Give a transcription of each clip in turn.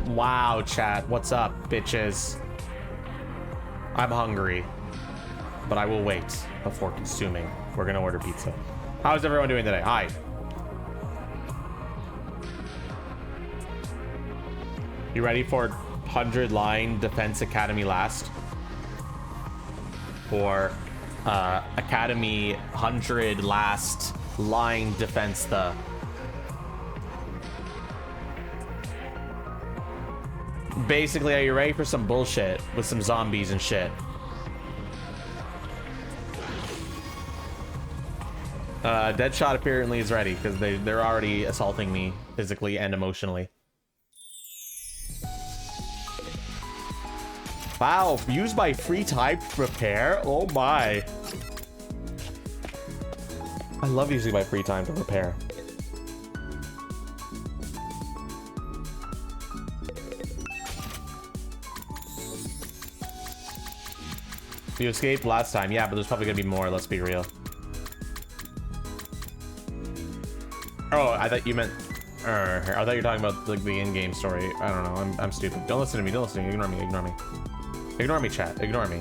Wow, chat. What's up, bitches? I'm hungry, but I will wait before consuming. We're gonna order pizza. How's everyone doing today? Hi. You ready for 100 line Defense Academy last? Or Academy 100 last line defense the... Basically, are you ready for some bullshit with some zombies and shit? Deadshot apparently is ready because they're already assaulting me physically and emotionally. Wow, use my free time to prepare? Oh my. I love using my free time to prepare. You escaped last time, yeah, but there's probably gonna be more, let's be real. Oh, I thought you meant... I thought you were talking about like the in-game story. I don't know, I'm stupid. Don't listen to me, don't listen to me, ignore me, ignore me. Ignore me, chat, ignore me.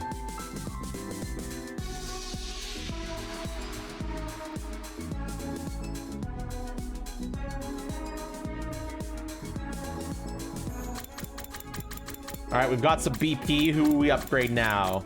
Alright, we've got some BP. Who we upgrade now?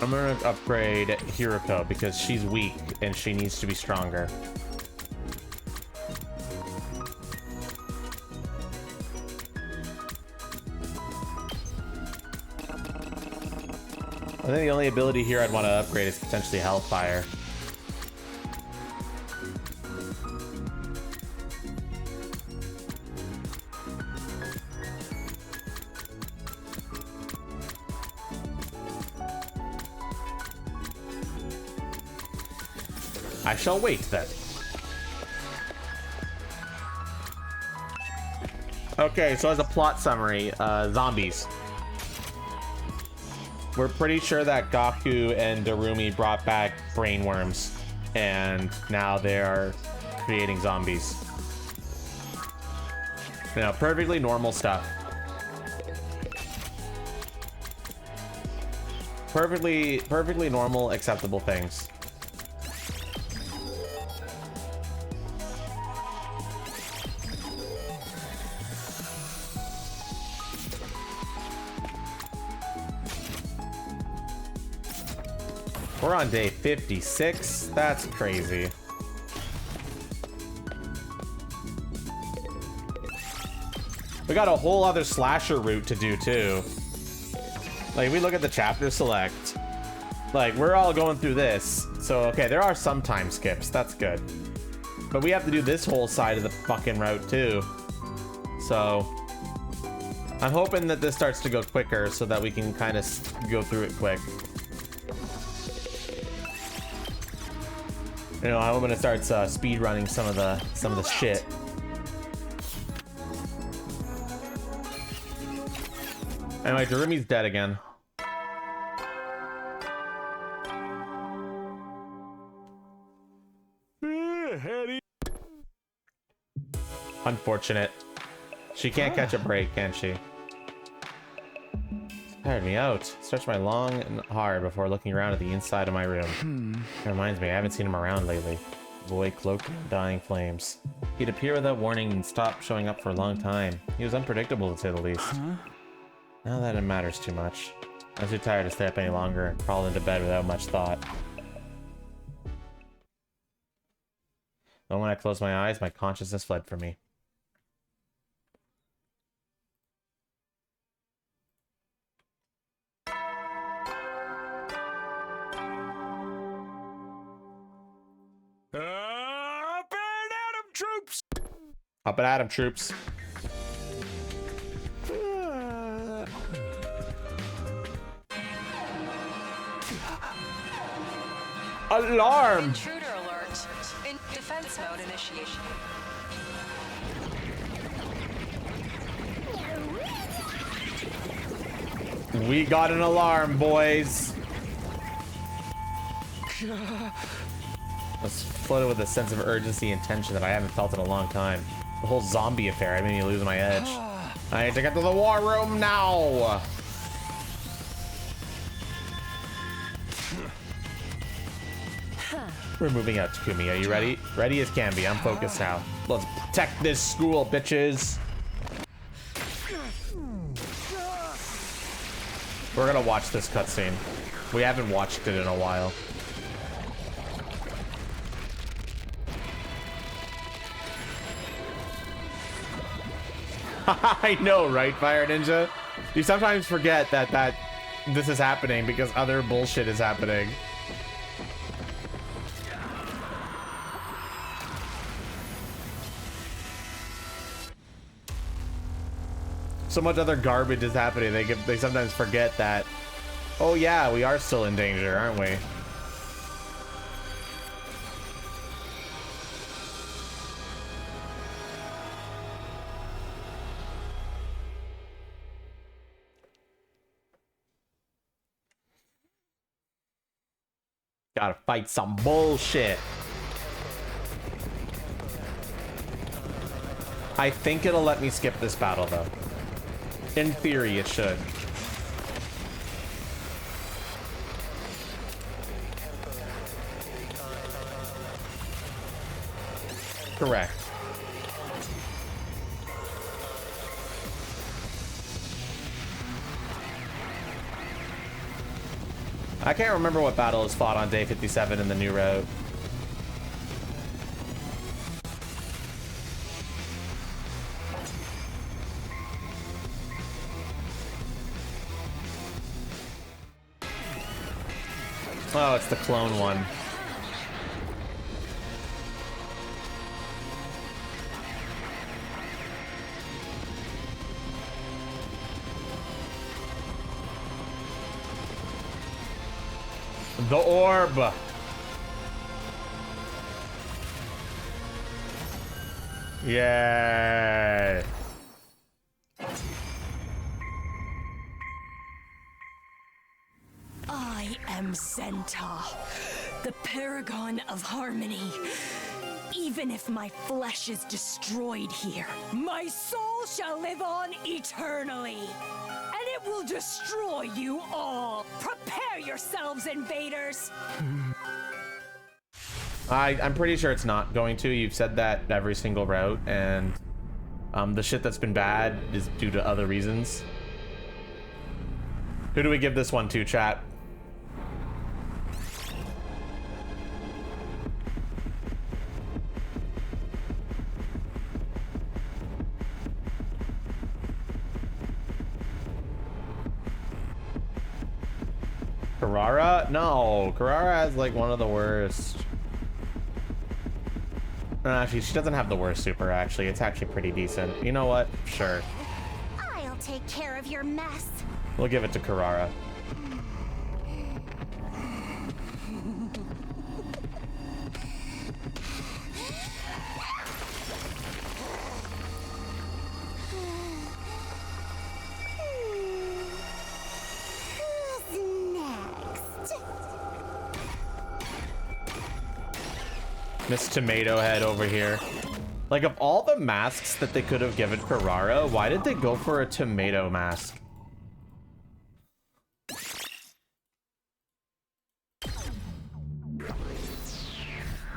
I'm gonna upgrade Hiroko because she's weak and she needs to be stronger. I think the only ability here I'd want to upgrade is potentially Hellfire. I shall wait then. Okay, so as a plot summary, zombies. We're pretty sure that Gaku and Darumi brought back brainworms, and now they are creating zombies. You know, perfectly normal stuff. Perfectly normal, acceptable things. We're on day 56. That's crazy. We got a whole other slasher route to do too. Like, we look at the chapter select. Like, we're all going through this. So, okay, there are some time skips. That's good. But we have to do this whole side of the fucking route too. So, I'm hoping that this starts to go quicker so that we can kind of go through it quick. You know, I'm gonna start speed running some of the shit. Anyway, Darumi's dead again. Unfortunate. She can't catch a break, can she? Tired me out. Stretched my long and hard before looking around at the inside of my room. It reminds me, I haven't seen him around lately. Boy cloaked in dying flames. He'd appear without warning and stop showing up for a long time. He was unpredictable, to say the least. Now that it matters too much. I was too tired to stay up any longer and crawled into bed without much thought. But when I closed my eyes, my consciousness fled from me. Up and at him, troops. Alarm! Intruder alert. In defense mode initiation. We got an alarm, boys. I was flooded with a sense of urgency and tension that I haven't felt in a long time. The whole zombie affair made me lose my edge. I need to get to the war room now. We're moving out, Takumi. Are you ready? Ready as can be. I'm focused now. Let's protect this school, bitches. We're gonna watch this cutscene. We haven't watched it in a while. I know, right, Fire Ninja? You sometimes forget that this is happening because other bullshit is happening. So much other garbage is happening. They sometimes forget that. Oh yeah, we are still in danger, aren't we? Gotta fight some bullshit. I think it'll let me skip this battle though. In theory, it should. Correct. I can't remember what battle is fought on day 57 in the new route. Oh, it's the clone one. The orb. Yay. I am Zenta, the paragon of harmony. Even if my flesh is destroyed here, my soul shall live on eternally. And it will destroy you all. Prepare yourselves, invaders. I'm pretty sure it's not going to. You've said that every single route, and the shit that's been bad is due to other reasons. Who do we give this one to, chat? Carrara? No, Carrara has like one of the worst. No, actually, she doesn't have the worst super, actually. It's actually pretty decent. You know what? Sure. I'll take care of your mess. We'll give it to Carrara. Miss Tomato Head over here. Like, of all the masks that they could have given Carrara, why did they go for a tomato mask?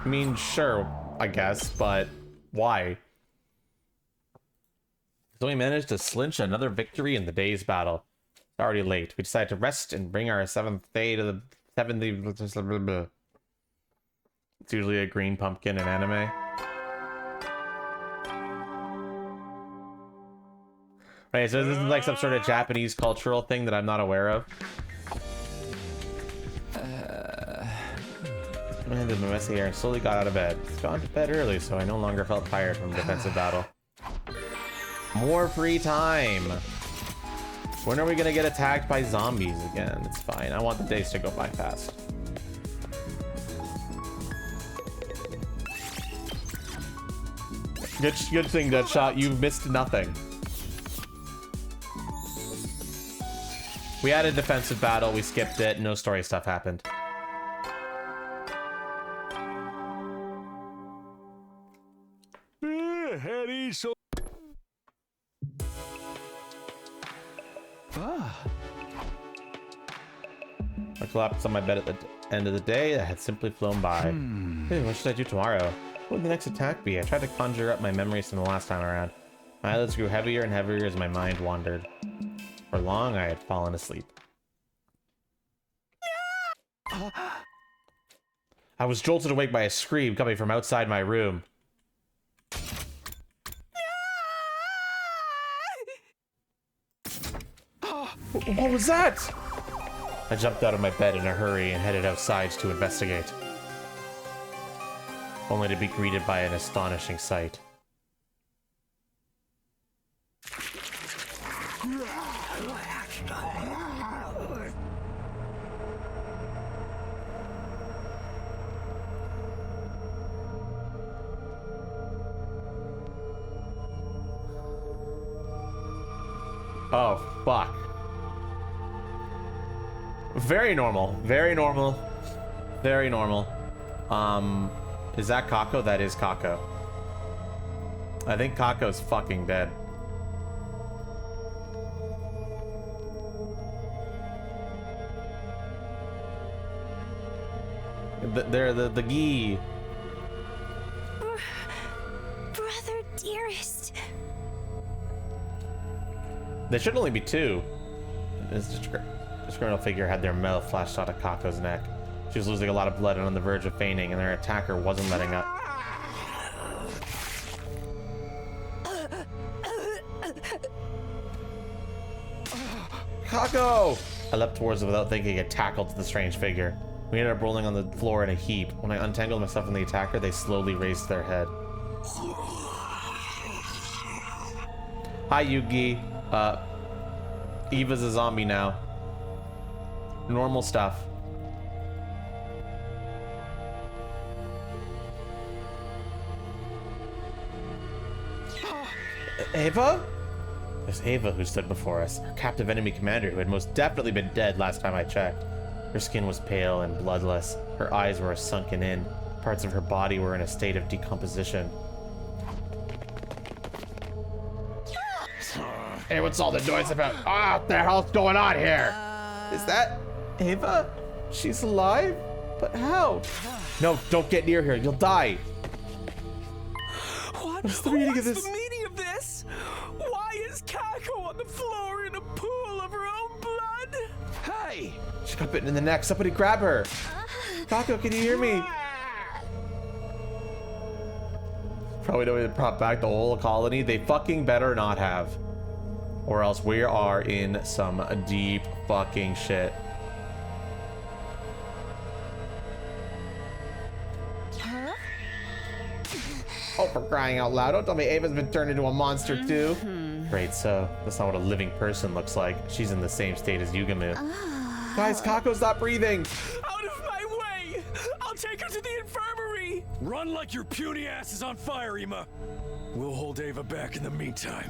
I mean, sure, I guess, but why? So we managed to clinch another victory in the day's battle. It's already late. We decided to rest and bring our seventh day to the 70. It's usually a green pumpkin in anime. Right, so this is like some sort of Japanese cultural thing that I'm not aware of. I did my messy hair and slowly got out of bed. Gone to bed early, so I no longer felt tired from defensive battle. More free time. When are we gonna get attacked by zombies again? It's fine. I want the days to go by fast. Good thing, Deadshot. You missed nothing. We had a defensive battle. We skipped it. No story stuff happened. I collapsed on my bed at the end of the day. That had simply flown by. Hey, what should I do tomorrow? What would the next attack be? I tried to conjure up my memories from the last time around. My eyelids grew heavier and heavier as my mind wandered. For long, I had fallen asleep. I was jolted awake by a scream coming from outside my room. What was that? I jumped out of my bed in a hurry and headed outside to investigate. Only to be greeted by an astonishing sight. Oh, fuck. Very normal. Very normal. Very normal. Is that Kako? That is Kako. I think Kako's fucking dead. They're the Gi. Brother dearest. There should only be two. This criminal figure had their mouth flashed out of Kako's neck. She was losing a lot of blood and on the verge of fainting, and their attacker wasn't letting up. Kako! I leapt towards it without thinking and tackled the strange figure. We ended up rolling on the floor in a heap. When I untangled myself from the attacker, they slowly raised their head. Hi, Yugi. Eva's a zombie now. Normal stuff. Ava? There's Ava who stood before us, our captive enemy commander who had most definitely been dead last time I checked. Her skin was pale and bloodless. Her eyes were sunken in. Parts of her body were in a state of decomposition. Hey, what's all the noise about? Ah, what the hell's going on here? Is that Ava? She's alive? But how? No, don't get near her. You'll die. What's the meaning of this? What's the meaning of this? Why is Kako on the floor in a pool of her own blood? Hey! She got bitten in the neck. Somebody grab her. Kako, can you hear me? Probably no way to prop back the whole colony. They fucking better not have. Or else we are in some deep fucking shit. Huh? Oh, for crying out loud. Don't tell me Ava's been turned into a monster too. Great, so that's not what a living person looks like. She's in the same state as Yugamu. Guys, Kako's not breathing. Out of my way! I'll take her to the infirmary! Run like your puny ass is on fire, Ima. We'll hold Ava back in the meantime.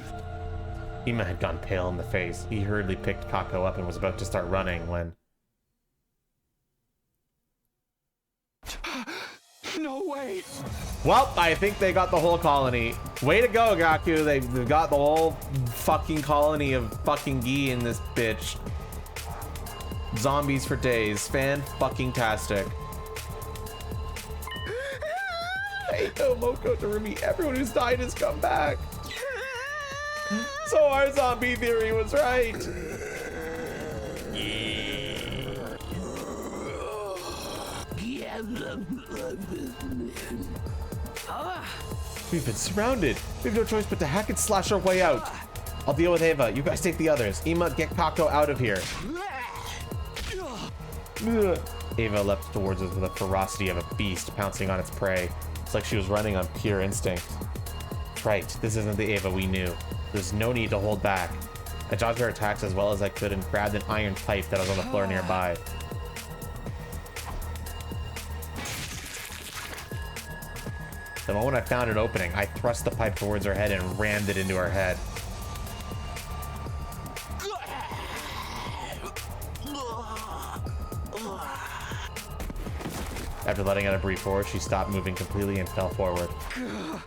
Ima had gone pale in the face. He hurriedly picked Kako up and was about to start running when... No way! Well, I think they got the whole colony. Way to go, Gaku. They've got the whole fucking colony of fucking Gi in this bitch. Zombies for days. Fan-fucking-tastic. Eiko, Moko, Darumi, everyone who's died has come back. So our zombie theory was right. We've been surrounded. We have no choice but to hack and slash our way out. I'll deal with Ava. You guys take the others. Ima, get Kako out of here. Ava leapt towards us with the ferocity of a beast pouncing on its prey. It's like she was running on pure instinct. Right, this isn't the Ava we knew. There's no need to hold back. I dodged her attacks as well as I could and grabbed an iron pipe that was on the floor nearby. The moment I found an opening, I thrust the pipe towards her head and rammed it into her head. After letting out a brief roar, she stopped moving completely and fell forward. I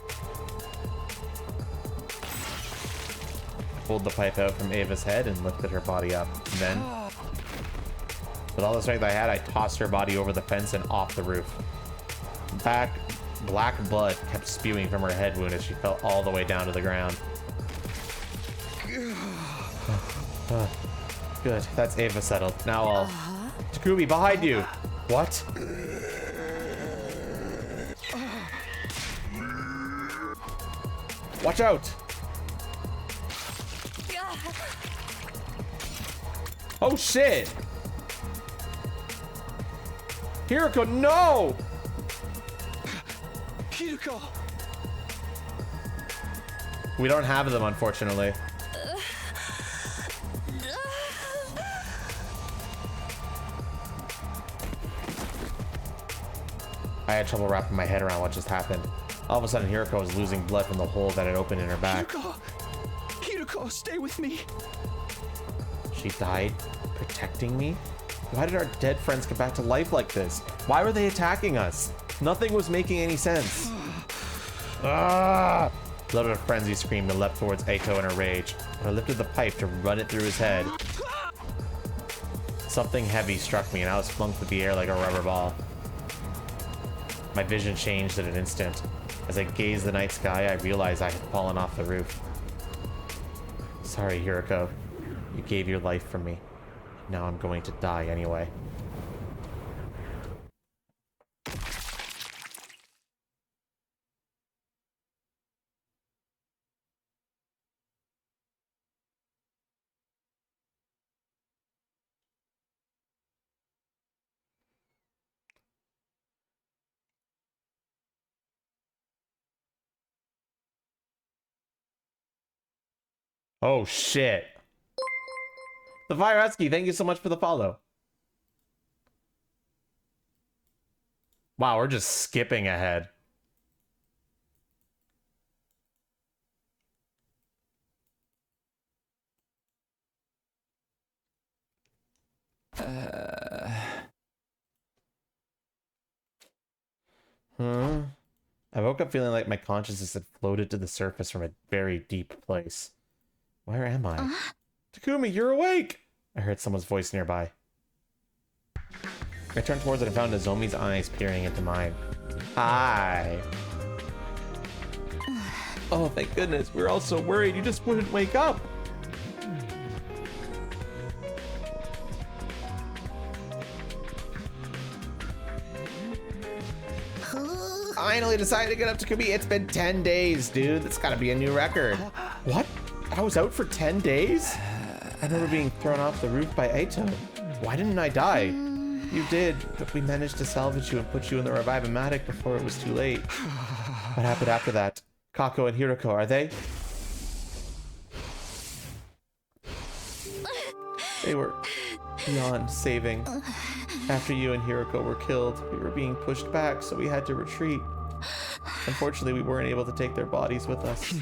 pulled the pipe out from Ava's head and lifted her body up. And then, with all the strength I had, I tossed her body over the fence and off the roof. Black blood kept spewing from her head wound as she fell all the way down to the ground. Good, that's Ava settled. Now I'll... Takumi, behind you! What? Watch out! Oh shit! Hiroko, no! Hiroko! We don't have them, unfortunately. I had trouble wrapping my head around what just happened. All of a sudden, Hiroko was losing blood from the hole that had opened in her back. Hiroko! Hiroko, stay with me! She died protecting me? Why did our dead friends come back to life like this? Why were they attacking us? Nothing was making any sense. Ah! Blood of a frenzy screamed and leapt towards Eito in a rage. When I lifted the pipe to run it through his head, something heavy struck me and I was flung through the air like a rubber ball. My vision changed in an instant. As I gazed the night sky, I realized I had fallen off the roof. Sorry, Hiroko. You gave your life for me. Now I'm going to die anyway. Oh shit. The Fire Husky, thank you so much for the follow. Wow, we're just skipping ahead. I woke up feeling like my consciousness had floated to the surface from a very deep place. Where am I? Takumi, you're awake! I heard someone's voice nearby. I turned towards it and found Nozomi's eyes peering into mine. Hi. Oh, thank goodness. We were all so worried. You just wouldn't wake up. Finally decided to get up, Takumi. It's been 10 days, dude. That's gotta be a new record. What? I was out for 10 days? I remember being thrown off the roof by Eito. Why didn't I die? You did, but we managed to salvage you and put you in the Revive-O-Matic before it was too late. What happened after that? Kako and Hiroko, are they? They were beyond saving. After you and Hiroko were killed, we were being pushed back, so we had to retreat. Unfortunately, we weren't able to take their bodies with us.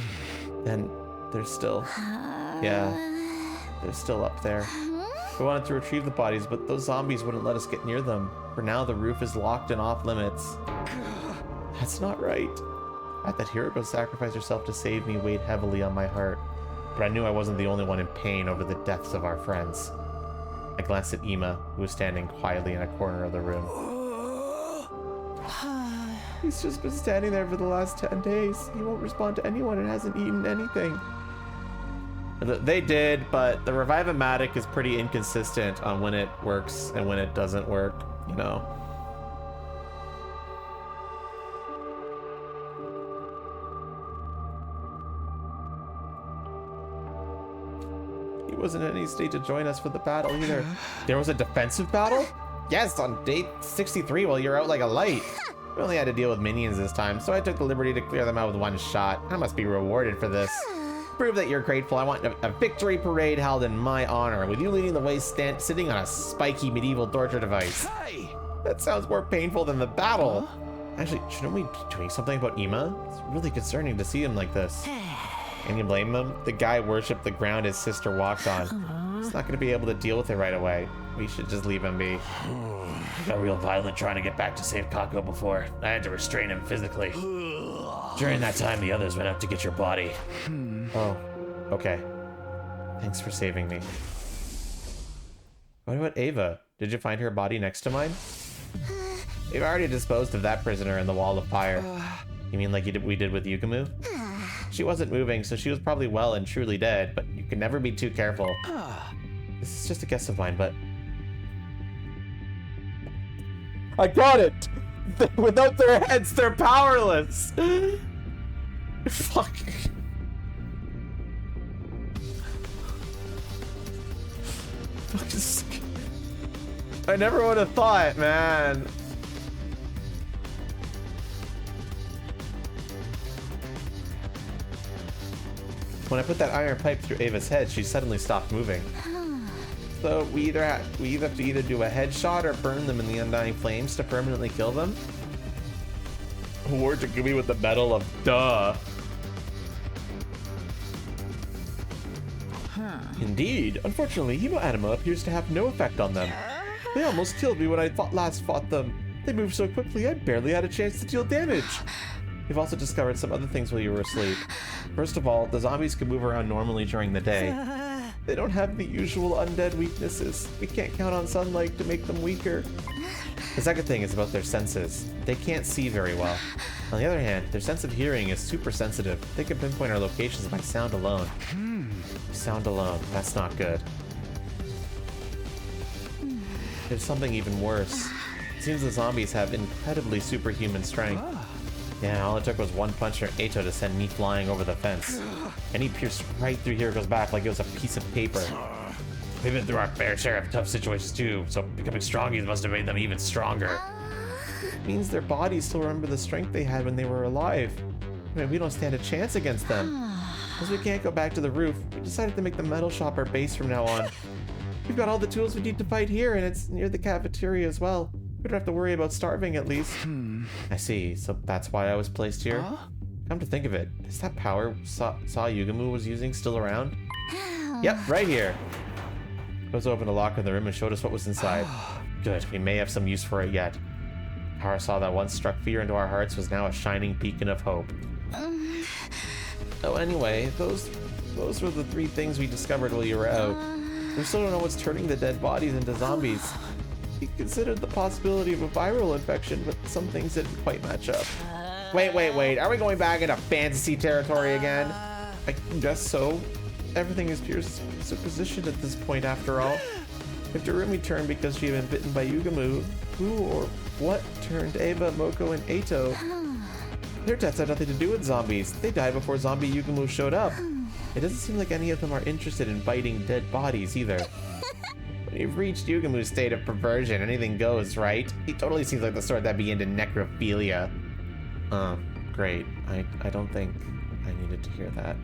And they're still... yeah, they're still up there. We wanted to retrieve the bodies, but those zombies wouldn't let us get near them. For now, the roof is locked and off limits. That's not right. The fact that Hiroko sacrificed herself to save me weighed heavily on my heart, but I knew I wasn't the only one in pain over the deaths of our friends. I glanced at Ima, who was standing quietly in a corner of the room. He's just been standing there for the last 10 days. He won't respond to anyone and hasn't eaten anything. They did, but the Revive-O-Matic is pretty inconsistent on when it works and when it doesn't work, you know. He wasn't in any state to join us for the battle either. There was a defensive battle? Yes, on day 63 while you're out like a light. We only had to deal with minions this time, so I took the liberty to clear them out with one shot. I must be rewarded for this. Prove that you're grateful. I want a victory parade held in my honor, with you leading the way sitting on a spiky medieval torture device. Hey! That sounds more painful than the battle. Actually, shouldn't we be doing something about Ima? It's really concerning to see him like this. Can you blame him? The guy worshipped the ground his sister walked on. He's not going to be able to deal with it right away. We should just leave him be. Got real violent trying to get back to save Kako before. I had to restrain him physically. During that time, the others went out to get your body. Oh, okay. Thanks for saving me. What about Ava? Did you find her body next to mine? We've already disposed of that prisoner in the Wall of Fire. You mean like we did with Yugamu? She wasn't moving, so she was probably well and truly dead, but you can never be too careful. This is just a guess of mine, but... I got it! Without their heads, they're powerless! Fuck. I never would have thought, man. When I put that iron pipe through Ava's head, she suddenly stopped moving. So we either have to either do a headshot or burn them in the undying flames to permanently kill them. Or to give me with the metal of duh. Indeed. Unfortunately, hemoanima appears to have no effect on them. They almost killed me when I last fought them. They moved so quickly I barely had a chance to deal damage. We've also discovered some other things while you were asleep. First of all, the zombies can move around normally during the day. They don't have the usual undead weaknesses. We can't count on sunlight to make them weaker. The second thing is about their senses. They can't see very well. On the other hand, their sense of hearing is super sensitive. They can pinpoint our locations by sound alone. Sound alone. That's not good. There's something even worse. It seems the zombies have incredibly superhuman strength. Yeah, all it took was one punch from Eito to send me flying over the fence. And he pierced right through Hiriko's back like it was a piece of paper. We've been through our fair share of tough situations too, so becoming stronger must have made them even stronger. It means their bodies still remember the strength they had when they were alive. I mean, we don't stand a chance against them. Because we can't go back to the roof, we decided to make the metal shop our base from now on. We've got all the tools we need to fight here, and it's near the cafeteria as well. We don't have to worry about starving, at least. I see, so that's why I was placed here? Come to think of it, is that power Saw Yugamu was using still around? Yep, right here. Goes opened a locker in the room and showed us what was inside. Good, we may have some use for it yet. Power Saw that once struck fear into our hearts was now a shining beacon of hope. Oh, anyway, those were the 3 things we discovered while you were out. We still don't know what's turning the dead bodies into zombies. We considered the possibility of a viral infection, but some things didn't quite match up. Wait, are we going back into fantasy territory again? I guess so. Everything is pure supposition at this point, after all. If Durumi turned because she had been bitten by Yugamu, who or what turned Ava, Moko, and Eito? Their deaths had nothing to do with zombies. They died before zombie Yugamu showed up. It doesn't seem like any of them are interested in biting dead bodies either. When you've reached Yugamu's state of perversion, anything goes, right? He totally seems like the sort that'd be into necrophilia. Great. I don't think I needed to hear that.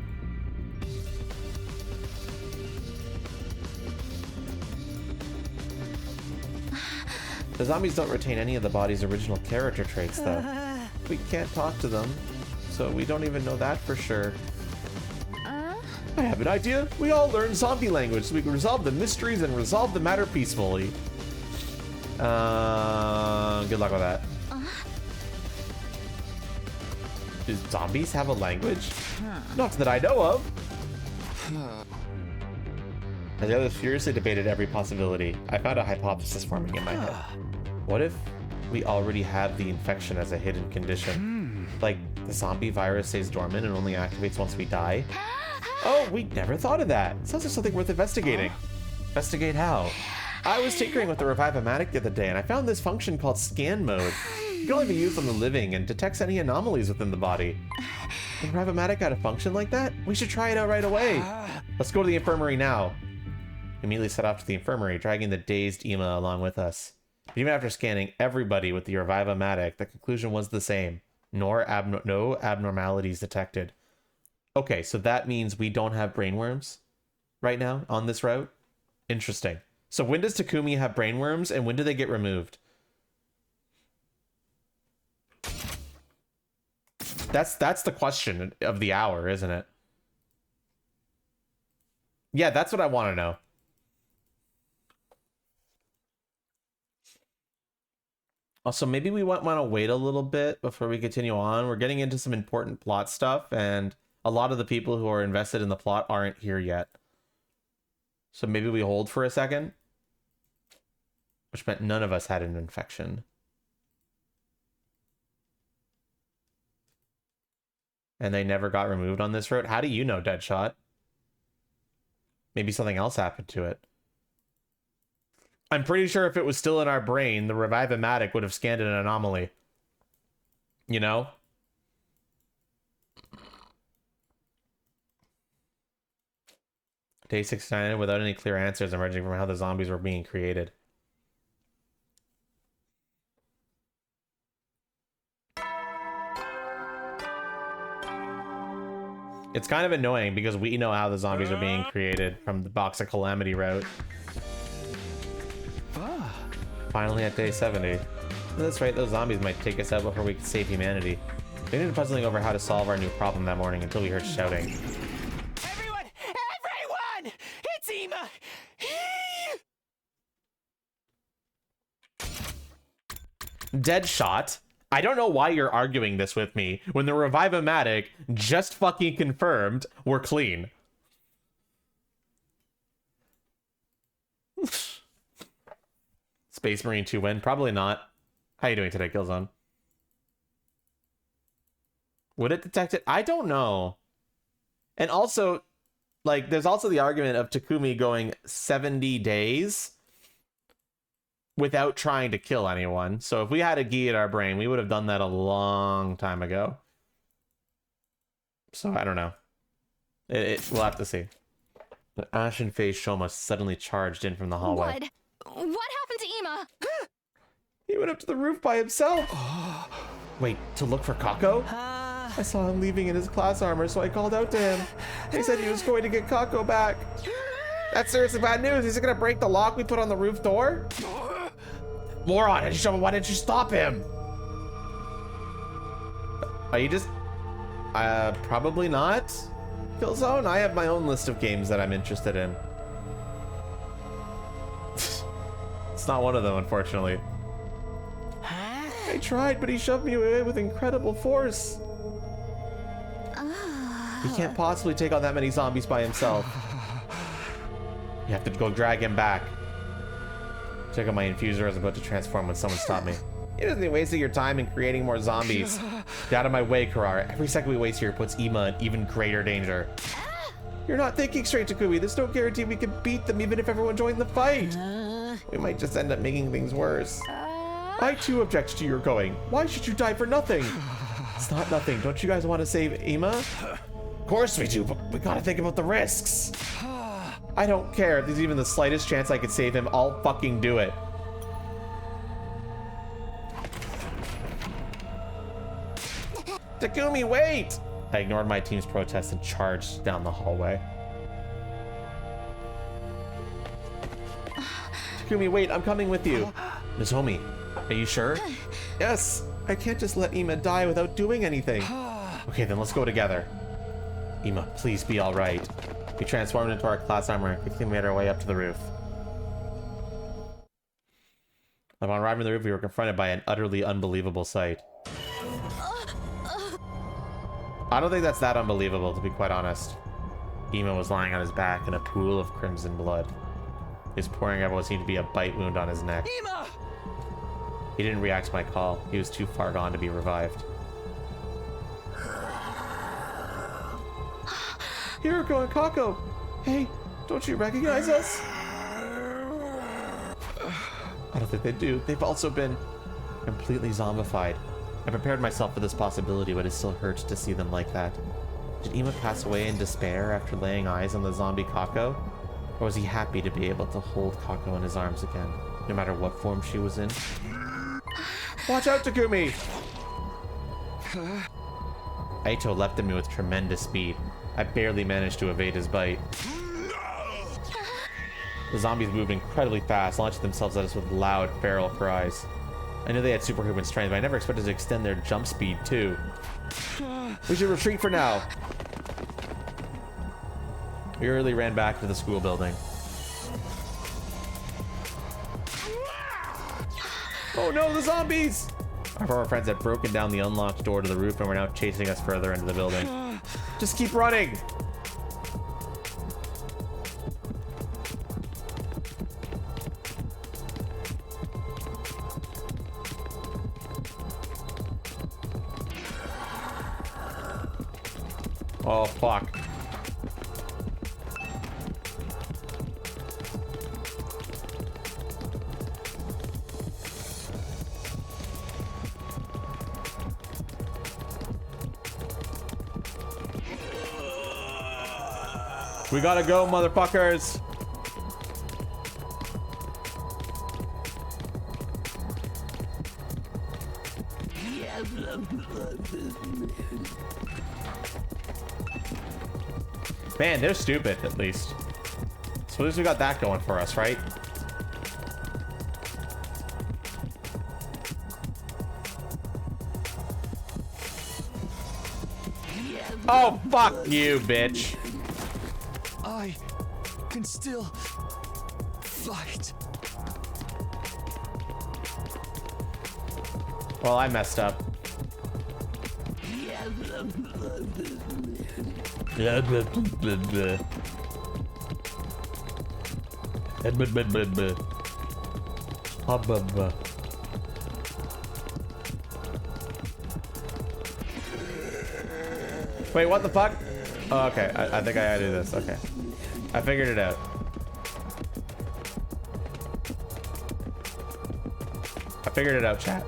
The zombies don't retain any of the body's original character traits, though. We can't talk to them, so we don't even know that for sure. I have an idea. We all learn zombie language so we can resolve the mysteries and resolve the matter peacefully. Good luck with that. Do zombies have a language? Not that I know of. As the others furiously debated every possibility, I found a hypothesis forming in my head. What if we already have the infection as a hidden condition? Like, the zombie virus stays dormant and only activates once we die? Oh, we never thought of that. Sounds like something worth investigating. Investigate how? I was tinkering with the Revive-O-Matic the other day, and I found this function called scan mode. It can only be used on the living and detects any anomalies within the body. If Revive-O-Matic had a function like that, we should try it out right away. Let's go to the infirmary now. We immediately set off to the infirmary, dragging the dazed Ima along with us. But even after scanning everybody with the Revive-O-Matic, the conclusion was the same. No abnormalities detected. Okay, so that means we don't have brainworms right now on this route? Interesting. So when does Takumi have brainworms and when do they get removed? That's the question of the hour, isn't it? Yeah, that's what I want to know. Also, maybe we want to wait a little bit before we continue on. We're getting into some important plot stuff, and a lot of the people who are invested in the plot aren't here yet. So maybe we hold for a second. Which meant none of us had an infection. And they never got removed on this road. How do you know, Deadshot? Maybe something else happened to it. I'm pretty sure if it was still in our brain, the Revive-O-Matic would have scanned an anomaly. You know? Day 69 without any clear answers emerging from how the zombies were being created. It's kind of annoying because we know how the zombies are being created from the Box of Calamity route. Finally at day 70. That's right, those zombies might take us out before we can save humanity. We ended up puzzling over how to solve our new problem that morning until we heard shouting. Everyone! Everyone! It's Ema! Deadshot, I don't know why you're arguing this with me when the Revive-O-Matic just fucking confirmed we're clean. Space Marine 2 win? Probably not. How you doing today, Killzone? Would it detect it? I don't know. And also, like, there's also the argument of Takumi going 70 days without trying to kill anyone. So if we had a Gi in our brain, we would have done that a long time ago. So I don't know. We'll have to see. The ashen-faced Shoma suddenly charged in from the hallway. What happened to Ema? He went up to the roof by himself. Wait, to look for Kako? I saw him leaving in his class armor, so I called out to him. He said he was going to get Kako back. That's seriously bad news. Is he gonna break the lock we put on the roof door? Moron, why didn't you stop him? Are you just... probably not. Killzone, I have my own list of games that I'm interested in. It's not one of them, unfortunately. I tried, but he shoved me away with incredible force. He can't possibly take on that many zombies by himself. You have to go drag him back. Check out my infuser. I was about to transform when someone stopped me. You don't be wasting your time in creating more zombies. Get out of my way, Karara. Every second we waste here puts Ema in even greater danger. You're not thinking straight, Takumi. There's no guarantee we can beat them even if everyone joined the fight. We might just end up making things worse. I too object to your going. Why should you die for nothing? It's not nothing. Don't you guys want to save Ema? Of course we do, but we gotta think about the risks. I don't care. If there's even the slightest chance I could save him, I'll fucking do it. Takumi, wait! I ignored my team's protest and charged down the hallway. Takumi, wait, I'm coming with you. Nozomi, are you sure? Yes, I can't just let Ema die without doing anything. Okay, then let's go together. Ema, please be all right. We transformed into our class armor and quickly made our way up to the roof. Upon arriving at the roof, we were confronted by an utterly unbelievable sight. I don't think that's that unbelievable, to be quite honest. Ema was lying on his back in a pool of crimson blood. He was pouring out what seemed to be a bite wound on his neck. Ema! He didn't react to my call. He was too far gone to be revived. Hiroko and Kako! Hey, don't you recognize us? I don't think they do. They've also been completely zombified. I prepared myself for this possibility, but it still hurts to see them like that. Did Ema pass away in despair after laying eyes on the zombie Kako? Or was he happy to be able to hold Kako in his arms again, no matter what form she was in? Watch out, Takumi! Aito leapt at me with tremendous speed. I barely managed to evade his bite. The zombies moved incredibly fast, launching themselves at us with loud, feral cries. I knew they had superhuman strength, but I never expected to extend their jump speed too. We should retreat for now. We early ran back to the school building. Oh no, the zombies! Our former friends had broken down the unlocked door to the roof and were now chasing us further into the building. Just keep running! Oh, fuck. We gotta go, motherfuckers. Man, they're stupid, at least. So at least we got that going for us, right? Oh, fuck you, bitch. I can still fight. Well, I messed up. Blah, blah, blah, blah. Blah, blah, blah, blah. Ah, blah, blah. Wait, what the fuck? Oh, okay. I think I gotta do this. Okay. I figured it out. I figured it out, chat.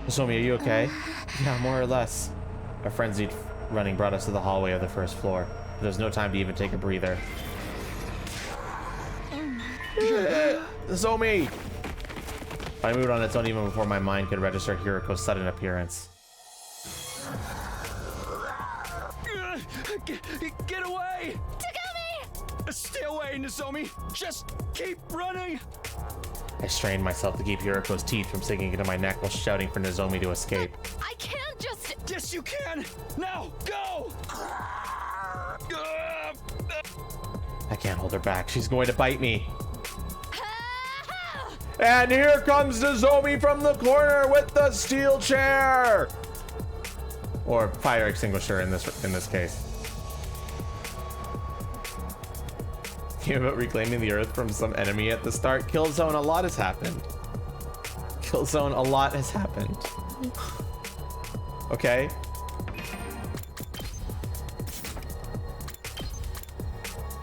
Somi, are you okay? Yeah, more or less. Our frenzied running brought us to the hallway of the first floor. There's no time to even take a breather. Somi! I moved on its own even before my mind could register Hiriko's sudden appearance. Get away! Takumi! Stay away, Nozomi! Just keep running! I strained myself to keep Hiriko's teeth from sinking into my neck while shouting for Nozomi to escape. I can't just... Yes, you can! Now, go! I can't hold her back. She's going to bite me. And here comes Nozomi from the corner with the steel chair! Or fire extinguisher in this case. About reclaiming the earth from some enemy at the start. Killzone, a lot has happened. Killzone, a lot has happened. Okay.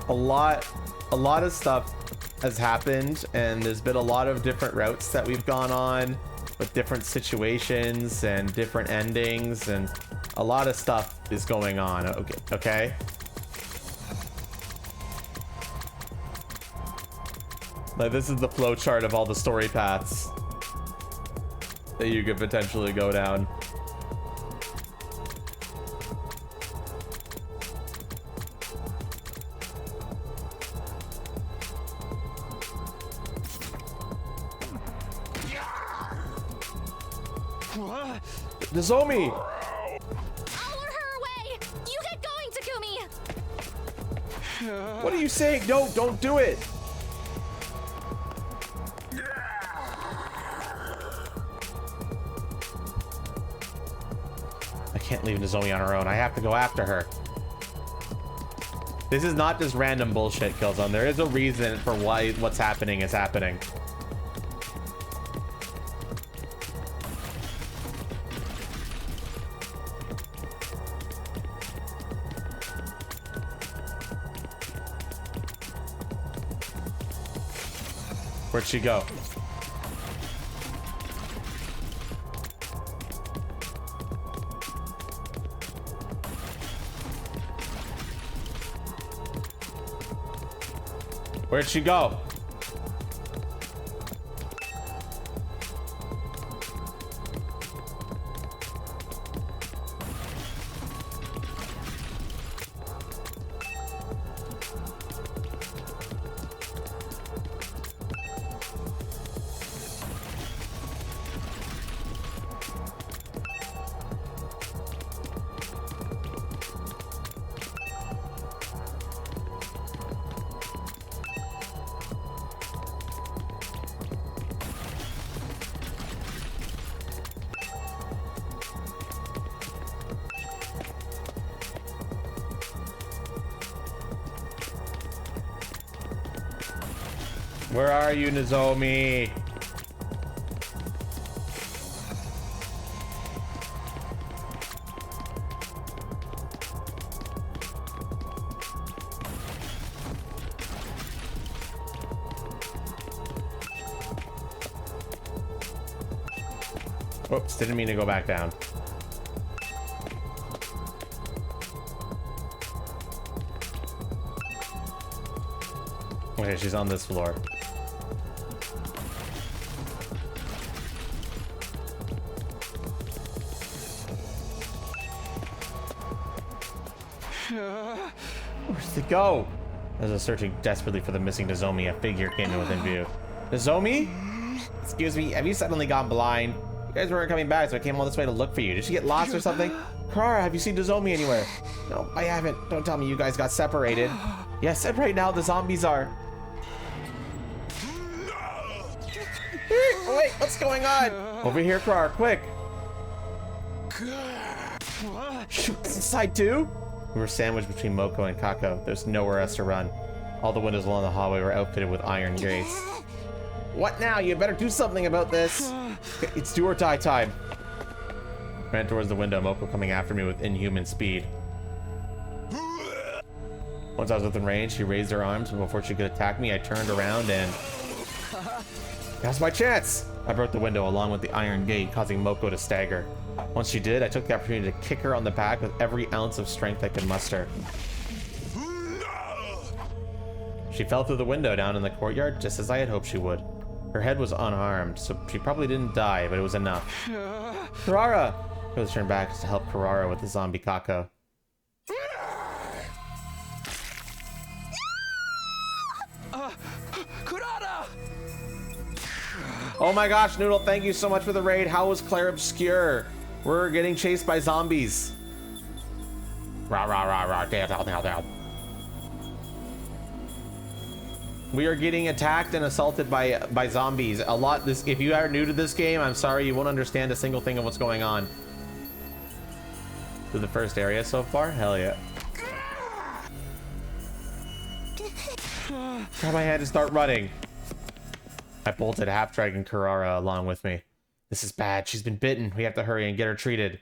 A lot of stuff has happened, and there's been a lot of different routes that we've gone on with different situations and different endings, and a lot of stuff is going on. Okay. Like, this is the flow chart of all the story paths that you could potentially go down. Nozomi! I'll lure her away! You get going, Takumi! What are you saying? No, don't do it! I can't leave Nozomi on her own. I have to go after her. This is not just random bullshit, Killzone. There is a reason for why what's happening is happening. Where'd she go? Where'd she go? Where are you, Nozomi? Oops, didn't mean to go back down. Okay, she's on this floor. Where'd it go? As I was searching desperately for the missing Nozomi, a figure came in within view. Nozomi? Excuse me, have you suddenly gone blind? You guys weren't coming back, so I came all this way to look for you. Did you get lost or something? Karara, have you seen Nozomi anywhere? No, I haven't. Don't tell me you guys got separated. Yes, and right now the zombies are. Wait, what's going on? Over here, Karara, quick. Shoot, it's inside too? We were sandwiched between Moko and Kako. There's nowhere else to run. All the windows along the hallway were outfitted with iron grates. What now? You better do something about this. It's do or die time. Ran towards the window, Moko coming after me with inhuman speed. Once I was within range, she raised her arms, and before she could attack me, I turned around and... That's my chance! I broke the window along with the iron gate, causing Moko to stagger. Once she did, I took the opportunity to kick her on the back with every ounce of strength I could muster. She fell through the window down in the courtyard, just as I had hoped she would. Her head was unharmed, so she probably didn't die, but it was enough. Karara! I was turned back to help Karara with the zombie Kako. Kurata! Oh my gosh, Noodle, thank you so much for the raid. How was Claire Obscure? We're getting chased by zombies. Rah, rah, rah, rah, down, down, down, down. We are getting attacked and assaulted by zombies. A lot. If you are new to this game, I'm sorry, you won't understand a single thing of what's going on. Through the first area so far? Hell yeah. Grab my hand and start running. I bolted, half dragging Karara along with me. This is bad. She's been bitten. We have to hurry and get her treated.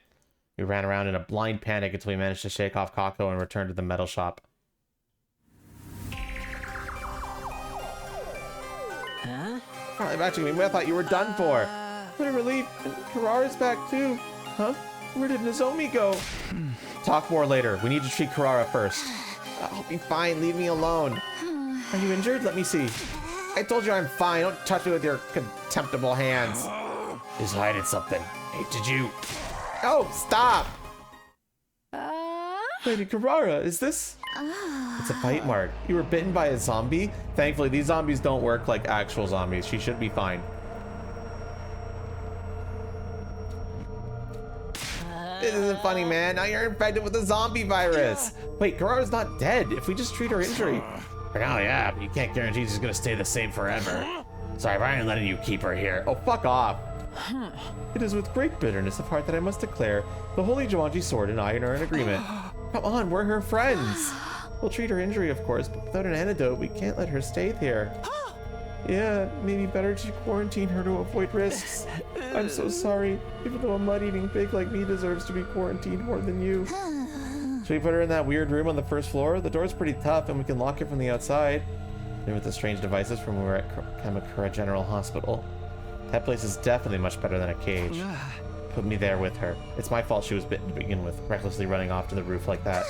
We ran around in a blind panic until we managed to shake off Kako and return to the metal shop. Huh? Finally back to me. I thought you were done for. What a relief. And Karara's back too. Huh? Where did Nozomi go? Talk more later. We need to treat Karara first. I'll be fine. Leave me alone. Are you injured? Let me see. I told you I'm fine. Don't touch me with your contemptible hands. He's hiding something. Hey, did you? Oh, stop! Lady Karara, is this? It's a bite mark. You were bitten by a zombie? Thankfully, these zombies don't work like actual zombies. She should be fine. This isn't funny, man. Now you're infected with the zombie virus. Wait, Karara's not dead. If we just treat her injury. For now, yeah, but you can't guarantee she's gonna stay the same forever. Sorry, Ryan, letting you keep her here. Oh, fuck off. It is with great bitterness of heart that I must declare the Holy Jumanji Sword and I are in agreement. Come on, we're her friends. We'll treat her injury, of course, but without an antidote, we can't let her stay here. Yeah, maybe better to quarantine her to avoid risks. I'm so sorry, even though a mud-eating pig like me deserves to be quarantined more than you. Should we put her in that weird room on the first floor? The door's pretty tough and we can lock it from the outside. And with the strange devices from when we were at Kamakura General Hospital. That place is definitely much better than a cage. Put me there with her. It's my fault she was bitten to begin with, recklessly running off to the roof like that.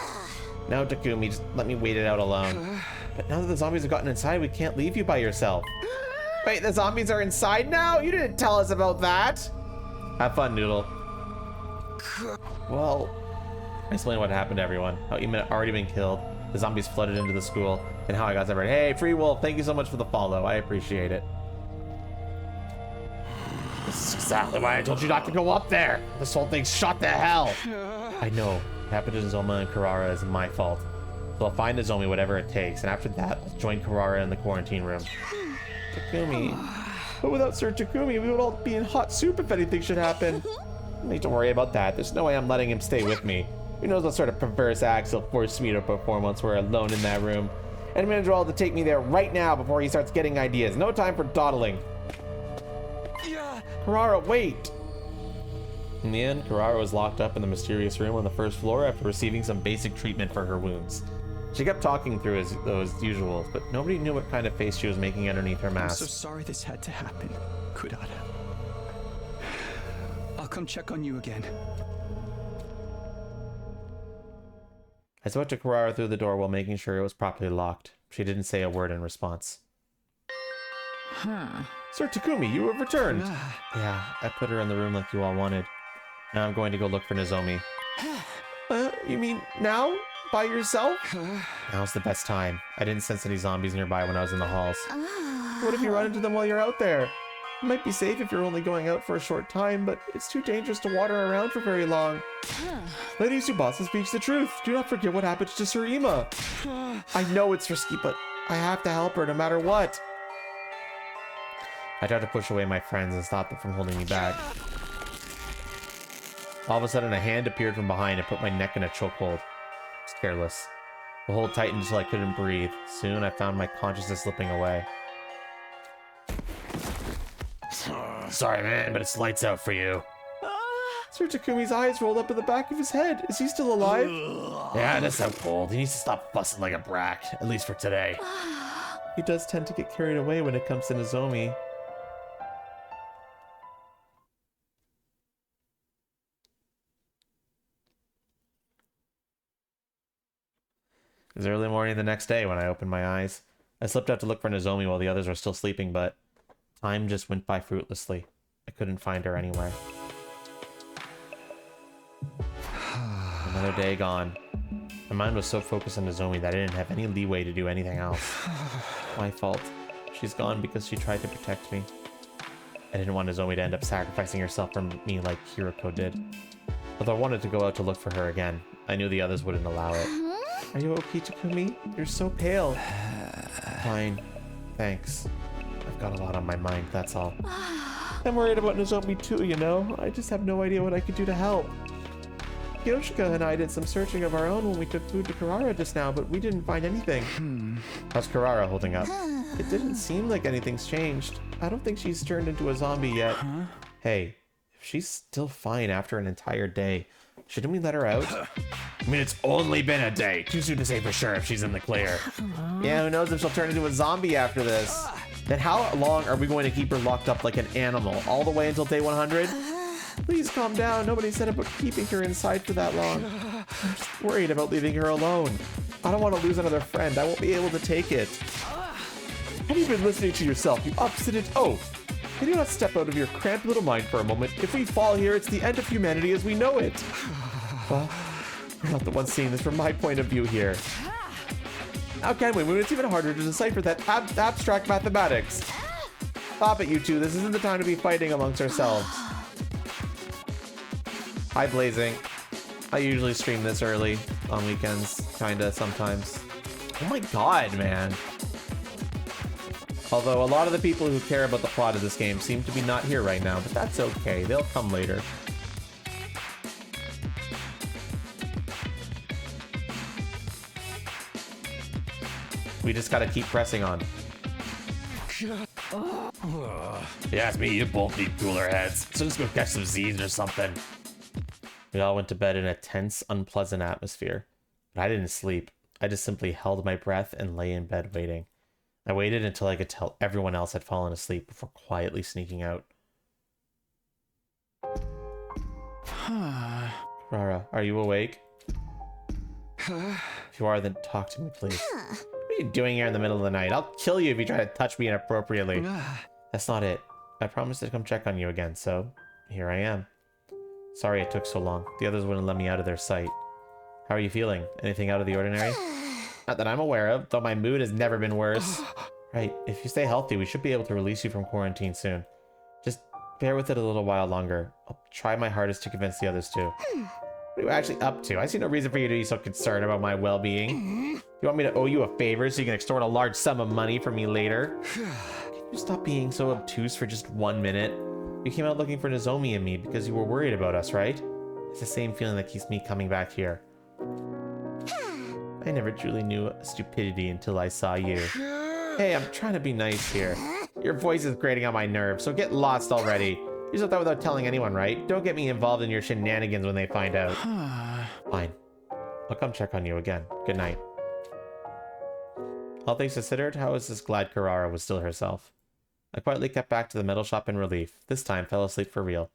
No, Takumi, just let me wait it out alone. But now that the zombies have gotten inside, we can't leave you by yourself. Wait, the zombies are inside now? You didn't tell us about that. Have fun, Noodle. Well, explain what happened to everyone. How Ema had already been killed, the zombies flooded into the school, and how I got separated. Hey, Free Wolf, thank you so much for the follow. I appreciate it. This is exactly why I told you not to go up there. This whole thing's shot to hell. I know. What happened to Zoma and Karara is my fault. So I'll find Nozomi whatever it takes, and after that, I'll join Karara in the quarantine room. Takumi. But without Sir Takumi, we would all be in hot soup if anything should happen. No need to worry about that. There's no way I'm letting him stay with me. Who knows what sort of perverse acts he'll force me to perform once we're alone in that room. And manager all to take me there right now before he starts getting ideas. No time for dawdling. Karara, wait! In the end, Karara was locked up in the mysterious room on the first floor after receiving some basic treatment for her wounds. She kept talking through those usuals, but nobody knew what kind of face she was making underneath her mask. I'm so sorry this had to happen, Kurara. I'll come check on you again. I spoke to Karara through the door while making sure it was properly locked. She didn't say a word in response. Sir Takumi, you have returned. Yeah, I put her in the room like you all wanted. Now I'm going to go look for Nozomi. You mean now? By yourself? Now's the best time. I didn't sense any zombies nearby when I was in the halls. What if you run into them while you're out there? It might be safe if you're only going out for a short time, but it's too dangerous to wander around for very long. Lady Tsubasa speaks the truth. Do not forget what happened to Sir Ema. I know it's risky, but I have to help her no matter what. I tried to push away my friends and stop them from holding me back. All of a sudden, a hand appeared from behind and put my neck in a chokehold. I was careless. The hold tightened until I couldn't breathe. Soon, I found my consciousness slipping away. Sorry, man, but it's lights out for you. Sir Takumi's eyes rolled up in the back of his head. Is he still alive? Yeah, that's so cold. He needs to stop fussing like a brat, at least for today. He does tend to get carried away when it comes to Nozomi. It was early morning the next day when I opened my eyes. I slipped out to look for Nozomi while the others were still sleeping, but time just went by fruitlessly. I couldn't find her anywhere. Another day gone. My mind was so focused on Nozomi that I didn't have any leeway to do anything else. My fault. She's gone because she tried to protect me. I didn't want Nozomi to end up sacrificing herself for me like Hiroko did. Although I wanted to go out to look for her again, I knew the others wouldn't allow it. Are you okay, Takumi? You're so pale. Fine. Thanks. I've got a lot on my mind, that's all. I'm worried about Nozomi too, you know? I just have no idea what I could do to help. Yoshika and I did some searching of our own when we took food to Karara just now, but we didn't find anything. How's Karara holding up? It didn't seem like anything's changed. I don't think she's turned into a zombie yet. Hey, if she's still fine after an entire day, shouldn't we let her out? I mean, it's only been a day. Too soon to say for sure if she's in the clear. Yeah, who knows if she'll turn into a zombie after this. Then how long are we going to keep her locked up like an animal? All the way until day 100? Please calm down. Nobody said about keeping her inside for that long. I'm just worried about leaving her alone. I don't want to lose another friend. I won't be able to take it. Have you been listening to yourself, you obstinate oaf? Can you not step out of your cramped little mind for a moment? If we fall here, it's the end of humanity as we know it. Well, you're not the one seeing this from my point of view here. How can we when it's even harder to decipher that abstract mathematics? Stop it, you two. This isn't the time to be fighting amongst ourselves. Hi, Blazing. I usually stream this early on weekends, kinda, sometimes. Oh my god, man. Although a lot of the people who care about the plot of this game seem to be not here right now, but that's okay. They'll come later. We just gotta keep pressing on. Yeah, it's me. You both need cooler heads. So just go catch some Z's or something. We all went to bed in a tense, unpleasant atmosphere. But I didn't sleep. I just simply held my breath and lay in bed waiting. I waited until I could tell everyone else had fallen asleep before quietly sneaking out. Rara, are you awake? If you are, then talk to me, please. What are are you doing here in the middle of the night? I'll kill you if you try to touch me inappropriately. That's not it. I promised to come check on you again, so here I am. Sorry it took so long. The others wouldn't let me out of their sight. How are you feeling? Anything out of the ordinary? Not that I'm aware of, though my mood has never been worse. Right, if you stay healthy, we should be able to release you from quarantine soon. Just bear with it a little while longer. I'll try my hardest to convince the others too. What are you actually up to? I see no reason for you to be so concerned about my well-being. You want me to owe you a favor so you can extort a large sum of money from me later? Can you stop being so obtuse for just 1 minute? You came out looking for Nozomi and me because you were worried about us, right? It's the same feeling that keeps me coming back here. I never truly knew stupidity until I saw you. Hey, I'm trying to be nice here. Your voice is grating on my nerves, so get lost already. You just that without telling anyone, right? Don't get me involved in your shenanigans when they find out. Fine. I'll come check on you again. Good night. All things considered, how is this glad Karara was still herself? I quietly kept back to the metal shop in relief. This time, fell asleep for real.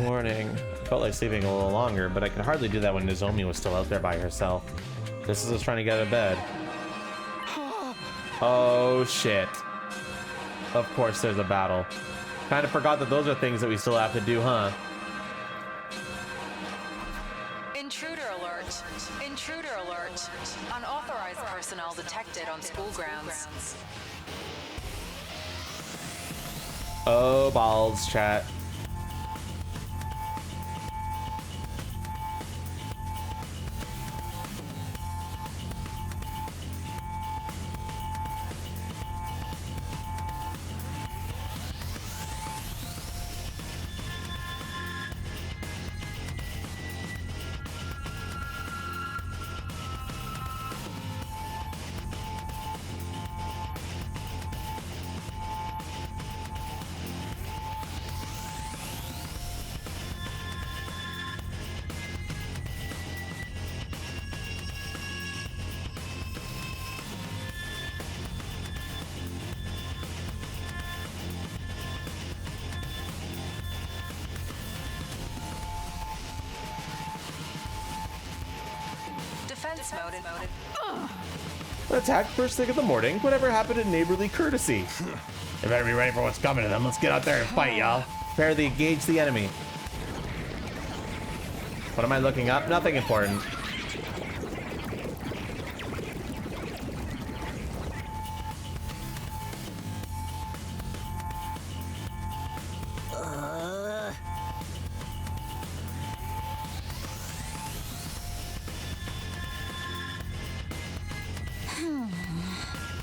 Morning. Felt like sleeping a little longer, but I could hardly do that when Nozomi was still out there by herself. Just as I was trying to get out of bed. Oh shit. Of course there's a battle. Kind of forgot that those are things that we still have to do, huh? Intruder alert. Intruder alert. Unauthorized personnel detected on school grounds. Oh, balls, chat. Defense mode. Attack first thing in the morning. Whatever happened to neighborly courtesy? They better be ready for what's coming to them. Let's get out there and fight, y'all. Prepare to engage the enemy. What am I looking up? Nothing important.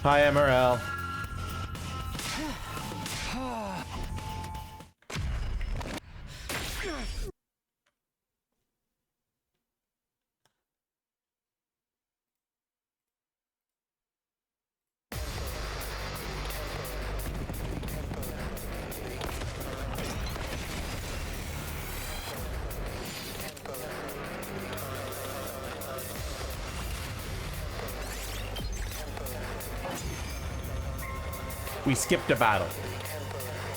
Hi, MRL. We skipped a battle.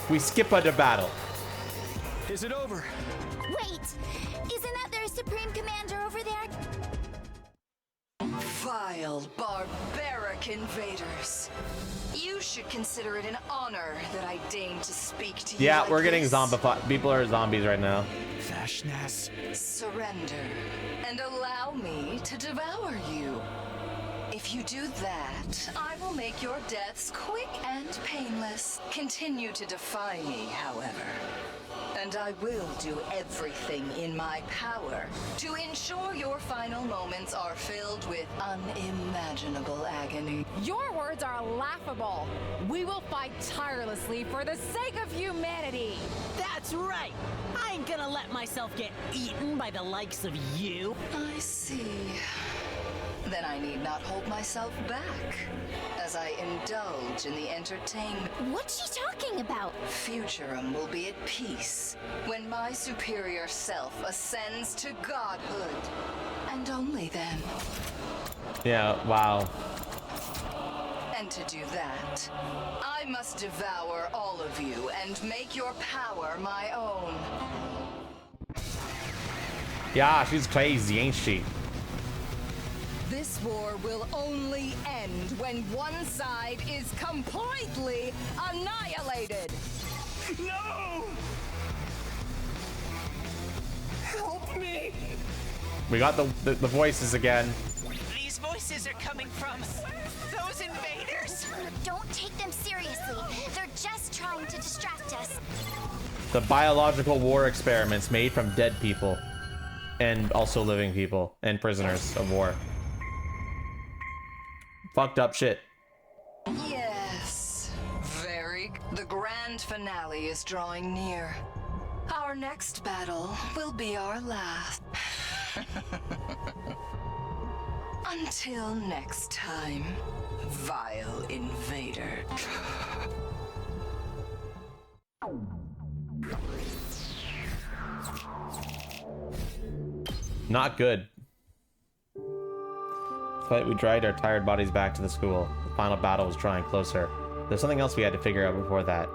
We skip a battle. Is it over? Wait! Isn't that their Supreme Commander over there? Vile, barbaric invaders. You should consider it an honor that I deign to speak to you. Yeah, like we're getting this. zombified. People are zombies right now. Fashnas. Surrender and allow me to devour you. If you do that, I will make your deaths quick and painless. Continue to defy me, however. And I will do everything in my power to ensure your final moments are filled with unimaginable agony. Your words are laughable. We will fight tirelessly for the sake of humanity. That's right. I ain't gonna let myself get eaten by the likes of you. I see. Then I need not hold myself back as I indulge in the entertainment. What's she talking about? Futurum will be at peace when my superior self ascends to godhood. And only then. Yeah, wow. And to do that, I must devour all of you and make your power my own. Yeah, she's crazy, ain't she? This war will only end when one side is completely annihilated. No! Help me! We got the voices again. These voices are coming from those invaders. Don't take them seriously. They're just trying to distract us. The biological war experiments made from dead people. And also living people. And prisoners of war. Fucked up shit. Yes, the grand finale is drawing near. Our next battle will be our last. Until next time, vile invader. Not good. But we dragged our tired bodies back to the school. The final battle was drawing closer. There's something else we had to figure out before that.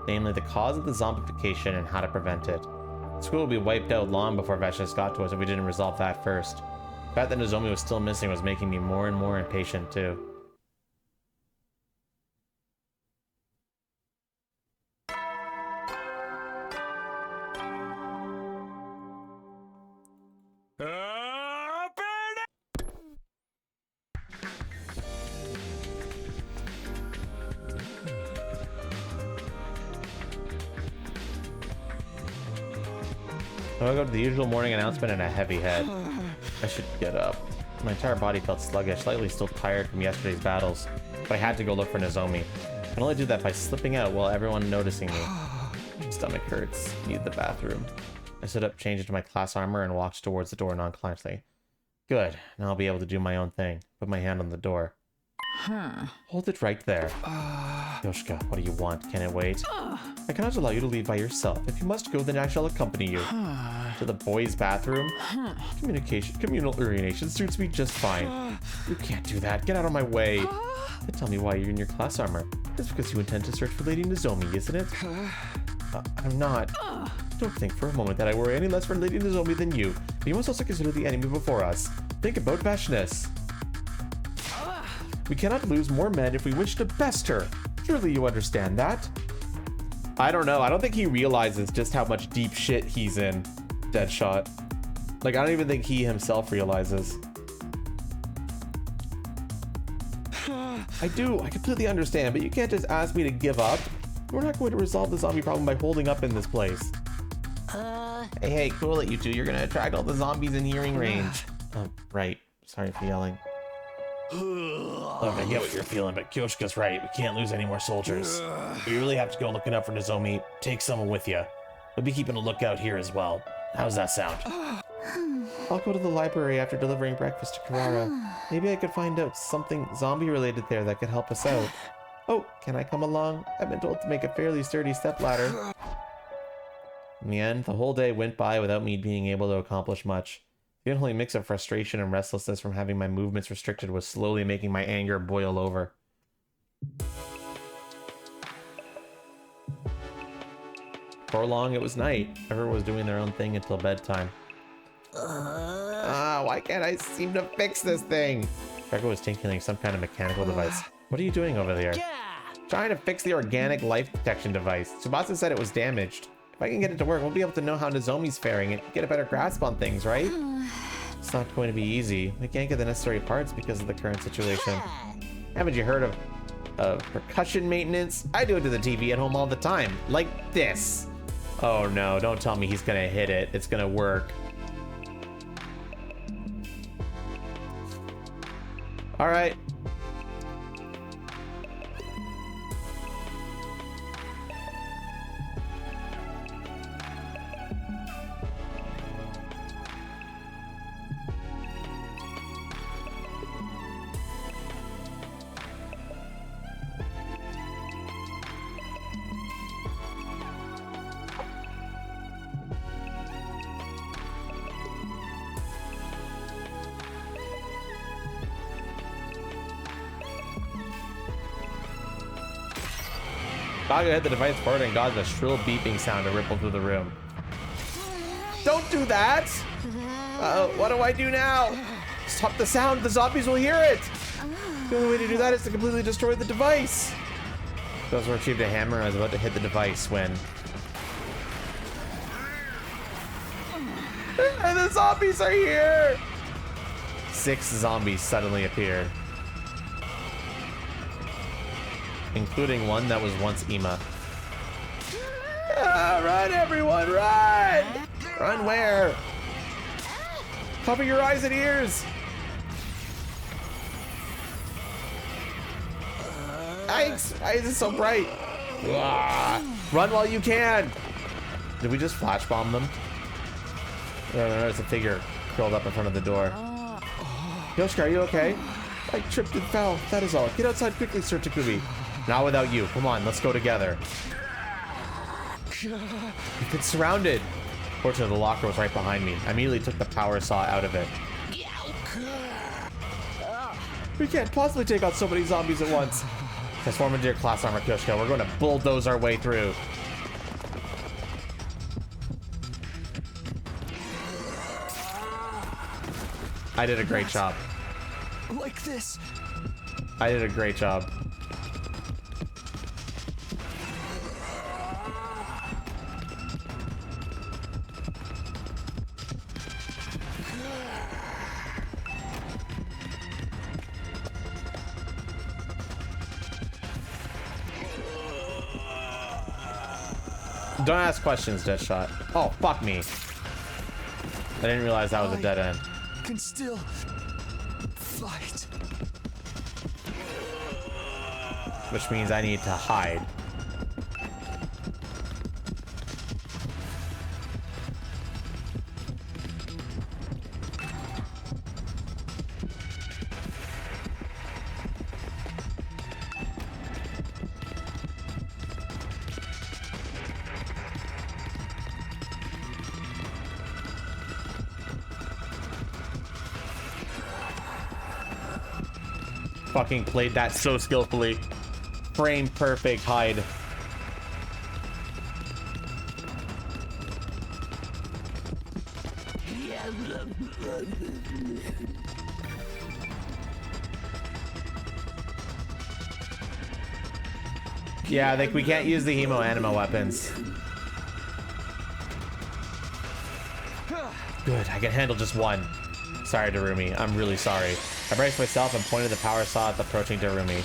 Namely, the cause of the zombification and how to prevent it. The school would be wiped out long before Vecious got to us if we didn't resolve that first. The fact that Nozomi was still missing was making me more and more impatient, too. So I go to the usual morning announcement and a heavy head. I should get up. My entire body felt sluggish, slightly still tired from yesterday's battles, but I had to go look for Nozomi. I can only do that by slipping out while everyone noticing me. My stomach hurts. Need the bathroom. I stood up, changed into my class armor, and walked towards the door nonchalantly. Good. Now I'll be able to do my own thing. Put my hand on the door. Hold it right there. Yoshika, what do you want? Can it wait? I cannot allow you to leave by yourself. If you must go, then I shall accompany you. To the boys' bathroom? Communal urination suits me just fine. You can't do that. Get out of my way. Then tell me why you're in your class armor. It's because you intend to search for Lady Nozomi, isn't it? I'm not. Don't think for a moment that I worry any less for Lady Nozomi than you. But you must also consider the enemy before us. Think about Vashness. We cannot lose more men if we wish to best her. Surely you understand that? I don't know. I don't think he realizes just how much deep shit he's in. Deadshot. Like, I don't even think he himself realizes. I do. I completely understand, but you can't just ask me to give up. We're not going to resolve the zombie problem by holding up in this place. Hey, cool it, you two. You're gonna attract all the zombies in hearing range. Oh, right. Sorry for yelling. Look, I get what you're feeling, but Kyoshika's right. We can't lose any more soldiers. We really have to go looking up for Nozomi. Take someone with you. We'll be keeping a lookout here as well. How's that sound? I'll go to the library after delivering breakfast to Karara. Maybe I could find out something zombie-related there that could help us out. Oh, can I come along? I've been told to make a fairly sturdy stepladder. In the end, the whole day went by without me being able to accomplish much. The unholy mix of frustration and restlessness from having my movements restricted was slowly making my anger boil over. For long, it was night. Everyone was doing their own thing until bedtime. Why can't I seem to fix this thing? Greco was tinkering some kind of mechanical device. What are you doing over there? Trying to fix the organic life detection device. Tsubasa said it was damaged. If I can get it to work, we'll be able to know how Nozomi's faring and get a better grasp on things, right? It's not going to be easy. We can't get the necessary parts because of the current situation. Haven't you heard of percussion maintenance? I do it to the TV at home all the time. Like this. Oh no, don't tell me he's gonna hit it. It's gonna work. All right. Kaga hit the device forward and caused a shrill beeping sound to ripple through the room. Don't do that! What do I do now? Stop the sound, the zombies will hear it! The only way to do that is to completely destroy the device. Those who retrieved a hammer and I was about to hit the device when... And the zombies are here! 6 zombies suddenly appeared. Including one that was once Ima. Run everyone, run! Run where? Cover your eyes and ears! Yikes! Why is it so bright? Run while you can! Did we just flash bomb them? There's a figure curled up in front of the door. Yoshika, are you okay? I tripped and fell. That is all. Get outside quickly, Sir Takumi. Not without you. Come on, let's go together. You've been surrounded. Fortunately, the locker was right behind me. I immediately took the power saw out of it. We can't possibly take out so many zombies at once. Transform into your class armor, Kyoshika. We're going to bulldoze our way through. I did a great job. Like this. I did a great job. Don't ask questions, Deadshot. Oh, fuck me. I didn't realize that was a dead end. Can still fight. Which means I need to hide. Fucking played that so skillfully. Frame perfect hide. Yeah, like we can't use the hemo anima weapons. Good, I can handle just one. Sorry, Darumi. I'm really sorry. I braced myself and pointed the power saw at the approaching Darumi.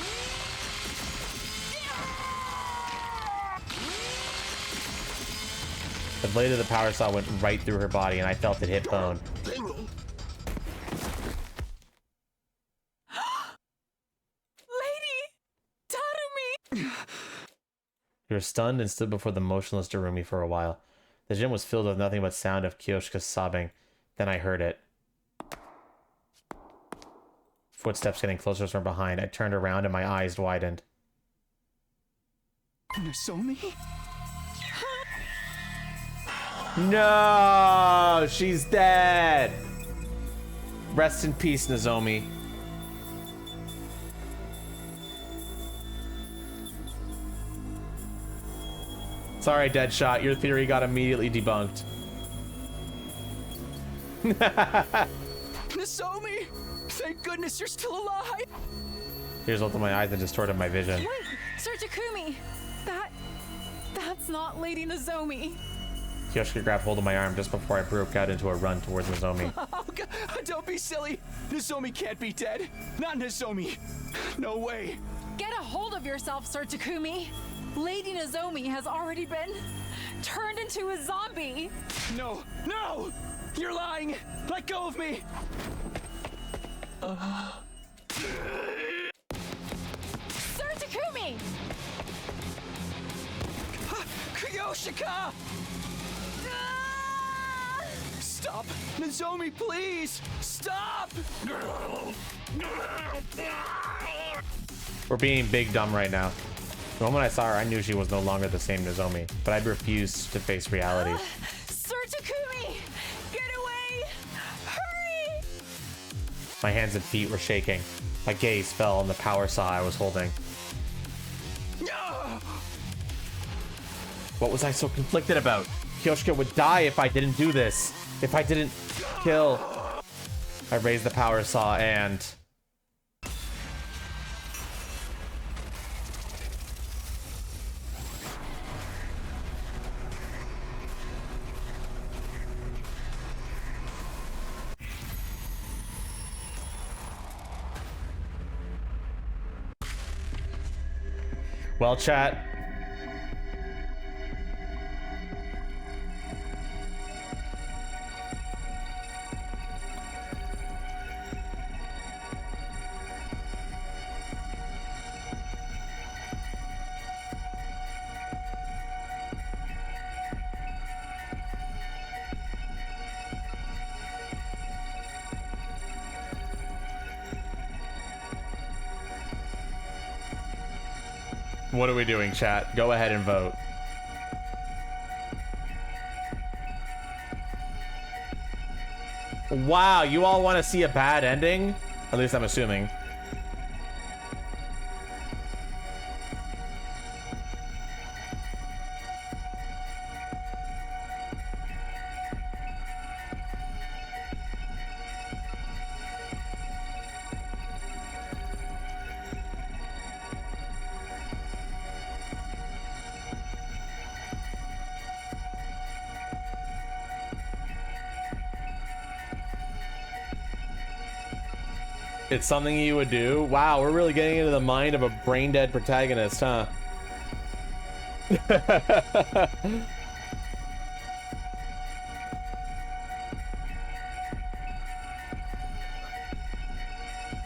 The blade of the power saw went right through her body and I felt it hit bone. Lady Tarumi! We were stunned and stood before the motionless Darumi for a while. The gym was filled with nothing but sound of Kyoshika's sobbing. Then I heard it. Footsteps getting closer from behind. I turned around and my eyes widened. Nozomi? No! She's dead! Rest in peace, Nozomi. Sorry, Deadshot. Your theory got immediately debunked. Nozomi! Thank goodness you're still alive! Here's opened my eyes and distorted my vision. Wait, Sir Takumi! That's not Lady Nozomi. Kyoshika grabbed hold of my arm just before I broke out into a run towards Nozomi. Oh, God, don't be silly! Nozomi can't be dead! Not Nozomi! No way! Get a hold of yourself, Sir Takumi. Lady Nozomi has already been turned into a zombie. No! No! You're lying! Let go of me! Sir Takumi! Kyoshika! Stop! Nozomi, please! Stop! We're being big dumb right now. The moment I saw her, I knew she was no longer the same Nozomi, but I refused to face reality. Sir Takumi! Get away! Hurry! My hands and feet were shaking. My gaze fell on the power saw I was holding. What was I so conflicted about? Kyoshka would die if I didn't do this. If I didn't kill. I raised the power saw and... Well, chat. What are we doing, chat? Go ahead and vote. Wow, you all want to see a bad ending? At least I'm assuming. It's something you would do? Wow, we're really getting into the mind of a brain-dead protagonist, huh?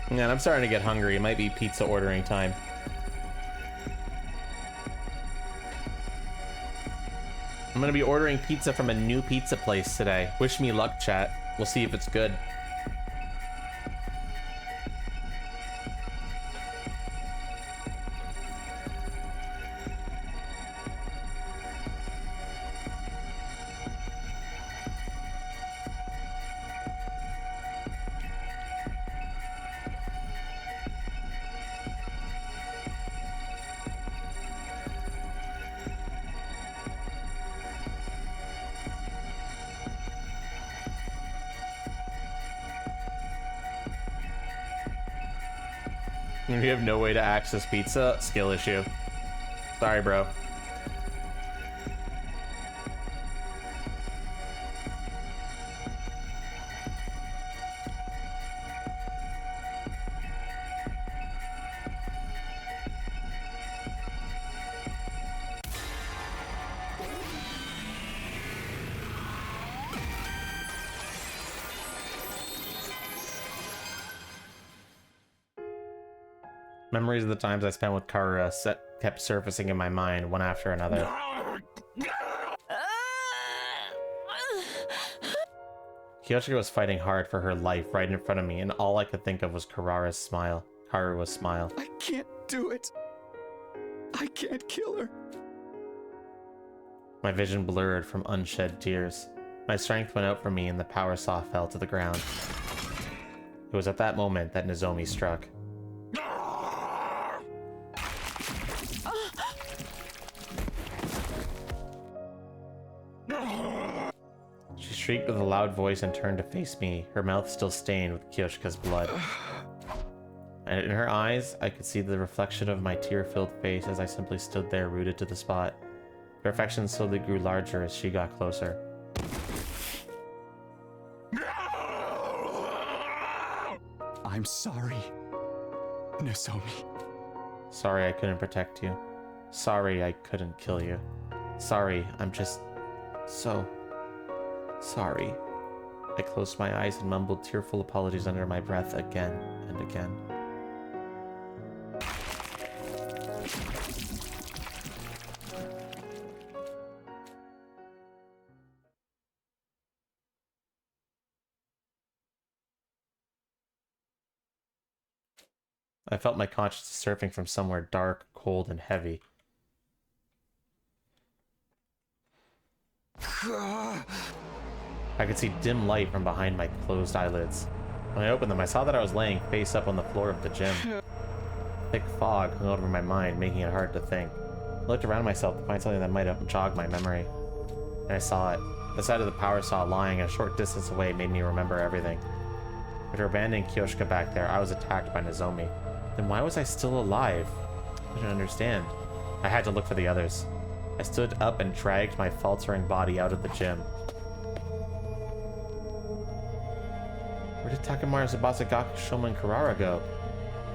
Man, I'm starting to get hungry. It might be pizza ordering time. I'm gonna be ordering pizza from a new pizza place today. Wish me luck, chat. We'll see if it's good. You have no way to access pizza? Skill issue. Sorry, bro. Memories of the times I spent with Kara kept surfacing in my mind, one after another. Kyoshika was fighting hard for her life right in front of me, and all I could think of was Kara's smile. Kara's smile. I can't do it. I can't kill her. My vision blurred from unshed tears. My strength went out from me and the power saw fell to the ground. It was at that moment that Nozomi struck. She shrieked with a loud voice and turned to face me, her mouth still stained with Kyoshika's blood. And in her eyes, I could see the reflection of my tear-filled face as I simply stood there rooted to the spot. Her affection slowly grew larger as she got closer. I'm sorry, Nozomi. Sorry I couldn't protect you. Sorry I couldn't kill you. Sorry, I'm just so sorry. I closed my eyes and mumbled tearful apologies under my breath again and again. I felt my conscience surfing from somewhere dark, cold, and heavy. I could see dim light from behind my closed eyelids. When I opened them, I saw that I was laying face up on the floor of the gym. Thick fog hung over my mind, making it hard to think. looked around myself to find something that might have jogged my memory. And I saw it. The side of the power saw lying a short distance away made me remember everything. With her abandoned Kyoshka back there, I was attacked by Nozomi. Then why was I still alive? I didn't understand. I had to look for the others. I stood up and dragged my faltering body out of the gym. Where did Takemaru, Tsubasa, Gaku, Shoma, and Kurara go?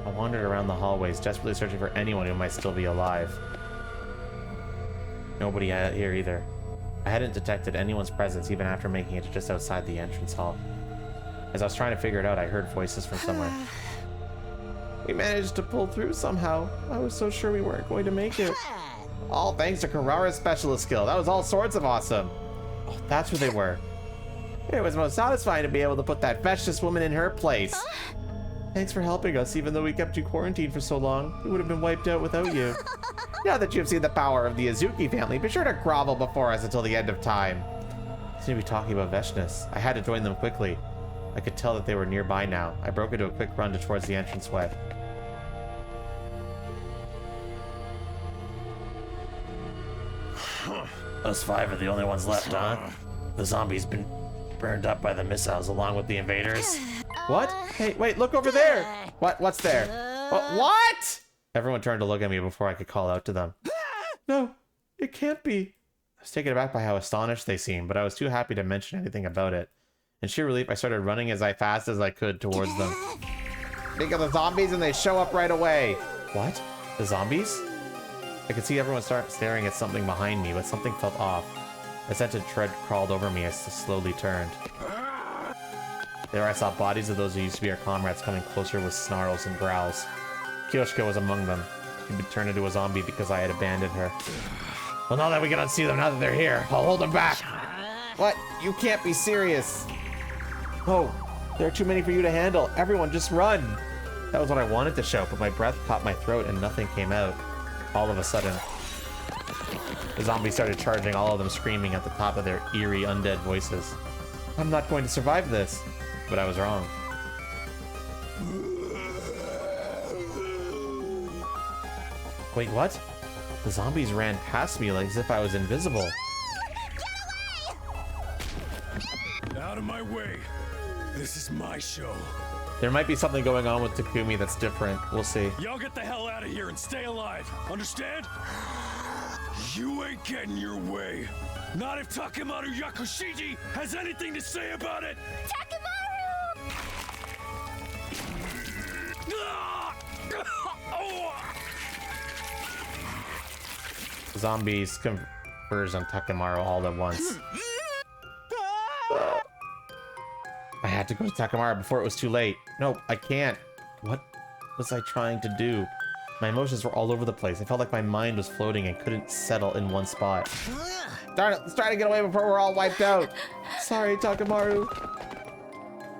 I wandered around the hallways, desperately searching for anyone who might still be alive. Nobody here either. I hadn't detected anyone's presence even after making it to just outside the entrance hall. As I was trying to figure it out, I heard voices from somewhere. We managed to pull through somehow. I was so sure we weren't going to make it. All thanks to Kurara's specialist skill. That was all sorts of awesome. Oh, that's who they were. It was most satisfying to be able to put that vicious woman in her place. Thanks for helping us, even though we kept you quarantined for so long. We would have been wiped out without you. Now that you have seen the power of the Azuki family, be sure to grovel before us until the end of time. They seem to be talking about Veshness. I had to join them quickly. I could tell that they were nearby now. I broke into a quick run towards the entranceway. Us five are the only ones left, huh? The zombie's been burned up by the missiles along with the invaders. What? Hey, wait, look over there! What's there? What? Everyone turned to look at me before I could call out to them. No, it can't be. I was taken aback by how astonished they seemed, but I was too happy to mention anything about it. In sheer relief, I started running as fast as I could towards them. Think of the zombies and they show up right away. What? The zombies? I could see everyone start staring at something behind me, but something felt off. A scented tread crawled over me as I slowly turned. There I saw bodies of those who used to be our comrades coming closer with snarls and growls. Kyoshka was among them. She'd been turned into a zombie because I had abandoned her. Well, now that we can unsee them, now that they're here, I'll hold them back. What? You can't be serious. Oh, there are too many for you to handle. Everyone, just run. That was what I wanted to shout, but my breath caught my throat and nothing came out. All of a sudden, the zombies started charging, all of them screaming at the top of their eerie, undead voices. I'm not going to survive this. But I was wrong. Wait, what? The zombies ran past me like as if I was invisible. Out of my way. This is my show. There might be something going on with Takumi that's different. We'll see. Y'all get the hell out of here and stay alive. Understand? You ain't getting your way. Not if Takemaru Yakushiji has anything to say about it. Zombies converge on Takemaru all at once. I had to go to Takemaru before it was too late. No, I can't. What was I trying to do? My emotions were all over the place. I felt like my mind was floating and couldn't settle in one spot. Darn it, let's try to get away before we're all wiped out. Sorry, Takemaru.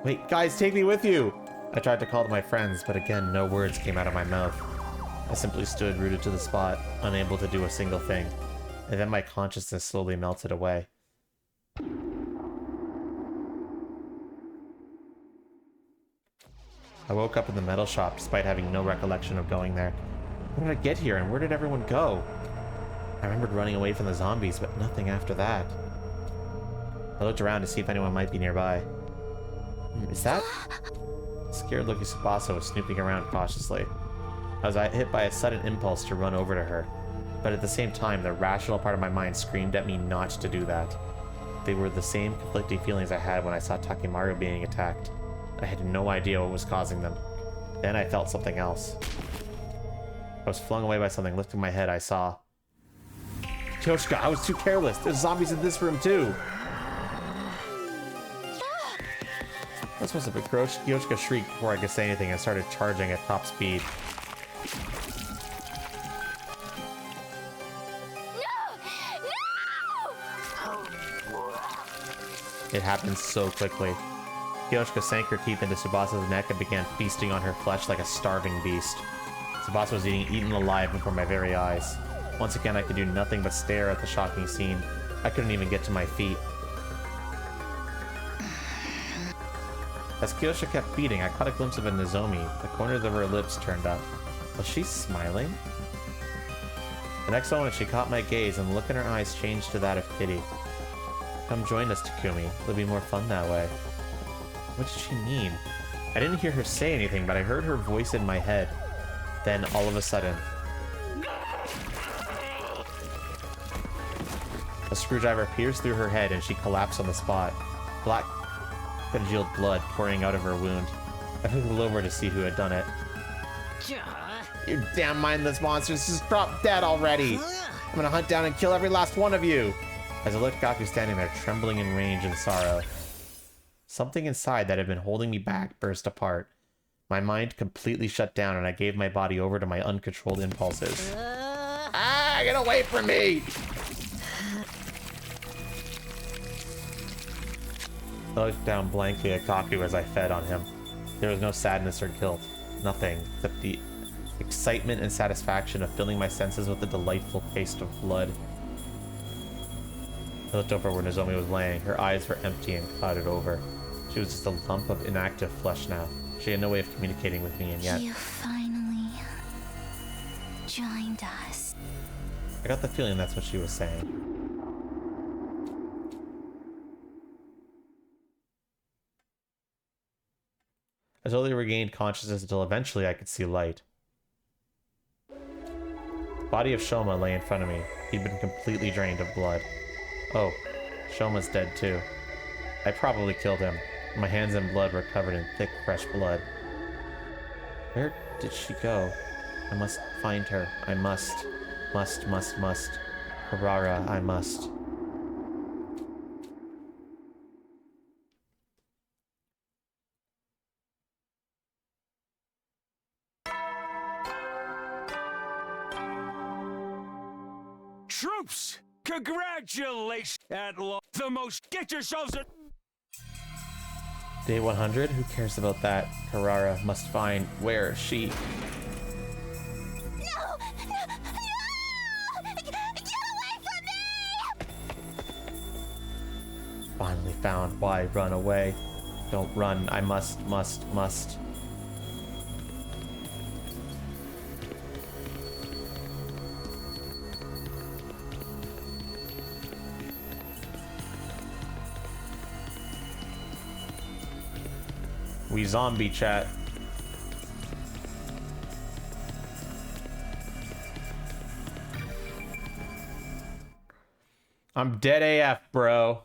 Wait, guys, take me with you. I tried to call to my friends, but again, no words came out of my mouth. I simply stood rooted to the spot, unable to do a single thing. And then my consciousness slowly melted away. I woke up in the metal shop despite having no recollection of going there. How did I get here and where did everyone go? I remembered running away from the zombies, but nothing after that. I looked around to see if anyone might be nearby. Is that? Scared looking Tsubasa was snooping around cautiously. I was hit by a sudden impulse to run over to her, but at the same time, the rational part of my mind screamed at me not to do that. They were the same conflicting feelings I had when I saw Takemaru being attacked. I had no idea what was causing them. Then I felt something else. I was flung away by something. Lifting my head, I saw... Kyoshka, I was too careless. There's zombies in this room too. That's supposed to be Kyoshka shrieked before I could say anything and started charging at top speed. It happened so quickly. Kyoshka sank her teeth into Tsubasa's neck and began feasting on her flesh like a starving beast. Tsubasa was being eaten alive before my very eyes. Once again, I could do nothing but stare at the shocking scene. I couldn't even get to my feet. As Kyoshka kept feeding, I caught a glimpse of a Nozomi. The corners of her lips turned up. Was she smiling? The next moment, she caught my gaze, and the look in her eyes changed to that of pity. Come join us, Takumi. It'll be more fun that way. What did she mean? I didn't hear her say anything, but I heard her voice in my head. Then, all of a sudden, a screwdriver pierced through her head, and she collapsed on the spot. Black, congealed blood pouring out of her wound. I looked over to see who had done it. You damn mindless monsters, just drop dead already! I'm gonna hunt down and kill every last one of you! As I looked, Gaku standing there, trembling in rage and sorrow. Something inside that had been holding me back burst apart. My mind completely shut down, and I gave my body over to my uncontrolled impulses. Ah, get away from me! I looked down blankly at Gaku as I fed on him. There was no sadness or guilt. Nothing except the excitement and satisfaction of filling my senses with the delightful taste of blood. I looked over where Nozomi was laying. Her eyes were empty and clouded over. She was just a lump of inactive flesh now. She had no way of communicating with me, and yet... You finally joined us. I got the feeling that's what she was saying. I slowly regained consciousness until eventually I could see light. The body of Shoma lay in front of me. He'd been completely drained of blood. Oh, Shoma's dead too. I probably killed him. My hands and blood were covered in thick, fresh blood. Where did she go? I must find her. I must. Must. Harara, I must. Troops! Congratulations at the most. Get yourselves a... Day 100? Who cares about that? Harara must find where she... No! Get away from me! Finally found. Why run away? Don't run. I must. We zombie chat. I'm dead AF, bro.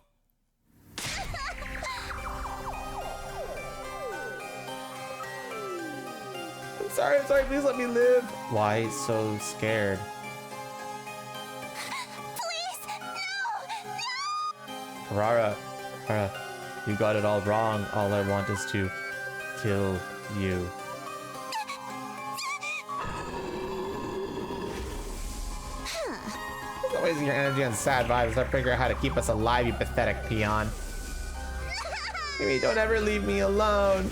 I'm sorry, please let me live. Why so scared? Please, no! Harara, you got it all wrong. All I want is to kill you. Stop wasting your energy on sad vibes. Let's figure out how to keep us alive, you pathetic peon. Maybe don't ever leave me alone.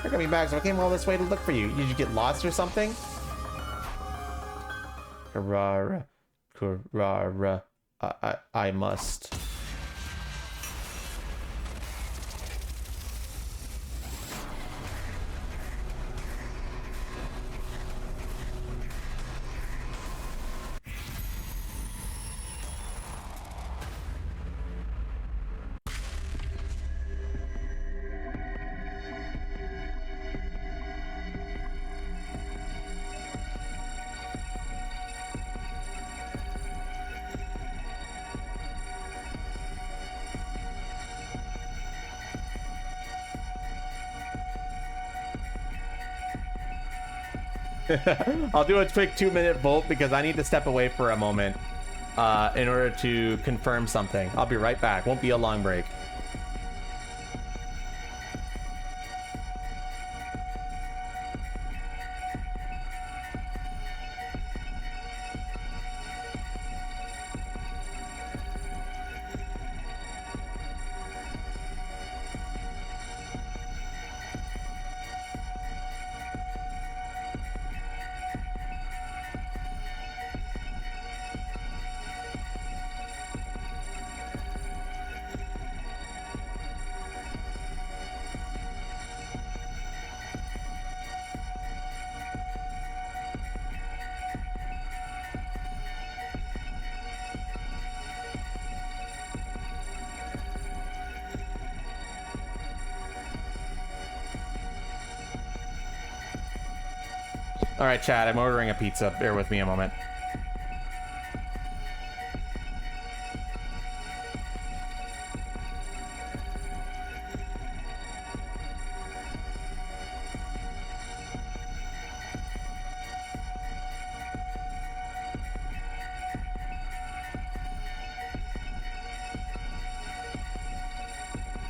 You're coming back, so I came all this way to look for you. Did you get lost or something? Harara, I must. I'll do a quick 2-minute vote because I need to step away for a moment in order to confirm something. I'll be right back. Won't be a long break. All right, chat, I'm ordering a pizza. Bear with me a moment.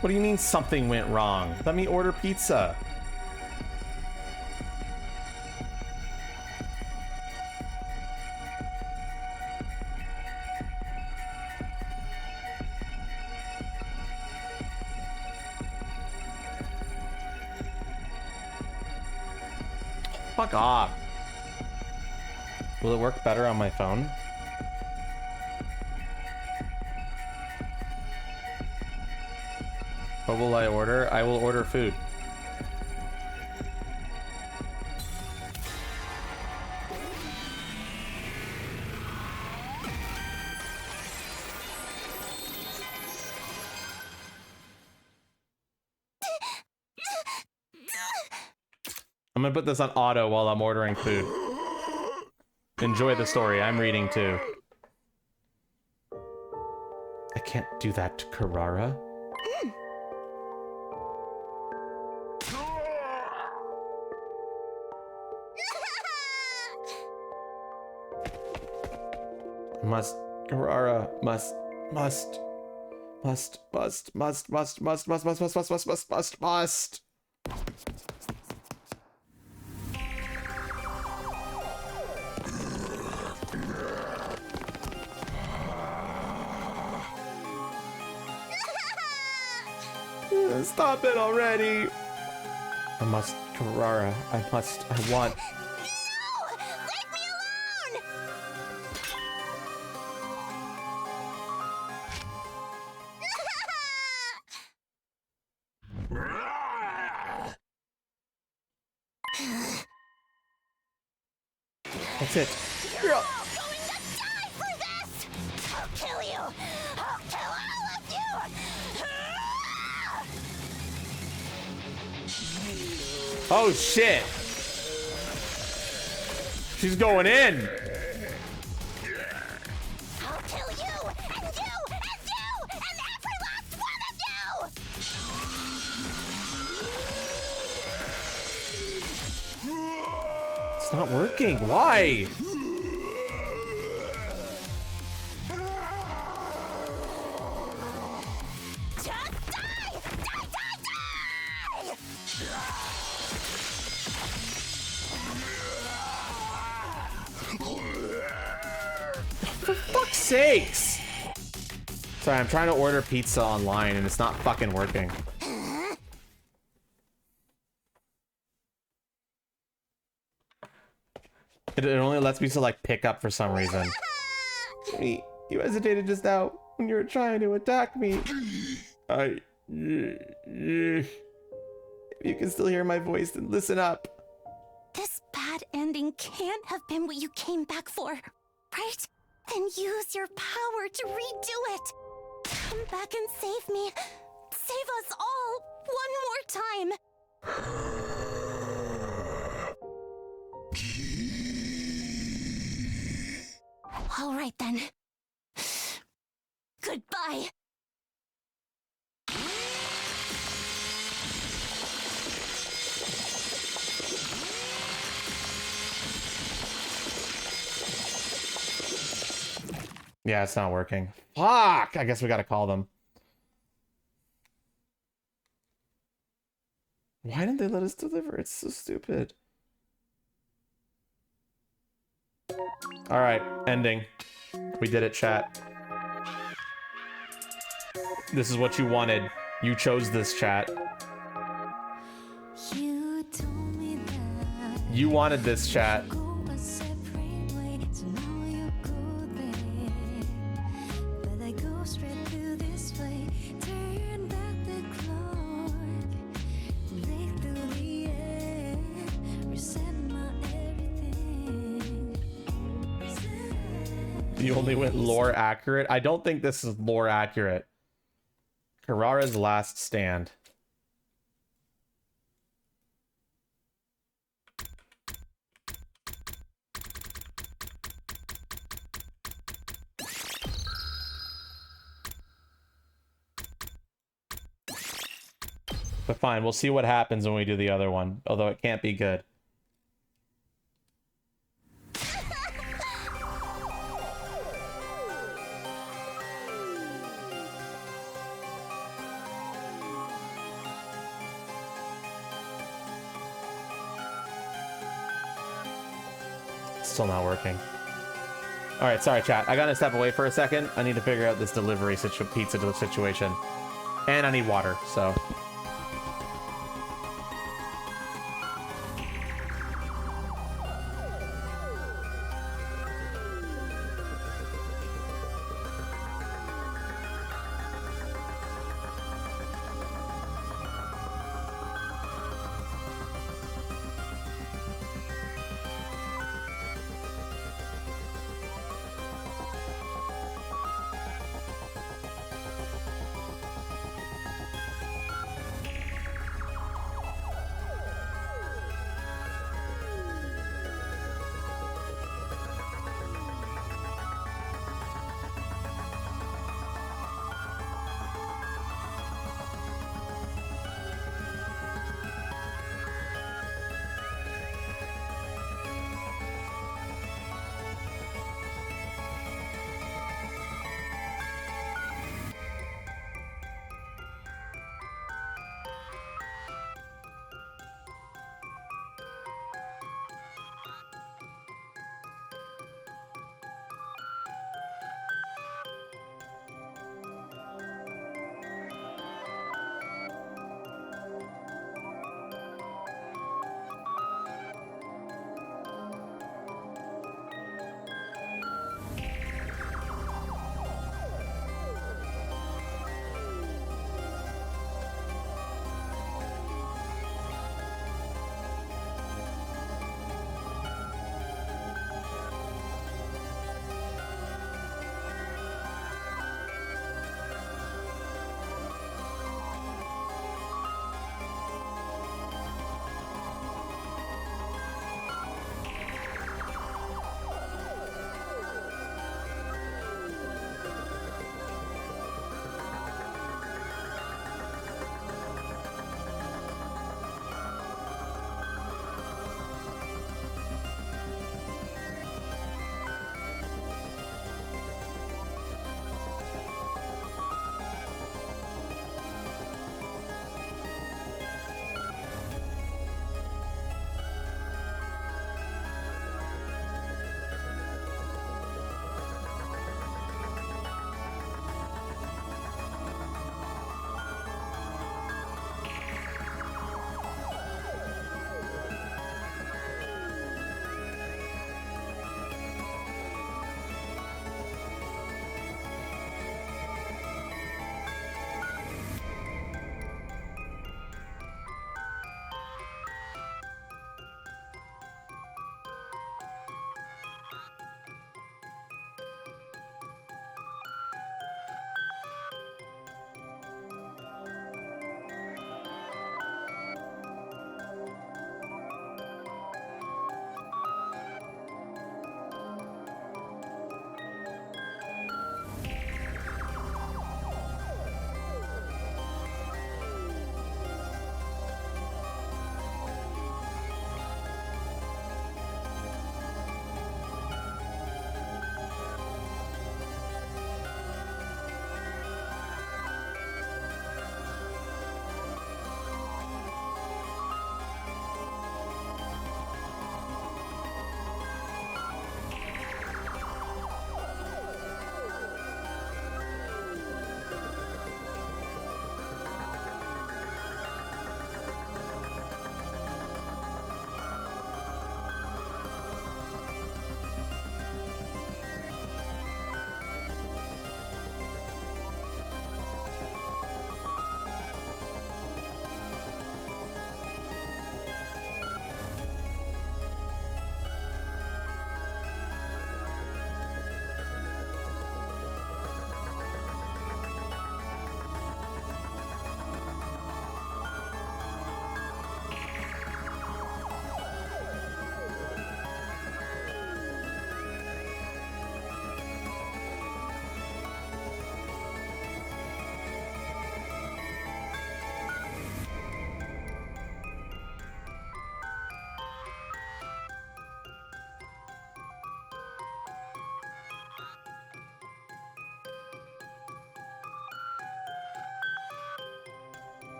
What do you mean something went wrong? Let me order pizza. Fuck off. Will it work better on my phone? What will I order? I will order food. I'm gonna put this on auto while I'm ordering food. Enjoy the story. I'm reading too. I can't do that to Carrara. Carrara must. Stop it already. Carrara, I want. No! Leave me alone! That's it. You're all going to die for this! I'll kill you! I'll kill all of you! Oh shit! She's going in! I'll kill you! And you! And you! And every last one of you! It's not working. Why? Just die! Die, die, die! For fuck's sakes! Sorry, I'm trying to order pizza online and it's not fucking working. It only lets me select pickup for some reason. You hesitated just now when you were trying to attack me. If you can still hear my voice, then listen up. This bad ending can't have been what you came back for, right? Then use your power to redo it. Come back and save me. Save us all one more time. All right then. Goodbye. Yeah, it's not working. Fuck! I guess we gotta call them. Why didn't they let us deliver? It's so stupid. Alright, ending. We did it, chat. This is what you wanted. You chose this, chat. You told me that You wanted this, chat. go a separate way, so now you go there. But I go straight through this way, turn back the clock, break through the air, reset my everything. You only went lore accurate? I don't think this is lore accurate. Carrara's last stand. But fine, we'll see what happens when we do the other one. Although it can't be good. Still not working. All right, sorry, chat. I gotta step away for a second. I need to figure out this delivery pizza situation. And I need water, so...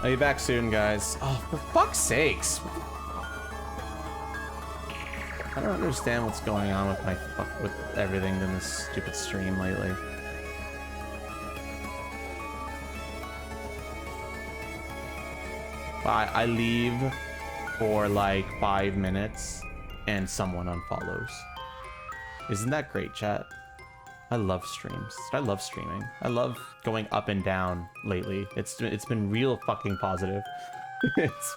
I'll be back soon, guys. Oh, for fuck's sakes. I don't understand what's going on with everything in this stupid stream lately. I leave for like 5 minutes and someone unfollows. Isn't that great, chat? I love streams. I love streaming. I love going up and down lately. It's been real fucking positive. It's...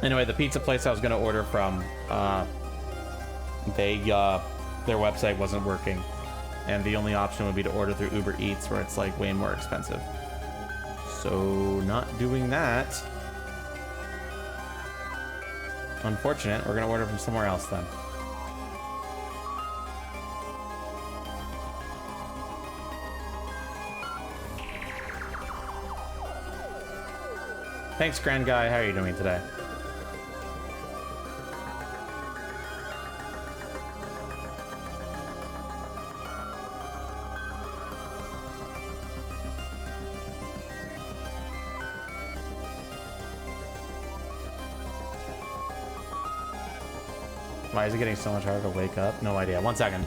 Anyway, the pizza place I was gonna order from, their website wasn't working, and the only option would be to order through Uber Eats, where it's like way more expensive. So not doing that. Unfortunate. We're gonna order from somewhere else then. Thanks, Grand Guy. How are you doing today? Why is it getting so much harder to wake up? No idea. 1 second.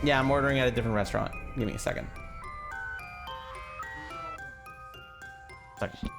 Yeah, I'm ordering at a different restaurant. Give me a second. Second.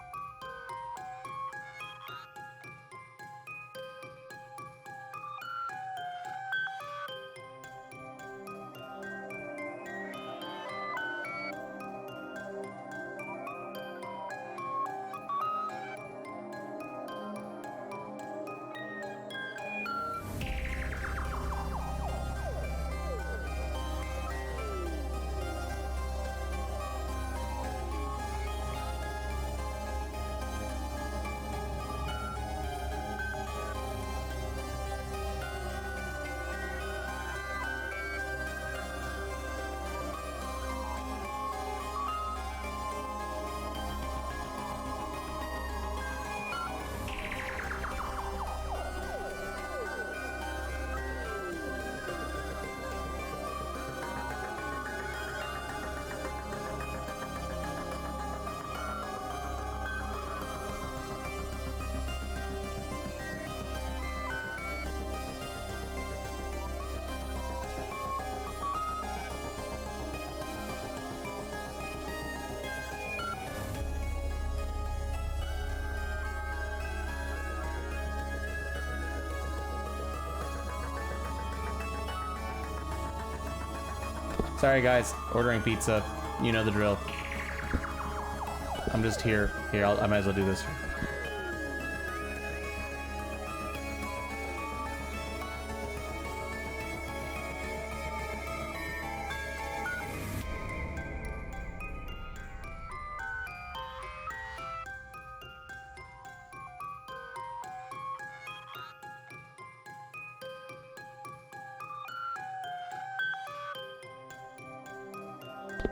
Sorry guys, ordering pizza. You know the drill. I'm just here. I might as well do this.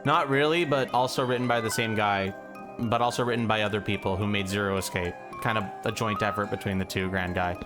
Not really, but also written by the same guy, but also written by other people who made Zero Escape. Kind of a joint effort between the two, Grand Guy.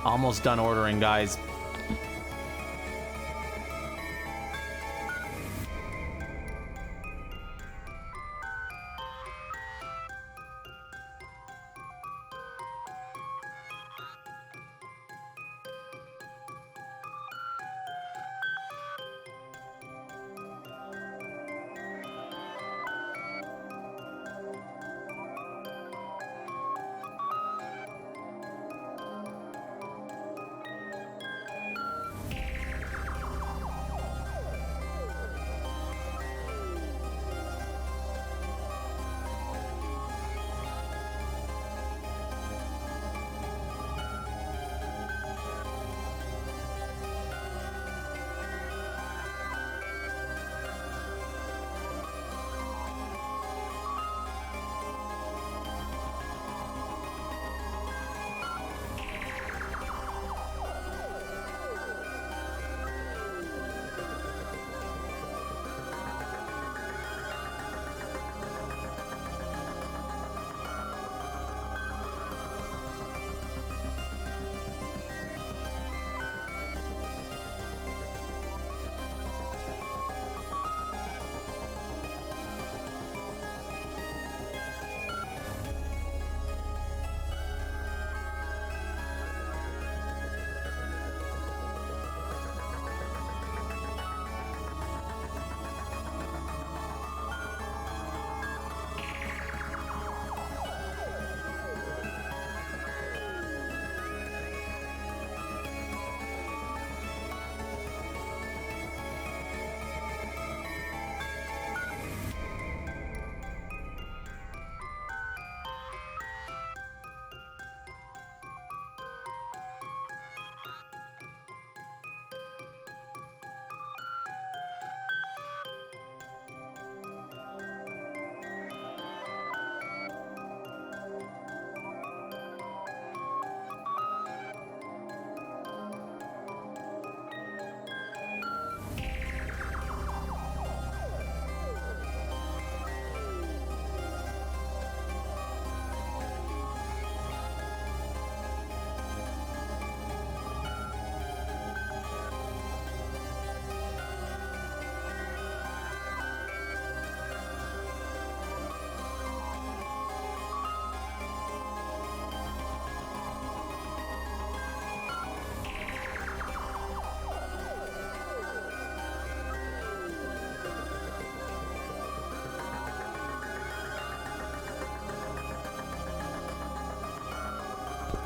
Almost done ordering, guys.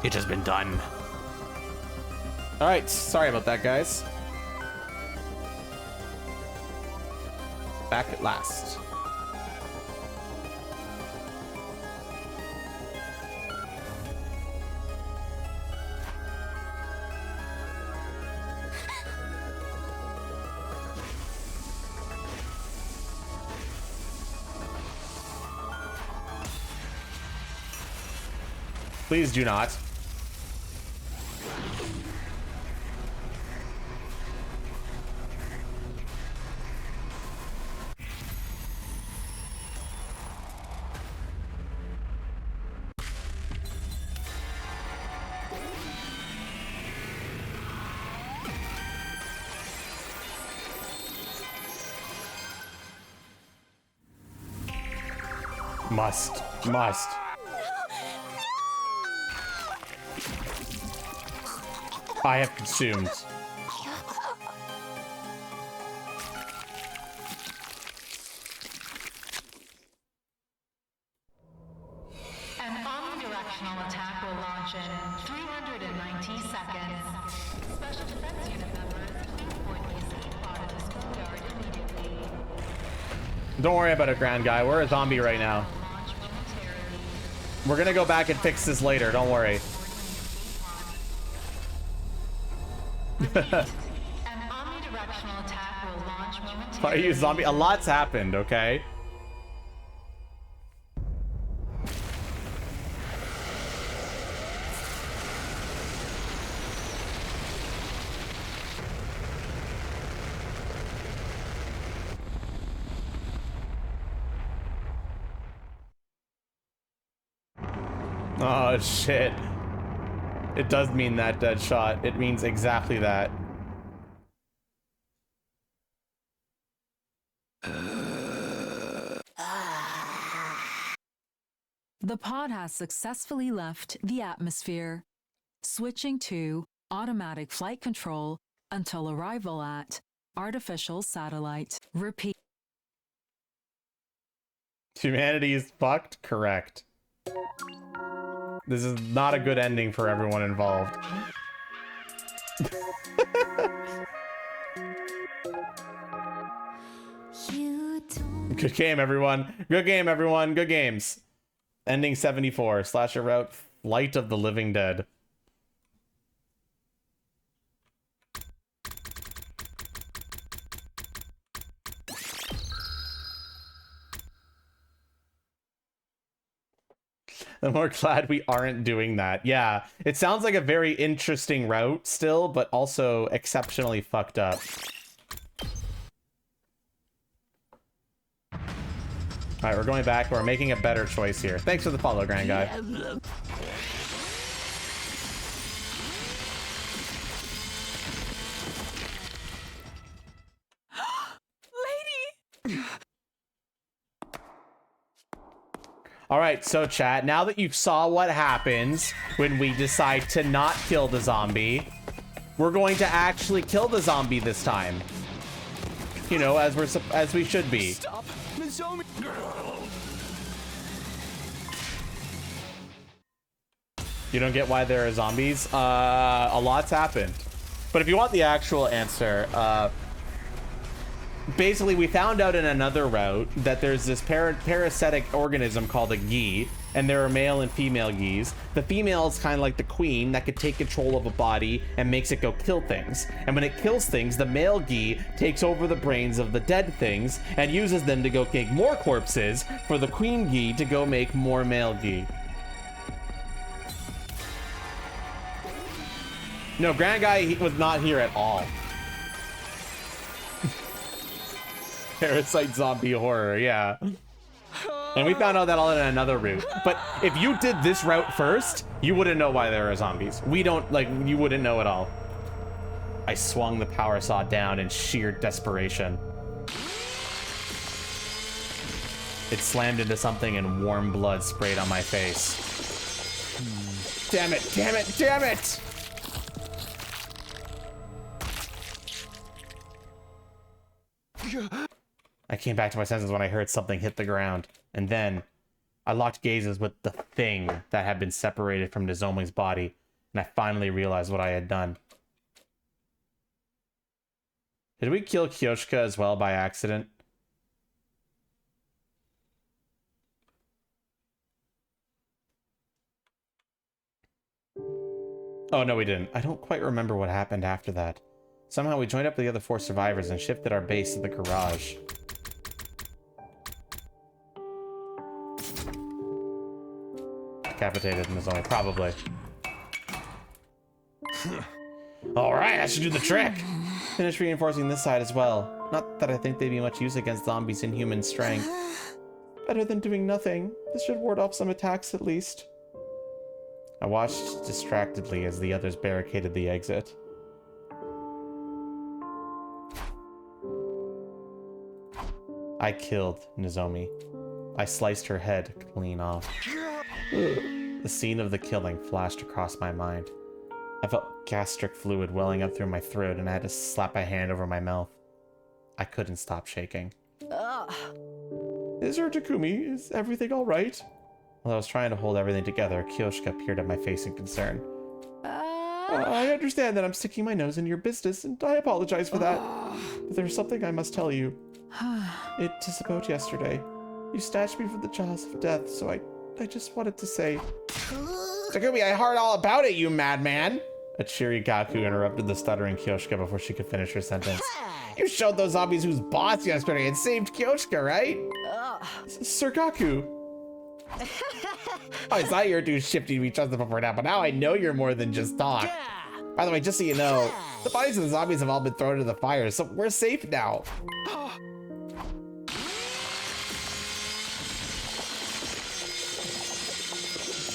It has been done. All right, sorry about that, guys. Back at last. Please do not. Must. I have consumed. An omnidirectional attack will launch in 390 seconds. Special defense unit members report these spot in the schoolyard immediately. Don't worry about it, Grand Guy. We're a zombie right now. We're gonna go back and fix this later. Don't worry. An omnidirectional attack will launch momentarily. Are you a zombie? A lot's happened, okay? Oh, shit. It does mean that, Deadshot. It means exactly that. The pod has successfully left the atmosphere, switching to automatic flight control until arrival at artificial satellite. Repeat. Humanity is fucked? Correct. This is not a good ending for everyone involved. Good game, everyone. Good game, everyone. Good games. Ending 74. Slasher route. Flight of the Living Dead. I'm more glad we aren't doing that. Yeah, it sounds like a very interesting route still, but also exceptionally fucked up. All right, we're going back. We're making a better choice here. Thanks for the follow, Grand Guy. Lady! All right, so chat, now that you saw what happens when we decide to not kill the zombie, we're going to actually kill the zombie this time. You know, as we should be. Stop, Nozomi. You don't get why there are zombies? A lot's happened. But if you want the actual answer, basically we found out in another route that there's this parasitic organism called a Gi, and there are male and female Gis. The female is kind of like the queen that could take control of a body and makes it go kill things. And when it kills things, the male Gi takes over the brains of the dead things and uses them to go make more corpses for the queen Gi to go make more male Gi. No, Grand Guy he was not here at all. Parasite zombie horror, yeah. And we found out that all in another route. But if you did this route first, you wouldn't know why there are zombies. We don't, like, you wouldn't know at all. I swung the power saw down in sheer desperation. It slammed into something and warm blood sprayed on my face. Damn it, damn it, damn it! I came back to my senses when I heard something hit the ground, and then I locked gazes with the thing that had been separated from Nozomi's body, and I finally realized what I had done. Did we kill Kyoshka as well by accident? Oh, no, we didn't. I don't quite remember what happened after that. Somehow we joined up with the other 4 survivors and shifted our base to the garage. Decapitated Nozomi, probably. Alright, I should do the trick! Finish reinforcing this side as well. Not that I think they'd be much use against zombies' inhuman strength. Better than doing nothing. This should ward off some attacks at least. I watched distractedly as the others barricaded the exit. I killed Nozomi. I sliced her head clean off. The scene of the killing flashed across my mind. I felt gastric fluid welling up through my throat and I had to slap a hand over my mouth. I couldn't stop shaking. Is her Takumi? Is everything alright? While I was trying to hold everything together, Kyoshka peered at my face in concern. I understand that I'm sticking my nose in your business, and I apologize for that. But there's something I must tell you. It is about yesterday. You snatched me from the jaws of death, so I just wanted to say... Takumi, I heard all about it, you madman! A cheery Gaku interrupted the stuttering Kyoshka before she could finish her sentence. You showed those zombies who's boss yesterday and saved Kyoshka, right? Sir Gaku. I saw your two shifting each other before now, but now I know you're more than just talk. By the way, just so you know, the bodies of the zombies have all been thrown into the fire, so we're safe now.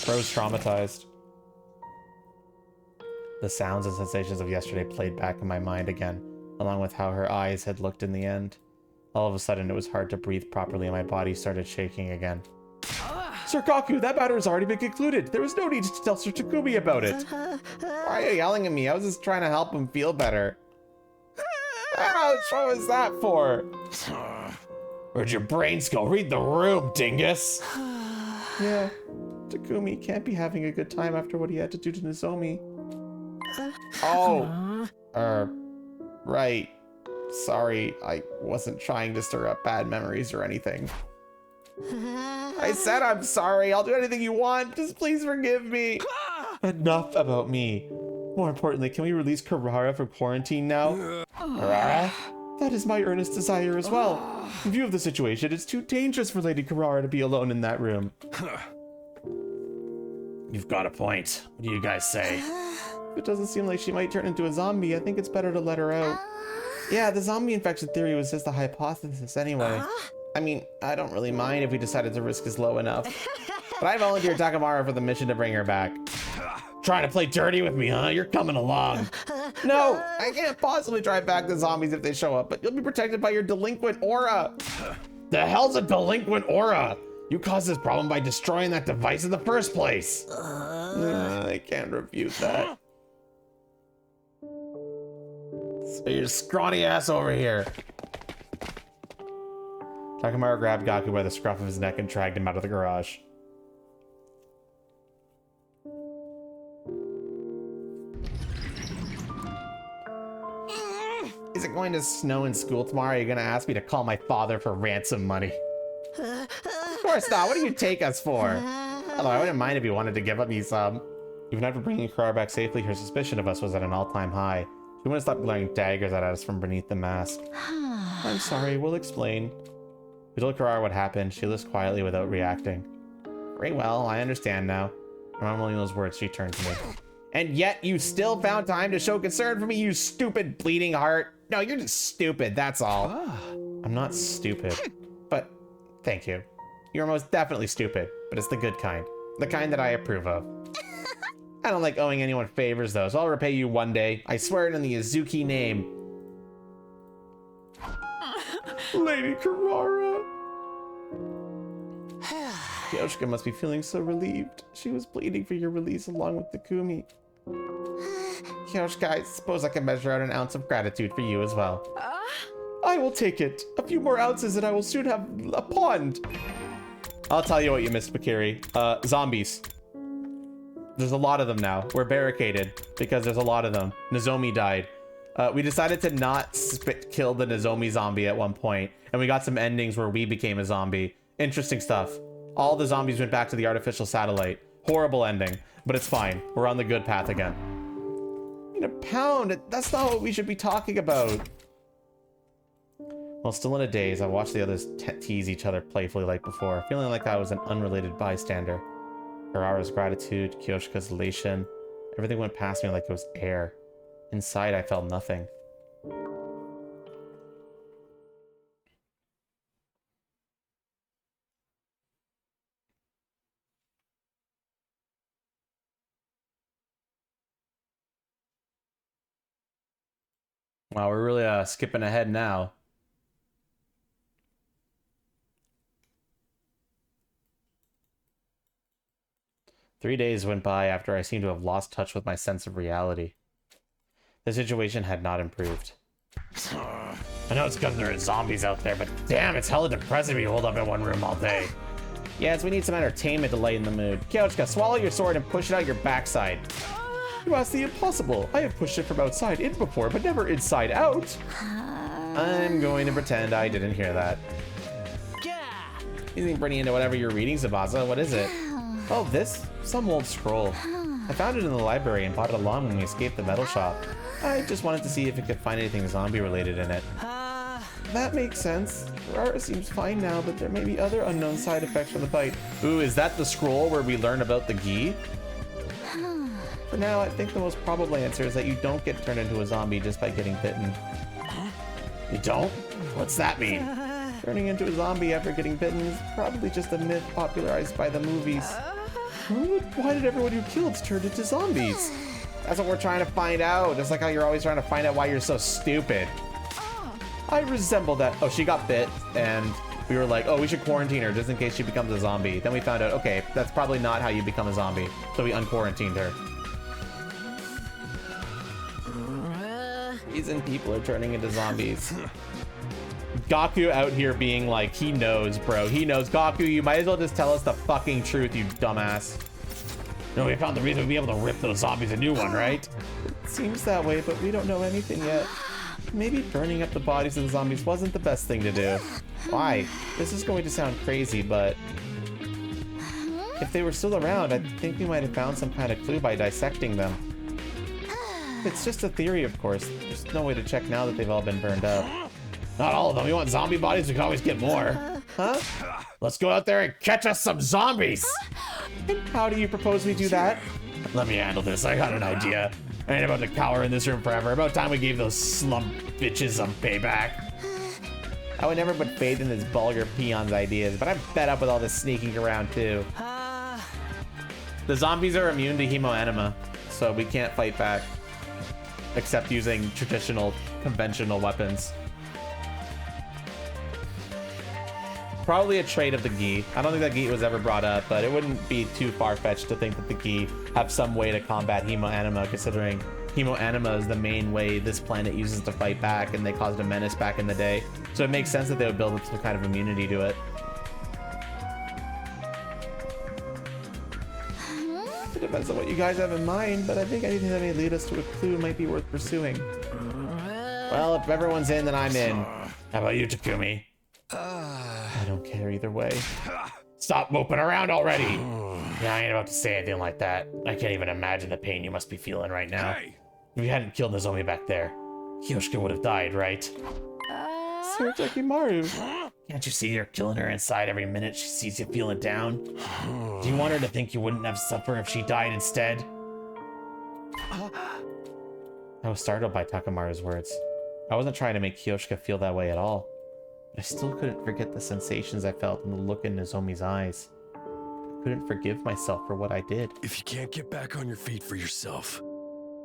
Bro's traumatized. The sounds and sensations of yesterday played back in my mind again, along with how her eyes had looked in the end. All of a sudden, it was hard to breathe properly and my body started shaking again. Sir Kaku, that matter has already been concluded. There was no need to tell Sir Takumi about it. Why are you yelling at me? I was just trying to help him feel better. Ouch, what was that for? Where'd your brains go? Read the room, dingus. Yeah, Takumi can't be having a good time after what he had to do to Nozomi. Right. Sorry, I wasn't trying to stir up bad memories or anything. I said I'm sorry. I'll do anything you want. Just please forgive me. Enough about me. More importantly, can we release Karara from quarantine now? Karara? That is my earnest desire as well. In view of the situation, it's too dangerous for Lady Karara to be alone in that room. You've got a point. What do you guys say? It doesn't seem like she might turn into a zombie. I think it's better to let her out. Yeah, the zombie infection theory was just a hypothesis anyway. I mean, I don't really mind if we decided the risk is low enough. But I volunteered Takamaro for the mission to bring her back. Trying to play dirty with me, huh? You're coming along. No, I can't possibly drive back the zombies if they show up, but you'll be protected by your delinquent aura. The hell's a delinquent aura? You caused this problem by destroying that device in the first place. I can't refute that. So your scrawny ass over here. Takamaro grabbed Gaku by the scruff of his neck and dragged him out of the garage. Is it going to snow in school tomorrow? Are you going to ask me to call my father for ransom money? Of course not. What do you take us for? Although I wouldn't mind if you wanted to give me some. Even after bringing Karara back safely, her suspicion of us was at an all-time high. She wouldn't stop glaring daggers at us from beneath the mask. I'm sorry, we'll explain. We told Karara what happened. She listened quietly without reacting. Very well, I understand now. Mumbling those words, she turned to me. And yet you still found time to show concern for me, you stupid bleeding heart. No, you're just stupid, that's all. I'm not stupid, but thank you. You're most definitely stupid, but it's the good kind. The kind that I approve of. I don't like owing anyone favors though, so I'll repay you one day. I swear it in the Azuki name. Lady Karara. Kyoshika must be feeling so relieved. She was pleading for your release along with Takumi. Kyoshika, I suppose I can measure out an ounce of gratitude for you as well. I will take it. A few more ounces and I will soon have a pond. I'll tell you what you missed, Bakiri. Zombies. There's a lot of them now. We're barricaded because there's a lot of them. Nozomi died. We decided to not kill the Nozomi zombie at one point, and we got some endings where we became a zombie. Interesting stuff. All the zombies went back to the artificial satellite. Horrible ending, but it's fine. We're on the good path again. In a pound, that's not what we should be talking about. While still in a daze, I watched the others tease each other playfully like before, feeling like I was an unrelated bystander. Karara's gratitude, Kyoshika's elation, everything went past me like it was air. Inside, I felt nothing. Wow, we're really skipping ahead now. Three days went by after I seemed to have lost touch with my sense of reality. The situation had not improved. I know it's because there are zombies out there, but damn, it's hella depressing to be holed up in one room all day. Yes, we need some entertainment to lighten the mood. Kyochika, swallow your sword and push it out your backside. You asked the impossible. I have pushed it from outside in before, but never inside out. I'm going to pretend I didn't hear that. You think pretty into whatever you're reading, Tsubasa. What is it? Oh, this? Some old scroll. I found it in the library and brought it along when we escaped the metal shop. I just wanted to see if it could find anything zombie related in it. That makes sense. Karara seems fine now, but there may be other unknown side effects from the bite. Ooh, is that the scroll where we learn about the gi? For now, I think the most probable answer is that you don't get turned into a zombie just by getting bitten. You don't? What's that mean? Turning into a zombie after getting bitten is probably just a myth popularized by the movies. Why did everyone you killed turn into zombies? That's what we're trying to find out. Just like how you're always trying to find out why you're so stupid. I resemble that. Oh, she got bit, and we were like, oh, we should quarantine her just in case she becomes a zombie. Then we found out, okay, that's probably not how you become a zombie. So we unquarantined her. Reason people are turning into zombies. Gaku out here being like, he knows, bro. He knows. Gaku, you might as well just tell us the fucking truth, you dumbass. No, we found the reason we'd be able to rip those zombies a new one, right? It seems that way, but we don't know anything yet. Maybe burning up the bodies of the zombies wasn't the best thing to do. Why? This is going to sound crazy, but if they were still around, I think we might have found some kind of clue by dissecting them. It's just a theory, of course. There's no way to check now that they've all been burned up. Not all of them. We want zombie bodies, we can always get more. Huh? Let's go out there and catch us some zombies! And how do you propose we do that? Let me handle this. I got an idea. I ain't about to cower in this room forever. About time we gave those slum bitches some payback. I would never put faith in this vulgar peon's ideas, but I'm fed up with all this sneaking around too. The zombies are immune to hemoenema, so we can't fight back. Except using traditional, conventional weapons. Probably a trait of the Gi. I don't think that Gi was ever brought up, but it wouldn't be too far-fetched to think that the Gi have some way to combat hemoenema, considering hemoenema is the main way this planet uses to fight back, and they caused a menace back in the day. So it makes sense that they would build up some kind of immunity to it. It depends on what you guys have in mind, but I think anything that may lead us to a clue might be worth pursuing. Well, if everyone's in, then I'm in. How about you, Takumi? I don't care either way. Stop moping around already! Yeah, I ain't about to say anything like that. I can't even imagine the pain you must be feeling right now. Hey. If you hadn't killed Nozomi back there, Kyoshika would have died, right? Sir Takimaru. Can't you see you're killing her inside every minute she sees you feeling down? Do you want her to think you wouldn't have suffered if she died instead? I was startled by Takamaru's words. I wasn't trying to make Kyoshika feel that way at all. I still couldn't forget the sensations I felt and the look in Nozomi's eyes. I couldn't forgive myself for what I did. If you can't get back on your feet for yourself,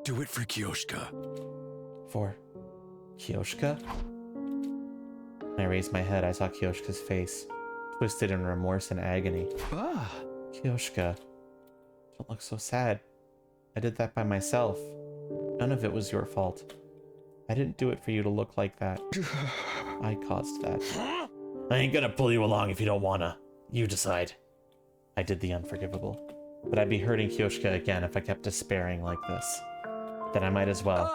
do it for Kyoshika. For Kyoshika? When I raised my head, I saw Kyoshika's face, twisted in remorse and agony. Kyoshika, don't look so sad. I did that by myself. None of it was your fault. I didn't do it for you to look like that. I caused that. I ain't gonna pull you along if you don't wanna. You decide. I did the unforgivable. But I'd be hurting Kyoshika again if I kept despairing like this. Then I might as well.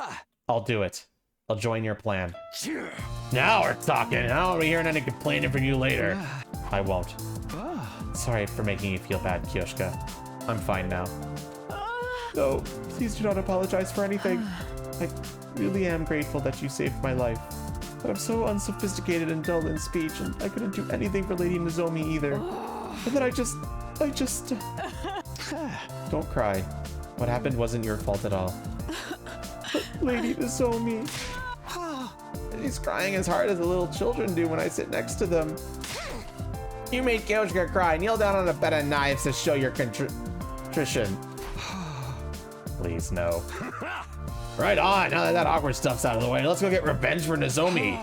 I'll do it. I'll join your plan. Now we're talking. I don't want to be hearing any complaining from you later. I won't. Sorry for making you feel bad, Kyoshika. I'm fine now. No, please do not apologize for anything. I really am grateful that you saved my life. But I'm so unsophisticated and dull in speech, and I couldn't do anything for Lady Nozomi either. And then I just... Don't cry. What happened wasn't your fault at all. But Lady Nozomi... He's crying as hard as the little children do when I sit next to them. You made Kyoshika cry. Kneel down on a bed of knives to show your contrition. Please, no. Right on, now that that awkward stuff's out of the way, let's go get revenge for Nozomi.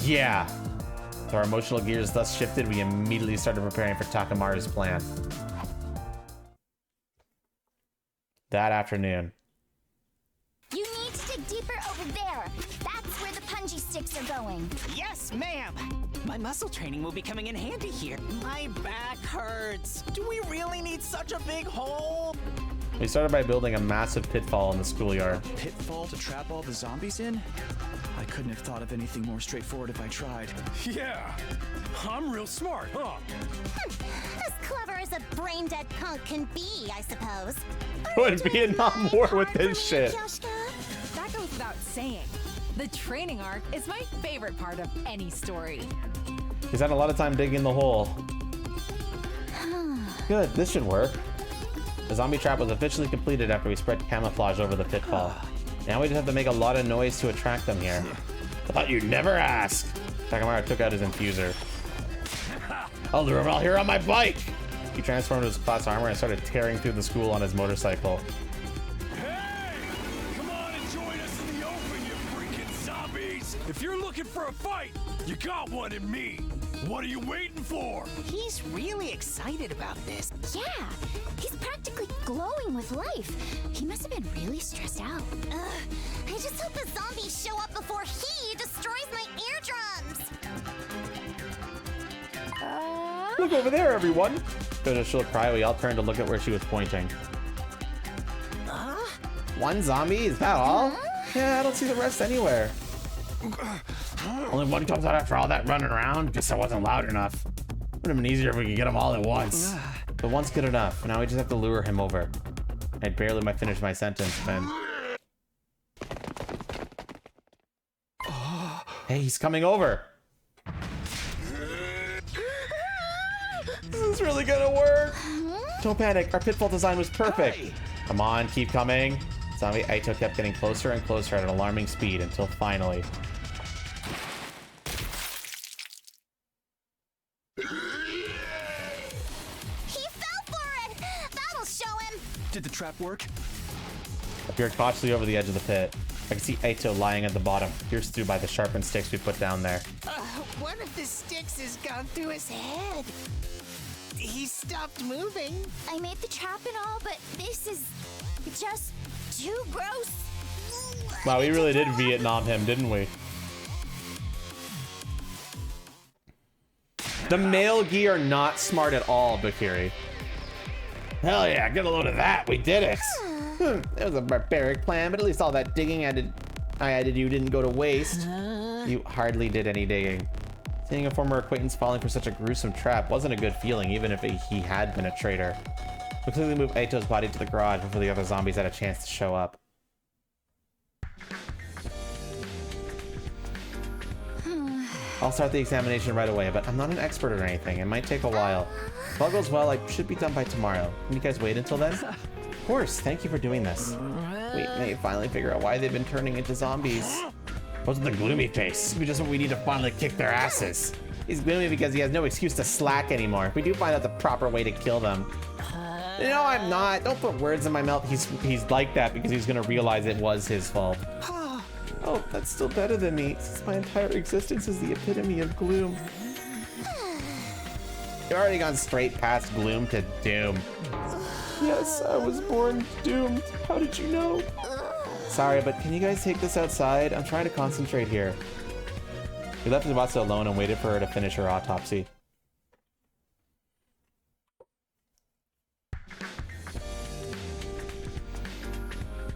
Yeah. With our emotional gears thus shifted, we immediately started preparing for Takamaru's plan. That afternoon. You need to dig deeper over there. That's where the punji sticks are going. Yes, ma'am. My muscle training will be coming in handy here. My back hurts. Do we really need such a big hole? We started by building a massive pitfall in the schoolyard. A pitfall to trap all the zombies in? I couldn't have thought of anything more straightforward if I tried. Yeah, I'm real smart, huh? As clever as a brain-dead punk can be, I suppose. Would Vietnam War with this shit. That goes without saying. The training arc is my favorite part of any story. He's had a lot of time digging the hole. Good, this should work. The zombie trap was officially completed after we spread camouflage over the pitfall. Now we just have to make a lot of noise to attract them here. I thought you'd never ask. Takamaru took out his infuser. I'll lure him out here on my bike. He transformed his class armor and started tearing through the school on his motorcycle. Guys, if you're looking for a fight, you got one in me. What are you waiting for? He's really excited about this. Yeah, he's practically glowing with life. He must have been really stressed out. I just hope the zombies show up before he destroys my eardrums. Look over there, everyone. Go to cry. We all turned to look at where she was pointing. One zombie? Is that all? Yeah, I don't see the rest anywhere. Only one comes out after all that running around. Guess I wasn't loud enough. Would have been easier if we could get them all at once. But one's good enough. Now we just have to lure him over. I barely might finish my sentence, man. Hey, he's coming over. This is really gonna work. Don't panic. Our pitfall design was perfect. Hey. Come on, keep coming. Zombie Aito kept getting closer and closer at an alarming speed until finally. He fell for it! That'll show him! Did the trap work? I peered cautiously over the edge of the pit. I can see Aito lying at the bottom, pierced through by the sharpened sticks we put down there. One of the sticks has gone through his head. He stopped moving. I made the trap and all, but this is just too gross. Wow, we really did Vietnam him, didn't we? The male Gi are not smart at all, Bakiri. Hell yeah, get a load of that. We did it. It was a barbaric plan, but at least all that digging I had to do didn't go to waste. You hardly did any digging. Seeing a former acquaintance falling for such a gruesome trap wasn't a good feeling, even if he had been a traitor. We quickly moved Aito's body to the garage before the other zombies had a chance to show up. I'll start the examination right away, but I'm not an expert or anything. It might take a while. If all goes well, I should be done by tomorrow. Can you guys wait until then? Of course, thank you for doing this. We may finally figure out why they've been turning into zombies. What's with the gloomy face? We just we need to finally kick their asses. He's gloomy because he has no excuse to slack anymore. If we do find out the proper way to kill them. No, I'm not. Don't put words in my mouth. He's like that because he's gonna realize it was his fault. Oh, that's still better than me, since my entire existence is the epitome of gloom. You've already gone straight past gloom to doom. Yes, I was born doomed. How did you know? Sorry, but can you guys take this outside? I'm trying to concentrate here. We left Tsubasa alone and waited for her to finish her autopsy.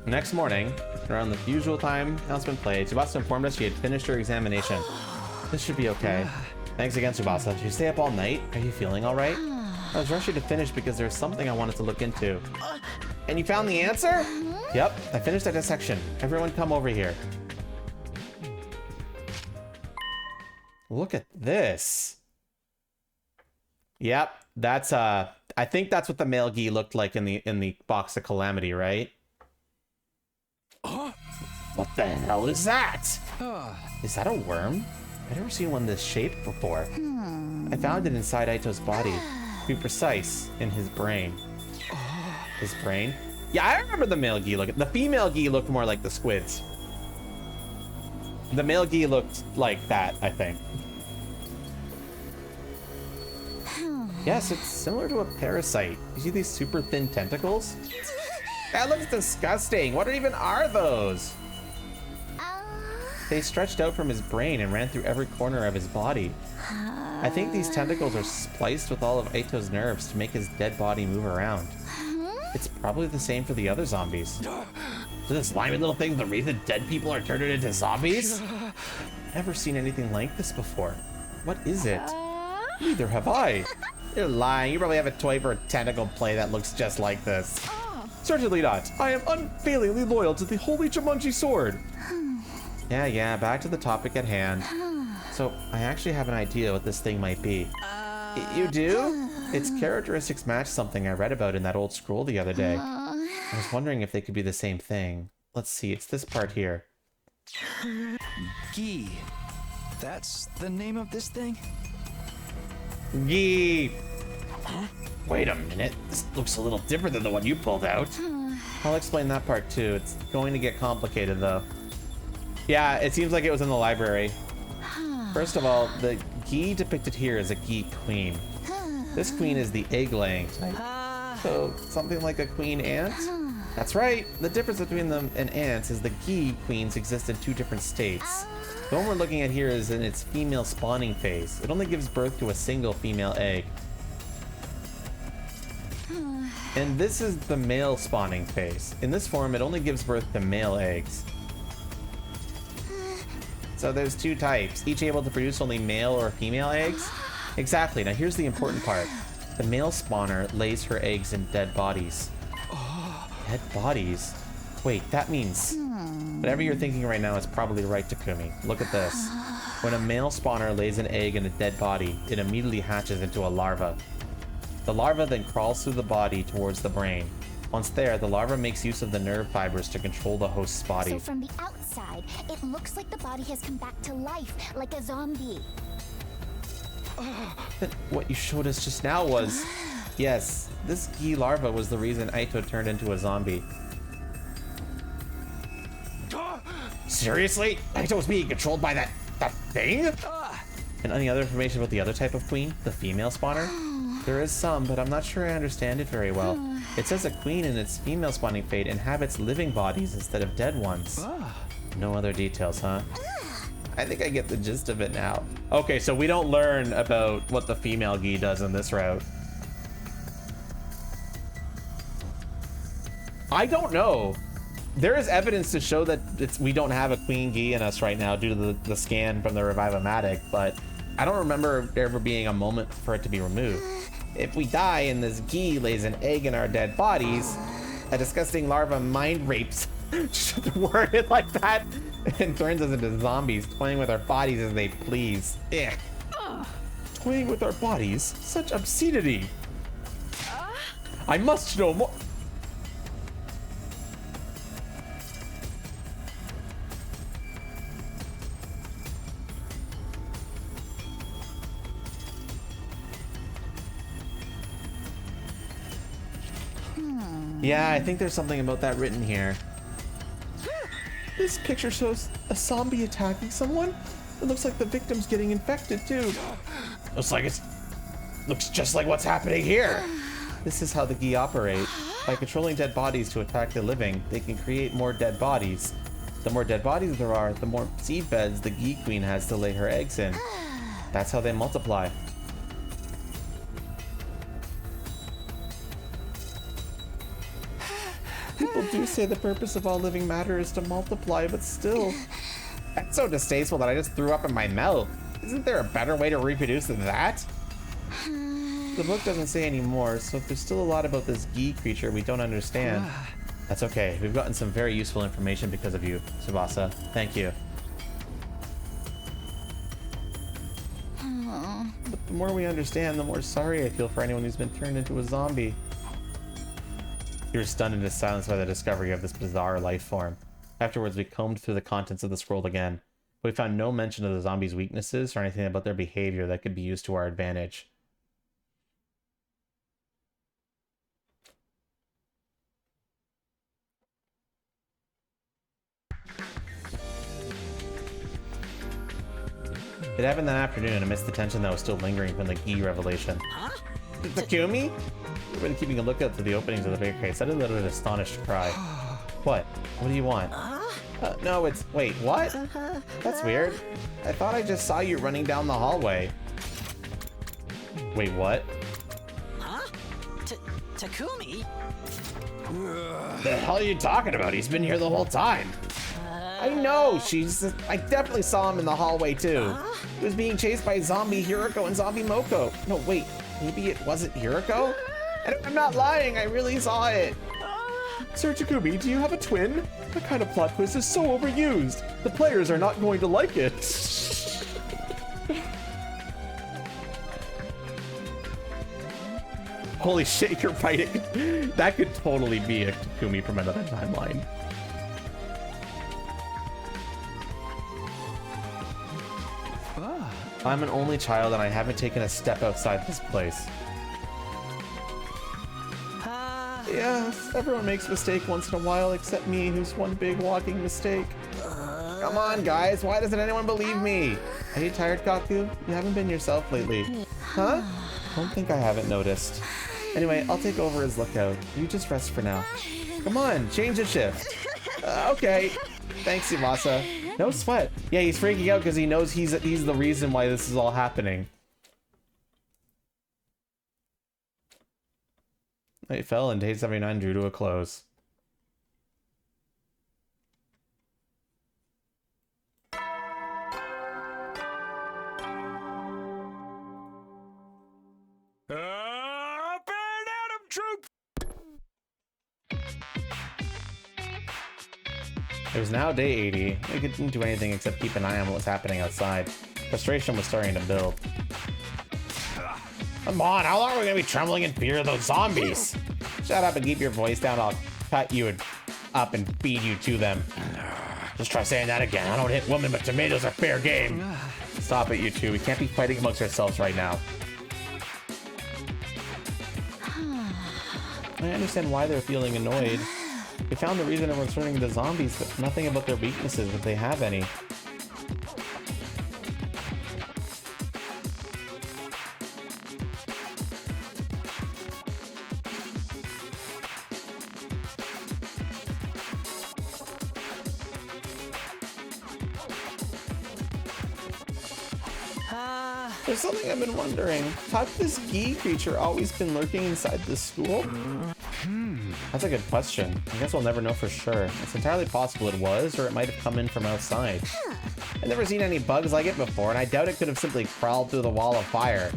Next morning, around the usual time announcement played, Tsubasa informed us she had finished her examination. This should be okay. Thanks again, Tsubasa. Did you stay up all night? Are you feeling all right? I was rushing to finish because there was something I wanted to look into. And you found the answer? Yep, I finished that dissection. Everyone come over here. Look at this. Yep, that's I think that's what the male Gi looked like in the box of Calamity, right? What the hell is that? Is that a worm? I've never seen one this shaped before. I found it inside Aito's body. To be precise, in his brain. His brain? Yeah, I remember the male Gi look. The female Gi looked more like the squids. The male Gi looked like that, I think. Yes, it's similar to a parasite. You see these super thin tentacles? That looks disgusting. What even are those? They stretched out from his brain and ran through every corner of his body. I think these tentacles are spliced with all of Aito's nerves to make his dead body move around. It's probably the same for the other zombies. So the slimy little things the reason dead people are turned into zombies? Never seen anything like this before. What is it? Neither have I. You're lying. You probably have a toy for a tentacle play that looks just like this. Certainly not. I am unfailingly loyal to the Holy Jumanji Sword. Yeah, back to the topic at hand. So, I actually have an idea what this thing might be. You do? Its characteristics match something I read about in that old scroll the other day. I was wondering if they could be the same thing. Let's see, it's this part here. Gi. That's the name of this thing? Gi! Wait a minute, this looks a little different than the one you pulled out. I'll explain that part too. It's going to get complicated though. Yeah, it seems like it was in the library. First of all, the Gi depicted here is a Gi queen. This queen is the egg-laying type. So, something like a queen ant? That's right. The difference between them and ants is the Gi queens exist in two different states. The one we're looking at here is in its female spawning phase. It only gives birth to a single female egg. And this is the male spawning phase. In this form, it only gives birth to male eggs. So there's two types, each able to produce only male or female eggs. Exactly. Now here's the important part. The male spawner lays her eggs in dead bodies. Dead bodies? Wait, that means... Whatever you're thinking right now is probably right, Takumi. Look at this. When a male spawner lays an egg in a dead body, it immediately hatches into a larva. The larva then crawls through the body towards the brain. Once there, the larva makes use of the nerve fibers to control the host's body. So from the outside, it looks like the body has come back to life, like a zombie. But what you showed us just now was... Yes, this Gi larva was the reason Aito turned into a zombie. Seriously? Aito was being controlled by that thing? And any other information about the other type of queen? The female spawner? There is some, but I'm not sure I understand it very well. It says a queen in its female spawning fate inhabits living bodies instead of dead ones. No other details, huh? I think I get the gist of it now. Okay, so we don't learn about what the female Gi does in this route. I don't know. There is evidence to show that we don't have a queen Gi in us right now due to the scan from the Revive-O-Matic, but I don't remember there ever being a moment for it to be removed. If we die and this Gi lays an egg in our dead bodies, a disgusting larva mind rapes, should word it like that, and turns us into zombies, toying with our bodies as they please. Ugh. Toying with our bodies? Such obscenity. I must know more. Yeah, I think there's something about that written here. This picture shows a zombie attacking someone. It looks like the victim's getting infected too. Looks just like what's happening here. This is how the Gi operate. By controlling dead bodies to attack the living, they can create more dead bodies. The more dead bodies there are, the more seed beds the Gi queen has to lay her eggs in. That's how they multiply. People do say the purpose of all living matter is to multiply, but still. That's so distasteful that I just threw up in my mouth. Isn't there a better way to reproduce than that? The book doesn't say any more, so if there's still a lot about this Gi creature we don't understand, that's okay. We've gotten some very useful information because of you, Tsubasa. Thank you. But the more we understand, the more sorry I feel for anyone who's been turned into a zombie. He was stunned into silence by the discovery of this bizarre life form. Afterwards, we combed through the contents of the scroll again, but we found no mention of the zombies' weaknesses or anything about their behavior that could be used to our advantage. It happened that afternoon amidst the tension that was still lingering from the Gi revelation. Takumi? We've been keeping a lookout for the openings of the bigger case. I did let an astonished cry. What? What do you want? No, it's... Wait, what? That's weird. I thought I just saw you running down the hallway. Wait, what? Huh? Takumi? The hell are you talking about? He's been here the whole time. I know, I definitely saw him in the hallway too. He was being chased by zombie Hiroko and zombie Moko. No, wait, maybe it wasn't Hiroko? I'm not lying, I really saw it. Sir Takumi, do you have a twin? That kind of plot twist is so overused. The players are not going to like it. Holy shit, you're fighting. That could totally be a Takumi from another timeline. I'm an only child and I haven't taken a step outside this place. Yes, everyone makes a mistake once in a while except me, who's one big walking mistake. Come on, guys. Why doesn't anyone believe me? Are you tired, Gaku? You haven't been yourself lately. Huh? Don't think I haven't noticed. Anyway, I'll take over as lookout. You just rest for now. Come on, change the shift. Okay. Thanks, Yamasa. No sweat. Yeah, he's freaking out because he knows he's the reason why this is all happening. It fell and day 79 drew to a close. Up and at 'em, troops! It was now day 80. I couldn't do anything except keep an eye on what was happening outside. Frustration was starting to build. Come on, how long are we gonna be trembling in fear of those zombies? Shut up and keep your voice down. I'll cut you up and feed you to them. Just try saying that again. I don't hit women, but tomatoes are fair game. Stop it, you two. We can't be fighting amongst ourselves right now. I understand why they're feeling annoyed. We found the reason everyone's turning into zombies, but nothing about their weaknesses, if they have any. There's something I've been wondering. How did this Gi creature always been lurking inside this school? That's a good question. I guess we'll never know for sure. It's entirely possible it was, or it might have come in from outside. I've never seen any bugs like it before, and I doubt it could have simply crawled through the wall of fire.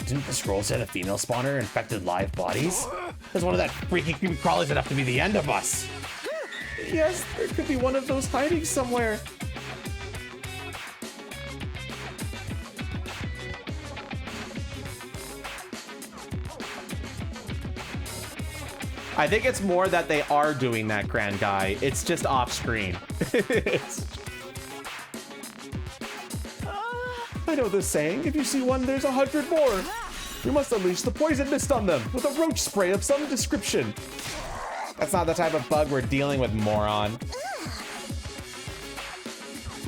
Didn't the scroll say the female spawner infected live bodies? There's one of that freaky creepy crawlies enough to be the end of us. Yes, there could be one of those hiding somewhere. I think it's more that they are doing that, Grand Guy. It's just off screen. I know this saying. If you see one, there's 100 more. We must unleash the poison mist on them with a roach spray of some description. That's not the type of bug we're dealing with, moron.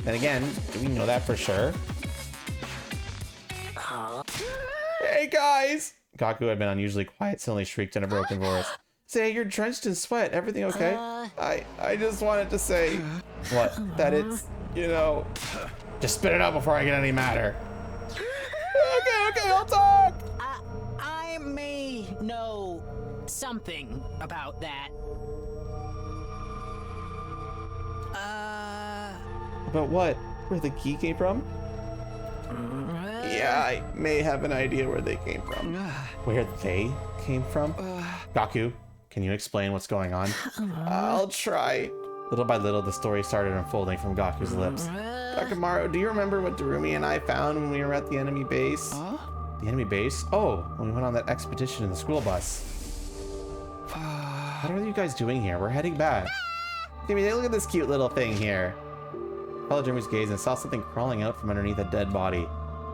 Then again, do we know that for sure? Hey, guys! Gaku had been unusually quiet, suddenly shrieked in a broken voice. Say, you're drenched in sweat. Everything okay? I just wanted to say... What? That it's, you know... Just spit it out before I get any madder. Okay, I'll talk! I may know something about that. About what? Where the key came from? Yeah, I may have an idea where they came from. Where they came from? Gaku, can you explain what's going on? I'll try. Little by little, the story started unfolding from Gaku's lips. Takamaru, do you remember what Darumi and I found when we were at the enemy base? The enemy base? Oh, when we went on that expedition in the school bus. What are you guys doing here? We're heading back. Give me a look at this cute little thing here. I followed Darumi's gaze and saw something crawling out from underneath a dead body.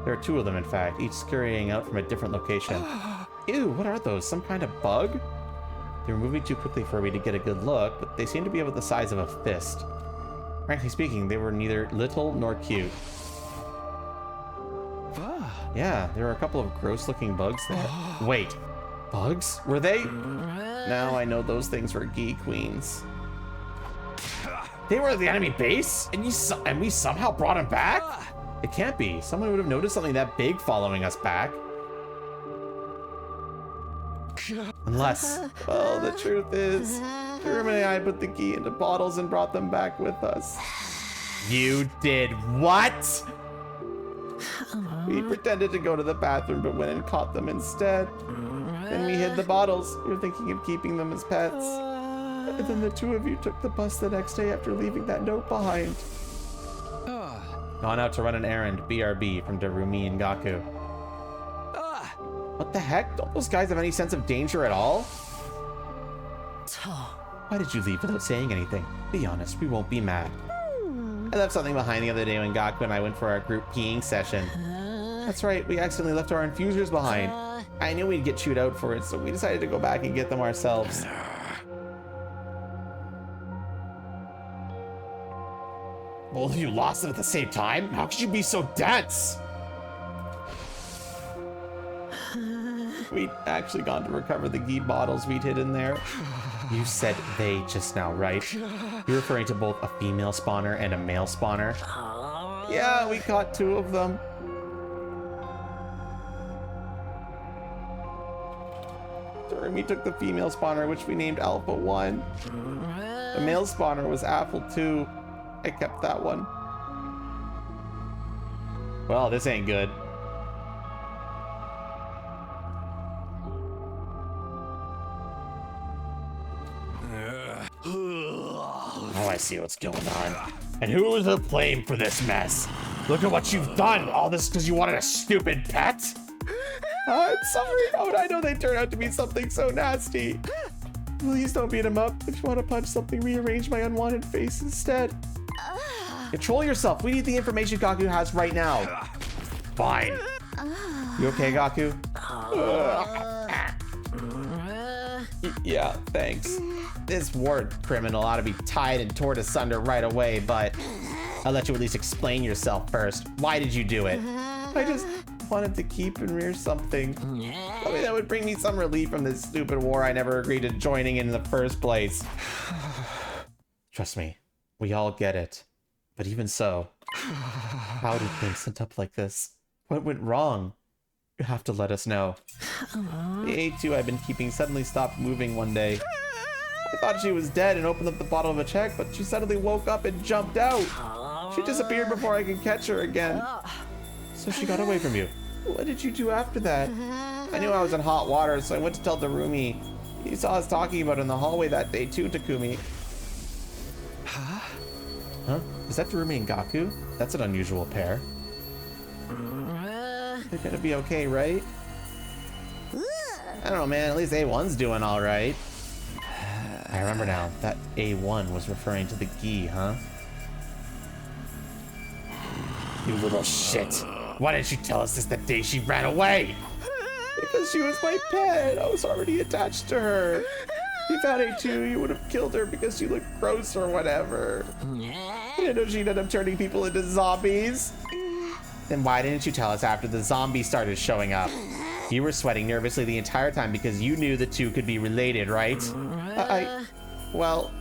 There are two of them, in fact, each scurrying out from a different location. Ew, what are those? Some kind of bug? They were moving too quickly for me to get a good look, but they seemed to be about the size of a fist. Frankly speaking, they were neither little nor cute. Yeah, there were a couple of gross-looking bugs there. Wait, bugs? Were they? Now I know those things were Gi queens. They were at the enemy base? And we somehow brought them back? It can't be. Someone would have noticed something that big following us back. Unless, well, the truth is, Darumi and I put the key into bottles and brought them back with us. You did what? We pretended to go to the bathroom, but went and caught them instead. Then we hid the bottles. We were thinking of keeping them as pets. And then the two of you took the bus the next day after leaving that note behind. Gone out to run an errand, BRB, from Darumi and Gaku. What the heck? Don't those guys have any sense of danger at all? Why did you leave without saying anything? Be honest, we won't be mad. I left something behind the other day when Gaku and I went for our group peeing session. That's right, we accidentally left our infusers behind. I knew we'd get chewed out for it, so we decided to go back and get them ourselves. Both of you lost it at the same time? How could you be so dense? We'd actually gone to recover the ghee bottles we'd hid in there. You said they just now, right? You're referring to both a female spawner and a male spawner? Yeah, we caught 2 of them. We took the female spawner, which we named Alpha 1. The male spawner was Apple 2. I kept that one. Well, this ain't good. Oh, I see what's going on. And who is to blame for this mess? Look at what you've done. All this because you wanted a stupid pet? I'm sorry. How would I know they turn out to be something so nasty? Please don't beat him up. If you want to punch something, rearrange my unwanted face instead. Control yourself. We need the information Gaku has right now. Fine. You okay, Gaku? Yeah, thanks. This war criminal ought to be tied and torn asunder right away, but I'll let you at least explain yourself first. Why did you do it? I just wanted to keep and rear something. Something that would bring me some relief from this stupid war I never agreed to joining in the first place. Trust me, we all get it. But even so, how did things end up like this? What went wrong? You have to let us know. The A2 I've been keeping suddenly stopped moving one day. I thought she was dead and opened up the bottle of a check, but she suddenly woke up and jumped out. She disappeared before I could catch her again. So she got away from you. What did you do after that? I knew I was in hot water, so I went to tell Darumi. He saw us talking about it in the hallway that day too, Takumi. Huh? Is that Darumi and Gaku? That's an unusual pair. They're gonna be okay, right? I don't know, man. At least A1's doing all right. I remember now. That A1 was referring to the ghee, huh? You little shit. Why didn't you tell us this the day she ran away? Because she was my pet. I was already attached to her. If you found A2, you would have killed her because she looked gross or whatever. I didn't know she'd end up turning people into zombies. Then why didn't you tell us after the zombies started showing up? You were sweating nervously the entire time because you knew the two could be related, right? Well,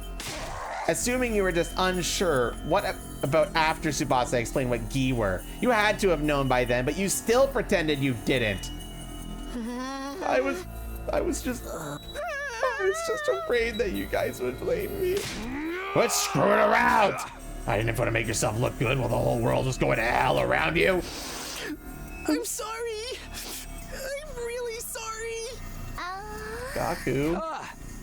assuming you were just unsure, what about after Tsubasa explained what ghee were? You had to have known by then, but you still pretended you didn't. I was just afraid that you guys would blame me. Quit screwing around! I didn't want to make yourself look good while the whole world was going to hell around you. I'm sorry. I'm really sorry. Gaku.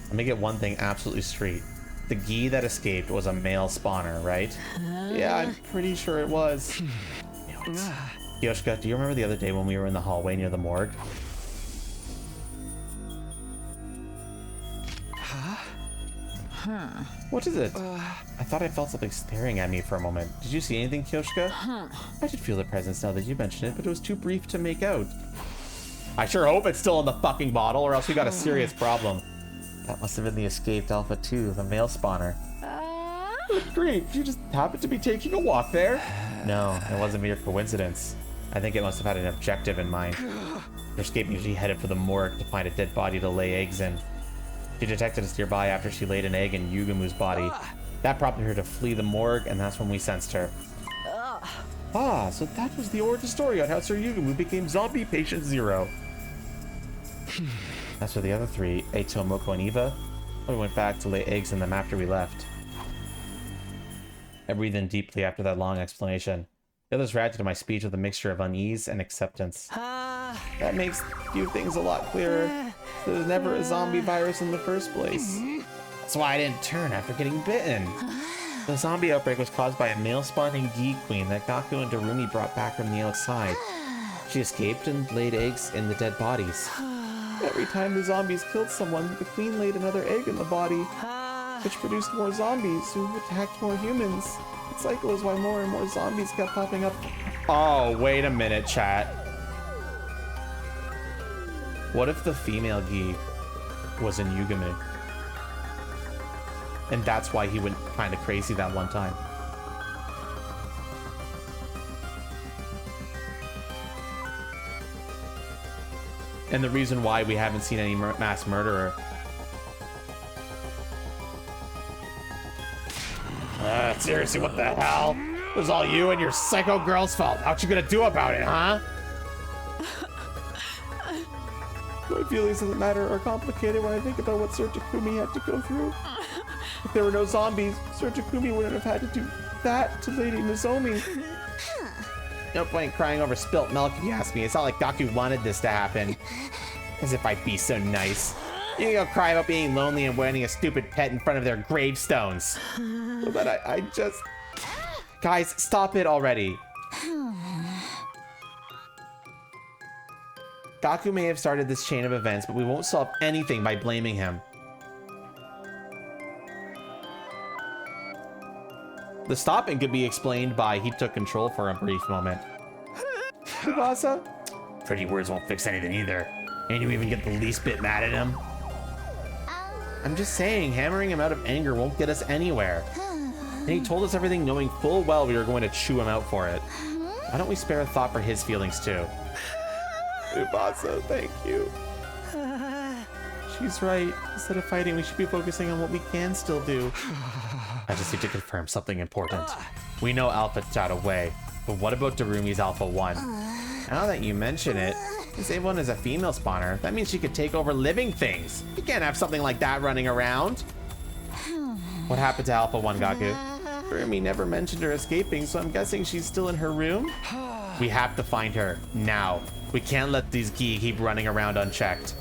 Let me get one thing absolutely straight. The ghee that escaped was a male spawner, right? Yeah, I'm pretty sure it was. Yoshika, do you remember the other day when we were in the hallway near the morgue? What is it? I thought I felt something staring at me for a moment. Did you see anything, Kyoshika? I did feel the presence now that you mentioned it, but it was too brief to make out. I sure hope it's still in the fucking bottle, or else we got a serious problem. That must have been the escaped Alpha 2, the male spawner. Great, you just happened to be taking a walk there? No, it wasn't mere coincidence. I think it must have had an objective in mind. Her escape usually headed for the morgue to find a dead body to lay eggs in. She detected us nearby after she laid an egg in Yugamu's body. That prompted her to flee the morgue, and that's when we sensed her. Ah, so that was the origin story on how Sir Yugamu became zombie patient 0. As for the other three, Eito, Moko, and Eva, we went back to lay eggs in them after we left. I breathed in deeply after that long explanation. The others reacted to my speech with a mixture of unease and acceptance. That makes a few things a lot clearer. There was never a zombie virus in the first place. That's why I didn't turn after getting bitten. The zombie outbreak was caused by a male spawning ghee queen that Gaku and Darumi brought back from the outside. She escaped and laid eggs in the dead bodies. Every time the zombies killed someone, the queen laid another egg in the body, which produced more zombies who attacked more humans. The cycle is why more and more zombies kept popping up. Oh, wait a minute, chat. What if the female ghee was in Yugamu? And that's why he went kind of crazy that one time. and the reason why we haven't seen any mass murderer. Seriously, what the hell? It was all you and your psycho girl's fault. What you gonna do about it, huh? My feelings of the matter are complicated when I think about what Sir Takumi had to go through. If there were no zombies, Sir Takumi wouldn't have had to do that to Lady Nozomi. No point crying over spilt milk if you ask me. It's not like Gaku wanted this to happen. As if I'd be so nice. You can go cry about being lonely and wearing a stupid pet in front of their gravestones. But I just... Guys, stop it already. Gaku may have started this chain of events, but we won't solve anything by blaming him. The stopping could be explained by he took control for a brief moment. Tsubasa? Pretty words won't fix anything either. And you even get the least bit mad at him? I'm just saying, hammering him out of anger won't get us anywhere. And he told us everything knowing full well we were going to chew him out for it. Why don't we spare a thought for his feelings too? Tsubasa, thank you. She's right. Instead of fighting, we should be focusing on what we can still do. I just need to confirm something important. We know Alpha got away, but what about Darumi's Alpha 1? Now that you mention it, this A1 is a female spawner. That means she could take over living things. You can't have something like that running around. What happened to Alpha 1, Gaku? Darumi never mentioned her escaping, so I'm guessing she's still in her room? We have to find her, now. We can't let these Gi keep running around unchecked.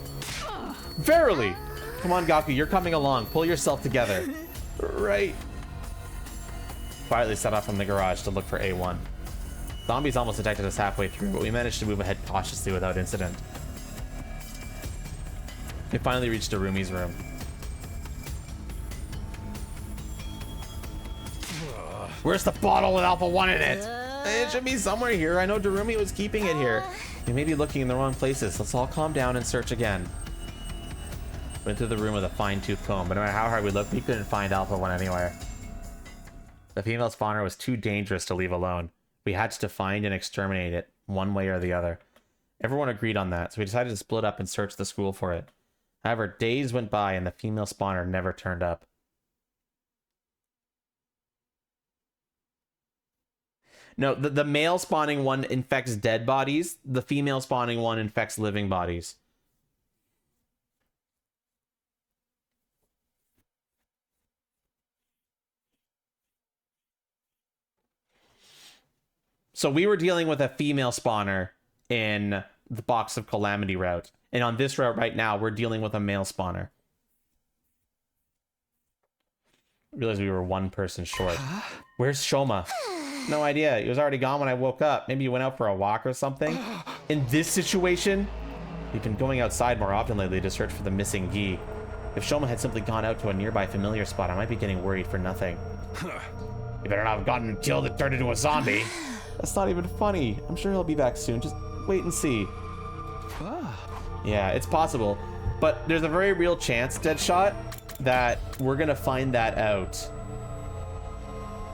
Verily! Come on, Gaku, you're coming along. Pull yourself together. Right. Quietly set off from the garage to look for A1. Zombies almost detected us halfway through, but we managed to move ahead cautiously without incident. We finally reached Darumi's room. Where's the bottle with Alpha 1 in it? It should be somewhere here. I know Darumi was keeping it here. We may be looking in the wrong places. Let's all calm down and search again. Went through the room with a fine-tooth comb, but no matter how hard we looked, we couldn't find Alpha 1 anywhere. The female spawner was too dangerous to leave alone. We had to find and exterminate it, one way or the other. Everyone agreed on that, so we decided to split up and search the school for it. However, days went by and the female spawner never turned up. No, the male spawning one infects dead bodies. The female spawning one infects living bodies. So we were dealing with a female spawner in the Box of Calamity route. And on this route right now, we're dealing with a male spawner. I realized we were one person short. Where's Shoma? No idea. He was already gone when I woke up. Maybe he went out for a walk or something. In this situation, we've been going outside more often lately to search for the missing Gi. If Shoma had simply gone out to a nearby familiar spot, I might be getting worried for nothing. You better not have gotten killed and turned into a zombie. That's not even funny. I'm sure he'll be back soon. Just wait and see. Yeah, it's possible. But there's a very real chance, Deadshot, that we're gonna find that out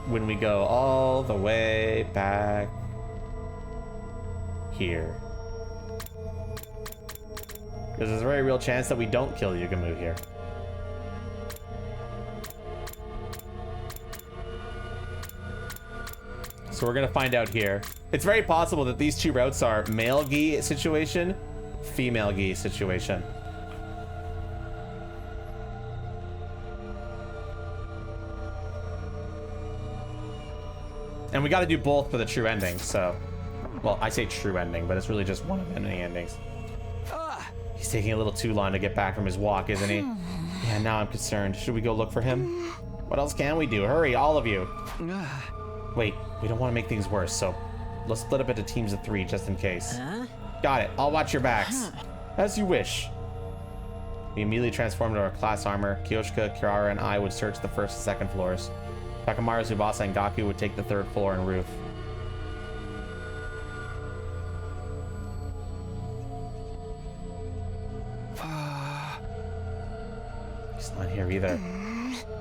when we go all the way back here. Because there's a very real chance that we don't kill Yugamu here. So we're gonna find out here. It's very possible that these two routes are male Gi situation, female Gi situation. And we got to do both for the true ending, so... Well, I say true ending, but it's really just one of many endings. He's taking a little too long to get back from his walk, isn't he? Yeah, now I'm concerned. Should we go look for him? What else can we do? Hurry, all of you. Wait, we don't want to make things worse, so let's split up into teams of 3 just in case. Got it. I'll watch your backs. As you wish. We immediately transformed into our class armor. Kyoshika, Kirara, and I would search the first and second floors. Takamaru, Tsubasa, and Gaku would take the 3rd floor and roof. He's not here either.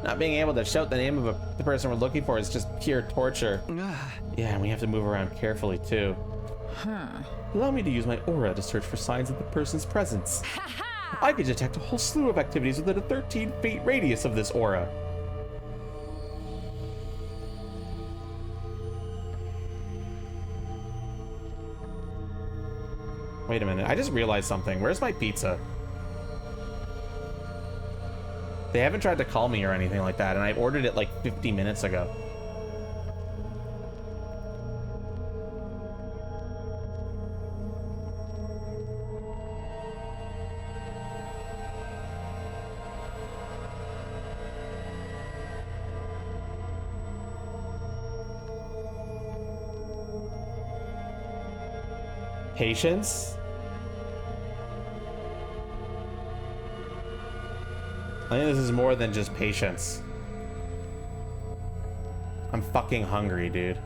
Not being able to shout the name of the person we're looking for is just pure torture. Yeah, and we have to move around carefully too. Allow me to use my aura to search for signs of the person's presence. I could detect a whole slew of activities within a 13-feet radius of this aura. Wait a minute, I just realized something. Where's my pizza? They haven't tried to call me or anything like that, and I ordered it like 50 minutes ago. Patience? I think this is more than just patience. I'm fucking hungry, dude.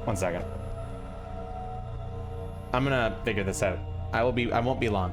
One second. I'm gonna figure this out. I won't be long.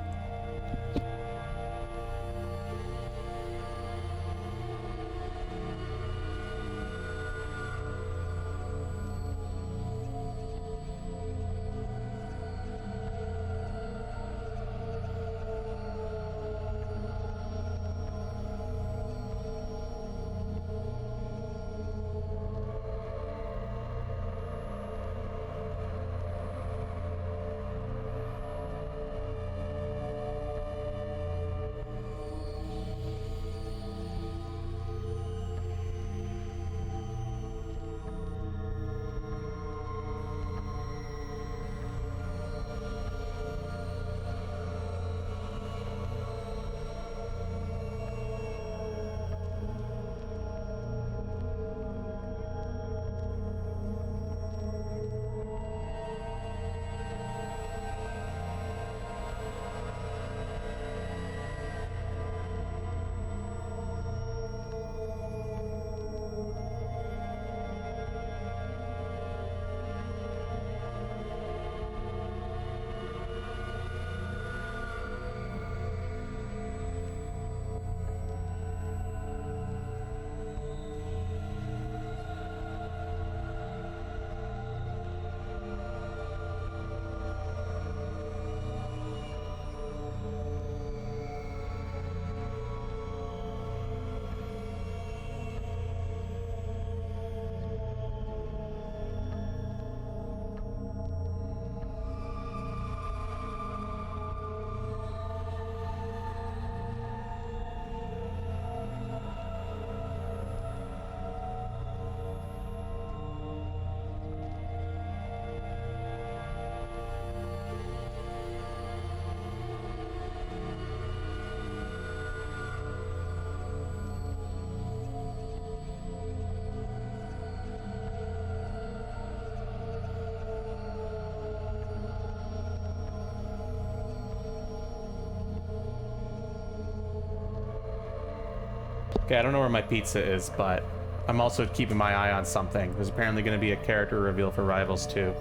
Okay, I don't know where my pizza is, but I'm also keeping my eye on something. There's apparently going to be a character reveal for Rivals 2.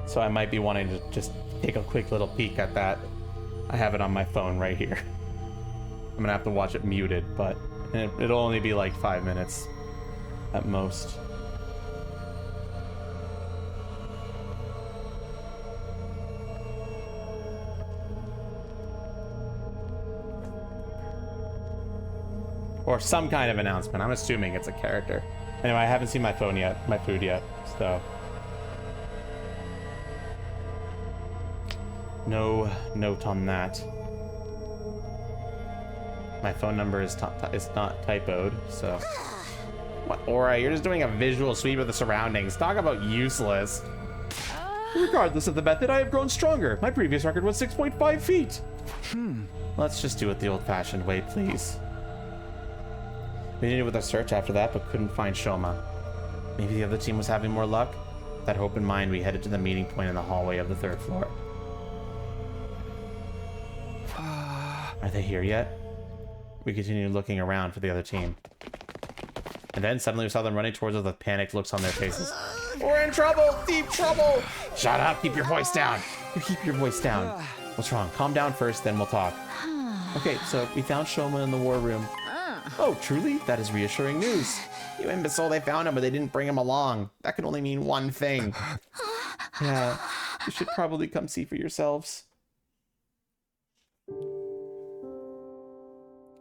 So I might be wanting to just take a quick little peek at that. I have it on my phone right here. I'm going to have to watch it muted, but it'll only be like 5 minutes at most. Or some kind of announcement. I'm assuming it's a character. Anyway, I haven't seen my phone yet, my food yet, so. No note on that. My phone number is not typoed, so. What, Aura? You're just doing a visual sweep of the surroundings. Talk about useless. Regardless of the method, I have grown stronger. My previous record was 6.5 feet. Let's just do it the old-fashioned way, please. We continued with our search after that, but couldn't find Shoma. Maybe the other team was having more luck? With that hope in mind, we headed to the meeting point in the hallway of the 3rd floor. Are they here yet? We continued looking around for the other team. And then suddenly we saw them running towards us with panicked looks on their faces. We're in trouble! Deep trouble! Shut up! Keep your voice down! You keep your voice down. What's wrong? Calm down first, then we'll talk. Okay, so we found Shoma in the war room. Oh, truly? That is reassuring news. You imbecile, they found him, but they didn't bring him along. That can only mean one thing. Yeah, you should probably come see for yourselves.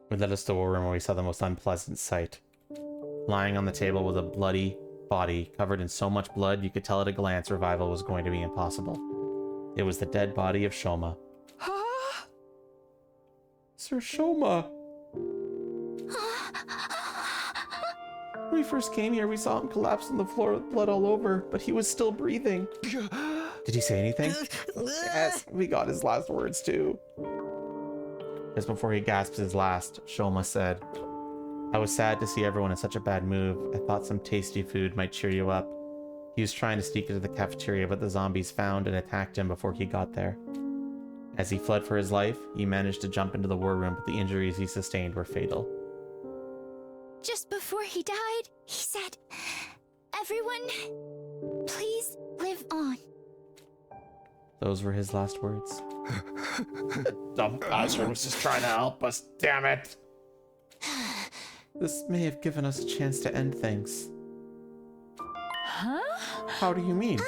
We led us to a war room where we saw the most unpleasant sight. Lying on the table was a bloody body covered in so much blood you could tell at a glance revival was going to be impossible. It was the dead body of Shoma. Sir Shoma! When we first came here, we saw him collapse on the floor with blood all over, but he was still breathing. Did he say anything? Yes, we got his last words too. Just before he gasped his last, Shoma said, I was sad to see everyone in such a bad mood. I thought some tasty food might cheer you up. He was trying to sneak into the cafeteria, but the zombies found and attacked him before he got there. As he fled for his life, he managed to jump into the war room, but the injuries he sustained were fatal. Just before he died, he said, everyone, please live on. Those were his last words. Dumb bastard was just trying to help us, damn it! This may have given us a chance to end things. Huh? How do you mean?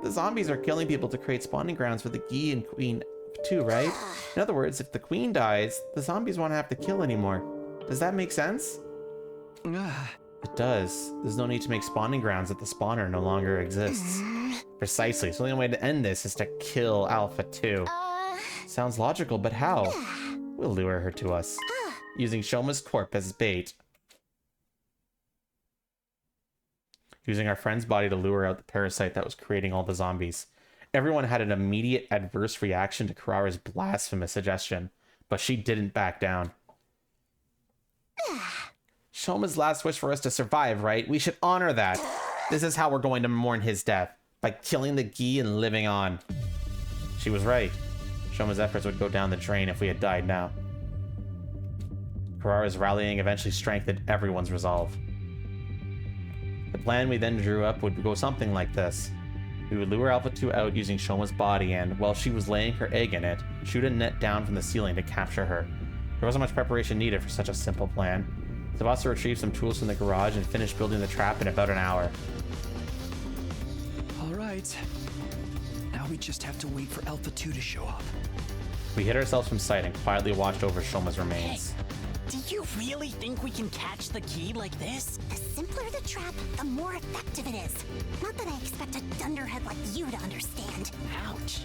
The zombies are killing people to create spawning grounds for the Gi and Queen too, right? In other words, if the Queen dies, the zombies won't have to kill anymore. Does that make sense? It does. There's no need to make spawning grounds if the spawner no longer exists. Precisely. So the only way to end this is to kill Alpha 2. Sounds logical, but how? We'll lure her to us, using Shoma's corpse as bait. Using our friend's body to lure out the parasite that was creating all the zombies. Everyone had an immediate adverse reaction to Karara's blasphemous suggestion, but she didn't back down. Shoma's last wish for us to survive, right? We should honor that. This is how we're going to mourn his death, by killing the Gi and living on. She was right. Shoma's efforts would go down the drain if we had died now. Karara's rallying eventually strengthened everyone's resolve. The plan we then drew up would go something like this. We would lure Alpha 2 out using Shoma's body and, while she was laying her egg in it, shoot a net down from the ceiling to capture her. There wasn't much preparation needed for such a simple plan. Tsubasa retrieved some tools from the garage and finished building the trap in about an hour. Alright. Now we just have to wait for Alpha 2 to show up. We hid ourselves from sight and quietly watched over Shoma's remains. Do you really think we can catch the Gi like this? The simpler the trap, the more effective it is. Not that I expect a dunderhead like you to understand. Ouch.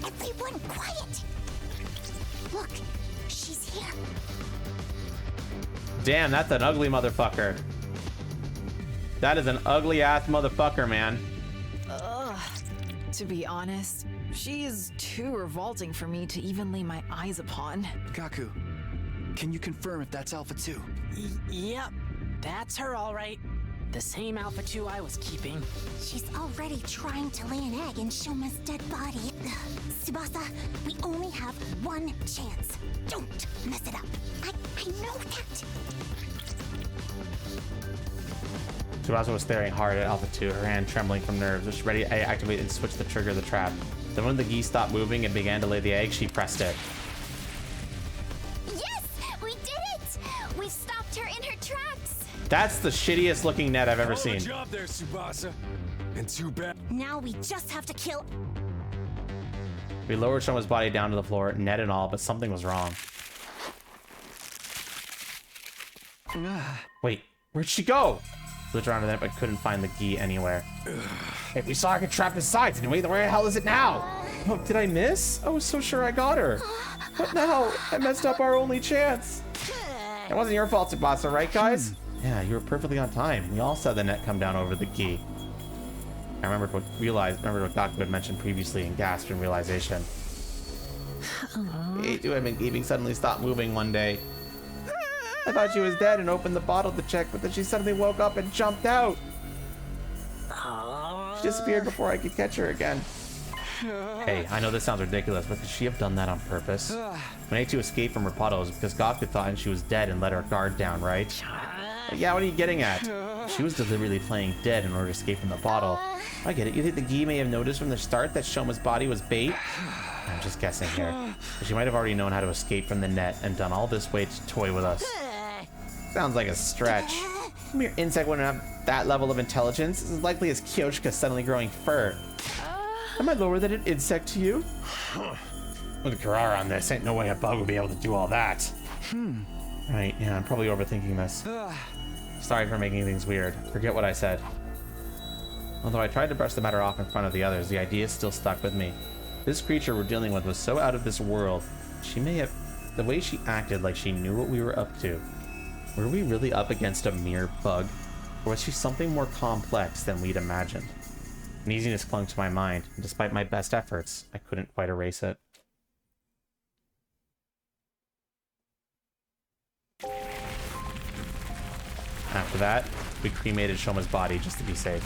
Everyone quiet! Look, she's here. Damn, that's an ugly motherfucker. That is an ugly ass motherfucker, man. Ugh. To be honest, she is too revolting for me to even lay my eyes upon. Kaku, can you confirm if that's Alpha 2? Yep, that's her all right. The same Alpha 2 I was keeping. She's already trying to lay an egg in Shoma's dead body. Tsubasa, we only have one chance. Don't mess it up. I know that. Tsubasa was staring hard at Alpha 2, her hand trembling from nerves, just ready to activate and switch the trigger of the trap. Then when the Gi stopped moving and began to lay the egg, she pressed it. Yes! We did it! We stopped her in her tracks! That's the shittiest looking net I've ever seen. Good job there, Tsubasa. And too bad. Now we just have to kill... We lowered Shoma's body down to the floor, net and all, but something was wrong. Wait, where'd she go? Looked around the net but couldn't find the Gi anywhere. Hey, we saw her get trapped inside. Anyway, where the hell is it now? Oh, did I miss? I was so sure I got her. What now? I messed up our only chance. It wasn't your fault, Tsubasa, right, guys? Yeah, you were perfectly on time. We all saw the net come down over the Gi. I remembered what Gaku had mentioned previously and gasped in realization. The A2 had been keeping suddenly stopped moving one day. I thought she was dead and opened the bottle to check, but then she suddenly woke up and jumped out. She disappeared before I could catch her again. Hey, I know this sounds ridiculous, but could she have done that on purpose? When A2 escaped from her puddle, it was because Gotku thought she was dead and let her guard down, right? Yeah, what are you getting at? She was deliberately playing dead in order to escape from the bottle. I get it. You think the Gi may have noticed from the start that Shoma's body was bait? I'm just guessing here. But she might have already known how to escape from the net and done all this way to toy with us. Sounds like a stretch. A mere insect wouldn't have that level of intelligence. It's as likely as Kyoshka suddenly growing fur. Am I lower than an insect to you? With Karara on this, ain't no way a bug would be able to do all that. Right, yeah, I'm probably overthinking this. Sorry for making things weird. Forget what I said. Although I tried to brush the matter off in front of the others, the idea still stuck with me. This creature we're dealing with was so out of this world. She may have... The way she acted like she knew what we were up to. Were we really up against a mere bug? Or was she something more complex than we'd imagined? Uneasiness clung to my mind, and despite my best efforts, I couldn't quite erase it. After that, we cremated Shoma's body just to be safe.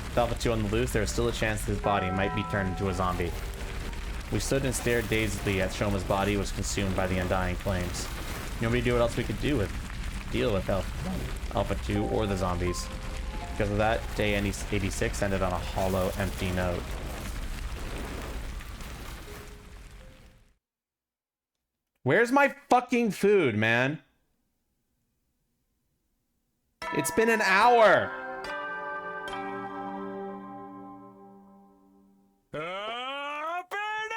With Alpha 2 on the loose, there was still a chance that his body might be turned into a zombie. We stood and stared dazedly as Shoma's body was consumed by the undying flames. Nobody knew what else we could deal with Alpha 2 or the zombies. Because of that, day 86 ended on a hollow, empty note. Where's my fucking food, man? It's been an hour!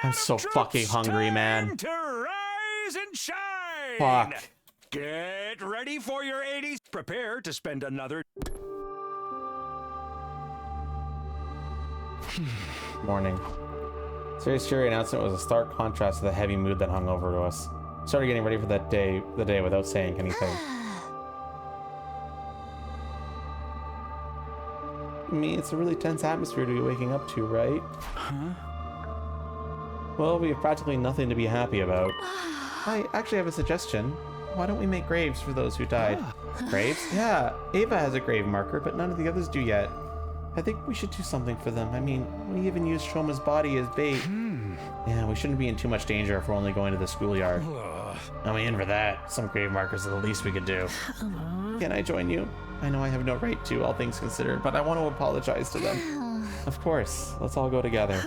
I'm so fucking hungry, man. To rise and shine. Fuck. Get ready for your 80s. Prepare to spend another... Morning. Serious Fury announcement was a stark contrast to the heavy mood that hung over to us. Started getting ready for the day without saying anything. I mean, it's a really tense atmosphere to be waking up to, right? Huh? Well, we have practically nothing to be happy about. I actually have a suggestion. Why don't we make graves for those who died? Graves? Yeah, Ava has a grave marker, but none of the others do yet. I think we should do something for them. I mean, we even used Shoma's body as bait. Yeah, we shouldn't be in too much danger if we're only going to the schoolyard. I'm in for that. Some grave markers are the least we could do. Can I join you? I know I have no right to, all things considered, but I want to apologize to them. Of course. Let's all go together.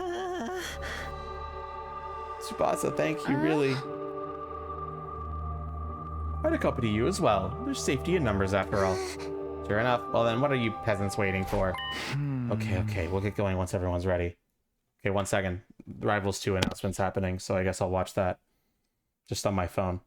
Tsubasa, thank you, really. I'd accompany you as well. There's safety in numbers after all. Sure enough. Well then, what are you peasants waiting for? Okay, we'll get going once everyone's ready. Okay, 1 second. Rivals 2 announcements happening, so I guess I'll watch that. Just on my phone.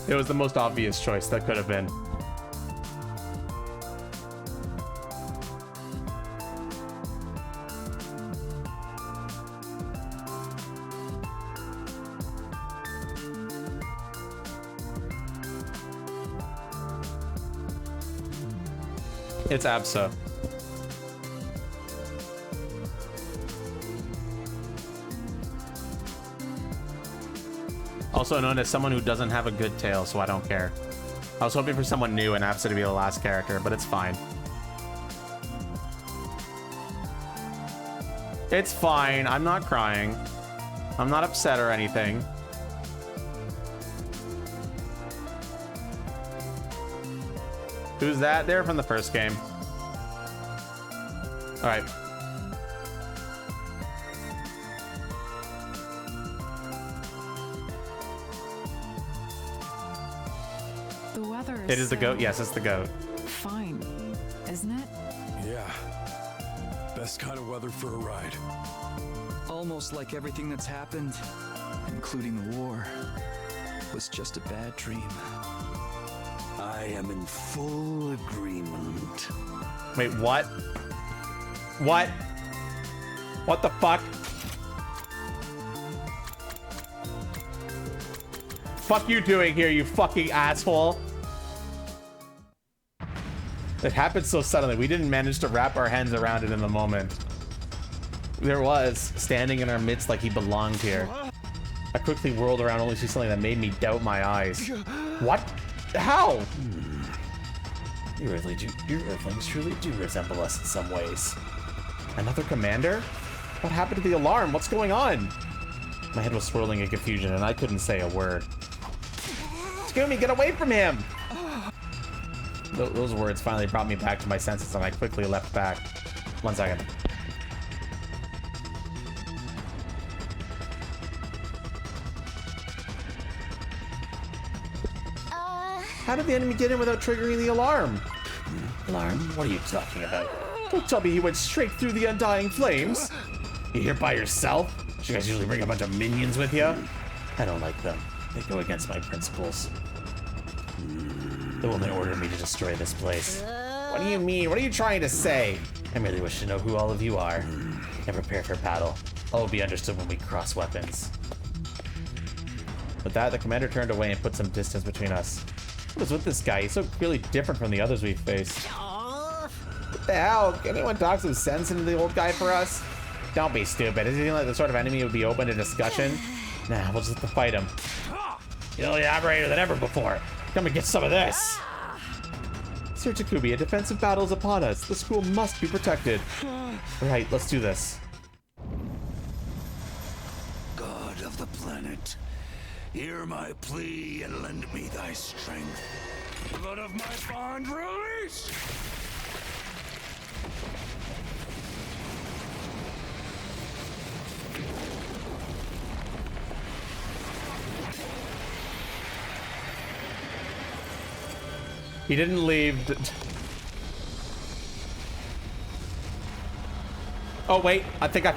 It was the most obvious choice that could have been. It's Absa. Also known as someone who doesn't have a good tail, so I don't care. I was hoping for someone new and Absa to be the last character, but it's fine. It's fine. I'm not crying. I'm not upset or anything. Who's that? They're from the first game. All right. The weather is It is the goat? still Yes, it's the goat. fine, isn't it? Yeah. Best kind of weather for a ride. Almost like everything that's happened, including the war, was just a bad dream. I am in full agreement. Wait, what? What? What the fuck? Fuck you doing here, you fucking asshole? It happened so suddenly. We didn't manage to wrap our hands around it in the moment. There was, standing in our midst like he belonged here. I quickly whirled around only to see something that made me doubt my eyes. What? How? You really do. Your Earthlings truly do resemble us in some ways. Another commander? What happened to the alarm? What's going on? My head was swirling in confusion and I couldn't say a word. Scooby, get away from him! Those words finally brought me back to my senses and I quickly leapt back. 1 second. How did the enemy get in without triggering the alarm? Alarm? What are you talking about? Don't tell me he went straight through the undying flames. You here by yourself? You guys usually bring a bunch of minions with you? I don't like them. They go against my principles. The woman ordered me to destroy this place. What do you mean? What are you trying to say? I merely wish to know who all of you are and prepare for battle. All will be understood when we cross weapons. With that, the commander turned away and put some distance between us. What is with this guy? He's so clearly different from the others we've faced. What the hell? Can anyone talk some sense into the old guy for us? Don't be stupid. Is he like the sort of enemy who would be open to discussion? Nah, we'll just have to fight him. You'll elaborate than ever before. Come and get some of this. Sir Takubi, a defensive battle is upon us. The school must be protected. Right, let's do this. God of the planet, hear my plea and lend me thy strength. Blood of my bond release! He didn't leave. Oh wait, I think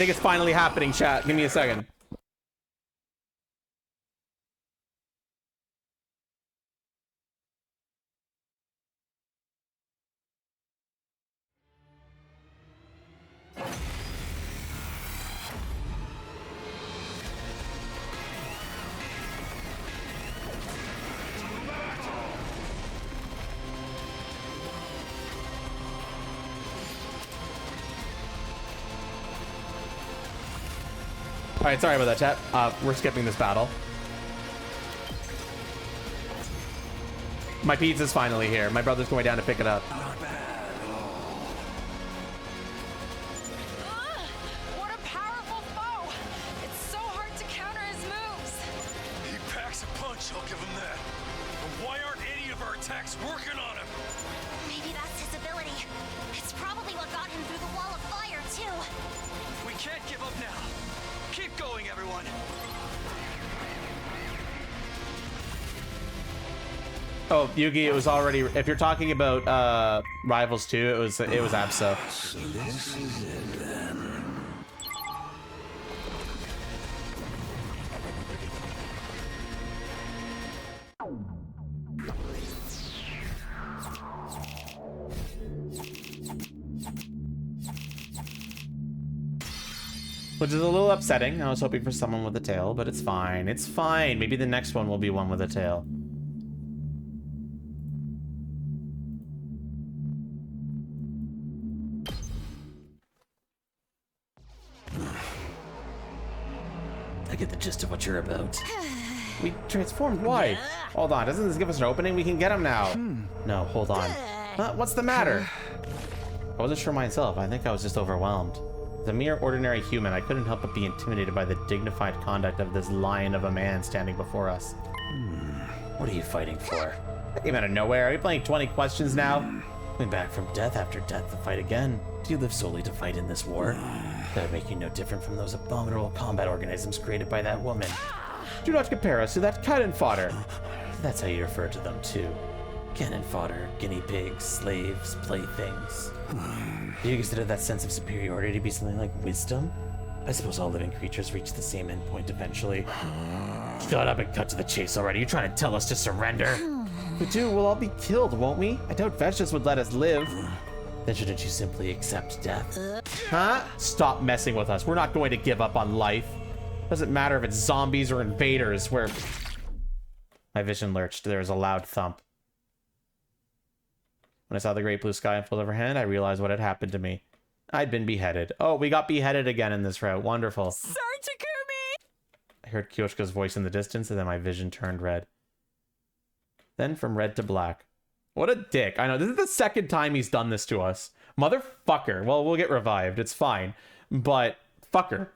it's finally happening, chat. Give me a second. Alright, sorry about that, chat. We're skipping this battle. My pizza's finally here. My brother's going down to pick it up. What a powerful foe! It's so hard to counter his moves. He packs a punch, I'll give him that. But why aren't any of our attacks working on him? Maybe that's his ability. It's probably what got him through the wall of fire, too. We can't give up now. Keep going, everyone. Oh, Yugi, it was already. If you're talking about Rivals 2, it was Abso. So this is it then. Which is a little upsetting. I was hoping for someone with a tail, but it's fine. It's fine. Maybe the next one will be one with a tail. I get the gist of what you're about. We transformed. Why? Hold on. Doesn't this give us an opening? We can get him now. No, hold on. What's the matter? I wasn't sure myself. I think I was just overwhelmed. As a mere ordinary human, I couldn't help but be intimidated by the dignified conduct of this lion of a man standing before us. What are you fighting for? That came out of nowhere. Are you playing 20 questions now? Coming back from death after death to fight again. Do you live solely to fight in this war? That would make you no different from those abominable combat organisms created by that woman. Do not compare us to that cannon fodder. That's how you refer to them, too. Cannon fodder, guinea pigs, slaves, playthings. Do you consider that sense of superiority to be something like wisdom? I suppose all living creatures reach the same endpoint eventually. Shut up and cut to the chase already. You're trying to tell us to surrender. If we do, we'll all be killed, won't we? I doubt Vegetables would let us live. Then shouldn't you simply accept death? Huh? Stop messing with us. We're not going to give up on life. Doesn't matter if it's zombies or invaders. My vision lurched. There was a loud thump. When I saw the great blue sky unfold overhead, I realized what had happened to me. I'd been beheaded. Oh, we got beheaded again in this route. Wonderful. Sir Takumi! I heard Kyoshiko's voice in the distance, and then my vision turned red. Then from red to black. What a dick. I know, this is the second time he's done this to us. Motherfucker. Well, we'll get revived. It's fine. But, fucker.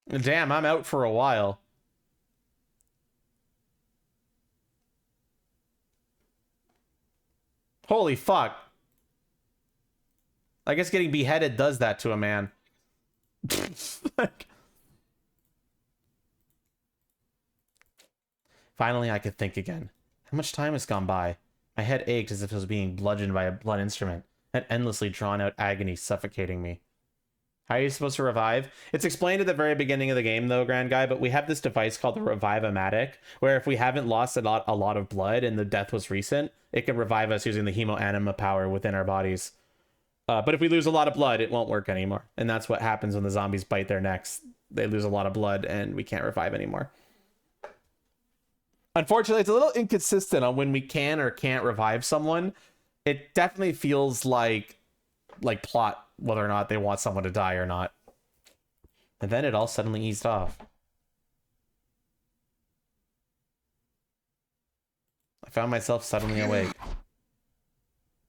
Damn, I'm out for a while. Holy fuck. I guess getting beheaded does that to a man. Finally, I could think again. How much time has gone by? My head ached as if it was being bludgeoned by a blunt instrument. That endlessly drawn-out agony suffocating me. How are you supposed to revive? It's explained at the very beginning of the game, though, Grand Guy, but we have this device called the Revive-O-Matic, where if we haven't lost a lot of blood and the death was recent, it can revive us using the hemoanima power within our bodies. But if we lose a lot of blood, it won't work anymore. And that's what happens when the zombies bite their necks. They lose a lot of blood, and we can't revive anymore. Unfortunately, it's a little inconsistent on when we can or can't revive someone. It definitely feels like plot, whether or not they want someone to die or not. And then it all suddenly eased off. I found myself suddenly awake.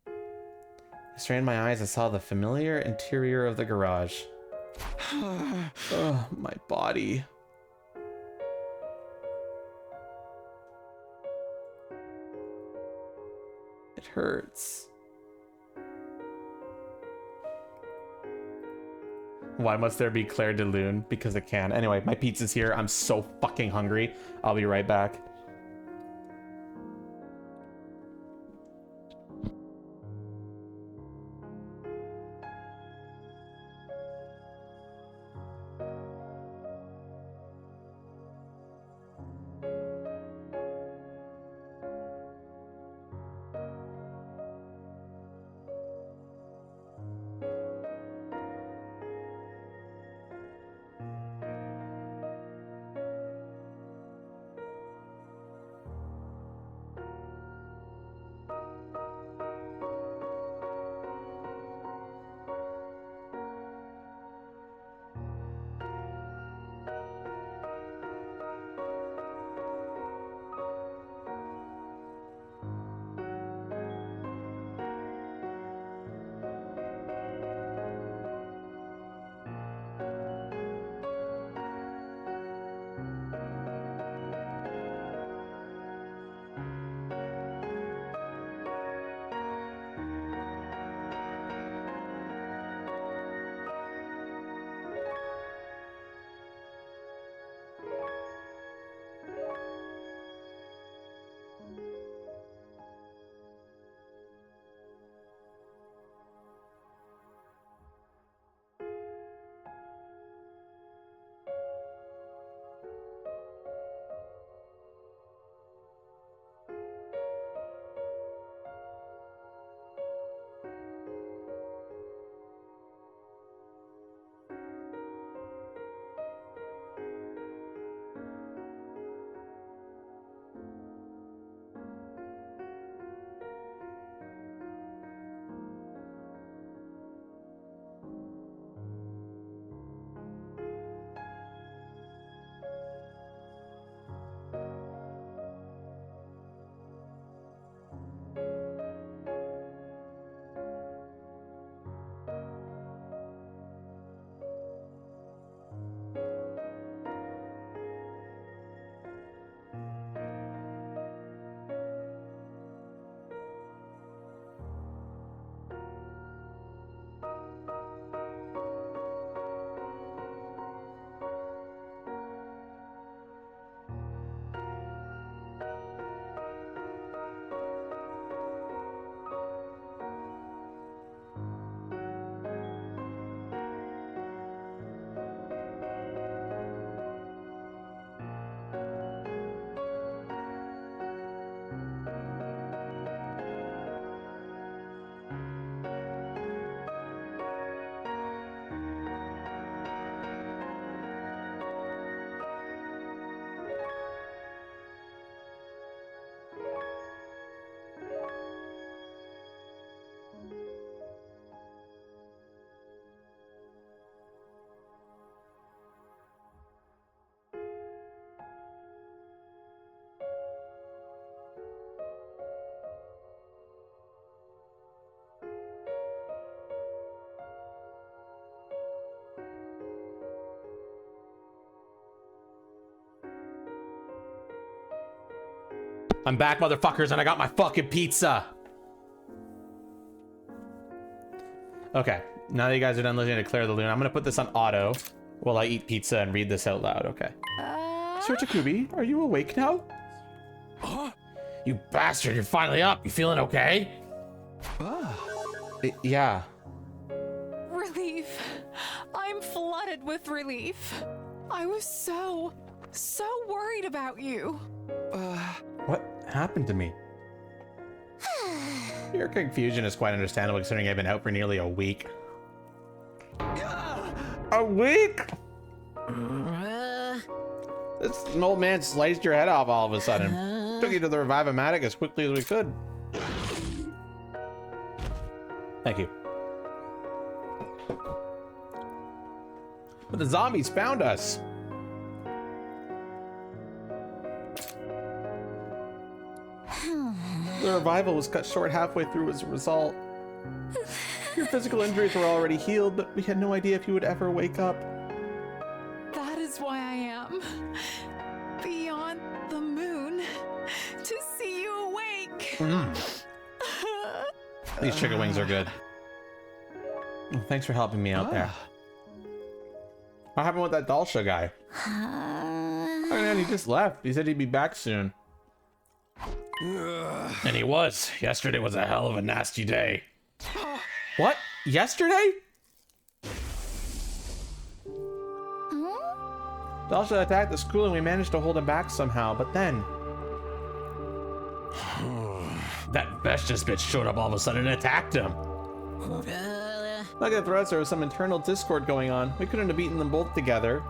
I strained my eyes and saw the familiar interior of the garage. Oh, my body. It hurts. Why must there be Claire de Lune? Because it can. Anyway, my pizza's here. I'm so fucking hungry. I'll be right back. I'm back, motherfuckers, and I got my fucking pizza. Okay, now that you guys are done listening to Claire the Loon, I'm gonna put this on auto while I eat pizza and read this out loud, okay? Sir Takumi, are you awake now? Huh? You bastard, you're finally up. You feeling okay? Yeah. Relief. I'm flooded with relief. I was so worried about you. What happened to me? Your confusion is quite understandable considering I've been out for nearly a week. A week? This old man sliced your head off all of a sudden. Took you to the Revive-O-Matic as quickly as we could. Thank you. But the zombies found us. The revival was cut short halfway through as a result. Your physical injuries were already healed, but we had no idea if you would ever wake up. That is why I am beyond the moon to see you awake. These chicken wings are good. Well, thanks for helping me out there. What happened with that Dalsha guy? Oh man, he just left. He said he'd be back soon. And he was. Yesterday was a hell of a nasty day. What? Yesterday? Dalsha attacked the school and we managed to hold him back somehow, but then... that Vestius bitch showed up all of a sudden and attacked him. Like the threats, there was some internal discord going on. We couldn't have beaten them both together.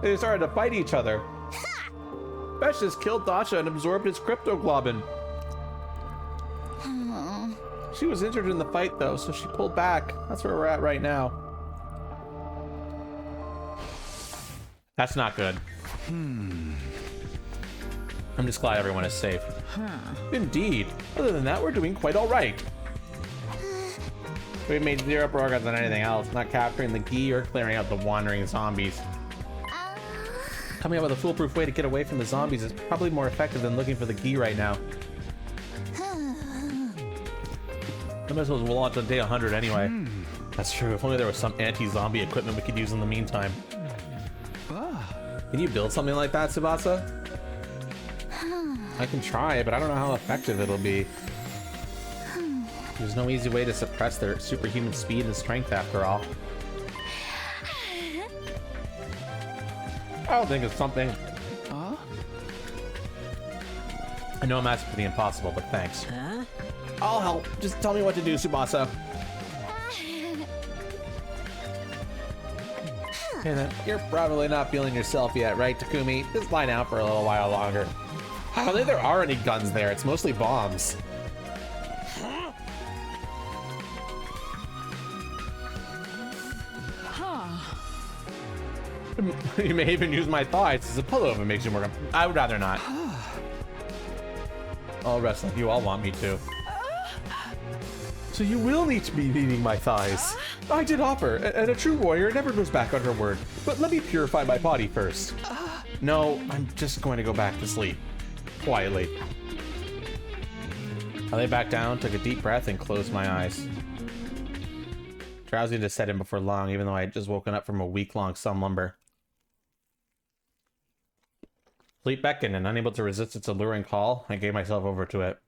They started to fight each other. Vestius killed Dasha and absorbed his cryptoglobin. She was injured in the fight though, so she pulled back. That's where we're at right now. That's not good. I'm just glad everyone is safe. Indeed. Other than that, we're doing quite all right. We made zero progress on anything else, not capturing the Gi or clearing out the wandering zombies. Coming up with a foolproof way to get away from the zombies is probably more effective than looking for the Gi right now. The missiles will launch on day 100 anyway. That's true. If only there was some anti-zombie equipment we could use in the meantime. Can you build something like that, Tsubasa? I can try, but I don't know how effective it'll be. There's no easy way to suppress their superhuman speed and strength after all. I don't think it's something. I know I'm asking for the impossible, but thanks. I'll help. Just tell me what to do, Tsubasa. Okay then, you're probably not feeling yourself yet, right, Takumi? Just lie down for a little while longer. I don't think there are any guns there. It's mostly bombs. You may even use my thighs as a pillow if it makes you more comfortable. I would rather not. I'll rest like you all want me to. So you will need to be eating my thighs. I did offer, and a true warrior never goes back on her word. But let me purify my body first. No, I'm just going to go back to sleep. Quietly. I lay back down, took a deep breath, and closed my eyes. Drowsiness set in before long, even though I had just woken up from a week-long slumber. Sleep beckoned, and unable to resist its alluring call, I gave myself over to it.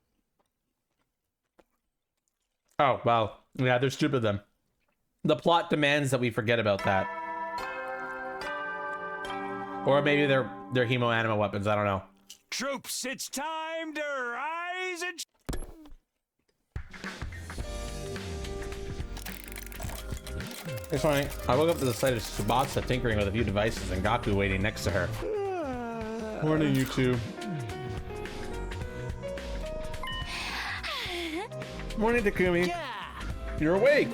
Oh, well, yeah, they're stupid then. The plot demands that we forget about that. Or maybe they're hemo-anima weapons, I don't know. Troops, it's time to rise and... This morning, I woke up to the sight of Tsubasa tinkering with a few devices and Gaku waiting next to her. Morning, you two. Morning, Takumi. You're awake.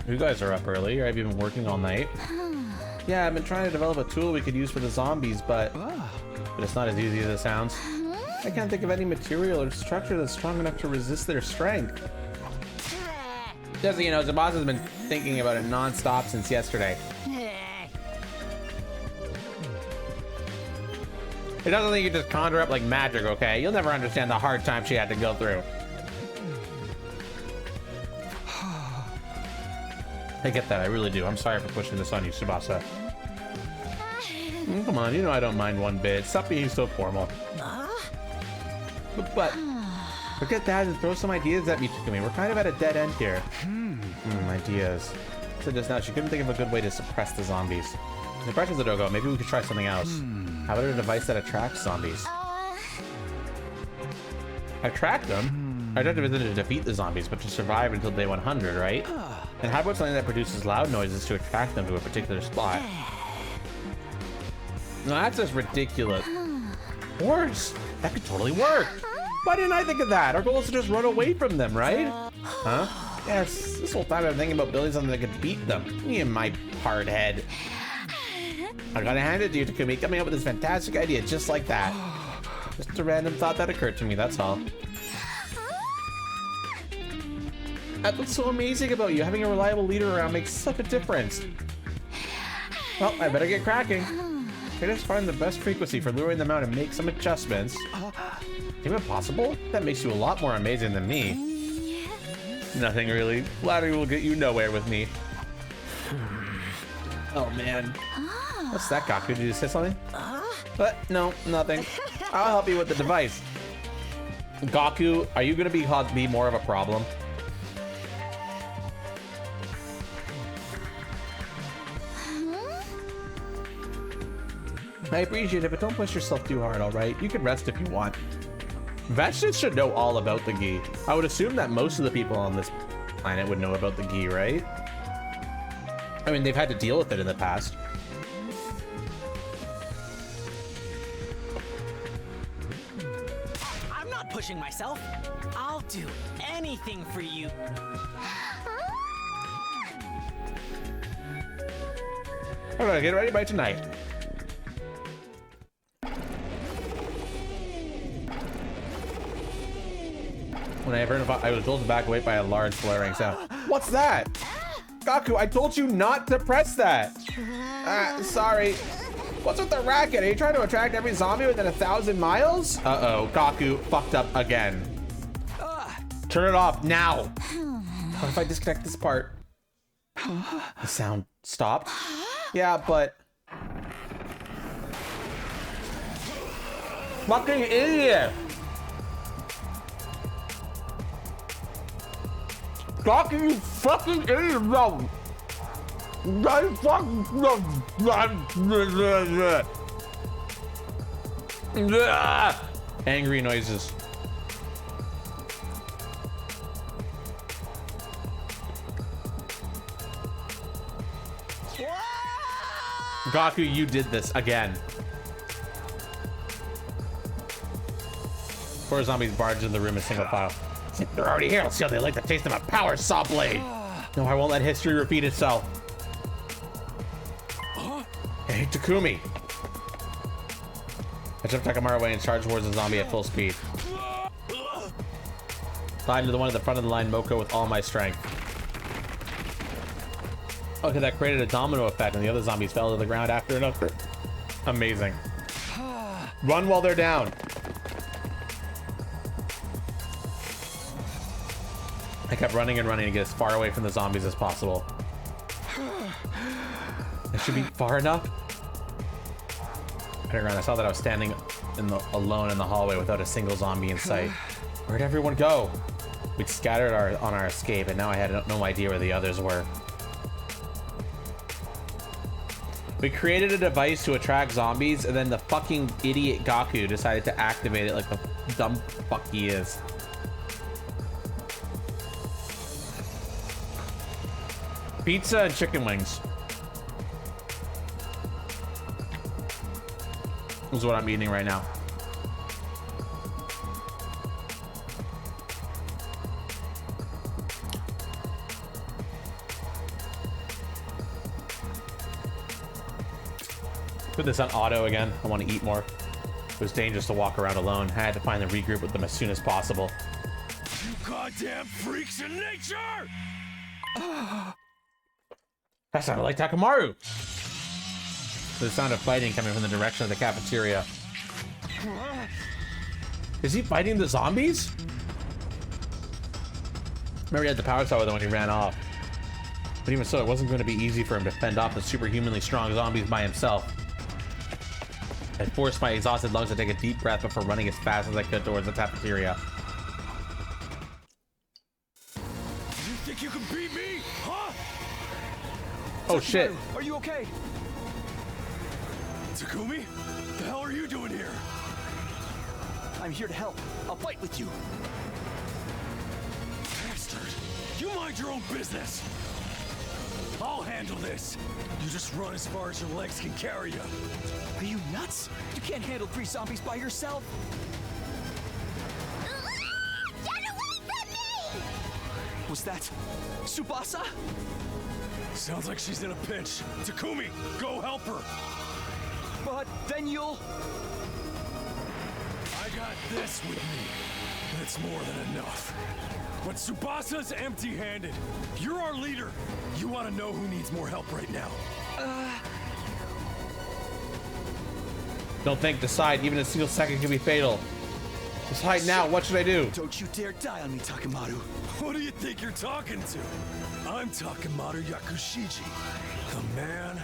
You guys are up early, or have you been working all night? Yeah, I've been trying to develop a tool we could use for the zombies, but it's not as easy as it sounds. I can't think of any material or structure that's strong enough to resist their strength. Just so you know, Tsubasa's been thinking about it non-stop since yesterday. It doesn't think you just conjure up like magic, okay? You'll never understand the hard time she had to go through. I get that, I really do. I'm sorry for pushing this on you, Tsubasa. Come on, you know I don't mind one bit. Stop being so formal. But forget that and throw some ideas at me, Chikumi. We're kind of at a dead end here. Ideas. So just now, she couldn't think of a good way to suppress the zombies. Impressions of Dogo, maybe we could try something else. How about a device that attracts zombies? Attract them? I don't have to defeat the zombies, but to survive until day 100, right? And how about something that produces loud noises to attract them to a particular spot? No, that's just ridiculous. Horse! That could totally work! Why didn't I think of that? Our goal is to just run away from them, right? Huh? Yes, this whole time I've been thinking about building something that could beat them. Me and my hard head. I gotta hand it to you, Takumi, coming up with this fantastic idea just like that. Just a random thought that occurred to me, that's all. That's what's so amazing about you. Having a reliable leader around makes such a difference. Well, I better get cracking. I just find the best frequency for luring them out and make some adjustments. Even possible? That makes you a lot more amazing than me. Nothing really. Flattery will get you nowhere with me. Oh man. What's that, Gaku? Did you just say something? But no, nothing. I'll help you with the device. Gaku, are you gonna be more of a problem? I appreciate it, but don't push yourself too hard, alright? You can rest if you want. Vegetables should know all about the gi. I would assume that most of the people on this planet would know about the gi, right? I mean, they've had to deal with it in the past. I'm not pushing myself. I'll do anything for you. Alright, get ready by tonight. When I was told to back away by a large flaring sound. What's that? Gaku, I told you not to press that. Sorry. What's with the racket? Are you trying to attract every zombie within 1,000 miles? Uh-oh, Gaku fucked up again. Turn it off now. What if I disconnect this part? The sound stopped. Yeah, but... Fucking idiot! Gaku, you fucking idiot! No! I fucking... Angry noises. Gaku, you did this again. Four zombies barged in the room in single file. They're already here. Let's see how they like the taste of a power saw blade. No, I won't let history repeat itself. Hey, Takumi. I jumped Takamaru away and charged towards the zombie at full speed. Climbed to the one at the front of the line, Moko, with all my strength. Okay, that created a domino effect, and the other zombies fell to the ground after another. Amazing. Run while they're down. I kept running and running to get as far away from the zombies as possible. It should be far enough. I turned around. I saw that I was standing alone in the hallway without a single zombie in sight. Where'd everyone go? We'd scattered on our escape, and now I had no idea where the others were. We created a device to attract zombies, and then the fucking idiot Gaku decided to activate it like the dumb fuck he is. Pizza and chicken wings. This is what I'm eating right now. Put this on auto again. I want to eat more. It was dangerous to walk around alone. I had to find and regroup with them as soon as possible. You goddamn freaks in nature! That sounded like Takamaru. The sound of fighting coming from the direction of the cafeteria. Is he fighting the zombies? Remember he had the power cell with him when he ran off. But even so, it wasn't going to be easy for him to fend off the superhumanly strong zombies by himself. I forced my exhausted lungs to take a deep breath before running as fast as I could towards the cafeteria. You think you can beat me, huh? Oh shit. Are you okay? Takumi? The hell are you doing here? I'm here to help. I'll fight with you. Bastard! You mind your own business! I'll handle this! You just run as far as your legs can carry you. Are you nuts? You can't handle 3 zombies by yourself. Get away from me! Was that Tsubasa? Sounds like she's in a pinch. Takumi, go help her! But then you'll... I got this with me. That's more than enough. But Tsubasa's empty-handed. You're our leader. You want to know who needs more help right now? Don't think, decide. Even a single second can be fatal. Decide now. What should I do? Don't you dare die on me, Takemaru. Who do you think you're talking to? I'm Takemaru Yakushiji. The man,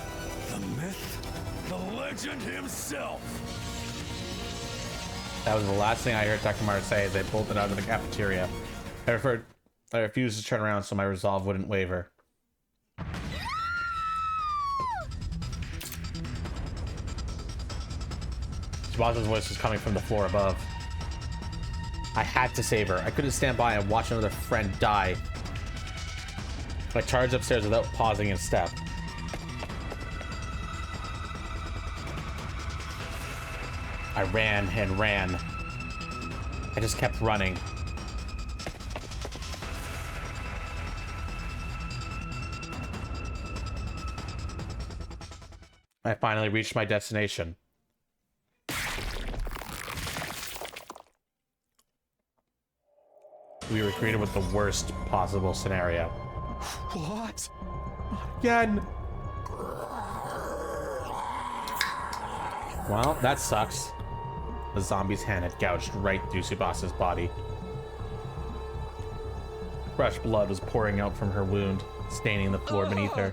the myth, the legend himself. That was the last thing I heard Takemaru say as they bolted out of the cafeteria. I refused to turn around so my resolve wouldn't waver. Tsubasa's voice was coming from the floor above. I had to save her. I couldn't stand by and watch another friend die. I charged upstairs without pausing in step. I ran and ran. I just kept running. I finally reached my destination. We were greeted with the worst possible scenario. What? Again. Well, that sucks. The zombie's hand had gouged right through Tsubasa's body. Fresh blood was pouring out from her wound, staining the floor beneath her.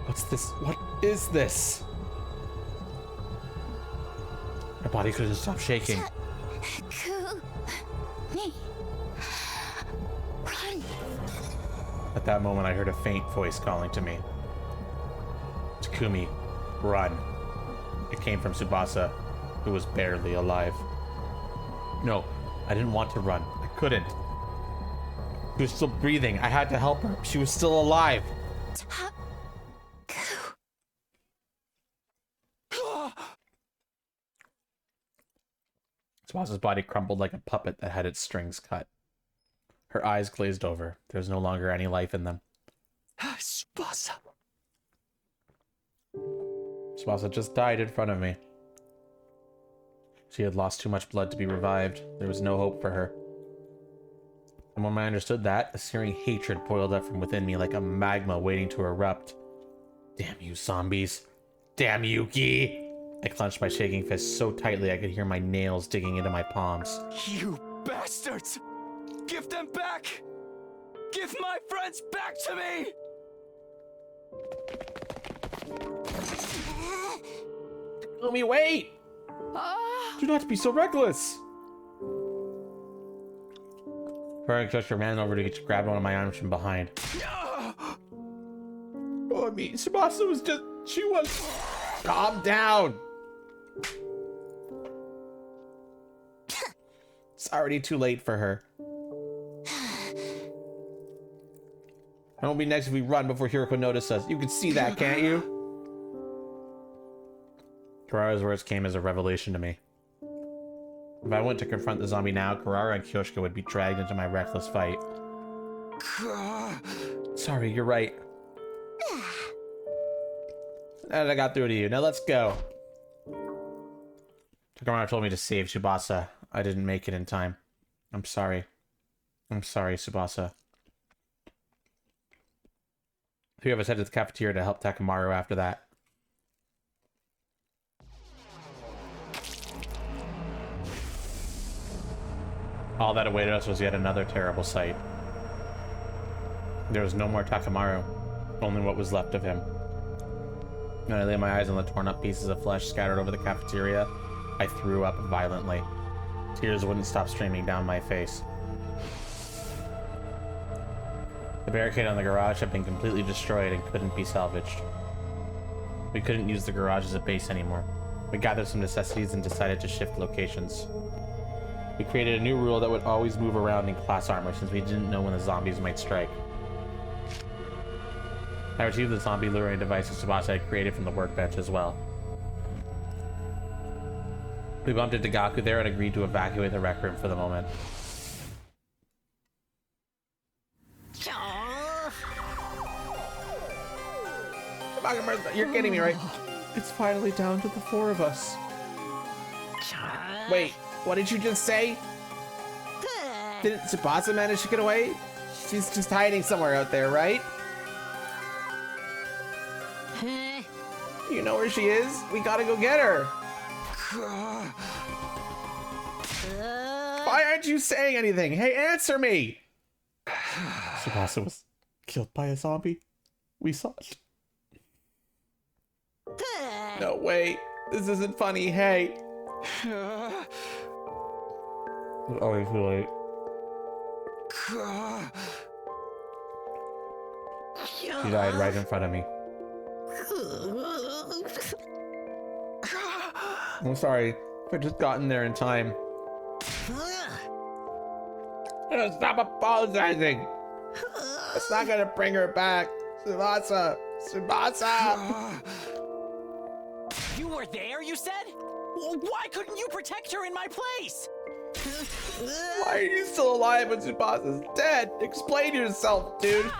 What's this? What is this? My body couldn't stop shaking. Run. At that moment, I heard a faint voice calling to me. Takumi, run. It came from Tsubasa, who was barely alive. No, I didn't want to run. I couldn't. She was still breathing. I had to help her. She was still alive. Tsubasa's body crumpled like a puppet that had its strings cut. Her eyes glazed over. There was no longer any life in them. Tsubasa. Tsubasa just died in front of me. She had lost too much blood to be revived. There was no hope for her. And when I understood that, a searing hatred boiled up from within me like a magma waiting to erupt. Damn you, zombies. Damn you, Gi! I clenched my shaking fist so tightly I could hear my nails digging into my palms. You bastards! Give them back! Give my friends back to me! Let me wait! Do not be so reckless! Furry gesture ran over to grab one of my arms from behind. Oh, I mean, Tsubasa was just... She was... Calm down! It's already too late for her. It won't be next if we run before Hiroko notices us. You can see that, can't you? Kurara's words came as a revelation to me. If I went to confront the zombie now, Kurara and Kyoshika would be dragged into my reckless fight. Sorry, you're right. And I got through to you. Now let's go. Kurara told me to save Tsubasa. I didn't make it in time. I'm sorry. I'm sorry, Tsubasa. The three of us headed to the cafeteria to help Takemaru after that. All that awaited us was yet another terrible sight. There was no more Takamaru, only what was left of him. When I laid my eyes on the torn up pieces of flesh scattered over the cafeteria, I threw up violently. Tears wouldn't stop streaming down my face. The barricade on the garage had been completely destroyed and couldn't be salvaged. We couldn't use the garage as a base anymore. We gathered some necessities and decided to shift locations. We created a new rule that would always move around in class armor since we didn't know when the zombies might strike. I retrieved the zombie luring device that Tsubasa had created from the workbench as well. We bumped into Gaku there and agreed to evacuate the rec room for the moment. You're kidding me, right? It's finally down to the 4 of us. Wait, what did you just say? Didn't Tsubasa manage to get away? She's just hiding somewhere out there, right? You know where she is? We gotta go get her. Why aren't you saying anything? Hey, answer me! Tsubasa was killed by a zombie. We saw it. No, wait. This isn't funny. Hey. Always too late. She died right in front of me. I'm sorry if I just gotten there in time. Stop apologizing. It's not gonna bring her back. Tsubasa. Tsubasa. You were there, you said? Why couldn't you protect her in my place? Why are you still alive when Tsubasa's dead? Explain yourself, dude.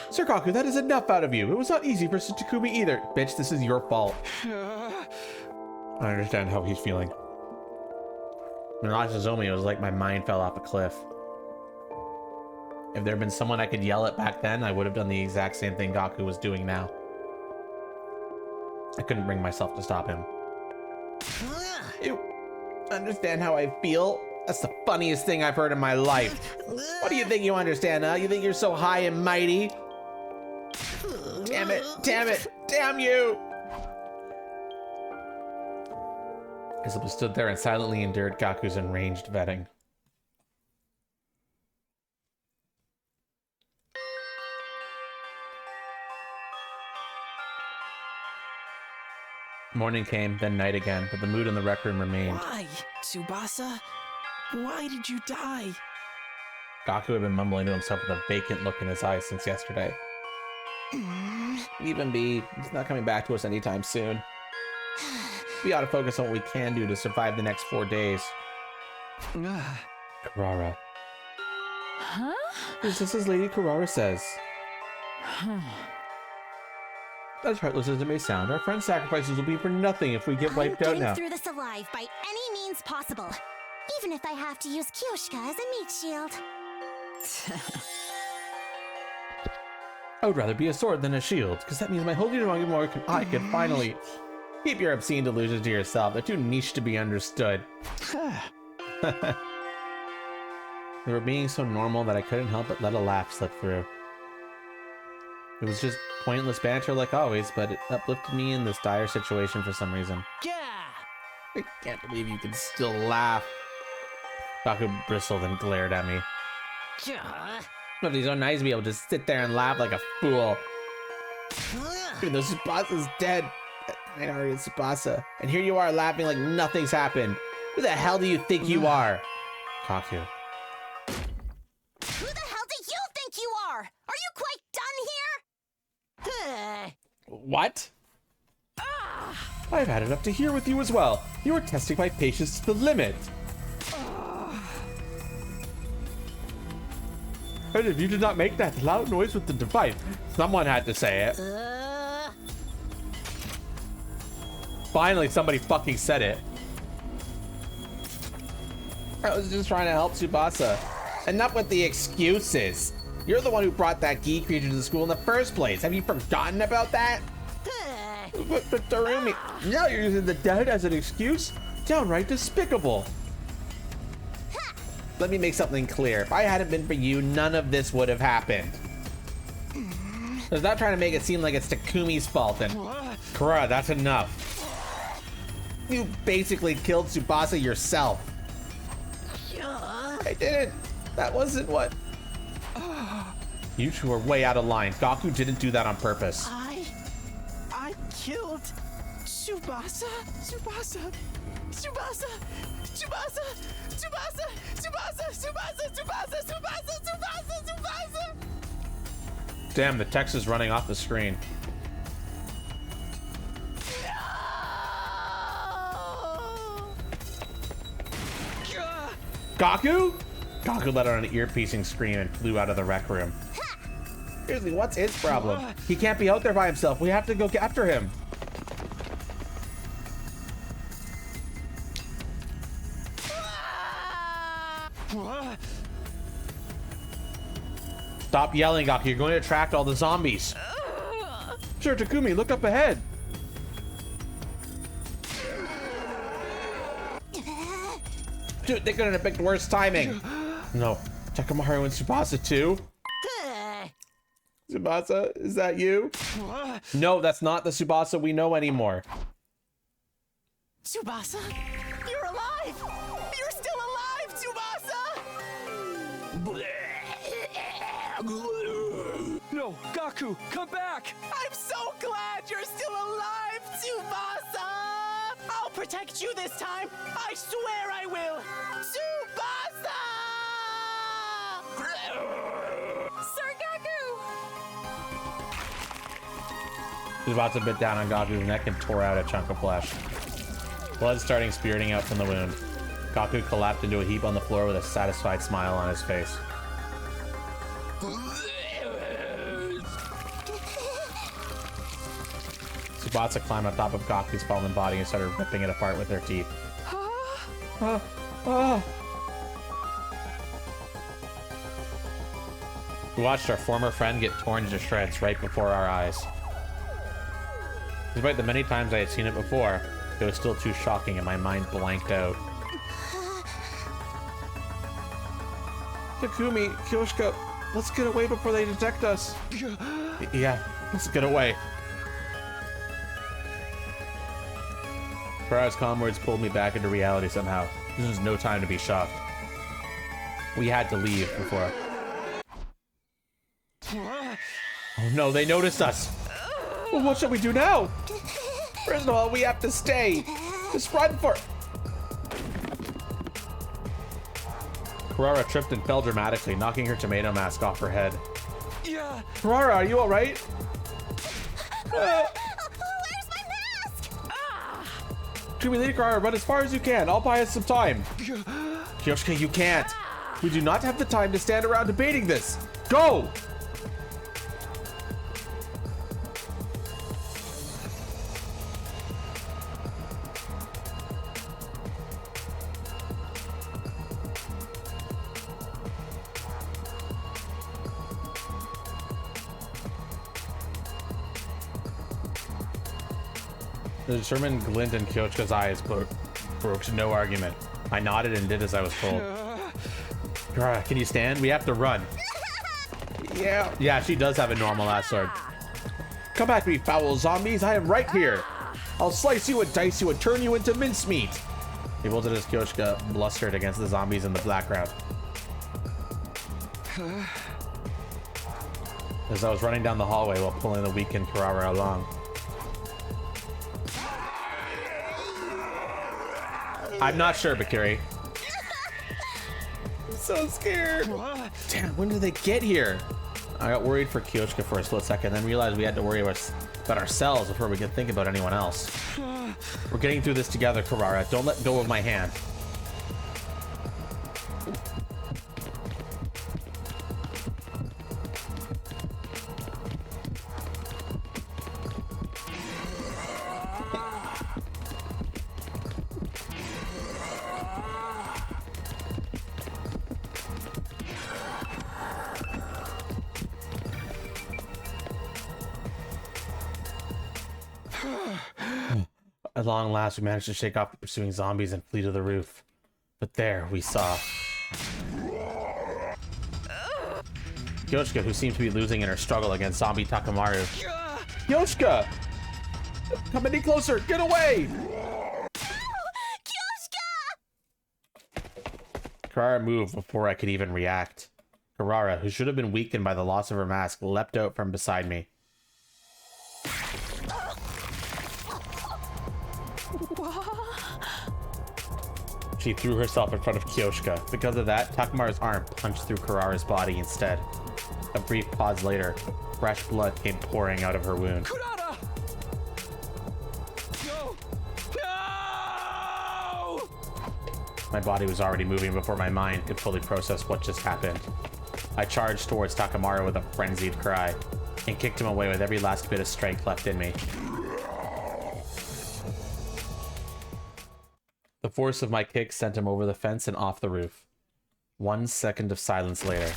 Sir Kaku, that is enough out of you. It was not easy for Takumi either. Bitch, this is your fault. I understand how he's feeling. When I lost Nozomi, it was like my mind fell off a cliff. If there had been someone I could yell at back then, I would have done the exact same thing Gaku was doing now. I couldn't bring myself to stop him. You understand how I feel? That's the funniest thing I've heard in my life. What do you think you understand, huh? You think you're so high and mighty? Damn it, damn it, damn you! I simply stood there and silently endured Gaku's enraged vetting. Morning came, then night again, but the mood in the rec room remained. Why, Tsubasa? Why did you die? Gaku had been mumbling to himself with a vacant look in his eyes since yesterday. Leave him be. He's not coming back to us anytime soon. We ought to focus on what we can do to survive the next 4 days. Kurara. Huh? It's just as Lady Kurara says. As heartless as it may sound, our friends' sacrifices will be for nothing if we get wiped out now. I'm getting through this alive by any means possible, even if I have to use Kyoshika as a meat shield. I would rather be a sword than a shield, because that means my holy Nagamori I can finally... Keep your obscene delusions to yourself. They're too niche to be understood. They were being so normal that I couldn't help but let a laugh slip through. It was just pointless banter like always, but it uplifted me in this dire situation for some reason. Yeah. I can't believe you can still laugh. Gaku bristled and glared at me. Yeah. It'd be so nice to be able to sit there and laugh like a fool. Even though Tsubasa's dead. I already Tsubasa. And here you are laughing like nothing's happened. Who the hell do you think you are? Kaku. Who the hell do you think you are? Are you quite done here? What? I've had it up to here with you as well. You are testing my patience to the limit. And if you did not make that loud noise with the device, someone had to say it. Finally, somebody fucking said it. I was just trying to help Tsubasa. Enough with the excuses. You're the one who brought that geek creature to the school in the first place. Have you forgotten about that? But Darumi, now you're using the dead as an excuse? Downright despicable. let me make something clear. If I hadn't been for you, none of this would have happened. I was not trying to make it seem like it's Takumi's fault, and Kurara, that's enough. You basically killed Tsubasa yourself. I didn't. That wasn't what... You two are way out of line. Gaku didn't do that on purpose. I killed Tsubasa? Tsubasa? Tsubasa? Tsubasa? Tsubasa? Tsubasa? Tsubasa? Tsubasa? Tsubasa? Tsubasa? Tsubasa? Damn, the text is running off the screen. Gaku? Gaku let out an ear-piercing scream and flew out of the rec room. Seriously, what's his problem? He can't be out there by himself. We have to go after him. Stop yelling, Gaku. You're going to attract all the zombies. Sure, Takumi, look up ahead. Dude, they couldn't have picked worse timing. No, Takamaru and Tsubasa too? Tsubasa, is that you? No, that's not the Tsubasa we know anymore. Tsubasa? You're alive! You're still alive, Tsubasa! No, Gaku, come back! I'm so glad you're still alive, Tsubasa! I'll protect you this time! I swear I will! Tsubasa! Sir Gaku! Tsubasa bit down on Gaku's neck and tore out a chunk of flesh. Blood starting spurting out from the wound. Gaku collapsed into a heap on the floor with a satisfied smile on his face. Tsubasa climbed on top of Gaku's fallen body and started ripping it apart with her teeth. We watched our former friend get torn into shreds right before our eyes. Despite the many times I had seen it before, it was still too shocking and my mind blanked out. Takumi, Kyoshika, let's get away before they detect us. Yeah, let's get away. Kurara's calm words pulled me back into reality somehow. This was no time to be shocked. We had to leave before... Oh no, they noticed us! Well, what shall we do now? First of all, we have to stay. Just run for... Kurara tripped and fell dramatically, knocking her tomato mask off her head. Yeah. Kurara, are you alright? Where's my mask? Takumi, lead Kurara, run as far as you can. I'll buy us some time. Kyoshika, you can't. We do not have the time to stand around debating this. Go! The determined glint in Kyochika's eyes broke no argument. I nodded and did as I was told. Kurara, can you stand? We have to run. Yeah, she does have a normal ass sword. Come at me, foul zombies. I am right here. I'll slice you and dice you and turn you into mincemeat. He bolted as Kyoshika blustered against the zombies in the background. As I was running down the hallway while pulling the weakened Kurara along. I'm not sure, Bakiri. I'm so scared. Damn, when did they get here? I got worried for Kyoshika for a split second, then realized we had to worry about ourselves before we could think about anyone else. We're getting through this together, Kurara. Don't let go of my hand. At long last, we managed to shake off the pursuing zombies and flee to the roof. But there, we saw Kyoshka, who seemed to be losing in her struggle against zombie Takamaru. Kyoshka! Come any closer! Get away! Karara moved before I could even react. Karara, who should have been weakened by the loss of her mask, leapt out from beside me. She threw herself in front of Kyoshka. Because of that, Takamaru's arm punched through Karara's body instead. A brief pause later, fresh blood came pouring out of her wound. Kurata! No! No! My body was already moving before my mind could fully process what just happened. I charged towards Takamaru with a frenzied cry and kicked him away with every last bit of strength left in me. The force of my kick sent him over the fence and off the roof. 1 second of silence later,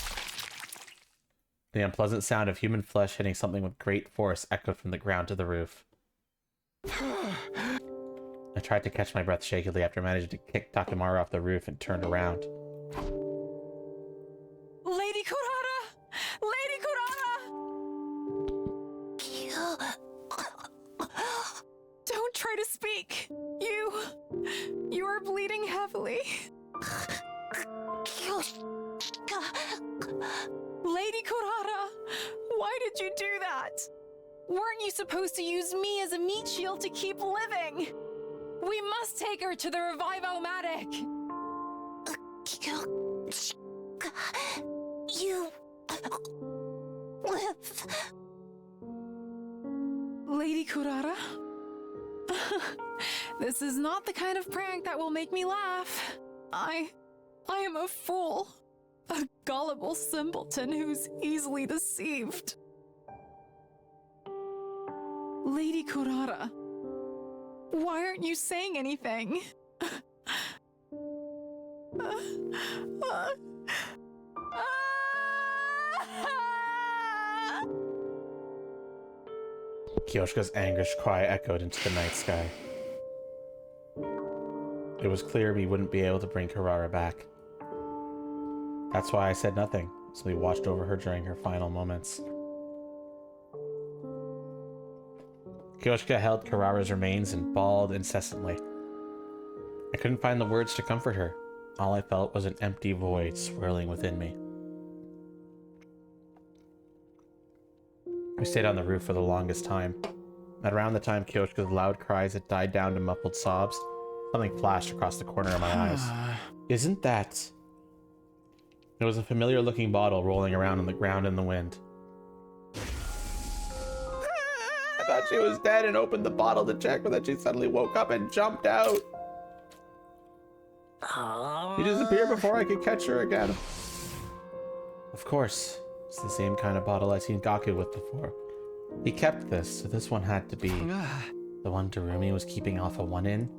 the unpleasant sound of human flesh hitting something with great force echoed from the ground to the roof. I tried to catch my breath shakily after managing to kick Takamaru off the roof and turned around. Lady Kurata! Lady Kurata! Don't try to speak. You are bleeding heavily. Lady Kurata, why did you do that? Weren't you supposed to use me as a meat shield to keep living? We must take her to the Revive-O-Matic. You live. Lady Kurata? This is not the kind of prank that will make me laugh. I am a fool. A gullible simpleton who's easily deceived. Lady Kurata, why aren't you saying anything? Kyoshka's anguished cry echoed into the night sky. It was clear we wouldn't be able to bring Karara back. That's why I said nothing, so we watched over her during her final moments. Kyoshka held Karara's remains and bawled incessantly. I couldn't find the words to comfort her. All I felt was an empty void swirling within me. We stayed on the roof for the longest time. At around the time Kyoshka's loud cries had died down to muffled sobs, something flashed across the corner of my eyes. Isn't that... It was a familiar-looking bottle rolling around on the ground in the wind. I thought she was dead and opened the bottle to check, but then she suddenly woke up and jumped out. She disappeared before I could catch her again. Of course, it's the same kind of bottle I've seen Gaku with before. He kept this, so this one had to be the one Darumi was keeping Alpha 1 in.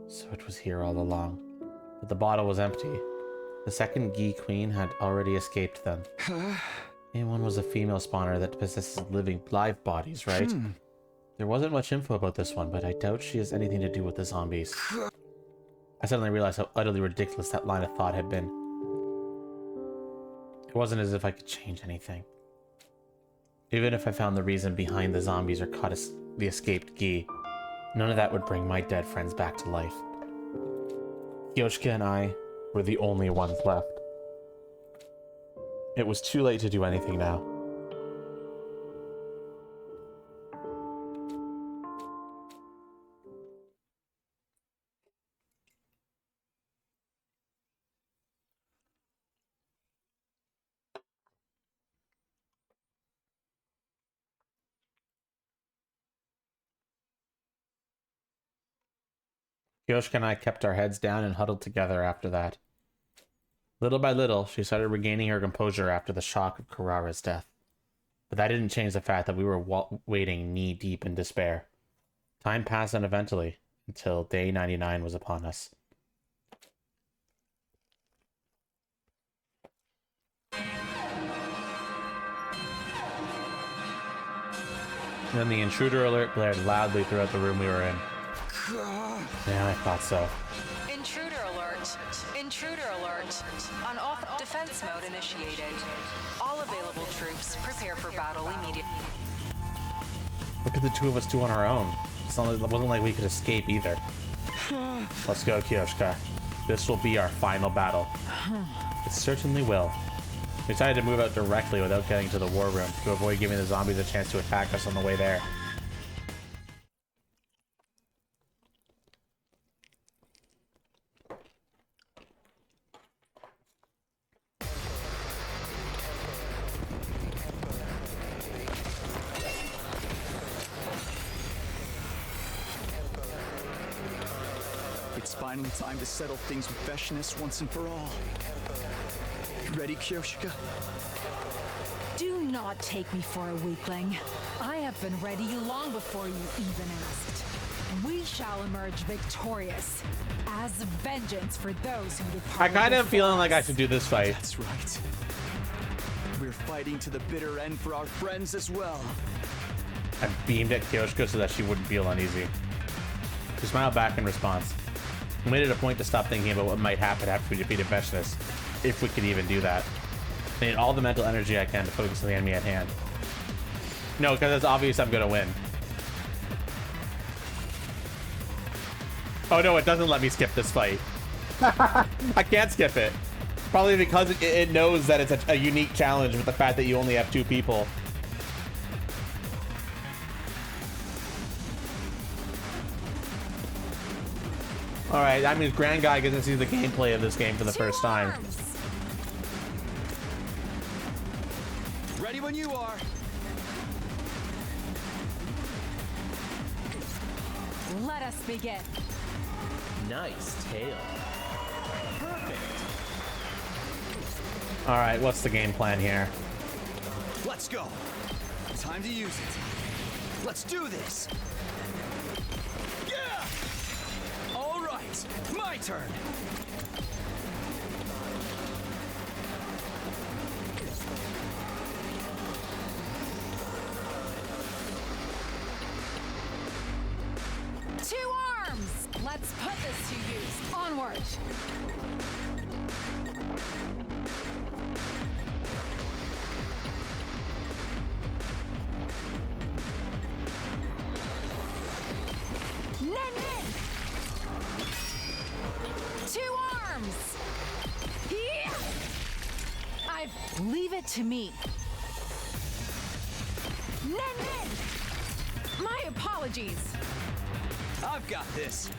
So it was here all along. But the bottle was empty. The second Gi Queen had already escaped them. A1 was a female spawner that possesses live bodies, right? There wasn't much info about this one, but I doubt she has anything to do with the zombies. I suddenly realized how utterly ridiculous that line of thought had been. It wasn't as if I could change anything. Even if I found the reason behind the zombies or caught the escaped Gi, none of that would bring my dead friends back to life. Kyoshka and I were the only ones left. It was too late to do anything now. Kyoshka and I kept our heads down and huddled together after that. Little by little, she started regaining her composure after the shock of Karara's death. But that didn't change the fact that we were waiting knee-deep in despair. Time passed uneventfully until day 99 was upon us. Then the intruder alert blared loudly throughout the room we were in. Yeah, I thought so. Intruder alert. Intruder alert. Unauthorized. Defense mode initiated. All available troops prepare for battle immediately. What could the two of us do on our own? It wasn't like we could escape either. Let's go, Kyoshka. This will be our final battle. It certainly will. We decided to move out directly without getting to the war room to avoid giving the zombies a chance to attack us on the way there. It's finally time to settle things with Veshness once and for all. You ready, Kyoshika? Do not take me for a weakling. I have been ready long before you even asked. We shall emerge victorious as vengeance for those who departed. I kind of feeling like I us. should do this fight. That's right. We're fighting to the bitter end for our friends as well. I beamed at Kyoshka so that she wouldn't feel uneasy. She smiled back in response. I made it a point to stop thinking about what might happen after we defeated Veshness, if we could even do that. I need all the mental energy I can to focus on the enemy at hand. No, because it's obvious I'm gonna win. Oh no, it doesn't let me skip this fight. I can't skip it. Probably because it knows that it's a unique challenge with the fact that you only have 2 people. Alright, that means Grand Guy gets to see the gameplay of this game for the first time. Ready when you are. Let us begin. Nice tail. Perfect. Alright, what's the game plan here? Let's go. Time to use it. Let's do this. Yeah! All right, my turn. Two arms! Let's put this to use. Onward! Nen! Two arms! Yeah! Leave it to me. Nen! My apologies. I've got this.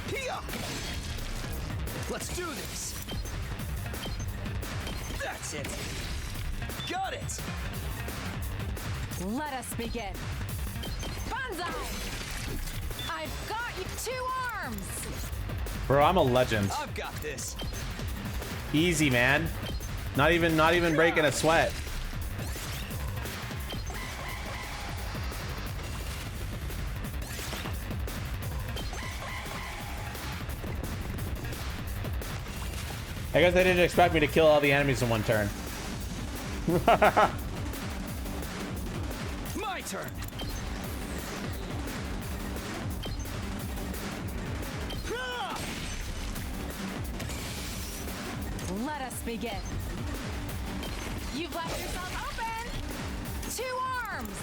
Here. Let's do this. That's it. Got it. Let us begin. Banzai! I've got you 2 arms! Bro, I'm a legend. I've got this. Easy, man. Not even breaking a sweat. I guess they didn't expect me to kill all the enemies in one turn. My turn. Let us begin. You've left yourself open! 2 arms!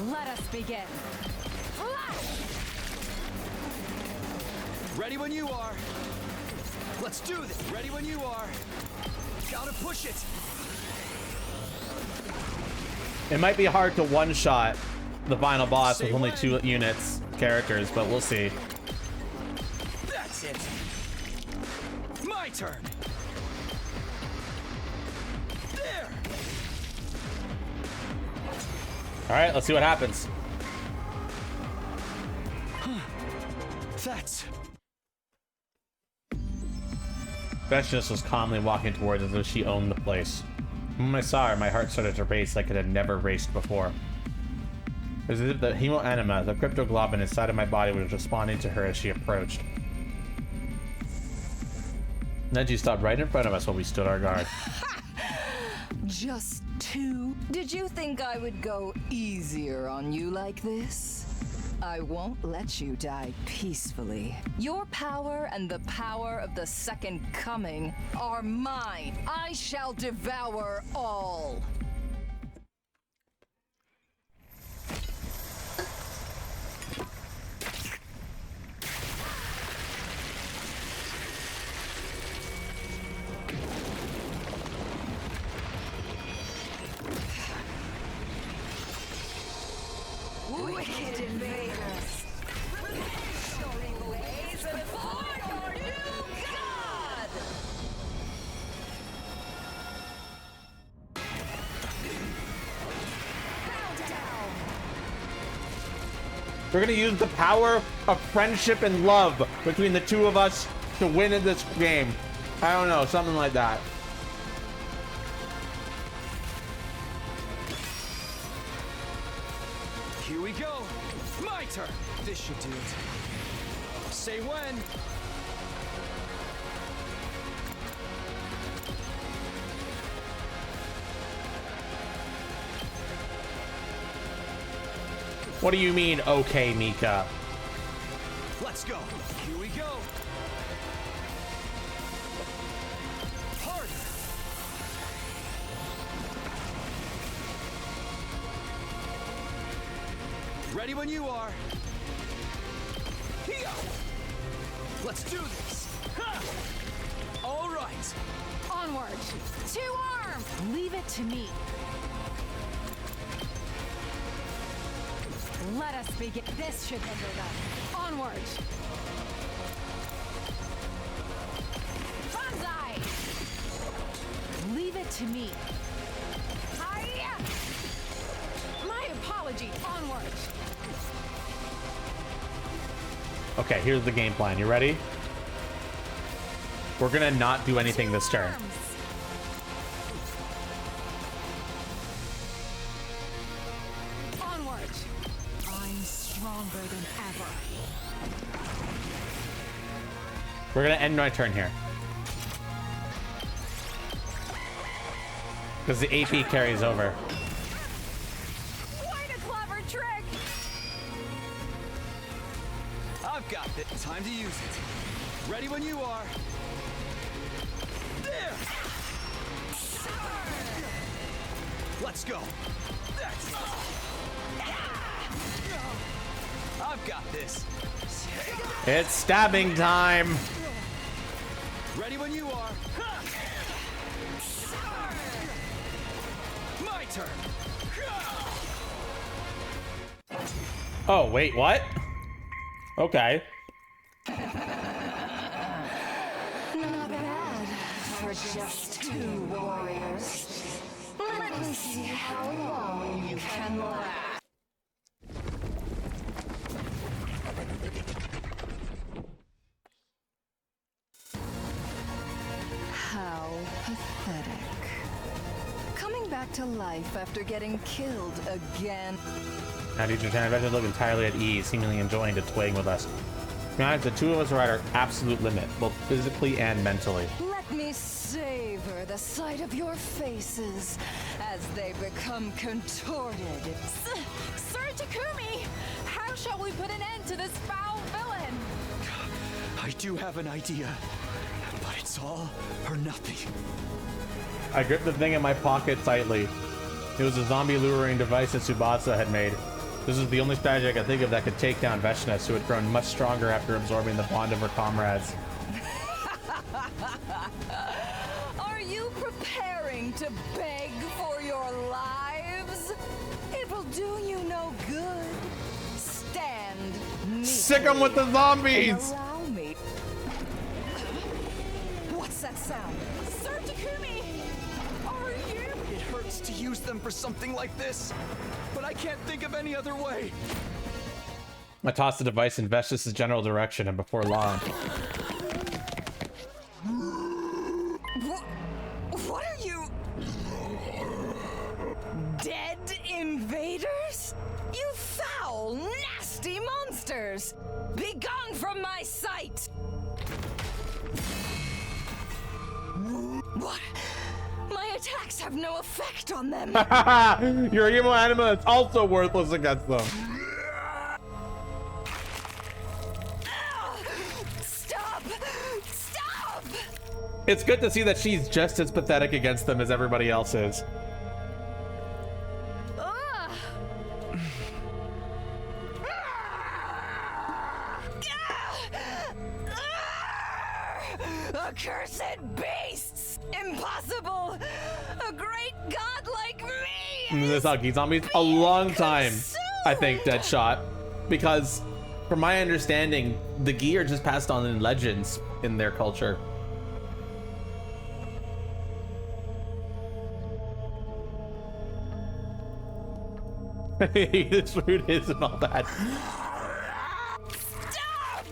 Let us begin. Flash! Ready when you are. Let's do this. Ready when you are. Gotta push it. It might be hard to one-shot the final boss with only 2 characters, but we'll see. That's it. My turn. There. All right, let's see what happens. That's... Veshness was calmly walking towards us as though she owned the place. When I saw her, my heart started to race like it had never raced before. It was as if the hemoenema, the cryptoglobin inside of my body, was responding to her as she approached. Then she stopped right in front of us while we stood our guard. Just 2? Did you think I would go easier on you like this? I won't let you die peacefully. Your power and the power of the Second Coming are mine. I shall devour all. Wicked invaders! Showing ways before your new god! Bow down! We're gonna use the power of friendship and love between the two of us to win in this game. I don't know, something like that. Here we go. My turn. This should do it. Say when. What do you mean, okay, Mika? Let's go. Here we go. Harder. Ready when you are. Here. Let's do this. Ha! All right. Onward! Two arm! Leave it to me. Let us begin. This should hinder them. Onward! Banzai! Leave it to me. Hiya! My apology. Onward! Okay, here's the game plan. You ready? We're gonna not do anything this turn. Onward! I'm stronger than ever. We're gonna end my turn here. Because the AP carries over. Quite a clever trick! I've got it. Time to use it. Ready when you are. There. Let's go. That's I've got this. It's stabbing time. Ready when you are. My turn. Oh, wait, what? Okay. Not bad for just 2 warriors. Let me see how long you can last. How pathetic. Coming back to life after getting killed again. Now, teacher Tan, I bet you look entirely at ease, seemingly enjoying to toying with us. Guys, the two of us are at our absolute limit, both physically and mentally. Let me savor the sight of your faces as they become contorted. Sir Takumi! How shall we put an end to this foul villain? I do have an idea, but it's all or nothing. I gripped the thing in my pocket tightly. It was a zombie luring device that Tsubasa had made. This was the only strategy I could think of that could take down Veshness, who had grown much stronger after absorbing the bond of her comrades. Are you preparing to beg for your lives? It will do you no good. Stand meekly. Sick 'em with the zombies! And allow me. What's that sound? Sir Takumi! Are you? It hurts to use them for something like this, but I can't think of any other way. I tossed the device in Veshness' general direction, and before long... What are you? Dead invaders? You foul, nasty monsters! Be gone from my sight! My attacks have no effect on them. Your emo anima is also worthless against them. Stop! Stop! It's good to see that she's just as pathetic against them as everybody else is. Accursed beasts! Impossible! A great god like me! This Huggy Zombie's a long time, I think, Deadshot. Because, from my understanding, the Gi are just passed on in legends in their culture. This food isn't all bad. Stop!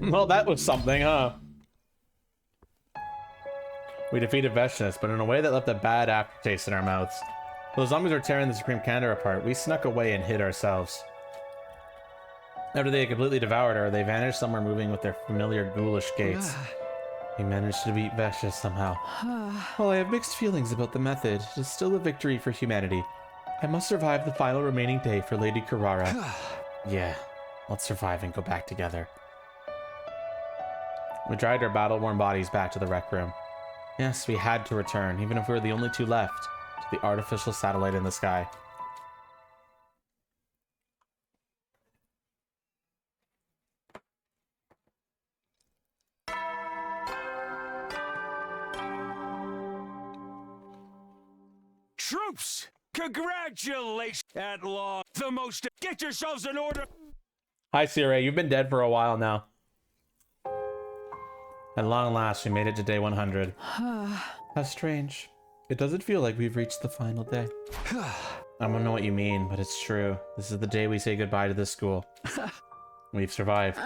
Well, that was something, huh? We defeated Veshness, but in a way that left a bad aftertaste in our mouths. Those zombies were tearing the Supreme Commander apart. We snuck away and hid ourselves. After they had completely devoured her, they vanished somewhere, moving with their familiar ghoulish gaits. We managed to beat Veshness somehow. While I have mixed feelings about the method, it is still a victory for humanity. I must survive the final remaining day for Lady Carrara. Yeah, let's survive and go back together. We dragged our battle-worn bodies back to the rec room. Yes, we had to return, even if we were the only two left, to the artificial satellite in the sky. Troops, congratulations at long. The most. Get yourselves in order. Hi, Siri. You've been dead for a while now. At long last, we made it to day 100. How strange. It doesn't feel like we've reached the final day. I don't know what you mean, but it's true. This is the day we say goodbye to this school. We've survived.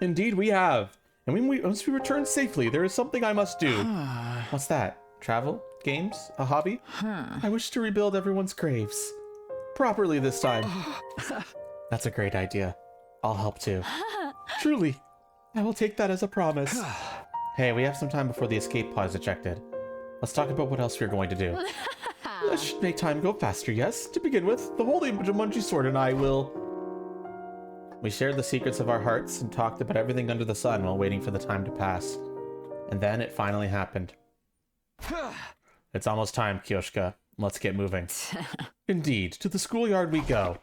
Indeed, we have. And once we return safely, there is something I must do. What's that? Travel? Games? A hobby? I wish to rebuild everyone's graves. Properly this time. That's a great idea. I'll help too. Truly. I will take that as a promise. Hey, we have some time before the escape pod is ejected. Let's talk about what else we're going to do. That should make time go faster, yes? To begin with, the Holy Jumanji Sword and I will... We shared the secrets of our hearts and talked about everything under the sun while waiting for the time to pass. And then it finally happened. It's almost time, Kyoshka. Let's get moving. Indeed, to the schoolyard we go.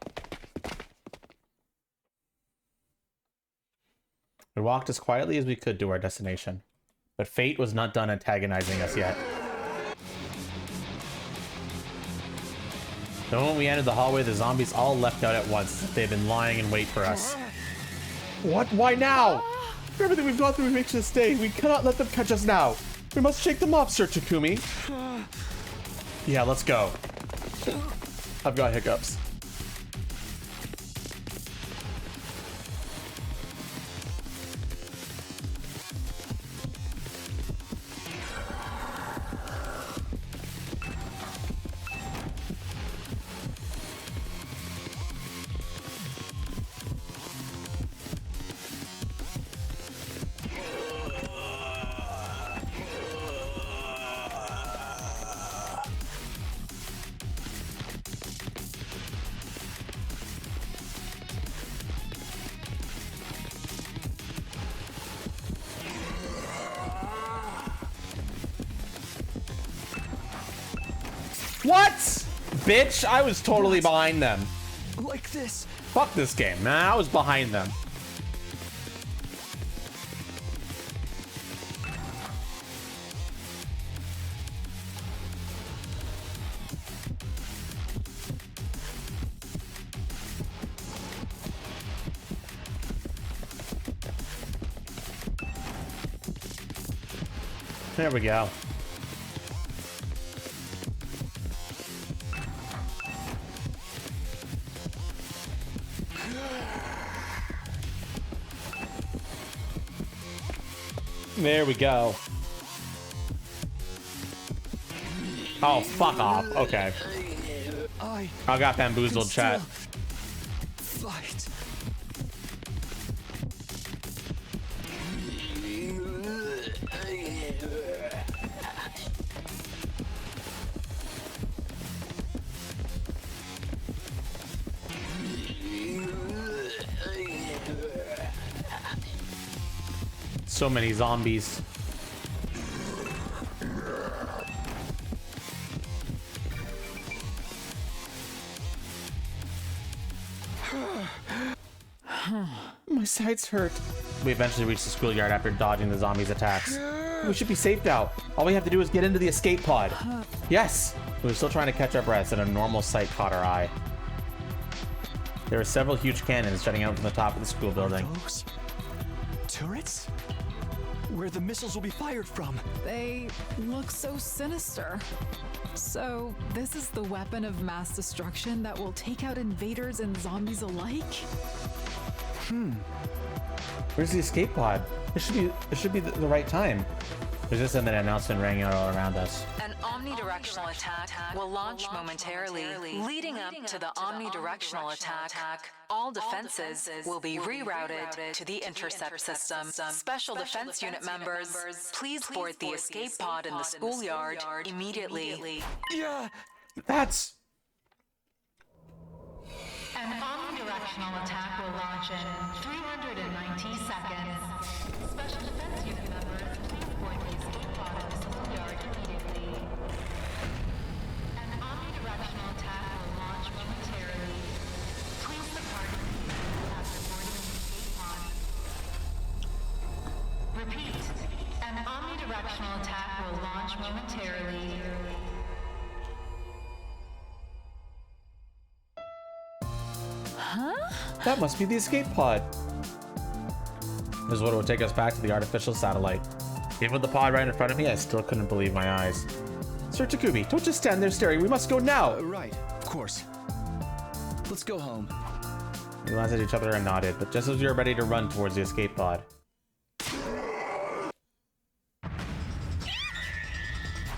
We walked as quietly as we could to our destination, but fate was not done antagonizing us yet. The moment we entered the hallway, the zombies all leapt out at once, as if they had been lying in wait for us. What? Why now? Everything we've gone through makes us stay. We cannot let them catch us now. We must shake them off, Sir Takumi. Yeah, let's go. I've got hiccups. What? Bitch, I was totally behind them. Like this. Fuck this game, man. I was behind them. There we go. There we go. Oh, fuck off. Okay. I got bamboozled, chat. Fight. So many zombies. My sides hurt. We eventually reached the schoolyard after dodging the zombies' attacks. We should be safe now. All we have to do is get into the escape pod. Yes! We were still trying to catch our breaths, and a normal sight caught our eye. There were several huge cannons jutting out from the top of the school building. Are those turrets? Where the missiles will be fired from? They look so sinister. So, this is the weapon of mass destruction that will take out invaders and zombies alike? Where's the escape pod? It should be the right time. There's just an announcement rang out all around us. An omnidirectional attack will launch momentarily. Leading up to the omnidirectional attack, all defenses will be rerouted to the intercept system. Special defense unit members, please board the escape pod in the schoolyard immediately. Yeah! That's... An omnidirectional attack will launch in 390 seconds. Special defense unit members, please board the escape pod in the schoolyard immediately. An omnidirectional attack will launch momentarily. Please depart immediately after boarding the escape pod. Repeat. An omnidirectional attack will launch momentarily. That must be the escape pod. This is what will take us back to the artificial satellite. Even with the pod right in front of me, I still couldn't believe my eyes. Sir Takumi, don't just stand there staring. We must go now. Right, of course. Let's go home. We glanced at each other and nodded, but just as we were ready to run towards the escape pod.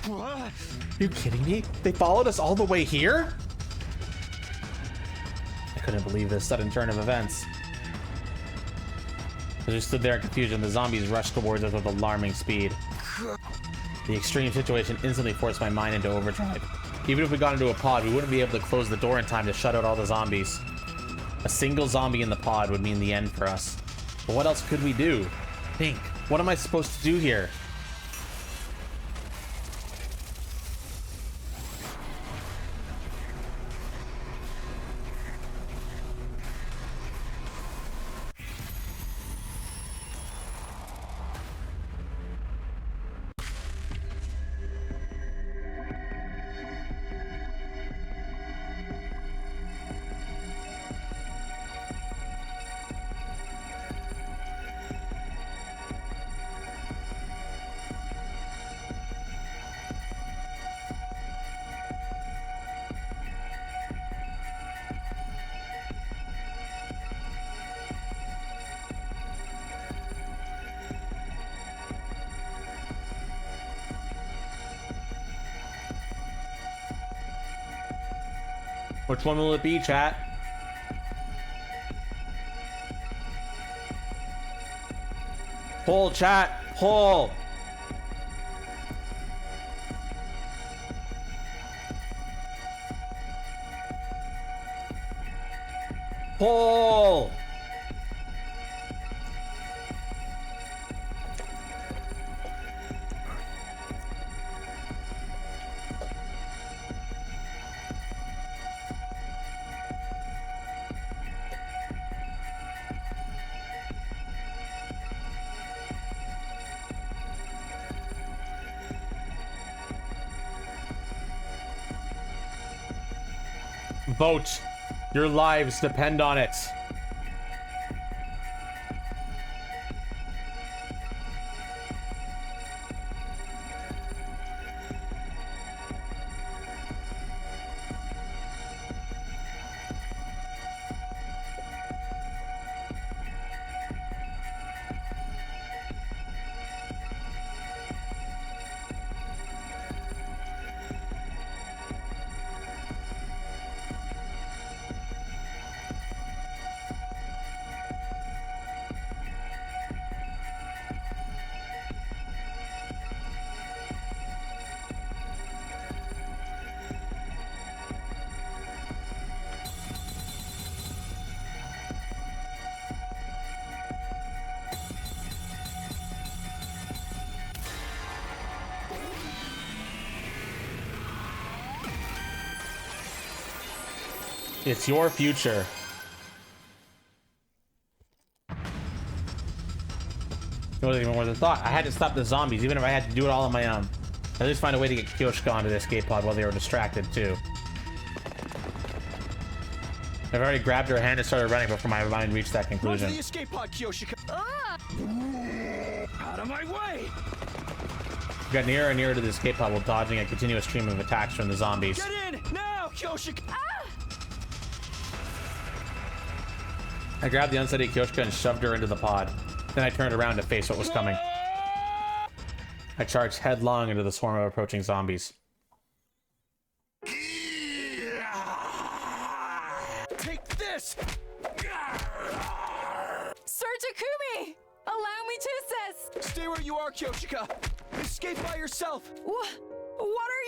What? Are you kidding me? They followed us all the way here? I couldn't believe this sudden turn of events. As we stood there in confusion, the zombies rushed towards us with alarming speed. The extreme situation instantly forced my mind into overdrive. Even if we got into a pod, we wouldn't be able to close the door in time to shut out all the zombies. A single zombie in the pod would mean the end for us. But what else could we do? Think, what am I supposed to do here? Which one will it be, chat? Pull, chat, pull. Pull. Vote. Your lives depend on it. It's your future. It wasn't even worth a thought. I had to stop the zombies, even if I had to do it all on my own. At least find a way to get Kyoshika onto the escape pod while they were distracted, too. I've already grabbed her hand and started running before my mind reached that conclusion. Run to the escape pod, Kyoshika. Out of my way! We got nearer and nearer to the escape pod while dodging a continuous stream of attacks from the zombies. Get in now, Kyoshika. I grabbed the unsteady Kyoshika and shoved her into the pod. Then I turned around to face what was coming. I charged headlong into the swarm of approaching zombies. Take this! Sir Takumi! Allow me to assist! Stay where you are, Kyoshika. Escape by yourself. What are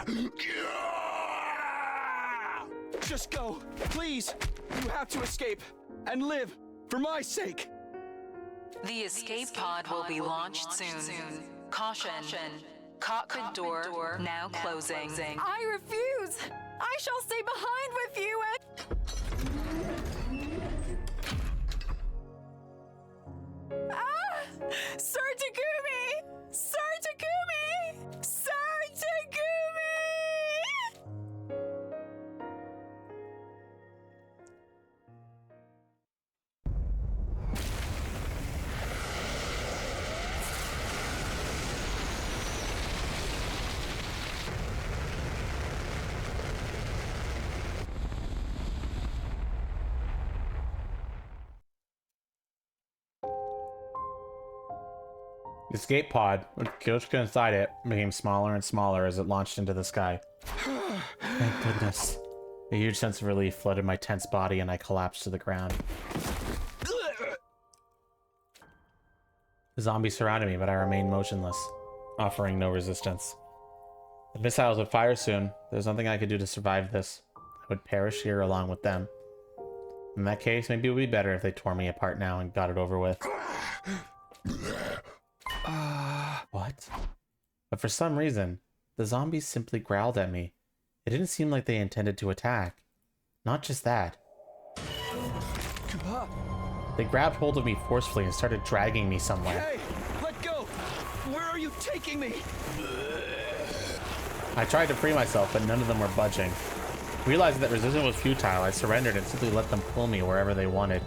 you? Just go, please. You have to escape and live for my sake. The escape pod will be launched soon. Caution. Cockpit door now closing. I refuse! I shall stay behind with you and... Sir Takumi! Sir Takumi! Sir Takumi! The escape pod, with Kyoshika inside it, became smaller and smaller as it launched into the sky. Thank goodness. A huge sense of relief flooded my tense body and I collapsed to the ground. The zombies surrounded me, but I remained motionless, offering no resistance. The missiles would fire soon. There's nothing I could do to survive this. I would perish here along with them. In that case, maybe it would be better if they tore me apart now and got it over with. What? But for some reason, the zombies simply growled at me. It didn't seem like they intended to attack. Not just that. They grabbed hold of me forcefully and started dragging me somewhere. Hey, let go! Where are you taking me? I tried to free myself, but none of them were budging. Realizing that resistance was futile, I surrendered and simply let them pull me wherever they wanted.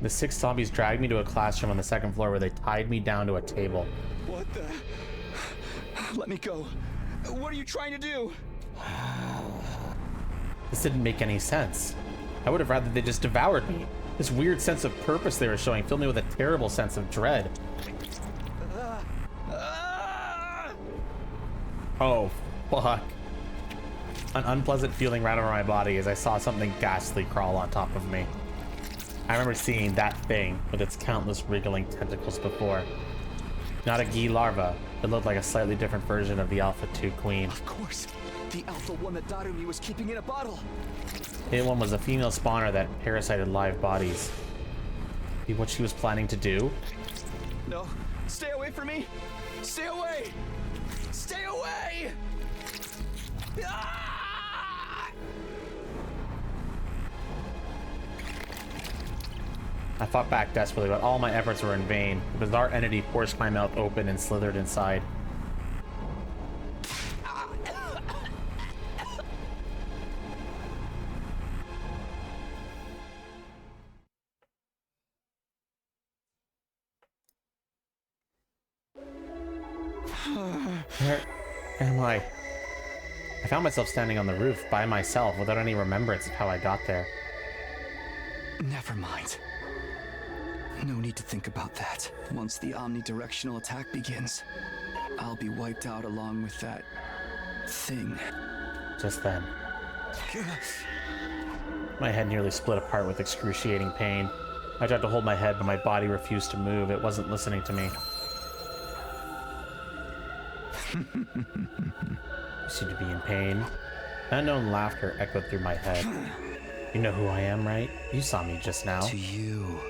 The 6 zombies dragged me to a classroom on the 2nd floor where they tied me down to a table. What the? Let me go. What are you trying to do? This didn't make any sense. I would have rather they just devoured me. This weird sense of purpose they were showing filled me with a terrible sense of dread. Oh, fuck. An unpleasant feeling ran over my body as I saw something ghastly crawl on top of me. I remember seeing that thing with its countless wriggling tentacles before. Not a Gi larva, it looked like a slightly different version of the Alpha 2 Queen. Of course, the Alpha one that Darumi was keeping in a bottle. It one was a female spawner that parasited live bodies. Be what she was planning to do? No, stay away from me! Stay away! Stay away! Ah! I fought back desperately, but all my efforts were in vain. The bizarre entity forced my mouth open and slithered inside. Where am I? I found myself standing on the roof by myself without any remembrance of how I got there. Never mind. No need to think about that. Once the omnidirectional attack begins, I'll be wiped out along with that thing. Just then, my head nearly split apart with excruciating pain. I tried to hold my head, but my body refused to move. It wasn't listening to me. You seem to be in pain. Unknown laughter echoed through my head. You know who I am, right? You saw me just now. To you,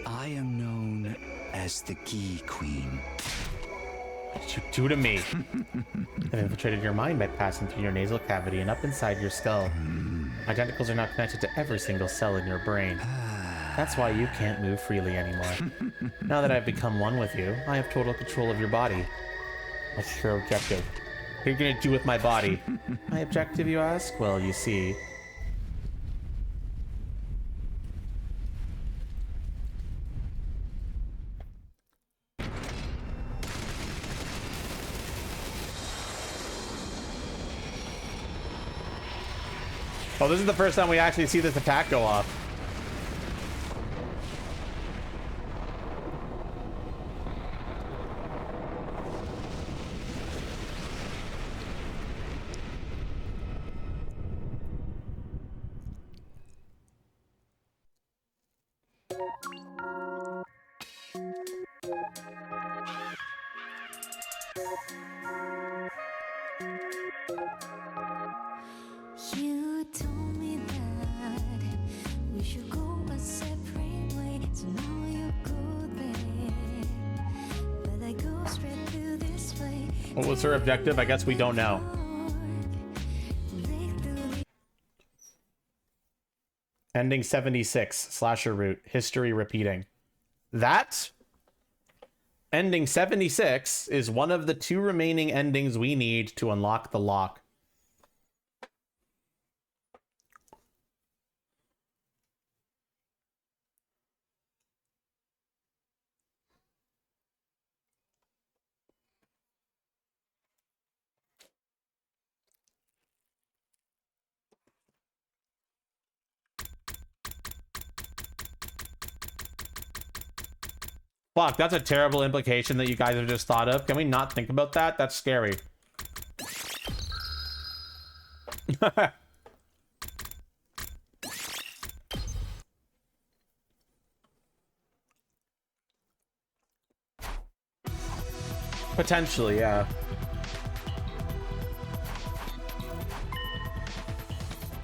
I am known as as the Gi Queen. What did you do to me? I've infiltrated your mind by passing through your nasal cavity and up inside your skull. My tentacles are now connected to every single cell in your brain. That's why you can't move freely anymore. Now that I've become one with you, I have total control of your body. What's your objective? What are you gonna do with my body? My objective, you ask? Well, you see... Oh, this is the first time we actually see this attack go off. You told me that we should go a separate way, so now you go there. But I go straight through this way. What was her objective? I guess we don't know. Ending 76, slasher route, history repeating. That ending 76 is one of the 2 remaining endings we need to unlock the lock. Fuck, that's a terrible implication that you guys have just thought of. Can we not think about that? That's scary. Potentially, yeah.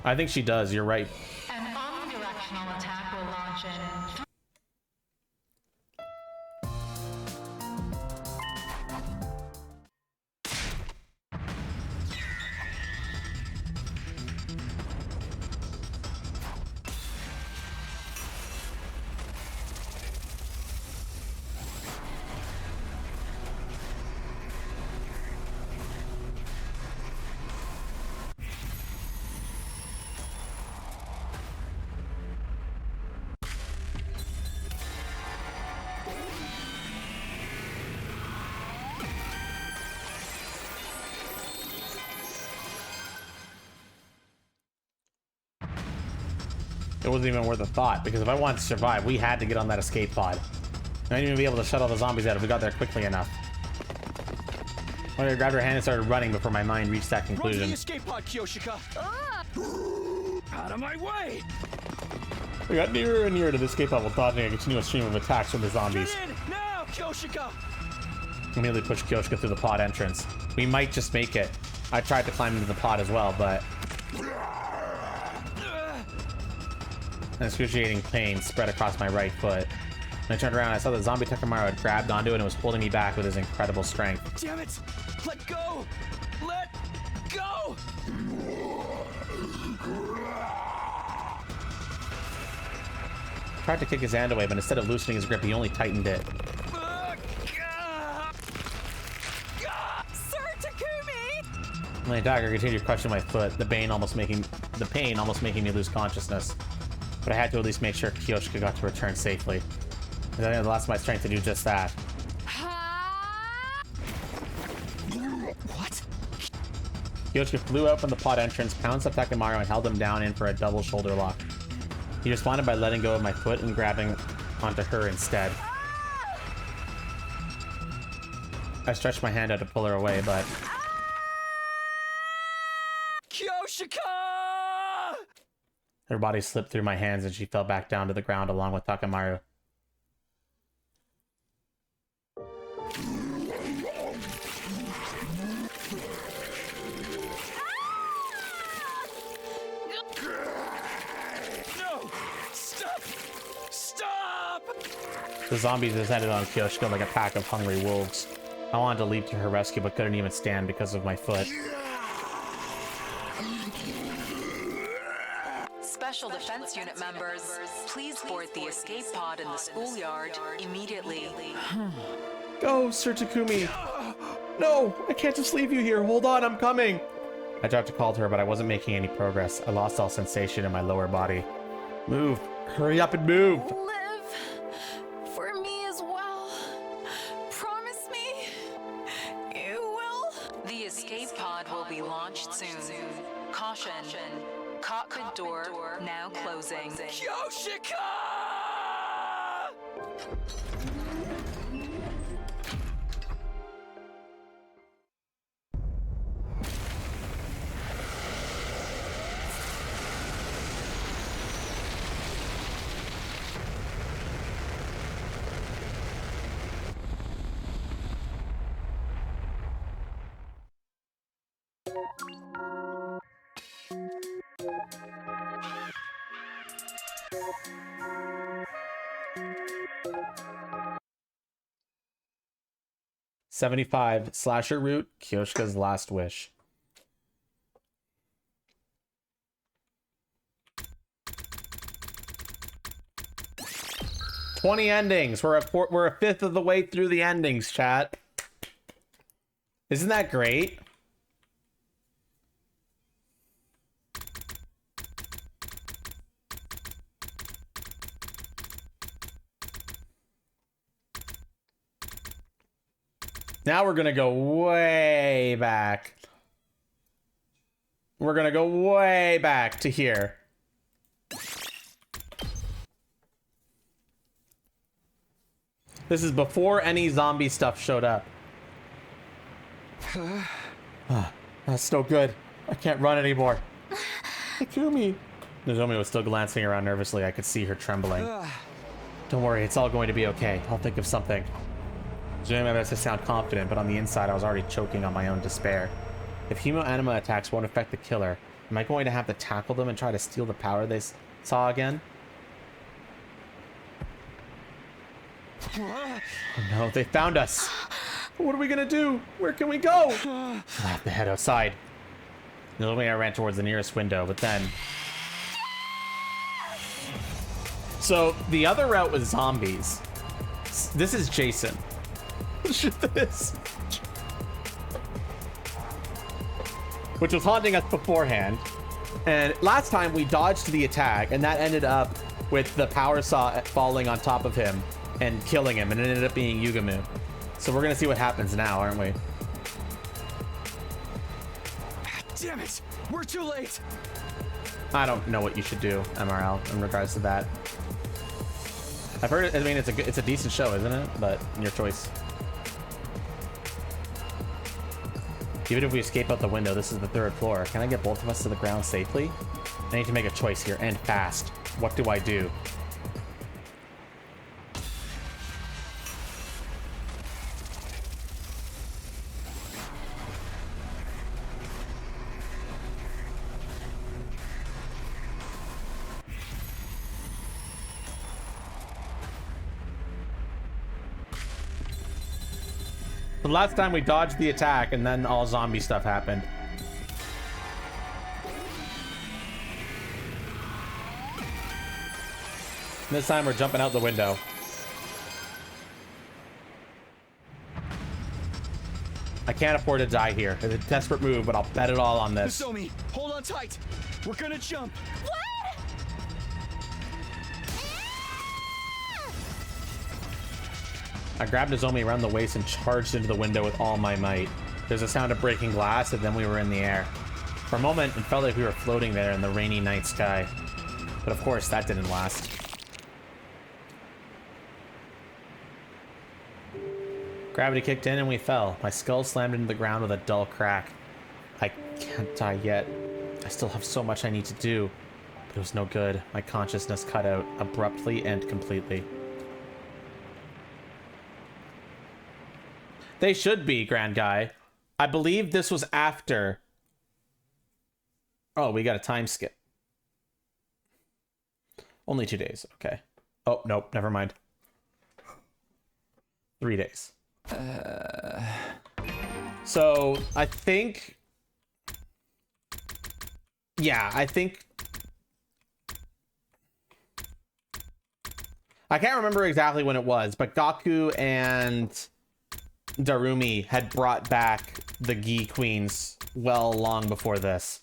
I think she does, you're right. An omnidirectional attack will launch in It wasn't even worth a thought, because if I wanted to survive, we had to get on that escape pod. I didn't even be able to shut all the zombies out if we got there quickly enough. I grabbed her hand and started running before my mind reached that conclusion. Run to the escape pod, Kyoshika! Out of my way! We got nearer and nearer to the escape pod while dodging a continuous stream of attacks from the zombies. Get in! Now, Kyoshika! Immediately pushed Kyoshika through the pod entrance. We might just make it. I tried to climb into the pod as well, but... An excruciating pain spread across my right foot. When I turned around, I saw that zombie Takamaru had grabbed onto it and was holding me back with his incredible strength. Damn it! Let go! Let go! Tried to kick his hand away, but instead of loosening his grip, he only tightened it. Sir Takumi! My dagger continued crushing my foot, the pain almost making me lose consciousness. But I had to at least make sure Kyoshika got to return safely. And I had the last of my strength to do just that. What? Kyoshika flew out from the pod entrance, pounced up Takamaru, and held him down in for a double shoulder lock. He responded by letting go of my foot and grabbing onto her instead. I stretched my hand out to pull her away, but... Kyoshika! Her body slipped through my hands and she fell back down to the ground along with Takamaru. No! Stop! Stop! The zombies descended on Kyoshiko like a pack of hungry wolves. I wanted to leap to her rescue, but couldn't even stand because of my foot. Special Defense Unit members, please board the escape pod in the schoolyard immediately. Go, Sir Takumi! No! I can't just leave you here! Hold on, I'm coming! I tried to call to her, but I wasn't making any progress. I lost all sensation in my lower body. Move! Hurry up and move! Live for me as well. Promise me you will. The escape pod will be launched soon. Caution. Cockpit door now closing. Yoshika! 75 slasher route, Kyoshika's last wish. "20 endings. We're a fifth of the way through the endings, chat. Isn't that great? Now we're gonna go way back. We're gonna go way back to here. This is before any zombie stuff showed up. That's still good. I can't run anymore. Takumi. Nozomi was still glancing around nervously. I could see her trembling. Don't worry, it's all going to be okay. I'll think of something. Doing my best to sound confident, but on the inside I was already choking on my own despair. If hemoanima attacks won't affect the killer, am I going to have to tackle them and try to steal the power they saw again? Oh no, they found us! What are we gonna do? Where can we go? I'll have to head outside. Normally I ran towards the nearest window, but then... So, the other route was zombies. This is Jason. This. Which was haunting us beforehand. And last time we dodged the attack, and that ended up with the power saw falling on top of him and killing him, and it ended up being Yugamu. So we're gonna see what happens now, aren't we? Damn it! We're too late! I don't know what you should do, MRL, in regards to that. I've heard it, I mean, it's a decent show, isn't it? But your choice. Even if we escape out the window, this is the 3rd floor. Can I get both of us to the ground safely? I need to make a choice here, and fast. What do I do? The last time we dodged the attack and then all zombie stuff happened. This time we're jumping out the window. I can't afford to die here. It's a desperate move, but I'll bet it all on this. Nozomi, hold on tight. We're gonna jump. I grabbed Nozomi around the waist and charged into the window with all my might. There's a sound of breaking glass, and then we were in the air. For a moment, it felt like we were floating there in the rainy night sky. But of course, that didn't last. Gravity kicked in and we fell. My skull slammed into the ground with a dull crack. I can't die yet. I still have so much I need to do. But it was no good. My consciousness cut out abruptly and completely. They should be, Grand Guy. I believe this was after. Oh, we got a time skip. Only 2 days. Okay. Oh, nope. Never mind. 3 days. So I think, yeah, I think, I can't remember exactly when it was, but Gaku and Darumi had brought back the Gi Queens well long before this.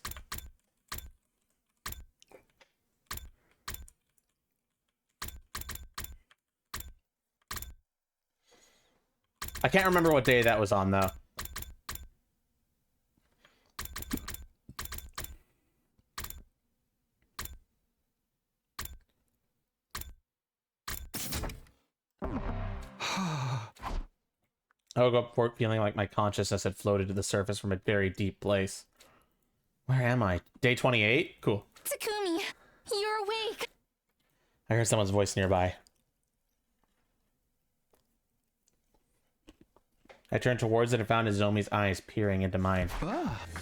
I can't remember what day that was on, though. I woke up feeling like my consciousness had floated to the surface from a very deep place. Where am I? Day 28? Cool. Takumi, you're awake. I heard someone's voice nearby. I turned towards it and found Nozomi's eyes peering into mine.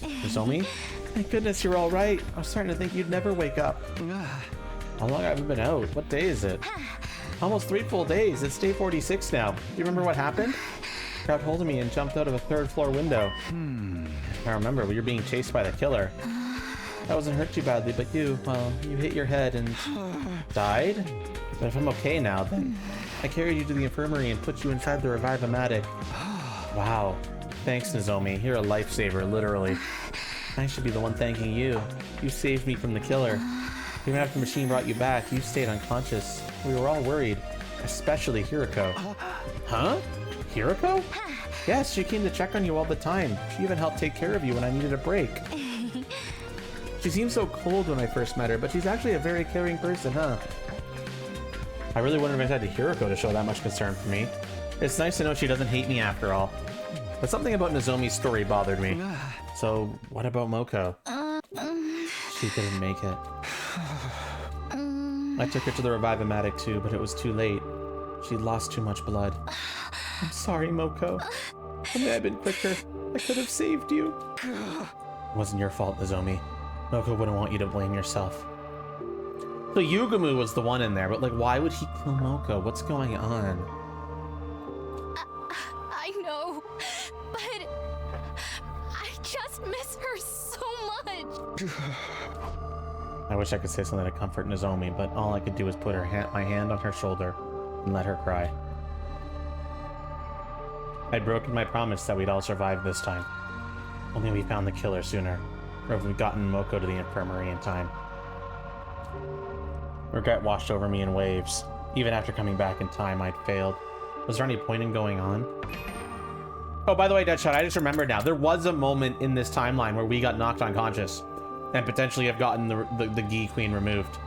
Nozomi? Thank goodness you're all right. I was starting to think you'd never wake up. How long have I been out? What day is it? Almost 3 full days. It's day 46 now. Do you remember what happened? Grabbed hold of me and jumped out of a 3rd floor window. I remember, we were being chased by the killer. That wasn't hurt too badly, but you hit your head and died? But if I'm okay now, then I carried you to the infirmary and put you inside the Revive-O-Matic. Wow. Thanks, Nozomi. You're a lifesaver, literally. I should be the one thanking you. You saved me from the killer. Even after the machine brought you back, you stayed unconscious. We were all worried, especially Hiroko. Huh? Hiroko? Yes, she came to check on you all the time. She even helped take care of you when I needed a break. She seemed so cold when I first met her, but she's actually a very caring person, huh? I really wouldn't have expected Hiroko to show that much concern for me. It's nice to know she doesn't hate me after all. But something about Nozomi's story bothered me. So, what about Moko? She couldn't make it. I took her to the Revive-O-Matic too, but it was too late. She'd lost too much blood. I'm sorry, Moko. If only I'd been quicker, I could have saved you. It wasn't your fault, Nozomi. Moko wouldn't want you to blame yourself. So Yugumu was the one in there, but like, why would he kill Moko? What's going on? I know, but I just miss her so much. I wish I could say something to comfort Nozomi, but all I could do was put my hand on her shoulder and let her cry. I'd broken my promise that we'd all survive this time. Only we found the killer sooner, or if we'd gotten Moko to the infirmary in time. Regret washed over me in waves. Even after coming back in time, I'd failed. Was there any point in going on? Oh, by the way, Deadshot, I just remembered now. There was a moment in this timeline where we got knocked unconscious and potentially have gotten the Gi Queen removed.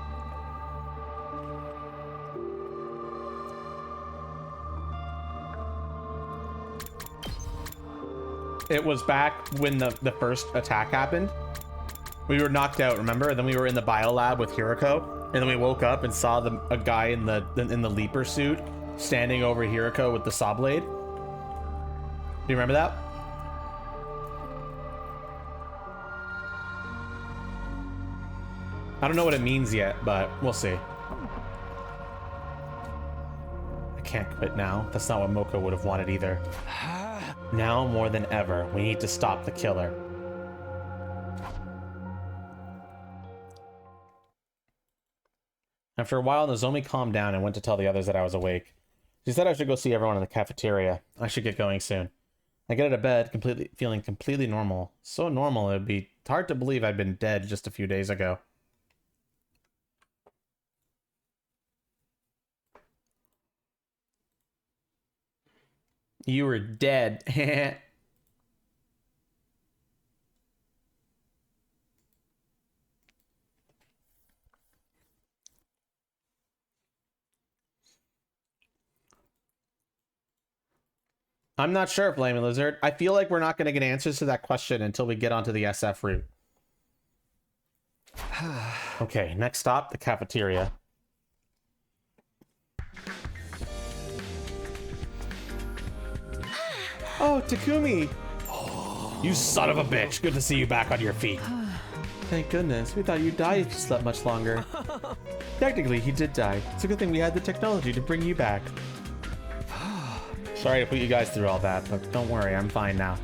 It was back when the first attack happened. We were knocked out, remember? And then we were in the biolab with Hiroko, and then we woke up and saw a guy in the leaper suit standing over Hiroko with the saw blade. Do you remember that? I don't know what it means yet, but we'll see. I can't quit now. That's not what Moko would have wanted either. Now more than ever, we need to stop the killer. After a while, Nozomi calmed down and went to tell the others that I was awake. She said I should go see everyone in the cafeteria. I should get going soon. I get out of bed, feeling completely normal. So normal, it would be hard to believe I'd been dead just a few days ago. You were dead. I'm not sure, Flaming Lizard. I feel like we're not going to get answers to that question until we get onto the SF route. Okay, next stop, the cafeteria. Oh, Takumi! You son of a bitch! Good to see you back on your feet. Thank goodness. We thought you'd die if you slept much longer. Technically, he did die. It's a good thing we had the technology to bring you back. Sorry to put you guys through all that, but don't worry, I'm fine now.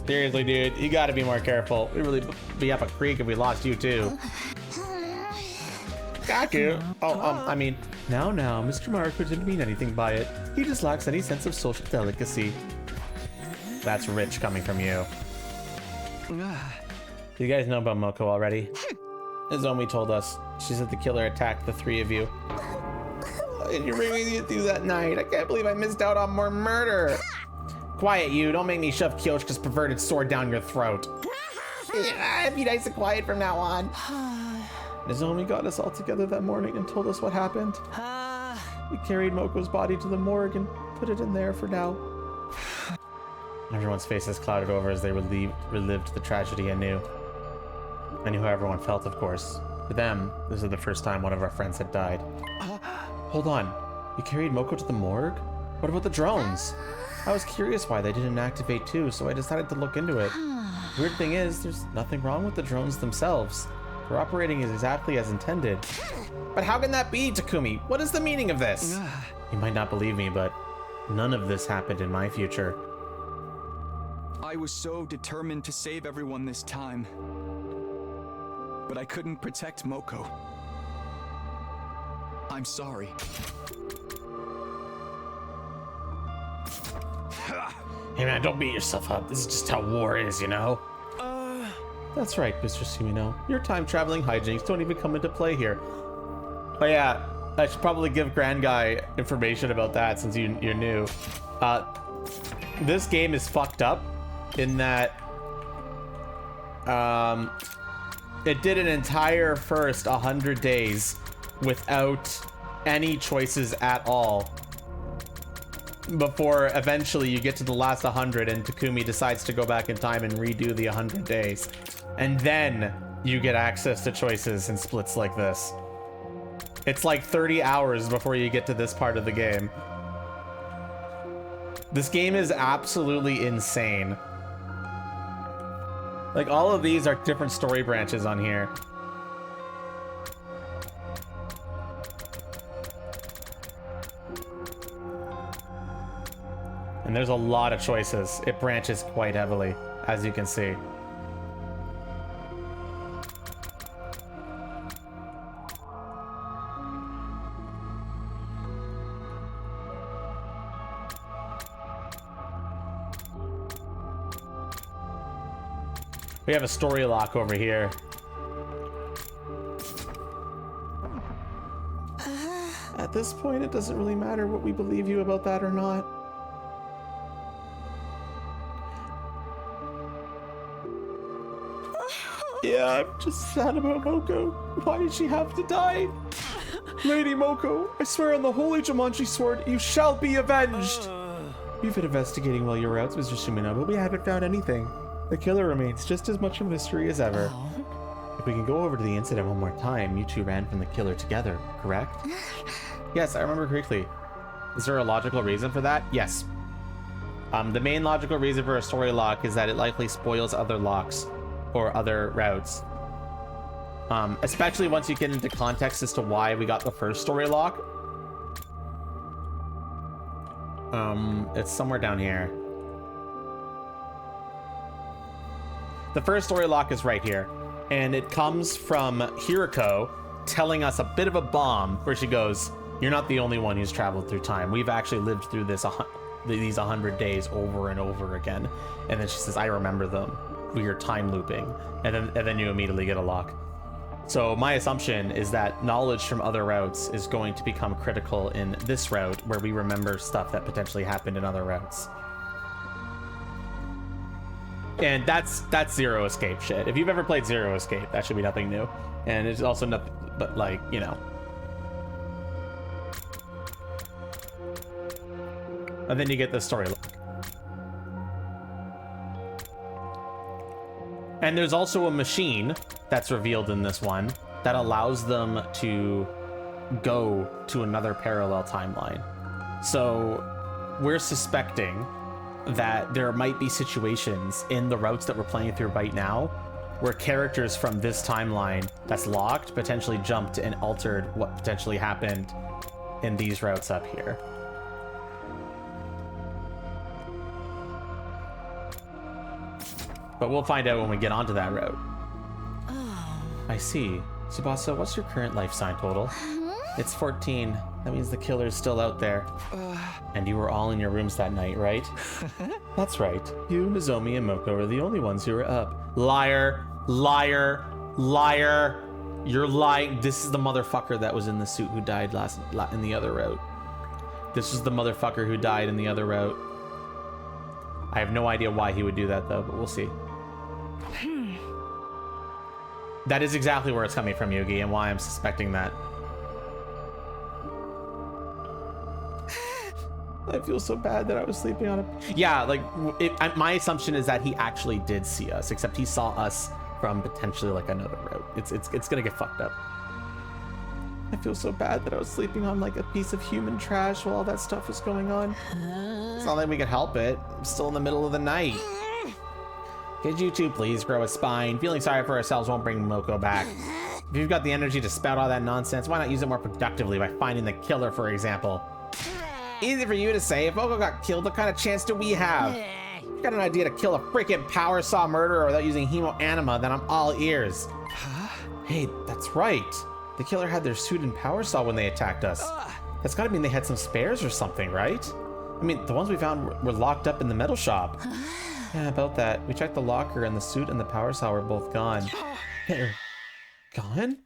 Seriously, dude, you gotta be more careful. We'd really be up a creek if we lost you too. Got you. Oh, I mean, now, Mr. Marco didn't mean anything by it. He just lacks any sense of social delicacy. That's rich coming from you. Do you guys know about Moko already? Nozomi told us. She said the killer attacked the three of you. And you bring me through that night. I can't believe I missed out on more murder. Quiet, you. Don't make me shove Kyoshika's perverted sword down your throat. Yeah, be nice and quiet from now on. Nozomi got us all together that morning and told us what happened. We carried Moko's body to the morgue and put it in there for now. Everyone's faces clouded over as they relived the tragedy anew. I knew how everyone felt, of course. For them, this was the first time one of our friends had died. Hold on. You carried Moko to the morgue? What about the drones? I was curious why they didn't activate too, so I decided to look into it. Weird thing is, there's nothing wrong with the drones themselves. They're operating exactly as intended. But how can that be, Takumi? What is the meaning of this? You might not believe me, but none of this happened in my future. I was so determined to save everyone this time. But I couldn't protect Moko. I'm sorry. Hey man, don't beat yourself up. This is just how war is, you know? That's right, Mr. Sumino. Your time-traveling hijinks don't even come into play here. Oh yeah, I should probably give Grand Guy information about that since you're new. This game is fucked up in that it did an entire first 100 days without any choices at all before eventually you get to the last 100 and Takumi decides to go back in time and redo the 100 days. And then you get access to choices in splits like this. It's like 30 hours before you get to this part of the game. This game is absolutely insane. Like, all of these are different story branches on here. And there's a lot of choices. It branches quite heavily, as you can see. We have a story lock over here. At this point, it doesn't really matter what we believe you about that or not. Yeah, I'm just sad about Moko. Why did she have to die? Lady Moko, I swear on the holy Jumanji sword, you shall be avenged! We've been investigating while you were out, Mr. Sumino, but we haven't found anything. The killer remains just as much a mystery as ever. If we can go over to the incident one more time, you two ran from the killer together, correct? Yes, I remember correctly. Is there a logical reason for that? Yes. The main logical reason for a story lock is that it likely spoils other locks or other routes. Especially once you get into context as to why we got the first story lock. It's somewhere down here. The first story lock is right here, and it comes from Hiroko telling us a bit of a bomb where she goes, "You're not the only one who's traveled through time. We've actually lived through this these 100 days over and over again." And then she says, "I remember them. We are time looping," and then you immediately get a lock. So my assumption is that knowledge from other routes is going to become critical in this route, where we remember stuff that potentially happened in other routes. And that's Zero Escape shit. If you've ever played Zero Escape, that should be nothing new. And it's also nothing but, like, you know. And then you get the story lock. And there's also a machine that's revealed in this one that allows them to go to another parallel timeline. So we're suspecting that there might be situations in the routes that we're playing through right now where characters from this timeline that's locked potentially jumped and altered what potentially happened in these routes up here. But we'll find out when we get onto that route. I see. Tsubasa, what's your current life sign total? It's 14. That means the killer's still out there. And you were all in your rooms that night, right? That's right. You, Nozomi, and Moko are the only ones who were up. Liar. Liar. Liar. You're lying. This is the motherfucker that was in the suit who died in the other route. This is the motherfucker who died in the other route. I have no idea why he would do that, though, but we'll see. That is exactly where it's coming from, Yugi, and why I'm suspecting that. I feel so bad that I was sleeping on him. Yeah, like, my assumption is that he actually did see us, except he saw us from potentially, like, another route. It's gonna get fucked up. I feel so bad that I was sleeping on, like, a piece of human trash while all that stuff was going on. It's not like we could help it. I'm still in the middle of the night. Could you two please grow a spine? Feeling sorry for ourselves won't bring Moko back. If you've got the energy to spout all that nonsense, why not use it more productively by finding the killer, for example? Easy for you to say. If Moko got killed, what kind of chance do we have? If you got an idea to kill a freaking power saw murderer without using hemo anima, then I'm all ears. Hey, that's right. The killer had their suit and power saw when they attacked us. That's gotta mean they had some spares or something, right? I mean, the ones we found were locked up in the metal shop. Yeah, about that. We checked the locker and the suit and the power saw were both gone. They're gone?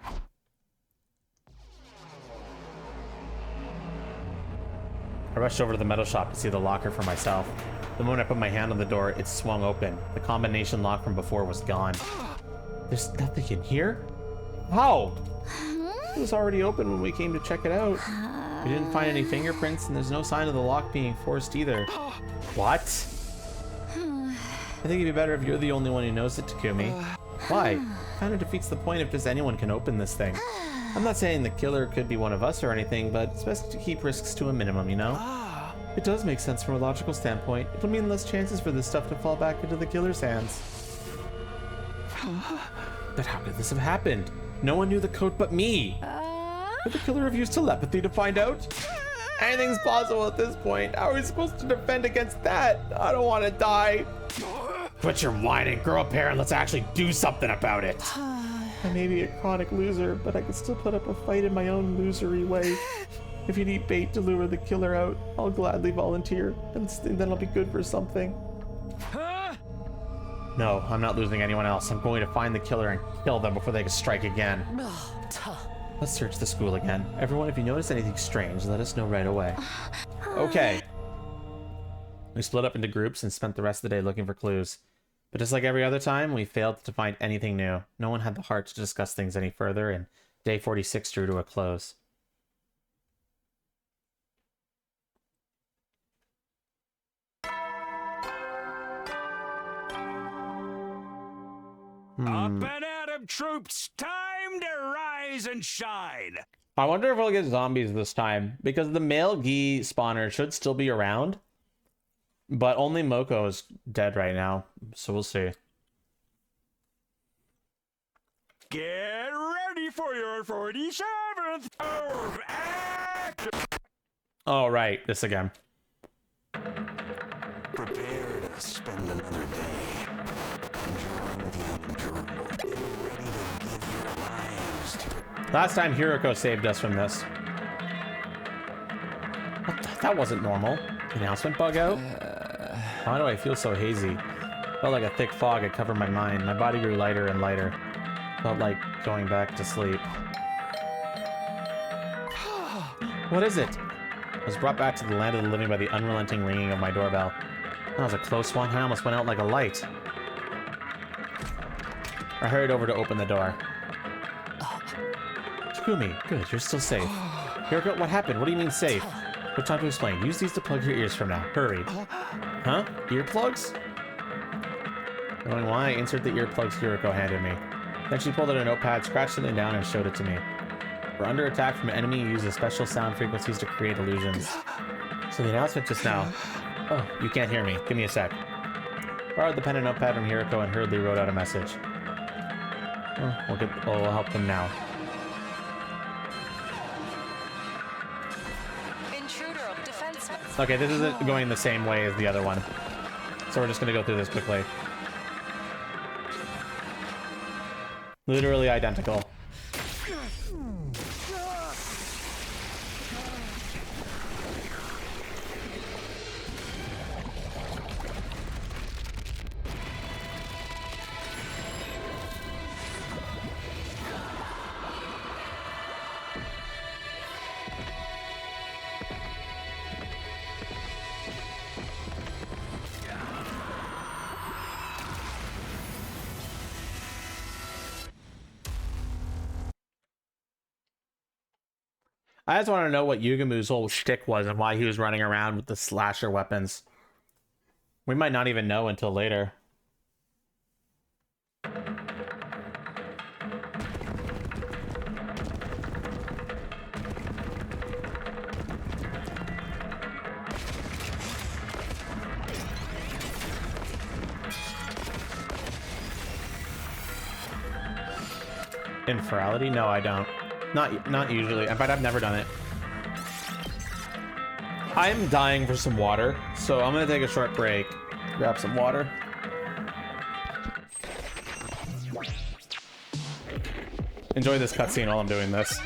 I rushed over to the metal shop to see the locker for myself. The moment I put my hand on the door, it swung open. The combination lock from before was gone. There's nothing in here? How? It was already open when we came to check it out. We didn't find any fingerprints, and there's no sign of the lock being forced either. What? I think it'd be better if you're the only one who knows it, Takumi. Why? Kind of defeats the point if just anyone can open this thing. I'm not saying the killer could be one of us or anything, but it's best to keep risks to a minimum, you know? It does make sense from a logical standpoint. It'll mean less chances for this stuff to fall back into the killer's hands. But how could this have happened? No one knew the code but me. Could the killer have used telepathy to find out? Anything's possible at this point. How are we supposed to defend against that? I don't want to die. Quit your whining, grow a pair, and let's actually do something about it. I may be a chronic loser, but I can still put up a fight in my own losery way. If you need bait to lure the killer out, I'll gladly volunteer, and then I'll be good for something. No, I'm not losing anyone else. I'm going to find the killer and kill them before they can strike again. Let's search the school again. Everyone, if you notice anything strange, let us know right away. Okay. We split up into groups and spent the rest of the day looking for clues. But just like every other time, we failed to find anything new. No one had the heart to discuss things any further, and day 46 drew to a close. Up and at 'em, troops! Time to rise and shine! I wonder if we'll get zombies this time, because the male Gi spawner should still be around, but only Moko is dead right now, so we'll see. Get ready for your 47th of act! Oh, right, this again. Prepare to spend another day enjoying the unendurable. Get ready to give your lives to it. Last time Hiroko saved us from this. What the, that wasn't normal. Announcement bug out? Why do I feel so hazy? Felt like a thick fog had covered my mind. My body grew lighter and lighter. Felt like going back to sleep. What is it? I was brought back to the land of the living by the unrelenting ringing of my doorbell. That was a close one. I almost went out like a light. I hurried over to open the door. Takumi, good, you're still safe. Hiroko, what happened? What do you mean safe? No time to explain. Use these to plug your ears from now. Hurry. Huh? Earplugs? Knowing why, I insert the earplugs Hiroko handed me. Then she pulled out a notepad, scratched something down, and showed it to me. We're under attack from an enemy who uses special sound frequencies to create illusions. So the announcement just now. Oh, you can't hear me. Give me a sec. Borrowed the pen and notepad from Hiroko and hurriedly wrote out a message. Oh, we'll help them now. Okay, this isn't going the same way as the other one. So we're just gonna go through this quickly. Literally identical. I just want to know what Yugamu's whole shtick was and why he was running around with the slasher weapons. We might not even know until later. Infernality? No, I don't. Not usually. In fact, I've never done it. I'm dying for some water, so I'm gonna take a short break, grab some water. Enjoy this cutscene while I'm doing this.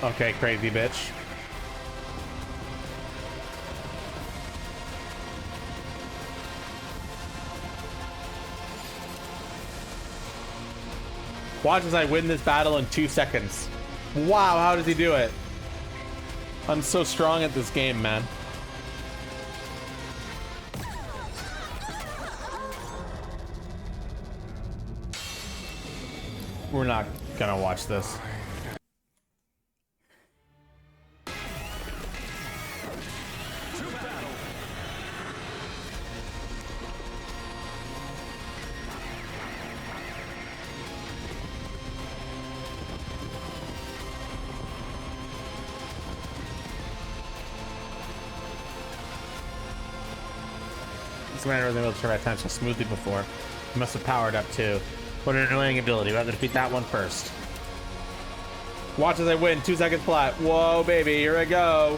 Okay, crazy bitch. Watch as I win this battle in 2 seconds. Wow, how does he do it? I'm so strong at this game, man. We're not gonna watch this. This commander wasn't able to turn at times so smoothly before. He must have powered up too. What an annoying ability. We have to defeat that one first. Watch as I win. 2 seconds flat. Whoa, baby. Here I go.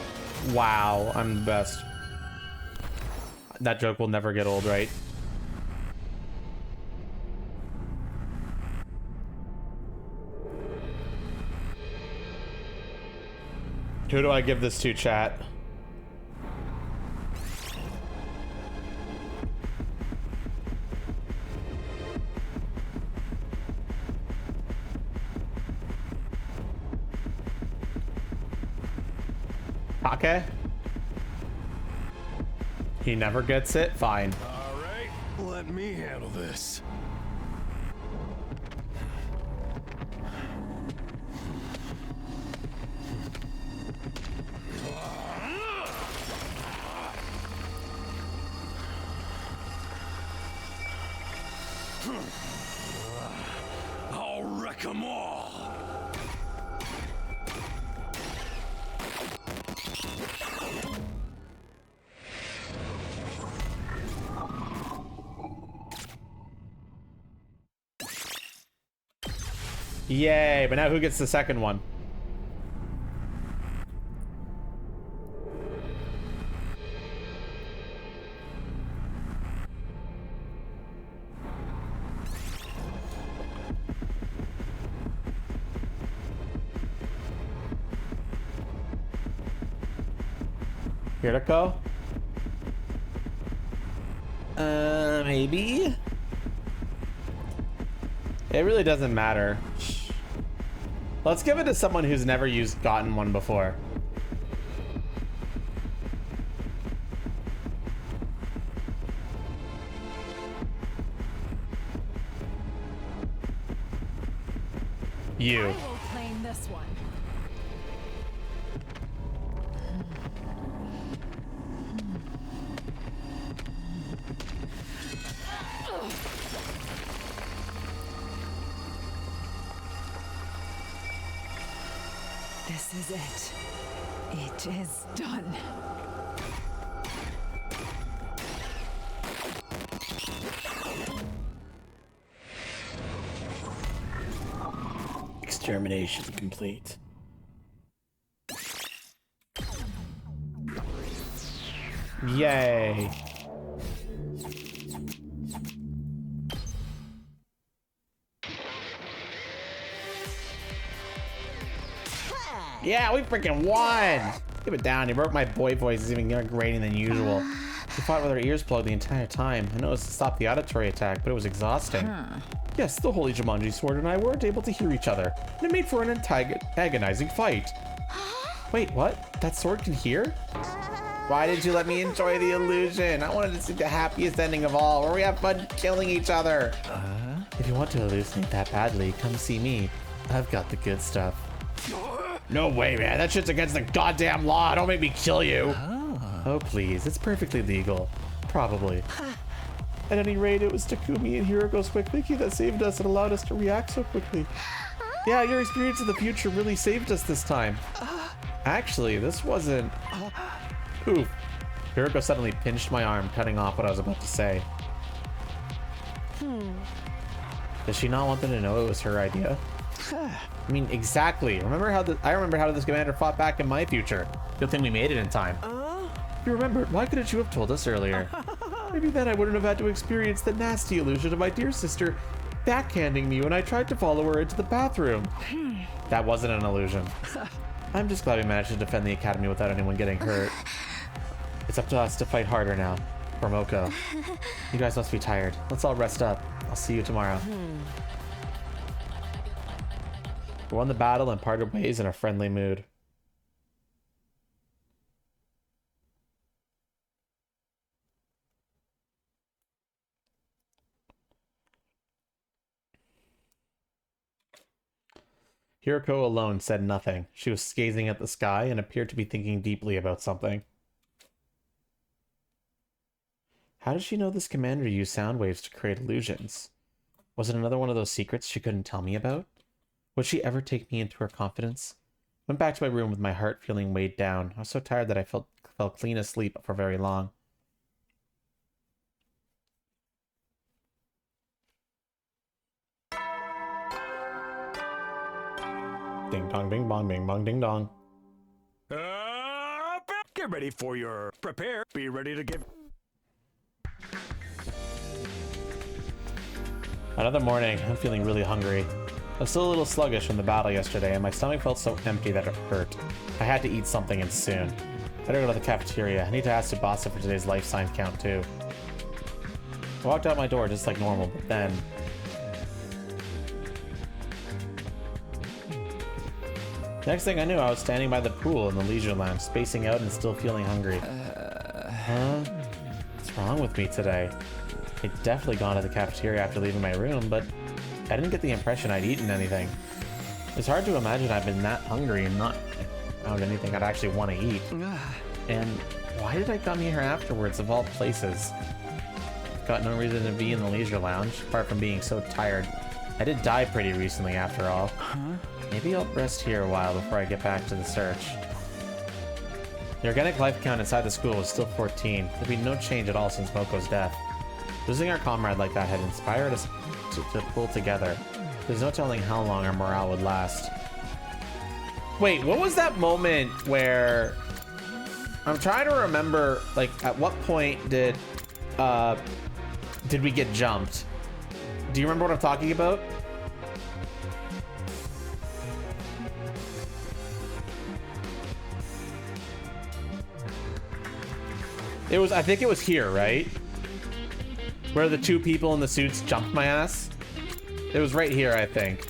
Wow. I'm the best. That joke will never get old, right? Who do I give this to, chat? Okay. He never gets it? Fine. All right, let me handle this. I'll wreck 'em all. Yay, but now who gets the second one? Kiriko? Maybe? It really doesn't matter. Let's give it to someone who's never gotten one before. You. I will claim this one. This is it. It is done. Extermination complete. Yay. Yeah, we freaking won! Keep it down. You broke my boy voice. It's even more grating than usual. We fought with our ears plugged the entire time. I know it was to stop the auditory attack, but it was exhausting. Yes, the Holy Jumanji Sword and I weren't able to hear each other, and it made for an agonizing fight. Wait, what? That sword can hear? Why did you let me enjoy the illusion? I wanted to see the happiest ending of all, where we have fun killing each other. If you want to hallucinate that badly, come see me. I've got the good stuff. No way, man. That shit's against the goddamn law. Don't make me kill you. Oh, please. It's perfectly legal. Probably. At any rate, it was Takumi and Hiroko's quick thinking that saved us and allowed us to react so quickly. Yeah, your experience in the future really saved us this time. Actually, this wasn't... Oof. Hiroko suddenly pinched my arm, cutting off what I was about to say. Does she not want them to know it was her idea? I mean, exactly. I remember how this commander fought back in my future. Good thing we made it in time. If you remembered, why couldn't you have told us earlier? Maybe then I wouldn't have had to experience the nasty illusion of my dear sister backhanding me when I tried to follow her into the bathroom. That wasn't an illusion. I'm just glad we managed to defend the academy without anyone getting hurt. It's up to us to fight harder now. For Moko. You guys must be tired. Let's all rest up. I'll see you tomorrow. We won the battle and parted ways in a friendly mood. Hiroko alone said nothing. She was gazing at the sky and appeared to be thinking deeply about something. How did she know this commander used sound waves to create illusions? Was it another one of those secrets she couldn't tell me about? Would she ever take me into her confidence? Went back to my room with my heart feeling weighed down. I was so tired that I fell clean asleep for very long. Ding dong, bing bong, bing bong, ding dong. Get ready for your prepare. Be ready to give. Another morning. I'm feeling really hungry. I was still a little sluggish from the battle yesterday, and my stomach felt so empty that it hurt. I had to eat something, and soon. Better go to the cafeteria. I need to ask Tsubasa for today's life sign count, too. I walked out my door just like normal, but then... Next thing I knew, I was standing by the pool in the leisure lounge, spacing out and still feeling hungry. Huh? What's wrong with me today? I'd definitely gone to the cafeteria after leaving my room, but I didn't get the impression I'd eaten anything. It's hard to imagine I've been that hungry and not found anything I'd actually want to eat. And why did I come here afterwards, of all places? Got no reason to be in the leisure lounge, apart from being so tired. I did die pretty recently, after all. Huh? Maybe I'll rest here a while before I get back to the search. The organic life count inside the school was still 14. There'd be no change at all since Moko's death. Losing our comrade like that had inspired us to pull together. There's no telling how long our morale would last. Wait, what was that moment where... I'm trying to remember, like, at what point did we get jumped? Do you remember what I'm talking about? It was, I think it was here, right? Where the two people in the suits jumped my ass. It was right here, I think.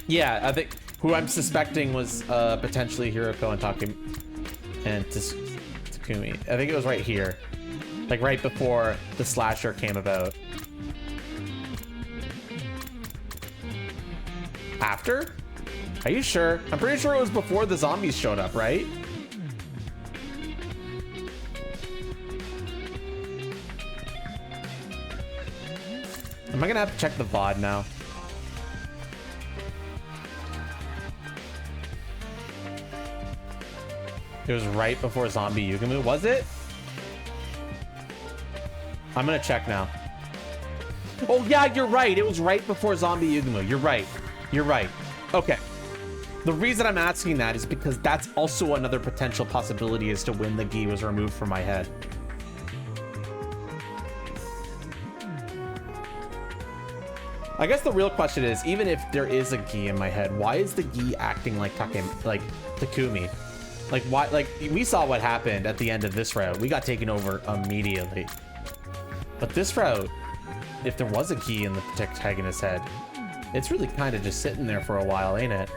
Yeah, I think who I'm suspecting was potentially Hiroko and Takumi. I think it was right here. Like right before the slasher came about. After? Are you sure? I'm pretty sure it was before the zombies showed up, right? Am I gonna have to check the VOD now? It was right before Zombie Yugamu, was it? I'm gonna check now. Oh yeah, you're right. It was right before Zombie Yugamu. You're right. You're right. Okay. The reason I'm asking that is because that's also another potential possibility as to when the gi was removed from my head. I guess the real question is, even if there is a gi in my head, why is the gi acting like Takumi? Like, why? Like, we saw what happened at the end of this route. We got taken over immediately. But this route, if there was a gi in the protagonist's head, it's really kind of just sitting there for a while, ain't it?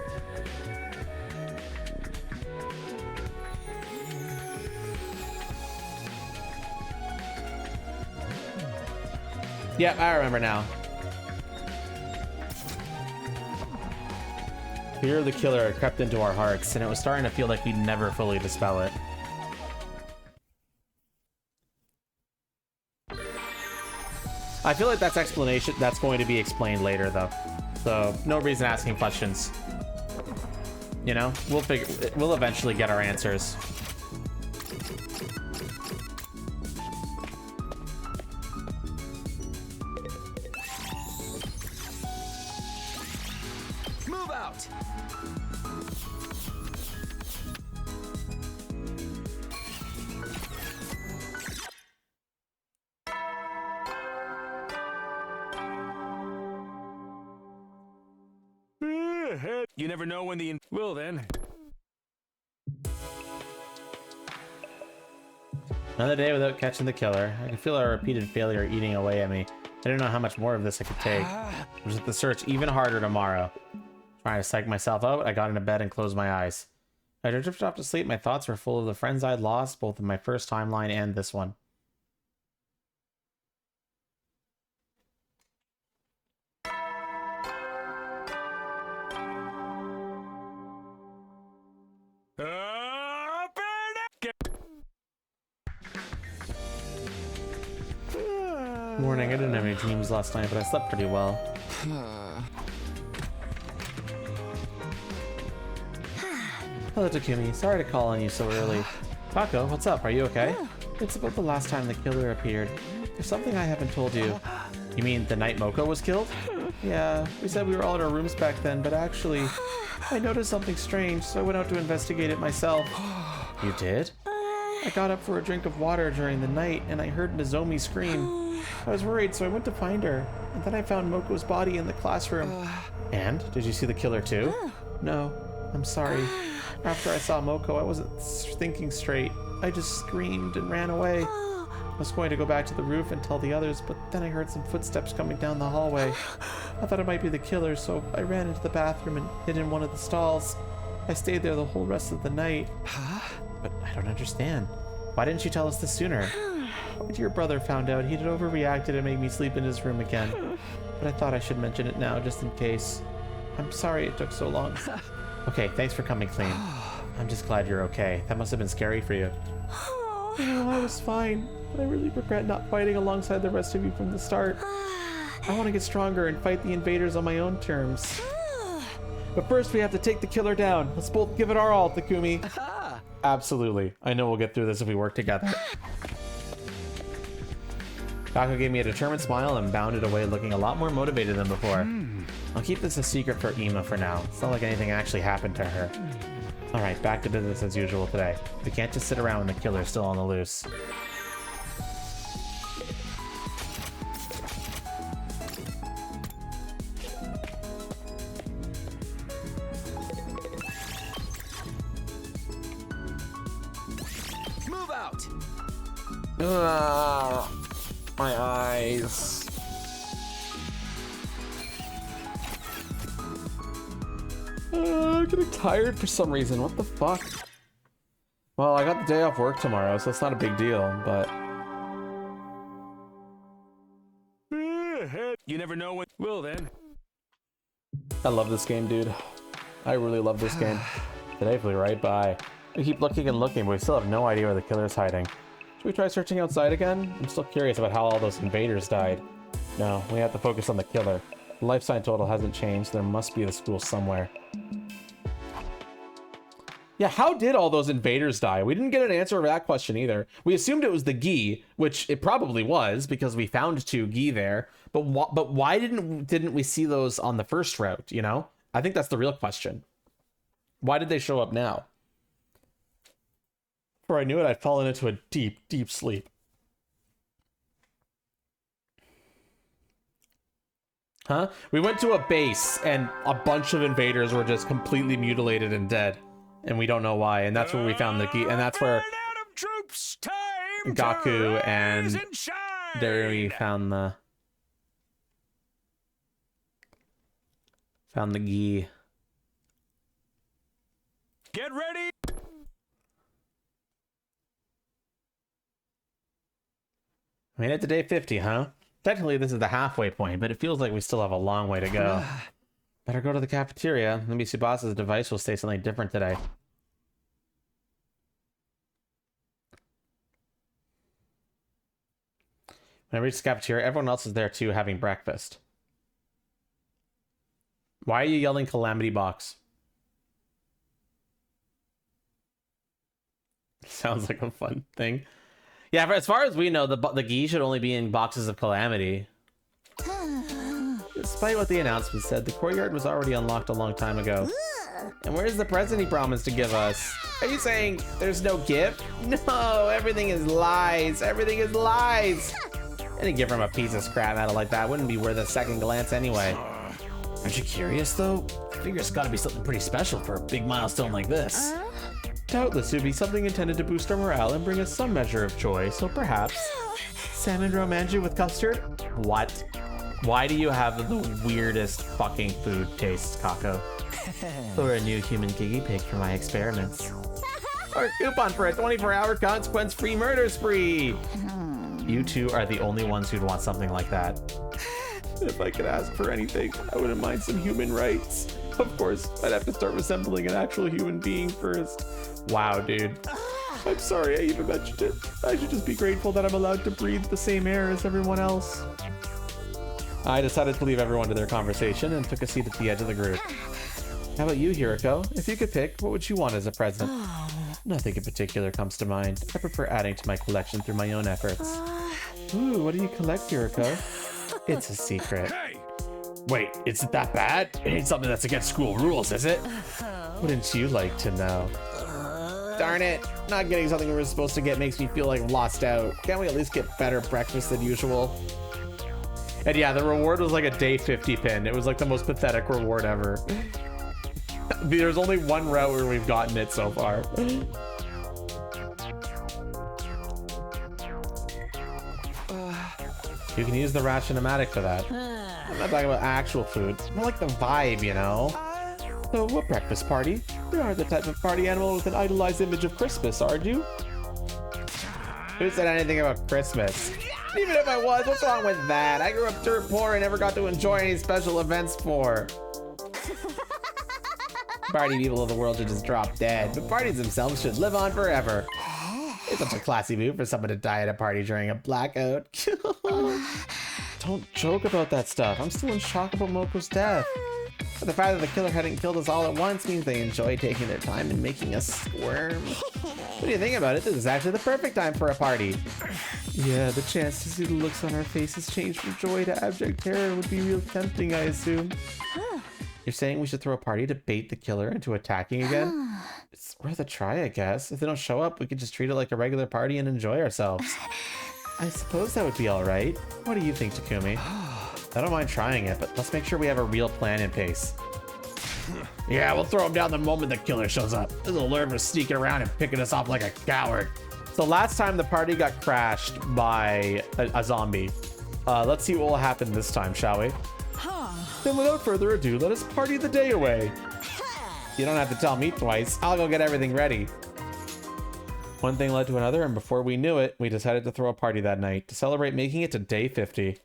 Yep, I remember now. Fear of the killer had crept into our hearts, and it was starting to feel like we'd never fully dispel it. I feel like that's going to be explained later, though. So, no reason asking questions. You know, we'll eventually get our answers. Move out! You never know when the... Well then. Another day without catching the killer. I could feel our repeated failure eating away at me. I didn't know how much more of this I could take. I was at the search even harder tomorrow. Trying to psych myself out, I got into bed and closed my eyes. As I drifted off to sleep, my thoughts were full of the friends I'd lost, both in my first timeline and this one. Morning. I didn't have any dreams last night, but I slept pretty well. Hello, Takumi. Sorry to call on you so early. Kako, what's up? Are you okay? It's about the last time the killer appeared. There's something I haven't told you. You mean the night Moko was killed? Yeah, we said we were all in our rooms back then, but actually, I noticed something strange, so I went out to investigate it myself. You did? I got up for a drink of water during the night, and I heard Nozomi scream. I was worried, so I went to find her, and then I found Moko's body in the classroom. And? Did you see the killer too? No, I'm sorry. After I saw Moko, I wasn't thinking straight. I just screamed and ran away. I was going to go back to the roof and tell the others, but then I heard some footsteps coming down the hallway. I thought it might be the killer, so I ran into the bathroom and hid in one of the stalls. I stayed there the whole rest of the night. But I don't understand. Why didn't you tell us this sooner? When your brother found out, he'd overreacted and made me sleep in his room again. But I thought I should mention it now, just in case. I'm sorry it took so long. Okay, thanks for coming clean. I'm just glad you're okay. That must have been scary for you. No, I was fine, but I really regret not fighting alongside the rest of you from the start. I want to get stronger and fight the invaders on my own terms. But first we have to take the killer down. Let's both give it our all, Takumi. Absolutely. I know we'll get through this if we work together. Kako gave me a determined smile and bounded away looking a lot more motivated than before. I'll keep this a secret for Ima for now. It's not like anything actually happened to her. Alright, back to business as usual today. We can't just sit around when the killer's still on the loose. Move out! My eyes. I'm getting tired for some reason. What the fuck? Well, I got the day off work tomorrow, so it's not a big deal, but... You never know when... Well then. I love this game, dude. I really love this game. Today flew right by. We keep looking and looking, but we still have no idea where the killer's hiding. Should we try searching outside again? I'm still curious about how all those invaders died. No, we have to focus on the killer. The life sign total hasn't changed. There must be a school somewhere. Yeah, how did all those invaders die? We didn't get an answer to that question either. We assumed it was the Gi, which it probably was because we found 2 Gi there. But why didn't we see those on the first route, you know? I think that's the real question. Why did they show up now? Before I knew it, I'd fallen into a deep, deep sleep. Huh? We went to a base and a bunch of invaders were just completely mutilated and dead. And we don't know why. And that's where we found the Gi. And that's where Gaku and there we found the Gi. Get ready! Made it to day 50, huh? Technically, this is the halfway point, but it feels like we still have a long way to go. Better go to the cafeteria. Maybe Tsubasa's device will say something different today. When I reach the cafeteria, everyone else is there too, having breakfast. Why are you yelling Calamity Box? Sounds like a fun thing. Yeah, as far as we know, the Gi should only be in boxes of Calamity. Despite what the announcement said, the courtyard was already unlocked a long time ago. And where's the present he promised to give us? Are you saying there's no gift? No, everything is lies. Everything is lies. Any gift from a piece of scrap metal like that wouldn't be worth a second glance anyway. Aren't you curious, though? I figure it's gotta be something pretty special for a big milestone like this. Doubtless it would be something intended to boost our morale and bring us some measure of joy, so perhaps... Salmon romanju with custard? What? Why do you have the weirdest fucking food tastes, Kako? Or a new human guinea pig for my experiments. Or a coupon for a 24-hour consequence-free murder spree! You two are the only ones who'd want something like that. If I could ask for anything, I wouldn't mind some human rights. Of course, I'd have to start resembling an actual human being first. Wow, dude. I'm sorry I even mentioned it. I should just be grateful that I'm allowed to breathe the same air as everyone else. I decided to leave everyone to their conversation and took a seat at the edge of the group. How about you, Hiroko? If you could pick, what would you want as a present? Nothing in particular comes to mind. I prefer adding to my collection through my own efforts. Ooh, what do you collect, Hiroko? It's a secret. Hey! Wait, is it that bad? It ain't something that's against school rules, is it? Wouldn't you like to know? Darn it, not getting something we were supposed to get makes me feel like I'm lost out. Can't we at least get better breakfast than usual? And yeah, the reward was like a day 50 pin. It was like the most pathetic reward ever. There's only one route where we've gotten it so far. You can use the ration-o-matic for that. I'm not talking about actual food. More like the vibe, you know? So, what breakfast party? You aren't the type of party animal with an idolized image of Christmas, are you? Who said anything about Christmas? Even if I was, what's wrong with that? I grew up dirt poor and never got to enjoy any special events for. Party people of the world should just drop dead, but parties themselves should live on forever. It's such a classy move for someone to die at a party during a blackout. Don't joke about that stuff. I'm still in shock about Moko's death. But the fact that the killer hadn't killed us all at once means they enjoy taking their time and making us squirm. What do you think about it? This is actually the perfect time for a party. Yeah, the chance to see the looks on our faces change from joy to abject terror would be real tempting, I assume. You're saying we should throw a party to bait the killer into attacking again? It's worth a try, I guess. If they don't show up, we could just treat it like a regular party and enjoy ourselves. I suppose that would be all right. What do you think, Takumi? I don't mind trying it, but let's make sure we have a real plan in place. Yeah, we'll throw him down the moment the killer shows up. This will learn for sneaking around and picking us off like a coward. So last time the party got crashed by a zombie. Let's see what will happen this time, shall we? Then without further ado, let us party the day away. You don't have to tell me twice. I'll go get everything ready. One thing led to another, and before we knew it, we decided to throw a party that night to celebrate making it to day 50.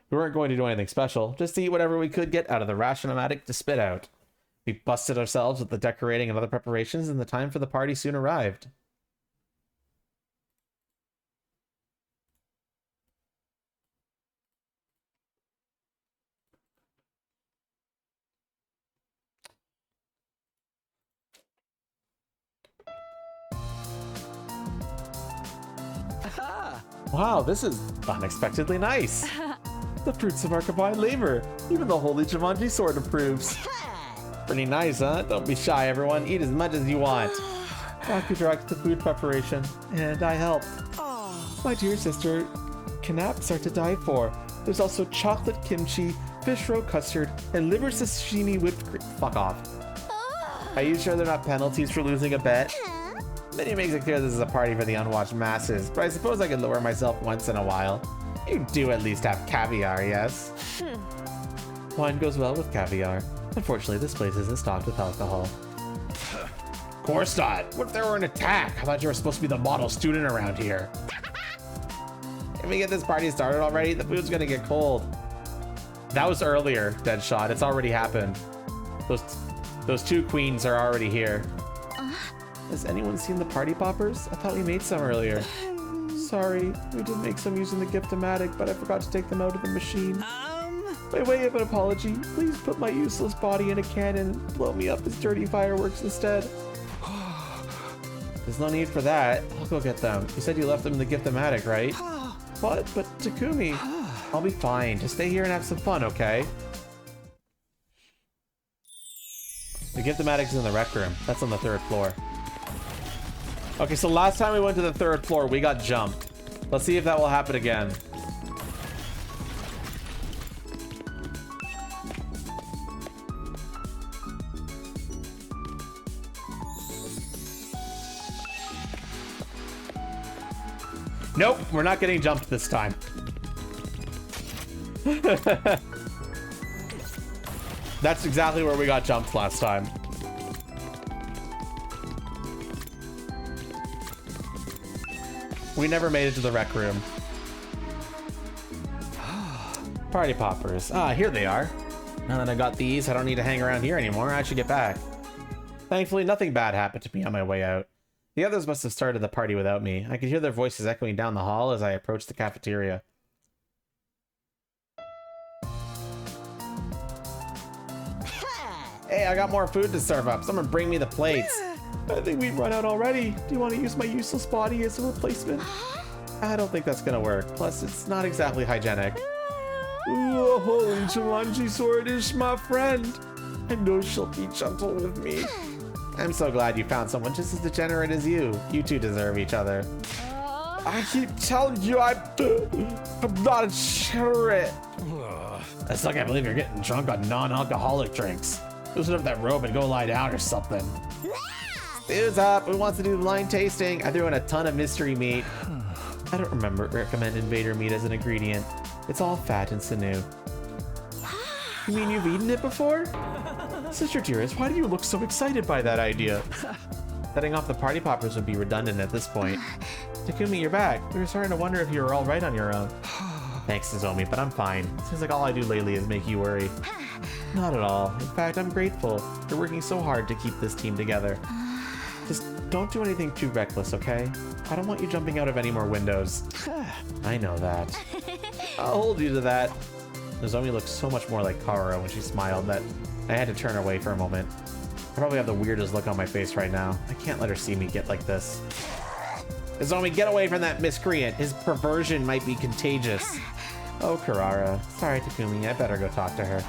We weren't going to do anything special, just to eat whatever we could get out of the ration-o-matic to spit out. We busted ourselves with the decorating and other preparations, and the time for the party soon arrived. Wow, this is unexpectedly nice. The fruits of our combined labor. Even the holy Jumanji sword approves. Pretty nice, huh? Don't be shy, everyone. Eat as much as you want. Baku directs the food preparation, and I helped. My dear sister, knaps are to die for. There's also chocolate kimchi, fish roe custard, and liver sashimi whipped cream. Fuck off. Are you sure they're not penalties for losing a bet? Then he makes it clear this is a party for the unwatched masses, but I suppose I could lower myself once in a while. You do at least have caviar, yes? Wine goes well with caviar. Unfortunately, this place isn't stocked with alcohol. Of course not. What if there were an attack? I thought you were supposed to be the model student around here. Can we get this party started already? The food's gonna get cold. That was earlier, Deadshot. It's already happened. Those two queens are already here. Has anyone seen the party poppers? I thought we made some earlier. Sorry, we did make some using the gift-o-matic, but I forgot to take them out of the machine. By way of an apology, please put my useless body in a cannon and blow me up as dirty fireworks instead. There's no need for that. I'll go get them. You said you left them in the gift-o-matic, right? What? But Takumi. I'll be fine. Just stay here and have some fun, okay? The gift-o-matic's in the rec room. That's on the 3rd floor. Okay, so last time we went to the 3rd floor, we got jumped. Let's see if that will happen again. Nope, we're not getting jumped this time. That's exactly where we got jumped last time. We never made it to the rec room. Party poppers. Ah, here they are. Now that I got these, I don't need to hang around here anymore. I should get back. Thankfully, nothing bad happened to me on my way out. The others must have started the party without me. I could hear their voices echoing down the hall as I approached the cafeteria. Hey, I got more food to serve up. Someone bring me the plates. I think we've run out already. Do you want to use my useless body as a replacement? I don't think that's gonna work. Plus, it's not exactly hygienic. Ooh, holy Jumanji sword is my friend. I know she'll be gentle with me. I'm so glad you found someone just as degenerate as you. You two deserve each other. I keep telling you I'm not a degenerate. I still can't believe you're getting drunk on non-alcoholic drinks. Loosen up that robe and go lie down or something. Who's up? Who wants to do blind tasting? I threw in a ton of mystery meat. I don't recommend invader meat as an ingredient. It's all fat and sinew. You mean you've eaten it before? Sister dearest, why do you look so excited by that idea? Setting off the party poppers would be redundant at this point. Takumi, you're back. We were starting to wonder if you were all right on your own. Thanks, Nozomi, but I'm fine. Seems like all I do lately is make you worry. Not at all. In fact, I'm grateful. You're working so hard to keep this team together. Just don't do anything too reckless, okay? I don't want you jumping out of any more windows. I know that. I'll hold you to that. Nozomi looked so much more like Kara when she smiled that I had to turn away for a moment. I probably have the weirdest look on my face right now. I can't let her see me get like this. Nozomi, get away from that miscreant. His perversion might be contagious. Oh, Karara. Sorry, Takumi. I better go talk to her.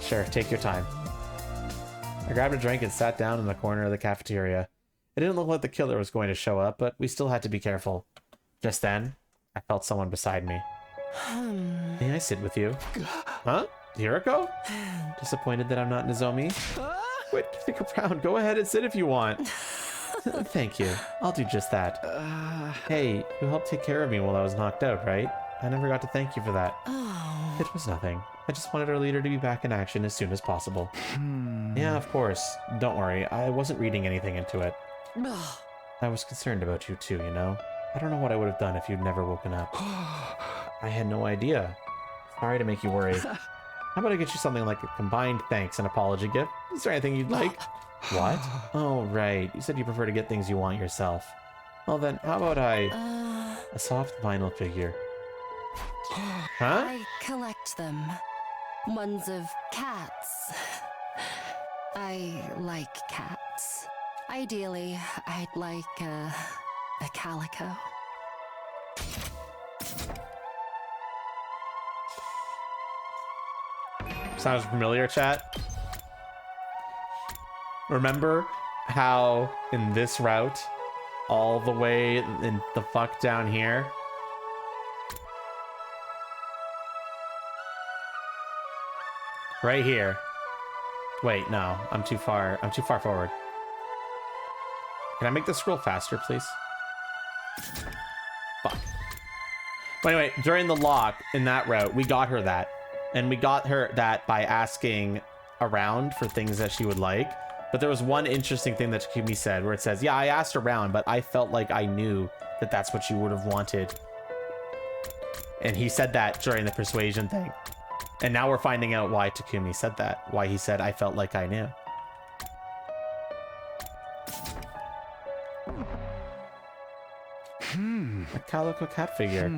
Sure, take your time. I grabbed a drink and sat down in the corner of the cafeteria. It didn't look like the killer was going to show up, but we still had to be careful. Just then, I felt someone beside me. May I sit with you? Huh? Hiroko? Disappointed that I'm not Nozomi? Quit kidding around. Go ahead and sit if you want. Thank you. I'll do just that. Hey, you helped take care of me while I was knocked out, right? I never got to thank you for that. It was nothing. I just wanted our leader to be back in action as soon as possible. Yeah, of course. Don't worry. I wasn't reading anything into it. I was concerned about you too, you know? I don't know what I would have done if you'd never woken up. I had no idea. Sorry to make you worry. How about I get you something like a combined thanks and apology gift? Is there anything you'd like? What? Oh, right. You said you prefer to get things you want yourself. Well then, how about a soft vinyl figure? Huh? I collect them. Ones of cats. I like cats. Ideally, I'd like a calico. Sounds familiar, chat? Remember how in this route, all the way in the fuck down here, right here. Wait, no, I'm too far forward. Can I make this scroll faster, please? Fuck. But anyway, during the lock in that route, we got her that. And we got her that by asking around for things that she would like. But there was one interesting thing that Takumi said where it says, yeah, I asked around, but I felt like I knew that that's what you would have wanted. And he said that during the persuasion thing. And now we're finding out why Takumi said that. Why he said, I felt like I knew. A calico cat figure.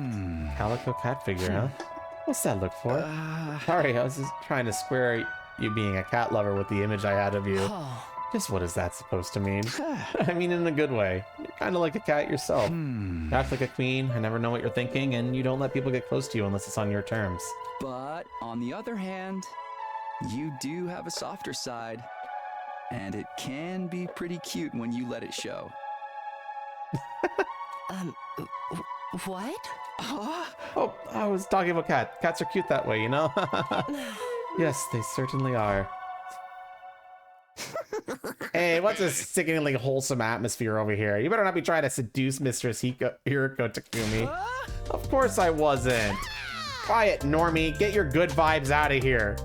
Calico cat figure, huh? What's that look for? Sorry, I was just trying to square you being a cat lover with the image I had of you. Just what is that supposed to mean? I mean in a good way. You're kind of like a cat yourself. You act like a queen, I never know what you're thinking, and you don't let people get close to you unless it's on your terms. But on the other hand, you do have a softer side. And it can be pretty cute when you let it show. What? Oh, I was talking about cat. Cats are cute that way, you know? Yes, they certainly are. Hey, what's this sickeningly wholesome atmosphere over here? You better not be trying to seduce Mistress Hiroko Takumi. Of course I wasn't. Quiet, normie. Get your good vibes out of here.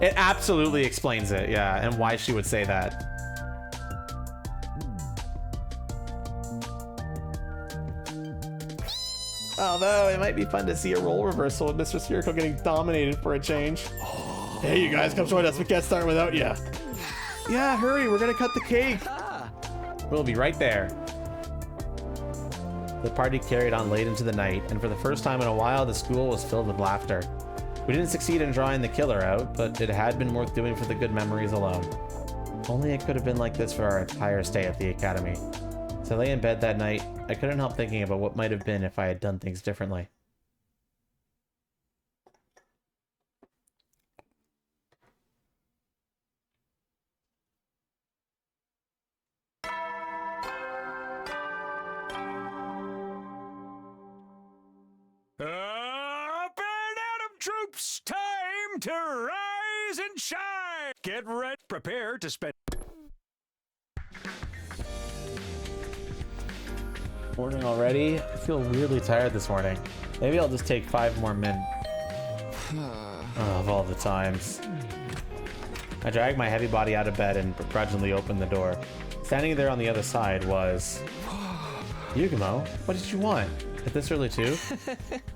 It absolutely explains it, yeah, and why she would say that. Although it might be fun to see a role reversal with Mistress Hiroko getting dominated for a change. Hey, you guys, come join us. We can't start without you. Yeah, hurry. We're going to cut the cake. We'll be right there. The party carried on late into the night, and for the first time in a while, the school was filled with laughter. We didn't succeed in drawing the killer out, but it had been worth doing for the good memories alone. Only it could have been like this for our entire stay at the academy. As I lay in bed that night, I couldn't help thinking about what might have been if I had done things differently. is in charge! Get ready. Prepare to spend... Morning already? I feel weirdly tired this morning. Maybe I'll just take 5 more min. Of all the times. I dragged my heavy body out of bed and begrudgingly opened the door. Standing there on the other side was... Yugumo, what did you want? At this early too?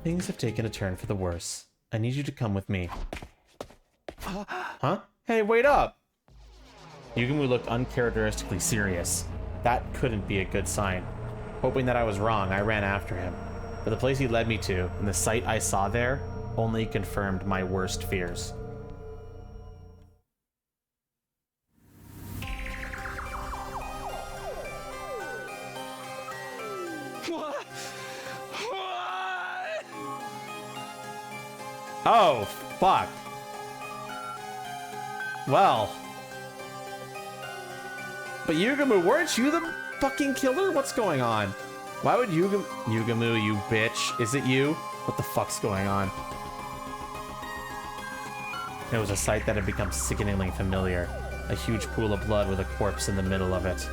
Things have taken a turn for the worse. I need you to come with me. Huh? Hey, wait up! Yugumo looked uncharacteristically serious. That couldn't be a good sign. Hoping that I was wrong, I ran after him. But the place he led me to, and the sight I saw there, only confirmed my worst fears. What? What? Oh, fuck. Well. But Yugumo, weren't you the fucking killer? What's going on? Why would Yugumo, you bitch? Is it you? What the fuck's going on? It was a sight that had become sickeningly familiar. A huge pool of blood with a corpse in the middle of it.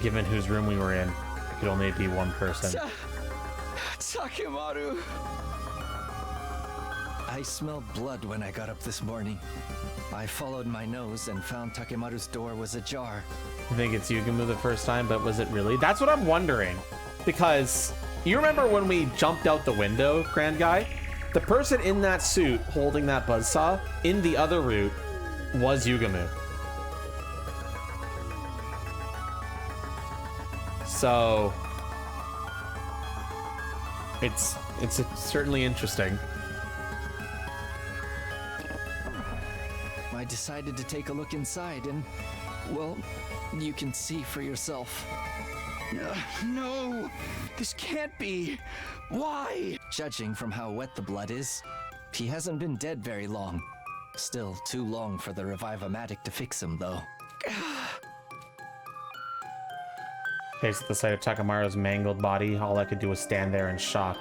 Given whose room we were in, it could only be one person. Takemaru! I smelled blood when I got up this morning. I followed my nose and found Takemaru's door was ajar. I think it's Yugumo the first time, but was it really? That's what I'm wondering. Because you remember when we jumped out the window, Grand Guy? The person in that suit holding that buzzsaw in the other route was Yugumo. So it's certainly interesting. I decided to take a look inside and, well, you can see for yourself. No, this can't be. Why? Judging from how wet the blood is, he hasn't been dead very long. Still too long for the Revive-O-Matic to fix him, though. Faced at the sight of Takemaru's mangled body, all I could do was stand there in shock.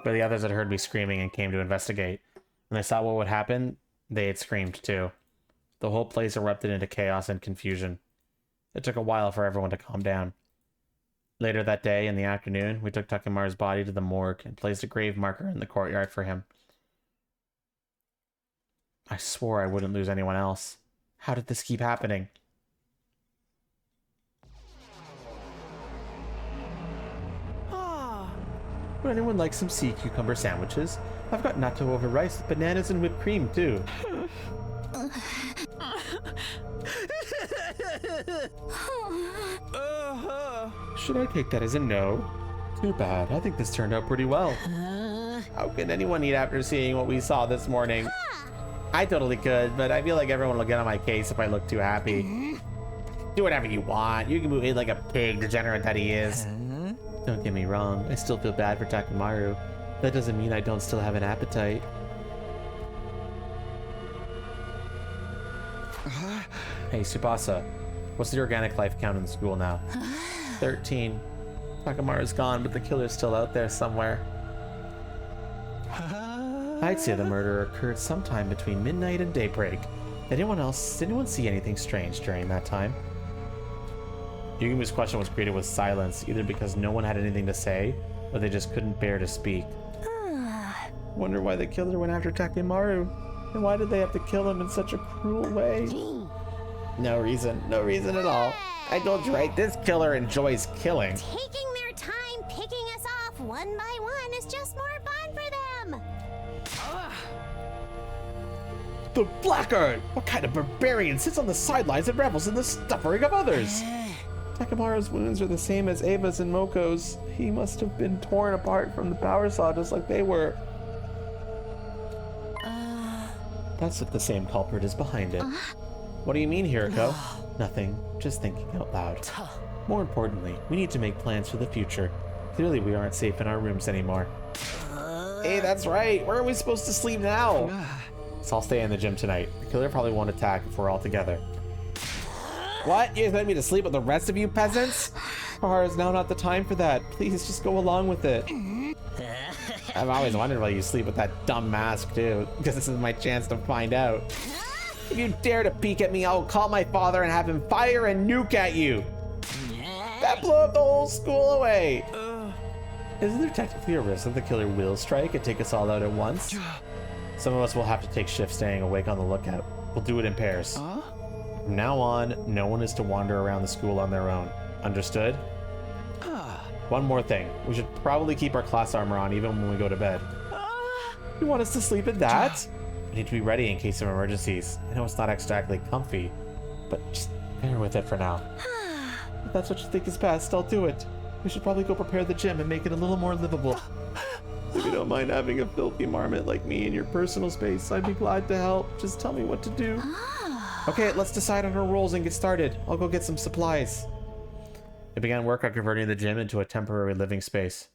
But the others had heard me screaming and came to investigate. When they saw what would happen, they had screamed too. The whole place erupted into chaos and confusion. It took a while for everyone to calm down. Later that day, in the afternoon, we took Takemaru's body to the morgue and placed a grave marker in the courtyard for him. I swore I wouldn't lose anyone else. How did this keep happening? Would anyone like some sea cucumber sandwiches? I've got natto over rice with bananas and whipped cream, too. Should I take that as a no? Too bad. I think this turned out pretty well. How can anyone eat after seeing what we saw this morning? I totally could, but I feel like everyone will get on my case if I look too happy. Do whatever you want. You can behave like a pig, degenerate that he is. Don't get me wrong, I still feel bad for Takemaru. That doesn't mean I don't still have an appetite. Hey, Tsubasa, what's the organic life count in the school now? 13. Takemaru's gone, but the killer's still out there somewhere. I'd say the murder occurred sometime between midnight and daybreak. Did anyone see anything strange during that time? Yugumo's question was greeted with silence, either because no one had anything to say, or they just couldn't bear to speak. Wonder why the killer went after Takemaru, and why did they have to kill him in such a cruel way? No reason at all. I told you right, this killer enjoys killing. Taking their time picking us off one by one is just more fun for them. The blackguard! What kind of barbarian sits on the sidelines and revels in the suffering of others? Takemaru's wounds are the same as Ava's and Moko's. He must have been torn apart from the power saw just like they were. That's if the same culprit is behind it. What do you mean, Hiriko? Nothing. Just thinking out loud. More importantly, we need to make plans for the future. Clearly we aren't safe in our rooms anymore. Hey, that's right. Where are we supposed to sleep now? So I'll stay in the gym tonight. The killer probably won't attack if we're all together. What? You expect me to sleep with the rest of you peasants? Is now not the time for that. Please just go along with it. I've always wondered why you sleep with that dumb mask too, because this is my chance to find out. If you dare to peek at me, I will call my father and have him fire a nuke at you. That blew up the whole school away. Isn't there technically a risk that the killer will strike and take us all out at once? Some of us will have to take shifts staying awake on the lookout. We'll do it in pairs. From now on, no one is to wander around the school on their own. Understood? One more thing. We should probably keep our class armor on even when we go to bed. You want us to sleep in that? We need to be ready in case of emergencies. I know it's not exactly comfy, but just bear with it for now. If that's what you think is best, I'll do it. We should probably go prepare the gym and make it a little more livable. If you don't mind having a filthy marmot like me in your personal space, I'd be glad to help. Just tell me what to do. Okay, let's decide on our roles and get started. I'll go get some supplies. They began work on converting the gym into a temporary living space.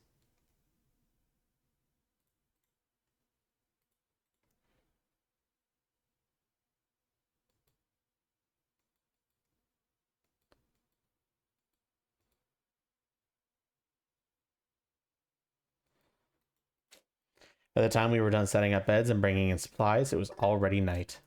By the time we were done setting up beds and bringing in supplies, it was already night.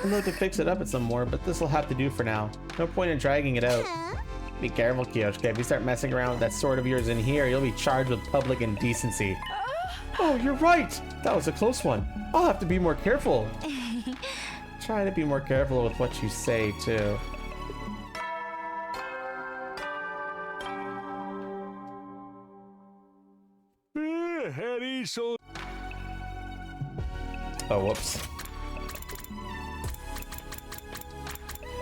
I'd love to fix it up at some more, but this will have to do for now. No point in dragging it out. Be careful, Kyoshka. If you start messing around with that sword of yours in here, you'll be charged with public indecency. Oh, you're right! That was a close one. I'll have to be more careful. Try to be more careful with what you say, too. Oh, whoops.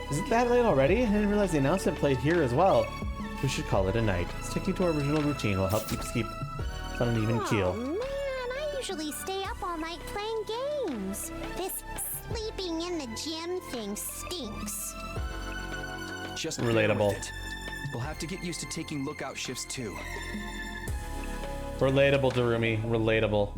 Is it that late already? I didn't realize the announcement played here as well. We should call it a night. Sticking to our original routine will help keep us on an even keel. Oh man, I usually stay up all night playing games. This sleeping in the gym thing stinks. Just relatable. We'll have to get used to taking lookout shifts too. Relatable, Darumi. Relatable.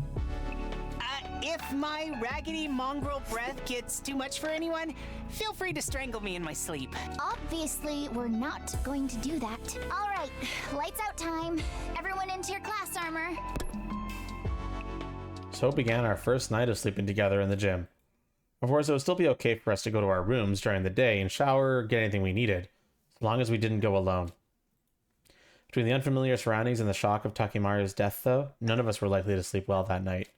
If my raggedy mongrel breath gets too much for anyone, feel free to strangle me in my sleep. Obviously, we're not going to do that. All right, lights out time. Everyone into your class armor. So began our first night of sleeping together in the gym. Of course, it would still be okay for us to go to our rooms during the day and shower or get anything we needed, as long as we didn't go alone. Between the unfamiliar surroundings and the shock of Takimaru's death, though, none of us were likely to sleep well that night.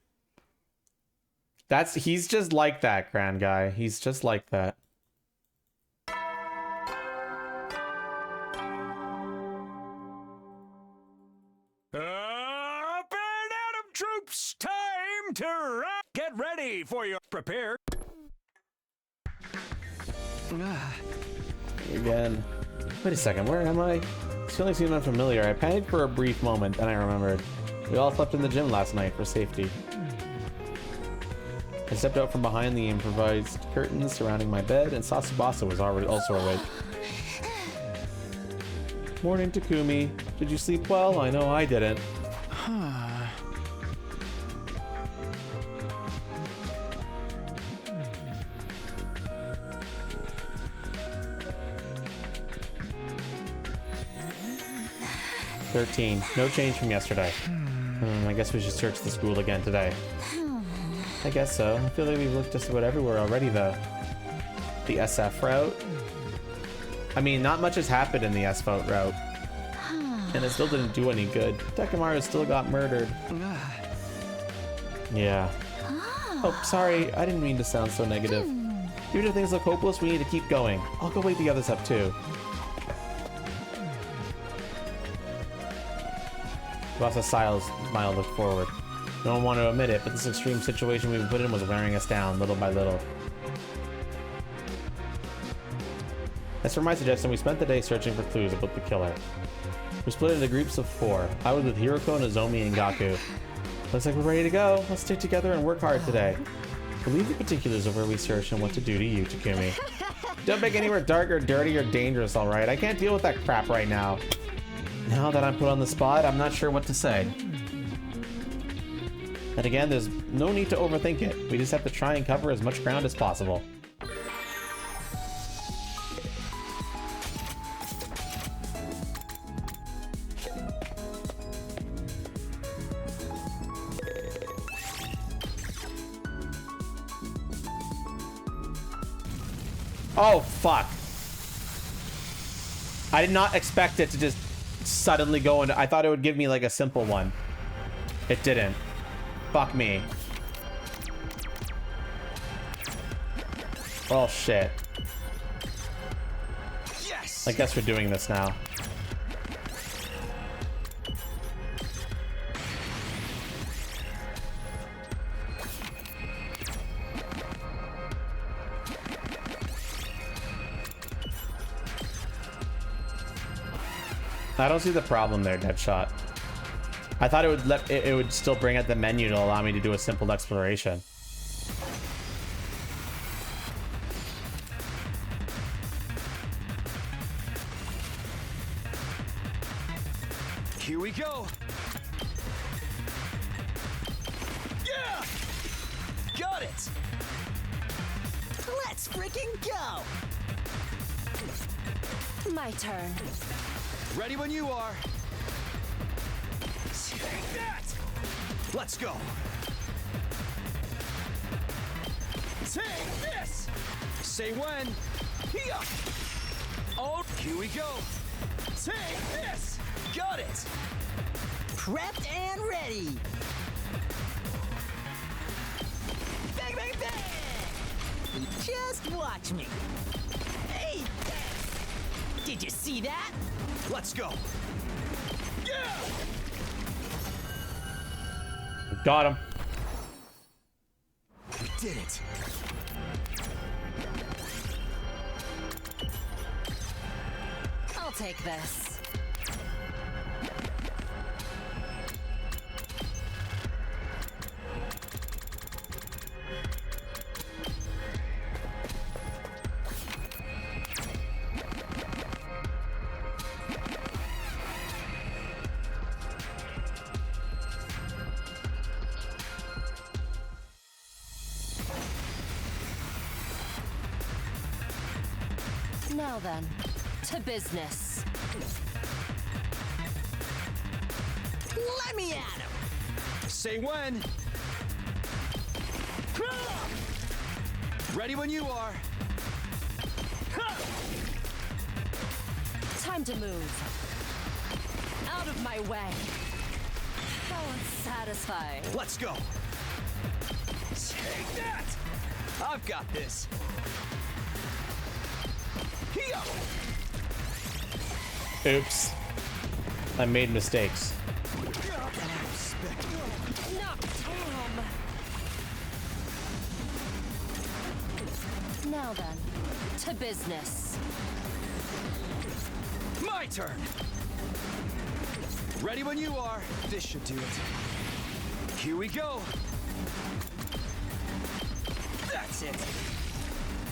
He's just like that, Grand Guy. He's just like that. Up and Adam troops, time to rock. Get ready for your prepare. Again. Wait a second, where am I? This feeling seemed unfamiliar. I panicked for a brief moment, then I remembered. We all slept in the gym last night for safety. I stepped out from behind the improvised curtains surrounding my bed, and saw Tsubasa was also awake. Morning, Takumi. Did you sleep well? I know I didn't. $13. No change from yesterday. I guess we should search the school again today. I guess so. I feel like we've looked just about everywhere already, though. The SF route? I mean, not much has happened in the SF route. And it still didn't do any good. Takimaru still got murdered. Yeah. Oh, sorry. I didn't mean to sound so negative. Even if things look hopeless, we need to keep going. I'll go wake the others up, too. Vasa's smile looked forward. No one wanted to admit it, but this extreme situation we've been put in was wearing us down, little by little. As for my suggestion, we spent the day searching for clues about the killer. We split into groups of 4. I was with Hiroko, Nozomi, and Gaku. Looks like we're ready to go. Let's stick together and work hard today. We'll leave the particulars of where we search and what to do to you, Takumi. Don't make anywhere dark or dirty or dangerous, alright? I can't deal with that crap right now. Now that I'm put on the spot, I'm not sure what to say. And again, there's no need to overthink it. We just have to try and cover as much ground as possible. Oh, fuck. I did not expect it to just suddenly go into... I thought it would give me like a simple one. It didn't. Fuck me. Oh, shit. Yes! I guess we're doing this now. I don't see the problem there, Deadshot. I thought it would it would still bring up the menu to allow me to do a simple exploration. Here we go. Yeah! Got it! Let's freaking go! My turn. Ready when you are. Take that! Let's go. Take this! Say when. Here! Oh, here we go. Take this! Got it! Prepped and ready! Bang, bang, bang! Just watch me. Hey! Did you see that? Let's go. Yeah! Got him. We did it. I'll take this. Now then, to business. Let me at him! Say when. Ready when you are. Time to move. Out of my way. How unsatisfying. Let's go. Take that! I've got this. Here. Oops. I made mistakes. Now then, to business. My turn. Ready when you are. This should do it. Here we go. That's it.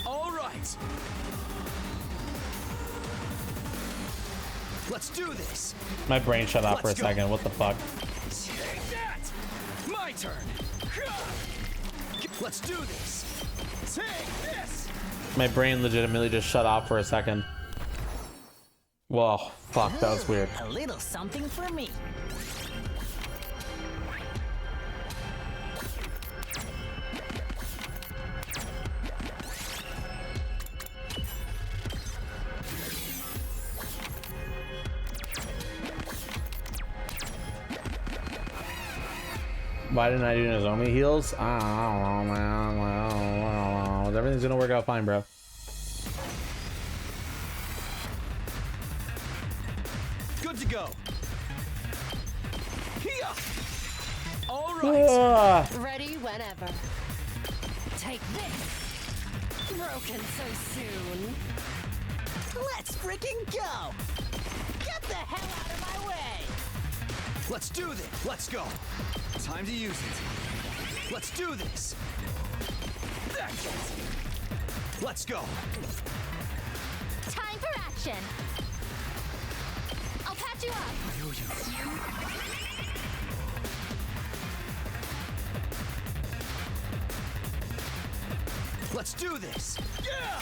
All right. Let's do this. My brain shut off for a second. What the fuck? Take that. My turn. Let's do this. Take this. My brain legitimately just shut off for a second. Whoa, fuck, that was weird. A little something for me. Why didn't I do Nozomi heals? I don't know, man. I don't know. Everything's gonna work out fine, bro. Good to go. Here. All right. Ready whenever. Take this. Broken so soon. Let's freaking go! Get the hell out of my way! Let's do this! Let's go! Time to use it. Let's do this! That's it! Let's go! Time for action! I'll patch you up! Let's do this! Yeah!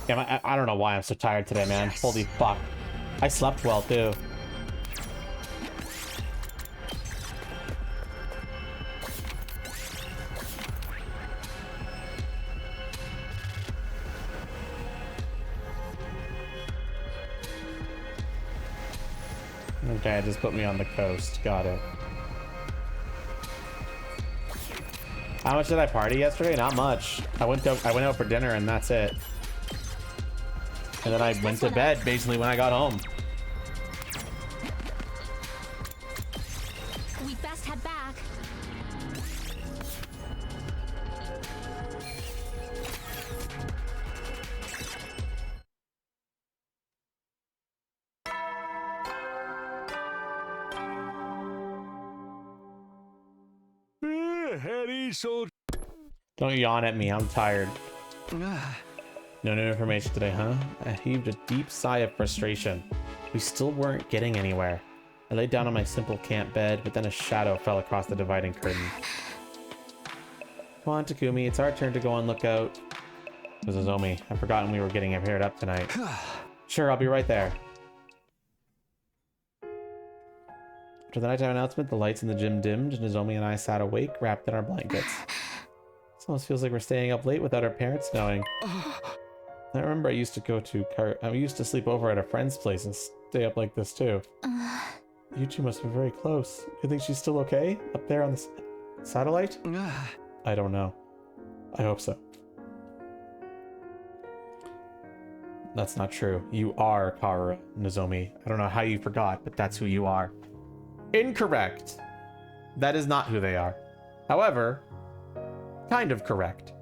Yeah, I don't know why I'm so tired today, man. Yes. Holy fuck. I slept well, too. Okay, just put me on the coast. Got it. How much did I party yesterday? Not much. I went out for dinner and that's it. And then I went to bed basically when I got home. We best head back. Don't yawn at me. I'm tired. No new information today, huh? I heaved a deep sigh of frustration. We still weren't getting anywhere. I laid down on my simple camp bed, but then a shadow fell across the dividing curtain. Come on, Takumi. It's our turn to go on lookout. It was Nozomi. I'd forgotten we were getting paired up tonight. Sure, I'll be right there. After the nighttime announcement, the lights in the gym dimmed, and Nozomi and I sat awake, wrapped in our blankets. This almost feels like we're staying up late without our parents knowing. I remember I used to sleep over at a friend's place and stay up like this too. You two must be very close. You think she's still okay? Up there on the satellite? I don't know. I hope so. That's not true. You are Karura, Nozomi. I don't know how you forgot, but that's who you are. Incorrect. That is not who they are. However, kind of correct.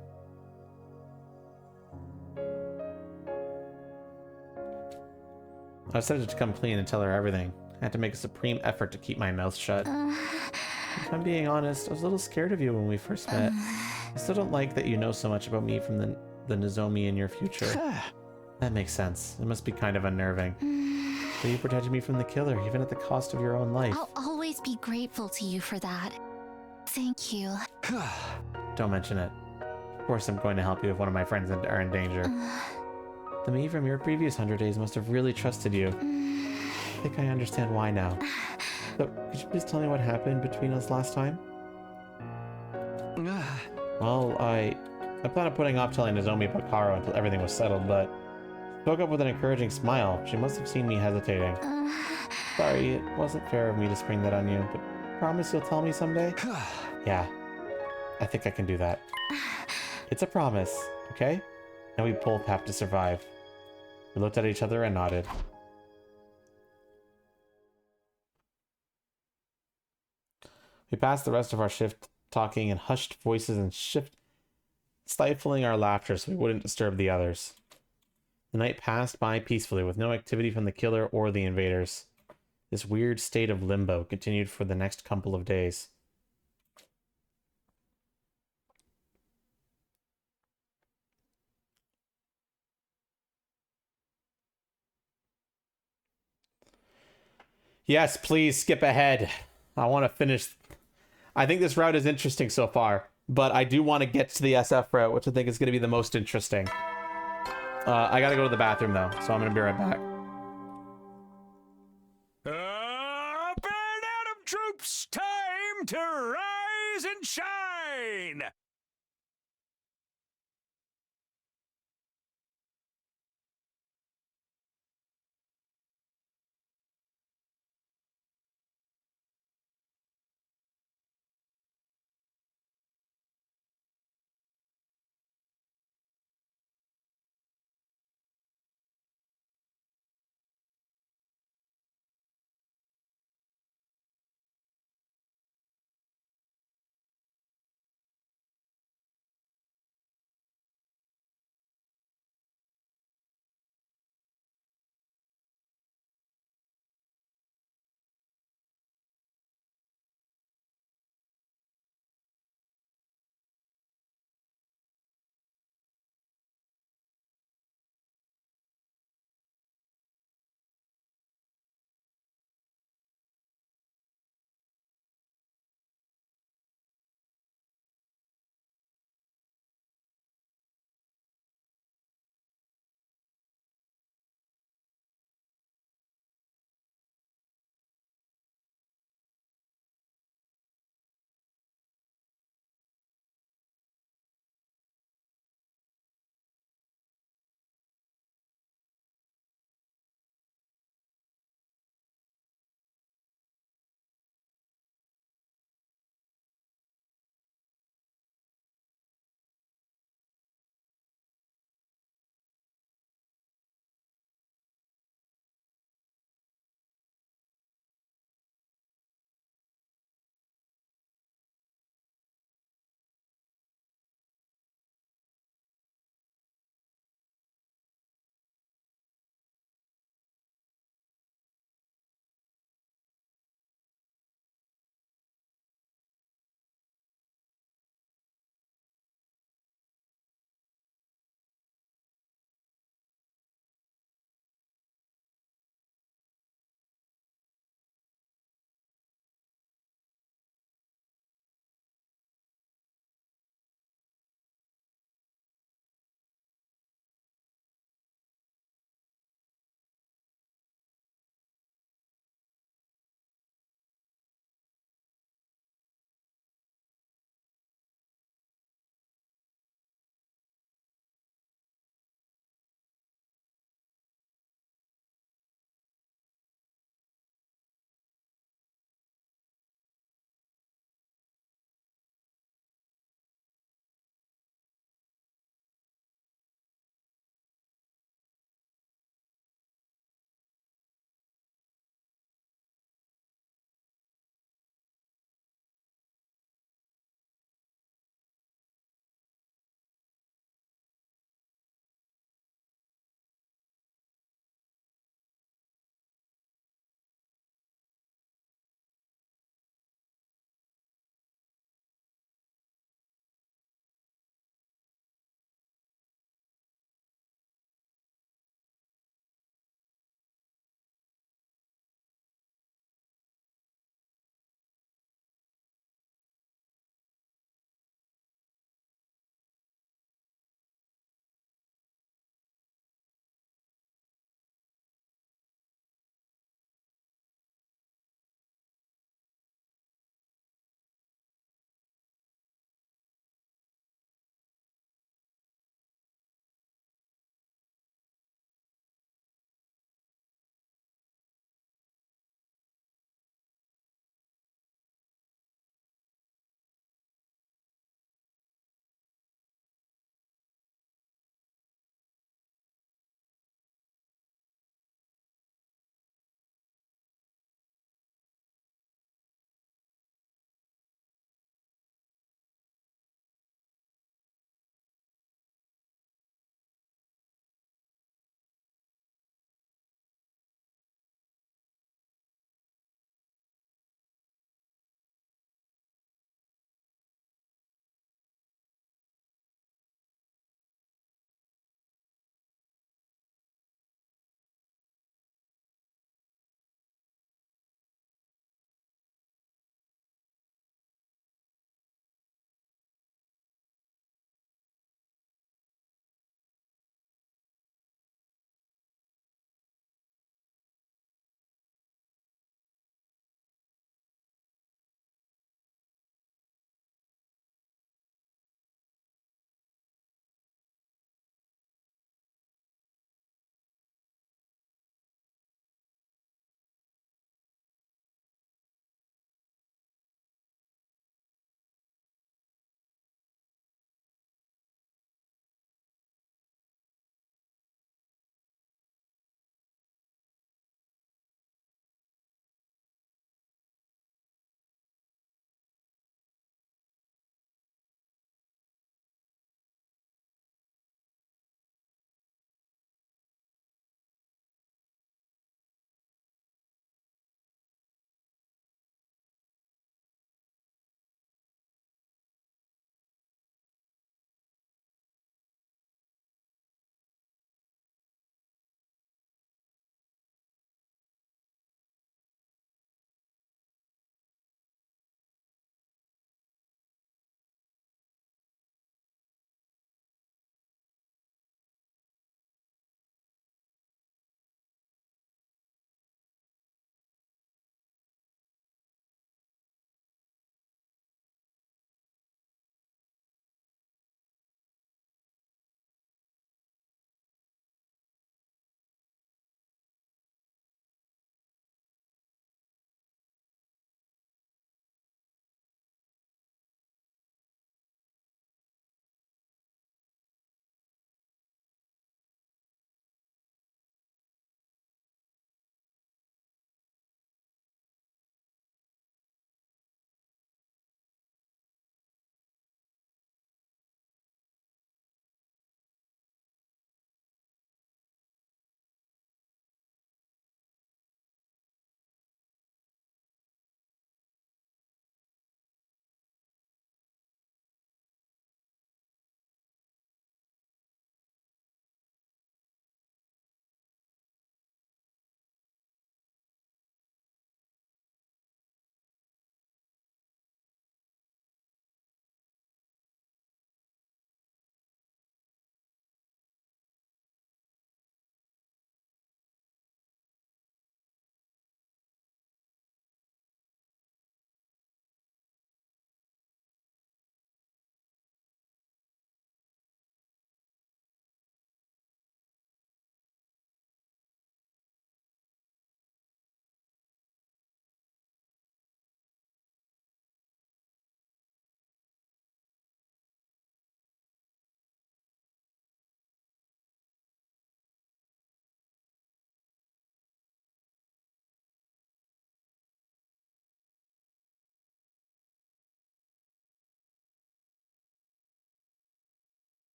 I decided to come clean and tell her everything. I had to make a supreme effort to keep my mouth shut. If I'm being honest, I was a little scared of you when we first met. I still don't like that you know so much about me from the Nozomi in your future. That makes sense. It must be kind of unnerving. But you protected me from the killer, even at the cost of your own life. I'll always be grateful to you for that. Thank you. Don't mention it. Of course I'm going to help you if one of my friends are in danger. The me from your previous 100 days must have really trusted you. I think I understand why now. So, could you please tell me what happened between us last time? Well, I planned on putting off telling Nozomi about Karo until everything was settled, but spoke up with an encouraging smile. She must have seen me hesitating. Sorry, it wasn't fair of me to spring that on you, but promise you'll tell me someday? Yeah, I think I can do that. It's a promise, okay? And we both have to survive. We looked at each other and nodded. We passed the rest of our shift talking in hushed voices and stifling our laughter so we wouldn't disturb the others. The night passed by peacefully with no activity from the killer or the invaders. This weird state of limbo continued for the next couple of days. Yes, please skip ahead. I want to finish. I think this route is interesting so far, but I do want to get to the SF route, which I think is going to be the most interesting. I got to go to the bathroom, though, so I'm going to be right back. Up and Atom troops, time to rise and shine!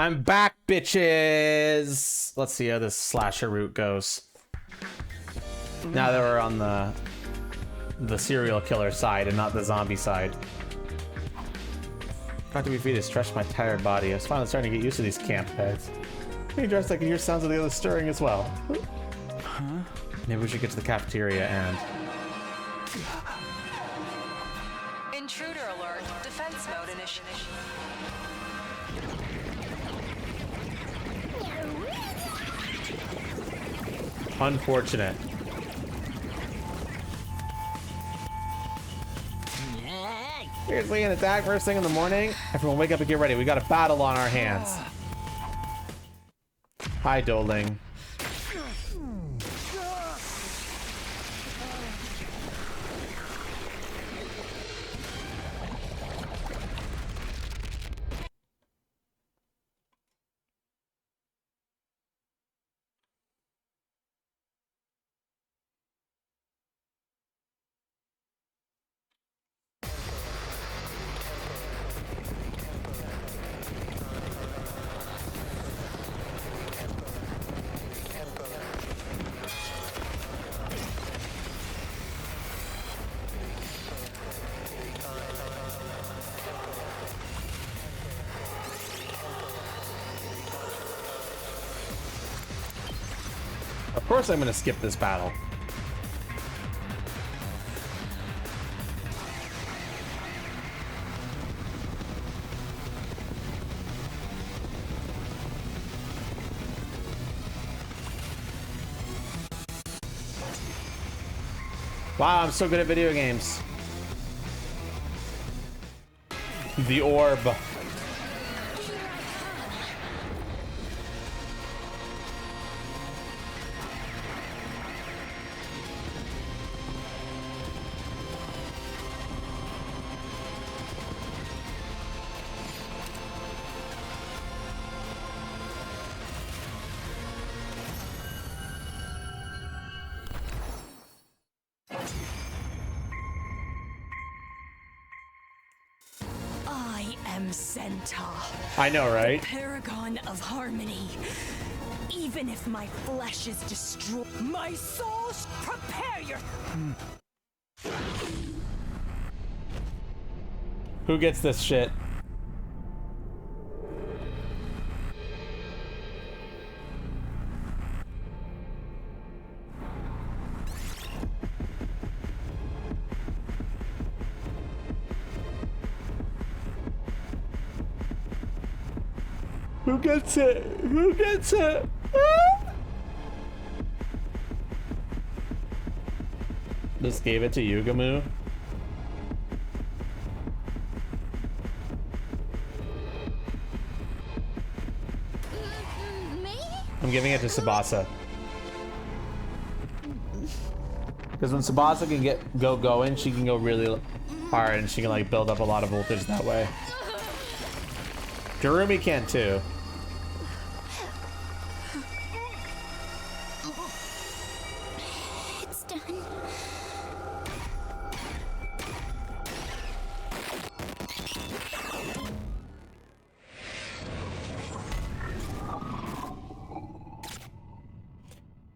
I'm back, bitches. Let's see how this slasher route goes. Now that we're on the serial killer side and not the zombie side. Got to be free to stretch my tired body. I was finally starting to get used to these camp beds. Getting dressed, I can hear sounds of the others stirring as well. Huh? Maybe we should get to the cafeteria and... Intruder alert. Defense mode initiated. Unfortunate. Seriously, an attack first thing in the morning? Everyone wake up and get ready. We got a battle on our hands. Hi, Doling. Of course I'm gonna skip this battle. Wow, I'm so good at video games. The orb. I know, right? The paragon of harmony. Even if my flesh is destroyed, my soul prepare your... Who gets this shit? Who gets it? Who gets it? Ah! Just gave it to Yugamu. Me? I'm giving it to Tsubasa. Because when Tsubasa can go going, she can go really hard and she can like build up a lot of voltage that way. Jarumi can too. It's done.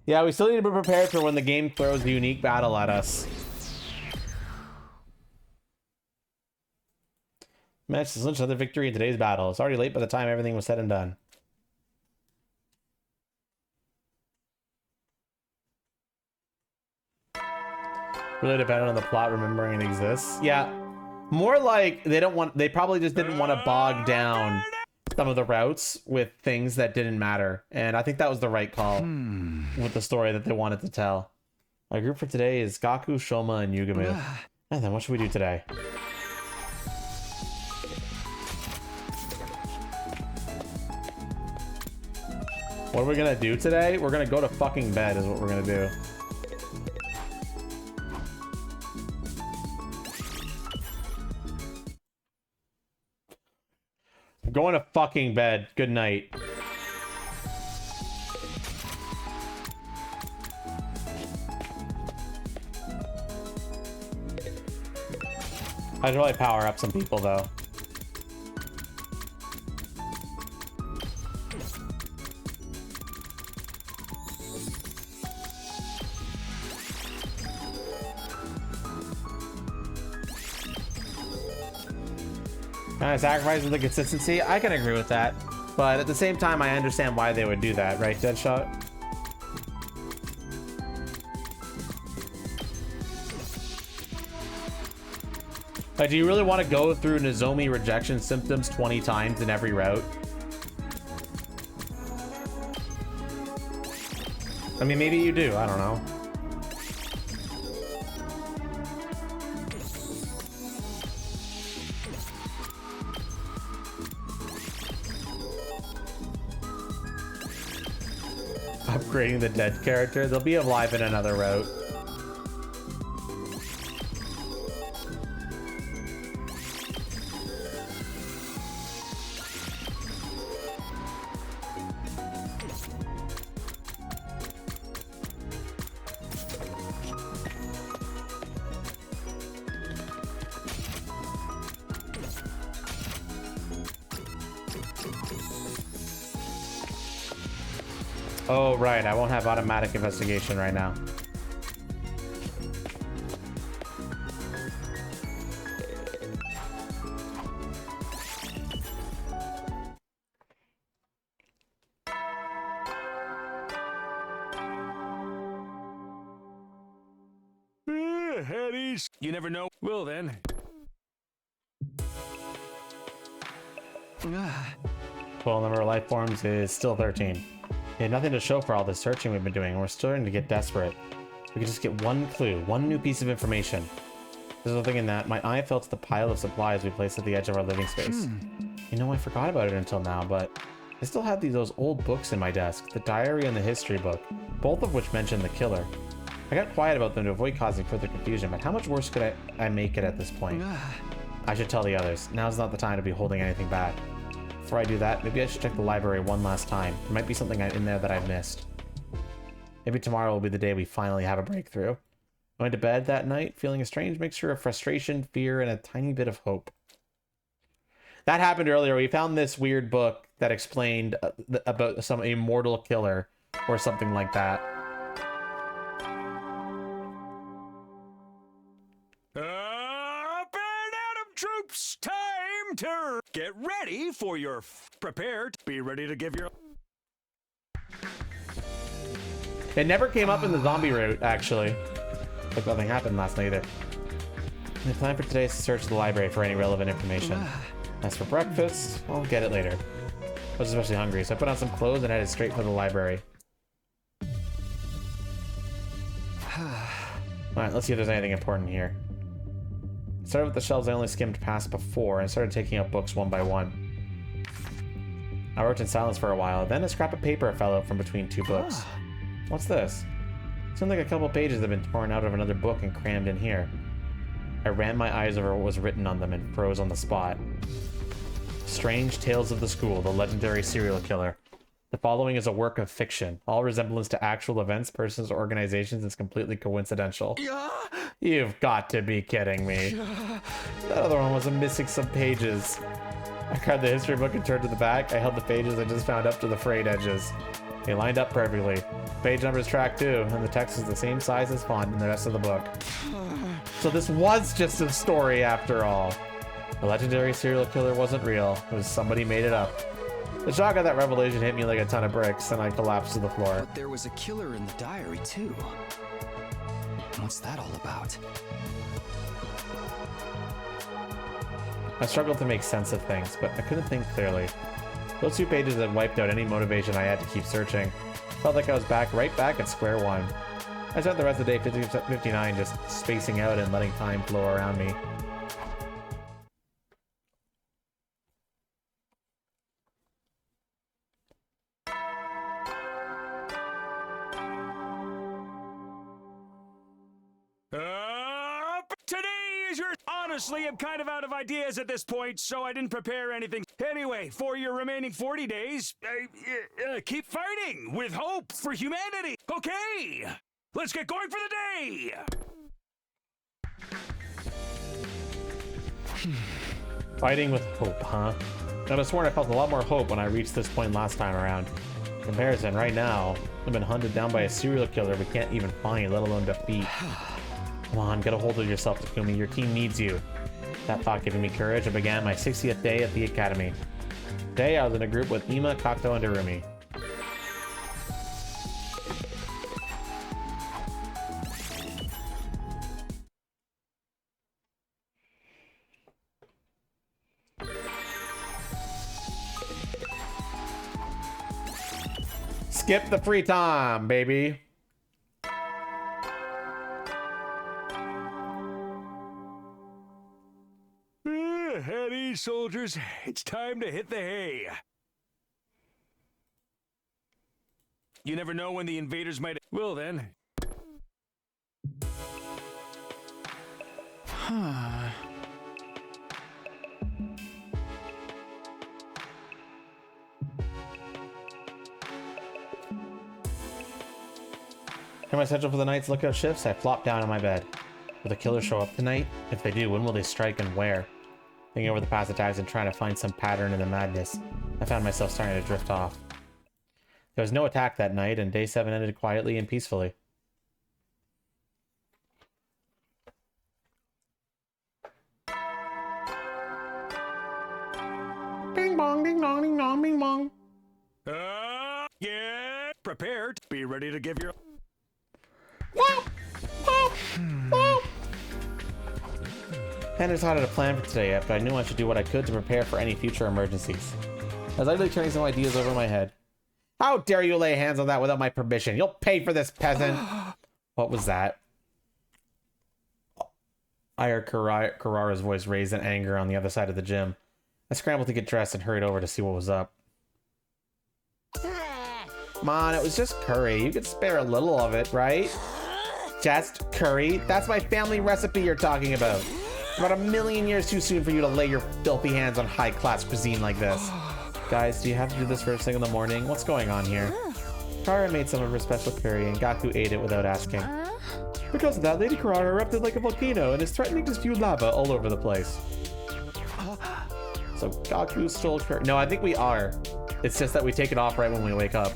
Yeah, we still need to be prepared for when the game throws a unique battle at us. Managed to clinch another victory in today's battle. It's already late by the time everything was said and done. Really dependent on the plot remembering it exists. Yeah, more like they probably just didn't want to bog down some of the routes with things that didn't matter. And I think that was the right call with the story that they wanted to tell. Our group for today is Gaku, Shoma, and Yugamu. And then what should we do today? What are we gonna do today? We're gonna go to fucking bed is what we're gonna do. I'm going to fucking bed. Good night. I should really power up some people though. Kind of sacrificing the consistency. I can agree with that, but at the same time, I understand why they would do that, right, Deadshot? Like, do you really want to go through Nozomi rejection symptoms 20 times in every route? I mean, maybe you do. I don't know. Upgrading the dead character. They'll be alive in another route. Oh, right. I won't have automatic investigation right now. Headies. You never know. Well then. Total number of life forms is still 13. We had nothing to show for all this searching we've been doing, and we're starting to get desperate. We could just get one clue, one new piece of information. There's nothing in that. My eye fell to the pile of supplies we placed at the edge of our living space. You know, I forgot about it until now, but I still have those old books in my desk, the diary and the history book, both of which mention the killer. I got quiet about them to avoid causing further confusion, but how much worse could I make it at this point? I should tell the others. Now's not the time to be holding anything back. Before I do that, maybe I should check the library one last time. There might be something in there that I've missed. Maybe tomorrow will be the day we finally have a breakthrough. Going to bed that night, feeling a strange mixture of frustration, fear, and a tiny bit of hope. That happened earlier. We found this weird book that explained about some immortal killer or something like that. Up and Adam troops, time to get ready for your prepared. Be ready to give your. It never came up in the zombie route, actually. Like nothing happened last night either. The plan for today is to search the library for any relevant information. As for breakfast, I'll get it later. I was especially hungry, so I put on some clothes and headed straight for the library. Alright, let's see if there's anything important here. I started with the shelves I only skimmed past before and started taking out books one by one. I worked in silence for a while, then a scrap of paper fell out from between two books. What's this? It seemed like a couple pages had been torn out of another book and crammed in here. I ran my eyes over what was written on them and froze on the spot. Strange Tales of the School, the legendary serial killer. The following is a work of fiction. All resemblance to actual events, persons, or organizations is completely coincidental. You've got to be kidding me. That other one was missing some pages. I grabbed the history book and turned to the back. I held the pages I just found up to the frayed edges. They lined up perfectly. Page numbers track too, and the text is the same size as font in the rest of the book. So this was just a story after all. The legendary serial killer wasn't real. It was somebody made it up. The shock of that revelation hit me like a ton of bricks, and I collapsed to the floor. But there was a killer in the diary too. What's that all about? I struggled to make sense of things, but I couldn't think clearly. Those 2 pages had wiped out any motivation I had to keep searching. Felt like I was right back at square one. I spent the rest of the day 59 just spacing out and letting time flow around me. Today is your. Honestly, I'm kind of out of ideas at this point, so I didn't prepare anything. Anyway, for your remaining 40 days, keep fighting with hope for humanity. Okay, let's get going for the day. Fighting with hope, huh? I'd have sworn I felt a lot more hope when I reached this point last time around. In comparison, right now, I've been hunted down by a serial killer we can't even find, let alone defeat. Come on, get a hold of yourself, Takumi. Your team needs you. That thought giving me courage, I began my 60th day at the academy. Today, I was in a group with Ima, Kato, and Irumi. Skip the free time, baby. At ease, soldiers. It's time to hit the hay. You never know when the invaders might... Well, then. Huh. Am I scheduled for the night's lookout shifts? I flop down on my bed. Will the killers show up tonight? If they do, when will they strike and where? Thinking over the past attacks and trying to find some pattern in the madness, I found myself starting to drift off. There was no attack that night, and day 7 ended quietly and peacefully. Bing bong, ding dong, ding dong, bing bong. Yeah, prepared. Be ready to give your... I hadn't decided a plan for today yet, but I knew I should do what I could to prepare for any future emergencies. I was idly turning some ideas over my head. How dare you lay hands on that without my permission? You'll pay for this, peasant! What was that? I heard Carrara's voice raised in anger on the other side of the gym. I scrambled to get dressed and hurried over to see what was up. Come on, it was just curry. You could spare a little of it, right? Just curry? That's my family recipe you're talking about. About 1,000,000 years too soon for you to lay your filthy hands on high-class cuisine like this. Guys, do you have to do this first thing in the morning? What's going on here? Kara made some of her special curry, and Gaku ate it without asking. Because of that, Lady Carrara erupted like a volcano and is threatening to spew lava all over the place. So Gaku stole curry. No, I think we are. It's just that we take it off right when we wake up.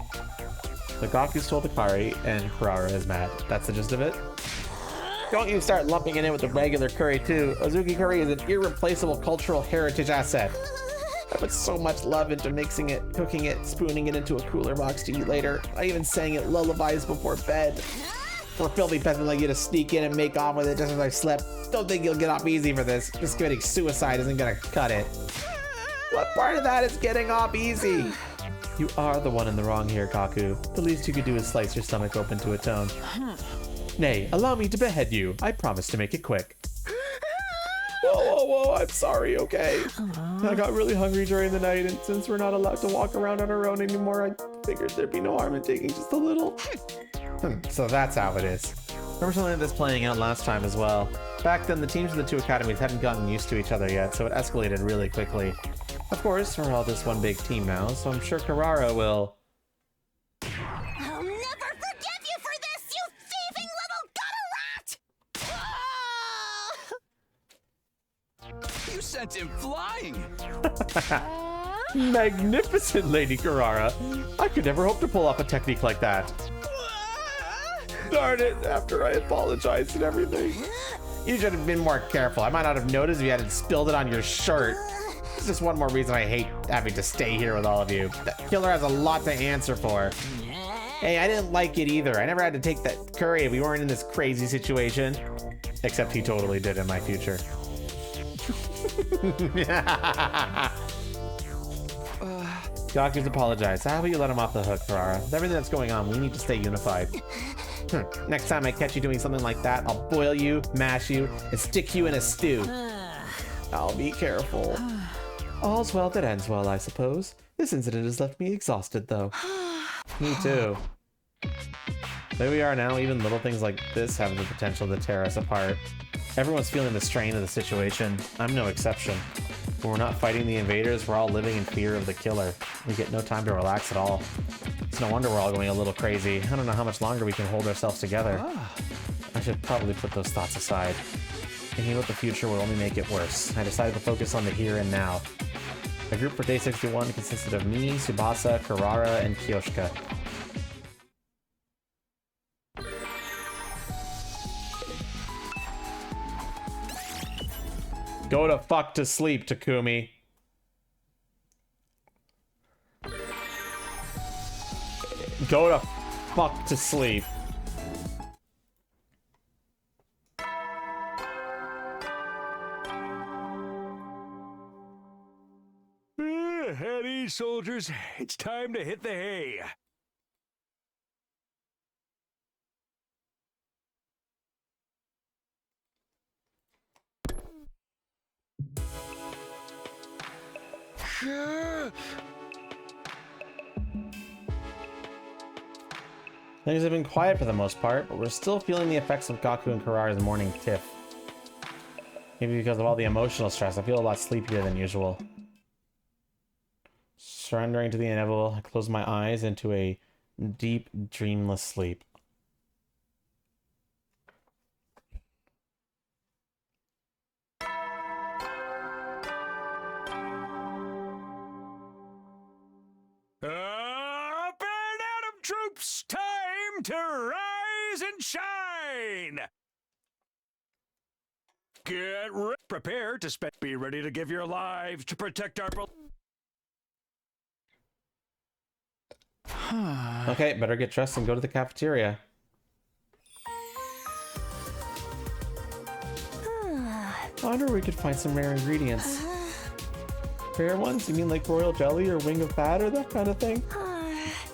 So Gaku stole the curry, and Carrara is mad. That's the gist of it. Don't you start lumping it in with the regular curry, too. Ozuki curry is an irreplaceable cultural heritage asset. I put so much love into mixing it, cooking it, spooning it into a cooler box to eat later. I even sang it lullabies before bed. For a filthy peasant like you to sneak in and make off with it just as I slept. Don't think you'll get off easy for this. Just committing suicide isn't gonna cut it. What part of that is getting off easy? You are the one in the wrong here, Kaku. The least you could do is slice your stomach open to atone. Nay, allow me to behead you. I promise to make it quick. Whoa, I'm sorry, okay? I got really hungry during the night, and since we're not allowed to walk around on our own anymore, I figured there'd be no harm in taking just a little. So that's how it is. Remember something like this playing out last time as well. Back then, the teams of the two academies hadn't gotten used to each other yet, so it escalated really quickly. Of course, we're all just one big team now, so I'm sure Carrara will... I'll never forgive you for this, you thieving little gutter rat! You sent him flying! Magnificent, Lady Carrara. I could never hope to pull off a technique like that. Darn it, after I apologized and everything. You should have been more careful. I might not have noticed if you hadn't spilled it on your shirt. It's just one more reason I hate having to stay here with all of you. The killer has a lot to answer for. Hey, I didn't like it either. I never had to take that curry if we weren't in this crazy situation. Except he totally did in my future. Doctors apologize. How about you let him off the hook, Carrara? With everything that's going on, we need to stay unified. Next time I catch you doing something like that, I'll boil you, mash you, and stick you in a stew. I'll be careful. All's well that ends well, I suppose. This incident has left me exhausted, though. Me too. There we are now. Even little things like this have the potential to tear us apart. Everyone's feeling the strain of the situation. I'm no exception. When we're not fighting the invaders, we're all living in fear of the killer. We get no time to relax at all. It's no wonder we're all going a little crazy. I don't know how much longer we can hold ourselves together. I should probably put those thoughts aside. Thinking about the future will only make it worse. I decided to focus on the here and now. The group for day 61 consisted of me, Tsubasa, Carrara, and Kyoshika. Go to fuck to sleep, Takumi. Go to fuck to sleep. At ease, soldiers. It's time to hit the hay. Things have been quiet for the most part, but we're still feeling the effects of Gaku and Kurara's morning tiff. Maybe because of all the emotional stress, I feel a lot sleepier than usual. Surrendering to the inevitable, I close my eyes into a deep, dreamless sleep. Up and Atom troops, time to rise and shine. Get prepared to be ready to give your lives to protect our. Okay, better get dressed and go to the cafeteria. I wonder where we could find some rare ingredients. Rare ones? You mean like royal jelly or wing of fat or that kind of thing?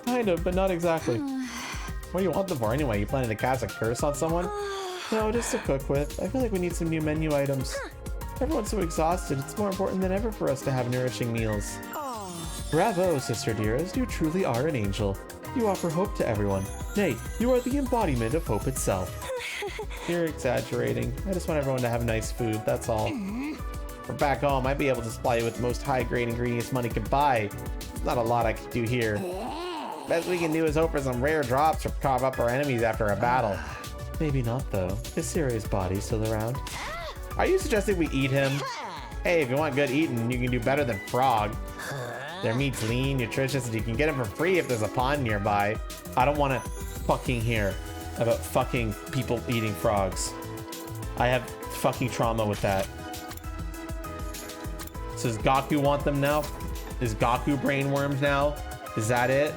Kind of, but not exactly. What do you want them for anyway? You planning to cast a curse on someone? No, just to cook with. I feel like we need some new menu items. Everyone's so exhausted, it's more important than ever for us to have nourishing meals. Bravo, sister dearest, you truly are an angel. You offer hope to everyone. Nay, you are the embodiment of hope itself. You're exaggerating. I just want everyone to have nice food, that's all. For back home, I'd be able to supply you with the most high-grade ingredients money could buy. There's not a lot I can do here. Best we can do is hope for some rare drops or carve up our enemies after a battle. Maybe not, though. Is Sirius' body still around? Are you suggesting we eat him? Hey, if you want good eating, you can do better than Frog. Their meat's lean, nutritious, and you can get them for free if there's a pond nearby. I don't want to fucking hear about fucking people eating frogs. I have fucking trauma with that. So does Gaku want them now? Is Gaku brainwormed now? Is that it?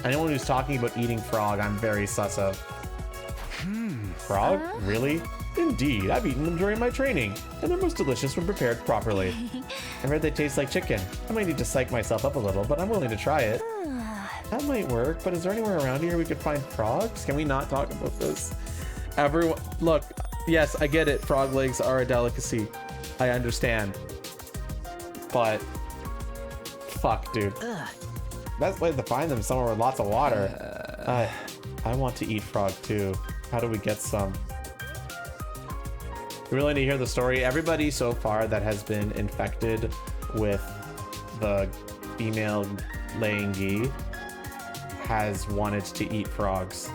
Anyone who's talking about eating frog, I'm very sus of. Frog? Really? Indeed, I've eaten them during my training, and they're most delicious when prepared properly. I heard they taste like chicken. I might need to psych myself up a little, but I'm willing to try it. That might work, but is there anywhere around here we could find frogs? Can we not talk about this? Everyone, look, yes, I get it. Frog legs are a delicacy. I understand. But, fuck, dude. Best way to find them is somewhere with lots of water. I want to eat frog too. How do we get some? We really need to hear the story. Everybody so far that has been infected with the female laying gi has wanted to eat frogs.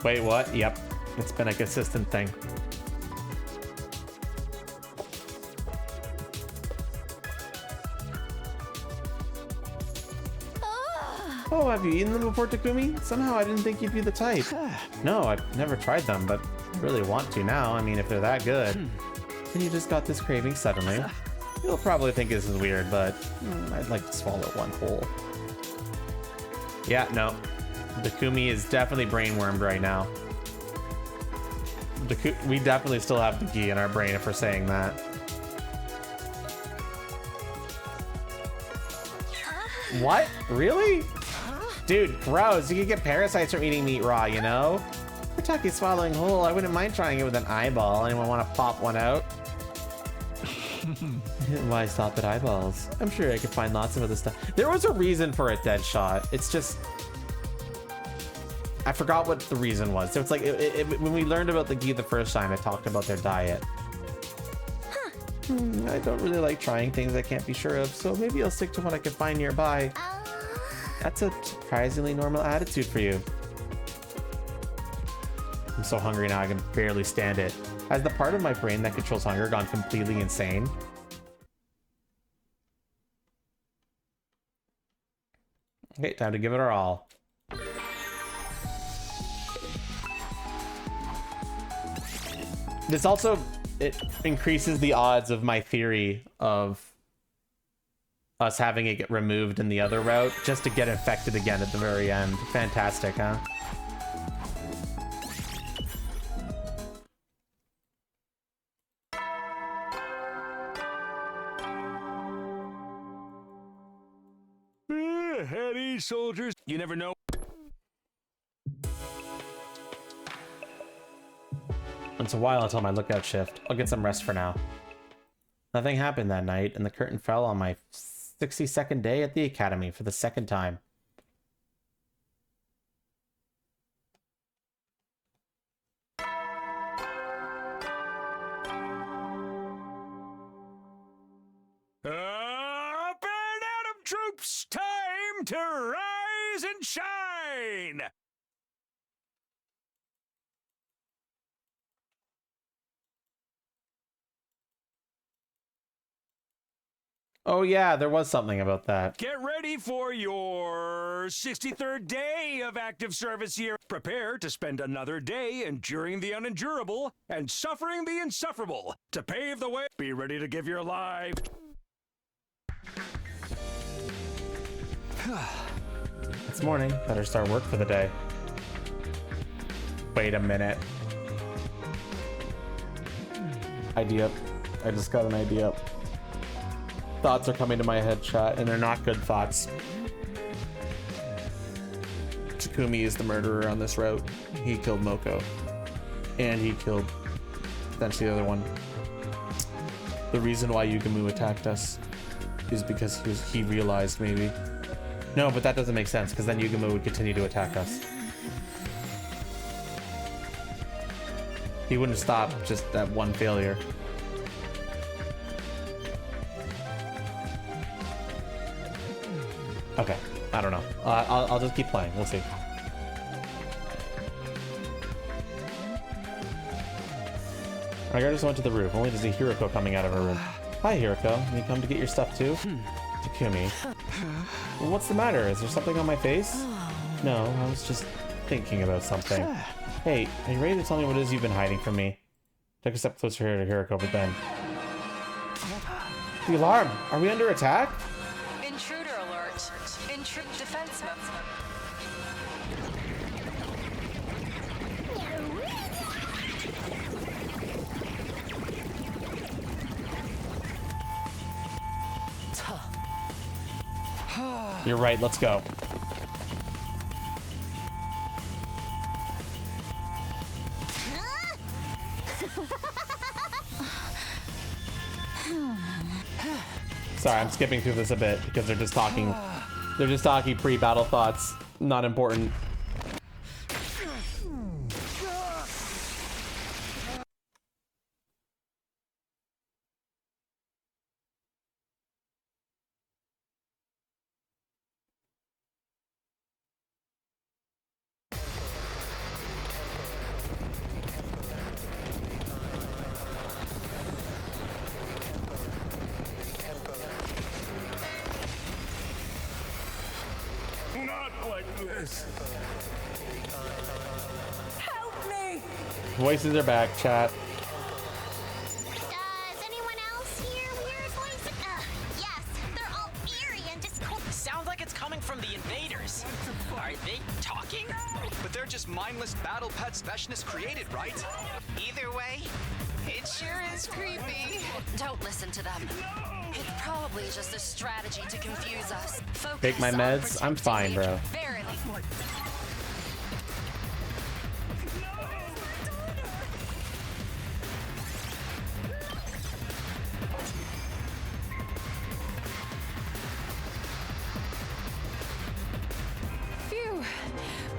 Wait, what? Yep. It's been a consistent thing. Oh, have you eaten them before, Takumi? Somehow I didn't think you'd be the type. No, I've never tried them, but I really want to now. I mean, if they're that good. And you just got this craving suddenly. You'll probably think this is weird, but I'd like to swallow one whole. Yeah, no. Takumi is definitely brainwormed right now. We definitely still have the gi in our brain if we're saying that. What? Really? Dude, gross. You could get parasites from eating meat raw, you know? We're talking swallowing whole. I wouldn't mind trying it with an eyeball. Anyone want to pop one out? Why stop at eyeballs? I'm sure I could find lots of other stuff. There was a reason for a dead shot. It's just... I forgot what the reason was. So it's like, when we learned about the gi the first time, it talked about their diet. I don't really like trying things I can't be sure of, so maybe I'll stick to what I can find nearby. That's a surprisingly normal attitude for you. I'm so hungry now I can barely stand it. Has the part of my brain that controls hunger gone completely insane? Okay, time to give it our all. This also, it increases the odds of my theory of us having it get removed in the other route just to get infected again at the very end. Fantastic, huh? Heady soldiers, you never know. It's a while until my lookout shift. I'll get some rest for now. Nothing happened that night, and the curtain fell on my 62nd day at the academy for the second time. Up and Atom troops, time to rise and shine! Oh yeah, there was something about that. Get ready for your 63rd day of active service here. Prepare to spend another day enduring the unendurable and suffering the insufferable. To pave the way, be ready to give your life. It's morning. Better start work for the day. Wait a minute. Idea. I just got an idea. Thoughts are coming to my head, chat, and they're not good thoughts. Takumi is the murderer on this route. He killed Moko. And he killed potentially the other one. The reason why Yugamu attacked us is because he realized maybe. No, but that doesn't make sense, because then Yugamu would continue to attack us. He wouldn't stop just at one failure. Okay, I don't know. I'll just keep playing. We'll see. I just went to the roof, only to see Hiroko coming out of her room. Hi, Hiroko. You come to get your stuff too? Takumi. Well, what's the matter? Is there something on my face? No, I was just thinking about something. Hey, are you ready to tell me what it is you've been hiding from me? Took a step closer here to Hiroko, but then... The alarm! Are we under attack? Intruder alert. Defense mode. You're right, let's go. Sorry, I'm skipping through this a bit because they're just talking pre-battle thoughts. Not important. Help me! Voices are back, chat. Does anyone else hear weird voices? Yes, they're all eerie and discordant. Sounds like it's coming from the invaders. Are they talking? But they're just mindless battle pet specialists created, right? Either way, it sure is creepy. Don't listen to them. It's probably just a strategy to confuse us. Focus Take my on meds. I'm fine, protecting bro. Verily. Phew.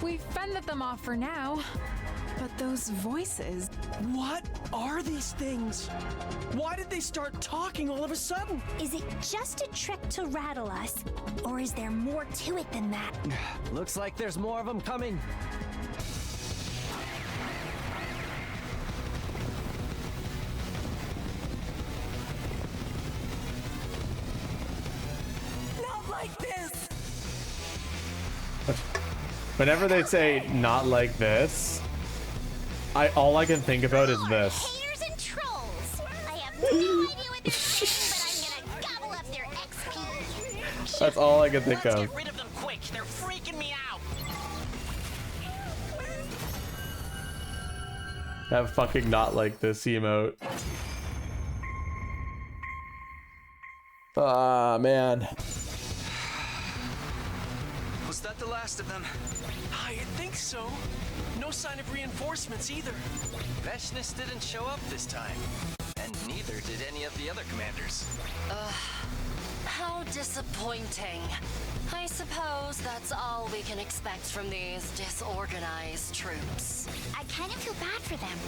We've fended them off for now. But those voices... What are these things? Why did they start talking all of a sudden? Is it just a trick to rattle us? Or is there more to it than that? Looks like there's more of them coming. Not like this! Whenever they say not like this, all I can think about is this. Haters and trolls. I have no idea what they're thinking, but I'm gonna gobble up their XP. That's all I can think of. Get rid of them quick. They're freaking me out. That fucking not like this emote. Ah, man. Was that the last of them? I think so. No sign of reinforcements either. Veshness didn't show up this time. And neither did any of the other commanders. How disappointing. I suppose that's all we can expect from these disorganized troops. I kind of feel bad for them.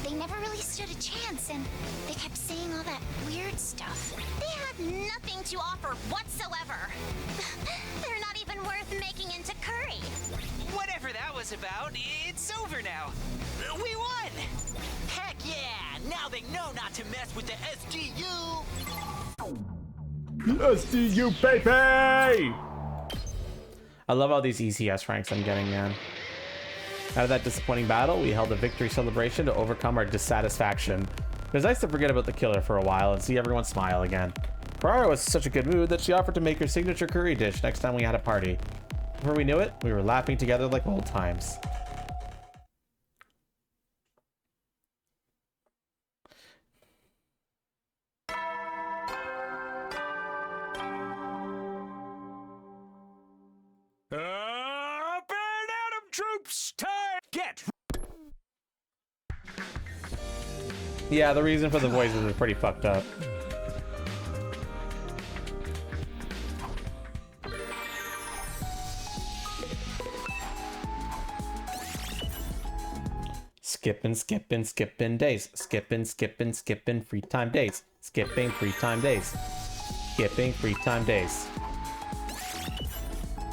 They never really stood a chance, and they kept saying all that weird stuff. They have nothing to offer whatsoever. They're not even worth making into curry. Whatever that was about, it's over now. We won! Heck yeah! Now they know not to mess with the SGU! SDU, baby! I love all these ECS ranks I'm getting, man. Out of that disappointing battle, we held a victory celebration to overcome our dissatisfaction. It was nice to forget about the killer for a while and see everyone smile again. Ferrara was in such a good mood that she offered to make her signature curry dish next time we had a party. Before we knew it, we were laughing together like old times. Up and Adam troops, time! Get! Yeah, the reason for the voices is pretty fucked up. Skipping days. Skipping free time days. Skipping free time days. Skipping free time days.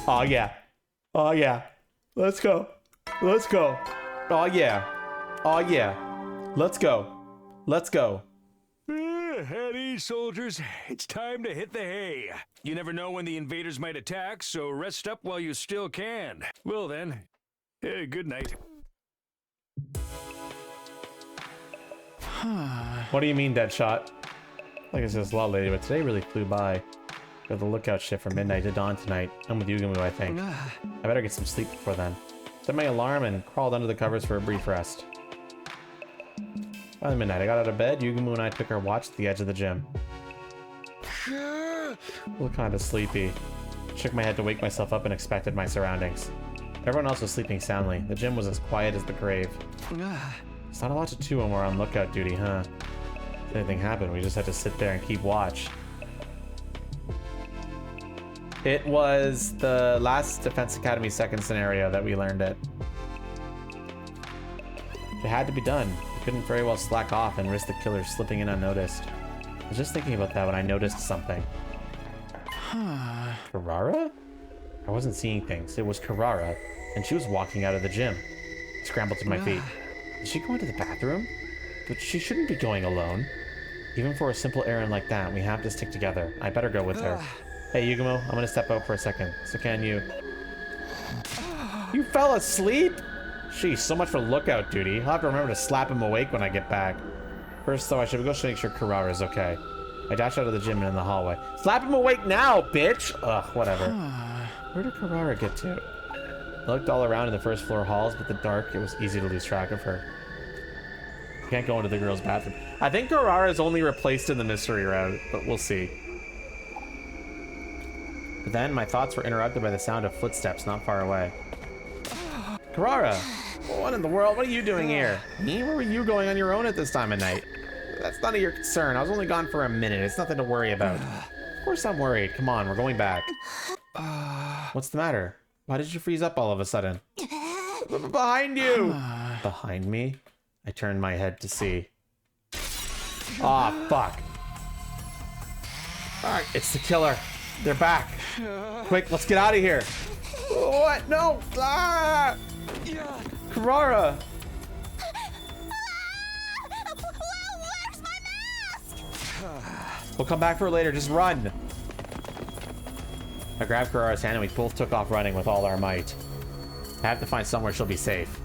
Oh yeah. Oh yeah. Let's go. Let's go. Oh yeah. Oh yeah. Let's go. Let's go. At ease, soldiers. It's time to hit the hay. You never know when the invaders might attack, so rest up while you still can. Well then, good night. What do you mean, Deadshot? Like I said, it's a lot later, but today really flew by. Got the lookout shift from midnight to dawn tonight. I'm with Yugamu, I think. I better get some sleep before then. Set my alarm and crawled under the covers for a brief rest. By the midnight, I got out of bed. Yugamu and I took our watch at the edge of the gym. Looked kind of sleepy. Shook my head to wake myself up and inspected my surroundings. Everyone else was sleeping soundly. The gym was as quiet as the grave. It's not a lot to do when we're on lookout duty, huh? If anything happened, we just had to sit there and keep watch. It was the last Defense Academy second scenario that we learned it. It had to be done. We couldn't very well slack off and risk the killer slipping in unnoticed. I was just thinking about that when I noticed something. Carrara? I wasn't seeing things. It was Carrara, and she was walking out of the gym. I scrambled to my feet. Did she go into the bathroom? But she shouldn't be going alone. Even for a simple errand like that, we have to stick together. I better go with her. Hey, Yugumo, I'm gonna step out for a second. So can you... You fell asleep? Sheesh, so much for lookout duty. I'll have to remember to slap him awake when I get back. First, though, I should go make sure Carrara's okay. I dashed out of the gym and in the hallway. Slap him awake now, bitch! Ugh, whatever. Where did Carrara get to? I looked all around in the first floor halls, but the dark, it was easy to lose track of her. Can't go into the girls' bathroom. I think Carrara is only replaced in the mystery route, but we'll see. But then my thoughts were interrupted by the sound of footsteps not far away. Carrara! What in the world? What are you doing here? Me? Where were you going on your own at this time of night? That's none of your concern. I was only gone for a minute. It's nothing to worry about. Of course I'm worried. Come on, we're going back. What's the matter? Why did you freeze up all of a sudden? Behind you! Behind me? I turned my head to see. Aw, fuck. Alright, it's the killer. They're back. Quick, let's get out of here. What? No! Ah! Carrara! Where's my mask? We'll come back for it later. Just run. I grabbed Carrara's hand and we both took off running with all our might. I have to find somewhere she'll be safe.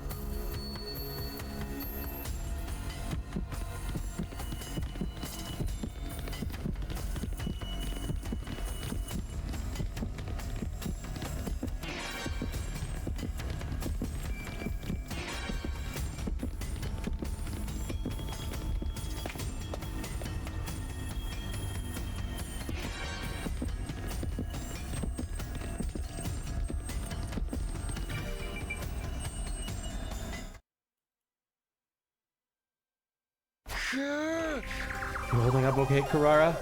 You holding up okay, Carrara?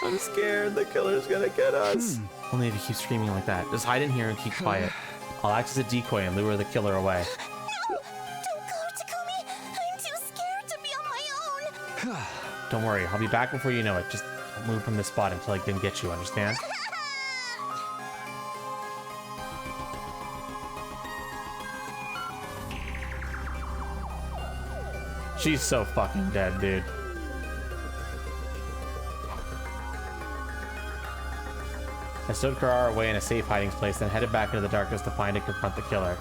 I'm scared the killer's gonna get us. Only if you keep screaming like that. Just hide in here and keep quiet. I'll act as a decoy and lure the killer away. No! Don't go, Takumi! I'm too scared to be on my own! Don't worry, I'll be back before you know it. Just don't move from this spot until I can get you, understand? She's so fucking dead, dude. I stowed Carrara away in a safe hiding place, then headed back into the darkness to find and confront the killer.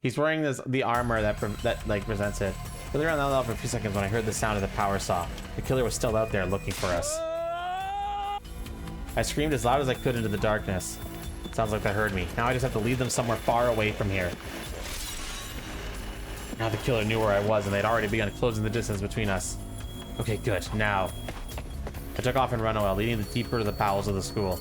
He's wearing the armor that presents it. Really around that level for a few seconds when I heard the sound of the power saw. The killer was still out there looking for us. I screamed as loud as I could into the darkness. Sounds like they heard me. Now I just have to lead them somewhere far away from here. Now the killer knew where I was and they'd already begun closing the distance between us. Okay, good. Now. I took off in Runaway, leading them deeper to the bowels of the school.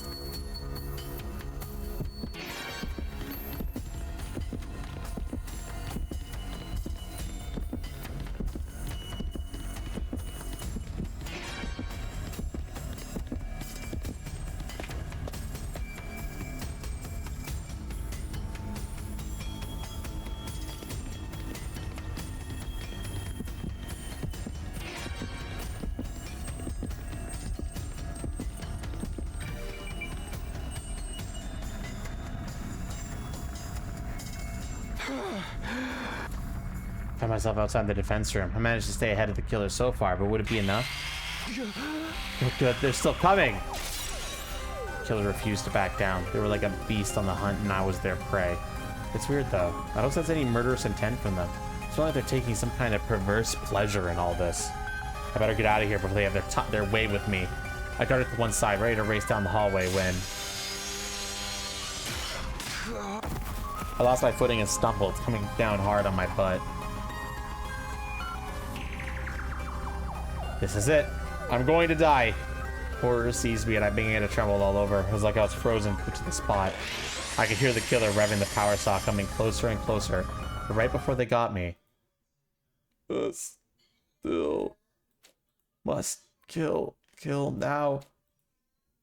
Found myself outside the defense room. I managed to stay ahead of the killer so far, but would it be enough? Oh, good, they're still coming! The killer refused to back down. They were like a beast on the hunt, and I was their prey. It's weird, though. I don't sense any murderous intent from them. It's not like they're taking some kind of perverse pleasure in all this. I better get out of here before they have their way with me. I darted to one side, ready to race down the hallway when... I lost my footing and stumbled, coming down hard on my butt. This is it. I'm going to die. Horror seized me and I began to tremble all over. It was like I was frozen to the spot. I could hear the killer revving the power saw coming closer and closer. But right before they got me... Still... Must kill. Kill now.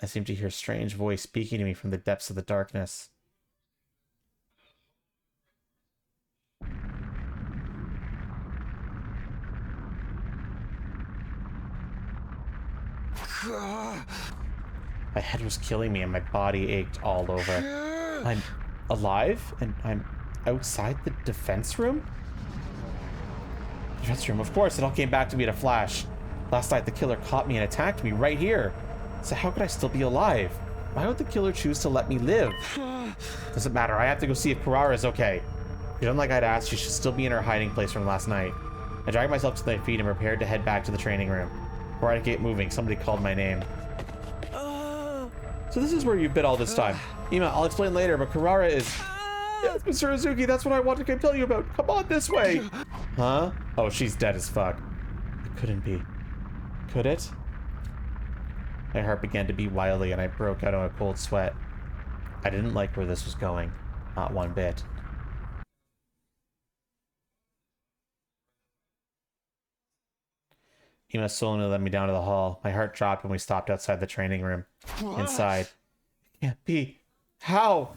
I seemed to hear a strange voice speaking to me from the depths of the darkness. My head was killing me and my body ached all over. I'm alive and I'm outside the defense room? Defense room, of course, it all came back to me in a flash. Last night the killer caught me and attacked me right here. So how could I still be alive? Why would the killer choose to let me live? Doesn't matter, I have to go see if Carrara is okay. Because unlike I'd asked, she should still be in her hiding place from last night. I dragged myself to my feet and prepared to head back to the training room. Before I could get moving, somebody called my name. So this is where you've been all this time. Ima, I'll explain later, but Carrara is... Yes, Mr. Azuki, that's what I wanted to tell you about. Come on this way. Huh? Oh, she's dead as fuck. It couldn't be. Could it? My heart began to beat wildly and I broke out in a cold sweat. I didn't like where this was going. Not one bit. Ima slowly led me down to the hall. My heart dropped when we stopped outside the training room. Inside. It can't be. How?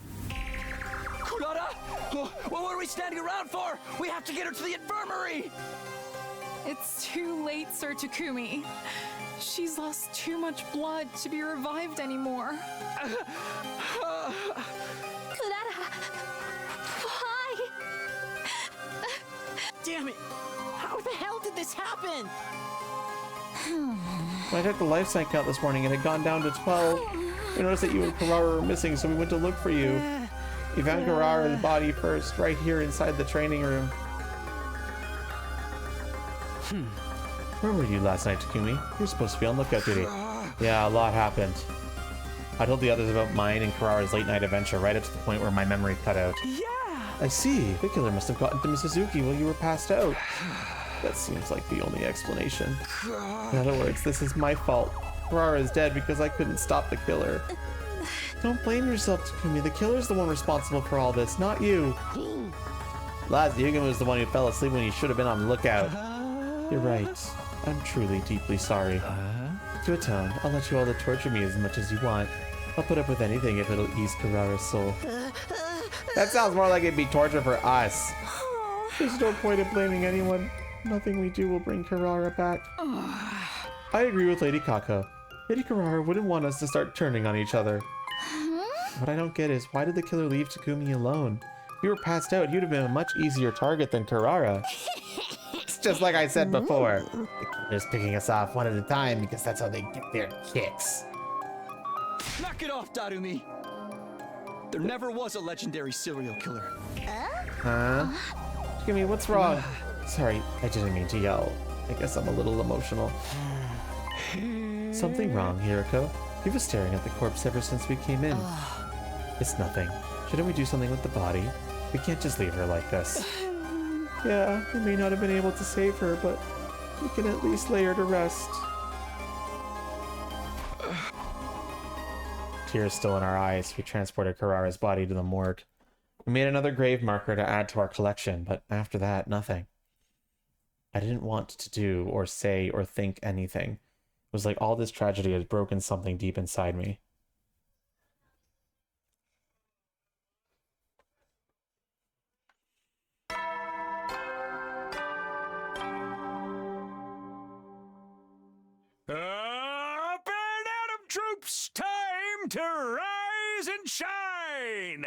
Kurata! What are we standing around for? We have to get her to the infirmary! It's too late, Sir Takumi. She's lost too much blood to be revived anymore. Kurata! Why? Damn it! How the hell did this happen? When I checked the life sign count this morning, it had gone down to 12. We noticed that you and Carrara were missing, so we went to look for you. We found Carrara's body first, right here inside the training room. Where were you last night, Takumi? You were supposed to be on lookout duty. Yeah, a lot happened. I told the others about mine and Carrara's late night adventure right up to the point where my memory cut out. Yeah! I see. The killer must have gotten to Mizuzuki while you were passed out. That seems like the only explanation. In other words, this is my fault. Carrara is dead because I couldn't stop the killer. Don't blame yourself, Takumi. The killer's the one responsible for all this, not you. Laz Yugin was the one who fell asleep when you should have been on the lookout. You're right. I'm truly deeply sorry. Duotone, I'll let you all to torture me as much as you want. I'll put up with anything if it'll ease Carrara's soul. That sounds more like it'd be torture for us. There's no point in blaming anyone. Nothing we do will bring Carrara back. I agree with Lady Kako. Lady Carrara wouldn't want us to start turning on each other. What I don't get is, why did the killer leave Takumi alone? If you were passed out, you'd have been a much easier target than Carrara. It's just like I said before. The killer's picking us off one at a time because that's how they get their kicks. Knock it off, Darumi! There never was a legendary serial killer. Huh? Takumi, what's wrong? Sorry, I didn't mean to yell. I guess I'm a little emotional. Something wrong, Hiroko? You've been staring at the corpse ever since we came in. It's nothing. Shouldn't we do something with the body? We can't just leave her like this. Yeah, we may not have been able to save her, but we can at least lay her to rest. Tears still in our eyes, we transported Carrara's body to the morgue. We made another grave marker to add to our collection, but after that, nothing. I didn't want to do or say or think anything. It was like all this tragedy had broken something deep inside me. Up and Atom troops, time to rise and shine!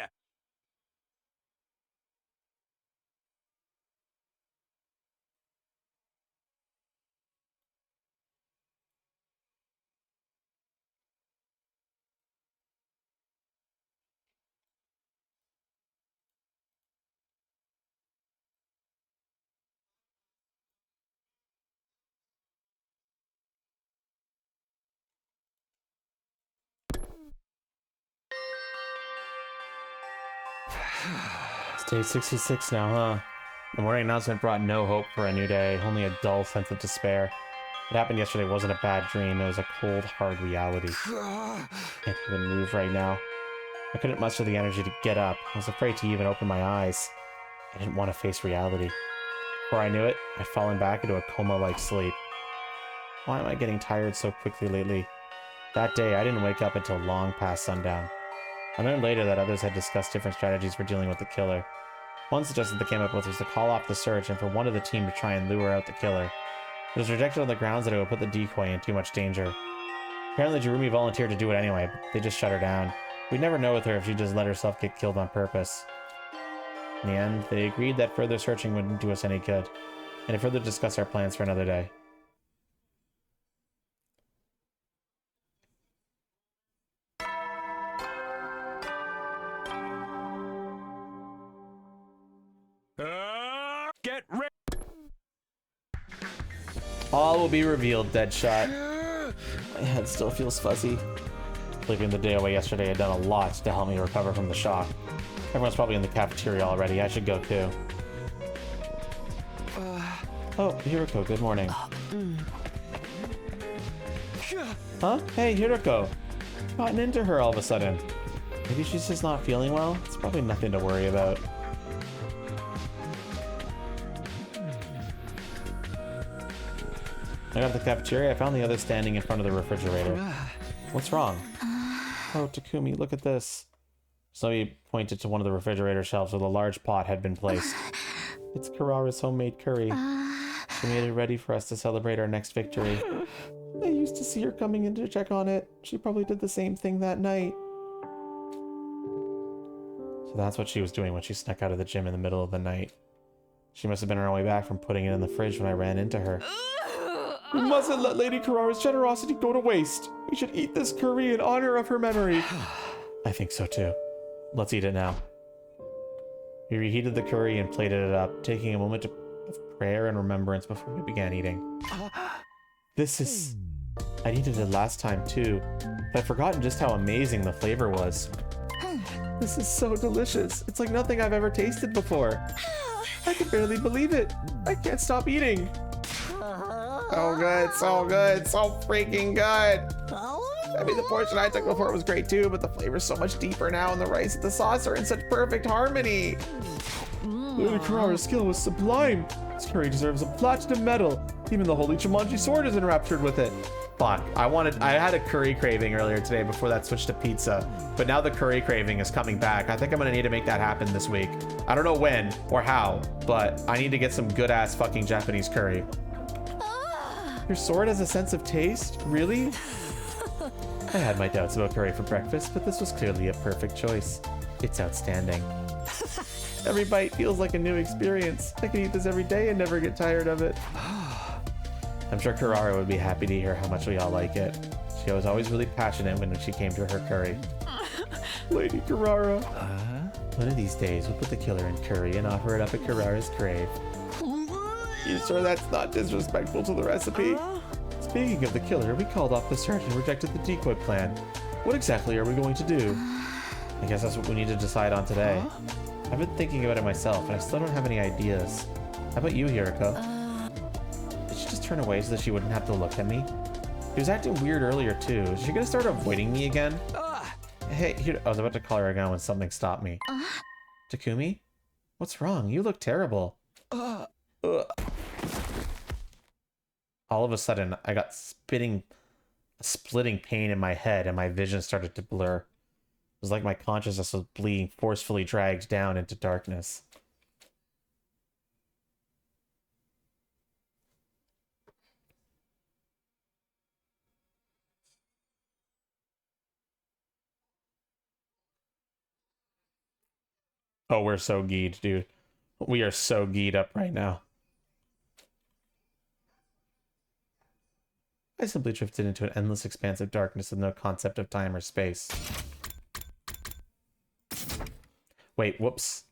It's day 66 now, huh? The morning announcement brought no hope for a new day, only a dull sense of despair. What happened yesterday wasn't a bad dream, it was a cold, hard reality. I can't even move right now. I couldn't muster the energy to get up. I was afraid to even open my eyes. I didn't want to face reality. Before I knew it, I'd fallen back into a coma-like sleep. Why am I getting tired so quickly lately? That day, I didn't wake up until long past sundown. I learned later that others had discussed different strategies for dealing with the killer. One suggestion they came up with was to call off the search and for one of the team to try and lure out the killer. It was rejected on the grounds that it would put the decoy in too much danger. Apparently Jerumi volunteered to do it anyway, but they just shut her down. We'd never know with her if she just let herself get killed on purpose. In the end, they agreed that further searching wouldn't do us any good, and to further discuss our plans for another day. Get ready! All will be revealed, Deadshot. My head still feels fuzzy. Sleeping the day away yesterday had done a lot to help me recover from the shock. Everyone's probably in the cafeteria already. I should go too. Oh, Hiroko, good morning. Huh? Hey, Hiroko. Gotten into her all of a sudden. Maybe she's just not feeling well? It's probably nothing to worry about. I got to the cafeteria, I found the others standing in front of the refrigerator. What's wrong? Oh, Takumi, look at this. Somebody pointed to one of the refrigerator shelves where the large pot had been placed. It's Carrara's homemade curry. She made it ready for us to celebrate our next victory. I used to see her coming in to check on it. She probably did the same thing that night. So that's what she was doing when she snuck out of the gym in the middle of the night. She must have been on her way back from putting it in the fridge when I ran into her. We mustn't let Lady Karara's generosity go to waste. We should eat this curry in honor of her memory. I think so too. Let's eat it now. We reheated the curry and plated it up, taking a moment of prayer and remembrance before we began eating. This is... I needed it last time too, but I'd forgotten just how amazing the flavor was. This is so delicious. It's like nothing I've ever tasted before. I can barely believe it. I can't stop eating. So good, so good, so freaking good. I mean, the portion I took before was great too, but the flavor's so much deeper now, and the rice and the sauce are in such perfect harmony. Lady Karara's skill was sublime. This curry deserves a platinum medal. Even the Holy Jumanji sword is enraptured with it. Fuck, I had a curry craving earlier today before that switched to pizza, but now the curry craving is coming back. I think I'm gonna need to make that happen this week. I don't know when or how, but I need to get some good ass fucking Japanese curry. Your sword has a sense of taste? Really? I had my doubts about curry for breakfast, but this was clearly a perfect choice. It's outstanding. Every bite feels like a new experience. I could eat this every day and never get tired of it. I'm sure Karara would be happy to hear how much we all like it. She was always really passionate when she came to her curry. Lady Karara. One of these days, we'll put the killer in curry and offer it up at Karara's grave. You sure that's not disrespectful to the recipe? Speaking of the killer, we called off the search and rejected the decoy plan. What exactly are we going to do? I guess that's what we need to decide on today. I've been thinking about it myself, and I still don't have any ideas. How about you, Hiriko? Did she just turn away so that she wouldn't have to look at me? She was acting weird earlier, too. Is she gonna start avoiding me again? Hey, here, I was about to call her again when something stopped me. Takumi? What's wrong? You look terrible. All of a sudden, I got splitting pain in my head, and my vision started to blur. It was like my consciousness was being forcefully dragged down into darkness. Oh, we're so geed, dude. We are so geed up right now. I simply drifted into an endless expanse of darkness with no concept of time or space. Wait, whoops.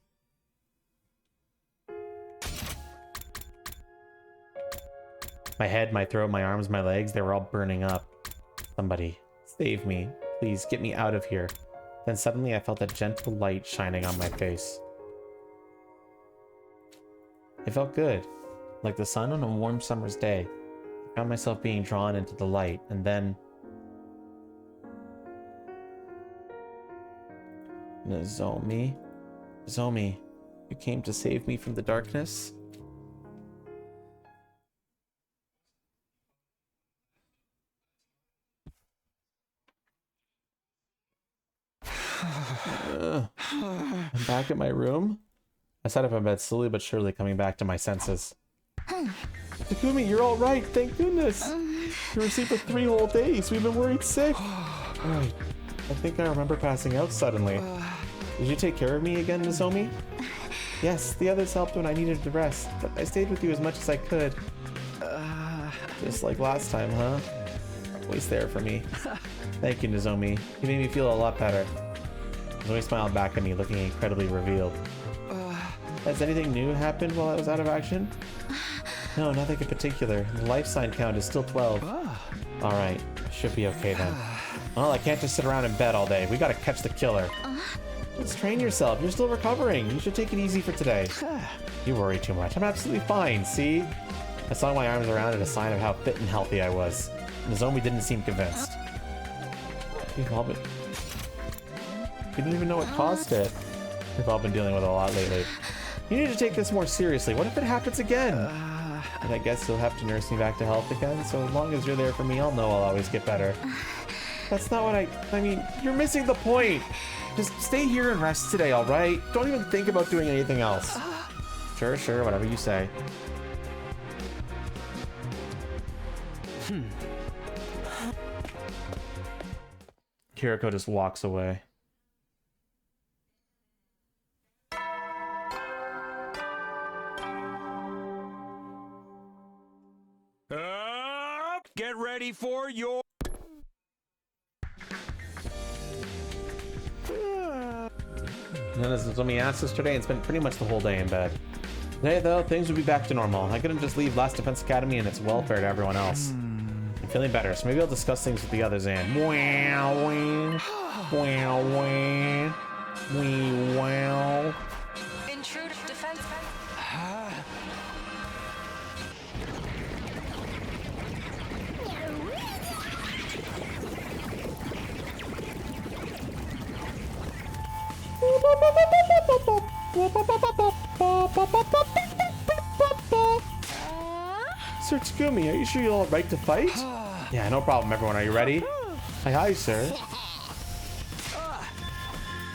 My head, my throat, my arms, my legs, they were all burning up. Somebody, save me. Please, get me out of here. Then suddenly I felt a gentle light shining on my face. It felt good, like the sun on a warm summer's day. I found myself being drawn into the light, and then... Nozomi? Nozomi, you came to save me from the darkness? I'm back at my room? I sat up in bed, slowly but surely coming back to my senses. Takumi, you're all right, thank goodness. You were asleep for 3 whole days. We've been worried sick. Right. I think I remember passing out suddenly. Did you take care of me again, Nozomi? Yes, the others helped when I needed to rest, but I stayed with you as much as I could. Just like last time, huh? Always there for me. Thank you, Nozomi. You made me feel a lot better. Nozomi smiled back at me, looking incredibly revealed. Has anything new happened while I was out of action? No, nothing in particular. The life sign count is still 12. Alright, should be okay then. Well, I can't just sit around in bed all day. We gotta catch the killer. Let's train yourself. You're still recovering. You should take it easy for today. You worry too much. I'm absolutely fine, see? I swung my arms around in a sign of how fit and healthy I was. Nozomi didn't seem convinced. We've all been... We didn't even know what caused it. We've all been dealing with it a lot lately. You need to take this more seriously. What if it happens again? And I guess you'll have to nurse me back to health again, so as long as you're there for me, I'll know I'll always get better. That's not what I mean, you're missing the point. Just stay here and rest today, alright? Don't even think about doing anything else. Sure, whatever you say. Kiriko just walks away. Get ready for your... This is what me asked yesterday and spent pretty much the whole day in bed. Today, though, things will be back to normal. I couldn't just leave Last Defense Academy and its welfare to everyone else. I'm feeling better, so maybe I'll discuss things with the others and... Wow, wow, wow, wow, wow. Intruder defense. Sir Tsugumi, are you sure you're all right to fight? Yeah, no problem, everyone. Are you ready? Hi, sir.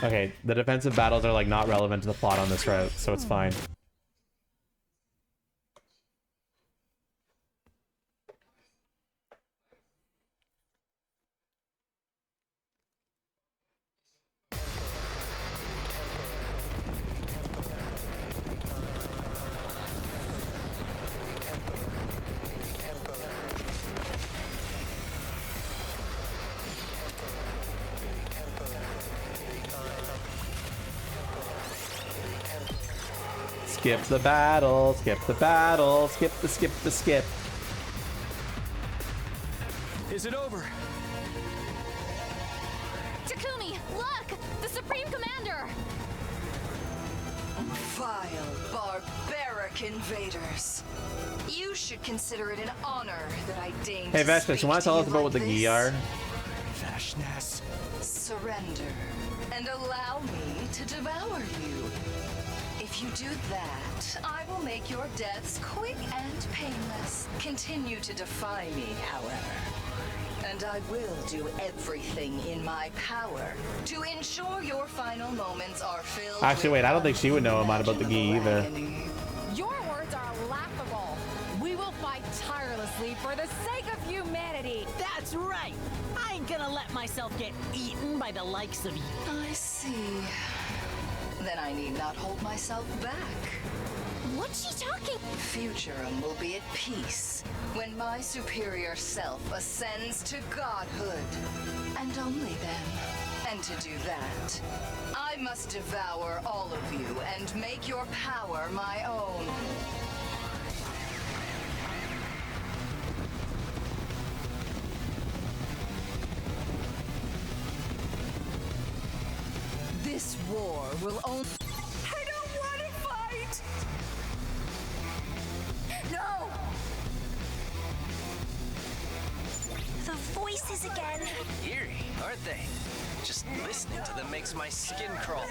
Okay, the defensive battles are like not relevant to the plot on this route, so it's fine. Skip the battle, skip the battle, skip the skip. Is it over? Takumi, look! The Supreme Commander! Vile, barbaric invaders. You should consider it an honor that I deign Hey to Vashnas, speak you want to tell to us you about like what the gi this? are? Vashnas. Surrender and allow me to devour you. If you do that, I will make your deaths quick and painless. Continue to defy me, however. And I will do everything in my power to ensure your final moments are filled. Actually, wait, I don't think she would know about the gi either. Your words are laughable. We will fight tirelessly for the sake of humanity. That's right. I ain't gonna let myself get eaten by the likes of you. I see. Then I need not hold myself back. What's she talking? Futurum will be at peace when my superior self ascends to godhood. And only then. And to do that, I must devour all of you and make your power my own. This war will only... I don't want to fight! No! The voices again. Eerie, aren't they? Just listening to them makes my skin crawl.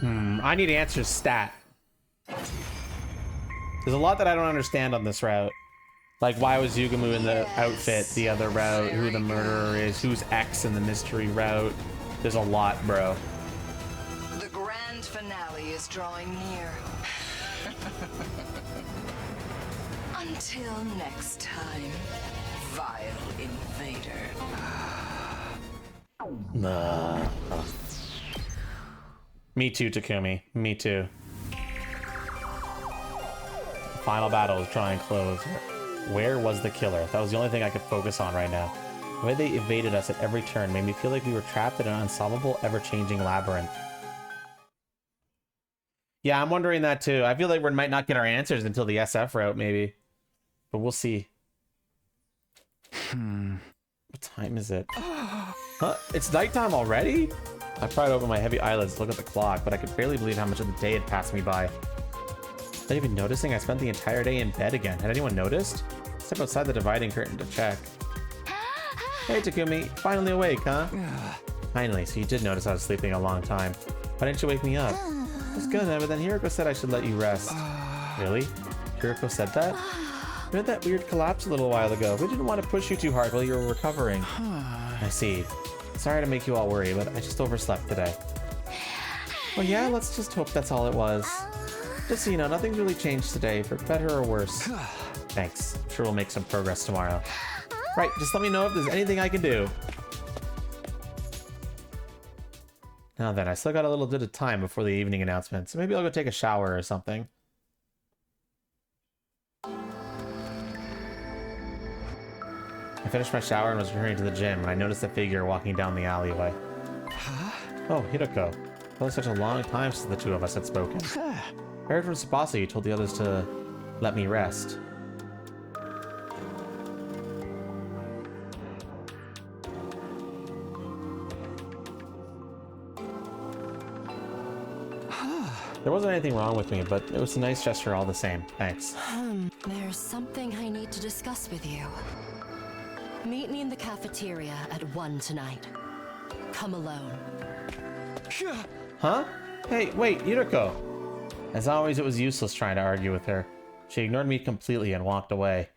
I need answers stat. There's a lot that I don't understand on this route. Like, why was Yugamu in the outfit the other route? Who the murderer is? Who's X in the mystery route? There's a lot, bro. The grand finale is drawing near. Until next time, vile invader. Me too, Takumi. Me too. Final battle is drawing close. Where was the killer? That was the only thing I could focus on right now. The way they evaded us at every turn made me feel like we were trapped in an unsolvable, ever-changing labyrinth. Yeah, I'm wondering that too. I feel like we might not get our answers until the SF route, maybe. But we'll see. What time is it? Huh? It's nighttime already? I tried to open my heavy eyelids to look at the clock, but I could barely believe how much of the day had passed me by. Without even noticing, I spent the entire day in bed again. Had anyone noticed? Step outside the dividing curtain to check. Hey, Takumi. Finally awake, huh? Finally, so you did notice I was sleeping a long time. Why didn't you wake me up? That's good, but then Hiroko said I should let you rest. Really? Hiroko said that? You had that weird collapse a little while ago. We didn't want to push you too hard while you were recovering. I see. Sorry to make you all worry, but I just overslept today. Well, yeah, let's just hope that's all it was. Just so you know, nothing's really changed today, for better or worse. Thanks. I'm sure we'll make some progress tomorrow. Right, just let me know if there's anything I can do. Now then, I still got a little bit of time before the evening announcement, so maybe I'll go take a shower or something. I finished my shower and was returning to the gym when I noticed a figure walking down the alleyway. Huh? Oh, Hiroko. It was such a long time since the two of us had spoken. I heard from Tsubasa you told the others to let me rest. There wasn't anything wrong with me, but it was a nice gesture all the same. Thanks. There's something I need to discuss with you. Meet me in the cafeteria at 1 tonight. Come alone. Huh? Hey, wait, Hiroko! As always, it was useless trying to argue with her. She ignored me completely and walked away. It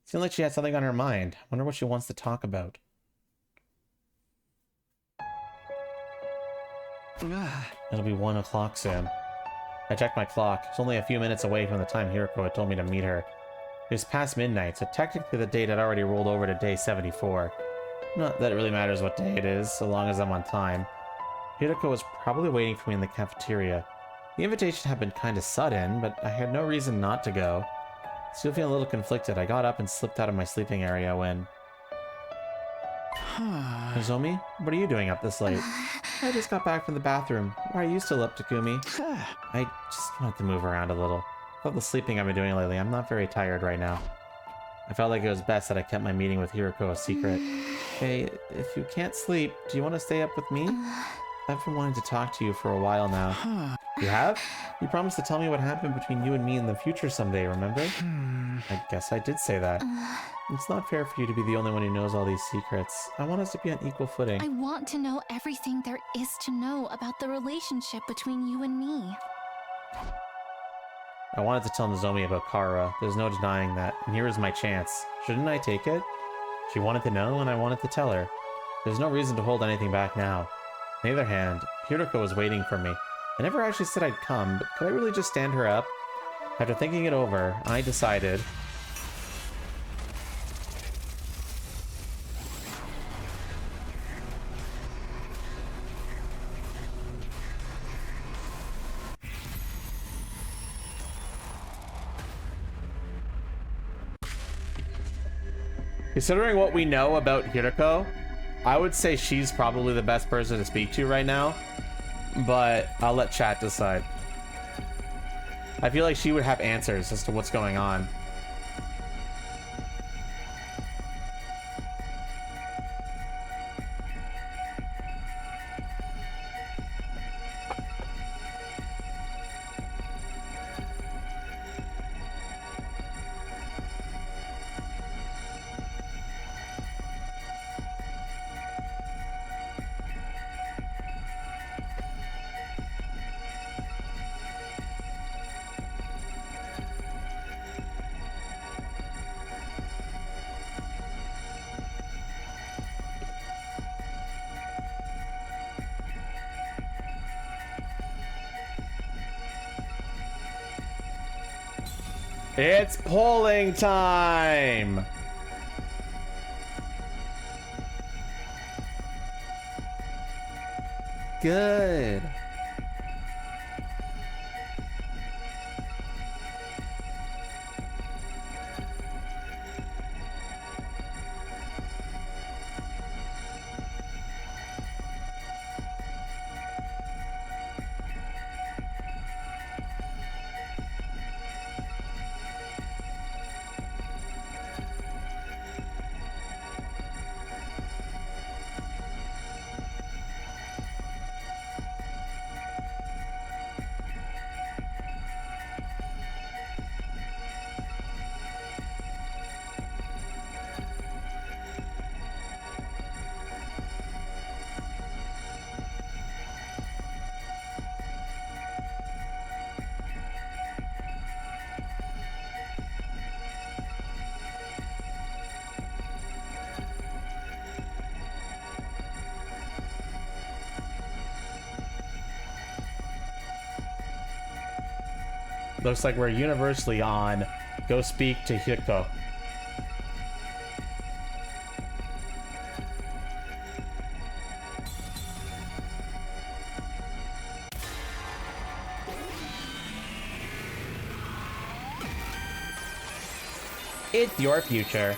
seemed like she had something on her mind. I wonder what she wants to talk about. It'll be 1 o'clock soon. I checked my clock. It was only a few minutes away from the time Hiroko had told me to meet her. It was past midnight, so technically the date had already rolled over to day 74. Not that it really matters what day it is, so long as I'm on time. Hiroko was probably waiting for me in the cafeteria. The invitation had been kinda sudden, but I had no reason not to go. Still feeling a little conflicted, I got up and slipped out of my sleeping area when... Nozomi, what are you doing up this late? I just got back from the bathroom. Why are you still up, Takumi? I just wanted to move around a little. With all the sleeping I've been doing lately, I'm not very tired right now. I felt like it was best that I kept my meeting with Hiroko a secret. Hey, if you can't sleep, do you want to stay up with me? I've been wanting to talk to you for a while now. You have? You promised to tell me what happened between you and me in the future someday, remember? I guess I did say that. It's not fair for you to be the only one who knows all these secrets. I want us to be on equal footing. I want to know everything there is to know about the relationship between you and me. I wanted to tell Nozomi about Kara. There's no denying that, and here is my chance. Shouldn't I take it? She wanted to know, and I wanted to tell her. There's no reason to hold anything back now. On the other hand, Hiroko was waiting for me. I never actually said I'd come, but could I really just stand her up? After thinking it over, I decided... Considering what we know about Hiroko, I would say she's probably the best person to speak to right now, but I'll let chat decide. I feel like she would have answers as to what's going on. It's polling time! Good. Looks like we're universally on go speak to Hiroko. It's your future.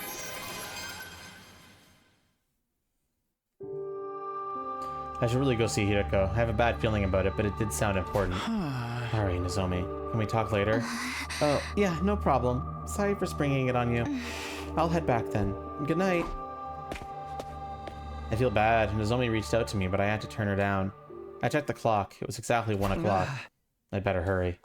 I should really go see Hiroko. I have a bad feeling about it, but it did sound important. Sorry, Nozomi. Can we talk later? Oh, yeah, no problem. Sorry for springing it on you. I'll head back then. Good night. I feel bad. Nozomi reached out to me, but I had to turn her down. I checked the clock. It was exactly 1 o'clock. I'd better hurry.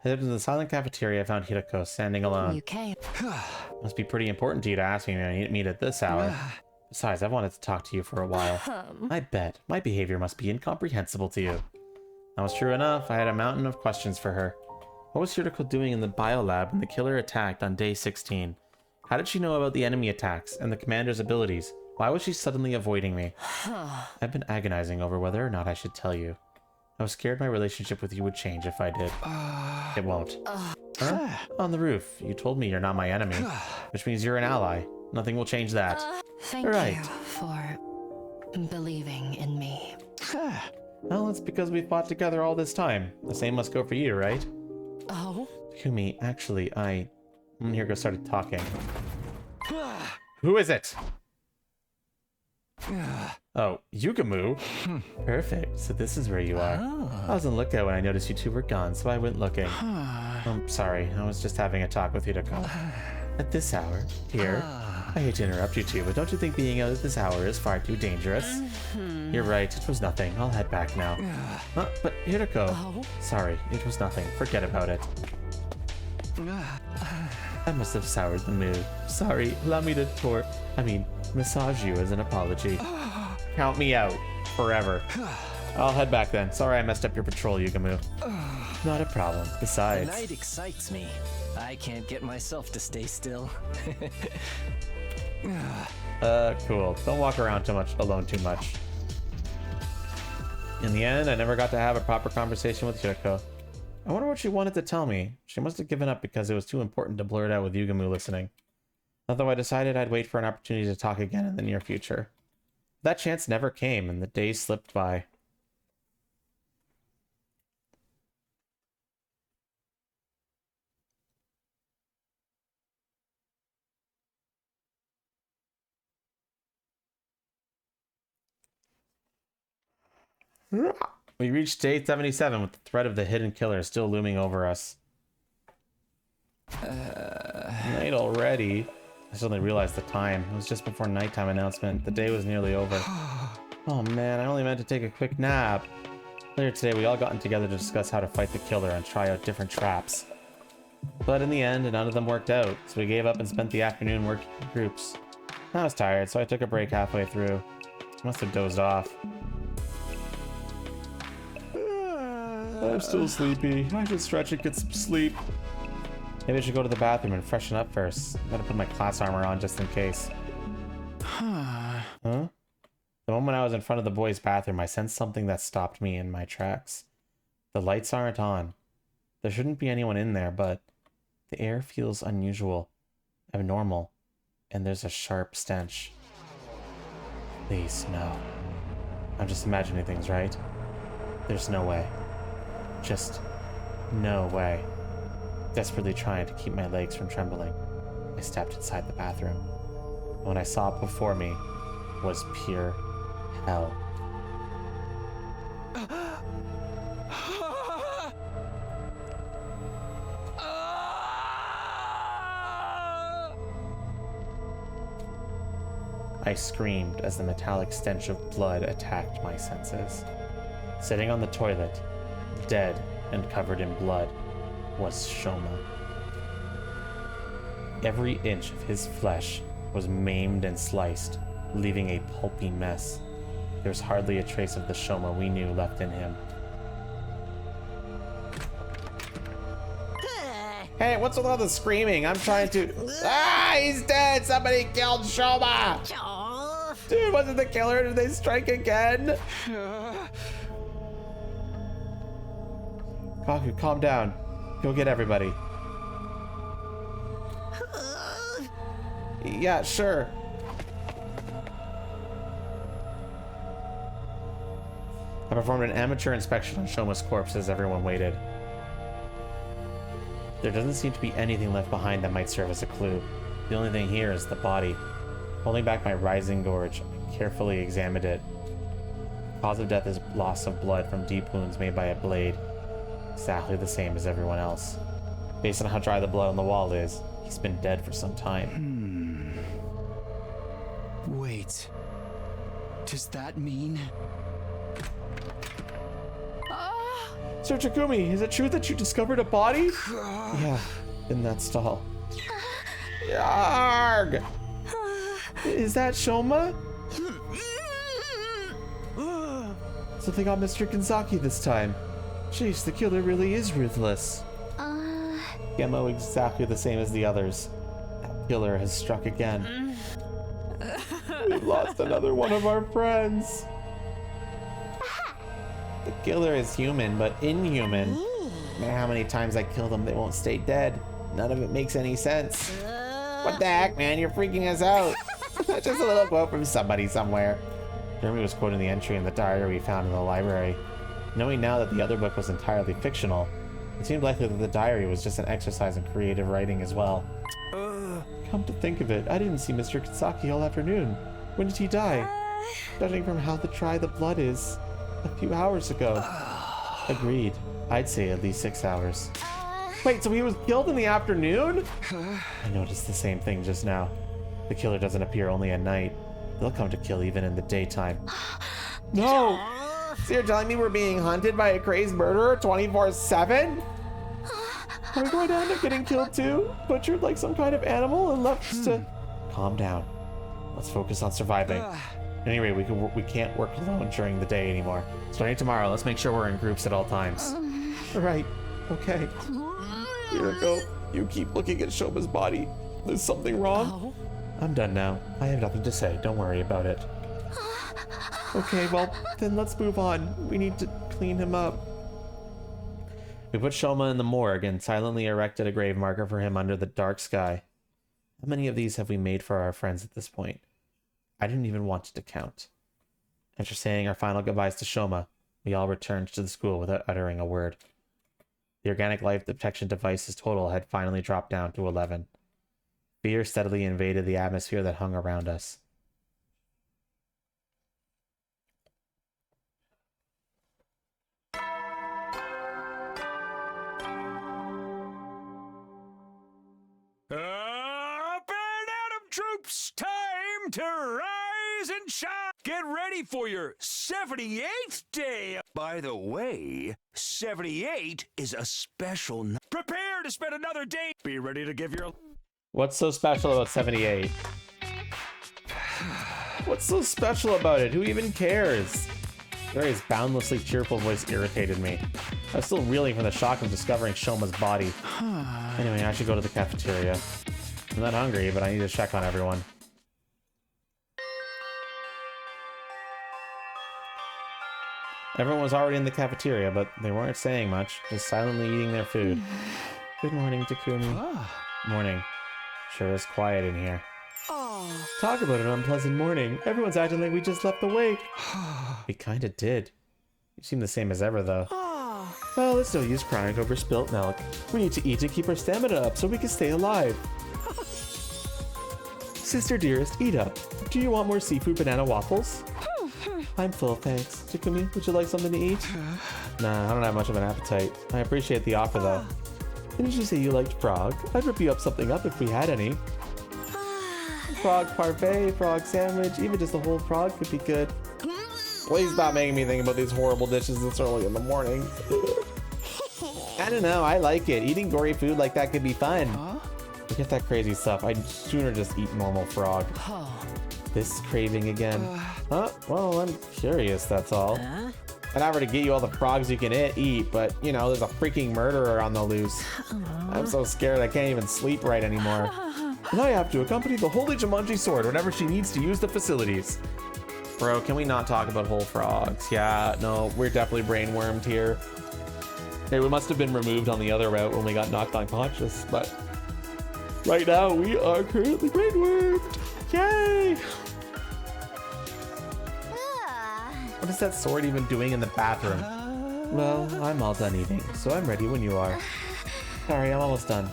Headed to the silent cafeteria, I found Hiroko standing alone. You came. Must be pretty important to you to ask me to meet at this hour. Besides, I've wanted to talk to you for a while. I bet. My behavior must be incomprehensible to you. That was true enough. I had a mountain of questions for her. What was Hiroko doing in the biolab when the killer attacked on day 16? How did she know about the enemy attacks and the commander's abilities? Why was she suddenly avoiding me? I've been agonizing over whether or not I should tell you. I was scared my relationship with you would change if I did. It won't. Huh? On the roof. You told me you're not my enemy, which means you're an ally. Nothing will change that. Thank you for believing in me. Well, it's because we fought together all this time. The same must go for you, right? Oh? Kumi, actually, Hiroko started talking. Who is it? Oh, Yugamu? Perfect. So this is where you are. I was on lookout when I noticed you two were gone, so I went looking. I'm sorry, I was just having a talk with Hiroko. At this hour? Here? I hate to interrupt you two, but don't you think being out at this hour is far too dangerous? You're right, it was nothing. I'll head back now. But Hiroko... Sorry, it was nothing. Forget about it. I must have soured the mood. Sorry, allow me to massage you as an apology. Count me out. Forever. I'll head back then. Sorry I messed up your patrol, Yugamu. Not a problem. Besides... The night excites me. I can't get myself to stay still. Cool. Don't walk around alone too much. In the end, I never got to have a proper conversation with Hiroko. I wonder what she wanted to tell me. She must have given up because it was too important to blurt out with Yugamu listening. Although I decided I'd wait for an opportunity to talk again in the near future. That chance never came, and the days slipped by. We reached day 77 with the threat of the hidden killer still looming over us. Night already. I suddenly realized the time. It was just before nighttime announcement. The day was nearly over. Oh man, I only meant to take a quick nap. Later today, we all gotten together to discuss how to fight the killer and try out different traps. But in the end, none of them worked out, so we gave up and spent the afternoon working in groups. I was tired, so I took a break halfway through. Must have dozed off. I'm still sleepy. I should stretch and get some sleep. Maybe I should go to the bathroom and freshen up first. I'm gonna put my class armor on just in case. Huh? The moment I was in front of the boys' bathroom, I sensed something that stopped me in my tracks. The lights aren't on. There shouldn't be anyone in there, but the air feels unusual, abnormal, and there's a sharp stench. Please, no. I'm just imagining things, right? There's no way. Just no way. Desperately trying to keep my legs from trembling, I stepped inside the bathroom. And what I saw before me was pure hell. I screamed as the metallic stench of blood attacked my senses. Sitting on the toilet, dead and covered in blood, was Shoma. Every inch of his flesh was maimed and sliced, leaving a pulpy mess. There was hardly a trace of the Shoma we knew left in him. Hey, what's with all the screaming? I'm trying to... Ah, he's dead! Somebody killed Shoma! Dude, was it the killer? Did they strike again? Kaku, calm down. Go get everybody. Yeah, sure. I performed an amateur inspection on Shoma's corpse as everyone waited. There doesn't seem to be anything left behind that might serve as a clue. The only thing here is the body. Holding back my rising gorge, I carefully examined it. Cause of death is loss of blood from deep wounds made by a blade. Exactly the same as everyone else. Based on how dry the blood on the wall is, he's been dead for some time. Wait. Does that mean... Sir Takumi, is it true that you discovered a body? Yeah, in that stall. Yarg! Is that Shoma? So they got Mr. Kanzaki this time. Jeez, the killer really is ruthless. Gemo exactly the same as the others. That killer has struck again. We've lost another one of our friends. The killer is human, but inhuman. No matter how many times I kill them, they won't stay dead. None of it makes any sense. What the heck, man? You're freaking us out. Just a little quote from somebody somewhere. Jeremy was quoting the entry in the diary we found in the library. Knowing now that the other book was entirely fictional, it seemed likely that the diary was just an exercise in creative writing as well. Come to think of it, I didn't see Mr. Kanzaki all afternoon. When did he die? Judging from how dry the blood is, a few hours ago. Agreed. I'd say at least 6 hours. Wait, so he was killed in the afternoon? I noticed the same thing just now. The killer doesn't appear only at night. They'll come to kill even in the daytime. No! So you're telling me we're being hunted by a crazed murderer 24/7? Are we going to end up getting killed too? Butchered like some kind of animal and left to... Calm down. Let's focus on surviving. Anyway, we can't work alone during the day anymore. Starting tomorrow, let's make sure we're in groups at all times. Right. Okay. Yuriko, you keep looking at Shoma's body. There's something wrong? I'm done now. I have nothing to say. Don't worry about it. Okay, well, then let's move on. We need to clean him up. We put Shoma in the morgue and silently erected a grave marker for him under the dark sky. How many of these have we made for our friends at this point? I didn't even want to count. After saying our final goodbyes to Shoma, we all returned to the school without uttering a word. The organic life detection device's total had finally dropped down to 11. Fear steadily invaded the atmosphere that hung around us. Up and Atom troops, time to rise and shine. Get ready for your 78th day. By the way, 78 is a special Prepare to spend another day. Be ready to give your... What's so special about 78? What's so special about it? Who even cares? Gary's boundlessly cheerful voice irritated me. I was still reeling from the shock of discovering Shoma's body. Anyway, I should go to the cafeteria. I'm not hungry, but I need to check on everyone. Everyone was already in the cafeteria, but they weren't saying much, just silently eating their food. Good morning, Takumi. Morning. Sure is quiet in here. Talk about an unpleasant morning. Everyone's acting like we just left the wake. We kinda did. You seem the same as ever, though. Well, it's no use crying over spilt milk. We need to eat to keep our stamina up so we can stay alive. Sister dearest, eat up. Do you want more seafood banana waffles? I'm full, thanks. Takumi, would you like something to eat? Nah, I don't have much of an appetite. I appreciate the offer, though. Didn't you say you liked frog? I'd rip you up something up if we had any. Frog parfait, frog sandwich, even just a whole frog could be good. Please stop making me think about these horrible dishes this early in the morning. I don't know, I like it. Eating gory food like that could be fun. Forget that crazy stuff. I'd sooner just eat normal frog. This craving again. Huh? Well, I'm curious, that's all. I'd offer to get you all the frogs you can eat, but, you know, there's a freaking murderer on the loose. I'm so scared I can't even sleep right anymore. And I have to accompany the Holy Jumanji Sword whenever she needs to use the facilities. Bro, can we not talk about whole frogs? Yeah, no, we're definitely brainwormed here. Hey, we must have been removed on the other route when we got knocked unconscious, but right now we are currently brainwormed. Yay! What is that sword even doing in the bathroom? Well, I'm all done eating, so I'm ready when you are. Sorry, I'm almost done.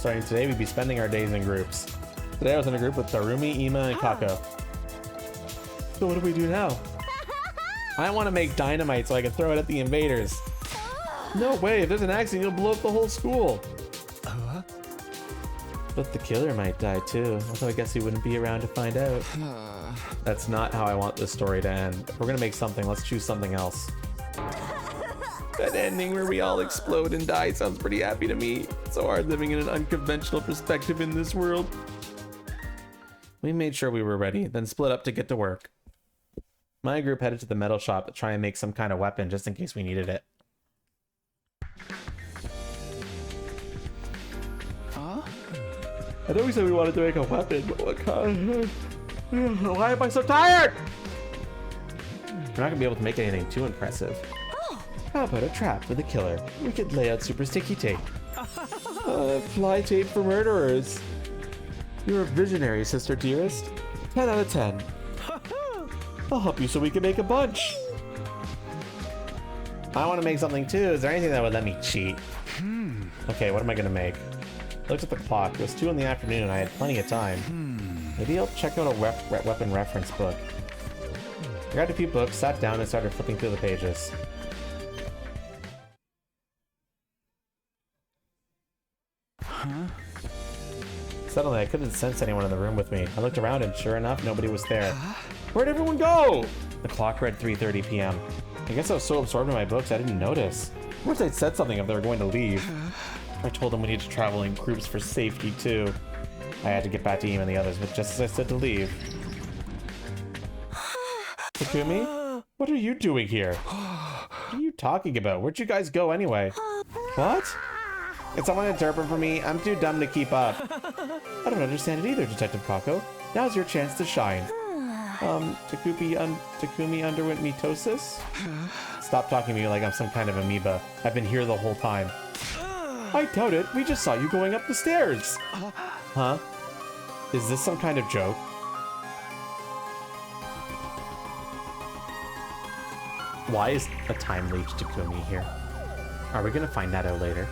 Starting today, we'd be spending our days in groups. Today I was in a group with Tarumi, Ima, and Kako. So what do we do now? I want to make dynamite so I can throw it at the invaders. No way, if there's an accident, you'll blow up the whole school. But the killer might die too, although I guess he wouldn't be around to find out. That's not how I want this story to end. If we're gonna make something, let's choose something else. That ending where we all explode and die sounds pretty happy to me. It's so hard living in an unconventional perspective in this world. We made sure we were ready, then split up to get to work. My group headed to the metal shop to try and make some kind of weapon just in case we needed it. I know we said we wanted to make a weapon, but what kind? Why am I so tired? We're not gonna be able to make anything too impressive. How about a trap for the killer? We could lay out super sticky tape. Fly tape for murderers. You're a visionary, sister dearest. 10 out of 10. I'll help you so we can make a bunch. I want to make something too. Is there anything that would let me cheat? Okay, what am I gonna make? I looked at the clock. It was 2 in the afternoon and I had plenty of time. Maybe I'll check out a weapon reference book. I grabbed a few books, sat down, and started flipping through the pages. Suddenly, I couldn't sense anyone in the room with me. I looked around and sure enough, nobody was there. Where'd everyone go? The clock read 3:30 p.m. I guess I was so absorbed in my books I didn't notice. Once I'd said something if they were going to leave. I told them we need to travel in groups for safety too. I had to get back to Ima and the others, but just as I said to leave. Takumi? What are you doing here? What are you talking about? Where'd you guys go anyway? What? Can someone interpret for me? I'm too dumb to keep up. I don't understand it either, Detective Kako. Now's your chance to shine. Takumi underwent mitosis? Stop talking to me like I'm some kind of amoeba. I've been here the whole time. I doubt it. We just saw you going up the stairs. Huh? Is this some kind of joke? Why is a time leech Takumi here? Are we gonna find that out later?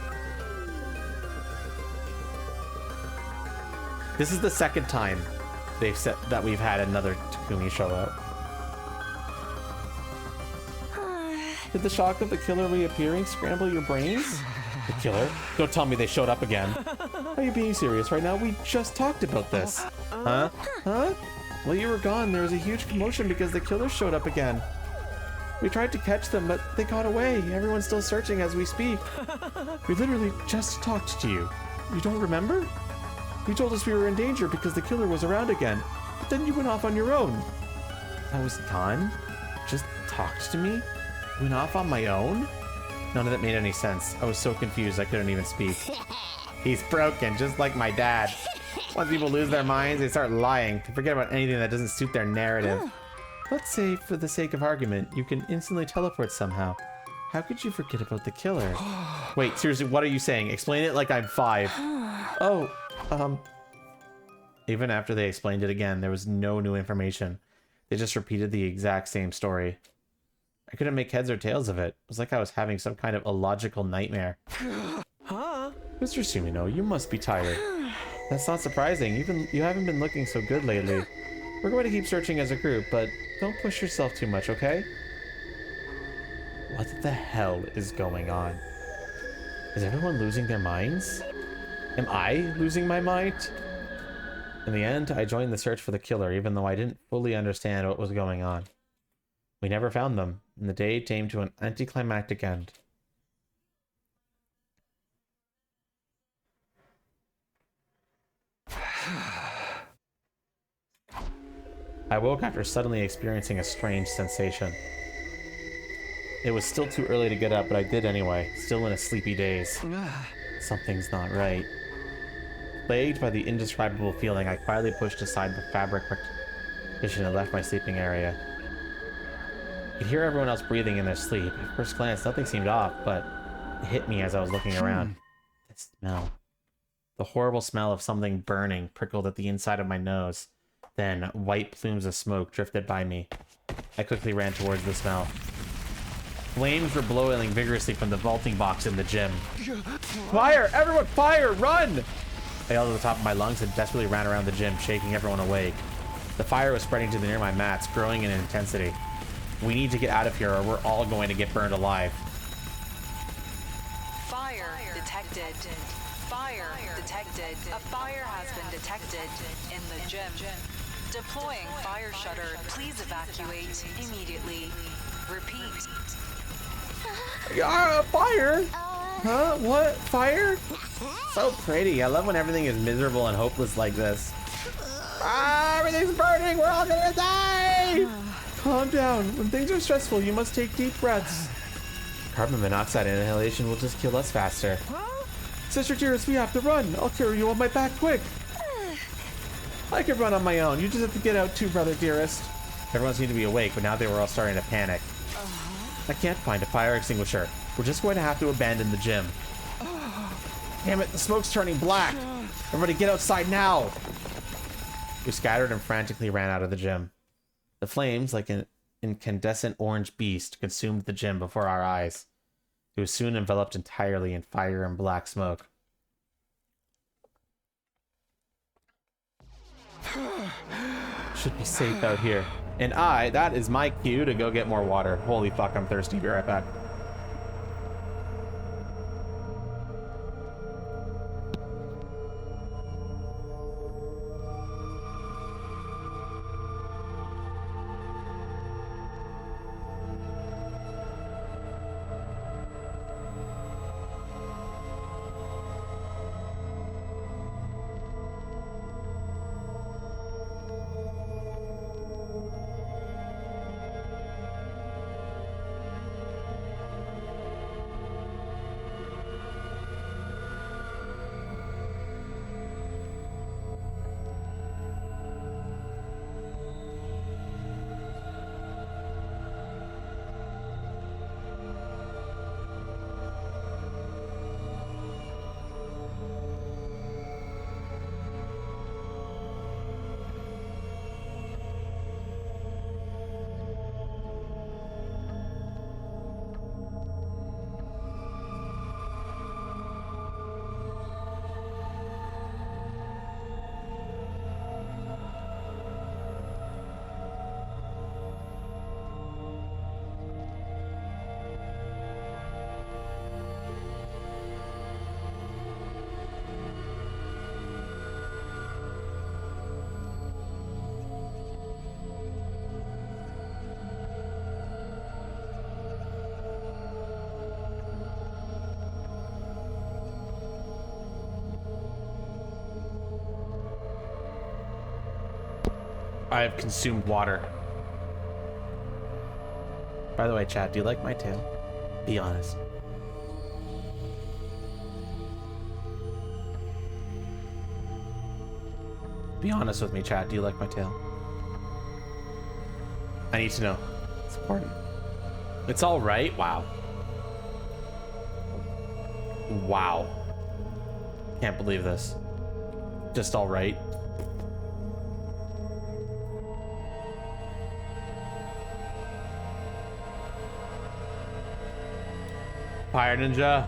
This is the second time they've said that we've had another Takumi show up. Did the shock of the killer reappearing scramble your brains? The killer? Don't tell me they showed up again. Are you being serious right now? We just talked about this. Huh? Huh? While you were gone, there was a huge commotion because the killer showed up again. We tried to catch them, but they got away. Everyone's still searching as we speak. We literally just talked to you. You don't remember? You told us we were in danger because the killer was around again, but then you went off on your own. I was gone? Just talked to me? Went off on my own? None of that made any sense. I was so confused I couldn't even speak. He's broken, just like my dad. Once people lose their minds, they start lying to forget about anything that doesn't suit their narrative. Let's say, for the sake of argument, you can instantly teleport somehow. How could you forget about the killer? Wait, seriously, what are you saying? Explain it like I'm 5. Oh, Even after they explained it again, there was no new information. They just repeated the exact same story. I couldn't make heads or tails of it. It was like I was having some kind of illogical nightmare. Huh? Mr. Sumino, you must be tired. That's not surprising. You haven't been looking so good lately. We're going to keep searching as a group, but don't push yourself too much, okay? What the hell is going on? Is everyone losing their minds? Am I losing my mind? In the end, I joined the search for the killer, even though I didn't fully understand what was going on. We never found them, and the day came to an anticlimactic end. I woke after suddenly experiencing a strange sensation. It was still too early to get up, but I did anyway, still in a sleepy daze. Something's not right. Plagued by the indescribable feeling, I quietly pushed aside the fabric partition and left my sleeping area. I could hear everyone else breathing in their sleep. At first glance, nothing seemed off, but it hit me as I was looking around. That smell. The horrible smell of something burning prickled at the inside of my nose. Then, white plumes of smoke drifted by me. I quickly ran towards the smell. Flames were blowing vigorously from the vaulting box in the gym. Fire! Everyone fire! Run! I yelled at the top of my lungs and desperately ran around the gym, shaking everyone awake. The fire was spreading to the near my mats, growing in intensity. We need to get out of here or we're all going to get burned alive. Fire detected. Fire detected. A fire has been detected in the gym. Deploying fire shutter. Please evacuate immediately. Repeat. Fire? Huh? What? Fire? So pretty. I love when everything is miserable and hopeless like this. Everything's burning. We're all gonna die. Calm down. When things are stressful, you must take deep breaths. Carbon monoxide inhalation will just kill us faster. Sister Dearest, we have to run. I'll carry you on my back quick. I can run on my own. You just have to get out too, brother Dearest. Everyone seemed to be awake, but now they were all starting to panic. I can't find a fire extinguisher. We're just going to have to abandon the gym. Damn it, the smoke's turning black. Everybody get outside now. We scattered and frantically ran out of the gym. The flames, like an incandescent orange beast, consumed the gym before our eyes. It was soon enveloped entirely in fire and black smoke. Should be safe out here. And that is my cue to go get more water. Holy fuck, I'm thirsty. Be right back. I have consumed water. By the way, chat, do you like my tail? Be honest. Be honest with me, chat. Do you like my tail? I need to know. It's important. It's all right. Wow. Wow. Can't believe this. Just all right. Fire Ninja.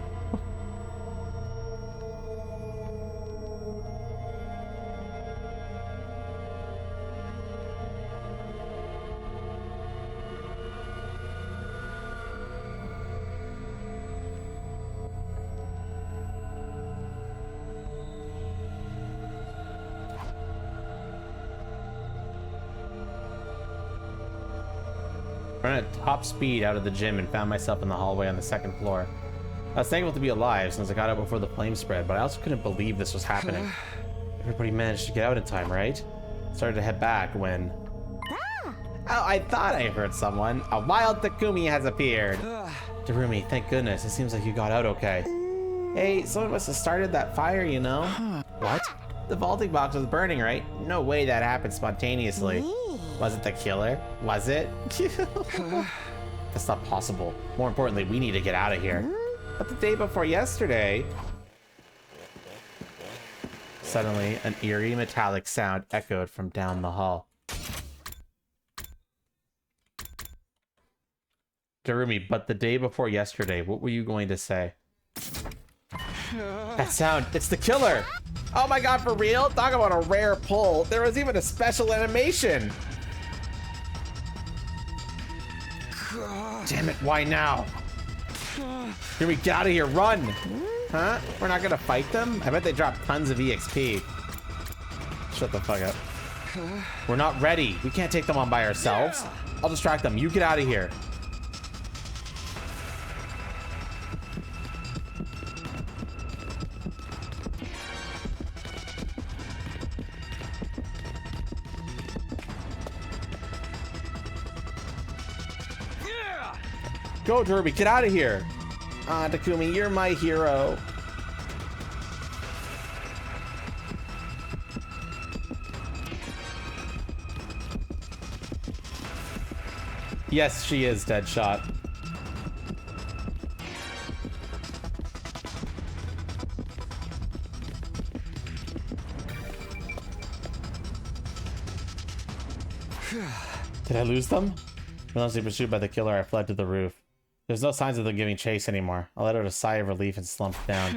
Ran at top speed out of the gym and found myself in the hallway on the second floor. I was thankful to be alive since I got out before the flame spread, but I also couldn't believe this was happening. Everybody managed to get out in time, right? Started to head back when... Oh, I thought I heard someone. A wild Takumi has appeared. Darumi, thank goodness. It seems like you got out okay. Hey, someone must have started that fire, you know? What? The vaulting box was burning, right? No way that happened spontaneously. Was it the killer? Was it? That's not possible. More importantly, we need to get out of here. But the day before yesterday... Suddenly, an eerie metallic sound echoed from down the hall. Darumi, but the day before yesterday, what were you going to say? That sound, it's the killer! Oh my god, for real? Talk about a rare pull. There was even a special animation. Damn it, why now? Here we get out of here, run! Huh? We're not gonna fight them? I bet they drop tons of EXP. Shut the fuck up. We're not ready. We can't take them on by ourselves. I'll distract them. You get out of here. Go, Derby, get out of here. Ah, Takumi, you're my hero. Yes, she is Deadshot. Did I lose them? Relentlessly pursued by the killer, I fled to the roof. There's no signs of them giving chase anymore. I let out a sigh of relief and slumped down.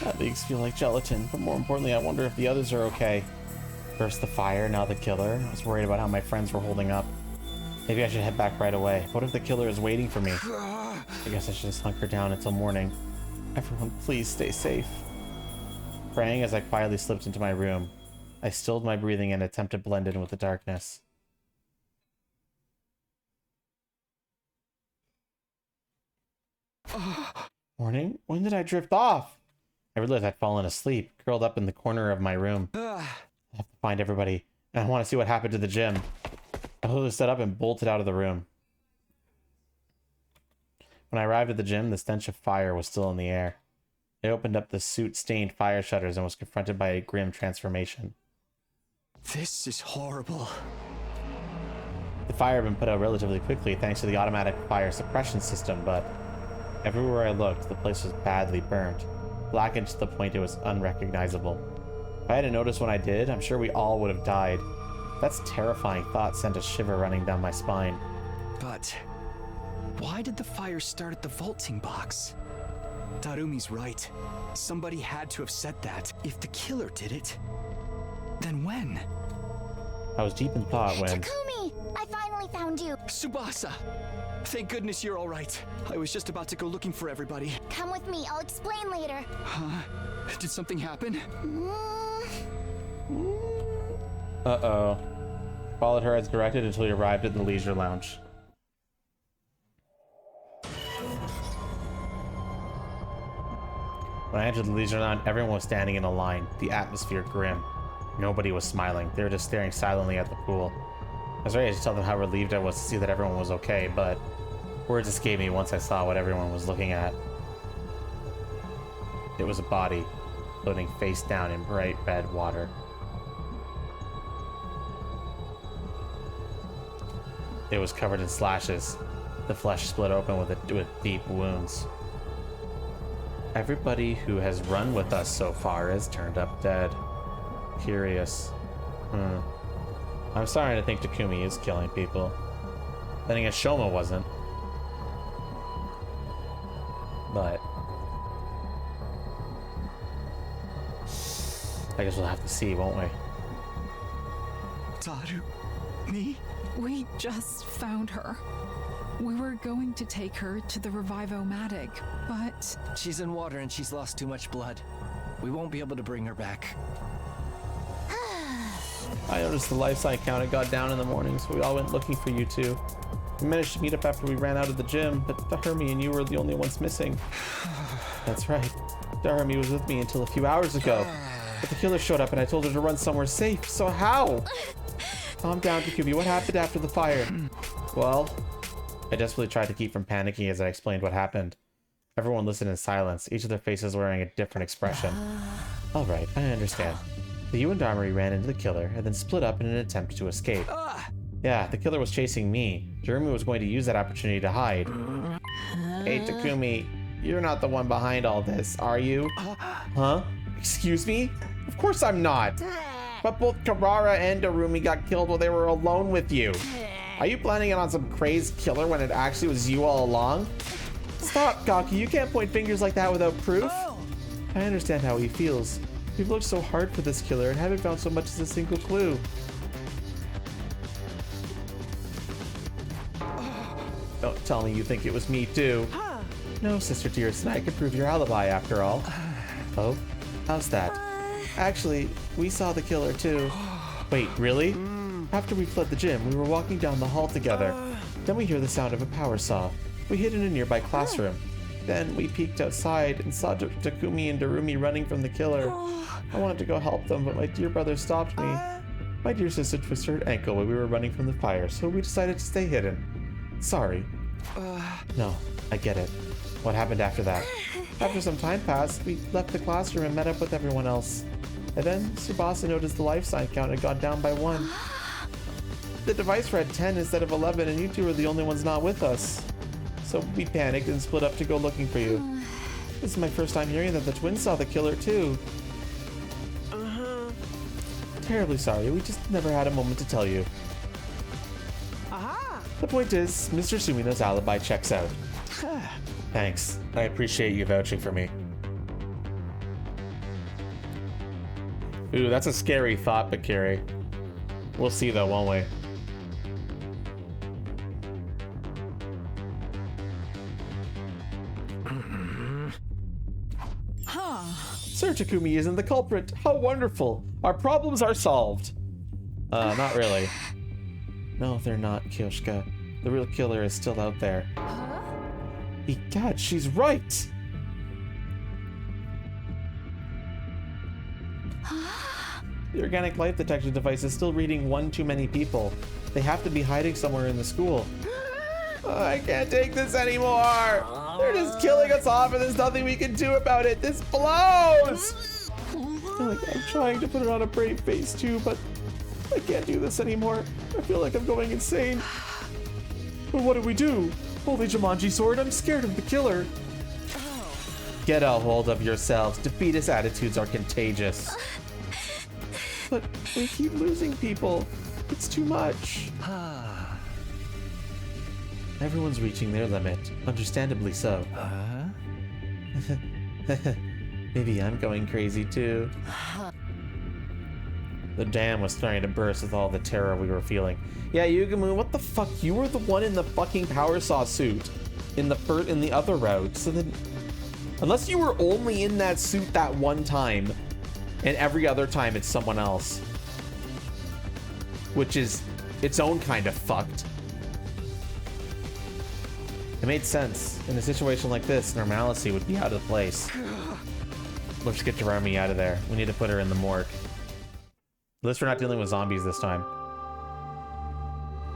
That legs feel like gelatin, but more importantly, I wonder if the others are okay. First the fire, now the killer. I was worried about how my friends were holding up. Maybe I should head back right away. What if the killer is waiting for me? I guess I should just hunker down until morning. Everyone, please stay safe. Praying as I quietly slipped into my room, I stilled my breathing and attempted to blend in with the darkness. Morning? When did I drift off? I realized I'd fallen asleep, curled up in the corner of my room. I have to find everybody, and I want to see what happened to the gym. I totally set up and bolted out of the room. When I arrived at the gym, the stench of fire was still in the air. I opened up the soot-stained fire shutters and was confronted by a grim transformation. This is horrible. The fire had been put out relatively quickly thanks to the automatic fire suppression system, but everywhere I looked, the place was badly burned, blackened to the point it was unrecognizable. If I hadn't noticed when I did, I'm sure we all would have died. That's terrifying thought sent a shiver running down my spine. But why did the fire start at the vaulting box? Tarumi's right. Somebody had to have said that. If the killer did it, then when? I was deep in thought when... Takumi! I finally found you! Tsubasa! Thank goodness you're all right. I was just about to go looking for everybody. Come with me, I'll explain later. Huh? Did something happen? Uh-oh. Followed her as directed until we arrived at the leisure lounge. When I entered the leisure lounge, everyone was standing in a line, the atmosphere grim. Nobody was smiling. They were just staring silently at the pool. I was ready to tell them how relieved I was to see that everyone was okay, but words escaped me once I saw what everyone was looking at. It was a body, floating face down in bright red water. It was covered in slashes, the flesh split open with deep wounds. Everybody who has run with us so far has turned up dead. Curious. I'm starting to think Takumi is killing people. Then again, Shoma wasn't. But I guess we'll have to see, won't we? Taru-me? We just found her. We were going to take her to the Revive-O-Matic, but... She's in water and she's lost too much blood. We won't be able to bring her back. I noticed the life sign count had got down in the morning, so we all went looking for you two. We managed to meet up after we ran out of the gym, but Dharmi and you were the only ones missing. That's right. Dharmi was with me until a few hours ago. But the killer showed up and I told her to run somewhere safe, so how? Calm down, Takumi. What happened after the fire? Well, I desperately tried to keep from panicking as I explained what happened. Everyone listened in silence, each of their faces wearing a different expression. Alright, I understand. The you and Dharmi ran into the killer and then split up in an attempt to escape. Yeah, the killer was chasing me. Jeremy was going to use that opportunity to hide. Hey, Takumi, you're not the one behind all this, are you? Huh? Excuse me? Of course I'm not. But both Karara and Darumi got killed while they were alone with you. Are you planning it on some crazed killer when it actually was you all along? Stop, Gaki. You can't point fingers like that without proof. I understand how he feels. We've looked so hard for this killer and haven't found so much as a single clue. Don't tell me you think it was me too. No, Sister Dearest, I could prove your alibi after all. Oh? How's that? Actually, we saw the killer too. Wait, really? After we fled the gym, we were walking down the hall together. Then we hear the sound of a power saw. We hid in a nearby classroom. Then we peeked outside and saw Takumi and Darumi running from the killer. I wanted to go help them, but my dear brother stopped me. My dear sister twisted her ankle while we were running from the fire, so we decided to stay hidden. Sorry. No, I get it. What happened after that? After some time passed, we left the classroom and met up with everyone else. And then Tsubasa noticed the life sign count had gone down by 1. The device read 10 instead of 11, and you two were the only ones not with us. So we panicked and split up to go looking for you. This is my first time hearing that the twins saw the killer too. Terribly sorry, we just never had a moment to tell you. The point is, Mr. Sumino's alibi checks out. Thanks. I appreciate you vouching for me. Ooh, that's a scary thought, Bakiri. We'll see though, won't we? Sir Takumi isn't the culprit. How wonderful. Our problems are solved. Not really. No, they're not, Kyoshka. The real killer is still out there. Egad, she's right! The organic life detection device is still reading 1 too many people. They have to be hiding somewhere in the school. I can't take this anymore! They're just killing us off and there's nothing we can do about it! This blows! I feel like I'm trying to put it on a brave face too, but I can't do this anymore. I feel like I'm going insane. But what do we do? Holy Jumanji sword, I'm scared of the killer. Get a hold of yourselves. Defeatist attitudes are contagious. But we keep losing people. It's too much. Everyone's reaching their limit. Understandably so. Maybe I'm going crazy too. The dam was starting to burst with all the terror we were feeling. Yeah, Yugamu, what the fuck? You were the one in the fucking power saw suit in the other route. So then, unless you were only in that suit that one time, and every other time it's someone else, which is its own kind of fucked. It made sense. In a situation like this, normalcy would be out of place. Let's get Jeremy out of there. We need to put her in the morgue. At least we're not dealing with zombies this time.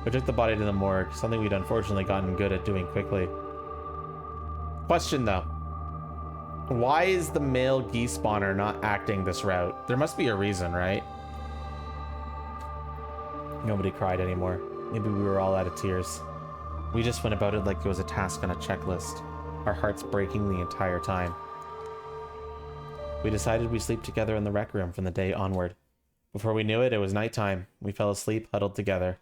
We took the body to the morgue, something we'd unfortunately gotten good at doing quickly. Question though. Why is the male geese spawner not acting this route? There must be a reason, right? Nobody cried anymore. Maybe we were all out of tears. We just went about it like it was a task on a checklist. Our hearts breaking the entire time. We decided we'd sleep together in the rec room from the day onward. Before we knew it, it was nighttime. We fell asleep, huddled together.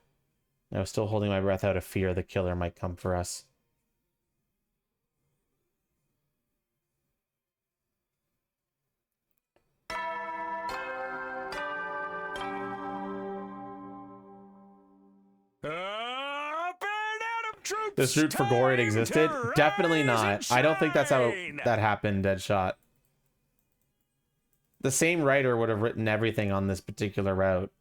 I was still holding my breath out of fear the killer might come for us. This route for Gorid existed? Definitely not. I don't think that's how that happened, Deadshot. The same writer would have written everything on this particular route.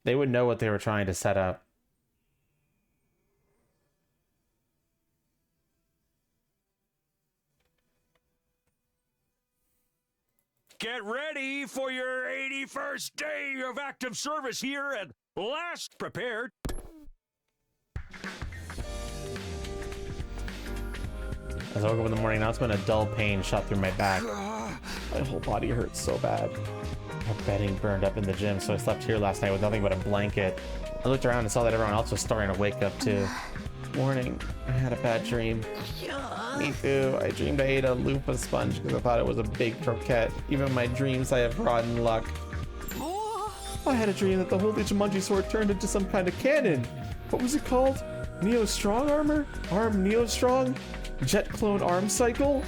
They would know what they were trying to set up. Get ready for your 81st day of active service here at Last Prepared. As I woke up in the morning announcement, a dull pain shot through my back. My whole body hurts so bad. Our bedding burned up in the gym, so I slept here last night with nothing but a blanket. I looked around and saw that everyone else was starting to wake up too. Warning, I had a bad dream. Me too. I dreamed I ate a loofah sponge because I thought it was a big croquette. Even in my dreams, I have rotten luck. I had a dream that the Holy Jumanji sword turned into some kind of cannon. What was it called? Neo Strong Armor? Arm Neo Strong? Jet Clone Arm Cycle?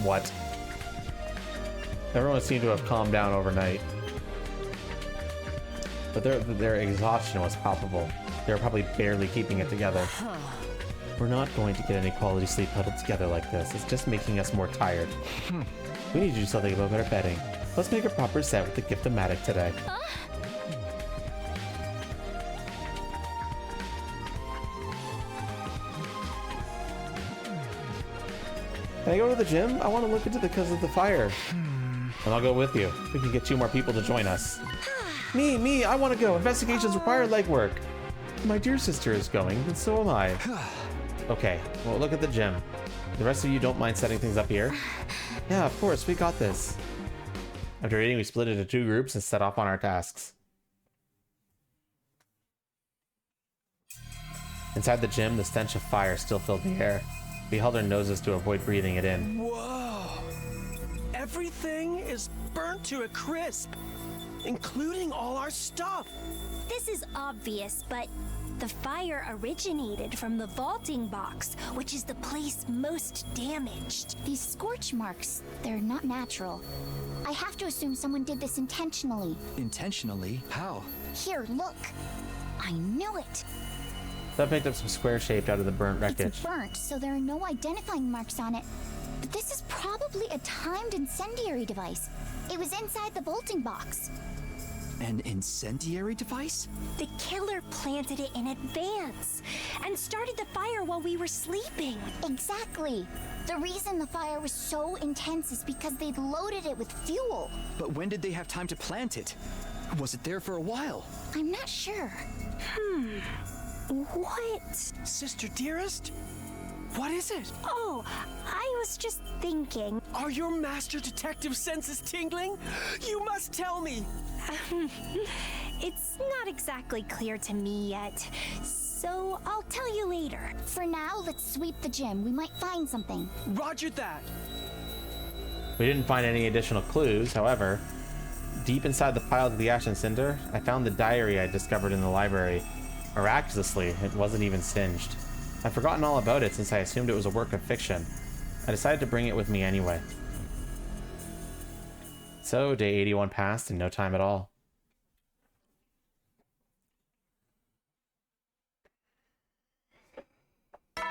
What? Everyone seemed to have calmed down overnight. But their exhaustion was palpable. They were probably barely keeping it together. We're not going to get any quality sleep huddled together like this. It's just making us more tired. We need to do something about our bedding. Let's make a proper set with the gift-o-matic today. Can I go to the gym? I want to look into the cause of the fire. And I'll go with you. We can get 2 more people to join us. Me, I want to go. Investigations require legwork. My dear sister is going, and so am I. Okay, well, look at the gym. The rest of you don't mind setting things up here? Yeah, of course, we got this. After eating, we split into 2 groups and set off on our tasks. Inside the gym, the stench of fire still filled the air. We held our noses to avoid breathing it in. Whoa! Everything is burnt to a crisp, including all our stuff. This is obvious, but the fire originated from the vaulting box, which is the place most damaged. These scorch marks, they're not natural. I have to assume someone did this intentionally. Intentionally? How? Here, look. I knew it. So I picked up some square shaped out of the burnt wreckage. It's burnt, so there are no identifying marks on it. But this is probably a timed incendiary device. It was inside the vaulting box. An incendiary device? The killer planted it in advance and started the fire while we were sleeping. Exactly. The reason the fire was so intense is because they'd loaded it with fuel. But when did they have time to plant it? Was it there for a while? I'm not sure. What? Sister dearest? What is it? Oh, I was just thinking. Are your master detective senses tingling? You must tell me. It's not exactly clear to me yet, so I'll tell you later. For now, let's sweep the gym. We might find something. Roger that. We didn't find any additional clues, however. Deep inside the pile of the ash and cinder, I found the diary I discovered in the library. Miraculously, it wasn't even singed. I'd forgotten all about it since I assumed it was a work of fiction. I decided to bring it with me anyway. So, day 81 passed in no time at all.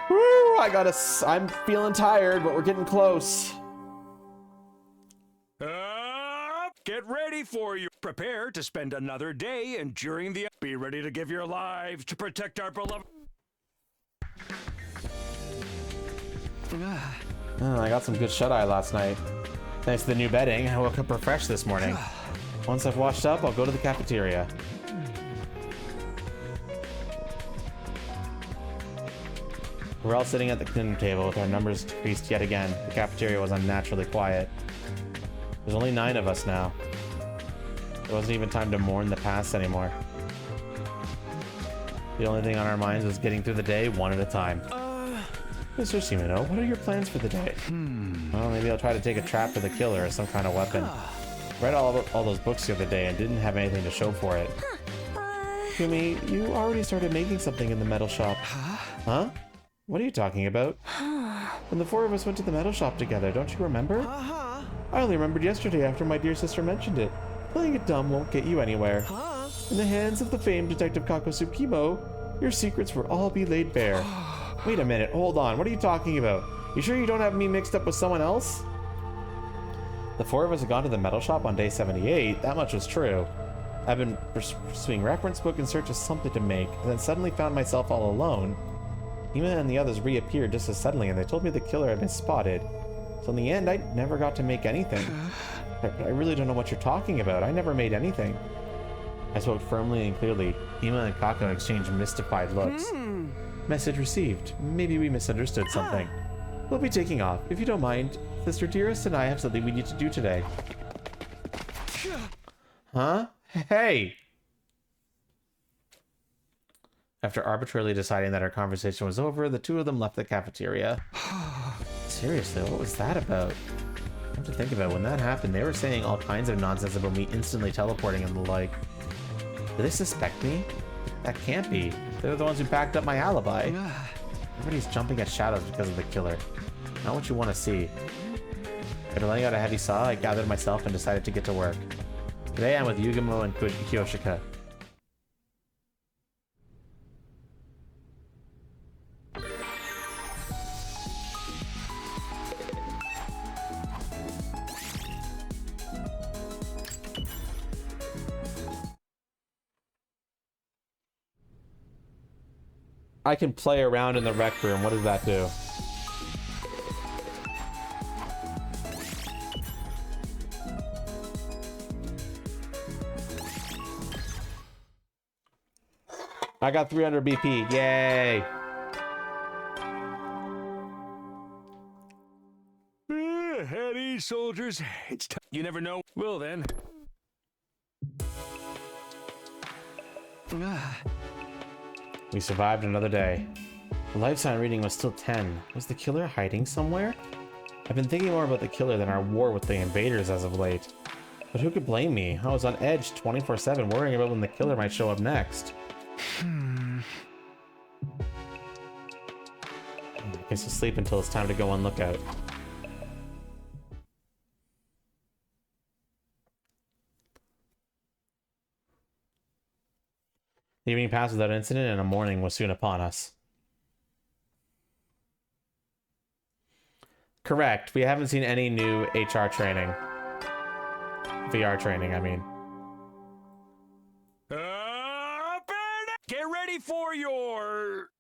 Woo! I'm feeling tired, but we're getting close. Get ready for you. Prepare to spend another day enduring the... Be ready to give your lives to protect our beloved... Oh, I got some good shut-eye last night. Thanks to the new bedding, I woke up refreshed this morning. Once I've washed up, I'll go to the cafeteria. We're all sitting at the dinner table with our numbers decreased yet again. The cafeteria was unnaturally quiet. There's only 9 of us now. There wasn't even time to mourn the past anymore. The only thing on our minds was getting through the day one at a time. Mr. Shimano, what are your plans for the day? Well, maybe I'll try to take a trap for the killer or some kind of weapon. Read all those books the other day and didn't have anything to show for it. Kumi, you already started making something in the metal shop. Huh? What are you talking about? When the 4 of us went to the metal shop together, don't you remember? I only remembered yesterday after my dear sister mentioned it. Playing it dumb won't get you anywhere. In the hands of the famed Detective Kako Tsukimo, your secrets will all be laid bare. Wait a minute, hold on, what are you talking about? You sure you don't have me mixed up with someone else? The 4 of us had gone to the metal shop on day 78, that much was true. I've been pursuing reference book in search of something to make, and then suddenly found myself all alone. Ima and the others reappeared just as suddenly, and they told me the killer had been spotted. So in the end, I never got to make anything. I really don't know what you're talking about. I never made anything. I spoke firmly and clearly. Ima and Kako exchanged mystified looks. Message received. Maybe we misunderstood something. We'll be taking off. If you don't mind, Sister Dearest and I have something we need to do today. Huh? Hey! After arbitrarily deciding that our conversation was over, the 2 of them left the cafeteria. Seriously, what was that about? I have to think about when that happened. They were saying all kinds of nonsense about me instantly teleporting and the like. Do they suspect me? That can't be. They're the ones who backed up my alibi. Everybody's jumping at shadows because of the killer. Not what you want to see. After laying out a heavy saw, I gathered myself and decided to get to work. Today I'm with Yugamo and Kyoshika. I can play around in the rec room. What does that do? I got 300 BP. Yay! At ease, soldiers. It's time. You never know. Well then. We survived another day. The life sign reading was still 10. Was the killer hiding somewhere? I've been thinking more about the killer than our war with the invaders as of late. But who could blame me? I was on edge 24/7, worrying about when the killer might show up next. I guess I'll sleep until it's time to go on lookout. The evening passed without incident, and a morning was soon upon us. Correct. We haven't seen any new HR training. VR training, I mean. Get ready for your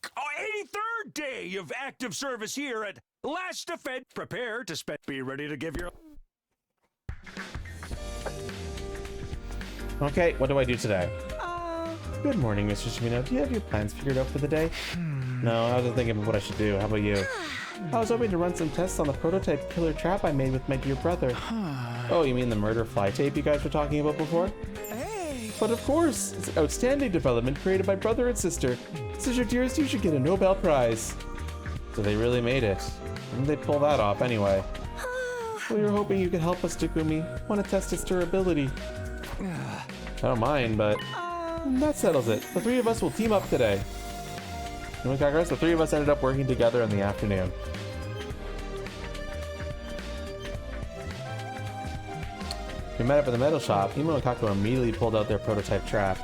83rd day of active service here at Last Defense. Prepare to spend. Be ready to give your... Okay, what do I do today? Good morning, Mr. Shimino. Do you have your plans figured out for the day? No, I was thinking of what I should do. How about you? I was hoping to run some tests on the prototype killer trap I made with my dear brother. Oh, you mean the murder fly tape you guys were talking about before? But of course, it's an outstanding development created by brother and sister. Sister dearest, you should get a Nobel Prize. So they really made it. How did they pull that off anyway? We were hoping you could help us, Takumi. Want to test its durability. I don't mind, but that settles it. The three of us will team up today. The three of us ended up working together in the afternoon. We met up at the metal shop. Imo and Kako immediately pulled out their prototype trap.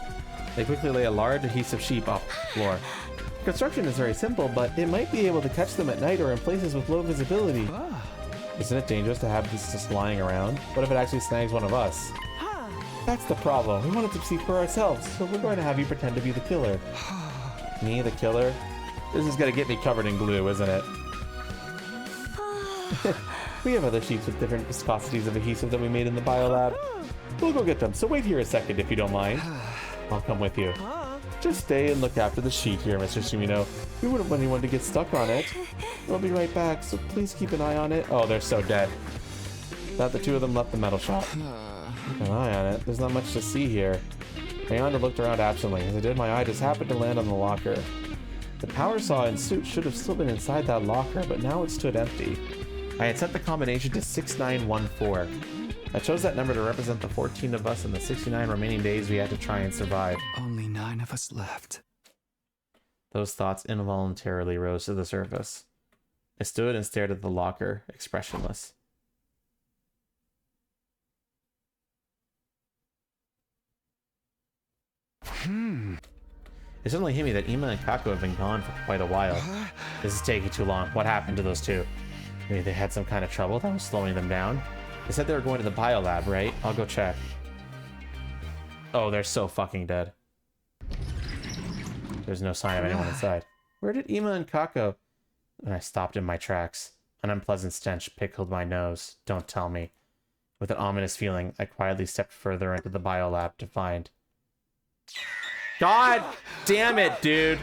They quickly lay a large adhesive sheet off the floor. The construction is very simple, but it might be able to catch them at night or in places with low visibility. Isn't it dangerous to have this just lying around? What if it actually snags one of us? That's the problem. We wanted to see for ourselves, so we're going to have you pretend to be the killer. Me, the killer? This is going to get me covered in glue, isn't it? We have other sheets with different viscosities of adhesive that we made in the biolab. We'll go get them, so wait here a second if you don't mind. I'll come with you. Just stay and look after the sheet here, Mr. Shimino. We wouldn't want anyone to get stuck on it. We'll be right back, so please keep an eye on it. Oh, they're so dead. Thought the two of them left the metal shop. Keep an eye on it. There's not much to see here. Ayanda looked around absently. As I did, my eye just happened to land on the locker. The power saw and suit should have still been inside that locker, but now it stood empty. I had set the combination to 6914. I chose that number to represent the 14 of us and the 69 remaining days we had to try and survive. Only 9 of us left. Those thoughts involuntarily rose to the surface. I stood and stared at the locker, expressionless. It suddenly hit me that Ima and Kako have been gone for quite a while. This is taking too long. What happened to those two? Maybe they had some kind of trouble that was slowing them down? They said they were going to the biolab, right? I'll go check. Oh, they're so fucking dead. There's no sign of anyone inside. Where did Ima and Kako... And I stopped in my tracks. An unpleasant stench pickled my nose. Don't tell me. With an ominous feeling, I quietly stepped further into the biolab to find... God damn it, dude!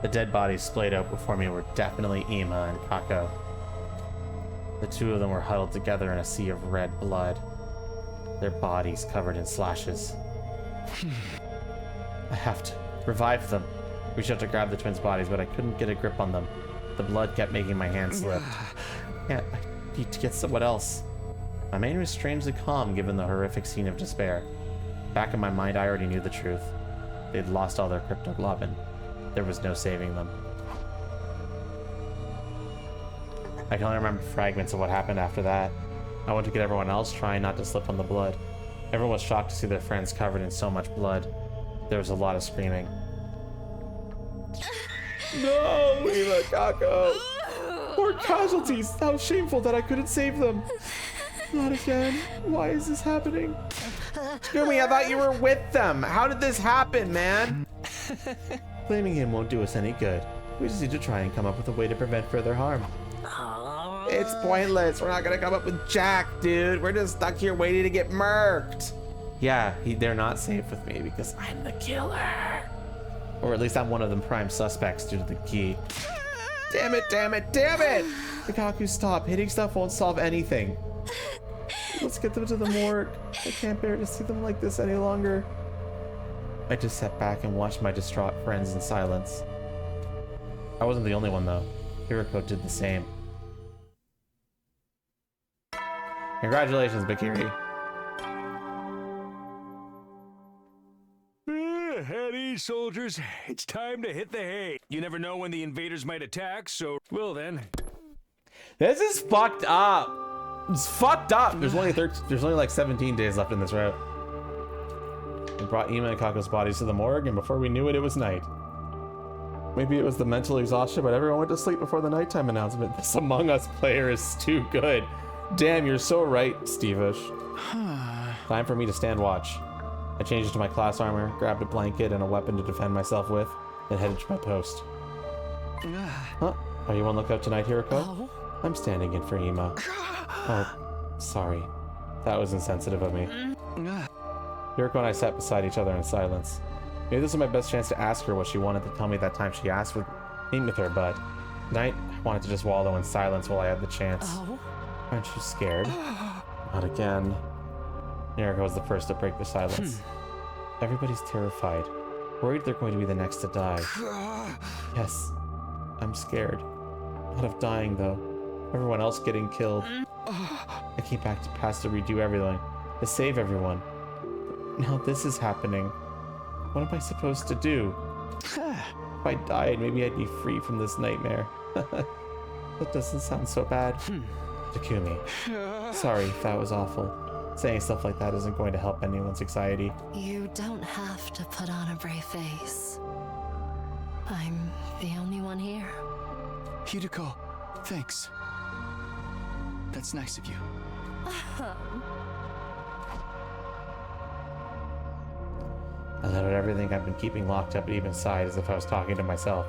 The dead bodies splayed out before me were definitely Ima and Kako. The two of them were huddled together in a sea of red blood, their bodies covered in slashes. I have to revive them. Reached out to grab the twins' bodies, but I couldn't get a grip on them. The blood kept making my hand slip. Yeah, I need to get someone else. My mind was strangely calm given the horrific scene of despair. Back in my mind, I already knew the truth. They'd lost all their cryptoglobin. There was no saving them. I can only remember fragments of what happened after that. I went to get everyone else, trying not to slip on the blood. Everyone was shocked to see their friends covered in so much blood. There was a lot of screaming. No, Eva, Kako! More casualties! How shameful that I couldn't save them! Not again. Why is this happening? Scooby, I thought you were with them! How did this happen, man? Blaming him won't do us any good. We just need to try and come up with a way to prevent further harm. It's pointless. We're not gonna come up with Jack, dude. We're just stuck here waiting to get murked. Yeah, they're not safe with me because I'm the killer. Or at least I'm one of the prime suspects due to the key. Damn it, damn it, damn it! Kaku, stop. Hitting stuff won't solve anything. Let's get them to the morgue. I can't bear to see them like this any longer. I just sat back and watched my distraught friends in silence. I wasn't the only one though. Hiroko did the same. Congratulations, Bakiri. At ease, soldiers. It's time to hit the hay. You never know when the invaders might attack, so... Well then. This is fucked up. It's fucked up. There's only like 17 days left in this route. We brought Ima and Kako's bodies to the morgue, and before we knew it, it was night. Maybe it was the mental exhaustion, but everyone went to sleep before the nighttime announcement. This Among Us player is too good. Damn, you're so right, Steve-ish. Time for me to stand watch. I changed into my class armor, grabbed a blanket and a weapon to defend myself with, then headed to my post. Huh? Are you on lookout tonight, Hiroko? I'm standing in for Ima. Oh, sorry. That was insensitive of me. Hiroko and I sat beside each other in silence. Maybe this was my best chance to ask her what she wanted to tell me that time she asked to meet with her, but tonight I wanted to just wallow in silence while I had the chance. Aren't you scared? Not again. Hiroko was the first to break the silence. Everybody's terrified. Worried they're going to be the next to die. Yes, I'm scared. Not of dying, though. Everyone else getting killed. I came back to pass to redo everything, to save everyone. Now this is happening. What am I supposed to do? If I died, maybe I'd be free from this nightmare. That doesn't sound so bad. Takumi, sorry if that was awful. Saying stuff like that isn't going to help anyone's anxiety. You don't have to put on a brave face. I'm the only one here. Hideko, thanks. That's nice of you. I let out everything I've been keeping locked up deep inside as if I was talking to myself.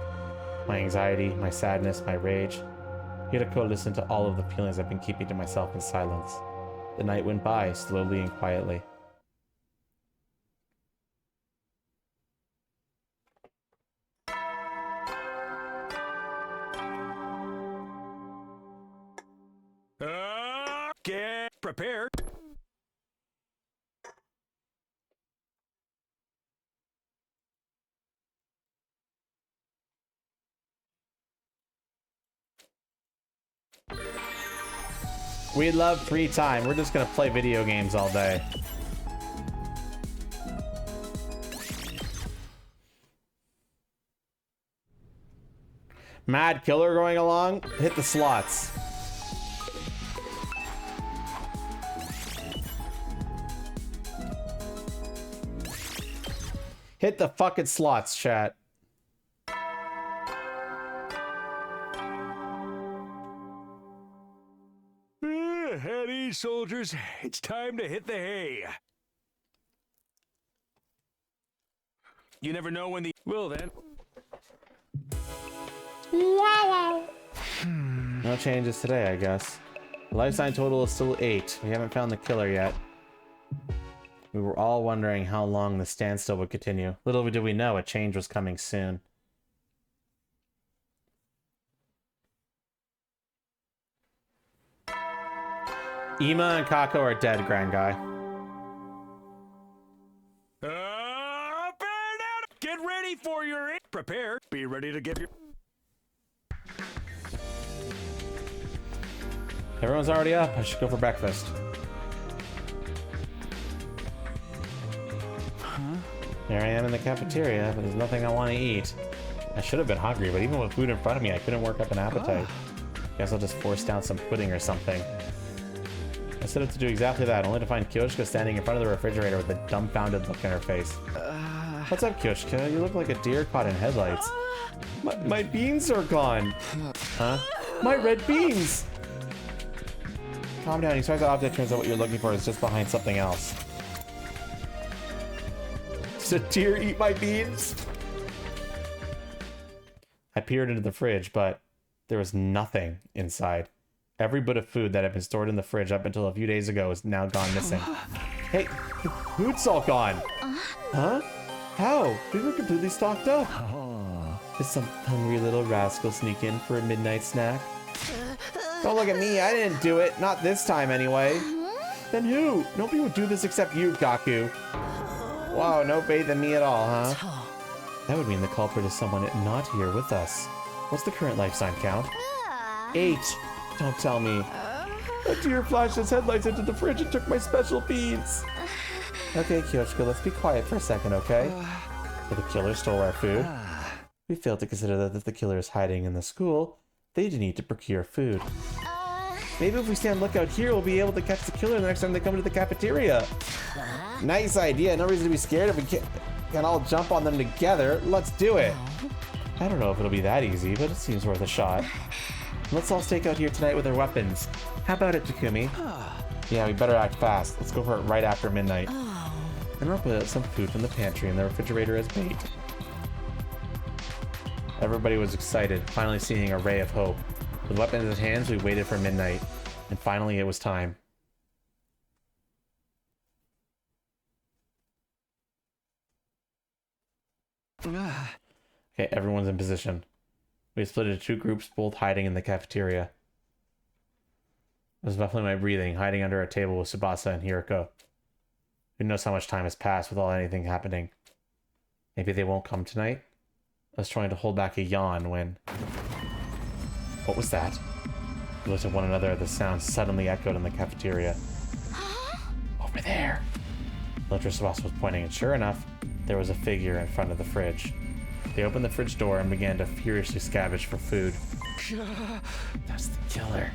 My anxiety, my sadness, my rage. Hideko listened to all of the feelings I've been keeping to myself in silence. The night went by, slowly and quietly. Get prepared. We love free time. We're just gonna play video games all day. Mad Killer going along? Hit the slots. Hit the fucking slots, chat. At ease, soldiers. It's time to hit the hay. You never know when the... Well then. Wow. No changes today, I guess. The life sign total is still 8. We haven't found the killer yet. We were all wondering how long the standstill would continue. Little did we know a change was coming soon. Ima and Kako are dead, Grand Guy. Get ready for your... Prepare. Be ready to give your... Everyone's already up. I should go for breakfast. Huh? Here I am in the cafeteria, but there's nothing I want to eat. I should have been hungry, but even with food in front of me, I couldn't work up an appetite. Guess I'll just force down some pudding or something. I set out to do exactly that, only to find Kyoshka standing in front of the refrigerator with a dumbfounded look in her face. What's up, Kyoshka? You look like a deer caught in headlights. My beans are gone. Huh? My red beans! Calm down. You start the object, turns out what you're looking for is just behind something else. Did a deer eat my beans? I peered into the fridge, but there was nothing inside. Every bit of food that had been stored in the fridge up until a few days ago is now gone missing. Hey, the food's all gone. Huh? How? We were completely stocked up. Did some hungry little rascal sneak in for a midnight snack? Don't look at me. I didn't do it. Not this time, anyway. Then who? Nobody would do this except you, Gaku. Wow, no faith in me at all, huh? That would mean the culprit is someone not here with us. What's the current life sign count? 8. Don't tell me. A deer flashed its headlights into the fridge and took my special beans. Okay, Kyoshka, let's be quiet for a second, okay? So the killer stole our food. We failed to consider that if the killer is hiding in the school, they need to procure food. Maybe if we stand lookout here, we'll be able to catch the killer the next time they come to the cafeteria. Nice idea. No reason to be scared if we can all jump on them together. Let's do it. I don't know if it'll be that easy, but it seems worth a shot. Let's all stake out here tonight with our weapons. How about it, Takumi? Yeah, we better act fast. Let's go for it right after midnight. And I'll put out some food from the pantry in the refrigerator as bait. Everybody was excited, finally seeing a ray of hope. With weapons in hands, we waited for midnight. And finally, it was time. Okay, everyone's in position. We split into 2 groups, both hiding in the cafeteria. I was muffling my breathing, hiding under a table with Tsubasa and Hiroko. Who knows how much time has passed with anything happening. Maybe they won't come tonight? I was trying to hold back a yawn when... What was that? We looked at one another as the sound suddenly echoed in the cafeteria. Over there! Electra Tsubasa was pointing, and sure enough, there was a figure in front of the fridge. They opened the fridge door and began to furiously scavenge for food. That's the killer.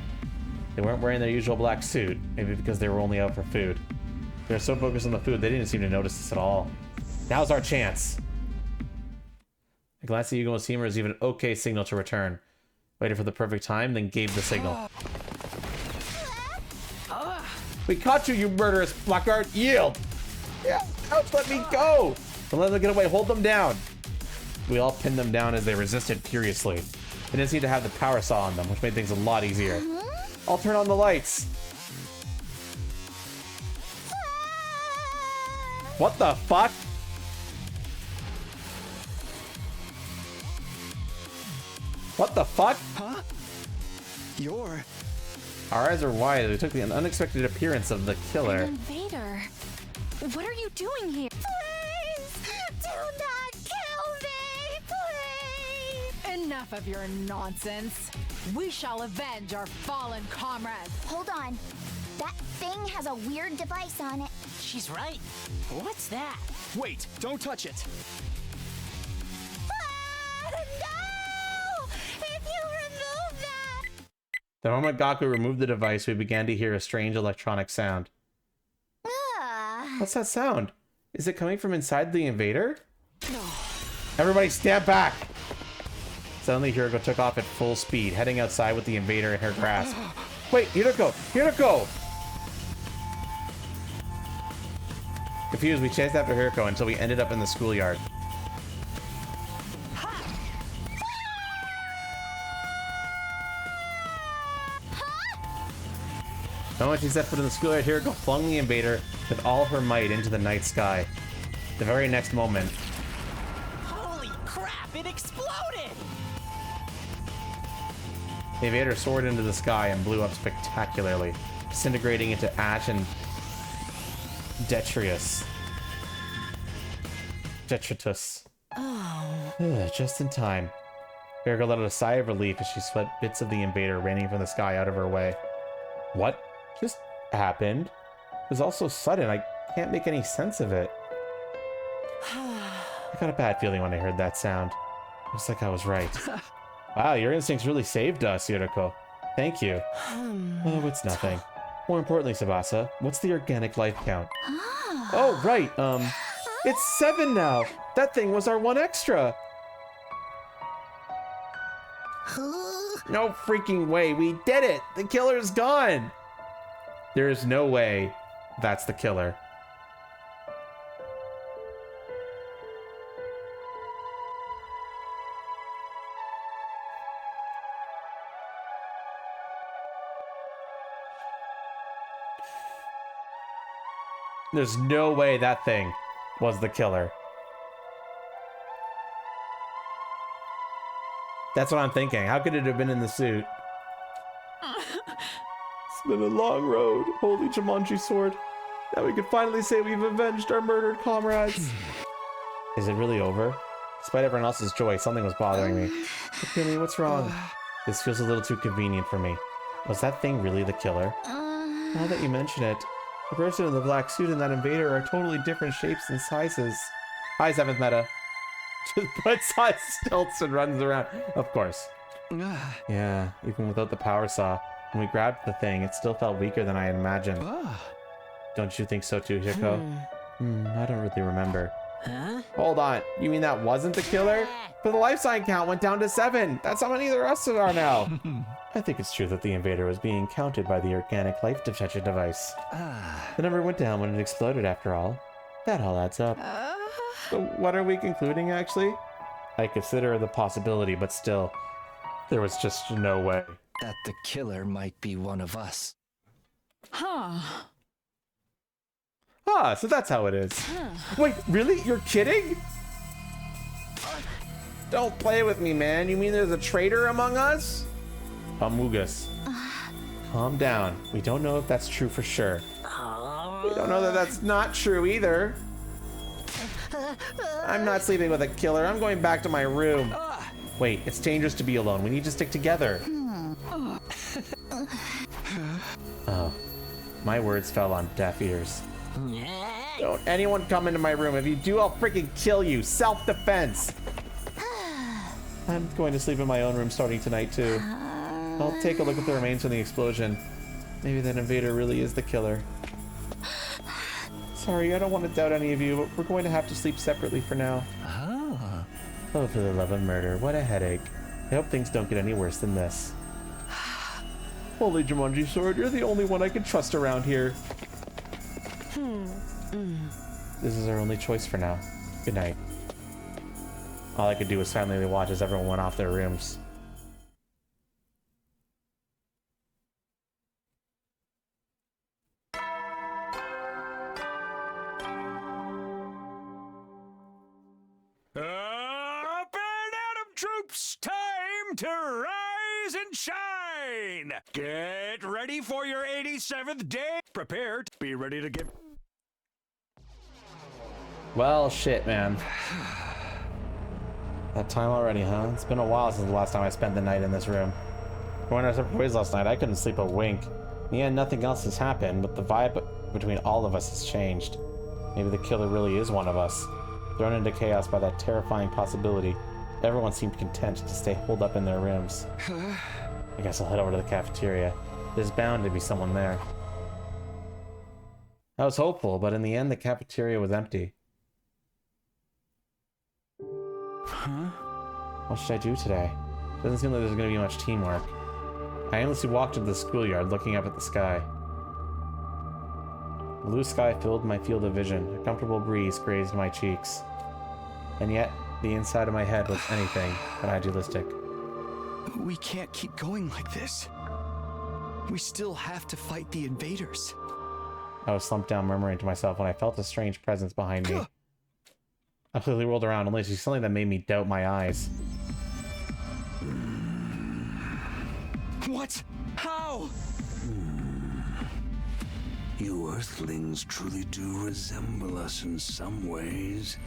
They weren't wearing their usual black suit, maybe because they were only out for food. They were so focused on the food, they didn't seem to notice us at all. Now's our chance! I glanced at Yugo and Seymour as even an okay signal to return. Waited for the perfect time, then gave the signal. We caught you, you murderous blackguard! Yield! Yeah, ouch, let me go! Don't let them get away, hold them down! We all pinned them down as they resisted furiously. They didn't seem to have the power saw on them, which made things a lot easier. I'll turn on the lights! What the fuck? What the fuck? Huh? You're... Our eyes are wide as we took the unexpected appearance of the killer. An invader. What are you doing here? Please! Do not kill me! Please! Enough of your nonsense. We shall avenge our fallen comrades. Hold on. That thing has a weird device on it. She's right. What's that? Wait, don't touch it. No! If you remove that... The moment Gaku removed the device, we began to hear a strange electronic sound. What's that sound? Is it coming from inside the invader? No. Everybody stand back! Suddenly, Hiroko took off at full speed, heading outside with the invader in her grasp. Wait, Hiroko! Hiroko! Confused, we chased after Hiroko until we ended up in the schoolyard. The moment she set foot in the schoolyard, Hiroko flung the invader with all of her might into the night sky. The very next moment... Holy crap, it exploded! The invader soared into the sky and blew up spectacularly, disintegrating into ash and detritus. Just in time. Virgo let out a sigh of relief as she swept bits of the invader raining from the sky out of her way. What just happened? It was all so sudden, I can't make any sense of it. I got a bad feeling when I heard that sound. Looks like I was right. Wow, your instincts really saved us, Yuriko. Thank you. Oh, it's nothing. More importantly, Tsubasa, what's the organic life count? Oh, right, it's 7 now! That thing was our 1 extra! No freaking way, we did it! The killer's gone! There is no way that's the killer. There's no way that thing was the killer. That's what I'm thinking. How could it have been in the suit? It's been a long road, holy Jumanji sword. Now we can finally say we've avenged our murdered comrades. Is it really over? Despite everyone else's joy, something was bothering me. Akemi, what's wrong? This feels a little too convenient for me. Was that thing really the killer? Now that you mention it, the person in the black suit and that invader are totally different shapes and sizes. Hi, 7th Meta. Just puts on stilts and runs around. Of course. Yeah, even without the power saw, when we grabbed the thing, it still felt weaker than I had imagined. Don't you think so too, Hiko? I don't really remember. Hold on, you mean that wasn't the killer? But the life sign count went down to 7. That's how many the rest of us are now. I think it's true that the invader was being counted by the organic life detection device. The number went down when it exploded after all. That all adds up. So what are we concluding, actually? I consider the possibility, but still, there was just no way. That the killer might be one of us. So that's how it is. Wait, really? You're kidding? Don't play with me, man. You mean there's a traitor among us? Amugus. Calm down. We don't know if that's true for sure. We don't know that that's not true either. I'm not sleeping with a killer. I'm going back to my room. Wait, it's dangerous to be alone. We need to stick together. Oh, my words fell on deaf ears. Don't anyone come into my room. If you do, I'll freaking kill you. Self-defense. I'm going to sleep in my own room starting tonight, too. I'll take a look at the remains from the explosion. Maybe that invader really is the killer. Sorry, I don't want to doubt any of you, but we're going to have to sleep separately for now. Oh, for the love of murder, what a headache. I hope things don't get any worse than this. Holy Jumanji sword, you're the only one I can trust around here. This is our only choice for now. Good night. All I could do was silently watch as everyone went off their rooms. Up and Atom troops, time to rise and shine. Get ready for your 87th day. Prepare to be ready to give. Well, shit, man. That time already, huh? It's been a while since the last time I spent the night in this room. When I was separate ways last night, I couldn't sleep a wink. In the end, nothing else has happened, but the vibe between all of us has changed. Maybe the killer really is one of us. Thrown into chaos by that terrifying possibility, everyone seemed content to stay holed up in their rooms. I guess I'll head over to the cafeteria. There's bound to be someone there. I was hopeful, but in the end, the cafeteria was empty. What should I do today? Doesn't seem like there's going to be much teamwork. I aimlessly walked into the schoolyard, looking up at the sky. The blue sky filled my field of vision. A comfortable breeze grazed my cheeks. And yet, the inside of my head was anything but idealistic. We can't keep going like this. We still have to fight the invaders. I was slumped down, murmuring to myself when I felt a strange presence behind me. I quickly rolled around, only to see something that made me doubt my eyes. What? How? You Earthlings truly do resemble us in some ways.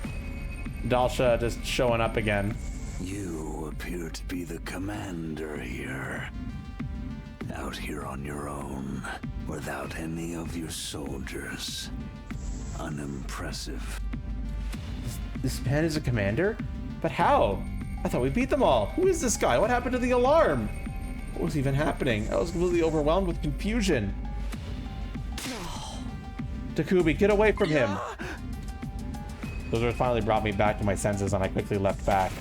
Dalsha just showing up again. You appear to be the commander here. Out here on your own, without any of your soldiers. Unimpressive. This man is a commander? But how? I thought we beat them all. Who is this guy? What happened to the alarm? What was even happening? I was completely overwhelmed with confusion. Takubi, get away from him! Those words finally brought me back to my senses and I quickly leapt back.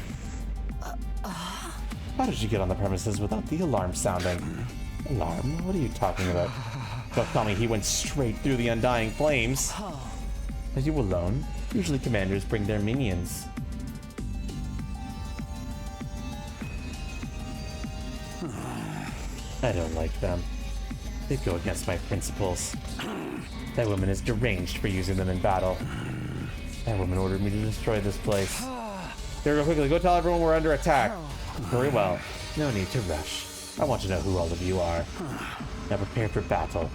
How did you get on the premises without the alarm sounding? Alarm? What are you talking about? Don't tell me he went straight through the undying flames. Are you alone? Usually commanders bring their minions. I don't like them. They go against my principles. That woman is deranged for using them in battle. That woman ordered me to destroy this place. Here, go quickly. Go tell everyone we're under attack. Very well. No need to rush. I want to know who all of you are. Now prepare for battle.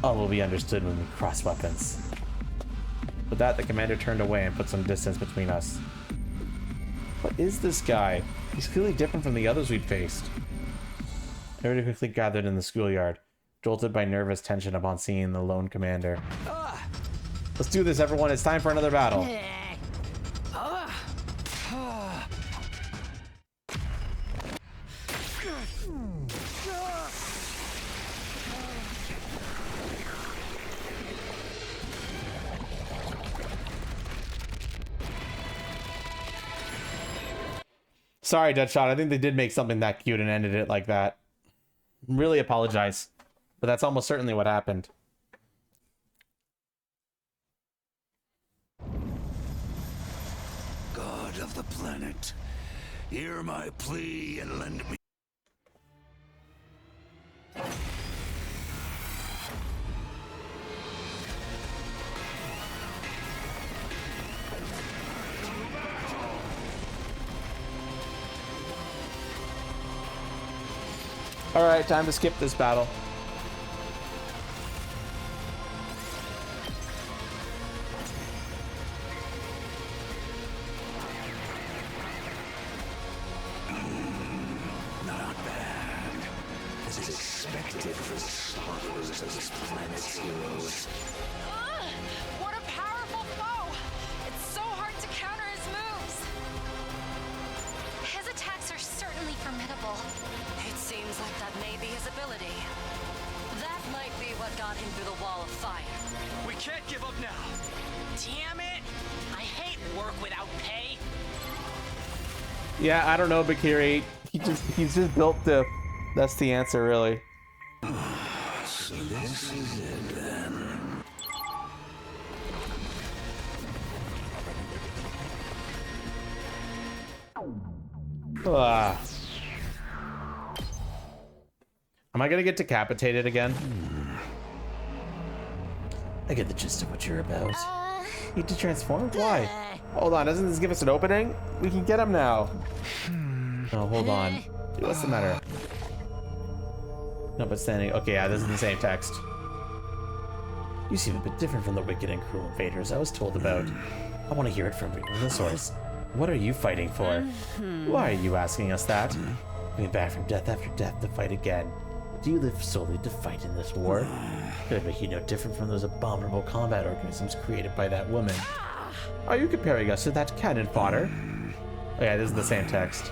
All will be understood when we cross weapons. With that, the commander turned away and put some distance between us. What is this guy? He's clearly different from the others we'd faced. Everybody quickly gathered in the schoolyard, jolted by nervous tension upon seeing the lone commander. Let's do this, everyone. It's time for another battle. Sorry, Deadshot. I think they did make something that cute and ended it like that. Really apologize. But that's almost certainly what happened. God of the planet, hear my plea and lend me. Alright, time to skip this battle. Not bad. As expected for sparklers of this planet's heroes. What a powerful foe! It's so hard to counter his moves. His attacks are certainly formidable. It seems like that may be his ability. That might be what got him through the wall of fire. We can't give up now. Damn it! I hate work without pay. Yeah, I don't know, Bakiri. He's just built to... That's the answer, really. So this is it then. Am I gonna get decapitated again? I get the gist of what you're about. Need to transform? Why? Hold on, doesn't this give us an opening? We can get him now. Oh, hold on. What's the matter? Notwithstanding. Okay, yeah, this is the same text. You seem a bit different from the wicked and cruel invaders I was told about. I want to hear it from the source. What are you fighting for? Why are you asking us that? Coming back from death after death to fight again. Do you live solely to fight in this war? Could make you no different from those abominable combat organisms created by that woman. Are you comparing us to that cannon fodder? Oh yeah, this is the same text.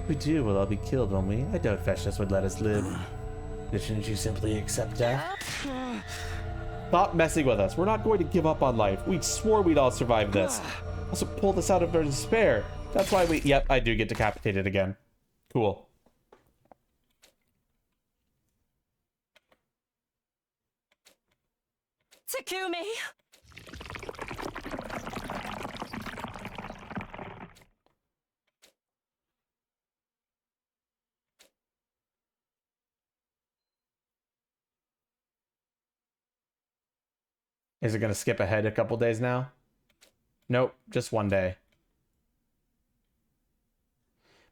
We do, we'll all be killed, won't we? I doubt Festus would let us live. Shouldn't you simply accept death? Stop messing with us. We're not going to give up on life. We swore we'd all survive this. Also pull this out of our despair. That's why we... Yep, I do get decapitated again. Cool. Takumi! Is it going to skip ahead a couple days now? Nope, just one day.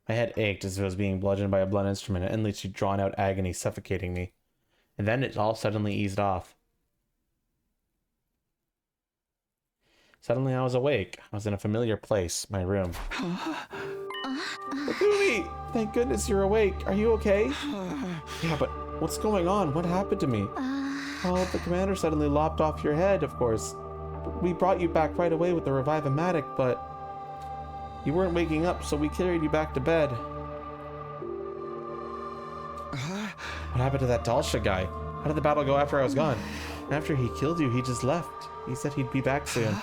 My head ached as if I was being bludgeoned by a blunt instrument, and endlessly drawn out agony suffocating me. And then it all suddenly eased off. Suddenly I was awake. I was in a familiar place, my room. Takumi! Thank goodness you're awake. Are you okay? Yeah, but what's going on? What happened to me? Well, the commander suddenly lopped off your head, of course. We brought you back right away with the Revive-O-Matic, but you weren't waking up, so we carried you back to bed. What happened to that Dalsha guy? How did the battle go after I was gone? After he killed you, he just left. He said he'd be back soon.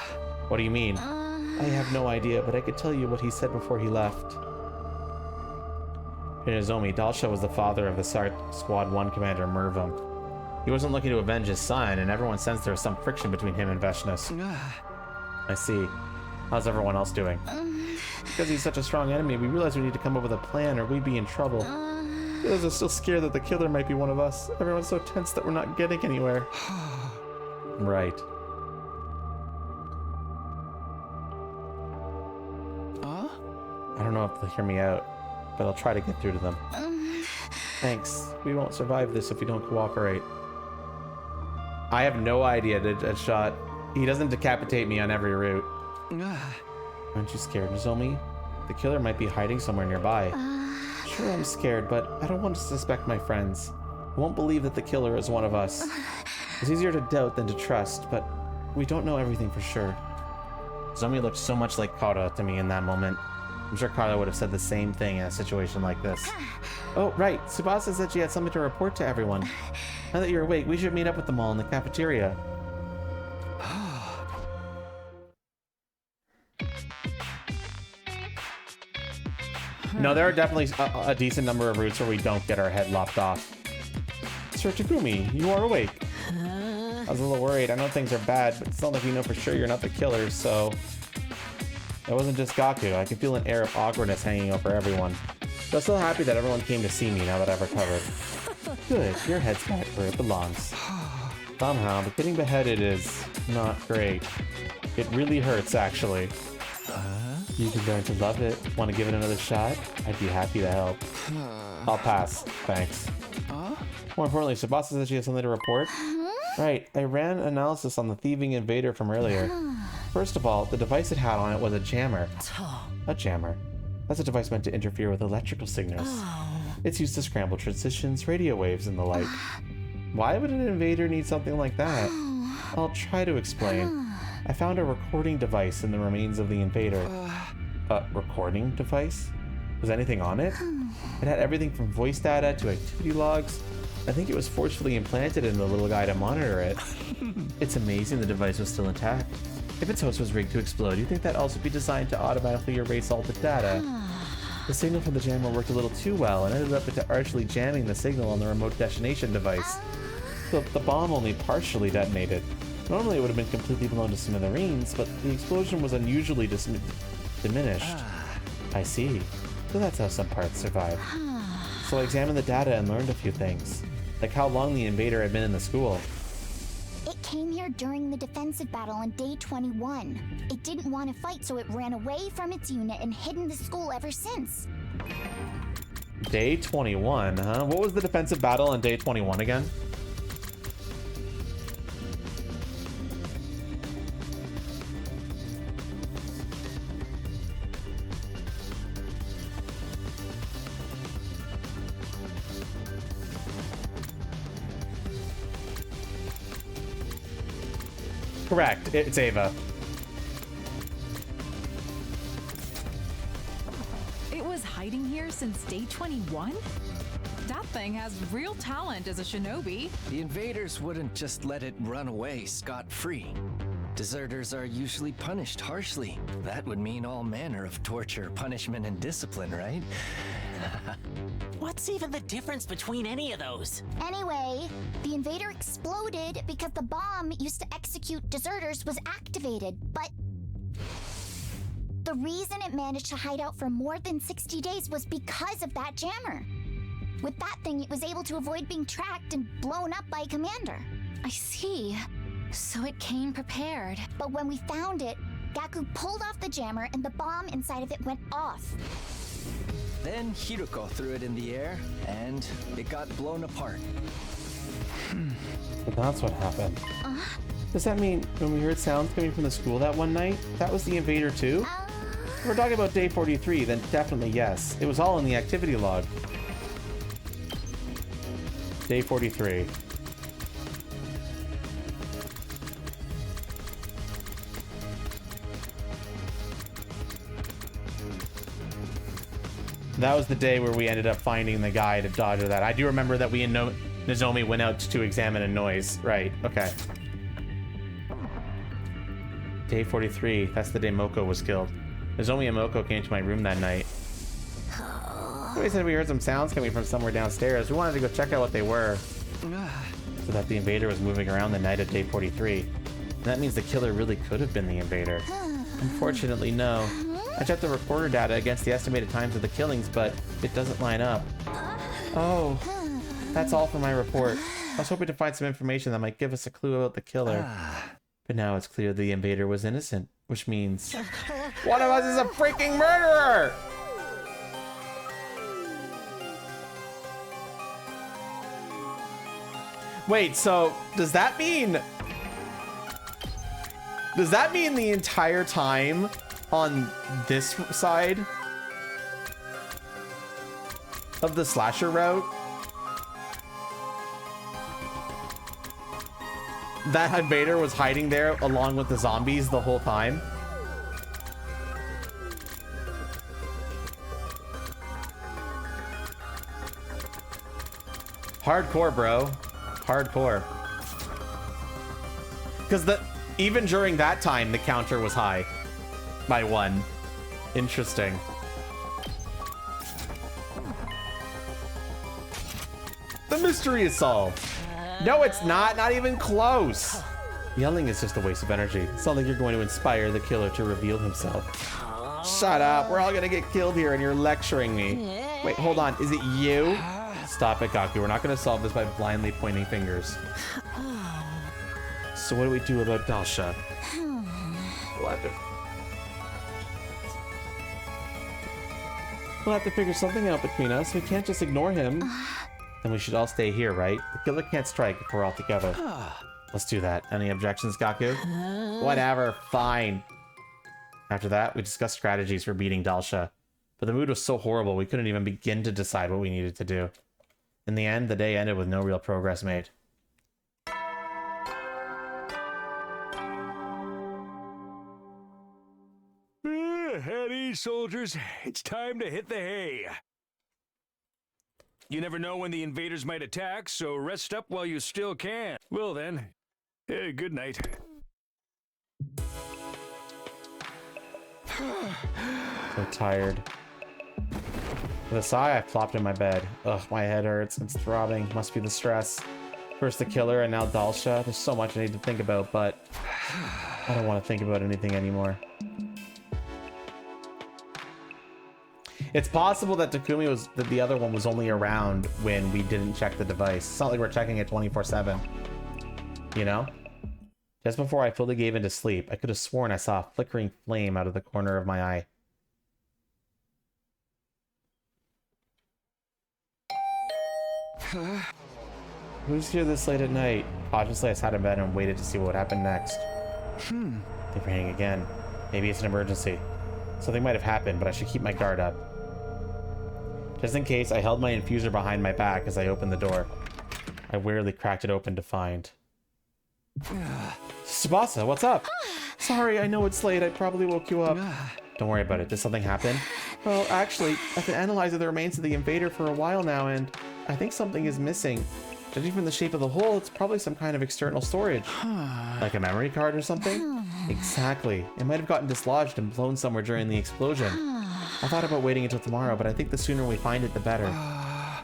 What do you mean? I have no idea, but I could tell you what he said before he left. In Nozomi, Dalsha was the father of the Squad 1 commander, Mervum. He wasn't looking to avenge his son, and everyone sensed there was some friction between him and Veshnus. I see. How's everyone else doing? Because he's such a strong enemy, we realized we need to come up with a plan or we'd be in trouble. The others are still scared that the killer might be one of us. Everyone's so tense that we're not getting anywhere. Right. I don't know if they'll hear me out, but I'll try to get through to them. Thanks. We won't survive this if we don't cooperate. I have no idea, Deadshot. He doesn't decapitate me on every route. Aren't you scared, Nozomi? The killer might be hiding somewhere nearby. Sure, I'm scared, but I don't want to suspect my friends. I won't believe that the killer is one of us. It's easier to doubt than to trust, but we don't know everything for sure. Nozomi looked so much like Kara to me in that moment. I'm sure Kara would have said the same thing in a situation like this. Oh, right. Tsubasa said she had something to report to everyone. Now that you're awake, we should meet up with them all in the cafeteria. No, there are definitely a decent number of routes where we don't get our head lopped off. Sir Takumi, you are awake. I was a little worried. I know things are bad, but it's not like we know for sure you're not the killer, so... It wasn't just Gaku. I can feel an air of awkwardness hanging over everyone. But I'm still happy that everyone came to see me now that I've recovered. Good, your head's back where it belongs. Somehow, but getting beheaded is not great. It really hurts, actually. You can learn to love it. Want to give it another shot? I'd be happy to help. I'll pass, thanks. More importantly, Tsubasa says she has something to report. Right, I ran analysis on the thieving invader from earlier. First of all, the device it had on it was a jammer. A jammer. That's a device meant to interfere with electrical signals. It's used to scramble transitions, radio waves, and the like. Why would an invader need something like that? I'll try to explain. I found a recording device in the remains of the invader. A recording device? Was anything on it? It had everything from voice data to activity logs. I think it was forcefully implanted in the little guy to monitor it. It's amazing the device was still intact. If its host was rigged to explode, you'd think that'd also be designed to automatically erase all the data. The signal from the jammer worked a little too well and ended up artificially jamming the signal on the remote detonation device. The bomb only partially detonated. Normally it would have been completely blown to smithereens, but the explosion was unusually diminished. I see. So that's how some parts survive. So I examined the data and learned a few things, like how long the invader had been in the school. It came here during the defensive battle on day 21. It didn't want to fight, so it ran away from its unit and hid in the school ever since. Day 21, huh? What was the defensive battle on day 21 again? Correct, it's Ava. It was hiding here since day 21? That thing has real talent as a shinobi. The invaders wouldn't just let it run away scot-free. Deserters are usually punished harshly. That would mean all manner of torture, punishment, and discipline, right? What's even the difference between any of those? Anyway, the invader exploded because the bomb used to execute deserters was activated, but the reason it managed to hide out for more than 60 days was because of that jammer. With that thing, it was able to avoid being tracked and blown up by a commander. I see. So it came prepared. But when we found it, Gaku pulled off the jammer and the bomb inside of it went off. Then Hiruko threw it in the air, and it got blown apart. But that's what happened. Does that mean when we heard sounds coming from the school that one night, that was the invader too? If we're talking about day 43, then definitely yes. It was all in the activity log. Day 43. That was the day where we ended up finding the guy to dodge that. I do remember that we and Nozomi went out to examine a noise. Right, okay. Day 43, that's the day Moko was killed. Nozomi and Moko came to my room that night. We said we heard some sounds coming from somewhere downstairs. We wanted to go check out what they were. So that the invader was moving around the night of day 43. And that means the killer really could have been the invader. Unfortunately, no. I checked the reporter data against the estimated times of the killings, but it doesn't line up. Oh, that's all for my report. I was hoping to find some information that might give us a clue about the killer. But now it's clear the invader was innocent, which means one of us is a freaking murderer! Wait, so does that mean the entire time on this side of the slasher route that invader was hiding there along with the zombies the whole time? Hardcore, bro. Hardcore. Because even during that time, the counter was high by 1. Interesting. The mystery is solved. No, it's not. Not even close. Yelling is just a waste of energy. It's not like you're going to inspire the killer to reveal himself. Shut up. We're all going to get killed here and you're lecturing me. Wait, hold on. Is it you? Stop it, Gaku. We're not going to solve this by blindly pointing fingers. So what do we do about Dalsha? We'll have to figure something out between us. We can't just ignore him. Then we should all stay here, right? The killer can't strike if we're all together. Let's do that. Any objections, Gaku? Whatever, fine. After that, we discussed strategies for beating Dalsha. But the mood was so horrible, we couldn't even begin to decide what we needed to do. In the end, the day ended with no real progress made. At ease, soldiers. It's time to hit the hay. You never know when the invaders might attack, so rest up while you still can. Well then, good night. So tired. With a sigh, I flopped in my bed. Ugh, my head hurts. It's throbbing. Must be the stress. First the killer and now Dalsha. There's so much I need to think about, but I don't want to think about anything anymore. It's possible that that the other one was only around when we didn't check the device. It's not like we're checking it 24/7. You know? Just before I fully gave into sleep, I could have sworn I saw a flickering flame out of the corner of my eye. Who's here this late at night? Cautiously, I sat in bed and waited to see what would happen next. They're ringing again. Maybe it's an emergency. Something might have happened, but I should keep my guard up. Just in case, I held my infuser behind my back as I opened the door. I wearily cracked it open to find... Tsubasa, what's up? Sorry, I know it's late. I probably woke you up. Don't worry about it. Did something happen? Well, actually, I've been analyzing the remains of the invader for a while now, and I think something is missing. Judging from the shape of the hole, it's probably some kind of external storage. Like a memory card or something? Exactly. It might have gotten dislodged and blown somewhere during the explosion. I thought about waiting until tomorrow, but I think the sooner we find it, the better.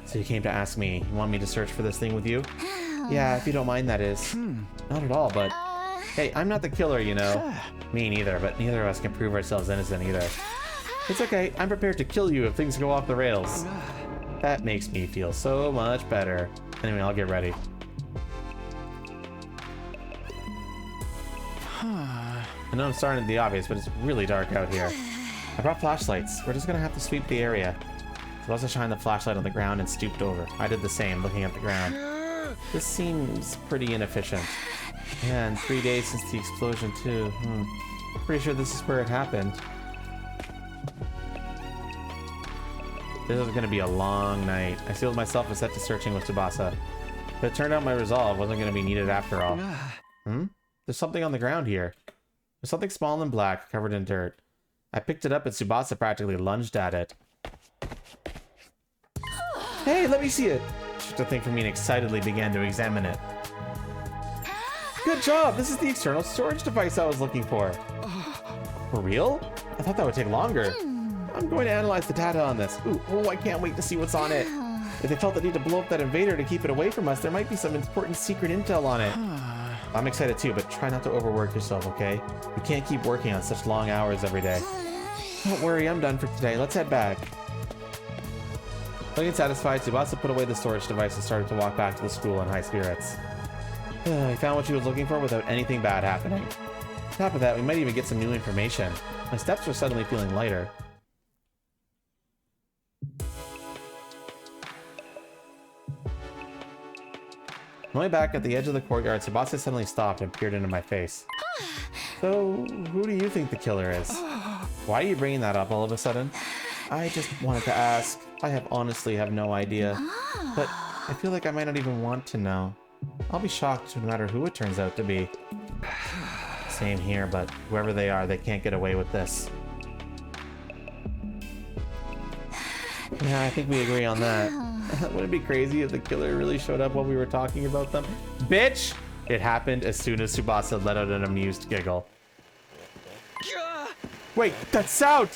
So you came to ask me. You want me to search for this thing with you? Yeah, if you don't mind, that is. Not at all, but... Hey, I'm not the killer, you know. Me neither, but neither of us can prove ourselves innocent either. It's okay. I'm prepared to kill you if things go off the rails. That makes me feel so much better. Anyway, I'll get ready. I know I'm starting at the obvious, but it's really dark out here. I brought flashlights. We're just gonna have to sweep the area. Tsubasa shined the flashlight on the ground and stooped over. I did the same, looking at the ground. This seems pretty inefficient. Man, 3 days since the explosion too. Pretty sure this is where it happened. This is gonna be a long night. I sealed myself and set to searching with Tsubasa. But it turned out my resolve wasn't gonna be needed after all. There's something on the ground here. There's something small and black, covered in dirt. I picked it up and Tsubasa practically lunged at it. Hey, let me see it! She took the thing from me and excitedly began to examine it. Good job! This is the external storage device I was looking for. For real? I thought that would take longer. I'm going to analyze the data on this. Ooh, I can't wait to see what's on it. If they felt the need to blow up that invader to keep it away from us, there might be some important secret intel on it. I'm excited too, but try not to overwork yourself, okay? You can't keep working on such long hours every day. Don't worry, I'm done for today. Let's head back. Looking satisfied, Tsubasa put away the storage device and started to walk back to the school in high spirits. He found what she was looking for without anything bad happening. On top of that, we might even get some new information. My steps were suddenly feeling lighter. On the way back at the edge of the courtyard, Tsubasa suddenly stopped and peered into my face. So, who do you think the killer is? Why are you bringing that up all of a sudden? I just wanted to ask. I honestly have no idea. But I feel like I might not even want to know. I'll be shocked no matter who it turns out to be. Same here, but whoever they are, they can't get away with this. Yeah, I think we agree on that. Wouldn't it be crazy if the killer really showed up while we were talking about them? Bitch! It happened as soon as Tsubasa let out an amused giggle. Wait, that sound!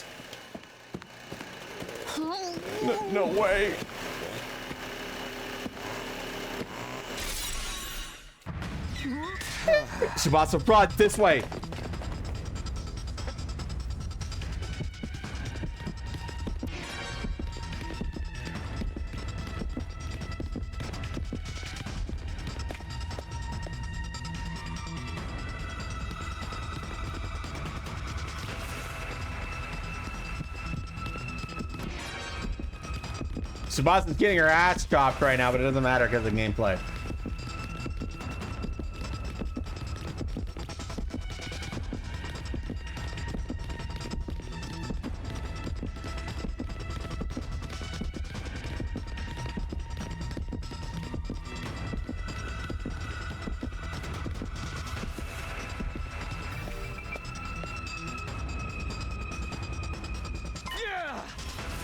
No way! Tsubasa, run this way! Tsubasa's getting her ass chopped right now, but it doesn't matter because of gameplay.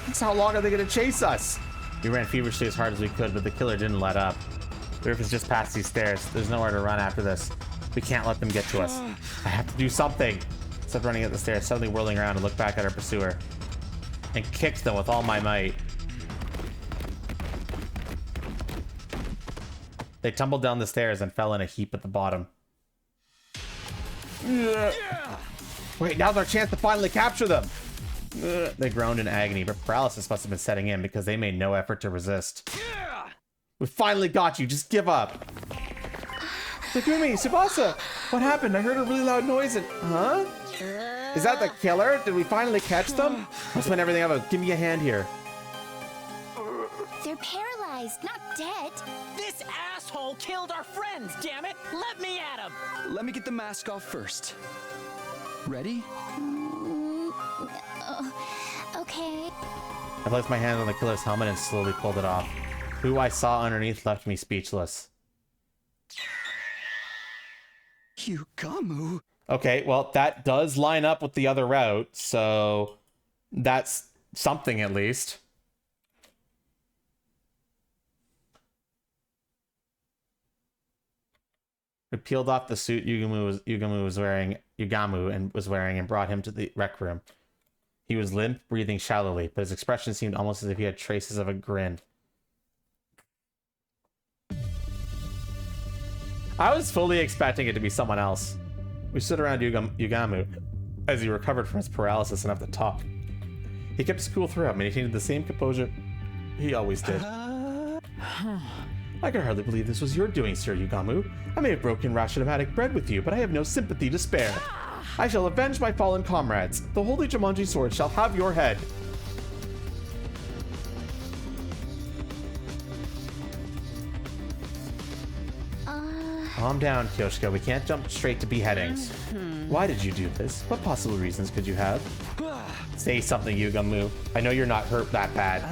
That's how long are they gonna chase us? We ran feverishly as hard as we could, but the killer didn't let up. The roof is just past these stairs. There's nowhere to run after this. We can't let them get to us. I have to do something. Except running up the stairs, suddenly whirling around and looked back at our pursuer. And kicked them with all my might. They tumbled down the stairs and fell in a heap at the bottom. Wait, now's our chance to finally capture them! They groaned in agony, but paralysis must have been setting in because they made no effort to resist. We finally got you, just give up. Takumi, Tsubasa! What happened? I heard a really loud noise and... Huh? Is that the killer? Did we finally catch them? Let's win everything up. Give me a hand here. They're paralyzed, not dead. This asshole killed our friends, damn it! Let me at him! Let me get the mask off first. Ready? Okay. I placed my hand on the killer's helmet and slowly pulled it off. Who I saw underneath left me speechless. Yugamu? Okay, well, that does line up with the other route, so that's something at least. We peeled off the suit Yugamu was wearing and brought him to the rec room. He was limp, breathing shallowly, but his expression seemed almost as if he had traces of a grin. I was fully expecting it to be someone else. We stood around Yugamu as he recovered from his paralysis enough to talk. He kept his cool throughout, maintaining the same composure he always did. I can hardly believe this was your doing, Sir Yugamu. I may have broken Rashidamatic bread with you, but I have no sympathy to spare. I shall avenge my fallen comrades. The Holy Jumanji Sword shall have your head. Calm down, Kyoshka. We can't jump straight to beheadings. Why did you do this? What possible reasons could you have? Say something, Yugamu. I know you're not hurt that bad.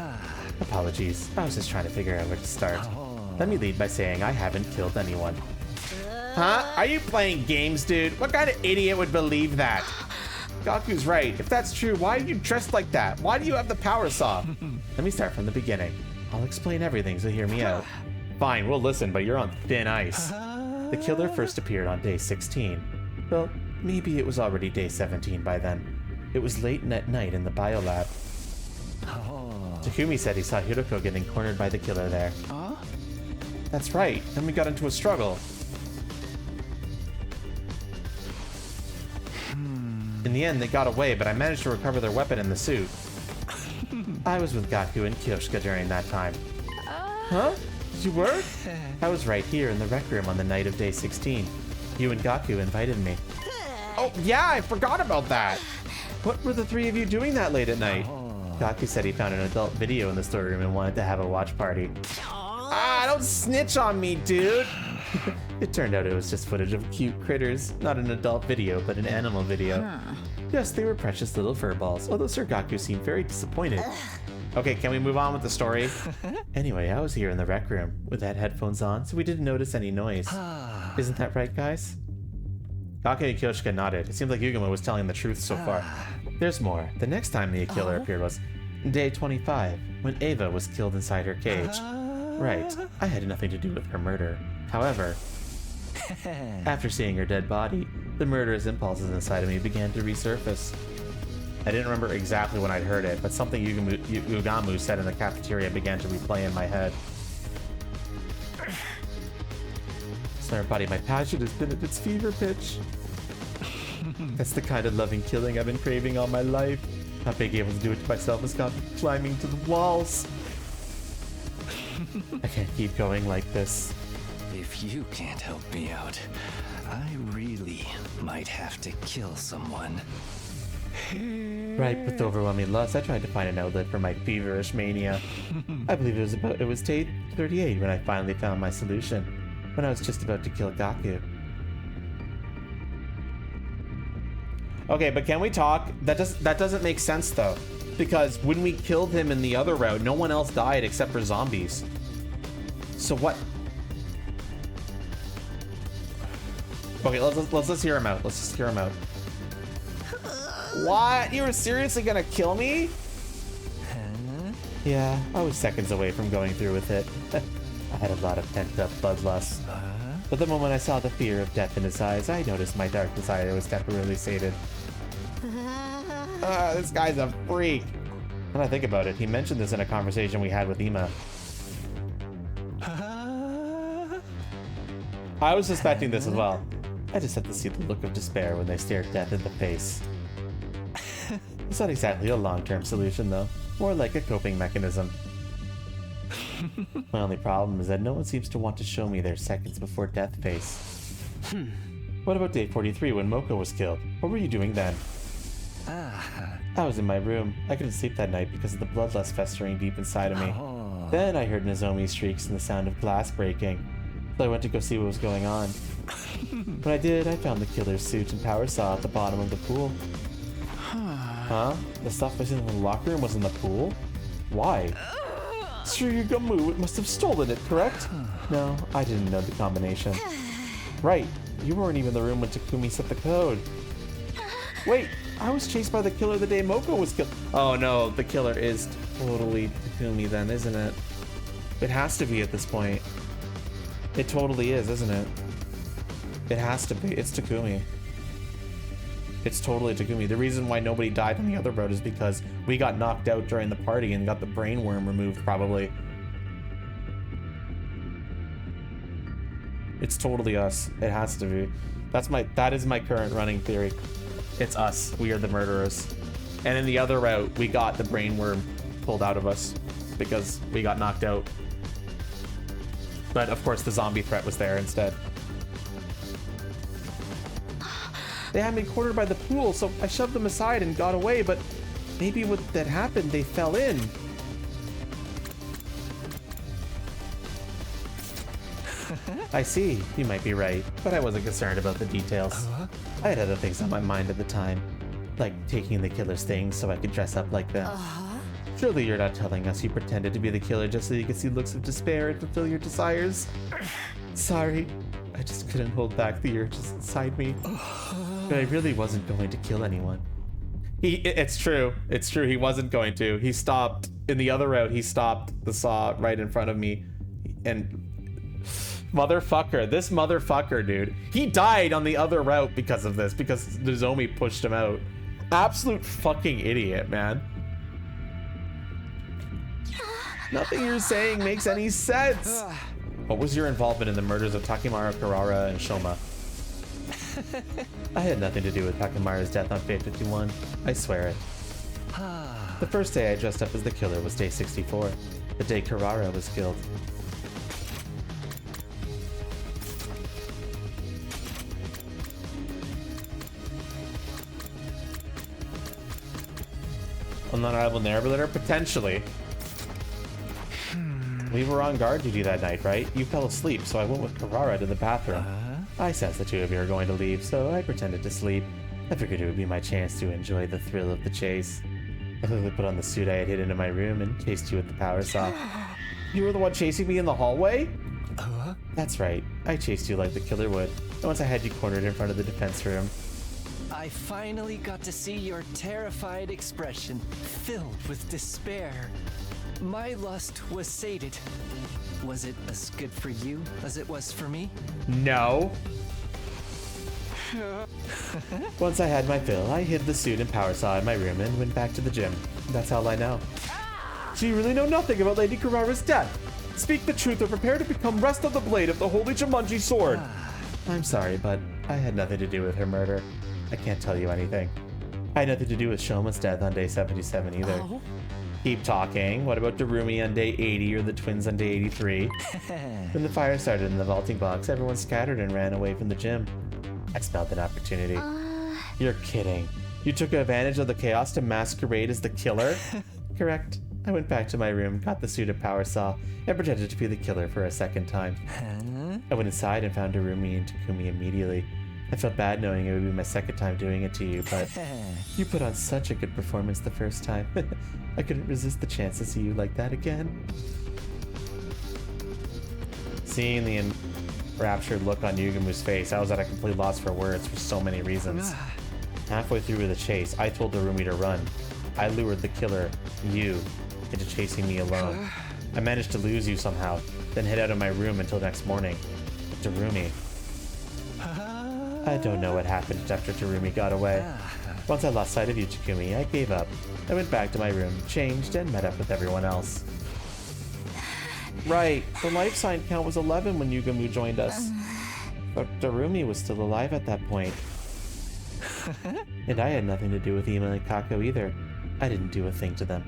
Apologies. I was just trying to figure out where to start. Let me lead by saying I haven't killed anyone. Huh? Are you playing games, dude? What kind of idiot would believe that? Gaku's right. If that's true, why are you dressed like that? Why do you have the power saw? Let me start from the beginning. I'll explain everything, so hear me out. Fine, we'll listen, but you're on thin ice. The killer first appeared on day 16. Well, maybe it was already day 17 by then. It was late at night in the biolab. Takumi said he saw Hiroko getting cornered by the killer there. That's right, and we got into a struggle. In the end, they got away, but I managed to recover their weapon in the suit. I was with Gaku and Kyoshka during that time. Huh? You were? I was right here in the rec room on the night of day 16. You and Gaku invited me. Oh, yeah, I forgot about that. What were the three of you doing that late at night? Gaku said he found an adult video in the storeroom and wanted to have a watch party. Don't snitch on me, dude. It turned out it was just footage of cute critters. Not an adult video, but an animal video. Yes, they were precious little fur balls, although Sir Gaku seemed very disappointed. Okay, can we move on with the story? Anyway, I was here in the rec room with headphones on, so we didn't notice any noise. Isn't that right, guys? Gaku and Kyoshika nodded. It seemed like Yugumo was telling the truth so far. There's more. The next time the killer appeared was day 25, when Ava was killed inside her cage. Right, I had nothing to do with her murder. However, after seeing her dead body, the murderous impulses inside of me began to resurface. I didn't remember exactly when I'd heard it, but something Yugamu said in the cafeteria began to replay in my head. So everybody, my passion has been at its fever pitch. That's the kind of loving killing I've been craving all my life. Not being able to do it to myself has got me climbing to the walls. I can't keep going like this. If you can't help me out, I really might have to kill someone. Right, with overwhelming lust, I tried to find an outlet for my feverish mania. I believe it was day 38 when I finally found my solution, when I was just about to kill Gaku. Okay, but can we talk? That doesn't make sense though, because when we killed him in the other route, no one else died except for zombies. So what? Okay, let's hear him out. Let's just hear him out. What? You were seriously gonna kill me? Yeah, I was seconds away from going through with it. I had a lot of pent-up bloodlust. But the moment I saw the fear of death in his eyes, I noticed my dark desire was temporarily sated. This guy's a freak. When I think about it, he mentioned this in a conversation we had with Ima. I was suspecting this as well. I just had to see the look of despair when they stared death in the face. It's not exactly a long-term solution, though. More like a coping mechanism. My only problem is that no one seems to want to show me their seconds before death face. What about day 43 when Moko was killed? What were you doing then? I was in my room. I couldn't sleep that night because of the bloodlust festering deep inside of me. Then I heard Nozomi's shrieks and the sound of glass breaking. So I went to go see what was going on. When I did, I found the killer's suit and power saw at the bottom of the pool. Huh? The stuff was in the locker room was in the pool? Why? Sir Yugamu must have stolen it, correct? No, I didn't know the combination. Right, you weren't even in the room when Takumi set the code. Wait, I was chased by the killer the day Moko was killed. Oh no, the killer is totally Takumi then, isn't it? It has to be at this point. It totally is, isn't it? It has to be. It's Takumi. It's totally Takumi. The reason why nobody died on the other road is because we got knocked out during the party and got the brain worm removed, probably. It's totally us. It has to be. That is my current running theory. It's us. We are the murderers. And in the other route, we got the brain worm pulled out of us because we got knocked out. But of course, the zombie threat was there instead. They had me cornered by the pool, so I shoved them aside and got away, but maybe what that happened, they fell in. I see, you might be right, but I wasn't concerned about the details. I had other things on my mind at the time, like taking the killer's things so I could dress up like them. Surely you're not telling us you pretended to be the killer just so you could see looks of despair and fulfill your desires? Sorry, I just couldn't hold back the urges inside me. But I really wasn't going to kill anyone. It's true, he wasn't going to. He stopped, in the other route, he stopped the saw right in front of me. And motherfucker, this motherfucker, dude. He died on the other route because of this, because Nozomi pushed him out. Absolute fucking idiot, man. Nothing you're saying makes any sense. What was your involvement in the murders of Takimaru, Karara, and Shoma? I had nothing to do with Takimaru's death on Fate 51. I swear it. The first day I dressed up as the killer was day 64, the day Karara was killed. Unreliable narrator? Potentially. We were on guard duty that night, right? You fell asleep, so I went with Karara to the bathroom. I sensed the two of you were going to leave, so I pretended to sleep. I figured it would be my chance to enjoy the thrill of the chase. I quickly put on the suit I had hidden in my room and chased you with the power saw. You were the one chasing me in the hallway? That's right. I chased you like the killer would. And once I had you cornered in front of the defense room. I finally got to see your terrified expression, filled with despair. My lust was sated. Was it as good for you as it was for me? No. Once I had my fill, I hid the suit and power saw in my room and went back to the gym. That's all I know. So you really know nothing about Lady Karara's death? Speak the truth or prepare to become rest of the blade of the holy Jumanji sword. I'm sorry, but I had nothing to do with her murder. I can't tell you anything. I had nothing to do with Shoma's death on day 77 either. Keep talking. What about Darumi on day 80 or the twins on day 83? When the fire started in the vaulting box, everyone scattered and ran away from the gym. I smelled an opportunity. You're kidding. You took advantage of the chaos to masquerade as the killer? Correct. I went back to my room, got the suit and power saw, and pretended to be the killer for a second time. I went inside and found Darumi and Takumi immediately. I felt bad knowing it would be my second time doing it to you, but you put on such a good performance the first time. I couldn't resist the chance to see you like that again. Seeing the enraptured look on Yugamu's face, I was at a complete loss for words for so many reasons. Halfway through the chase, I told Darumi to run. I lured the killer, you, into chasing me alone. I managed to lose you somehow, then head out of my room until next morning. But Darumi... I don't know what happened after Darumi got away. Once I lost sight of you, Takumi, I gave up. I went back to my room, changed, and met up with everyone else. Right, the life sign count was 11 when Yugamu joined us. But Darumi was still alive at that point. And I had nothing to do with Ima and Kako either. I didn't do a thing to them.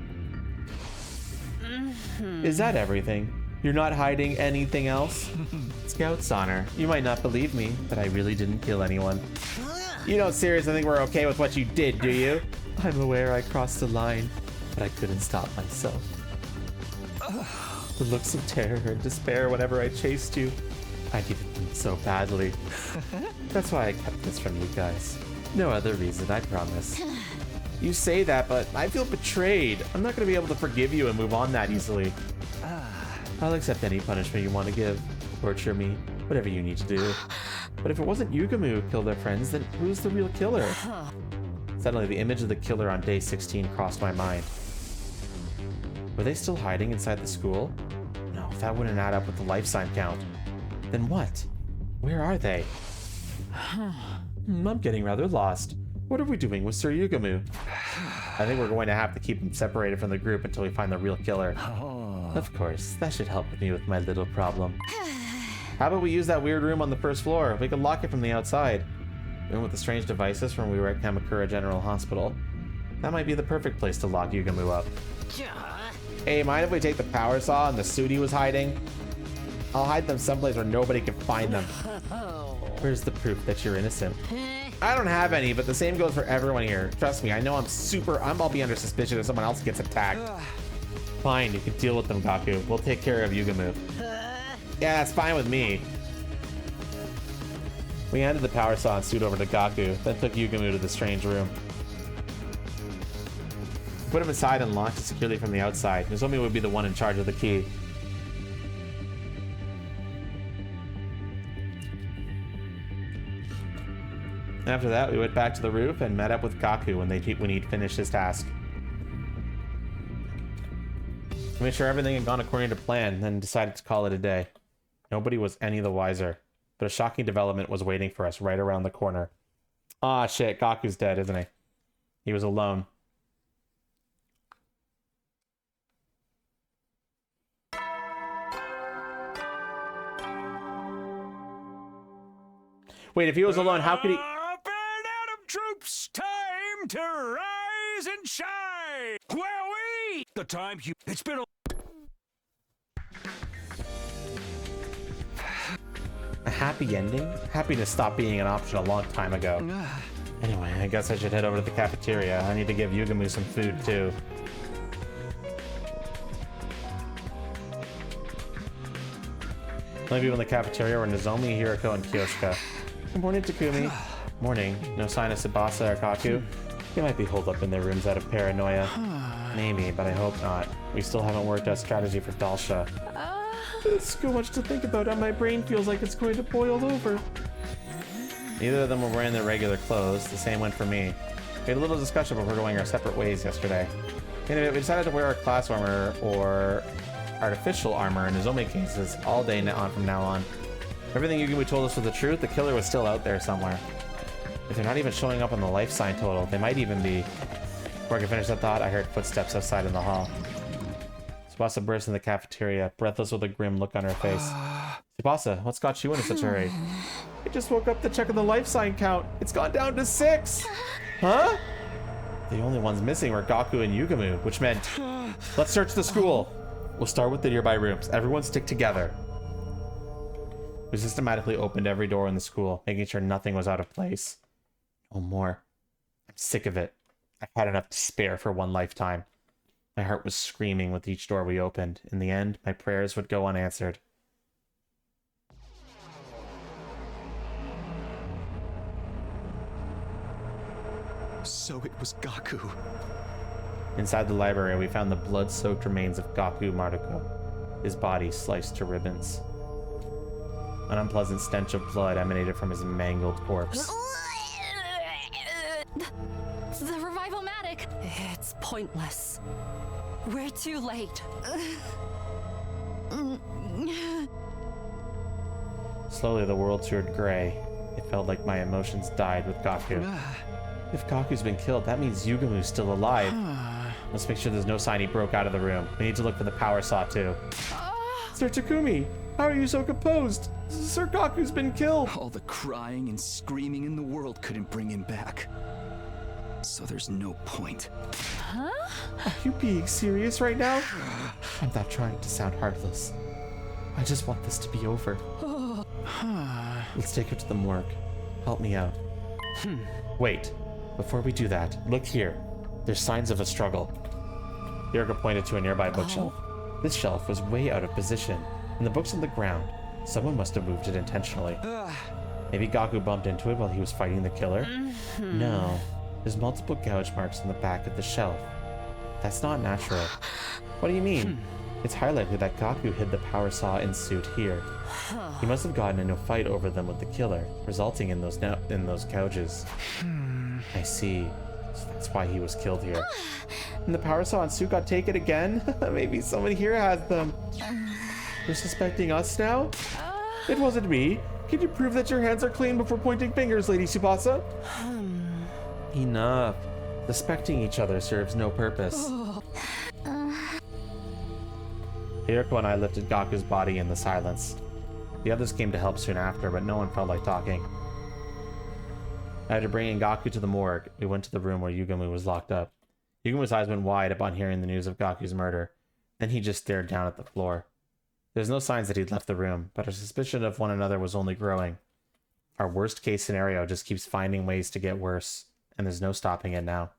Is that everything? You're not hiding anything else? Scout's honor, you might not believe me, but I really didn't kill anyone. You don't seriously think we're okay with what you did, do you? I'm aware I crossed the line, but I couldn't stop myself. The looks of terror and despair whenever I chased you, I needed them so badly. That's why I kept this from you guys. No other reason, I promise. You say that, but I feel betrayed. I'm not going to be able to forgive you and move on that easily. I'll accept any punishment you want to give. Torture me, whatever you need to do. But if it wasn't Yugamu who killed their friends, then who's the real killer? Suddenly, the image of the killer on day 16 crossed my mind. Were they still hiding inside the school? No, that wouldn't add up with the life sign count. Then what? Where are they? I'm getting rather lost. What are we doing with Sir Yugamu? I think we're going to have to keep him separated from the group until we find the real killer. Of course, that should help me with my little problem. How about we use that weird room on the first floor? We can lock it from the outside. Room with the strange devices from when we were at Kamakura General Hospital. That might be the perfect place to lock Yugamu up. Hey, mind if we take the power saw and the suit he was hiding? I'll hide them someplace where nobody can find them. Where's the proof that you're innocent? I don't have any, but the same goes for everyone here. Trust me, I know I'll be under suspicion if someone else gets attacked. Fine, you can deal with them, Gaku. We'll take care of Yugamu. Yeah, that's fine with me. We handed the power saw and suit over to Gaku, then took Yugamu to the strange room. Put him inside and locked it securely from the outside. Nozomi would be the one in charge of the key. After that, we went back to the roof and met up with Gaku when he'd finished his task. We made sure everything had gone according to plan, then decided to call it a day. Nobody was any the wiser, but a shocking development was waiting for us right around the corner. Ah, shit, Gaku's dead, isn't he? He was alone. Wait, if he was alone, how could he... Troops, time to rise and shine! Wowee! The time you... It's been a... A happy ending? Happiness stopped being an option a long time ago. Anyway, I guess I should head over to the cafeteria. I need to give Yugamu some food, too. The only people in the cafeteria were Nozomi, Hiroko, and Kyoshika. Good morning, Takumi. Morning. No sign of Tsubasa or Kaku. They might be holed up in their rooms out of paranoia. Maybe, but I hope not. We still haven't worked out strategy for Dalsha. It's too much to think about, and my brain feels like it's going to boil over. Neither of them were wearing their regular clothes. The same went for me. We had a little discussion before going our separate ways yesterday. Anyway, we decided to wear our class armor, or artificial armor in Nozomi cases, all day on from now on. Everything Yugamu told us was the truth. The killer was still out there somewhere. If they're not even showing up on the life sign total, they might even be. Before I could finish that thought, I heard footsteps outside in the hall. Tsubasa burst in the cafeteria, breathless with a grim look on her face. Tsubasa, what's got you in such a hurry? I just woke up to check on the life sign count. It's gone down to 6! Huh? The only ones missing were Gaku and Yugamu, which meant... Let's search the school! We'll start with the nearby rooms. Everyone stick together. We systematically opened every door in the school, making sure nothing was out of place. No more. I'm sick of it. I've had enough to spare for one lifetime. My heart was screaming with each door we opened. In the end, my prayers would go unanswered. So it was Gaku. Inside the library, we found the blood-soaked remains of Gaku Maruko, his body sliced to ribbons. An unpleasant stench of blood emanated from his mangled corpse. The revival-matic! It's pointless. We're too late. Slowly, the world turned gray. It felt like my emotions died with Gaku. If Gaku's been killed, that means Yugamu's still alive. Let's make sure there's no sign he broke out of the room. We need to look for the power saw, too. Sir Takumi, how are you so composed? Sir Gaku's been killed! All the crying and screaming in the world couldn't bring him back. So there's no point. Huh? Are you being serious right now? I'm not trying to sound heartless. I just want this to be over. Let's take her to the morgue. Help me out. Wait. Before we do that, look here. There's signs of a struggle. Hiroko pointed to a nearby bookshelf. This shelf was way out of position, and the book's on the ground. Someone must have moved it intentionally. Maybe Gaku bumped into it while he was fighting the killer? No. There's multiple gouge marks on the back of the shelf. That's not natural. What do you mean? It's highly likely that Gaku hid the power saw and suit here. He must have gotten into a fight over them with the killer, resulting in those gouges. I see. So that's why he was killed here. And the power saw and suit got taken again? Maybe someone here has them. You're suspecting us now? It wasn't me. Can you prove that your hands are clean before pointing fingers, Lady Tsubasa? Enough. Suspecting each other serves no purpose. Hiroko and I lifted Gaku's body in the silence. The others came to help soon after, but no one felt like talking. After bringing Gaku to the morgue, we went to the room where Yugamu was locked up. Yugamu's eyes went wide upon hearing the news of Gaku's murder. Then he just stared down at the floor. There's no signs that he'd left the room, but our suspicion of one another was only growing. Our worst case scenario just keeps finding ways to get worse, and there's no stopping it now.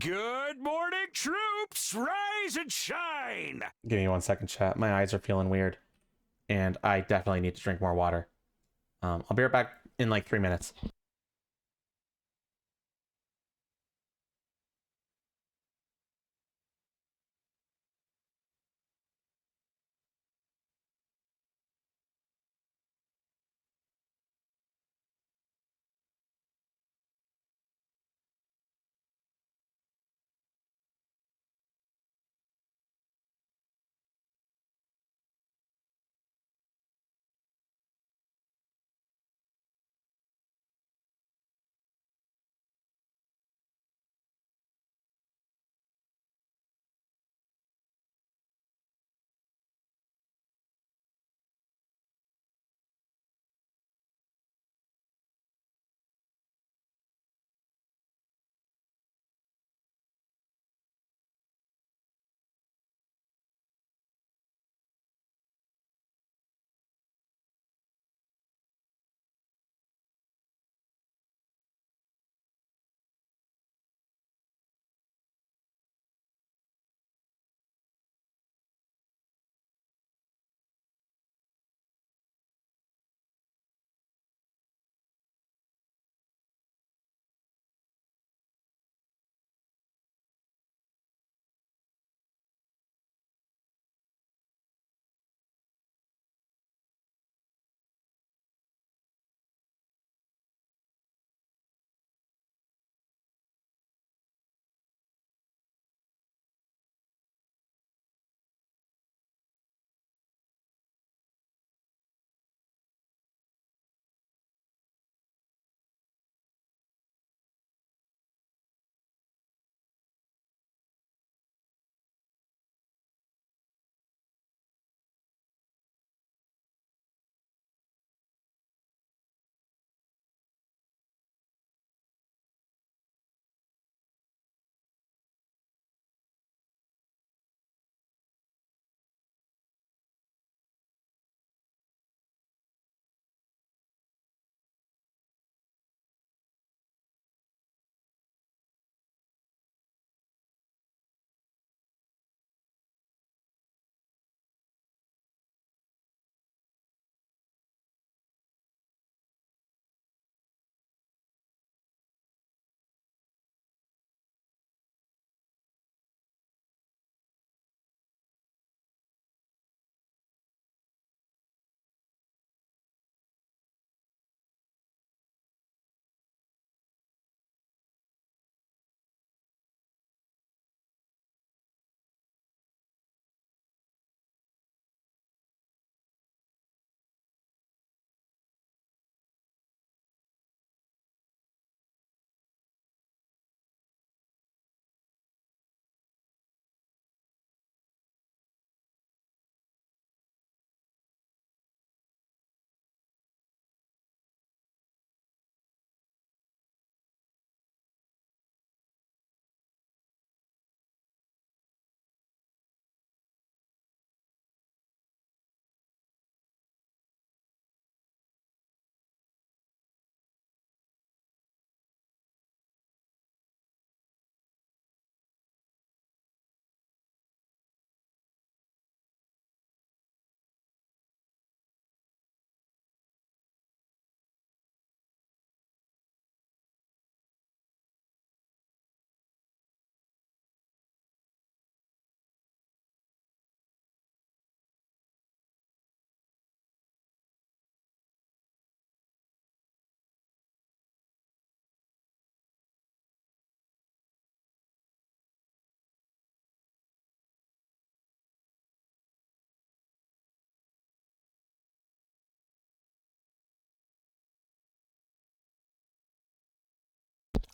Good morning, troops! Rise and shine! Give me 1 second, chat. My eyes are feeling weird. And I definitely need to drink more water. I'll be right back in like 3 minutes.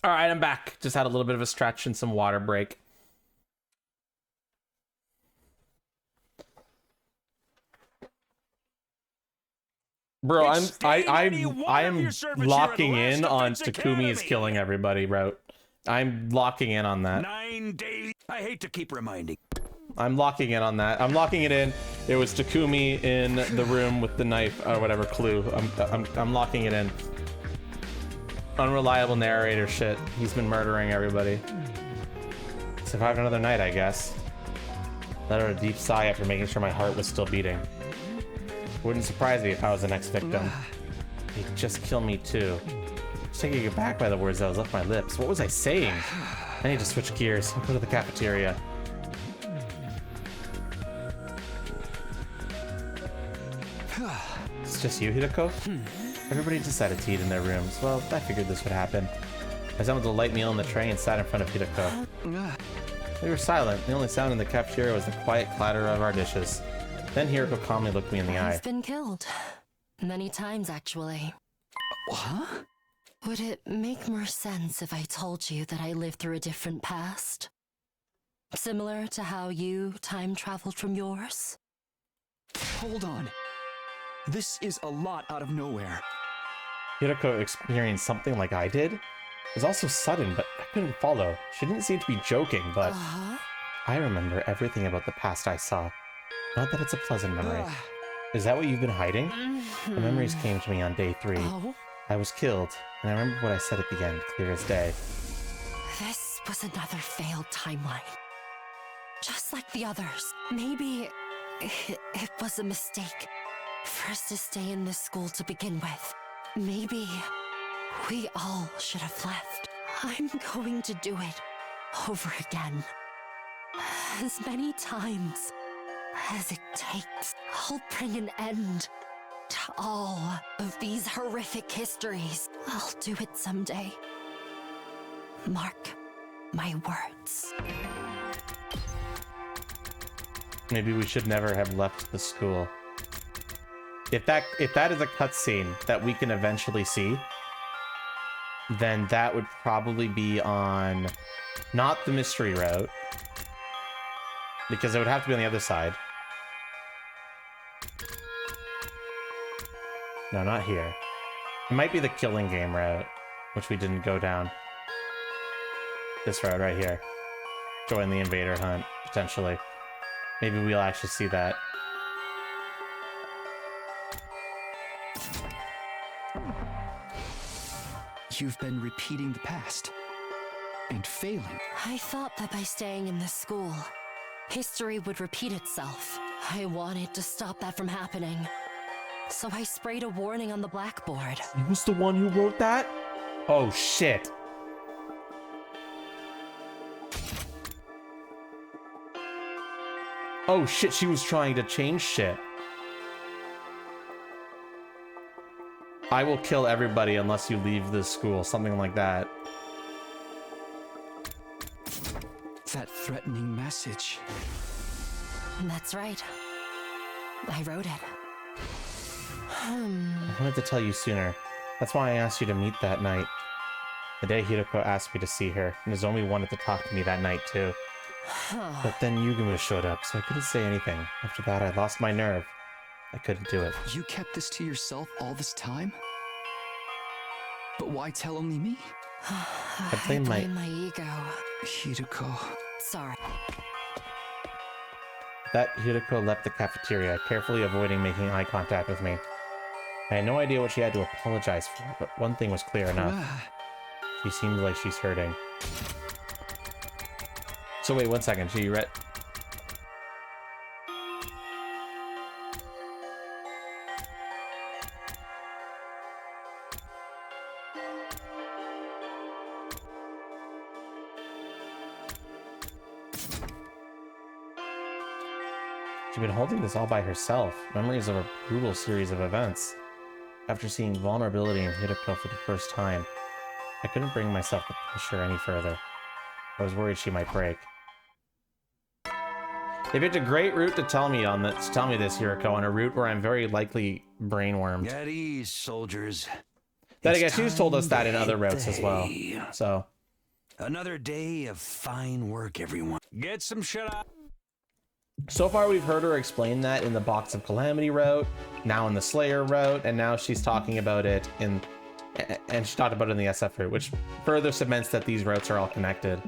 All right, I'm back. Just had a little bit of a stretch and some water break. Bro, I am locking in on Takumi is killing everybody route. I'm locking in on that. 9 days. I hate to keep reminding. I'm locking in on that. I'm locking it in. It was Takumi in the room with the knife or whatever clue. I'm locking it in. Unreliable narrator shit. He's been murdering everybody. Survived another night, I guess. Let out a deep sigh after making sure my heart was still beating. Wouldn't surprise me if I was the next victim. He'd just kill me too. Just taking aback by the words that was left my lips. What was I saying? I need to switch gears. I'll go to the cafeteria. It's just you, Hideko? Everybody decided to eat in their rooms. Well, I figured this would happen. I assembled a light meal on the tray and sat in front of Hideko. We were silent. The only sound in the cafeteria was the quiet clatter of our dishes. Then Hideko calmly looked me in the eye. I've been killed. Many times, actually. What? Would it make more sense if I told you that I lived through a different past? Similar to how you time traveled from yours? Hold on. This is a lot out of nowhere. Hideko experienced something like I did. It was also sudden, but I couldn't follow. She didn't seem to be joking, but I remember everything about the past I saw. Not that it's a pleasant memory. Is that what you've been hiding? The memories came to me on day 3. I was killed, and I remember what I said at the end, clear as day. This was another failed timeline. Just like the others. Maybe it was a mistake for us to stay in this school to begin with. Maybe we all should have left. I'm going to do it over again. As many times as it takes. I'll bring an end to all of these horrific histories. I'll do it someday. Mark my words. Maybe we should never have left the school. If that is a cutscene that we can eventually see, then that would probably be on not the mystery route, because it would have to be on the other side. No, not here. It might be the killing game route, which we didn't go down. This route right here. Join the invader hunt, potentially. Maybe we'll actually see that. You've been repeating the past. And failing. I thought that by staying in this school, history would repeat itself. I wanted to stop that from happening. So I sprayed a warning on the blackboard. He was the one who wrote that? Oh, shit. Oh, shit, she was trying to change shit. I will kill everybody unless you leave this school. Something like that. That threatening message. That's right. I wrote it. I wanted to tell you sooner. That's why I asked you to meet that night. The day Hideko asked me to see her, and Nozomi wanted to talk to me that night too. But then Yugumu showed up, so I couldn't say anything. After that, I lost my nerve. I couldn't do it. You kept this to yourself all this time? But why tell only me? I blame my ego. Hideko. Sorry. That Hideko left the cafeteria, carefully avoiding making eye contact with me. I had no idea what she had to apologize for, but one thing was clear enough. She seems like she's hurting. So wait, 1 second. She read... She'd been holding this all by herself, memories of a brutal series of events. After seeing vulnerability in Hideko for the first time, I couldn't bring myself to push her any further. I was worried she might break. They picked a great route to tell me this, Hideko, on a route where I'm very likely brainwormed. At ease, soldiers. Then I guess she's told us that in other routes as well. So another day of fine work, everyone. Get some shit up. So far, we've heard her explain that in the Box of Calamity route, now in the Slayer route, and now she's talking about it in... And she talked about it in the SF route, which further cements that these routes are all connected.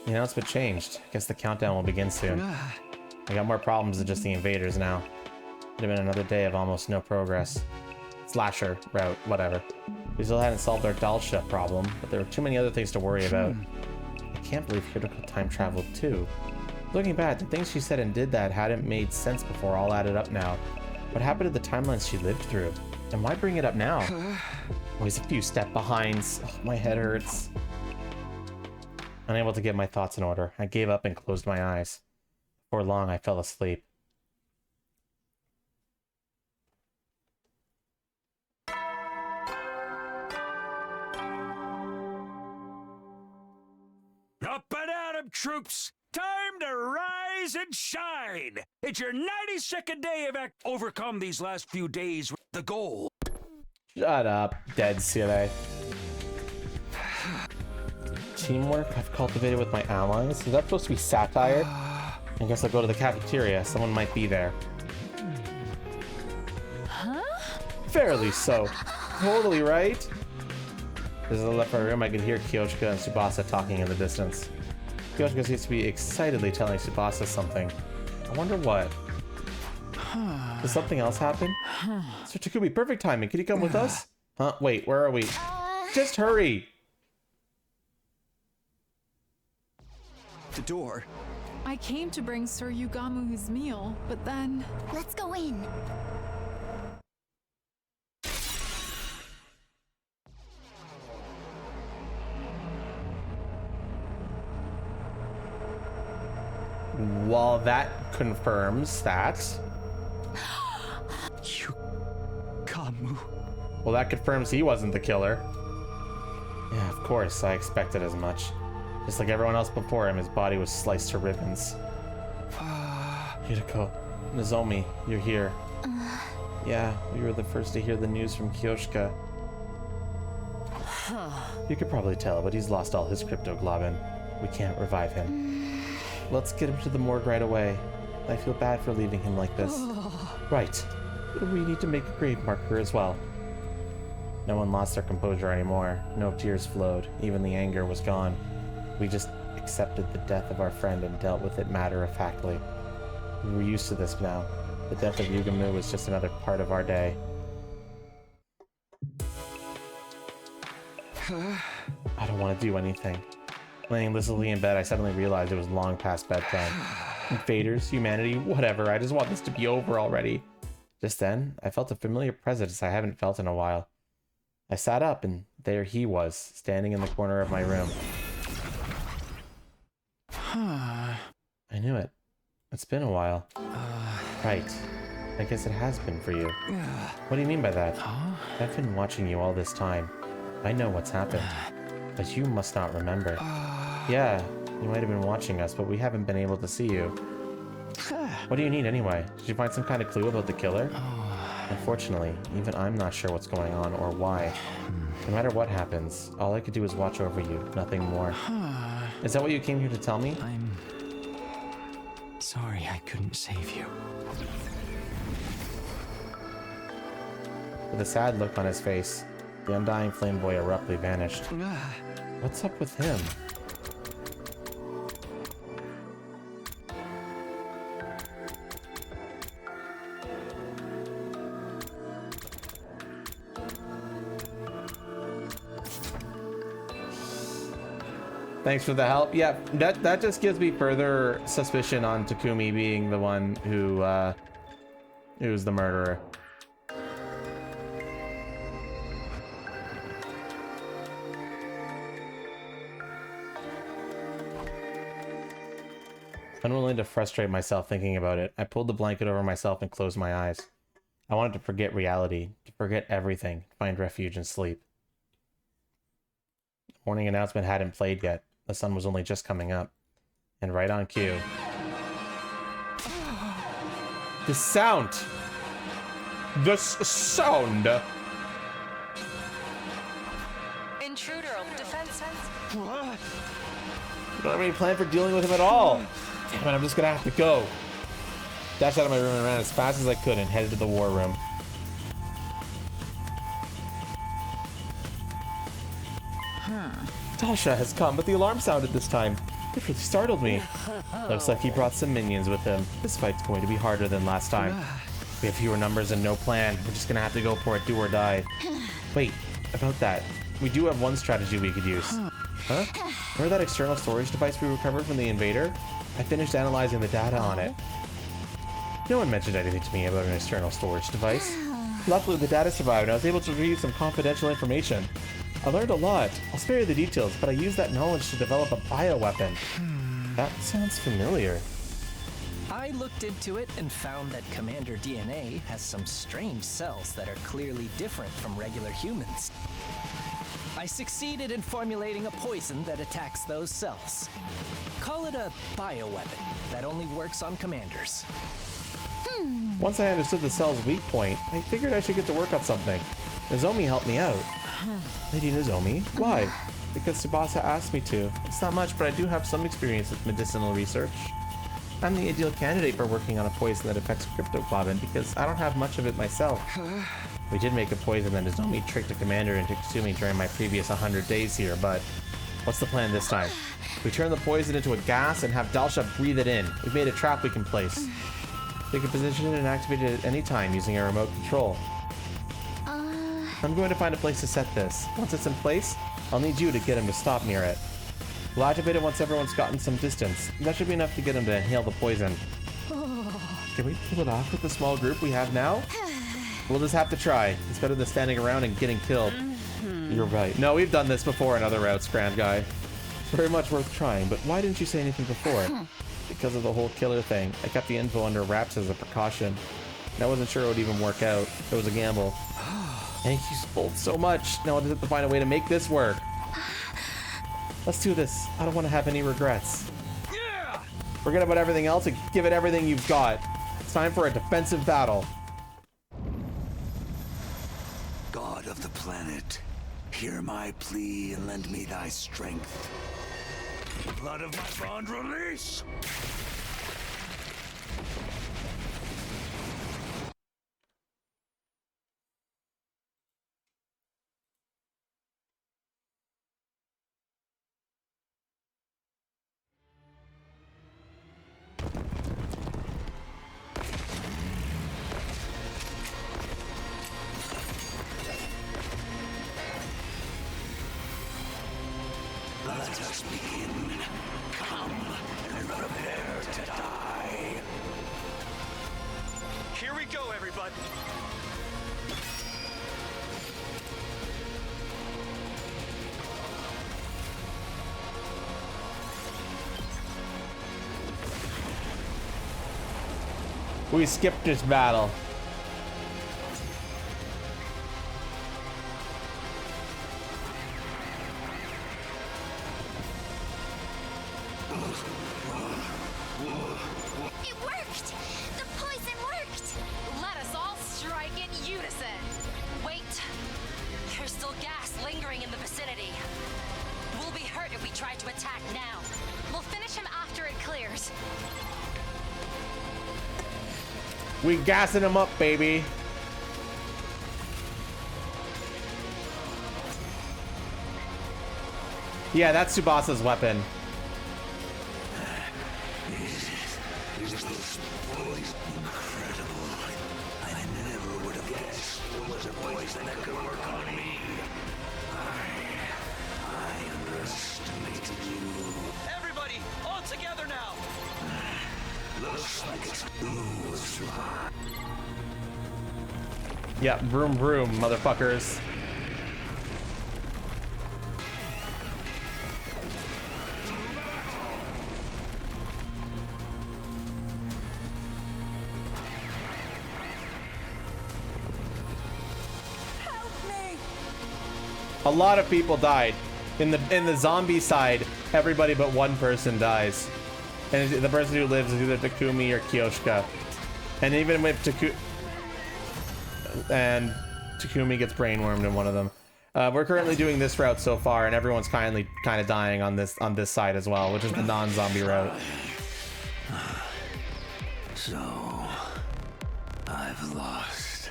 The announcement changed. I guess the countdown will begin soon. I got more problems than just the invaders now. It'd have been another day of almost no progress. Slasher route, whatever. We still hadn't solved our Dalsha problem, but there were too many other things to worry about. I can't believe Hiroko time traveled too. Looking back, the things she said and did that hadn't made sense before, all added up now. What happened to the timelines she lived through? And why bring it up now? Always a few step behinds. Oh, my head hurts. Unable to get my thoughts in order, I gave up and closed my eyes. Before long, I fell asleep. Up and at 'em, troops! Time to rise and shine! It's your 92nd day of overcome these last few days with the goal. Shut up, dead silly. Teamwork I've cultivated with my allies? Is that supposed to be satire? I guess I'll go to the cafeteria. Someone might be there. Huh? Fairly so. Totally right. As I left my room, I could hear Kyoshika and Tsubasa talking in the distance. Kyoshika seems to be excitedly telling Tsubasa something. I wonder what. Does something else happen? Sir Takumi, perfect timing. Can you come with us? Huh? Wait, where are we? Just hurry! The door. I came to bring Sir Yugamu his meal, but then... Let's go in. Well, that confirms that. Yugamu. Well, that confirms he wasn't the killer. Yeah, of course, I expected as much. Just like everyone else before him, his body was sliced to ribbons. Hiroko, Nozomi, you're here. Yeah, we were the first to hear the news from Kyoshika. You could probably tell, but he's lost all his cryptoglobin. We can't revive him. Let's get him to the morgue right away. I feel bad for leaving him like this. Right. We need to make a grave marker as well. No one lost their composure anymore. No tears flowed. Even the anger was gone. We just accepted the death of our friend and dealt with it matter-of-factly. We were used to this now. The death of Yugamu was just another part of our day. I don't want to do anything. Laying listlessly in bed, I suddenly realized it was long past bedtime. Invaders, humanity, whatever, I just want this to be over already. Just then, I felt a familiar presence I haven't felt in a while. I sat up, and there he was, standing in the corner of my room. I knew it. It's been a while. Right. I guess it has been for you. What do you mean by that? I've been watching you all this time. I know what's happened. But you must not remember. Yeah, you might have been watching us, but we haven't been able to see you. What do you need anyway? Did you find some kind of clue about the killer? Unfortunately, even I'm not sure what's going on or why. No matter what happens, all I could do is watch over you, nothing more. Is that what you came here to tell me? I'm sorry I couldn't save you. With a sad look on his face, the undying flame boy abruptly vanished. What's up with him? Thanks for the help. Yeah, that just gives me further suspicion on Takumi being the one who's the murderer. Unwilling to frustrate myself thinking about it, I pulled the blanket over myself and closed my eyes. I wanted to forget reality, to forget everything, find refuge in sleep. The morning announcement hadn't played yet. The sun was only just coming up. And right on cue. The sound! The sound! Intruder, defense. I don't have any plan for dealing with him at all. Damn it, I'm just gonna have to go. Dashed out of my room and ran as fast as I could and headed to the war room. Tasha has come, but the alarm sounded this time. It really startled me. Looks like he brought some minions with him. This fight's going to be harder than last time. We have fewer numbers and no plan. We're just gonna have to go for it, do or die. Wait, about that. We do have one strategy we could use. Huh? Remember that external storage device we recovered from the invader? I finished analyzing the data on it. No one mentioned anything to me about an external storage device. Luckily, the data survived, and I was able to retrieve some confidential information. I learned a lot. I'll spare you the details, but I used that knowledge to develop a bioweapon. That sounds familiar. I looked into it and found that Commander DNA has some strange cells that are clearly different from regular humans. I succeeded in formulating a poison that attacks those cells. Call it a bioweapon that only works on commanders. Once I understood the cell's weak point, I figured I should get to work on something. Nozomi helped me out. Lady Nozomi? Why? Because Tsubasa asked me to. It's not much, but I do have some experience with medicinal research. I'm the ideal candidate for working on a poison that affects cryptoglobin because I don't have much of it myself. We did make a poison that Nozomi tricked a commander into consuming during my previous 100 days here, but what's the plan this time? We turn the poison into a gas and have Dalsha breathe it in. We've made a trap we can place. We can position it and activate it at any time using a remote control. I'm going to find a place to set this. Once it's in place, I'll need you to get him to stop near it. We'll activate it once everyone's gotten some distance. That should be enough to get him to inhale the poison. Can we pull it off with the small group we have now? We'll just have to try. It's better than standing around and getting killed. You're right. No, we've done this before in other routes, Grand Guy. It's very much worth trying, but why didn't you say anything before? Because of the whole killer thing. I kept the info under wraps as a precaution. And I wasn't sure it would even work out. It was a gamble. Thank you both so much. Now I just have to find a way to make this work. Let's do this. I don't want to have any regrets. Yeah! Forget about everything else and give it everything you've got. It's time for a defensive battle. God of the planet, hear my plea and lend me thy strength. Blood of my bond release! Let us begin. Come and prepare to die. Here we go, everybody. We skipped this battle. It worked! The poison worked! Let us all strike in unison. Wait. There's still gas lingering in the vicinity. We'll be hurt if we try to attack now. We'll finish him after it clears. We gassing him up, baby. Yeah, that's Tsubasa's weapon. Incredible. I never would have guessed it was a poison that could work on me. I underestimated you. Everybody, all together now! Looks like it's was right. Yeah, vroom vroom, motherfuckers. A lot of people died. In the zombie side, everybody but one person dies. And the person who lives is either Takumi or Kyoshika. And even with Takumi gets brainwormed in one of them. We're currently doing this route so far, and everyone's kind of dying on this side as well, which is the non-zombie route. So, I've lost.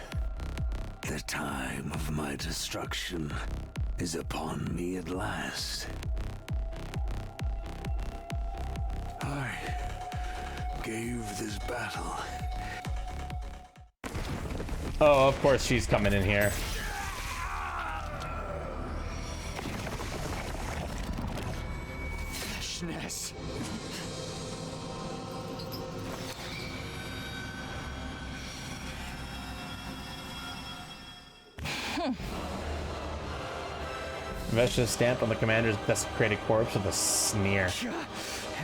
The time of my destruction is upon me at last. I gave this battle. Oh, of course she's coming in here. this. Vesh is stamped on the commander's desecrated corpse with a sneer.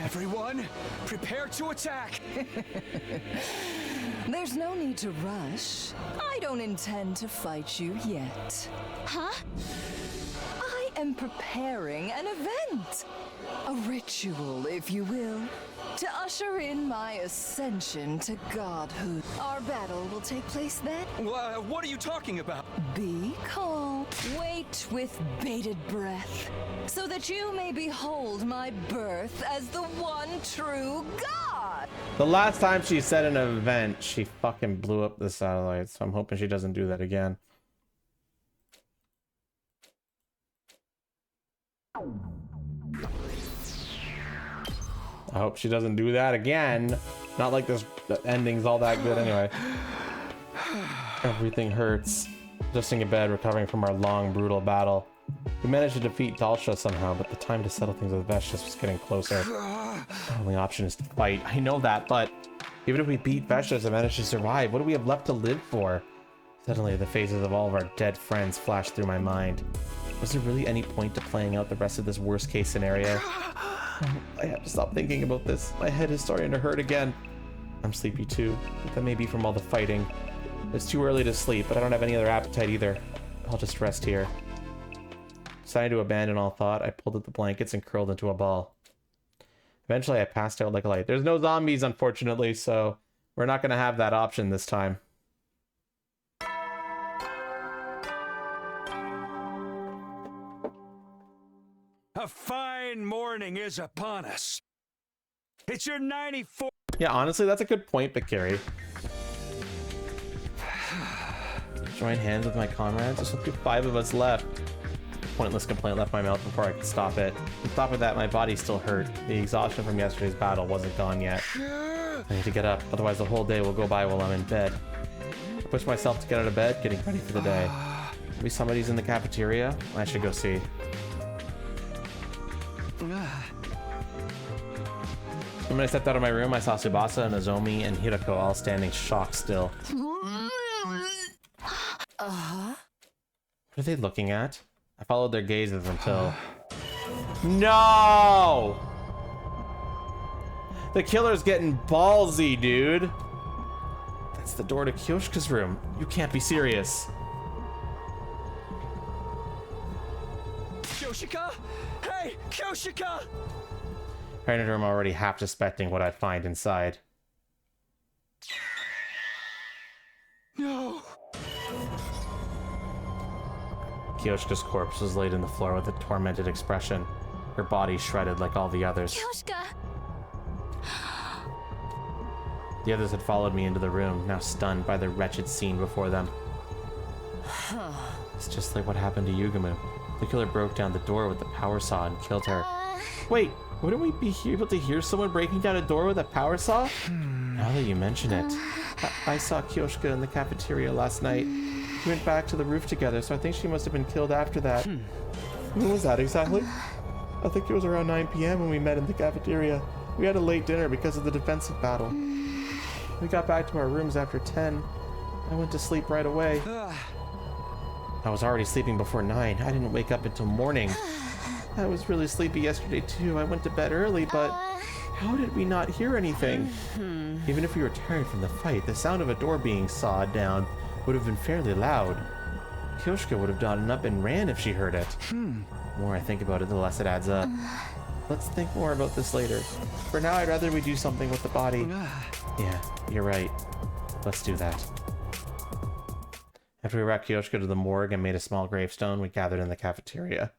Everyone, prepare to attack! There's no need to rush. I don't intend to fight you yet. Huh? I am preparing an event. A ritual, if you will, to usher in my ascension to godhood. Our battle will take place then. What are you talking about? Be calm. Wait with bated breath, so that you may behold my birth as the one true God. The last time she said an event, she fucking blew up the satellite, so I'm hoping she doesn't do that again. I hope she doesn't do that again. Not like this ending's all that good anyway. Everything hurts. Just in bed, recovering from our long, brutal battle. We managed to defeat Dalsha somehow, but the time to settle things with Veshtus was getting closer. The only option is to fight. I know that, but even if we beat Veshtus and manage to survive, what do we have left to live for? Suddenly, the faces of all of our dead friends flashed through my mind. Was there really any point to playing out the rest of this worst-case scenario? I have to stop thinking about this. My head is starting to hurt again. I'm sleepy too, but that may be from all the fighting. It's too early to sleep, but I don't have any other appetite either. I'll just rest here. Deciding to abandon all thought, I pulled at the blankets and curled into a ball. Eventually, I passed out like a light. There's no zombies, unfortunately, so we're not going to have that option this time. A fine morning is upon us. It's your 94th. Yeah, honestly, that's a good point, Bakari. Join hands with my comrades. There's only 5 of us left. Pointless complaint left my mouth before I could stop it. On top of that, my body still hurt. The exhaustion from yesterday's battle wasn't gone yet. I need to get up, otherwise the whole day will go by while I'm in bed. I push myself to get out of bed, getting ready for the day. Maybe somebody's in the cafeteria? I should go see. When I stepped out of my room, I saw Tsubasa, Nozomi, and Hirako all standing shocked still. What are they looking at? I followed their gazes until... No! The killer's getting ballsy, dude. That's the door to Kyoshika's room. You can't be serious. Kyoshika? Hey, Kyoshika! I entered her room already half suspecting what I'd find inside. No! Kyoshika's corpse was laid in the floor with a tormented expression. Her body shredded like all the others. Kyoshika! The others had followed me into the room, now stunned by the wretched scene before them. It's just like what happened to Yugumu. The killer broke down the door with the power saw and killed her. Wait, wouldn't we be able to hear someone breaking down a door with a power saw? Now that you mention it, I saw Kyoshika in the cafeteria last night. We went back to the roof together, so I think she must have been killed after that. When was that exactly? I think it was around 9 p.m. when we met in the cafeteria. We had a late dinner because of the defensive battle. We got back to our rooms after 10. I went to sleep right away. I was already sleeping before 9. I didn't wake up until morning. I was really sleepy yesterday too. I went to bed early, but how did we not hear anything? Even if we were tired from the fight, the sound of a door being sawed down would have been fairly loud. Kyoshika would have gotten up and ran if she heard it. The more I think about it, the less it adds up. Let's think more about this later. For now, I'd rather we do something with the body. Yeah, you're right. Let's do that. After we brought Kyoshika to the morgue and made a small gravestone, we gathered in the cafeteria.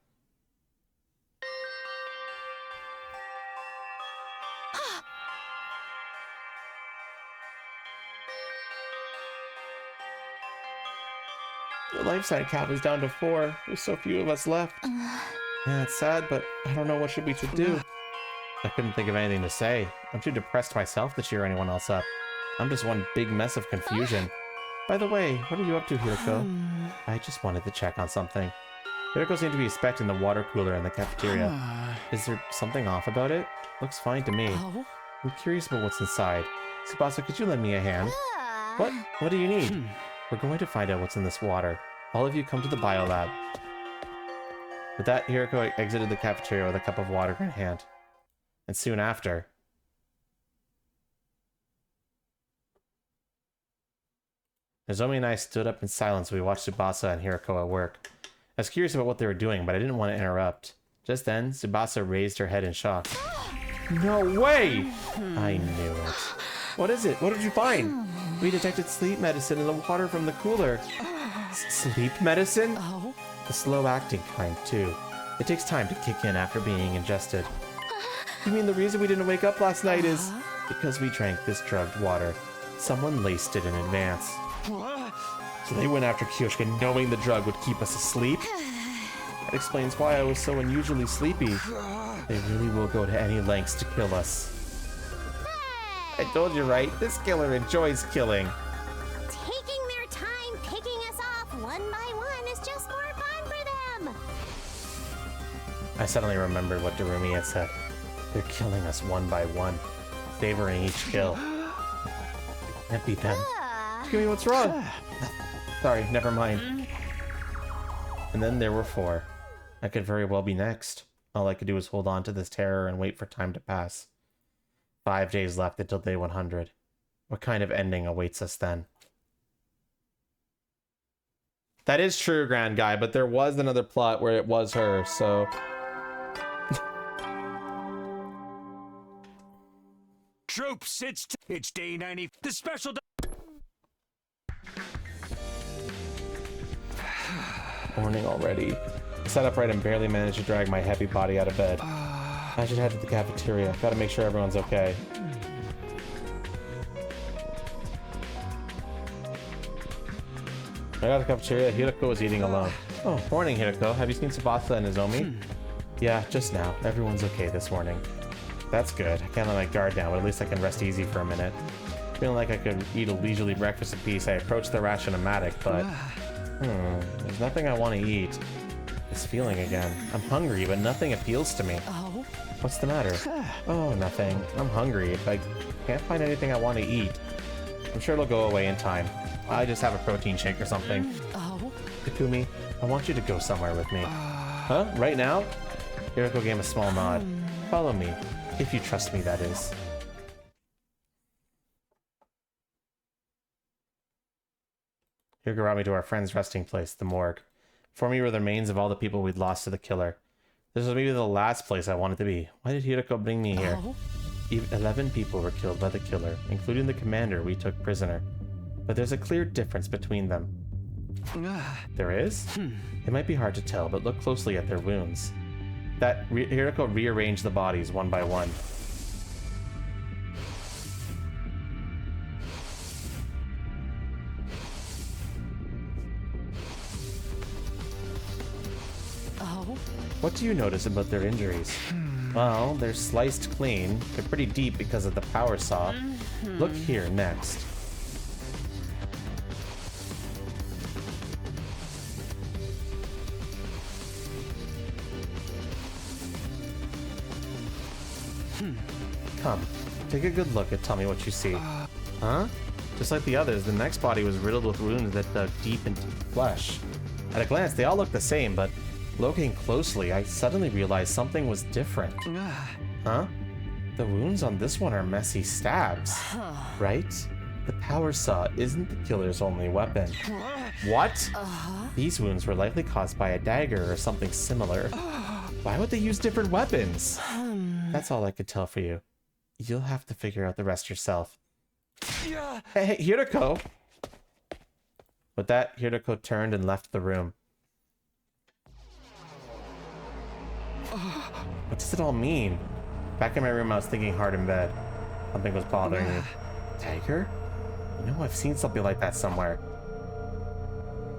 The lifeside count is down to 4. There's so few of us left. Yeah, it's sad, but I don't know what we should do. I couldn't think of anything to say. I'm too depressed myself to cheer anyone else up. I'm just one big mess of confusion. By the way, what are you up to, Hirako? I just wanted to check on something. Hirako seemed to be inspecting the water cooler in the cafeteria. Is there something off about it? Looks fine to me. Oh? I'm curious about what's inside. Tsubasa, could you lend me a hand? What? What do you need? We're going to find out what's in this water. All of you come to the biolab. With that, Hiroko exited the cafeteria with a cup of water in hand. And soon after... Nozomi and I stood up in silence as we watched Tsubasa and Hiroko at work. I was curious about what they were doing, but I didn't want to interrupt. Just then, Tsubasa raised her head in shock. No way! I knew it. What is it? What did you find? We detected sleep medicine in the water from the cooler. Sleep medicine? Oh? The slow-acting kind, too. It takes time to kick in after being ingested. You mean the reason we didn't wake up last night is because we drank this drugged water. Someone laced it in advance. So they went after Kyoshika knowing the drug would keep us asleep? That explains why I was so unusually sleepy. They really will go to any lengths to kill us. I told you right, this killer enjoys killing. Taking their time picking us off one by one is just more fun for them. I suddenly remembered what Darumi had said. They're killing us one by one, favoring each kill. Can't beat them. Excuse me, what's wrong? Sorry, never mind. And then there were 4. I could very well be next. All I could do was hold on to this terror and wait for time to pass. 5 days left until day 100. What kind of ending awaits us then? That is true, Grand Guy, but there was another plot where it was her, so... Troops, it's day 90. The special... Morning already. I sat upright and barely managed to drag my heavy body out of bed. I should head to the cafeteria. Gotta make sure everyone's okay. I got to the cafeteria. Hiroko was eating alone. Oh, morning, Hiroko. Have you seen Tsubasa and Nozomi? Yeah, just now. Everyone's okay this morning. That's good. I can't let my guard down, but at least I can rest easy for a minute. Feeling like I could eat a leisurely breakfast in peace, I approached the ration-o-matic, but... there's nothing I want to eat. This feeling again. I'm hungry, but nothing appeals to me. Oh? What's the matter? Oh, nothing. I'm hungry, but I can't find anything I want to eat. I'm sure it'll go away in time. I just have a protein shake or something. Oh? Takumi, I want you to go somewhere with me. Huh? Right now? Hiroko gave a small nod. Follow me. If you trust me, that is. Hiroko brought me to our friend's resting place, the morgue. Before me were the remains of all the people we'd lost to the killer. This was maybe the last place I wanted to be. Why did Hiroko bring me here? 11 people were killed by the killer, including the commander we took prisoner. But there's a clear difference between them. There is? It might be hard to tell, but look closely at their wounds. Hiroko rearranged the bodies one by one. Oh? What do you notice about their injuries? Well, they're sliced clean. They're pretty deep because of the power saw. Look here next. Come, take a good look and tell me what you see. Huh? Just like the others, the next body was riddled with wounds that dug deep into the flesh. At a glance, they all look the same, but looking closely, I suddenly realized something was different. Huh? The wounds on this one are messy stabs, right? The power saw isn't the killer's only weapon. What? These wounds were likely caused by a dagger or something similar. Why would they use different weapons? That's all I could tell for you. You'll have to figure out the rest yourself. Hey, Hiroko! With that, Hiroko turned and left the room. What does it all mean? Back in my room, I was thinking hard in bed. Something was bothering me. Tiger? You know, I've seen something like that somewhere.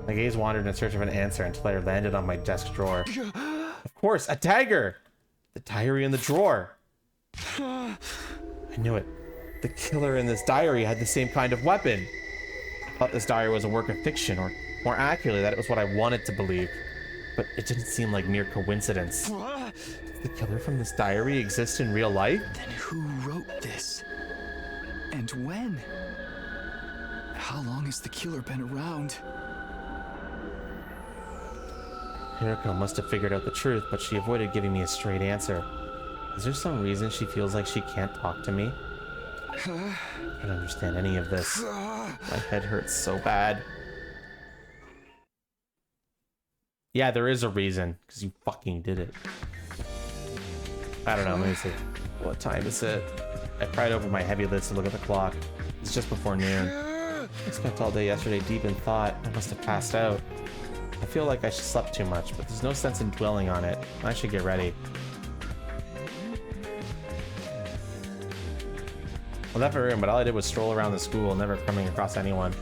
My gaze wandered in search of an answer until I landed on my desk drawer. Of course, a dagger! The diary in the drawer. I knew it. The killer in this diary had the same kind of weapon. I thought this diary was a work of fiction, or more accurately, that it was what I wanted to believe. But it didn't seem like mere coincidence. Does the killer from this diary exist in real life? Then who wrote this? And when? How long has the killer been around? Hiroko must have figured out the truth, but she avoided giving me a straight answer. Is there some reason she feels like she can't talk to me? I don't understand any of this. My head hurts so bad. Yeah, there is a reason, because you fucking did it. I don't know, let me see. What time is it? I pried over my heavy lids to look at the clock. It's just before noon. I spent all day yesterday deep in thought. I must have passed out. I feel like I slept too much, but there's no sense in dwelling on it. I should get ready. I left my room, but all I did was stroll around the school, never coming across anyone.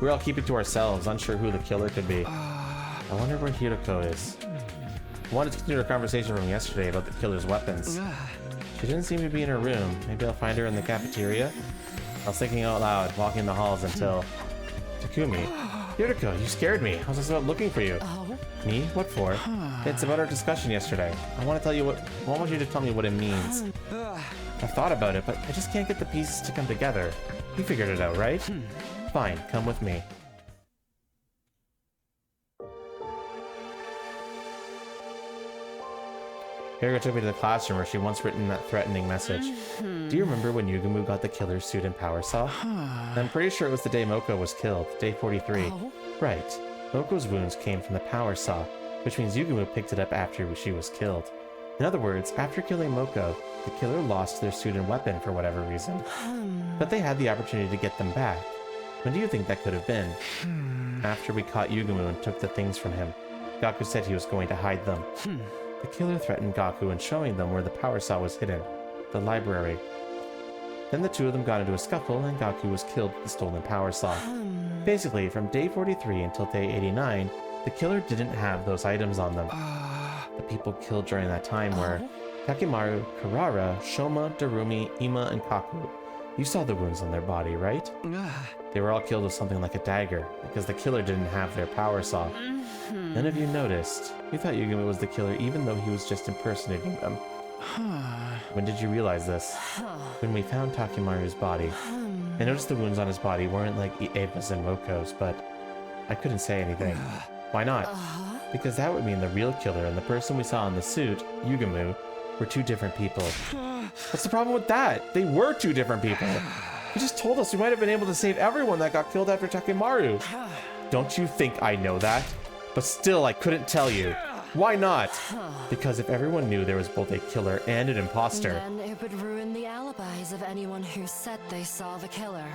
We were all keeping to ourselves, unsure who the killer could be. I wonder where Hiroko is. I wanted to continue our conversation from yesterday about the killer's weapons. She didn't seem to be in her room. Maybe I'll find her in the cafeteria? I was thinking out loud, walking the halls until... Takumi. Hiroko, you scared me. I was just about looking for you. Me? What for? It's about our discussion yesterday. I want you to tell me what it means. I've thought about it, but I just can't get the pieces to come together. You figured it out, right? Fine, come with me. Hiroko took me to the classroom where she once written that threatening message. Do you remember when Yugumu got the killer's suit and power saw? I'm pretty sure it was the day Moko was killed, day 43. Right. Moko's wounds came from the power saw, which means Yugumu picked it up after she was killed. In other words, after killing Moko, the killer lost their suit and weapon for whatever reason. But they had the opportunity to get them back. When do you think that could have been? After we caught Yugumu and took the things from him. Gaku said he was going to hide them. The killer threatened Gaku in showing them where the power saw was hidden. The library. Then the two of them got into a scuffle and Gaku was killed with the stolen power saw. Basically, from day 43 until day 89, the killer didn't have those items on them. The people killed during that time were Takimaru, Karara, Shoma, Darumi, Ima, and Kaku. You saw the wounds on their body, right? They were all killed with something like a dagger, because the killer didn't have their power saw. None of you noticed. You thought Yugumu was the killer even though he was just impersonating them. When did you realize this? When we found Takimaru's body. I noticed the wounds on his body weren't like Eva's and Moko's, but I couldn't say anything. Why not? Because that would mean the real killer and the person we saw in the suit, Yugumu, were two different people. What's the problem with that? They were two different people. You just told us we might have been able to save everyone that got killed after Takimaru. Don't you think I know that? But still, I couldn't tell you. Why not? Because if everyone knew there was both a killer and an imposter... Then it would ruin the alibis of anyone who said they saw the killer.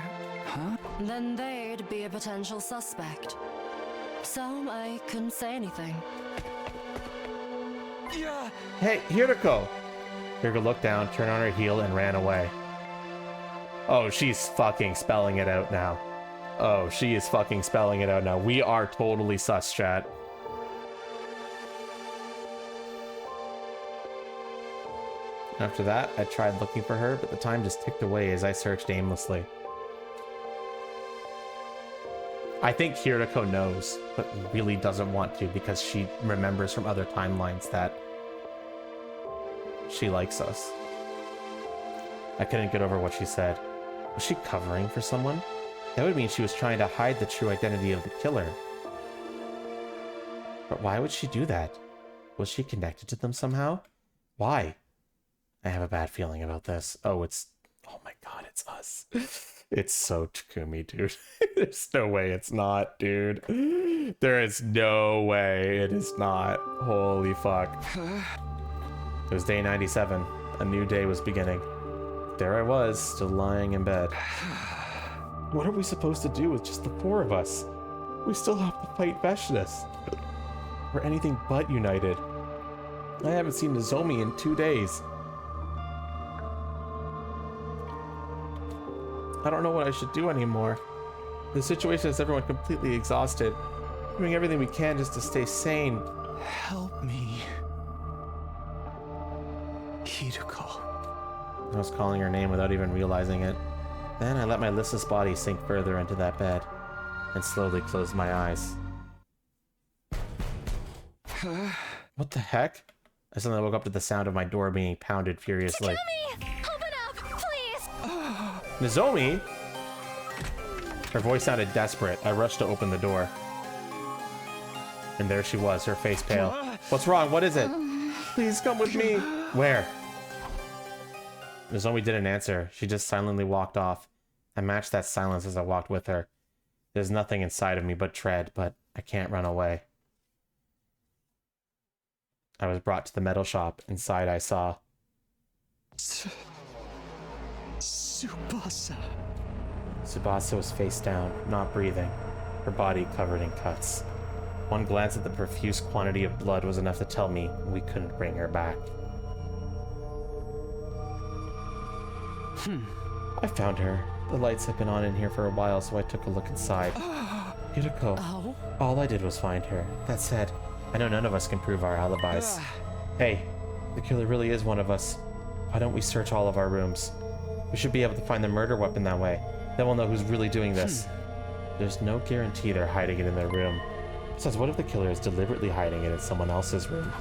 Then they'd be a potential suspect. So I couldn't say anything. Hey, Hiroko! Hiroko looked down, turned on her heel, and ran away. Oh, she's fucking spelling it out now. Oh, she is fucking spelling it out now. We are totally sus, chat. After that, I tried looking for her, but the time just ticked away as I searched aimlessly. I think Hiroko knows, but really doesn't want to because she remembers from other timelines that she likes us. I couldn't get over what she said. Was she covering for someone? That would mean she was trying to hide the true identity of the killer. But why would she do that? Was she connected to them somehow? Why? I have a bad feeling about this. Oh my god, it's us. It's so Takumi, dude. There's no way it's not, dude. There is no way it is not. Holy fuck. It was day 97. A new day was beginning. There I was, still lying in bed. What are we supposed to do with just the four of us? We still have to fight Veshness. We're anything but united. I haven't seen Nozomi in 2 days. I don't know what I should do anymore. The situation has everyone completely exhausted. Doing everything we can just to stay sane. Help me. Hiroko. I was calling her name without even realizing it. Then I let my listless body sink further into that bed and slowly closed my eyes. What the heck? I suddenly woke up to the sound of my door being pounded furiously. Open up, please! Nozomi? Her voice sounded desperate. I rushed to open the door. And there she was, her face pale. What's wrong? What is it? Please come with me. Where? Nozomi didn't answer. She just silently walked off. I matched that silence as I walked with her. There's nothing inside of me but dread, but I can't run away. I was brought to the metal shop. Inside I saw... Tsubasa. Tsubasa was face down, not breathing, her body covered in cuts. One glance at the profuse quantity of blood was enough to tell me we couldn't bring her back. I found her. The lights had been on in here for a while, so I took a look inside. Hiroko. Oh? All I did was find her. That said, I know none of us can prove our alibis. Hey, the killer really is one of us. Why don't we search all of our rooms? We should be able to find the murder weapon that way. Then we'll know who's really doing this. There's no guarantee they're hiding it in their room. Besides, what if the killer is deliberately hiding it in someone else's room?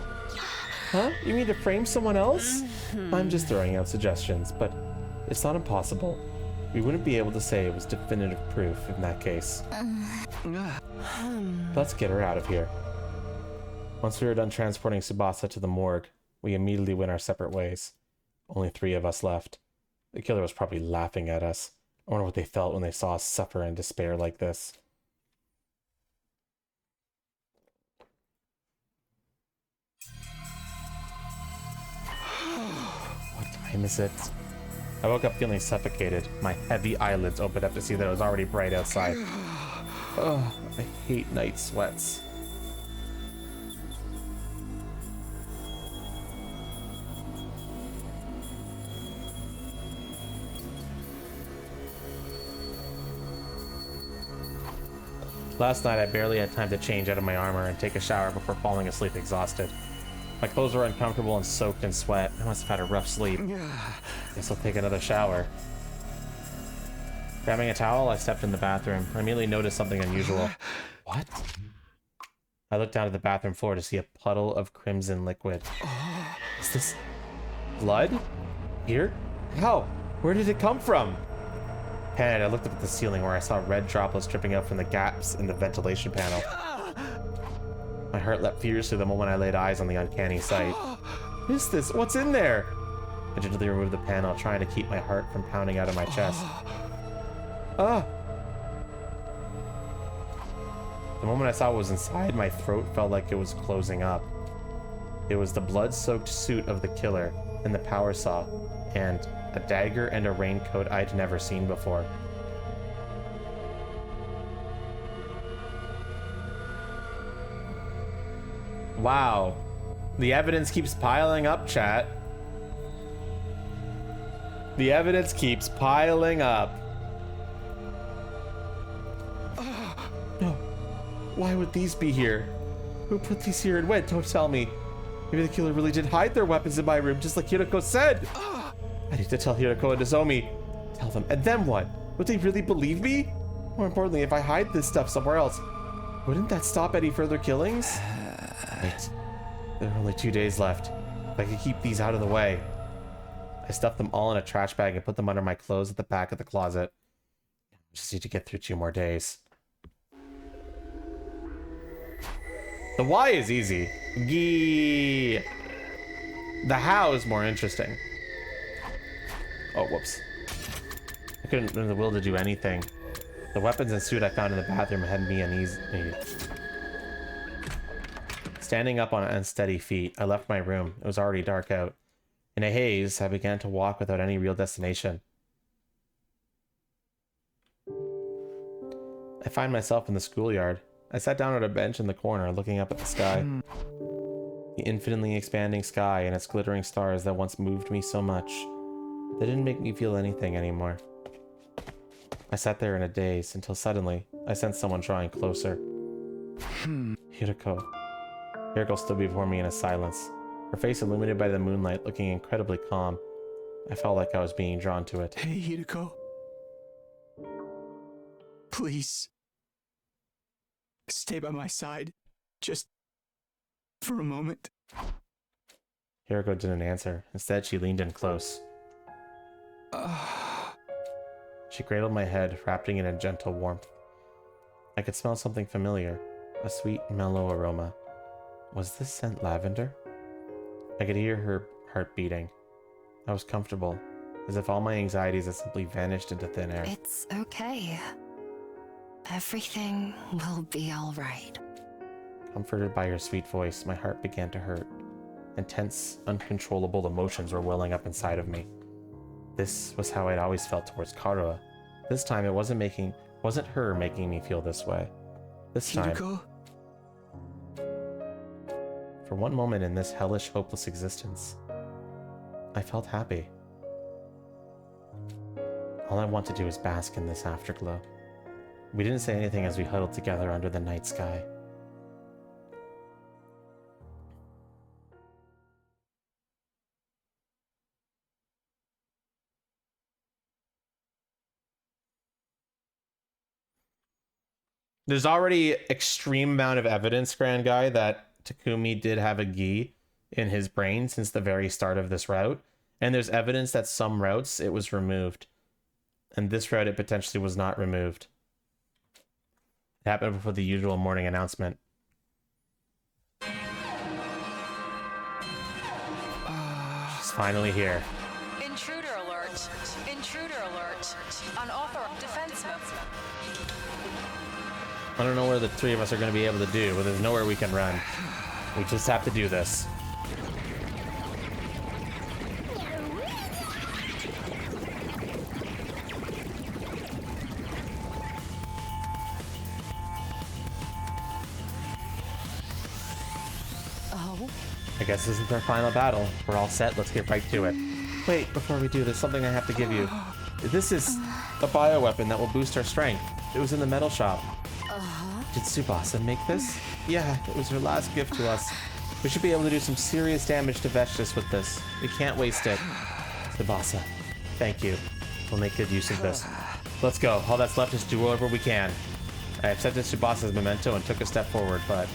Huh? You mean to frame someone else? I'm just throwing out suggestions, but it's not impossible. We wouldn't be able to say it was definitive proof in that case. Let's get her out of here. Once we were done transporting Tsubasa to the morgue, we immediately went our separate ways. Only 3 of us left. The killer was probably laughing at us. I wonder what they felt when they saw us suffer in despair like this. What time is it? I woke up feeling suffocated. My heavy eyelids opened up to see that it was already bright outside. Oh, I hate night sweats. Last night I barely had time to change out of my armor and take a shower before falling asleep exhausted. My clothes were uncomfortable and soaked in sweat. I must have had a rough sleep. Guess I'll take another shower. Grabbing a towel, I stepped in the bathroom. I immediately noticed something unusual. What? I looked down at the bathroom floor to see a puddle of crimson liquid. Is this blood? Here? How? Where did it come from? Panicked, I looked up at the ceiling where I saw red droplets dripping out from the gaps in the ventilation panel. My heart leapt furiously the moment I laid eyes on the uncanny sight. What is this? What's in there? I gently removed the panel, trying to keep my heart from pounding out of my chest. Ah! The moment I saw what was inside, my throat felt like it was closing up. It was the blood-soaked suit of the killer, and the power saw, and a dagger and a raincoat I'd never seen before. Wow. The evidence keeps piling up, chat. The evidence keeps piling up. No. Why would these be here? Who put these here and when? Don't tell me. Maybe the killer really did hide their weapons in my room, just like Hiroko said. I need to tell Hiroko and Nozomi. Tell them. And then what? Would they really believe me? More importantly, if I hide this stuff somewhere else, wouldn't that stop any further killings? Wait. There are only 2 days left. If I could keep these out of the way. I stuffed them all in a trash bag and put them under my clothes at the back of the closet. I just need to get through 2 more days. The why is easy. Gee. The how is more interesting. Oh, whoops. I couldn't have the will to do anything. The weapons and suit I found in the bathroom had me uneasy. Standing up on unsteady feet, I left my room. It was already dark out. In a haze, I began to walk without any real destination. I find myself in the schoolyard. I sat down at a bench in the corner, looking up at the sky. The infinitely expanding sky and its glittering stars that once moved me so much. They didn't make me feel anything anymore. I sat there in a daze until suddenly I sensed someone drawing closer. Hiroko. Hiroko stood before me in a silence, her face illuminated by the moonlight, looking incredibly calm. I felt like I was being drawn to it. Hey, Hiroko. Please. Stay by my side. Just for a moment. Hiroko didn't answer. Instead, she leaned in close. She cradled my head, wrapping it in gentle warmth. I could smell something familiar, a sweet, mellow aroma. Was this scent lavender? I could hear her heart beating. I was comfortable, as if all my anxieties had simply vanished into thin air. It's okay. Everything will be all right. Comforted by her sweet voice, my heart began to hurt. Intense, uncontrollable emotions were welling up inside of me. This was how I'd always felt towards Karua. This time it wasn't her making me feel this way. This time, for one moment in this hellish, hopeless existence, I felt happy. All I want to do is bask in this afterglow. We didn't say anything as we huddled together under the night sky. There's already extreme amount of evidence, Grand Guy, that Takumi did have a gi in his brain since the very start of this route. And there's evidence that some routes it was removed. And this route it potentially was not removed. It happened before the usual morning announcement. She's finally here. Intruder alert. Intruder alert. Unauthorized defense mode. I don't know where the three of us are going to be able to do, but there's nowhere we can run. We just have to do this. Oh? I guess this isn't our final battle. We're all set. Let's get right to it. Wait, before we do, there's something I have to give you. This is a bioweapon that will boost our strength. It was in the metal shop. Did Tsubasa make this? Yeah, it was her last gift to us. We should be able to do some serious damage to Vestius with this. We can't waste it. Tsubasa, thank you. We'll make good use of this. Let's go. All that's left is do whatever we can. I accepted Tsubasa's memento and took a step forward, but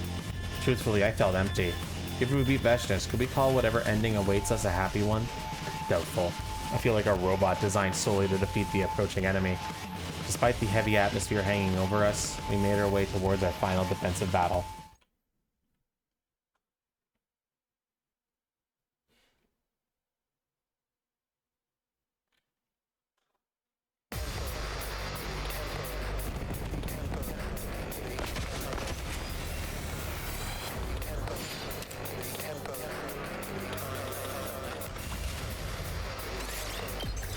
truthfully, I felt empty. If we beat Vestius, could we call whatever ending awaits us a happy one? Doubtful. I feel like a robot designed solely to defeat the approaching enemy. Despite the heavy atmosphere hanging over us, we made our way towards our final defensive battle.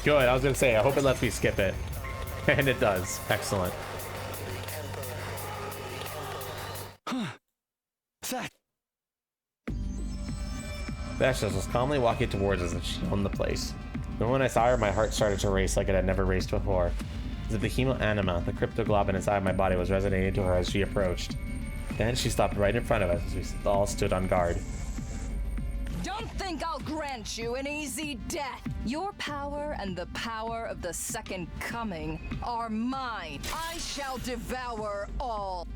Good, I was gonna say, I hope it lets me skip it. And it does. Excellent. Vestius was calmly walking towards us and she owned the place. The moment I saw her, my heart started to race like it had never raced before. As if the hemoanima, the cryptoglobin inside my body, was resonating to her as she approached. Then she stopped right in front of us as we all stood on guard. Don't think I'll grant you an easy death. Your power and the power of the Second Coming are mine. I shall devour all.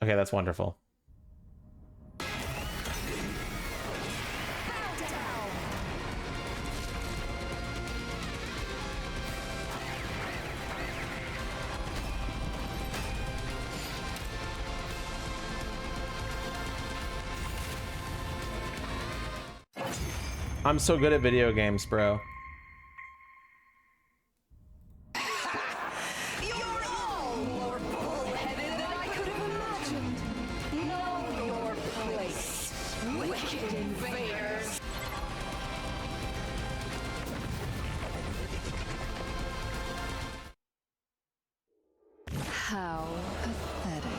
Okay, that's wonderful. I'm so good at video games, bro. You're all more bullheaded than I could have imagined. Know your place, wicked invaders. How pathetic.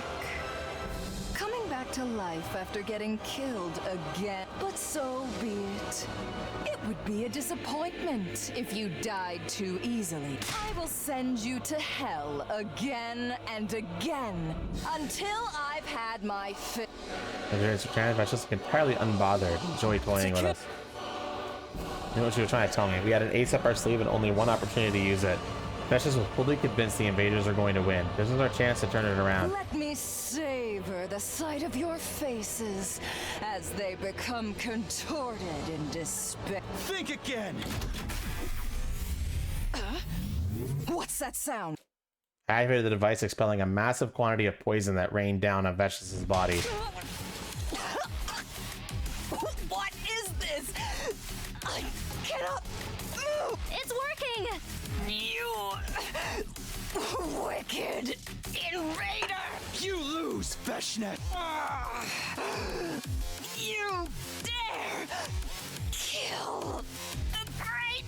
Coming back to life after getting killed again. But so be it. It would be a disappointment if you died too easily. I will send you to hell again and again until I've had my fill. Just entirely unbothered, enjoy toying with us. You know what you were trying to tell me? We had an ace up our sleeve and only one opportunity to use it. Vesh's was fully convinced the invaders are going to win. This is our chance to turn it around. Let me savor the sight of your faces as they become contorted in despair. Think again! What's that sound? I activated the device, expelling a massive quantity of poison that rained down on Vesh's body. What is this? I cannot move! It's working! You wicked invader! You lose, Veshnet! You dare kill the great!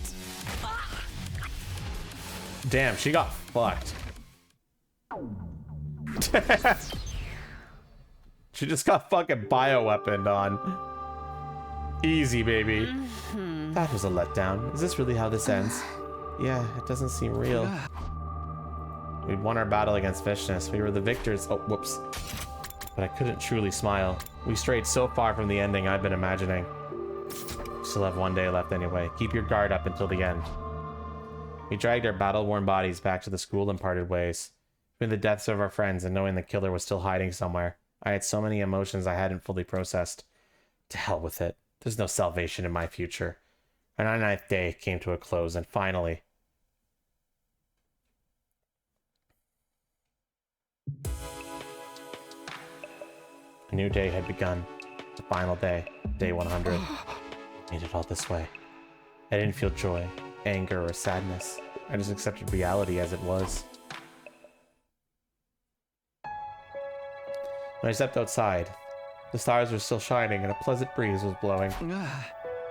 Damn, she got fucked. She just got fucking bioweaponed on. Easy, baby. That was a letdown. Is this really how this ends? Yeah, it doesn't seem real. We'd won our battle against Vishnis. We were the victors. Oh, whoops. But I couldn't truly smile. We strayed so far from the ending I've been imagining. We still have one day left anyway. Keep your guard up until the end. We dragged our battle-worn bodies back to the school and parted ways. Between the deaths of our friends and knowing the killer was still hiding somewhere, I had so many emotions I hadn't fully processed. To hell with it. There's no salvation in my future. Our 99th day came to a close, and finally... a new day had begun. The final day. Day 100. Made it all this way. I didn't feel joy, anger, or sadness. I just accepted reality as it was. When I stepped outside, the stars were still shining and a pleasant breeze was blowing.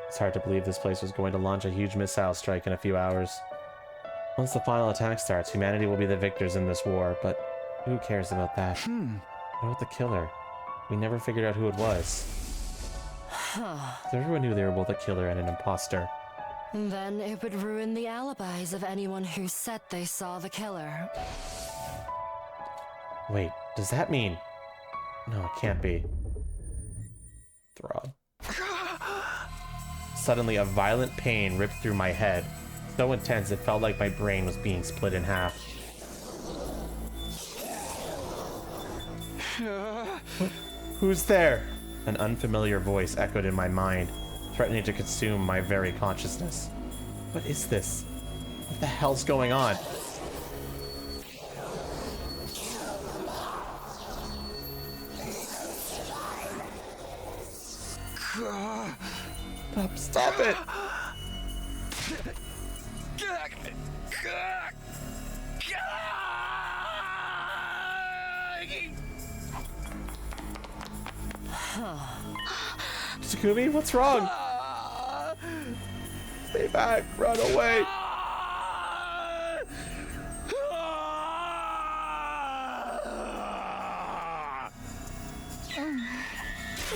It's hard to believe this place was going to launch a huge missile strike in a few hours. Once the final attack starts, humanity will be the victors in this war, but who cares about that? What about the killer? We never figured out who it was. Everyone knew they were both a killer and an imposter. Then it would ruin the alibis of anyone who said they saw the killer. Wait, does that mean... No, it can't be. Throb. Suddenly, a violent pain ripped through my head. So intense, it felt like my brain was being split in half. Who's there? An unfamiliar voice echoed in my mind, threatening to consume my very consciousness. What is this? What the hell's going on? Stop it! Takumi, what's wrong? Stay back, run away.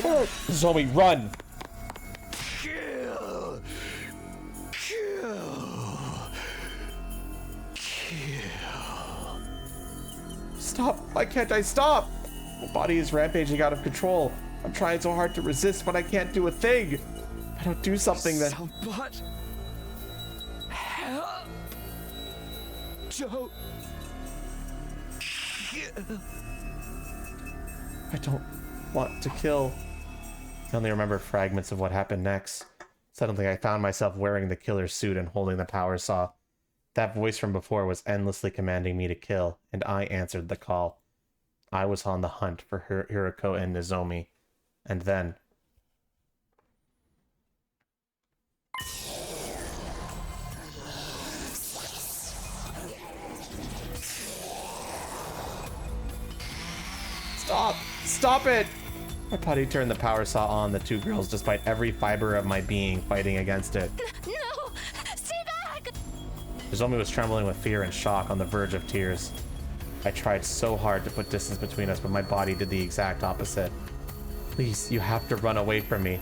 Oh, Zoe, run! Kill! Kill! Kill! Stop! Why can't I stop? My body is rampaging out of control. I'm trying so hard to resist, but I can't do a thing. If I don't do something, then... But help! Don't kill! I don't want to kill. I only remember fragments of what happened next. Suddenly, I found myself wearing the killer's suit and holding the power saw. That voice from before was endlessly commanding me to kill, and I answered the call. I was on the hunt for Hiroko and Nozomi. And then... Stop! Stop it! My body turned the power saw on the two girls despite every fiber of my being fighting against it. No! Stay back! Nozomi was trembling with fear and shock on the verge of tears. I tried so hard to put distance between us, but my body did the exact opposite. Please, you have to run away from me.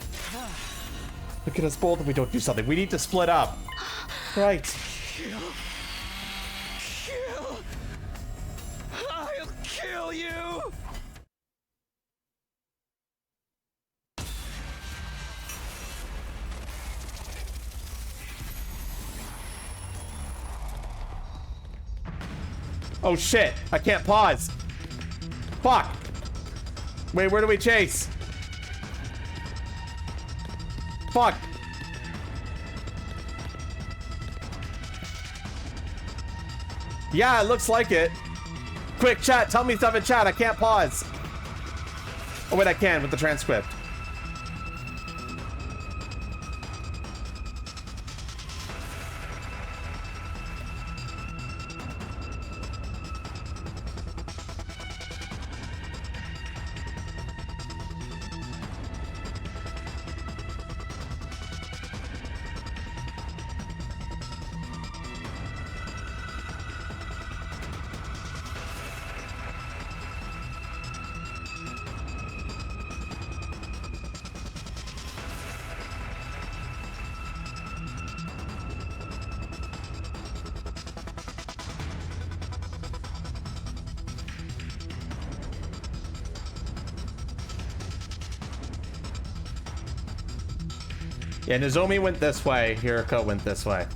Look at us both if we don't do something. We need to split up. Right. Kill! Kill! I'll kill you! Oh shit, I can't pause. Fuck. Wait, where do we chase? Fuck. Yeah, it looks like it. Quick, chat, tell me stuff in chat. I can't pause. Oh, wait, I can with the transcript. Yeah, Nozomi went this way, Hiriko went this way.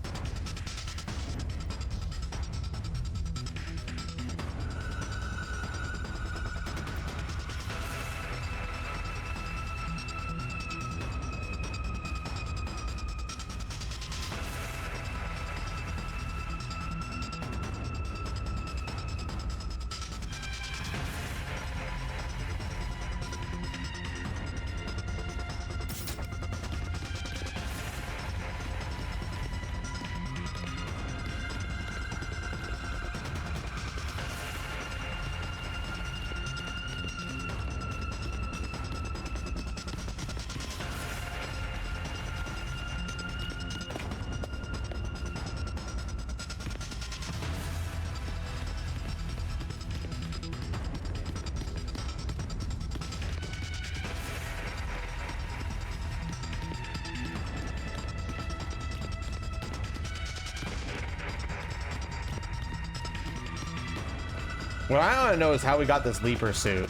What I want to know is how we got this leaper suit.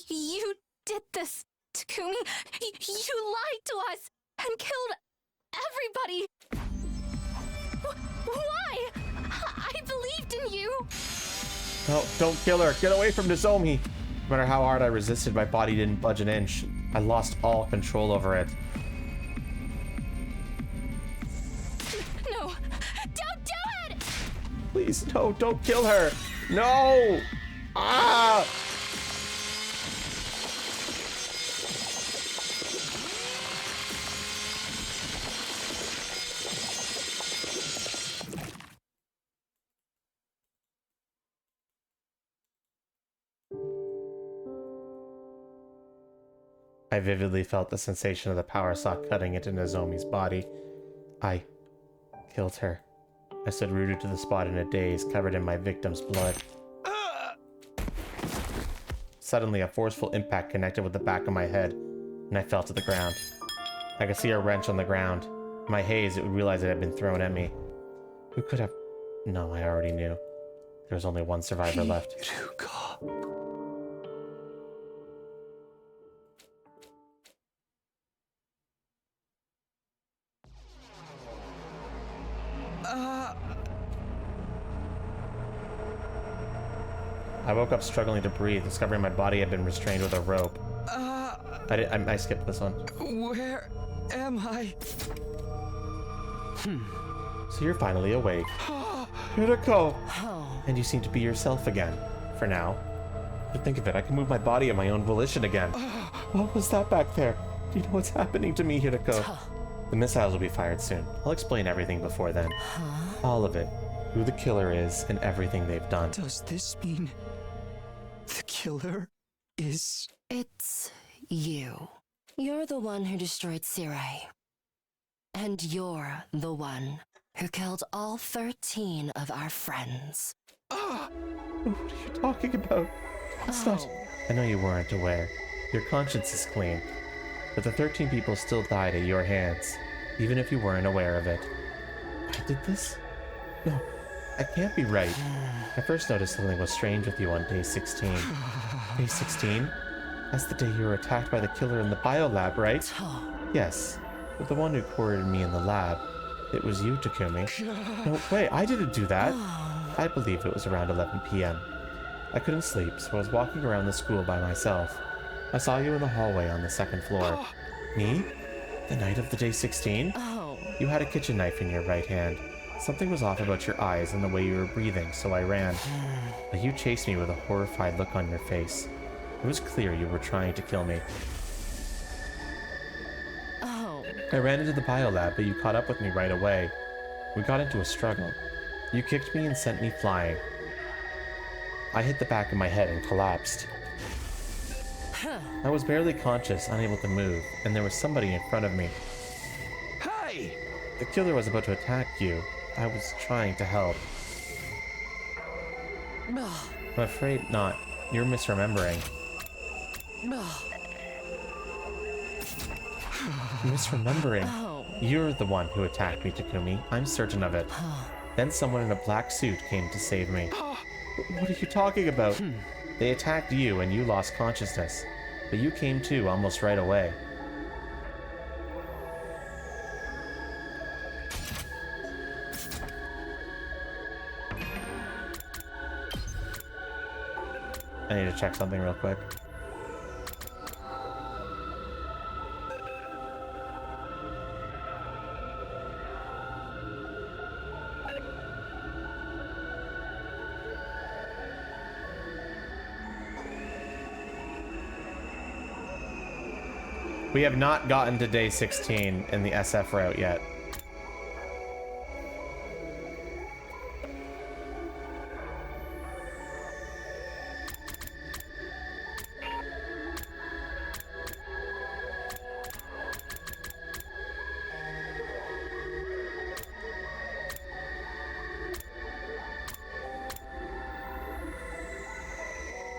You did this, Takumi. You lied to us and killed everybody. Why? I believed in you. No, don't kill her. Get away from Nozomi. No matter how hard I resisted, my body didn't budge an inch. I lost all control over it. No, don't do it! Please, no, don't kill her. No! Ah! I vividly felt the sensation of the power saw cutting into Nozomi's body. I killed her. I stood rooted to the spot in a daze, covered in my victim's blood. Suddenly, a forceful impact connected with the back of my head, and I fell to the ground. I could see a wrench on the ground. In my haze, it would realize it had been thrown at me. Who could have... No, I already knew. There was only one survivor left. I woke up struggling to breathe, discovering my body had been restrained with a rope. I skipped this one. Where am I? So you're finally awake. Hiriko! And you seem to be yourself again. For now. But think of it, I can move my body at my own volition again. What was that back there? Do you know what's happening to me, Hiriko? The missiles will be fired soon. I'll explain everything before then. All of it. Who the killer is and everything they've done. Does this mean the killer is... It's you. You're the one who destroyed Sirai. And you're the one who killed all 13 of our friends. What are you talking about? It's not... I know you weren't aware. Your conscience is clean. But the 13 people still died at your hands, even if you weren't aware of it. I did this? No. That can't be right. I first noticed something was strange with you on day 16. Day 16? That's the day you were attacked by the killer in the biolab, right? Yes, but the one who cornered me in the lab. It was you, Takumi. No, wait, I didn't do that. I believe it was around 11 p.m. I couldn't sleep, so I was walking around the school by myself. I saw you in the hallway on the second floor. Me? The night of the day 16? You had a kitchen knife in your right hand. Something was off about your eyes and the way you were breathing, so I ran. But you chased me with a horrified look on your face. It was clear you were trying to kill me. I ran into the biolab, but you caught up with me right away. We got into a struggle. You kicked me and sent me flying. I hit the back of my head and collapsed. I was barely conscious, unable to move, and there was somebody in front of me. Hey! The killer was about to attack you. I was trying to help. I'm afraid not. You're misremembering. Misremembering? You're the one who attacked me, Takumi. I'm certain of it. Then someone in a black suit came to save me. What are you talking about? They attacked you and you lost consciousness. But you came to almost right away. I need to check something real quick. We have not gotten to day 16 in the SF route yet.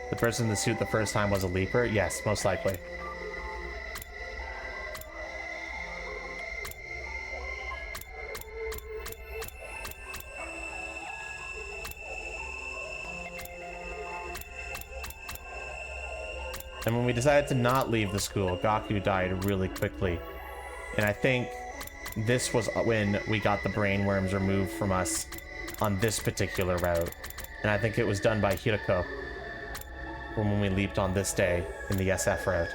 The person in the suit the first time was a leaper? Yes, most likely. And when we decided to not leave the school, Gaku died really quickly. And I think this was when we got the brain worms removed from us on this particular route. And I think it was done by Hiroko when we leaped on this day in the SF route.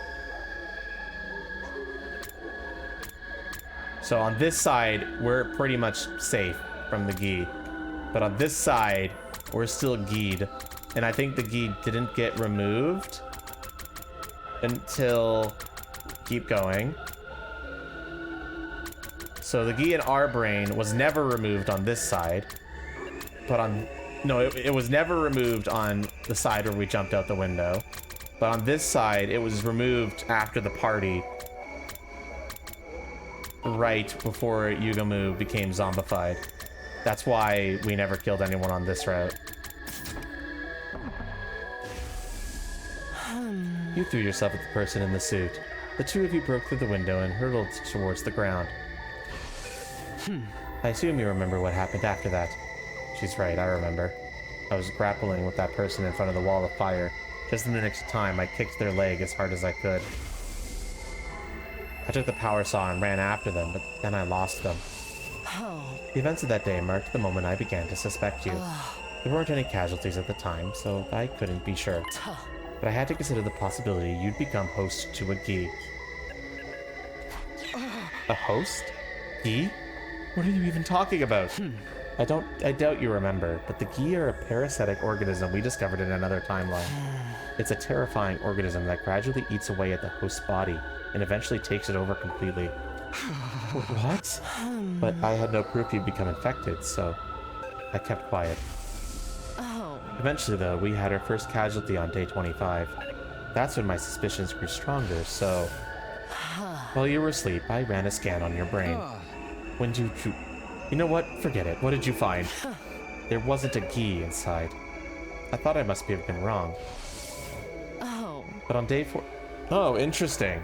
So on this side, we're pretty much safe from the gi. But on this side, we're still gi'd. And I think the gi didn't get removed until... Keep going. So the gi in our brain was never removed on this side. But on... No, it was never removed on the side where we jumped out the window. But on this side, it was removed after the party. Right before Yugamu became zombified. That's why we never killed anyone on this route. You threw yourself at the person in the suit. The two of you broke through the window and hurtled towards the ground. I assume you remember what happened after that. She's right, I remember. I was grappling with that person in front of the wall of fire. Just in the next time, I kicked their leg as hard as I could. I took the power saw and ran after them, but then I lost them. The events of that day marked the moment I began to suspect you. There weren't any casualties at the time, so I couldn't be sure. But I had to consider the possibility you'd become host to a gi. A host? Gi? What are you even talking about? I doubt you remember, but the gi are a parasitic organism we discovered in another timeline. It's a terrifying organism that gradually eats away at the host's body and eventually takes it over completely. What? But I had no proof you'd become infected, so I kept quiet. Eventually, though, we had our first casualty on day 25. That's when my suspicions grew stronger, so... While you were asleep, I ran a scan on your brain. When did you... You know what? Forget it. What did you find? There wasn't a gi inside. I thought I must have been wrong. But on day 4... Oh, interesting.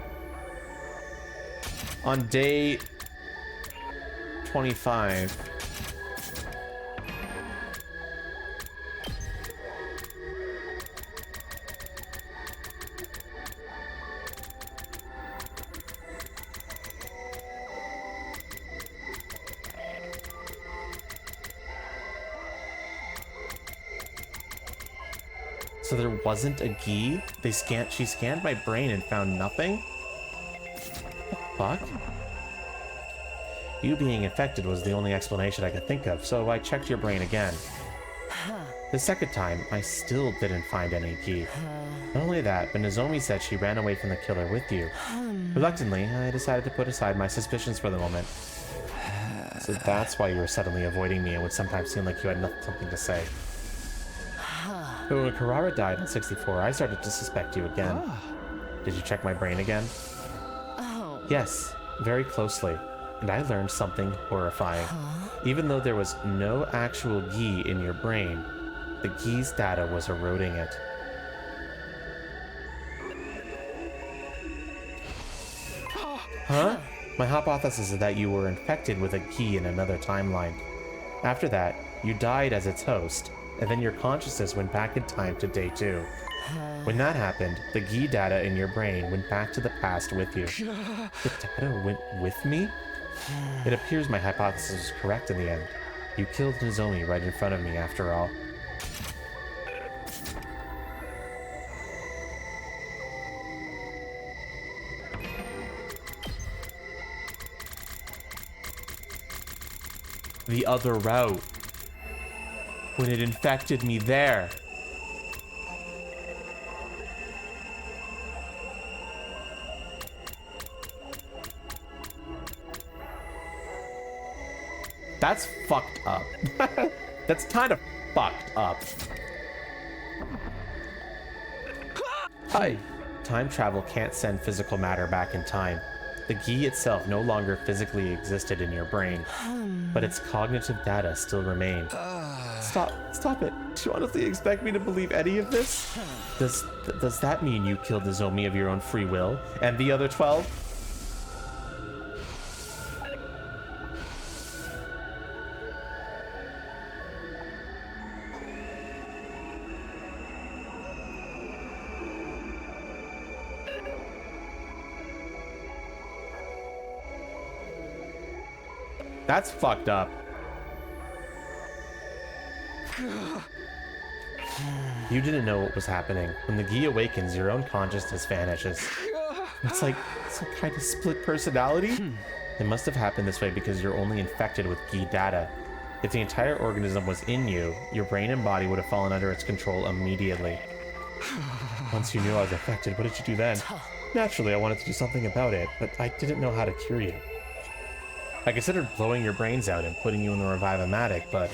On day 25... So there wasn't a Gi? She scanned my brain and found nothing? What the fuck? You being infected was the only explanation I could think of, so I checked your brain again. The second time, I still didn't find any Gi. Not only that, but Nozomi said she ran away from the killer with you. Reluctantly, I decided to put aside my suspicions for the moment. So that's why you were suddenly avoiding me and would sometimes seem like you had something to say. But when Karara died on 64, I started to suspect you again. Did you check my brain again? Yes, very closely. And I learned something horrifying. Even though there was no actual Gi in your brain, the Gi's data was eroding it. Huh? My hypothesis is that you were infected with a Gi in another timeline. After that, you died as its host, and then your consciousness went back in time to day 2. When that happened, the Gi data in your brain went back to the past with you. The data went with me? It appears my hypothesis was correct in the end. You killed Nozomi right in front of me, after all. The other route. When it infected me there. That's fucked up. That's kind of fucked up. Hi. Time travel can't send physical matter back in time. The Gi itself no longer physically existed in your brain, but its cognitive data still remained. Stop it. Do you honestly expect me to believe any of this? Does that mean you killed Nozomi of your own free will, and the other 12? That's fucked up. You didn't know what was happening. When the Gi awakens, your own consciousness vanishes. It's like some kind of split personality? It must have happened this way because you're only infected with Gi data. If the entire organism was in you, your brain and body would have fallen under its control immediately. Once you knew I was affected, what did you do then? Naturally, I wanted to do something about it, but I didn't know how to cure you. I considered blowing your brains out and putting you in the Revive-O-Matic, but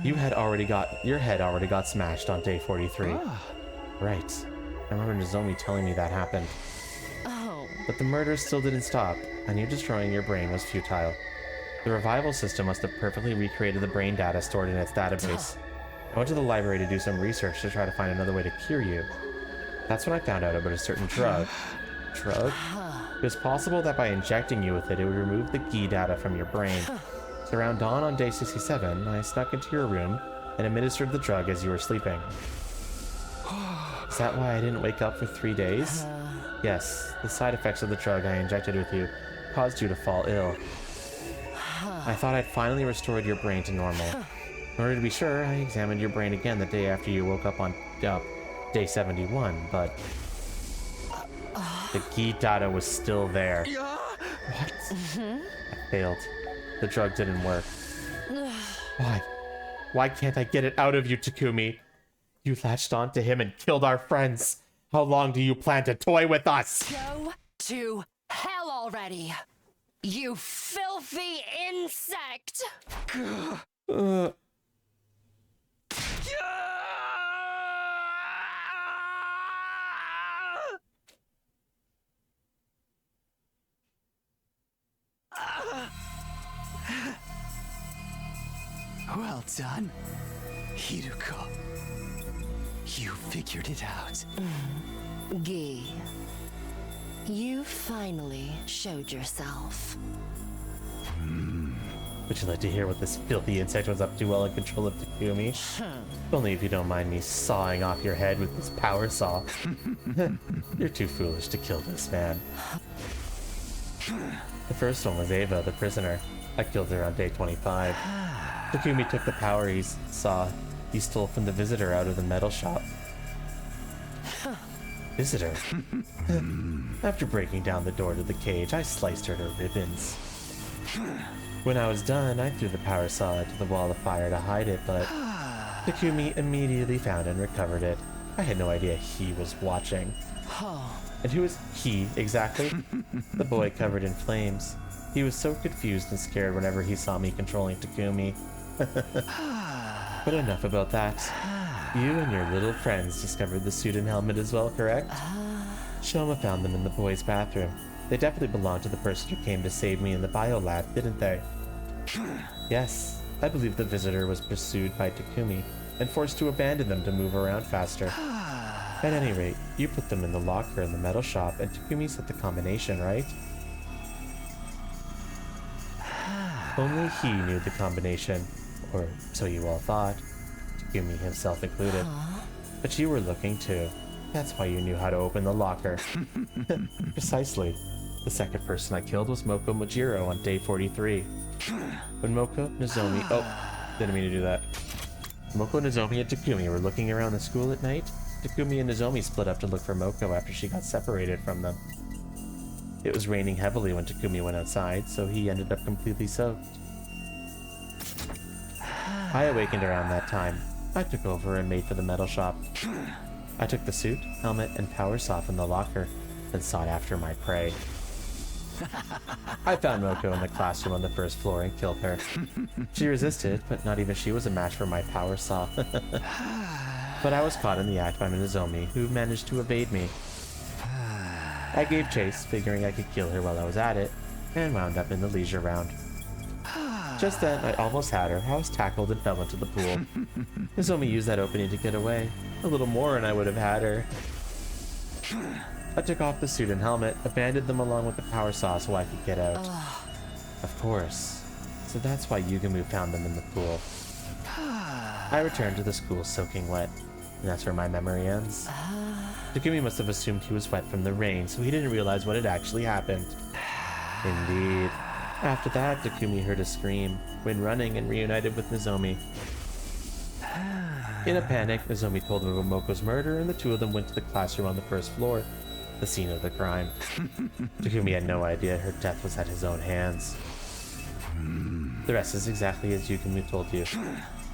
your head already got smashed on day 43. Right. I remember Nozomi telling me that happened. But the murder still didn't stop, and you destroying your brain was futile. The revival system must have perfectly recreated the brain data stored in its database. I went to the library to do some research to try to find another way to cure you. That's when I found out about a certain drug. Drug? It was possible that by injecting you with it, it would remove the Gi data from your brain. So around dawn on day 67, I snuck into your room and administered the drug as you were sleeping. Is that why I didn't wake up for 3 days? Yes, the side effects of the drug I injected with you caused you to fall ill. I thought I'd finally restored your brain to normal. In order to be sure, I examined your brain again the day after you woke up on day 71, but the Gi data was still there. What? I failed. The drug didn't work. Why? Why can't I get it out of you, Takumi? You latched onto him and killed our friends. How long do you plan to toy with us? Go to hell already, you filthy insect! Well done, Hiruko. You figured it out. Gi, you finally showed yourself. Would you like to hear what this filthy insect was up to while in control of Takumi? Only if you don't mind me sawing off your head with this power saw. You're too foolish to kill this man. The first one was Ava, the prisoner. I killed her on day 25. Takumi took the power he saw He stole from the visitor out of the metal shop. Visitor? After breaking down the door to the cage, I sliced her to ribbons. When I was done, I threw the power saw into the wall of fire to hide it, but Takumi immediately found and recovered it. I had no idea he was watching. And who is he, exactly? The boy covered in flames. He was so confused and scared whenever he saw me controlling Takumi. But enough about that. You and your little friends discovered the suit and helmet as well, correct? Shoma found them in the boys' bathroom. They definitely belonged to the person who came to save me in the biolab, didn't they? Yes, I believe the visitor was pursued by Takumi and forced to abandon them to move around faster. At any rate, you put them in the locker in the metal shop and Takumi set the combination, right? Only he knew the combination, or so you all thought, Takumi himself included. But you were looking too. That's why you knew how to open the locker. Precisely. The second person I killed was Moko Mojiro on day 43. When Moko, Nozomi... Oh, didn't mean to do that. Moko, Nozomi, and Takumi were looking around the school at night. Takumi and Nozomi split up to look for Moko after she got separated from them. It was raining heavily when Takumi went outside, so he ended up completely soaked. I awakened around that time. I took over and made for the metal shop. I took the suit, helmet, and power saw from the locker, then sought after my prey. I found Moko in the classroom on the first floor and killed her. She resisted, but not even she was a match for my power saw. But I was caught in the act by Nozomi, who managed to evade me. I gave chase, figuring I could kill her while I was at it, and wound up in the leisure round. Just then, I almost had her. I was tackled and fell into the pool. Nozomi used that opening to get away. A little more and I would have had her. I took off the suit and helmet, abandoned them along with the power saw so I could get out. Of course. So that's why Yugumu found them in the pool. I returned to the school soaking wet, and that's where my memory ends. Takumi must have assumed he was wet from the rain, so he didn't realize what had actually happened. Indeed. After that, Takumi heard a scream, went running and reunited with Nozomi. In a panic, Nozomi told him of Moko's murder, and the two of them went to the classroom on the first floor, the scene of the crime. Takumi had no idea her death was at his own hands. The rest is exactly as Yugumu told you.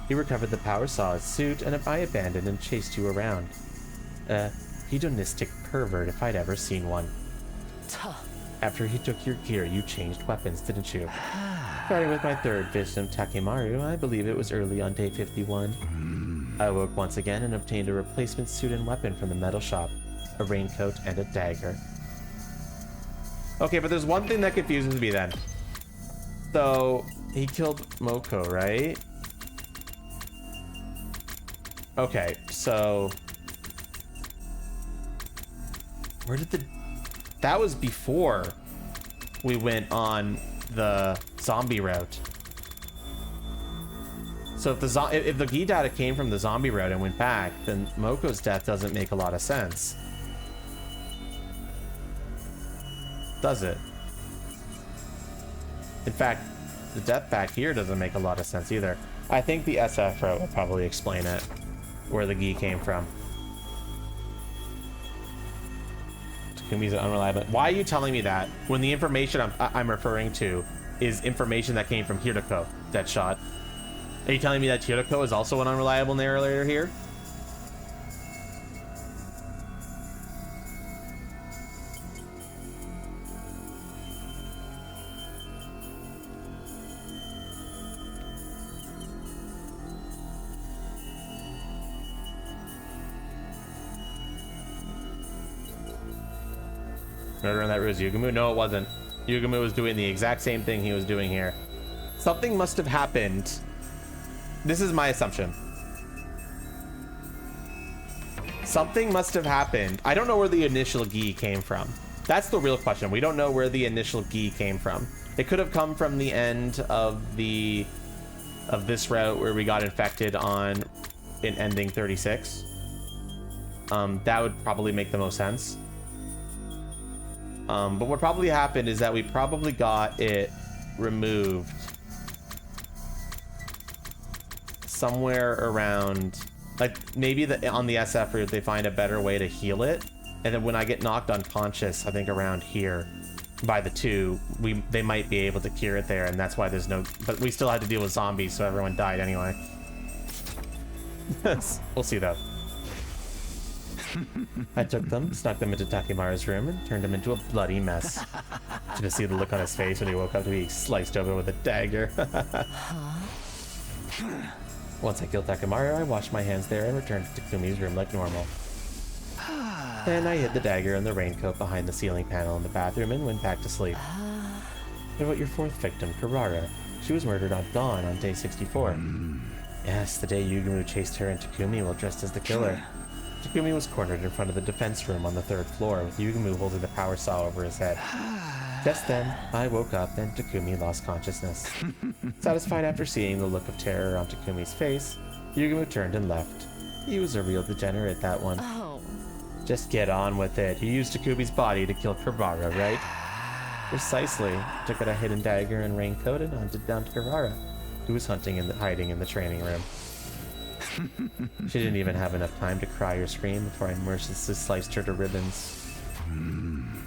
He recovered the power saw, suit, and I abandoned and chased you around. Hedonistic pervert if I'd ever seen one. After he took your gear, you changed weapons, didn't you? Starting with my third victim, Takemaru, I believe it was early on day 51. I awoke once again and obtained a replacement suit and weapon from the metal shop, a raincoat and a dagger. Okay, but there's one thing that confuses me then. So, he killed Moko, right? Okay, so... Where did the... That was before we went on the zombie route. So if the Gi data came from the zombie route and went back, then Moko's death doesn't make a lot of sense. Does it? In fact, the death back here doesn't make a lot of sense either. I think the SF route will probably explain it, where the Gi came from. Takumi's unreliable. Why are you telling me that when the information I'm referring to is information that came from Hiroko, Deadshot? Are you telling me that Hiroko is also an unreliable narrator here? Murder in that room was Yugumu? No, it wasn't. Yugumu was doing the exact same thing he was doing here. Something must have happened. This is my assumption. Something must have happened. I don't know where the initial Gi came from. That's the real question. We don't know where the initial Gi came from. It could have come from the end of this route where we got infected in ending 36. That would probably make the most sense. But what probably happened is that we probably got it removed somewhere around, like maybe on the SF route they find a better way to heal it, and then when I get knocked unconscious, I think around here by the 2, they might be able to cure it there, and that's why there's no. But we still had to deal with zombies, so everyone died anyway. We'll see though. I took them, snuck them into Takemura's room, and turned him into a bloody mess. Should have seen the look on his face when he woke up to be sliced open with a dagger. Once I killed Takemura, I washed my hands there and returned to Takumi's room like normal. Then I hid the dagger and the raincoat behind the ceiling panel in the bathroom and went back to sleep. What about your 4th victim, Karara? She was murdered at dawn on day 64. Yes, the day Yugumu chased her and Takumi while dressed as the killer. Takumi was cornered in front of the defense room on the 3rd floor with Yugumu holding the power saw over his head. Just then, I woke up and Takumi lost consciousness. Satisfied after seeing the look of terror on Takumi's face, Yugumu turned and left. He was a real degenerate, that one. Oh. Just get on with it. He used Takumi's body to kill Karara, right? Precisely. Took out a hidden dagger and raincoat and hunted down Karara, who was hiding in the training room. She didn't even have enough time to cry or scream before I mercilessly sliced her to ribbons.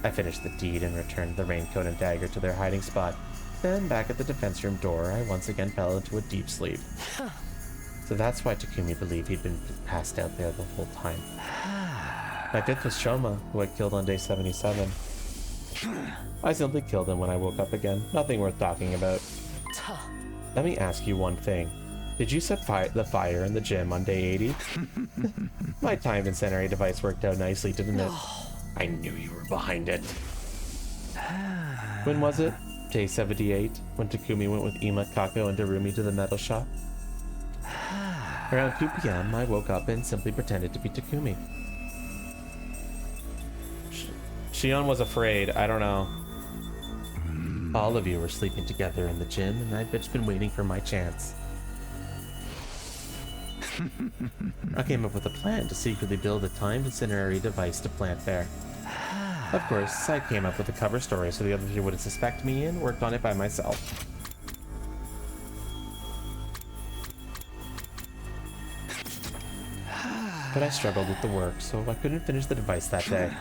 I finished the deed and returned the raincoat and dagger to their hiding spot. Then, back at the defense room door, I once again fell into a deep sleep. So that's why Takumi believed he'd been passed out there the whole time. My 5th was Shoma, who I killed on day 77. I simply killed him when I woke up again. Nothing worth talking about. Let me ask you one thing. Did you set the fire in the gym on day 80? My timed incendiary device worked out nicely, didn't it? I knew you were behind it. When was it? Day 78, when Takumi went with Ima, Kako, and Darumi to the metal shop? Around 2 p.m., I woke up and simply pretended to be Takumi. Shion was afraid. I don't know. All of you were sleeping together in the gym, and I've just been waiting for my chance. I came up with a plan to secretly build a timed incendiary device to plant there. Of course, I came up with a cover story so the others wouldn't suspect me and worked on it by myself. But I struggled with the work, so I couldn't finish the device that day.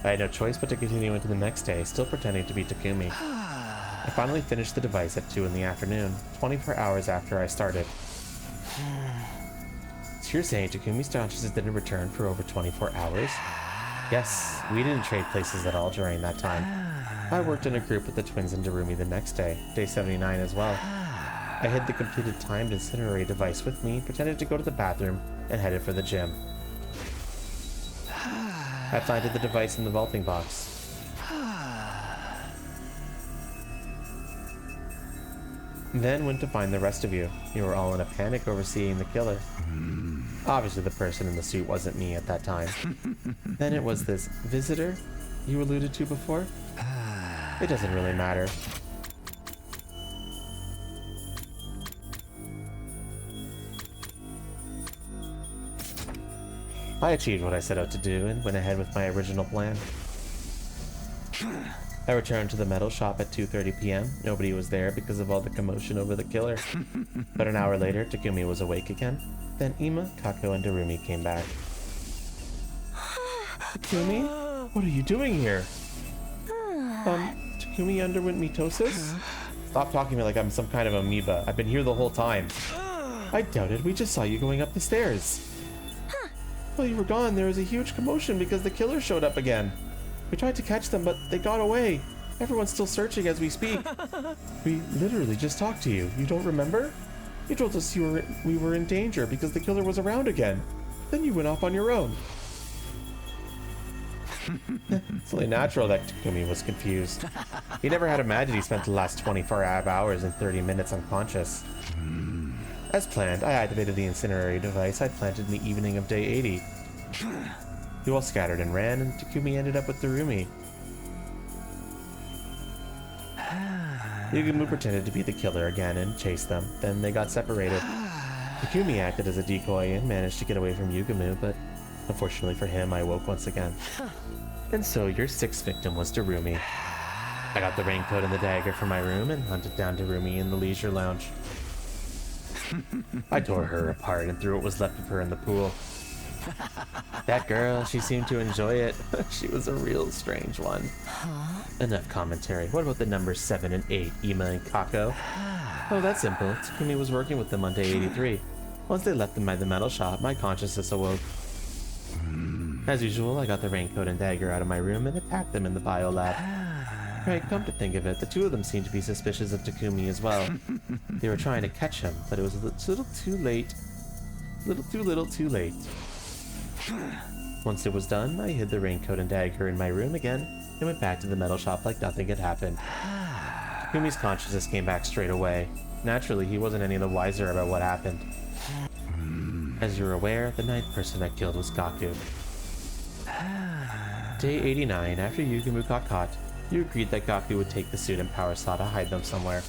I had no choice but to continue into the next day, still pretending to be Takumi. I finally finished the device at 2 in the afternoon, 24 hours after I started. So you're saying Takumi's consciousness didn't return for over 24 hours? Yes, we didn't trade places at all during that time. I worked in a group with the twins and Darumi the next day, day 79 as well. I hid the completed timed incendiary device with me, pretended to go to the bathroom, and headed for the gym. I planted the device in the vaulting box. Then went to find the rest of you. You were all in a panic over seeing the killer. Obviously the person in the suit wasn't me at that time. Then it was this visitor you alluded to before? It doesn't really matter. I achieved what I set out to do and went ahead with my original plan. I returned to the metal shop at 2:30 p.m. Nobody was there because of all the commotion over the killer. But an hour later, Takumi was awake again. Then Ima, Kako, and Darumi came back. Takumi? What are you doing here? Takumi underwent mitosis? Stop talking to me like I'm some kind of amoeba. I've been here the whole time. I doubt it. We just saw you going up the stairs. While you were gone, there was a huge commotion because the killer showed up again. We tried to catch them, but they got away. Everyone's still searching as we speak. We literally just talked to you. You don't remember? You told us we were in danger because the killer was around again. Then you went off on your own. It's only natural that Takumi was confused. He never had imagined he spent the last 24 hours and 30 minutes unconscious. As planned, I activated the incendiary device I'd planted in the evening of day 80. You all scattered and ran, and Takumi ended up with Darumi. Yugumu pretended to be the killer again and chased them. Then they got separated. Takumi acted as a decoy and managed to get away from Yugumu, but unfortunately for him, I woke once again. And so your sixth victim was Darumi. I got the raincoat and the dagger from my room and hunted down Darumi in the leisure lounge. I tore her apart and threw what was left of her in the pool. That girl, she seemed to enjoy it. She was a real strange one. Enough commentary. What about the numbers 7 and 8, Ima and Kako? Oh, that's simple. Takumi was working with them on day 83. Once they left them by the metal shop, my consciousness awoke. As usual, I got the raincoat and dagger out of my room and attacked them in the biolab. Right, come to think of it, the two of them seemed to be suspicious of Takumi as well. They were trying to catch him, but it was a little too late. Little too late. Once it was done, I hid the raincoat and dagger in my room again and went back to the metal shop like nothing had happened. Takumi's consciousness came back straight away. Naturally, he wasn't any the wiser about what happened. As you're aware, the 9th person I killed was Gaku. Day 89, after Yugumu got caught, you agreed that Gaku would take the suit and power saw to hide them somewhere.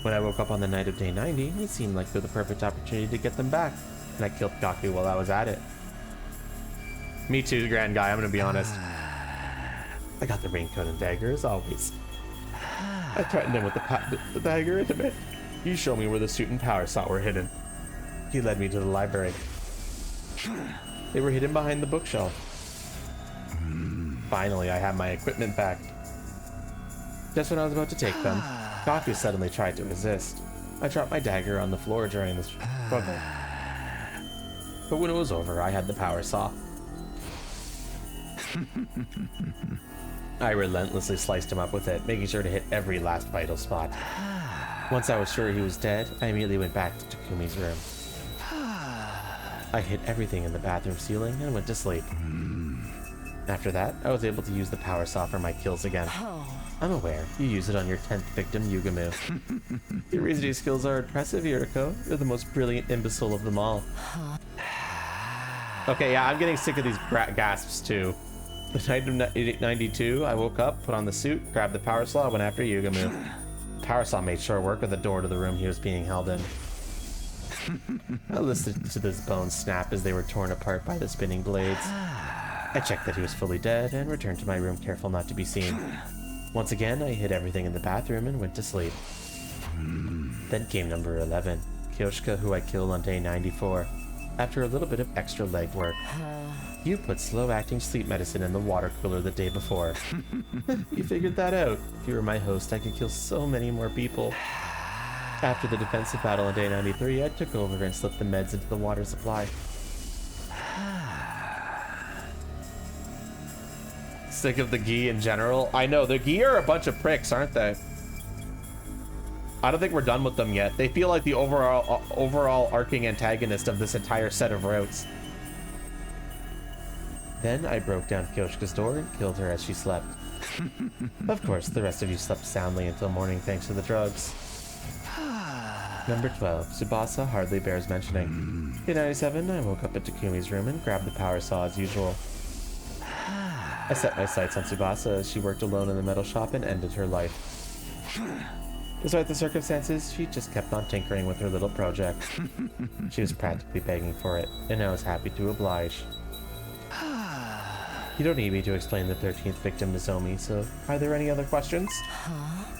When I woke up on the night of day 90, it seemed like the perfect opportunity to get them back, and I killed Gaku while I was at it. Me too, grand guy, I'm gonna be honest. I got the raincoat and dagger as always. I threatened him with the dagger in a bit. You show me where the suit and power saw were hidden. He led me to the library. They were hidden behind the bookshelf. Finally, I had my equipment back. Just when I was about to take them, Gaku suddenly tried to resist. I dropped my dagger on the floor during the struggle. But when it was over, I had the power saw. I relentlessly sliced him up with it, making sure to hit every last vital spot. Once I was sure he was dead, I immediately went back to Takumi's room. I hit everything in the bathroom ceiling and went to sleep. After that, I was able to use the power saw for my kills again. I'm aware, you use it on your 10th victim, Yugumu. Your reasoning skills are impressive, Yuriko. You're the most brilliant imbecile of them all. Okay, yeah, I'm getting sick of these gasps too. The night of 92, I woke up, put on the suit, grabbed the power saw, went after Yugumu. The power saw made short work of the door to the room he was being held in. I listened to his bones snap as they were torn apart by the spinning blades. I checked that he was fully dead and returned to my room, careful not to be seen. Once again, I hid everything in the bathroom and went to sleep. Then came number 11, Kyoshika, who I killed on day 94. After a little bit of extra legwork. You put slow-acting sleep medicine in the water cooler the day before. You figured that out. If you were my host, I could kill so many more people. After the defensive battle on day 93, I took over and slipped the meds into the water supply. Sick of the Gi in general? I know, the Gi are a bunch of pricks, aren't they? I don't think we're done with them yet. They feel like the overall arcing antagonist of this entire set of routes. Then I broke down Kyoshika's door and killed her as she slept. Of course, the rest of you slept soundly until morning thanks to the drugs. Number 12, Tsubasa hardly bears mentioning. Day 97, I woke up at Takumi's room and grabbed the power saw as usual. I set my sights on Tsubasa as she worked alone in the metal shop and ended her life. Despite the circumstances, she just kept on tinkering with her little project. She was practically begging for it, and I was happy to oblige. You don't need me to explain the 13th victim, Nozomi, so are there any other questions?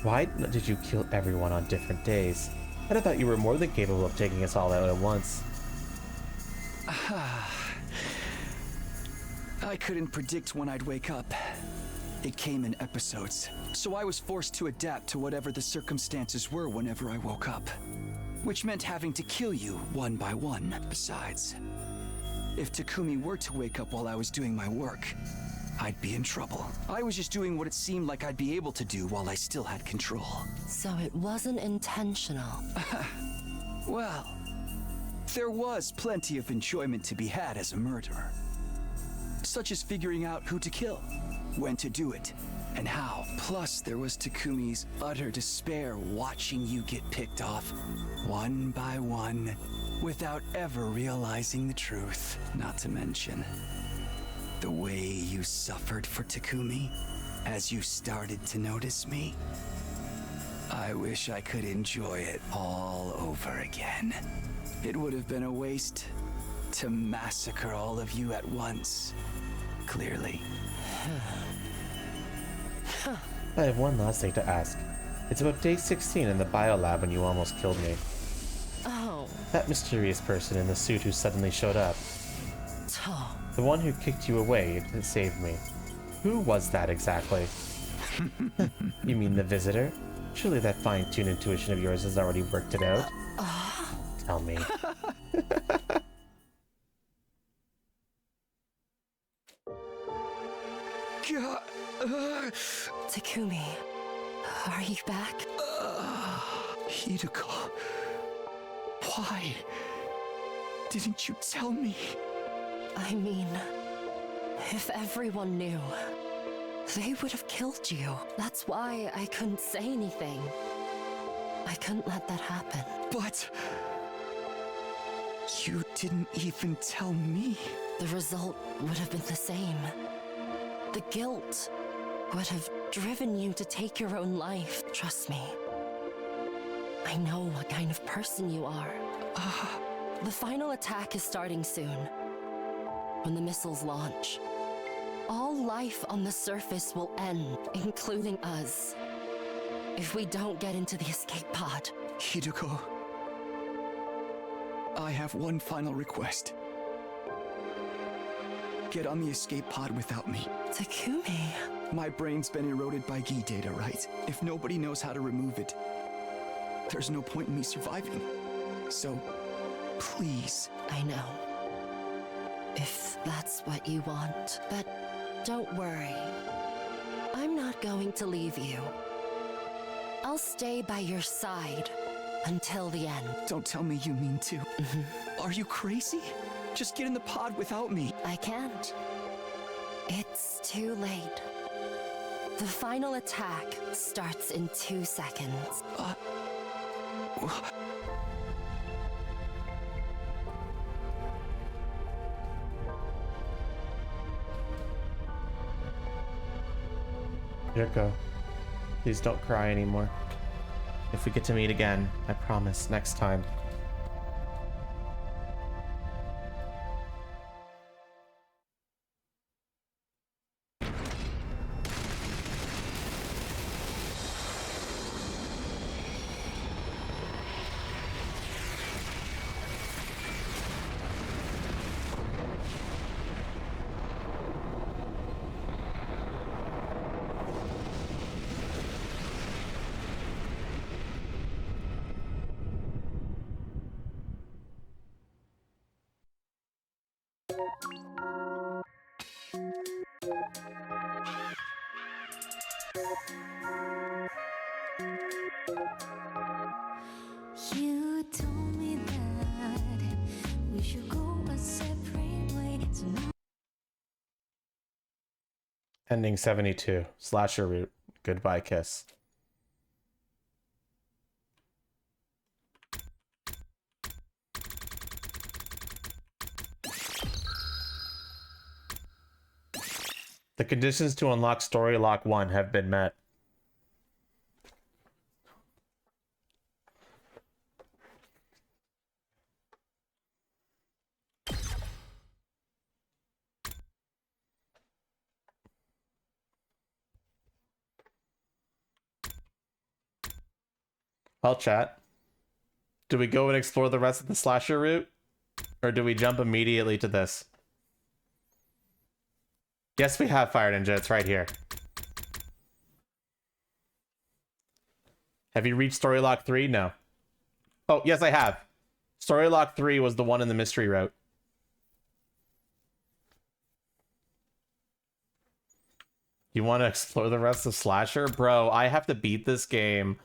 Why did you kill everyone on different days? I thought you were more than capable of taking us all out at once. I couldn't predict when I'd wake up. It came in episodes, so I was forced to adapt to whatever the circumstances were whenever I woke up. Which meant having to kill you one by one. Besides, if Takumi were to wake up while I was doing my work, I'd be in trouble. I was just doing what it seemed like I'd be able to do while I still had control. So it wasn't intentional. Well, there was plenty of enjoyment to be had as a murderer. Such as figuring out who to kill, when to do it, and how. Plus, there was Takumi's utter despair watching you get picked off, one by one, without ever realizing the truth. Not to mention, the way you suffered for Takumi as you started to notice me. I wish I could enjoy it all over again. It would have been a waste to massacre all of you at once, clearly. I have one last thing to ask. It's about day 16 in the biolab when you almost killed me. That mysterious person in the suit who suddenly showed up. The one who kicked you away to save me. Who was that exactly? You mean the visitor? Surely that fine-tuned intuition of yours has already worked it out. Tell me. Takumi, are you back? Hideko, why didn't you tell me? I mean, if everyone knew, they would have killed you. That's why I couldn't say anything. I couldn't let that happen. But you didn't even tell me. The result would have been the same. The guilt would have driven you to take your own life. Trust me. I know what kind of person you are. The final attack is starting soon. When the missiles launch, all life on the surface will end, including us. If we don't get into the escape pod. Hideko, I have one final request. Get on the escape pod without me. Takumi. My brain's been eroded by Gi data, right? If nobody knows how to remove it, there's no point in me surviving. So, please. I know. If that's what you want. But don't worry. I'm not going to leave you. I'll stay by your side until the end. Don't tell me you mean to. Are you crazy? Just get in the pod without me. I can't. It's too late. The final attack starts in 2 seconds. Yurko, please don't cry anymore. If we get to meet again, I promise, next time. You told me that we should go a separate way. So now Ending 72. Slasher route. Goodbye kiss. The conditions to unlock Story Lock 1 have been met. Well, chat. Do we go and explore the rest of the slasher route? Or do we jump immediately to this? Yes, we have Fire Ninja. It's right here. Have you reached Story Lock 3? No. Oh, yes, I have. Story Lock 3 was the one in the mystery route. You want to explore the rest of Slasher? Bro, I have to beat this game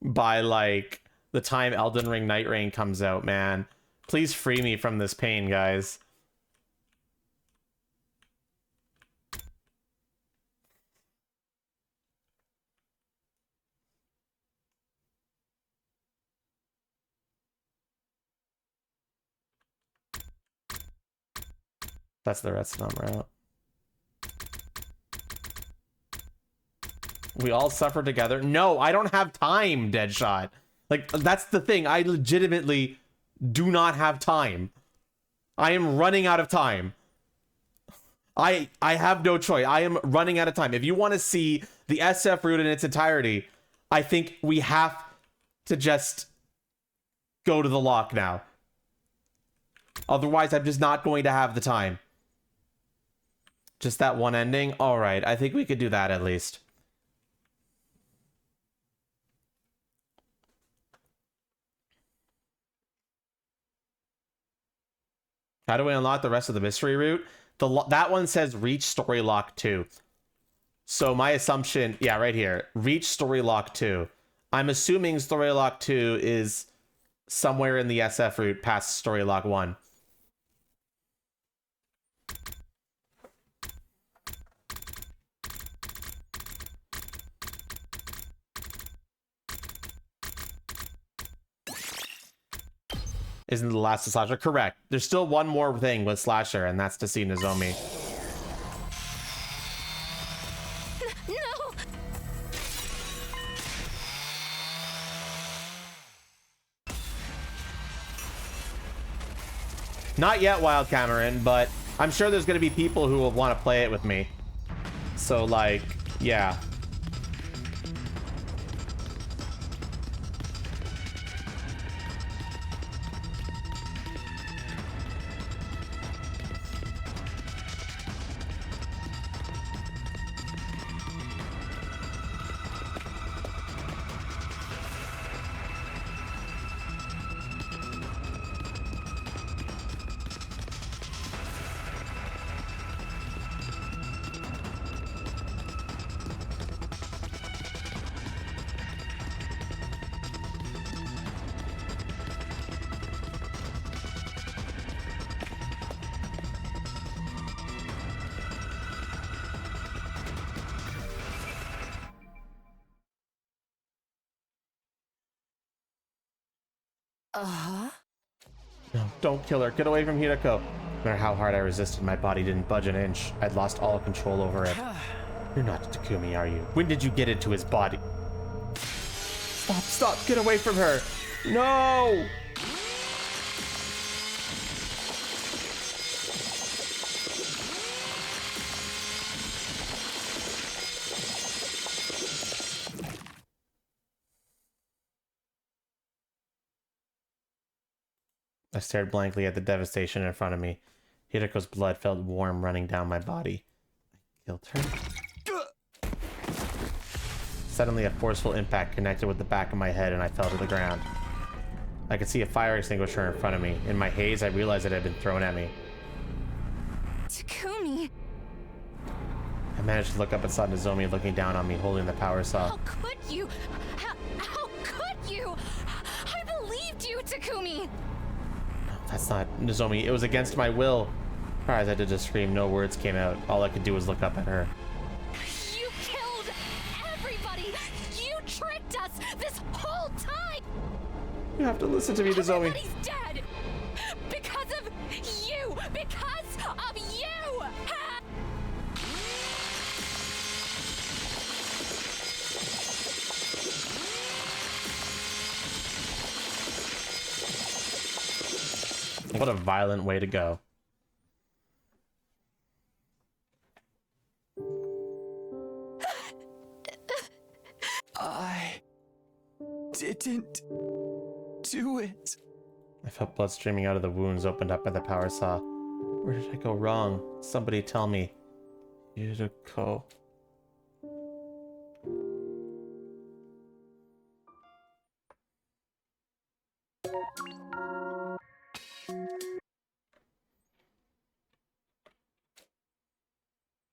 by, like, the time Elden Ring Night Rain comes out, man. Please free me from this pain, guys. That's the rest of them route. We all suffer together. No, I don't have time, Deadshot. Like, that's the thing. I legitimately do not have time. I am running out of time. I have no choice. I am running out of time. If you want to see the SF route in its entirety, I think we have to just go to the lock now. Otherwise, I'm just not going to have the time. Just that one ending? Alright, I think we could do that at least. How do we unlock the rest of the mystery route? That one says reach story lock 2. So my assumption, yeah, right here. Reach story lock 2. I'm assuming story lock 2 is somewhere in the SF route past story lock 1. Isn't the last of Slasher? Correct. There's still one more thing with Slasher, and that's to see Nozomi. No! Not yet, Wild Cameron, but I'm sure there's going to be people who will want to play it with me. So, like, yeah. Uh-huh. No, don't kill her. Get away from Hirako. No matter how hard I resisted, my body didn't budge an inch. I'd lost all control over it. You're not Takumi, are you? When did you get into his body? Stop, stop. Get away from her. No! I stared blankly at the devastation in front of me. Hirako's blood felt warm running down my body. I killed her. Suddenly, a forceful impact connected with the back of my head and I fell to the ground. I could see a fire extinguisher in front of me. In my haze, I realized it had been thrown at me. Takumi! I managed to look up and saw Nozomi looking down on me, holding the power saw. How could you? How could you? I believed you, Takumi! That's not Nozomi. It was against my will. Her eyes had to scream. No words came out. All I could do was look up at her. You killed everybody! You tricked us this whole time! You have to listen to me, Nozomi. Everybody's dead! Because of you! Because of you! What a violent way to go. I didn't do it. I felt blood streaming out of the wounds opened up by the power saw. Where did I go wrong? Somebody tell me. Yuriko.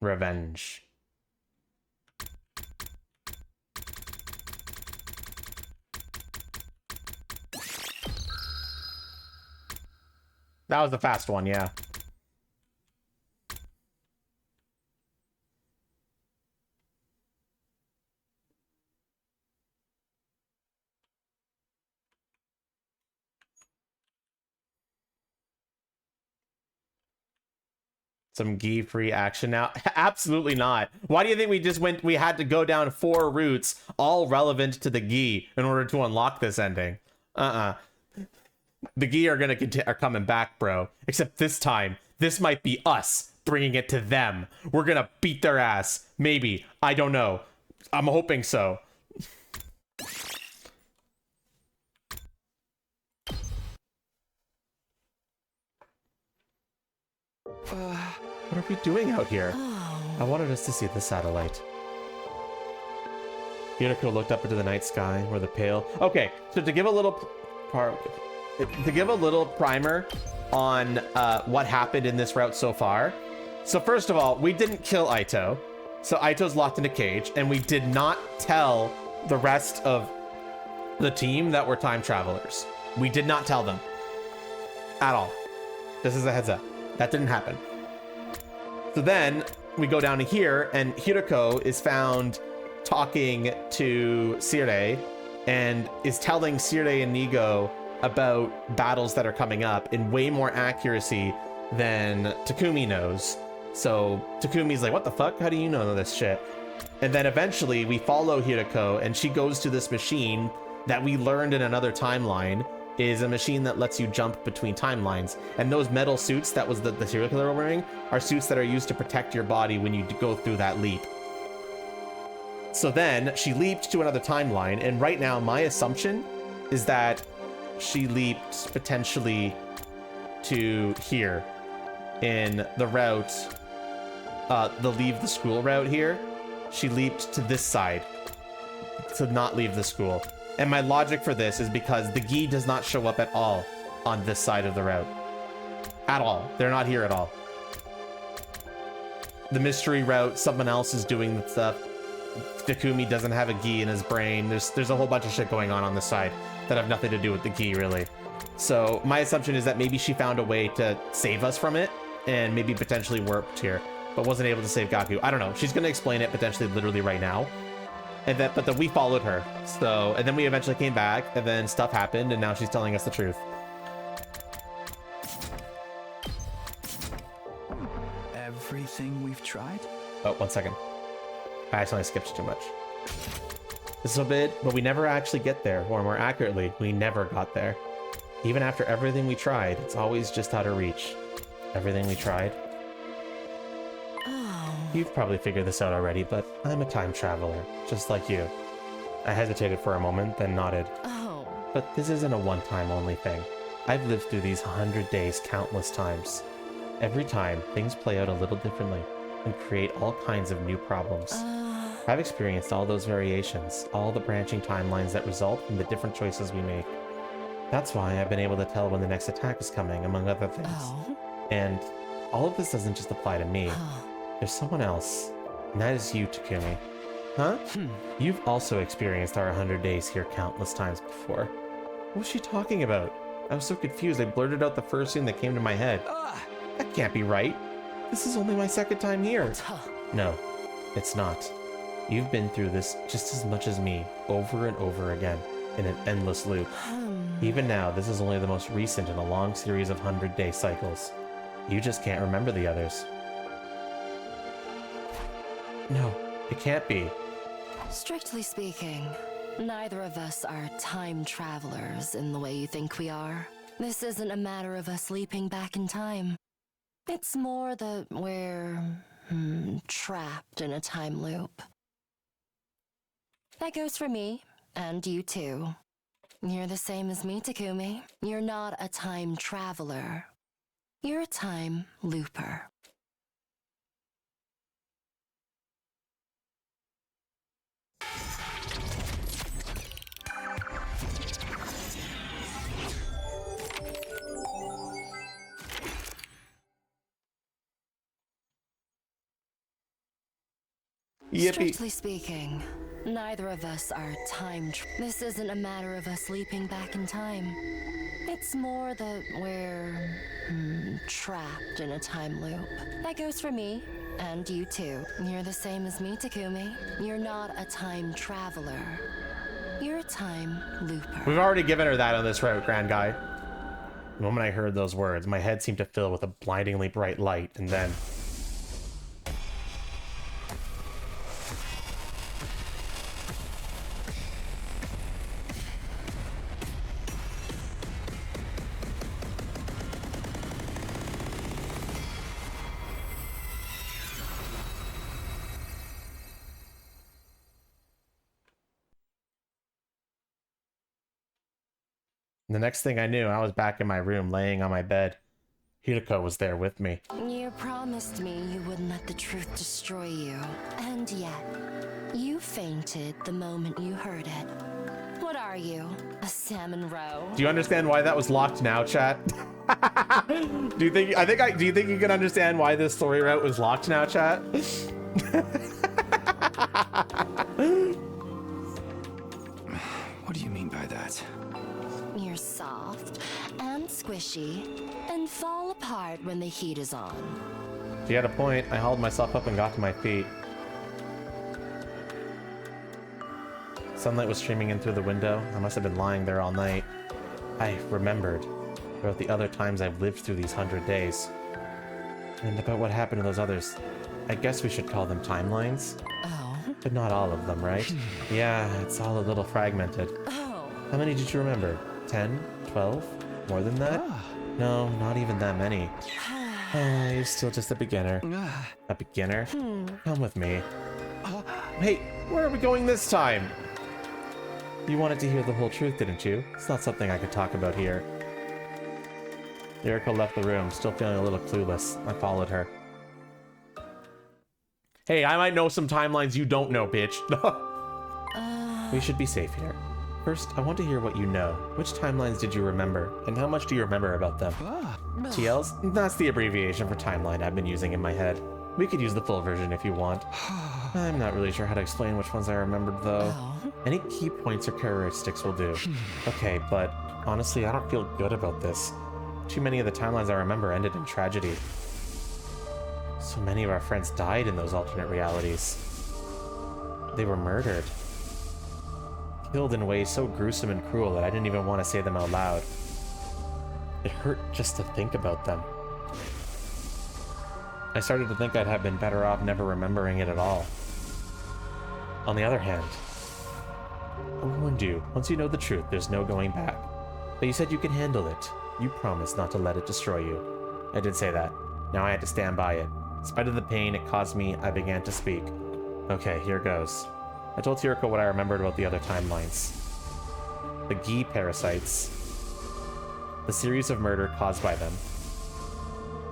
Revenge. That was the fast one, yeah. Some gi-free action now? Absolutely not. Why do you think we had to go down 4 routes, all relevant to the gi, in order to unlock this ending? The gi are coming back, bro. Except this time, this might be us bringing it to them. We're gonna beat their ass. Maybe. I don't know. I'm hoping so. What are we doing out here? I wanted us to see the satellite. Yuriko looked up into the night sky where the pale... Okay, so to give a little primer on what happened in this route so far. So first of all, we didn't kill Aito. So Aito's locked in a cage, and we did not tell the rest of the team that we're time travelers. We did not tell them at all. This is a heads up. That didn't happen. So then we go down to here, and Hiroko is found talking to Sire and is telling Sire and Nigo about battles that are coming up in way more accuracy than Takumi knows. So Takumi's like, what the fuck? How do you know this shit? And then eventually we follow Hiroko, and she goes to this machine that we learned in another timeline is a machine that lets you jump between timelines. And those metal suits that was the serial killer wearing are suits that are used to protect your body when you go through that leap. So then she leaped to another timeline, and right now my assumption is that she leaped potentially to here in the route, the leave the school route here. She leaped to this side to not leave the school. And my logic for this is because the Gi does not show up at all on this side of the route. At all. They're not here at all. The mystery route, someone else is doing the stuff. Takumi doesn't have a Gi in his brain. There's a whole bunch of shit going on this side that have nothing to do with the Gi, really. So my assumption is that maybe she found a way to save us from it and maybe potentially warped here, but wasn't able to save Gaku. I don't know. She's going to explain it potentially literally right now. And then, but then we followed her. So, and then we eventually came back, and then stuff happened, and now she's telling us the truth. Everything we've tried? Oh, 1 second. I accidentally skipped too much. This is a bit, but we never actually get there, or more accurately, we never got there. Even after everything we tried, it's always just out of reach. Everything we tried. You've probably figured this out already, but I'm a time traveler, just like you. I hesitated for a moment, then nodded. Oh. But this isn't a one-time only thing. I've lived through these 100 days countless times. Every time, things play out a little differently, and create all kinds of new problems. I've experienced all those variations, all the branching timelines that result from the different choices we make. That's why I've been able to tell when the next attack is coming, among other things. And all of this doesn't just apply to me. There's someone else, and that is you, Takumi. Huh? You've also experienced our 100 days here countless times before. What was she talking about? I was so confused, I blurted out the first thing that came to my head. That can't be right. This is only my second time here. No, it's not. You've been through this just as much as me, over and over again, in an endless loop. Even now, this is only the most recent in a long series of 100-day cycles. You just can't remember the others. No, it can't be. Strictly speaking, neither of us are time travelers in the way you think we are. This isn't a matter of us leaping back in time. It's more that we're trapped in a time loop. That goes for me, and you too. You're the same as me, Takumi. You're not a time traveler. You're a time looper. Strictly speaking, neither of us are this isn't a matter of us leaping back in time. It's more that we're trapped in a time loop. That goes for me, and you too. You're the same as me, Takumi. You're not a time traveler. You're a time looper. We've already given her that on this route, Grand Guy. The moment I heard those words, my head seemed to fill with a blindingly bright light, and then... The next thing I knew, I was back in my room, laying on my bed, Hiriko was there with me. You promised me you wouldn't let the truth destroy you. And yet, you fainted the moment you heard it. What are you? A salmon roe? Do you understand why that was locked now, chat? Do you think you can understand why this story route was locked now, chat? What do you mean by that? You're soft and squishy and fall apart when the heat is on. She had a point. I hauled myself up and got to my feet. Sunlight was streaming in through the window. I must have been lying there all night. I remembered about the other times I've lived through these 100 days. And about what happened to those others. I guess we should call them timelines. Oh? But not all of them, right? Yeah, it's all a little fragmented. Oh. How many did you remember? 10? 12? More than that? No, not even that many. You're still just a beginner. A beginner? Come with me. Hey, where are we going this time? You wanted to hear the whole truth, didn't you? It's not something I could talk about here. Yuriko left the room, still feeling a little clueless. I followed her. Hey, I might know some timelines you don't know, bitch. We should be safe here. First, I want to hear what you know. Which timelines did you remember, and how much do you remember about them? TLs? That's the abbreviation for timeline I've been using in my head. We could use the full version if you want. I'm not really sure how to explain which ones I remembered, though. Any key points or characteristics will do. Okay, but honestly, I don't feel good about this. Too many of the timelines I remember ended in tragedy. So many of our friends died in those alternate realities. They were murdered. Killed in ways so gruesome and cruel that I didn't even want to say them out loud. It hurt just to think about them. I started to think I'd have been better off never remembering it at all. On the other hand, I warned you, once you know the truth, there's no going back. But you said you can handle it. You promised not to let it destroy you. I did say that. Now I had to stand by it. In spite of the pain it caused me, I began to speak. Okay, here goes. I told Hiriko what I remembered about the other timelines. The Gi parasites. The series of murder caused by them.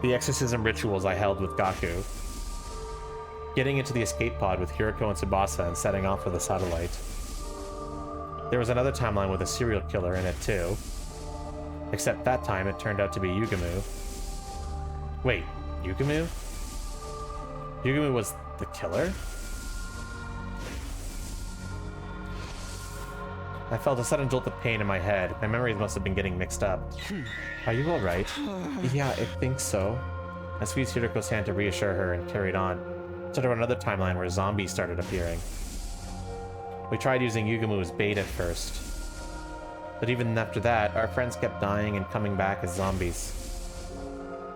The exorcism rituals I held with Gaku. Getting into the escape pod with Hiriko and Tsubasa and setting off for the satellite. There was another timeline with a serial killer in it too. Except that time it turned out to be Yugumu. Wait, Yugumu? Yugumu was the killer? I felt a sudden jolt of pain in my head. My memories must have been getting mixed up. Are you alright? Yeah, I think so. I squeezed Hiriko's hand to reassure her and carried on. Started on another timeline where zombies started appearing. We tried using Yugumu as bait at first. But even after that, our friends kept dying and coming back as zombies.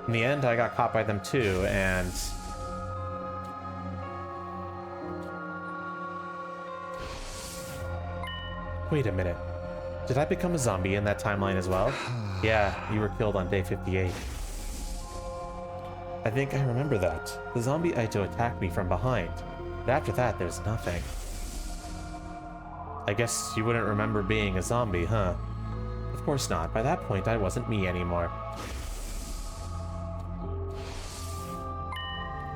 In the end, I got caught by them too, and... Wait a minute. Did I become a zombie in that timeline as well? Yeah, you were killed on day 58. I think I remember that. The zombie Aito attacked me from behind. But after that, there's nothing. I guess you wouldn't remember being a zombie, huh? Of course not. By that point, I wasn't me anymore.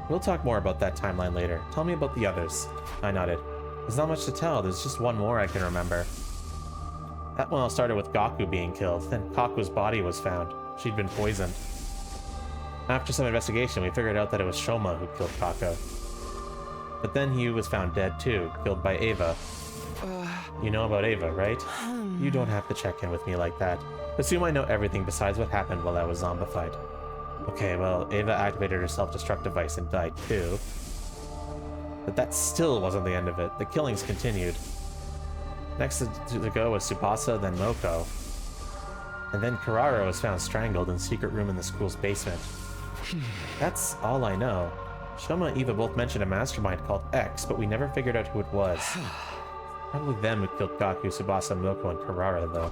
We'll talk more about that timeline later. Tell me about the others. I nodded. There's not much to tell. There's just one more I can remember. That one all started with Gaku being killed. Then Kaku's body was found. She'd been poisoned. After some investigation, we figured out that it was Shoma who killed Kaku. But then he was found dead too, killed by Ava. You know about Ava, right? You don't have to check in with me like that. Assume I know everything besides what happened while I was zombified. Okay, well, Ava activated her self-destruct device and died too. But that still wasn't the end of it. The killings continued. Next to go was Tsubasa, then Moko. And then Karara was found strangled in a secret room in the school's basement. That's all I know. Shoma and Eva both mentioned a mastermind called X, but we never figured out who it was. Probably them who killed Gaku, Tsubasa, Moko, and Karara, though.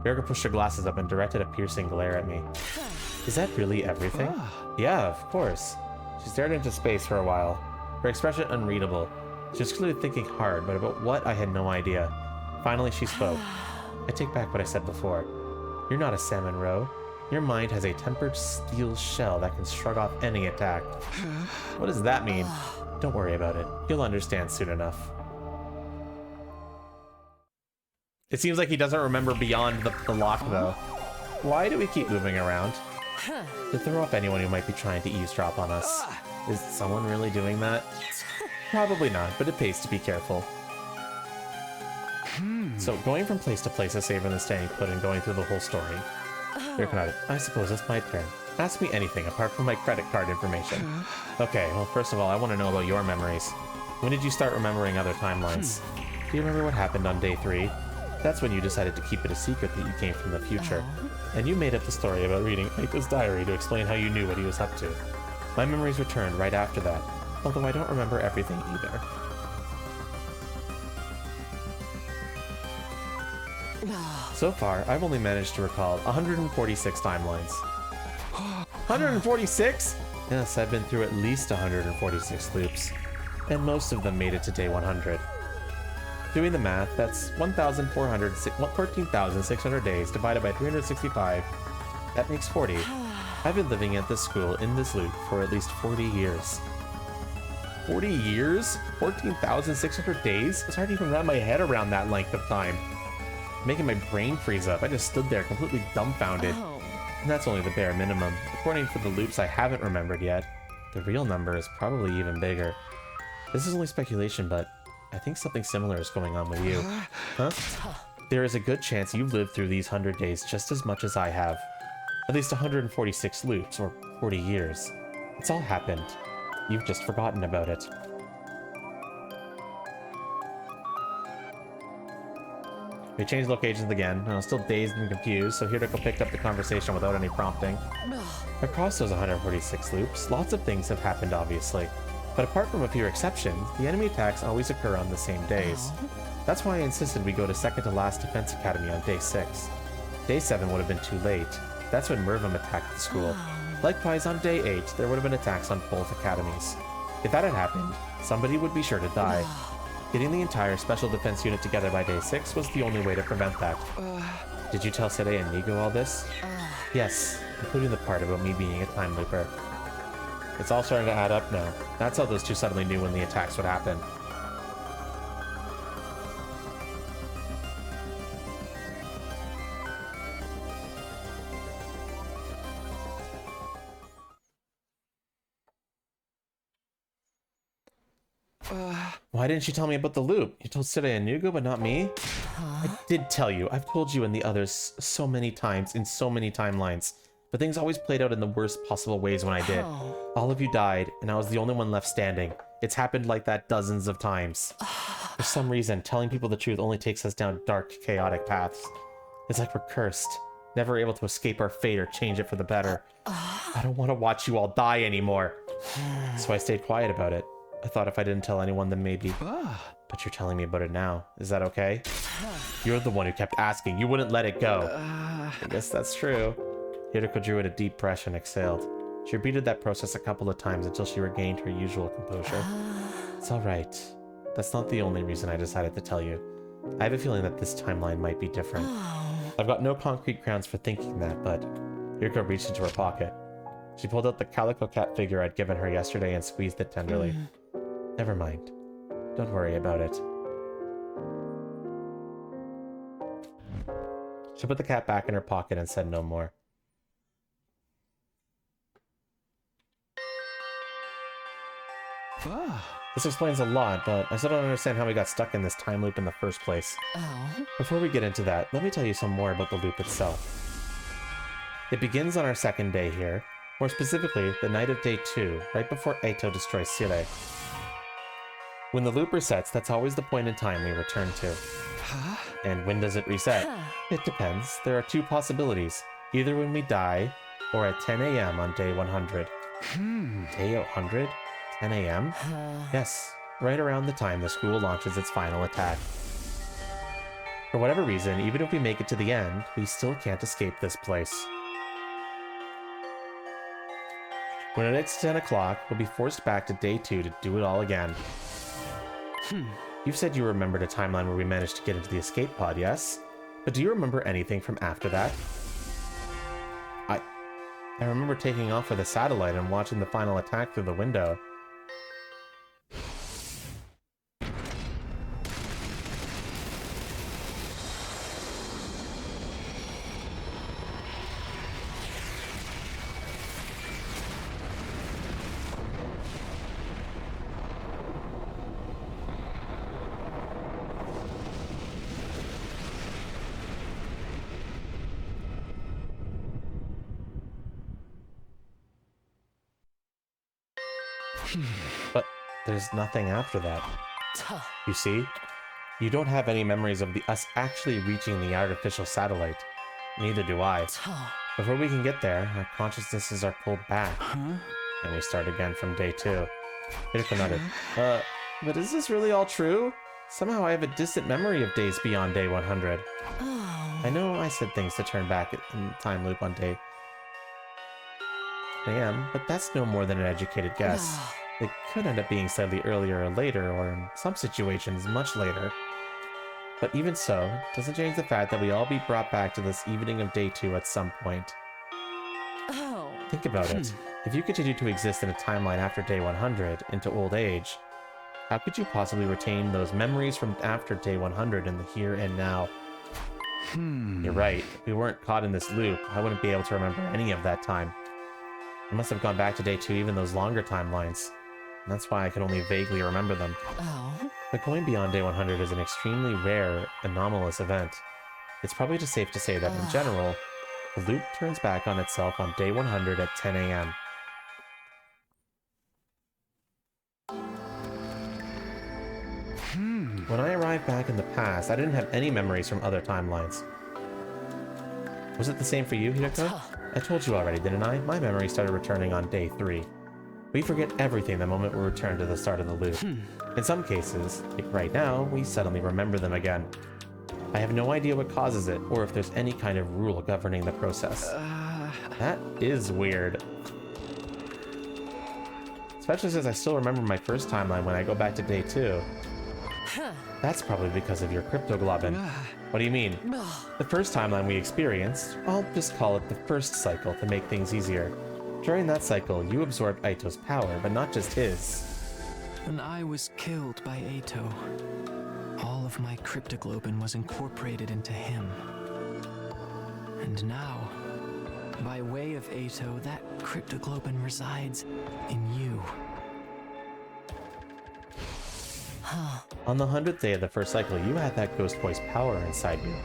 Yuriko pushed her glasses up and directed a piercing glare at me. Is that really everything? Yeah, of course. She stared into space for a while, her expression unreadable. She was clearly thinking hard, but about what I had no idea. Finally, she spoke. I take back what I said before. You're not a salmon roe. Your mind has a tempered steel shell that can shrug off any attack. What does that mean? Don't worry about it. You'll understand soon enough. It seems like he doesn't remember beyond the lock, though. Why do we keep moving around? To throw off anyone who might be trying to eavesdrop on us. Is someone really doing that? Probably not, but it pays to be careful. So, going from place to place is safer than staying put and going through the whole story. You're nodded. I suppose it's my turn. Ask me anything apart from my credit card information. Okay, well, first of all, I want to know about your memories. When did you start remembering other timelines? Do you remember what happened on day 3? That's when you decided to keep it a secret that you came from the future. And you made up the story about reading Aito's diary to explain how you knew what he was up to. My memories returned right after that, although I don't remember everything either. So far, I've only managed to recall 146 timelines. 146? Yes, I've been through at least 146 loops, and most of them made it to day 100. Doing the math, that's 14,600 days divided by 365. That makes 40. I've been living at this school in this loop for at least 40 years. 40 years? 14,600 days? It's hard to even wrap my head around that length of time. Making my brain freeze up. I just stood there completely dumbfounded. And that's only the bare minimum. According to the loops I haven't remembered yet, the real number is probably even bigger. This is only speculation, but I think something similar is going on with you. Huh? There is a good chance you've lived through these 100 days just as much as I have. At least 146 loops, or 40 years. It's all happened. You've just forgotten about it. We changed locations again. I was still dazed and confused, so Hiroko picked up the conversation without any prompting. Across those 146 loops, lots of things have happened, obviously. But apart from a few exceptions, the enemy attacks always occur on the same days. That's why I insisted we go to second to last Defense Academy on day 6. Day 7 would have been too late. That's when Mervim attacked the school. Likewise, on day 8, there would have been attacks on both academies. If that had happened, somebody would be sure to die. Getting the entire Special Defense Unit together by day 6 was the only way to prevent that. Did you tell Sede and Nigo all this? Yes, including the part about me being a time looper. It's all starting to add up now. That's how those two suddenly knew when the attacks would happen. Why didn't you tell me about the loop? You told Sede and Nugo, but not me? I did tell you. I've told you and the others so many times in so many timelines. But things always played out in the worst possible ways when I did. All of you died, and I was the only one left standing. It's happened like that dozens of times. For some reason, telling people the truth only takes us down dark, chaotic paths. It's like we're cursed, never able to escape our fate or change it for the better. I don't want to watch you all die anymore. So I stayed quiet about it. I thought if I didn't tell anyone, then maybe. But you're telling me about it now. Is that okay? You're the one who kept asking. You wouldn't let it go. I guess that's true. Hiroko drew in a deep breath and exhaled. She repeated that process a couple of times until she regained her usual composure. It's alright. That's not the only reason I decided to tell you. I have a feeling that this timeline might be different. I've got no concrete grounds for thinking that, but... Hiroko reached into her pocket. She pulled out the calico cat figure I'd given her yesterday and squeezed it tenderly. Never mind. Don't worry about it. She put the cat back in her pocket and said no more. This explains a lot, but I still don't understand how we got stuck in this time loop in the first place. Before we get into that, let me tell you some more about the loop itself. It begins on our second day here, more specifically, the night of day 2, right before Aito destroys Sire. When the loop resets, that's always the point in time we return to. And when does it reset? It depends. There are two possibilities. Either when we die, or at 10 a.m. on day 100. Day 100? 10 a.m.? Yes, right around the time the school launches its final attack. For whatever reason, even if we make it to the end, we still can't escape this place. When it hits 10 o'clock, we'll be forced back to day 2 to do it all again. You've said you remembered a timeline where we managed to get into the escape pod, yes? But do you remember anything from after that? I remember taking off for the satellite and watching the final attack through the window. But there's nothing after that. You see? You don't have any memories of us actually reaching the artificial satellite. Neither do I. Before we can get there, our consciousnesses are pulled back. And we start again from day 2. Hiriko nodded. But is this really all true? Somehow I have a distant memory of days beyond day 100. I know I said things to turn back in the time loop on day I am, but that's no more than an educated guess. It could end up being slightly earlier or later, or in some situations, much later. But even so, it doesn't change the fact that we all be brought back to this evening of day 2 at some point. Think about it. If you continue to exist in a timeline after day 100, into old age, how could you possibly retain those memories from after day 100 in the here and now? You're right. If we weren't caught in this loop, I wouldn't be able to remember any of that time. I must have gone back to day 2 even those longer timelines. And that's why I can only vaguely remember them. But going beyond day 100 is an extremely rare, anomalous event. It's probably just safe to say that in general, the loop turns back on itself on day 100 at 10 a.m. When I arrived back in the past, I didn't have any memories from other timelines. Was it the same for you, Hiroko? I told you already, didn't I? My memory started returning on day 3. We forget everything the moment we return to the start of the loop. In some cases, like right now, we suddenly remember them again. I have no idea what causes it, or if there's any kind of rule governing the process. That is weird. Especially since I still remember my first timeline when I go back to day 2. That's probably because of your cryptoglobin. What do you mean? The first timeline we experienced, I'll just call it the first cycle to make things easier. During that cycle, you absorbed Aito's power, but not just his. When I was killed by Aito, all of my cryptoglobin was incorporated into him. And now, by way of Aito, that cryptoglobin resides in you. On the 100th day of the first cycle, you had that Ghost Boy's power inside you.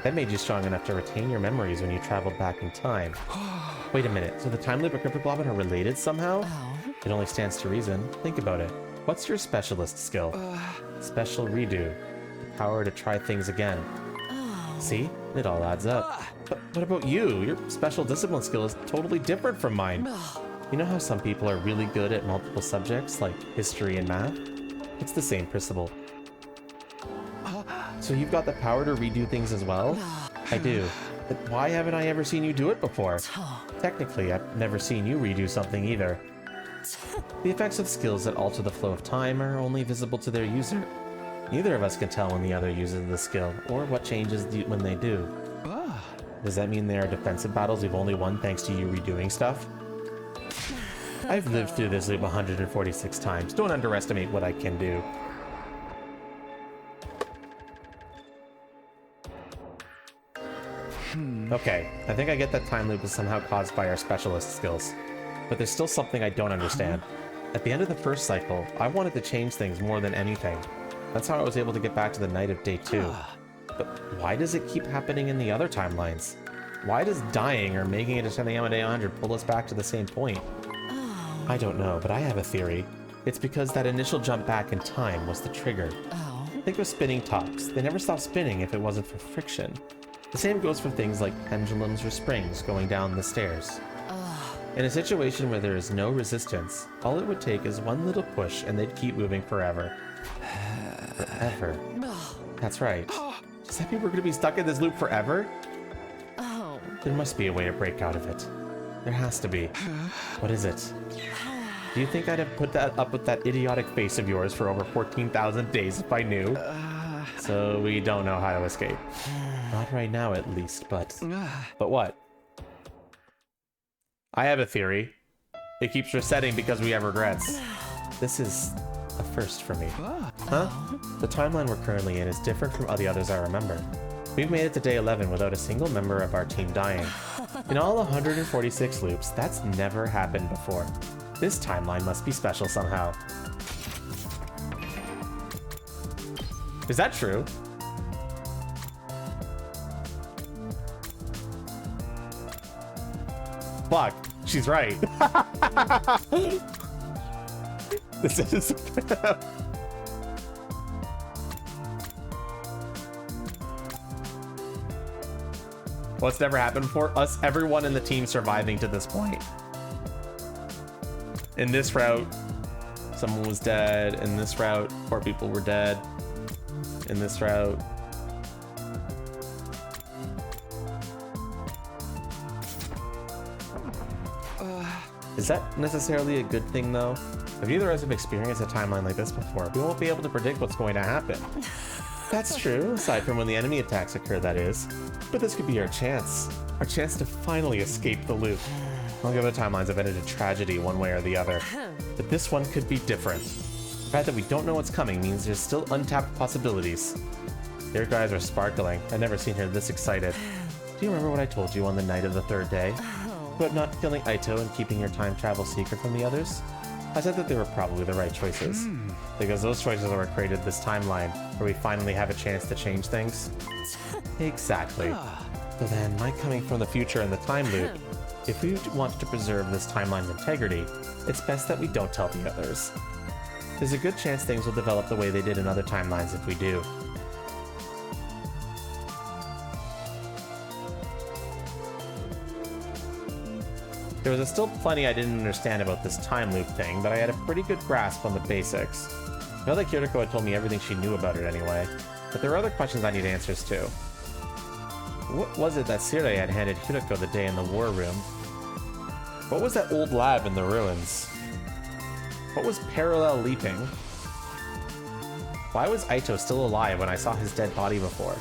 That made you strong enough to retain your memories when you traveled back in time. Wait a minute, so the time loop and cryptoglobin are related somehow? It only stands to reason. Think about it. What's your specialist skill? Special redo. The power to try things again. See? It all adds up. But what about you? Your special discipline skill is totally different from mine. You know how some people are really good at multiple subjects, like history and math? It's the same principle. So you've got the power to redo things as well? I do. But why haven't I ever seen you do it before? Technically, I've never seen you redo something either. The effects of skills that alter the flow of time are only visible to their user. Neither of us can tell when the other uses the skill, or what changes when they do. Does that mean there are defensive battles we've only won thanks to you redoing stuff? I've lived through this loop 146 times. Don't underestimate what I can do. Okay, I think I get that time loop is somehow caused by our specialist skills. But there's still something I don't understand. At the end of the first cycle, I wanted to change things more than anything. That's how I was able to get back to the night of day 2. But why does it keep happening in the other timelines? Why does dying or making it to 10 a.m. on day 100 pull us back to the same point? I don't know, but I have a theory. It's because that initial jump back in time was the trigger. Think of spinning tops. They never stop spinning if it wasn't for friction. The same goes for things like pendulums or springs going down the stairs. In a situation where there is no resistance, all it would take is one little push and they'd keep moving forever. Forever. That's right. Does that mean we're going to be stuck in this loop forever? There must be a way to break out of it. There has to be. What is it? Do you think I'd have put that up with that idiotic face of yours for over 14,000 days if I knew? So we don't know how to escape. Not right now, at least, but... But what? I have a theory. It keeps resetting because we have regrets. This is a first for me. Huh? The timeline we're currently in is different from all the others I remember. We've made it to day 11 without a single member of our team dying. In all 146 loops, that's never happened before. This timeline must be special somehow. Is that true? Fuck, she's right. This is... What's never happened before? Us, everyone in the team surviving to this point. In this route, someone was dead. In this route, 4 people were dead. In this route. Is that necessarily a good thing, though? If neither of us have experienced a timeline like this before, we won't be able to predict what's going to happen. That's true, aside from when the enemy attacks occur, that is. But this could be our chance to finally escape the loop. All the other timelines have ended in tragedy one way or the other. But this one could be different. The fact that we don't know what's coming means there's still untapped possibilities. Your guys are sparkling. I've never seen her this excited. Do you remember what I told you on the night of the 3rd day? About not killing Aito and keeping your time travel secret from the others? I said that they were probably the right choices. Because those choices are what created this timeline, where we finally have a chance to change things. Exactly. So then, my coming from the future in the time loop, if we want to preserve this timeline's integrity, it's best that we don't tell the others. There's a good chance things will develop the way they did in other timelines if we do. There was still plenty I didn't understand about this time loop thing, but I had a pretty good grasp on the basics. I know that Kiriko had told me everything she knew about it anyway, but there were other questions I need answers to. What was it that Sirei had handed Hiroko the day in the war room? What was that old lab in the ruins? What was parallel leaping? Why was Aito still alive when I saw his dead body before?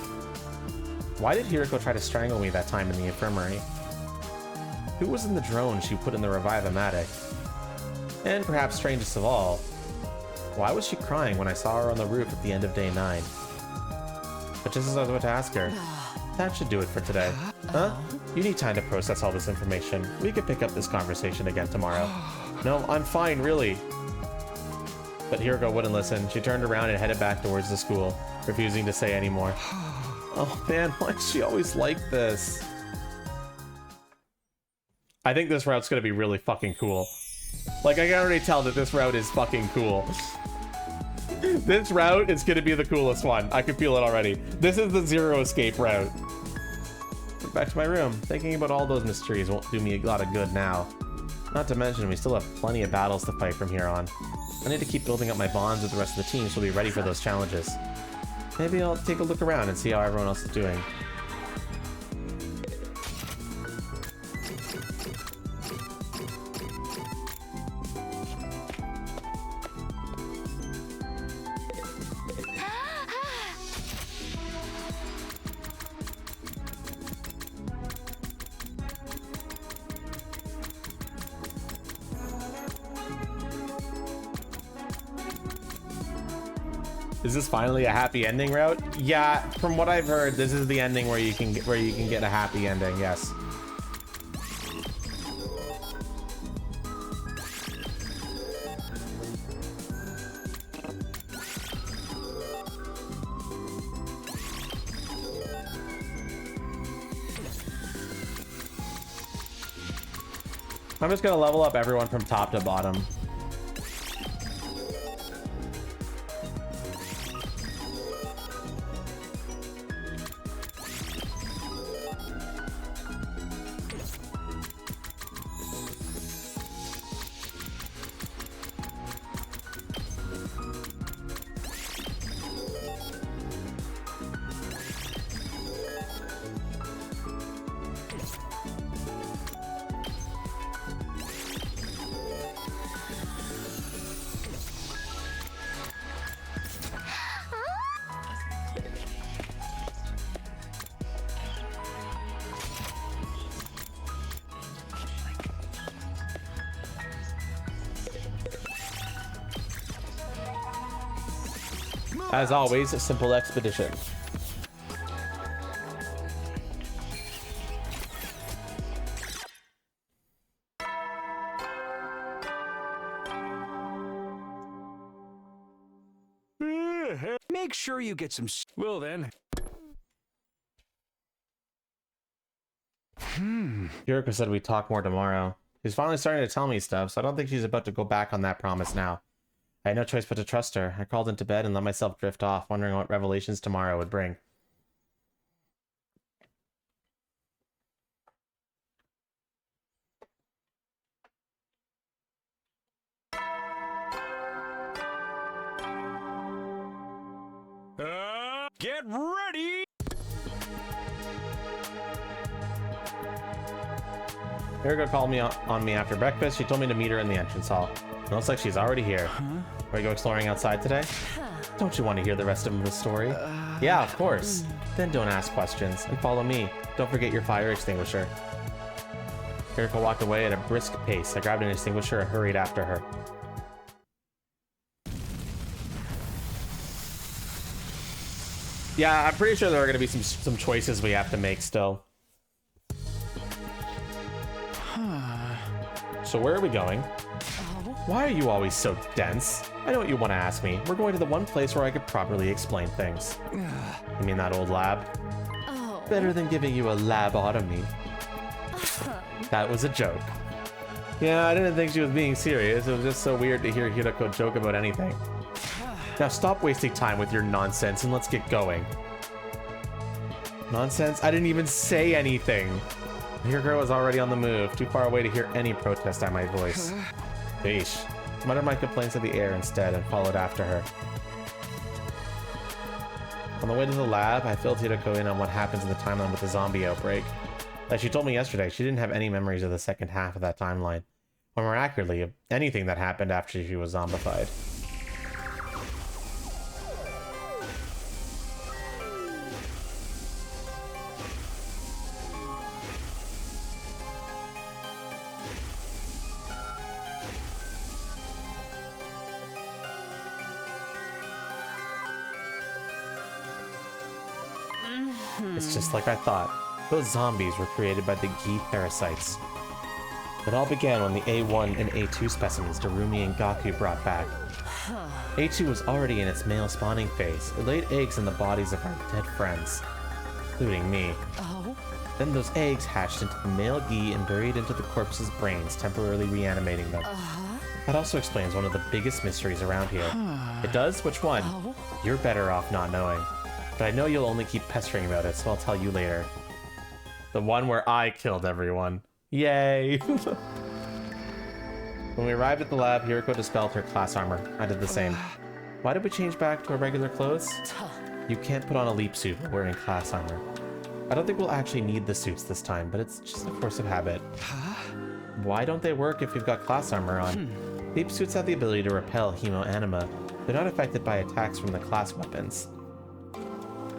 Why did Hiroko try to strangle me that time in the infirmary? Who was in the drone she put in the Revive-O-Matic? And perhaps strangest of all, why was she crying when I saw her on the roof at the end of day 9? But just as I was about to ask her, that should do it for today. Huh? You need time to process all this information. We could pick up this conversation again tomorrow. No, I'm fine, really. But Hiroko wouldn't listen. She turned around and headed back towards the school, refusing to say any more. Oh man, why is she always like this? I think this route's gonna be really fucking cool. Like, I can already tell that this route is fucking cool. This route is gonna be the coolest one. I can feel it already. This is the Zero Escape route. Back to my room. Thinking about all those mysteries won't do me a lot of good now. Not to mention, we still have plenty of battles to fight from here on. I need to keep building up my bonds with the rest of the team so we'll be ready for those challenges. Maybe I'll take a look around and see how everyone else is doing. Is this finally a happy ending route? Yeah, from what I've heard, this is the ending where you can get a happy ending. Yes. I'm just gonna level up everyone from top to bottom. As always, a simple expedition. Make sure you get some. Well then. Yuriko said we'd talk more tomorrow. She's finally starting to tell me stuff, so I don't think she's about to go back on that promise now. I had no choice but to trust her. I crawled into bed and let myself drift off, wondering what revelations tomorrow would bring. Get ready! Yuriko called me on me after breakfast. She told me to meet her in the entrance hall. It looks like she's already here. Are we go exploring outside today? Don't you want to hear the rest of the story? Yeah, of course. Then don't ask questions and follow me. Don't forget your fire extinguisher. Yuriko walked away at a brisk pace. I grabbed an extinguisher and hurried after her. Yeah, I'm pretty sure there are going to be some choices we have to make still. So where are we going? Why are you always so dense? I know what you want to ask me. We're going to the one place where I could properly explain things. You mean that old lab? Better than giving you a labotomy. That was a joke. Yeah, I didn't think she was being serious. It was just so weird to hear Hiroko joke about anything. Now stop wasting time with your nonsense and let's get going. Nonsense? I didn't even say anything. Hiroko was already on the move, too far away to hear any protest at my voice. Beesh. Muttered my complaints of the air instead and followed after her. On the way to the lab, I filled Hiroko in on what happens in the timeline with the zombie outbreak. Like she told me yesterday, she didn't have any memories of the second half of that timeline, or more accurately, of anything that happened after she was zombified. It's just like I thought. Those zombies were created by the Gi parasites. It all began when the A1 and A2 specimens Darumi and Gaku brought back. A2 was already in its male spawning phase. It laid eggs in the bodies of our dead friends, including me. Then those eggs hatched into the male Gi and buried into the corpse's brains, temporarily reanimating them. That also explains one of the biggest mysteries around here. It does? Which one? You're better off not knowing. But I know you'll only keep pestering about it, so I'll tell you later. The one where I killed everyone. Yay! When we arrived at the lab, Hiroko dispelled her class armor. I did the same. Why did we change back to our regular clothes? You can't put on a leap suit while wearing class armor. I don't think we'll actually need the suits this time, but it's just a force of habit. Why don't they work if we've got class armor on? Leap suits have the ability to repel hemoanima. They're not affected by attacks from the class weapons.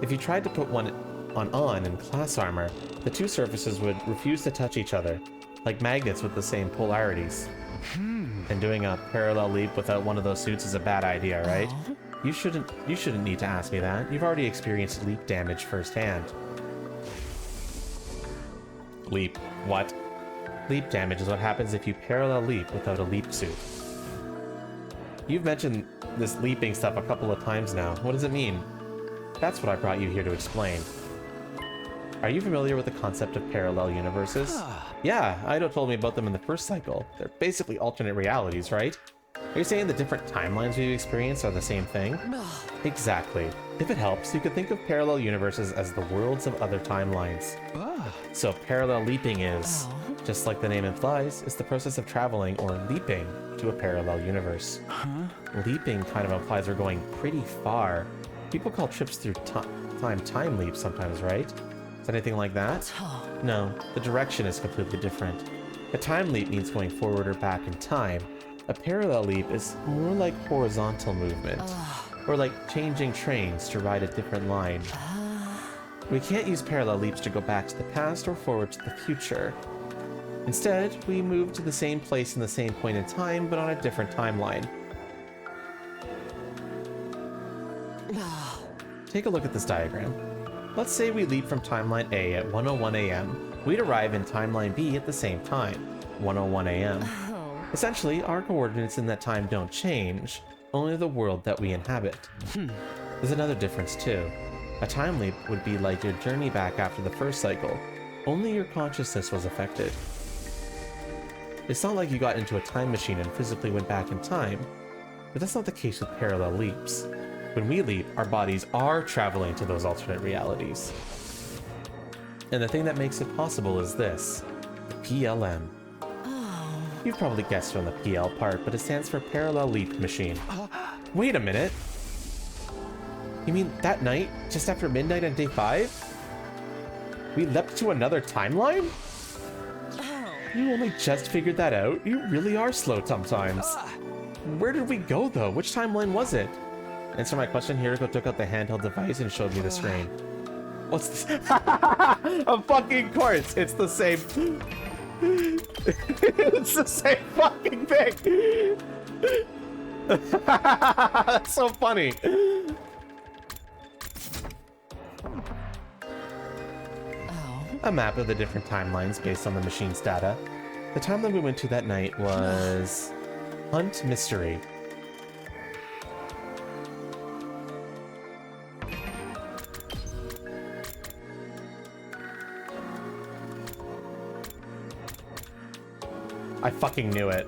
If you tried to put one on in class armor, the two surfaces would refuse to touch each other, like magnets with the same polarities. And doing a parallel leap without one of those suits is a bad idea, right? You shouldn't need to ask me that. You've already experienced leap damage firsthand. Leap. What? Leap damage is what happens if you parallel leap without a leap suit. You've mentioned this leaping stuff a couple of times now. What does it mean? That's what I brought you here to explain. Are you familiar with the concept of parallel universes? Yeah, Ido told me about them in the first cycle. They're basically alternate realities, right? Are you saying the different timelines we've experienced are the same thing? Exactly. If it helps, you could think of parallel universes as the worlds of other timelines. So parallel leaping is, just like the name implies, is the process of traveling or leaping to a parallel universe. Leaping kind of implies we're going pretty far. People call trips through time leaps sometimes, right? Is anything like that? No, the direction is completely different. A time leap means going forward or back in time. A parallel leap is more like horizontal movement, or like changing trains to ride a different line. We can't use parallel leaps to go back to the past or forward to the future. Instead, we move to the same place in the same point in time, but on a different timeline. Take a look at this diagram. Let's say we leave from timeline A at 1:01 a.m. We'd arrive in timeline B at the same time, 1:01 a.m. Essentially, our coordinates in that time don't change, only the world that we inhabit. There's another difference too. A time leap would be like your journey back after the first cycle, only your consciousness was affected. It's not like you got into a time machine and physically went back in time, but that's not the case with parallel leaps. When we leap, our bodies are traveling to those alternate realities. And the thing that makes it possible is this, the PLM. You've probably guessed from the PL part, but it stands for Parallel Leap Machine. Wait a minute! You mean that night, just after midnight on day 5? We leapt to another timeline? You only just figured that out? You really are slow sometimes. Where did we go though? Which timeline was it? Answer my question, Hiroko took out the handheld device and showed me the screen. What's this? Of fucking course, it's the same. It's the same fucking thing. That's so funny. A map of the different timelines based on the machine's data. The timeline we went to that night was Hunt Mystery. I fucking knew it.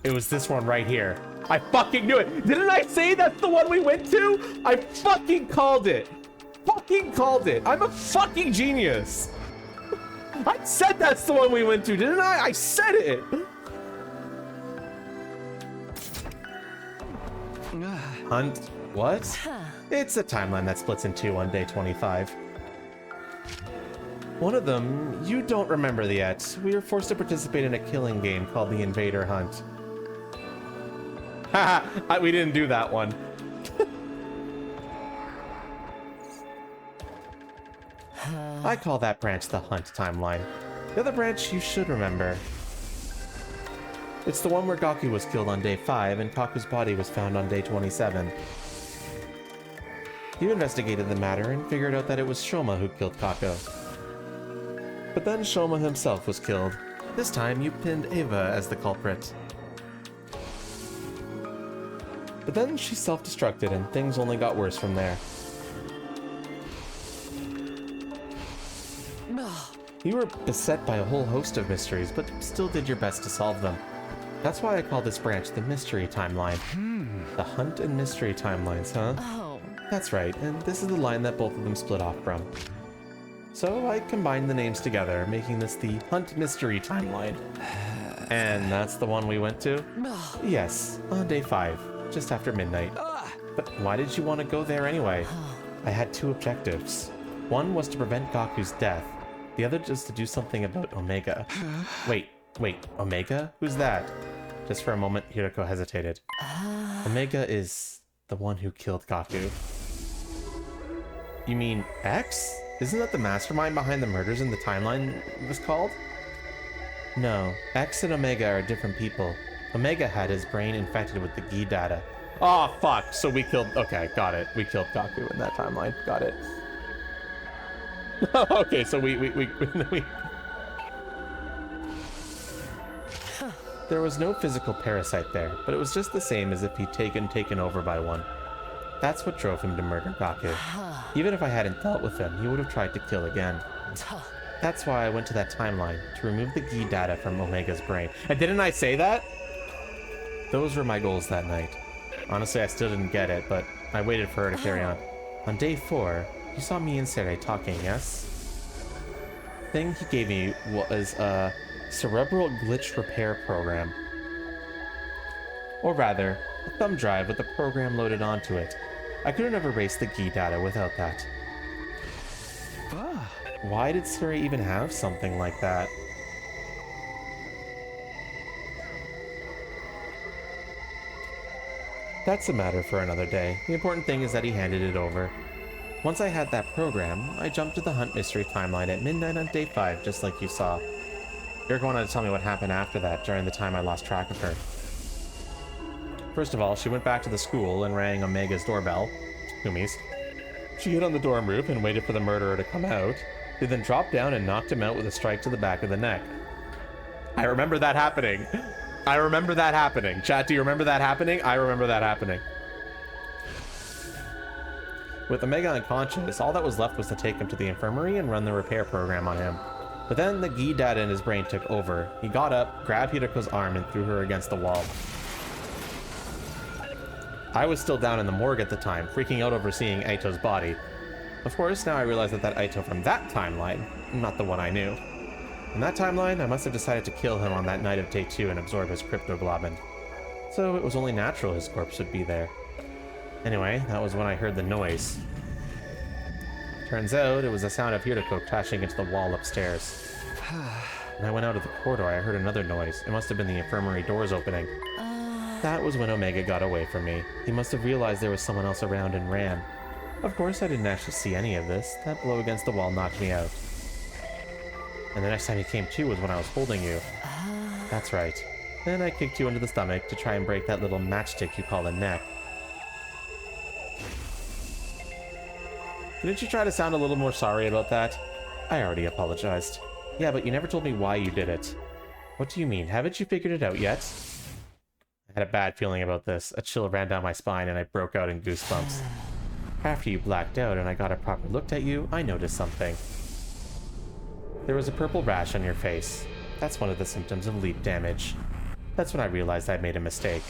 It was this one right here. I fucking knew it. Didn't I say that's the one we went to? I fucking called it. Fucking called it. I'm a fucking genius. I said that's the one we went to, didn't I? I said it. Hunt what? It's a timeline that splits in two on day 25. One of them, you don't remember yet. We were forced to participate in a killing game called the Invader Hunt. Haha, we didn't do that one. I call that branch the Hunt timeline. The other branch you should remember. It's the one where Gaku was killed on day 5 and Kaku's body was found on day 27. You investigated the matter and figured out that it was Shoma who killed Kaku. But then Shoma himself was killed. This time you pinned Eva as the culprit. But then she self-destructed and things only got worse from there. You were beset by a whole host of mysteries, but still did your best to solve them. That's why I call this branch the Mystery Timeline. The Hunt and Mystery Timelines, huh? Oh. That's right, and this is the line that both of them split off from. So I combined the names together, making this the Hunt Mystery Timeline. And that's the one we went to? Yes, on day 5, just after midnight. But why did you want to go there anyway? I had 2 objectives. One was to prevent Gaku's death. The other just to do something about Omega. Wait, Omega? Who's that? Just for a moment, Hiroko hesitated. Omega is the one who killed Gaku. You mean X? Isn't that the mastermind behind the murders in the timeline it was called? No, X and Omega are different people. Omega had his brain infected with the Gi data. Oh, fuck. So we killed... Okay, got it. We killed Gaku in that timeline. Got it. Okay, so we There was no physical parasite there, but it was just the same as if he'd taken over by one. That's what drove him to murder Gaku. Even if I hadn't dealt with him, he would have tried to kill again. That's why I went to that timeline, to remove the Gi data from Omega's brain. And didn't I say that? Those were my goals that night. Honestly, I still didn't get it, but I waited for her to carry on. On day 4, you saw me and Sere talking, yes? The thing he gave me was a cerebral glitch repair program. Or rather, a thumb drive with the program loaded onto it. I couldn't have erased the Gi data without that. Why did Sere even have something like that? That's a matter for another day. The important thing is that he handed it over. Once I had that program, I jumped to the Hunt Mystery Timeline at midnight on day 5, just like you saw. You're going to tell me what happened after that, during the time I lost track of her. First of all, she went back to the school and rang Omega's doorbell, Kumi's. She hid on the dorm roof and waited for the murderer to come out. She then dropped down and knocked him out with a strike to the back of the neck. I remember that happening. I remember that happening. Chat, do you remember that happening? I remember that happening. With Omega unconscious, all that was left was to take him to the infirmary and run the repair program on him. But then the Gi data in his brain took over. He got up, grabbed Hiroko's arm, and threw her against the wall. I was still down in the morgue at the time, freaking out over seeing Aito's body. Of course, now I realize that Aito from that timeline, not the one I knew. In that timeline, I must have decided to kill him on that night of day 2 and absorb his cryptoglobin. So it was only natural his corpse would be there. Anyway, that was when I heard the noise. Turns out, it was the sound of Hiroko crashing into the wall upstairs. When I went out of the corridor, I heard another noise. It must have been the infirmary doors opening. That was when Omega got away from me. He must have realized there was someone else around and ran. Of course, I didn't actually see any of this. That blow against the wall knocked me out. And the next time he came to was when I was holding you. That's right. Then I kicked you into the stomach to try and break that little matchstick you call a neck. Didn't you try to sound a little more sorry about that? I already apologized. Yeah, but you never told me why you did it. What do you mean? Haven't you figured it out yet? I had a bad feeling about this. A chill ran down my spine and I broke out in goosebumps. After you blacked out and I got a proper look at you, I noticed something. There was a purple rash on your face. That's one of the symptoms of leap damage. That's when I realized I'd made a mistake.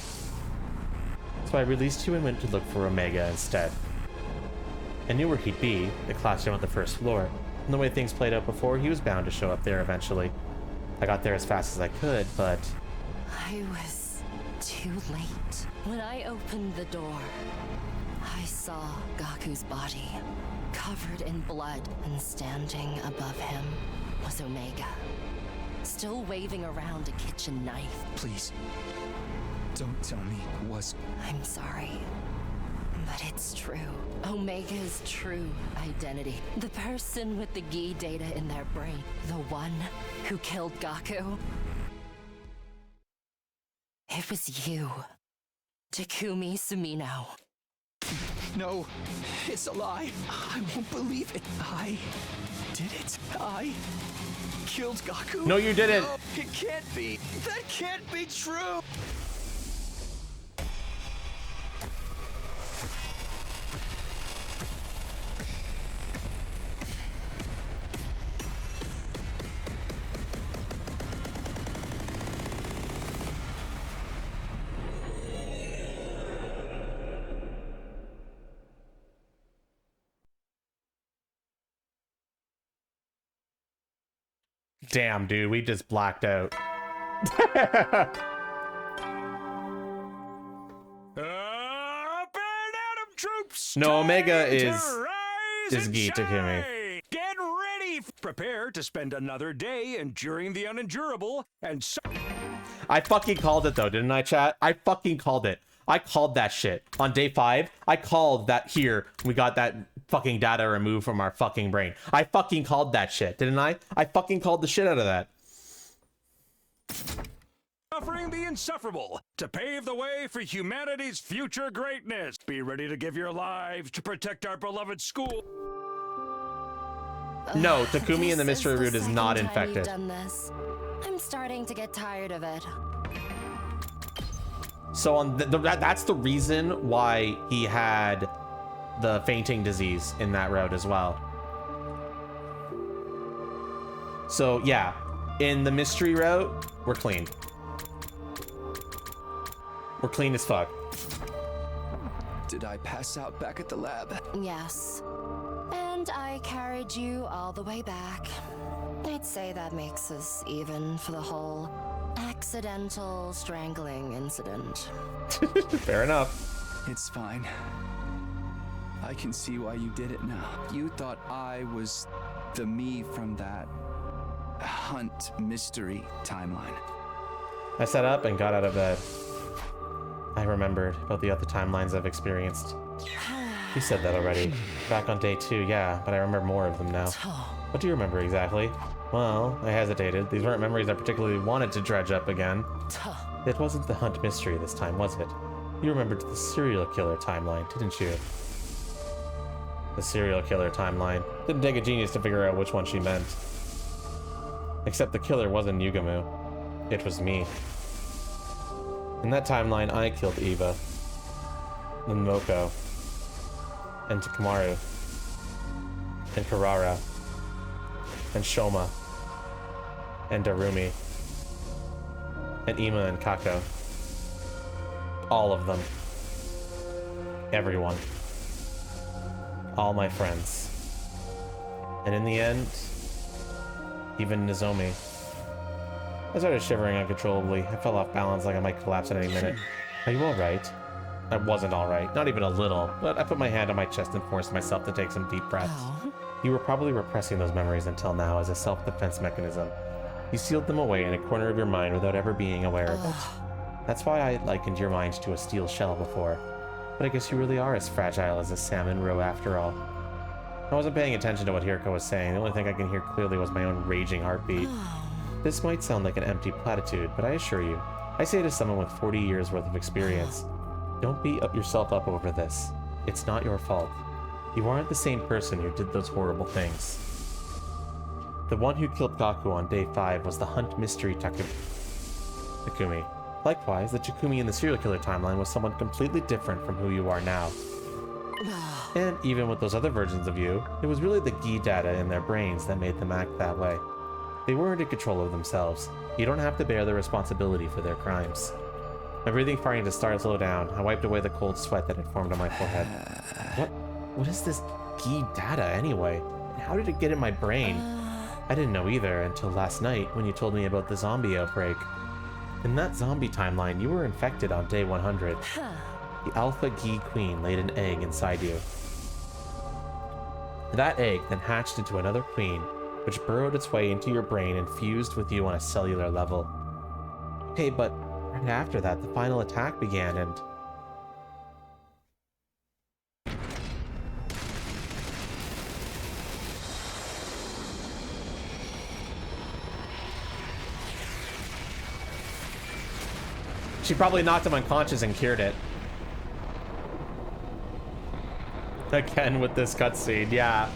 So I released you and went to look for Omega instead. I knew where he'd be, the classroom on the first floor. And the way things played out before, he was bound to show up there eventually. I got there as fast as I could, but... I was too late. When I opened the door, I saw Gaku's body, covered in blood, and standing above him was Omega, still waving around a kitchen knife. Please, don't tell me it was... I'm sorry, but it's true. Omega's true identity. The person with the Gi data in their brain. The one who killed Gaku. It was you, Takumi Sumino. No, it's a lie. I won't believe it. I did it. I killed Gaku. No, you didn't. No, it can't be. That can't be true. Damn, dude, we just blacked out. Troops, no, Omega is Gi Takumi. Get ready. Prepare to spend another day enduring the unendurable and so... I fucking called it though, didn't I, chat? I fucking called it. I called that shit. On day 5, I called that here. We got that fucking data removed from our fucking brain. I fucking called that shit, didn't I? I fucking called the shit out of that. Suffering the insufferable to pave the way for humanity's future greatness. Be ready to give your lives to protect our beloved school. No, Takumi in the mystery route is not Second time infected. you've done this. I'm starting to get tired of it. So on that's the reason why he had the fainting disease in that route as well. So yeah, in the mystery route, we're clean. We're clean as fuck. Did I pass out back at the lab? Yes. And I carried you all the way back. I'd say that makes us even for the whole accidental strangling incident. Fair enough. It's fine. I can see why you did it now. You thought I was the me from that Hunt mystery timeline. I sat up and got out of bed. I remembered about the other timelines I've experienced. You said that already. Back on day 2, yeah, but I remember more of them now. What do you remember exactly? Well, I hesitated. These weren't memories I particularly wanted to dredge up again. It wasn't the Hunt mystery this time, was it? You remembered the serial killer timeline, didn't you? The serial killer timeline. Didn't take a genius to figure out which one she meant. Except the killer wasn't Yugamu. It was me. In that timeline, I killed Eva, then Moko, and Takamaru, and Karara, and Shoma, and Darumi, and Ima and Kako. All of them. Everyone. All my friends. And in the end, even Nozomi. I started shivering uncontrollably. I fell off balance like I might collapse at any minute. Are you alright? I wasn't alright, not even a little, but I put my hand on my chest and forced myself to take some deep breaths. You were probably repressing those memories until now as a self-defense mechanism. You sealed them away in a corner of your mind without ever being aware of it. That's why I likened your mind to a steel shell before. But I guess you really are as fragile as a salmon roe after all. I wasn't paying attention to what Hiroko was saying. The only thing I can hear clearly was my own raging heartbeat. This might sound like an empty platitude, but I assure you, I say it as someone with 40 years worth of experience. Don't beat yourself up over this. It's not your fault. You aren't the same person who did those horrible things. The one who killed Gaku on day 5 was the Hunt Mystery Takumi. Likewise, the Takumi in the serial killer timeline was someone completely different from who you are now. And even with those other versions of you, it was really the Gi data in their brains that made them act that way. They weren't in control of themselves. You don't have to bear the responsibility for their crimes. My breathing starting to slow down. I wiped away the cold sweat that had formed on my forehead. What is this Gi data anyway? And how did it get in my brain? I didn't know either until last night when you told me about the zombie outbreak. In that zombie timeline, you were infected on day 100. The Alpha Gi Queen laid an egg inside you. That egg then hatched into another queen, which burrowed its way into your brain and fused with you on a cellular level. Okay, but right after that, the final attack began and... She probably knocked him unconscious and cured it. Again with this cutscene, yeah.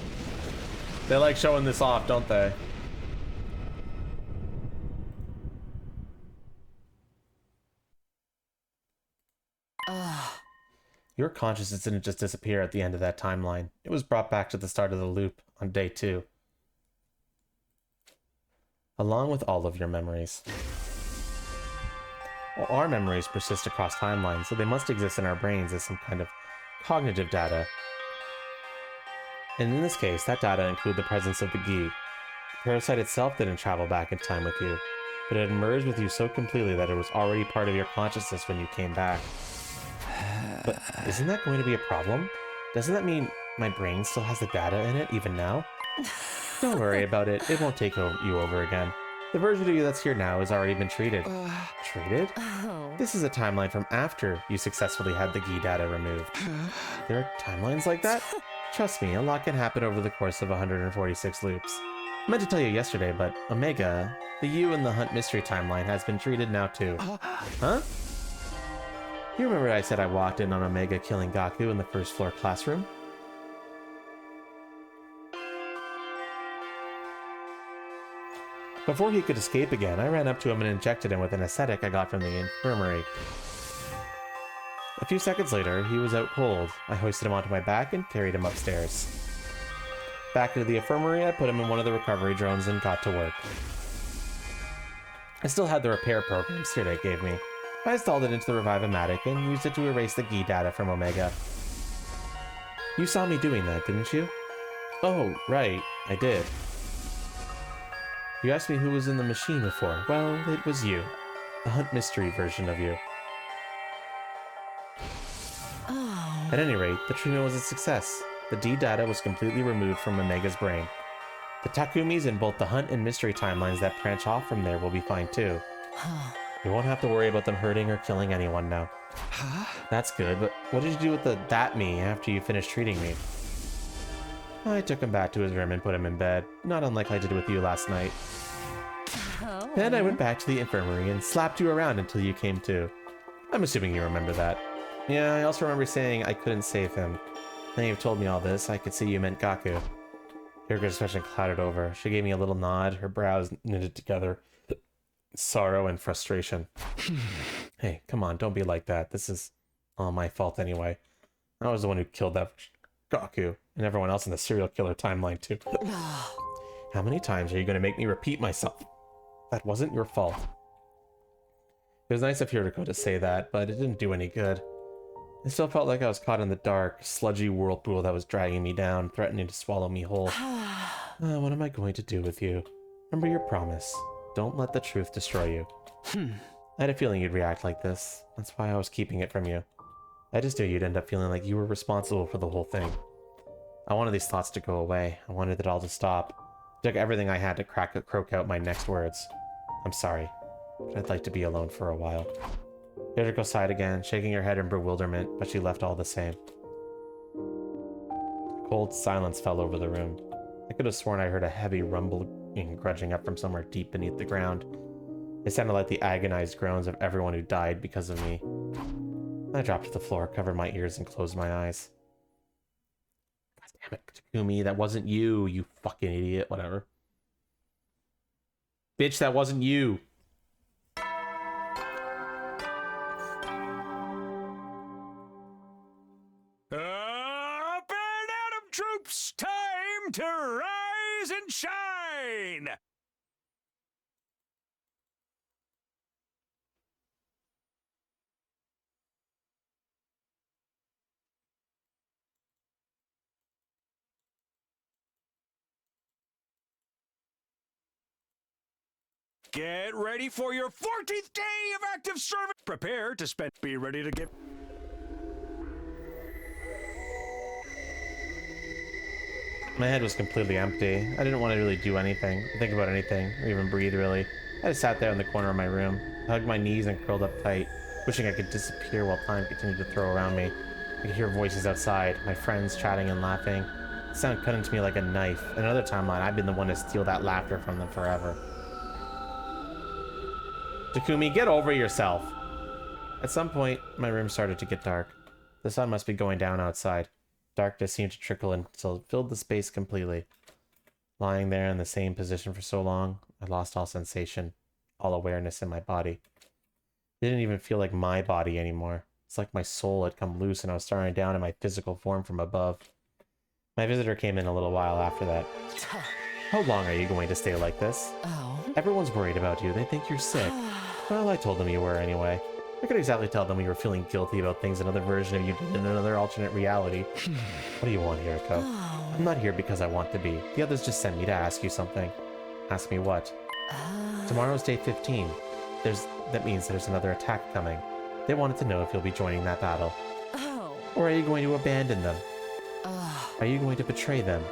They like showing this off, don't they? Your consciousness didn't just disappear at the end of that timeline. It was brought back to the start of the loop on day 2. Along with all of your memories. Well, our memories persist across timelines, so they must exist in our brains as some kind of cognitive data. And in this case, that data include the presence of the Gi. The parasite itself didn't travel back in time with you, but it merged with you so completely that it was already part of your consciousness when you came back. But isn't that going to be a problem? Doesn't that mean my brain still has the data in it even now? Don't worry about it, it won't take you over again. The version of you that's here now has already been treated. Treated? This is a timeline from after you successfully had the Gi data removed. There are timelines like that? Trust me, a lot can happen over the course of 146 loops. I meant to tell you yesterday, but Omega, the you in the Hunt Mystery timeline, has been treated now too. Huh? You remember I said I walked in on Omega killing Gaku in the first floor classroom? Before he could escape again, I ran up to him and injected him with an anesthetic I got from the infirmary. A few seconds later, he was out cold. I hoisted him onto my back and carried him upstairs. Back into the infirmary, I put him in one of the recovery drones and got to work. I still had the repair program Sirde gave me. I installed it into the Revive-O-Matic and used it to erase the Gi data from Omega. You saw me doing that, didn't you? Oh, right, I did. You asked me who was in the machine before. Well, it was you. The Hunt Mystery version of you. At any rate, the treatment was a success. The D data was completely removed from Omega's brain. The Takumis in both the Hunt and Mystery timelines that branch off from there will be fine too. You won't have to worry about them hurting or killing anyone now. That's good, but what did you do with that me after you finished treating me? I took him back to his room and put him in bed, not unlike I did with you last night. Then I went back to the infirmary and slapped you around until you came to. I'm assuming you remember that. Yeah, I also remember saying I couldn't save him. Then you've told me all this, I could see you meant Gaku. Hiriko's expression clouded over. She gave me a little nod, her brows knitted together. Sorrow and frustration. Hey, come on, don't be like that. This is all my fault anyway. I was the one who killed that Gaku, and everyone else in the serial killer timeline too. How many times are you going to make me repeat myself? That wasn't your fault. It was nice of Hiriko to say that, but it didn't do any good. I still felt like I was caught in the dark, sludgy whirlpool that was dragging me down, threatening to swallow me whole. What am I going to do with you? Remember your promise. Don't let the truth destroy you. I had a feeling you'd react like this. That's why I was keeping it from you. I just knew you'd end up feeling like you were responsible for the whole thing. I wanted these thoughts to go away. I wanted it all to stop. It took everything I had to croak out my next words. I'm sorry, but I'd like to be alone for a while. Hiriko sighed again, shaking her head in bewilderment, but she left all the same. A cold silence fell over the room. I could have sworn I heard a heavy rumbling grudging up from somewhere deep beneath the ground. It sounded like the agonized groans of everyone who died because of me. I dropped to the floor, covered my ears, and closed my eyes. God damn it, Takumi, that wasn't you, you fucking idiot. Whatever. Bitch, that wasn't you. Up and Atom troops, time to rise and shine! Get ready for your 14th day of active service. Prepare to spend. Be ready to get. My head was completely empty. I didn't want to really do anything, think about anything, or even breathe, really. I just sat there in the corner of my room, hugged my knees and curled up tight, wishing I could disappear while time continued to throw around me. I could hear voices outside, my friends chatting and laughing. The sound cut into me like a knife. In another timeline, I've been the one to steal that laughter from them forever. Takumi, get over yourself! At some point, my room started to get dark. The sun must be going down outside. Darkness seemed to trickle until it filled the space completely. Lying there in the same position for so long, I lost all sensation, all awareness in my body. It didn't even feel like my body anymore. It's like my soul had come loose and I was staring down at my physical form from above. My visitor came in a little while after that. How long are you going to stay like this? Oh. Everyone's worried about you. They think you're sick. Well, I told them you were anyway. I could exactly tell them you were feeling guilty about things another version of you did in another alternate reality. What do you want, Hiriko? I'm not here because I want to be. The others just sent me to ask you something. Ask me what? Tomorrow's day 15. That means there's another attack coming. They wanted to know if you'll be joining that battle. Or are you going to abandon them? Are you going to betray them?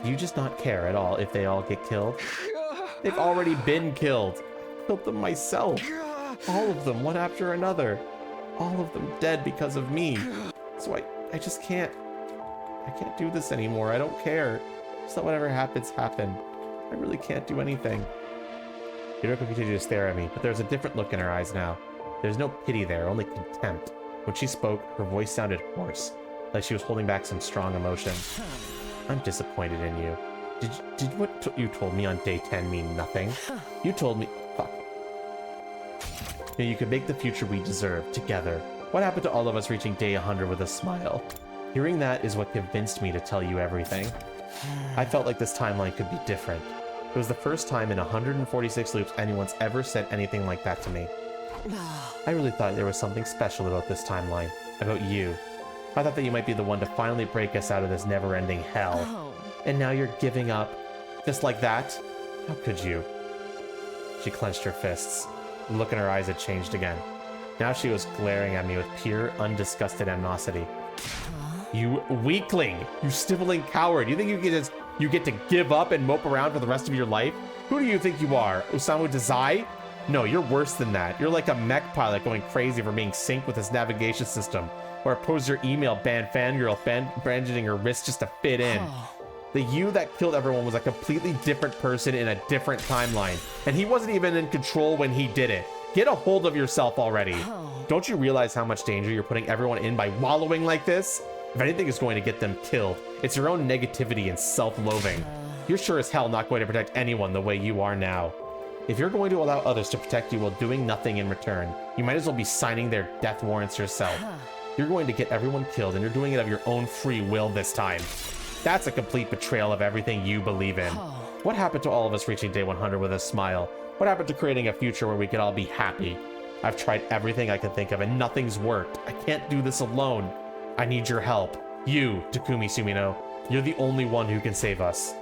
Do you just not care at all if they all get killed? They've already been killed. I killed them myself. All of them, one after another. All of them dead because of me. So I just can't. I can't do this anymore. I don't care. Just let whatever happens happen. I really can't do anything. Hiroko continued to stare at me, but there's a different look in her eyes now. There's no pity there, only contempt. When she spoke, her voice sounded hoarse, like she was holding back some strong emotion. I'm disappointed in you. Did what you told me on day 10 mean nothing? You told me... Fuck. You could make the future we deserve, together. What happened to all of us reaching day 100 with a smile? Hearing that is what convinced me to tell you everything. I felt like this timeline could be different. It was the first time in 146 loops anyone's ever said anything like that to me. I really thought there was something special about this timeline, about you. I thought that you might be the one to finally break us out of this never-ending hell. And now you're giving up, just like that? How could you? She clenched her fists. The look in her eyes had changed again. Now she was glaring at me with pure, undisgusted animosity. You weakling! You sniveling coward! You think you get to give up and mope around for the rest of your life? Who do you think you are, Osamu Dazai? No, you're worse than that. You're like a mech pilot going crazy for being synced with his navigation system, or a poser email banned fangirl brandishing her wrist just to fit in. The you that killed everyone was a completely different person in a different timeline, and he wasn't even in control when he did it. Get a hold of yourself already. Don't you realize how much danger you're putting everyone in by wallowing like this? If anything is going to get them killed, it's your own negativity and self-loathing. You're sure as hell not going to protect anyone the way you are now. If you're going to allow others to protect you while doing nothing in return, you might as well be signing their death warrants yourself. You're going to get everyone killed, and you're doing it of your own free will this time. That's a complete betrayal of everything you believe in. What happened to all of us reaching day 100 with a smile? What happened to creating a future where we could all be happy? I've tried everything I could think of, and nothing's worked. I can't do this alone. I need your help. You, Takumi Sumino. You're the only one who can save us.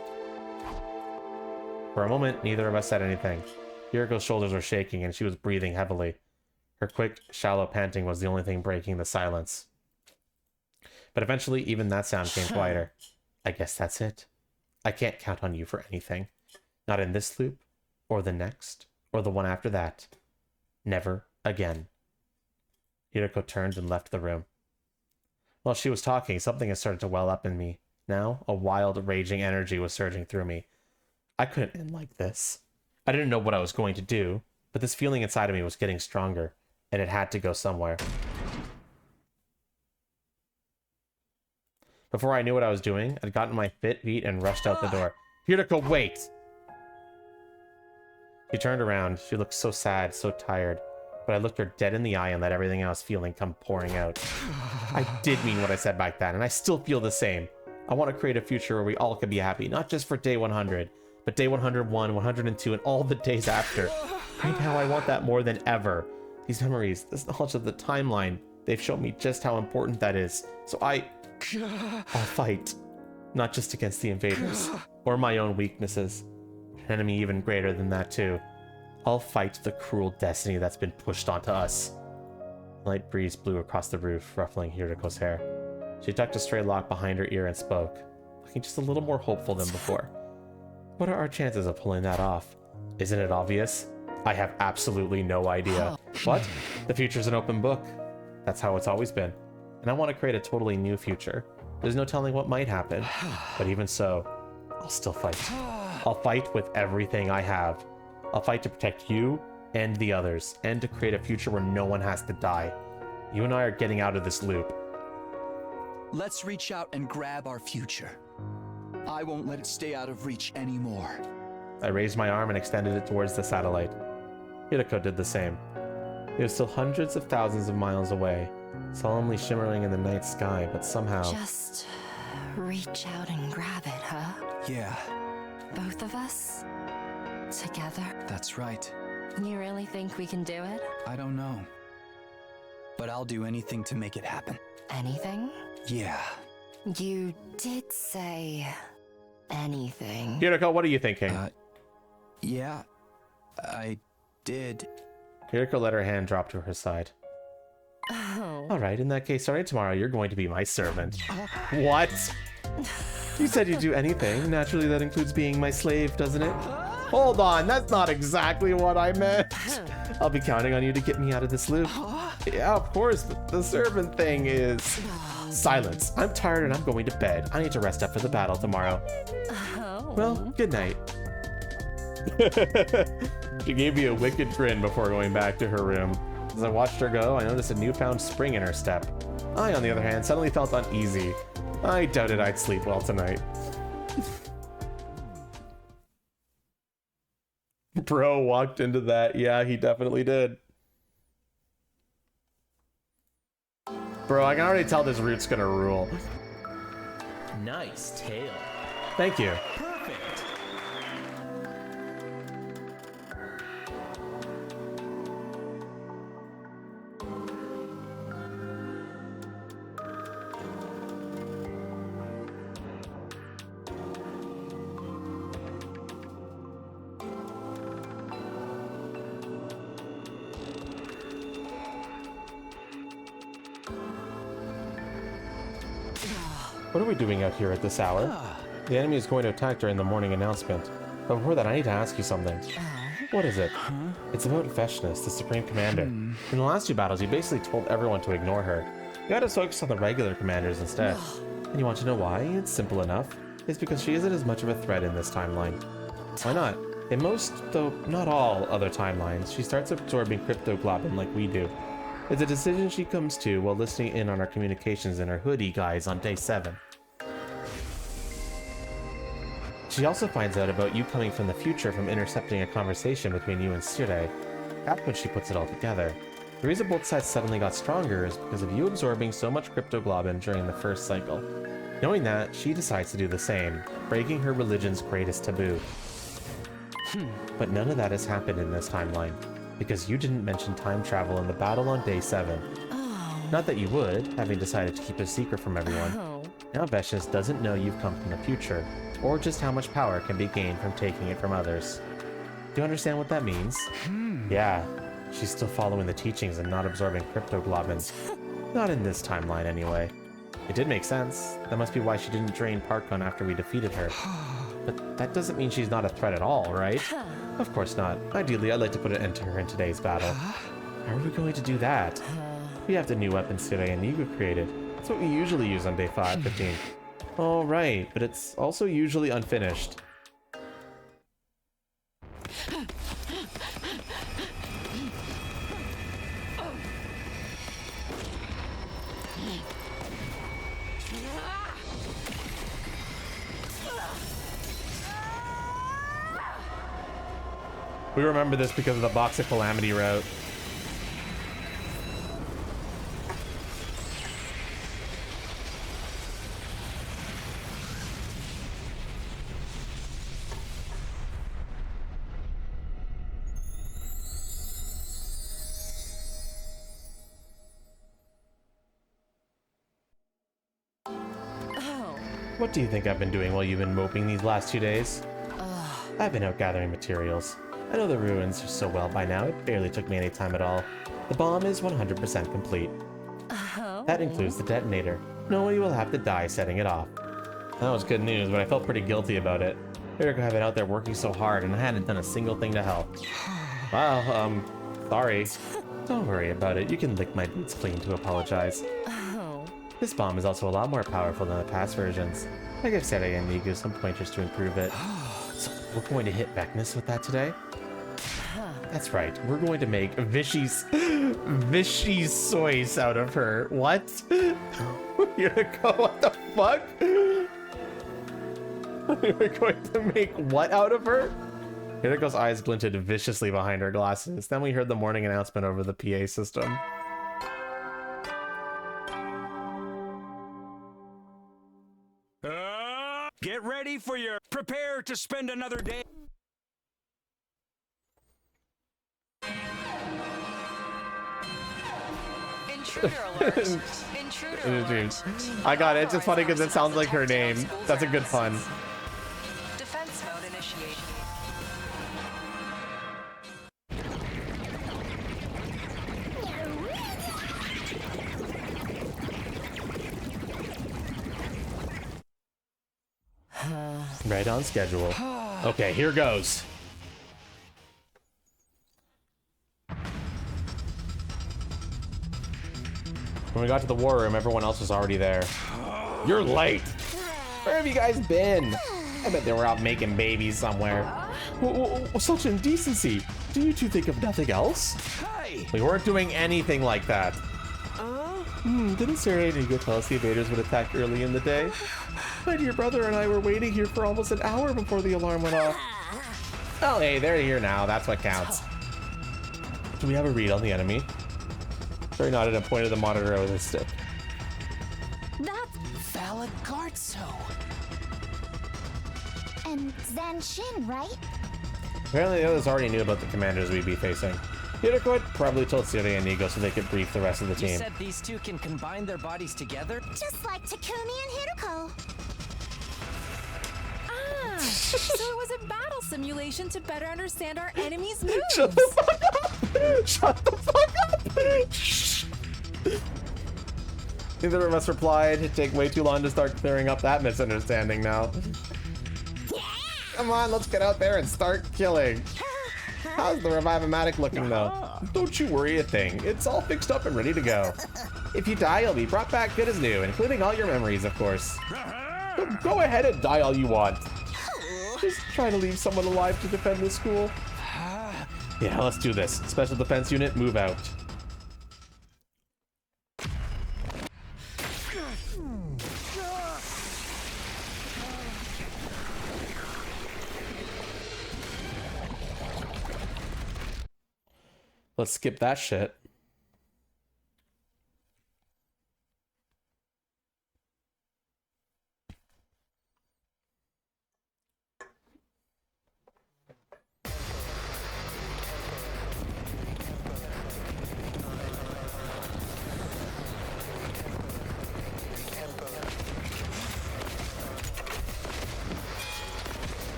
For a moment, neither of us said anything. Hiriko's shoulders were shaking, and she was breathing heavily. Her quick, shallow panting was the only thing breaking the silence. But eventually, even that sound came quieter. I guess that's it. I can't count on you for anything. Not in this loop, or the next, or the one after that. Never again. Hiriko turned and left the room. While she was talking, something had started to well up in me. Now, a wild, raging energy was surging through me. I couldn't end like this. I didn't know what I was going to do, but this feeling inside of me was getting stronger, and it had to go somewhere. Before I knew what I was doing, I'd gotten my fit feet and rushed out the door. Hiriko, wait! She turned around. She looked so sad, so tired. But I looked her dead in the eye and let everything I was feeling come pouring out. I did mean what I said back then, and I still feel the same. I want to create a future where we all can be happy, not just for day 100, but day 101, 102, and all the days after. Right now, I want that more than ever. These memories, this knowledge of the timeline, they've shown me just how important that is. So I'll fight. Not just against the invaders, or my own weaknesses. An enemy even greater than that, too. I'll fight the cruel destiny that's been pushed onto us. A light breeze blew across the roof, ruffling Hiriko's hair. She tucked a stray lock behind her ear and spoke, looking just a little more hopeful than before. What are our chances of pulling that off? Isn't it obvious? I have absolutely no idea. What? The future's an open book. That's how it's always been. And I want to create a totally new future. There's no telling what might happen. But even so, I'll still fight. I'll fight with everything I have. I'll fight to protect you and the others, and to create a future where no one has to die. You and I are getting out of this loop. Let's reach out and grab our future. I won't let it stay out of reach anymore. I raised my arm and extended it towards the satellite. Hiriko did the same. It was still hundreds of thousands of miles away, solemnly shimmering in the night sky, but somehow... Just reach out and grab it, huh? Yeah. Both of us? Together? That's right. You really think we can do it? I don't know. But I'll do anything to make it happen. Anything? Yeah. You did say... anything. Hiriko, what are you thinking? Yeah, I did. Hiriko let her hand drop to her side. Oh. Alright, in that case, starting tomorrow, you're going to be my servant. What? You said you'd do anything. Naturally, that includes being my slave, doesn't it? Hold on, that's not exactly what I meant. I'll be counting on you to get me out of this loop. Yeah, of course, but the servant thing is... Silence. I'm tired and I'm going to bed. I need to rest up for the battle tomorrow. Oh. Well, good night. She gave me a wicked grin before going back to her room. As I watched her go, I noticed a newfound spring in her step. I, on the other hand, suddenly felt uneasy. I doubted I'd sleep well tonight. Bro walked into that. Yeah, he definitely did. Bro, I can already tell this route's gonna rule. Nice tail. Thank you. Perfect. What are we doing out here at this hour? The enemy is going to attack during the morning announcement. But before that, I need to ask you something. What is it? It's about Veshnis, the Supreme Commander. In the last two battles, you basically told everyone to ignore her. You had to focus on the regular commanders instead. And you want to know why? It's simple enough. It's because she isn't as much of a threat in this timeline. Why not? In most, though not all, other timelines, she starts absorbing cryptoglobin like we do. It's a decision she comes to while listening in on our communications in her hoodie guys on day 7. She also finds out about you coming from the future from intercepting a conversation between you and Sire. That's when she puts it all together. The reason both sides suddenly got stronger is because of you absorbing so much cryptoglobin during the first cycle. Knowing that, she decides to do the same, breaking her religion's greatest taboo. But none of that has happened in this timeline, because you didn't mention time travel in the battle on day 7. Not that you would, having decided to keep a secret from everyone. Now Vecious doesn't know you've come from the future, or just how much power can be gained from taking it from others. Do you understand what that means? Yeah, she's still following the teachings and not absorbing cryptoglobins. Not in this timeline, anyway. It did make sense. That must be why she didn't drain Parkon after we defeated her. But that doesn't mean she's not a threat at all, right? Of course not. Ideally, I'd like to put an end to her in today's battle. How are we going to do that? We have the new weapons today and Nigu created. That's what we usually use on day 15. Oh, right, but it's also usually unfinished. We remember this because of the Box of Calamity route. What do you think I've been doing while you've been moping these last 2 days? I've been out gathering materials. I know the ruins are so well by now, it barely took me any time at all. The bomb is 100% complete. That includes the detonator. Nobody will have to die setting it off. That was good news, but I felt pretty guilty about it. Erica had been out there working so hard and I hadn't done a single thing to help. Wow, sorry. Don't worry about it, you can lick my boots clean to apologize. This bomb is also a lot more powerful than the past versions. I gave Sere and Nigu some pointers to improve it. So we're going to hit Vecnus with that today? That's right, we're going to make Vichy Soys out of her. What? You're gonna go, what the fuck? We're going to make what out of her? Hiriko's eyes glinted viciously behind her glasses. Then we heard the morning announcement over the PA system. Get ready for your prepare to spend another day. Intruder alert. Intruder alert. I got it. It's just funny because it sounds like her name. That's a good pun. Defense mode initiated. Right on schedule. Okay, here goes. When we got to the war room, everyone else was already there. You're late. Where have you guys been? I bet they were out making babies somewhere. Such indecency. Do you two think of nothing else? Hey! We weren't doing anything like that. Didn't Sarah and Nigo tell us the invaders would attack early in the day? My dear brother and I were waiting here for almost an hour before the alarm went off. Oh, hey, they're here now. That's what counts. Do we have a read on the enemy? Barry nodded and pointed the monitor with his stick. That's Valagartso. And Zanshin, right? Apparently the others already knew about the commanders we'd be facing. Hiriko probably told Siri and Nigo so they could brief the rest of the You team. said these two can combine their bodies together? Just like Takumi and Hiroko. So it was a battle simulation to better understand our enemy's moves. Shut the fuck up! Shut the fuck up! Neither of us replied. It'd take way too long to start clearing up that misunderstanding now. Come on, let's get out there and start killing. How's the Revive-O-Matic looking though? Don't you worry a thing. It's all fixed up and ready to go. If you die, you'll be brought back good as new, including all your memories, of course. Go ahead and die all you want. Just try to leave someone alive to defend the school. Yeah, let's do this. Special Defense Unit, move out. Let's skip that shit.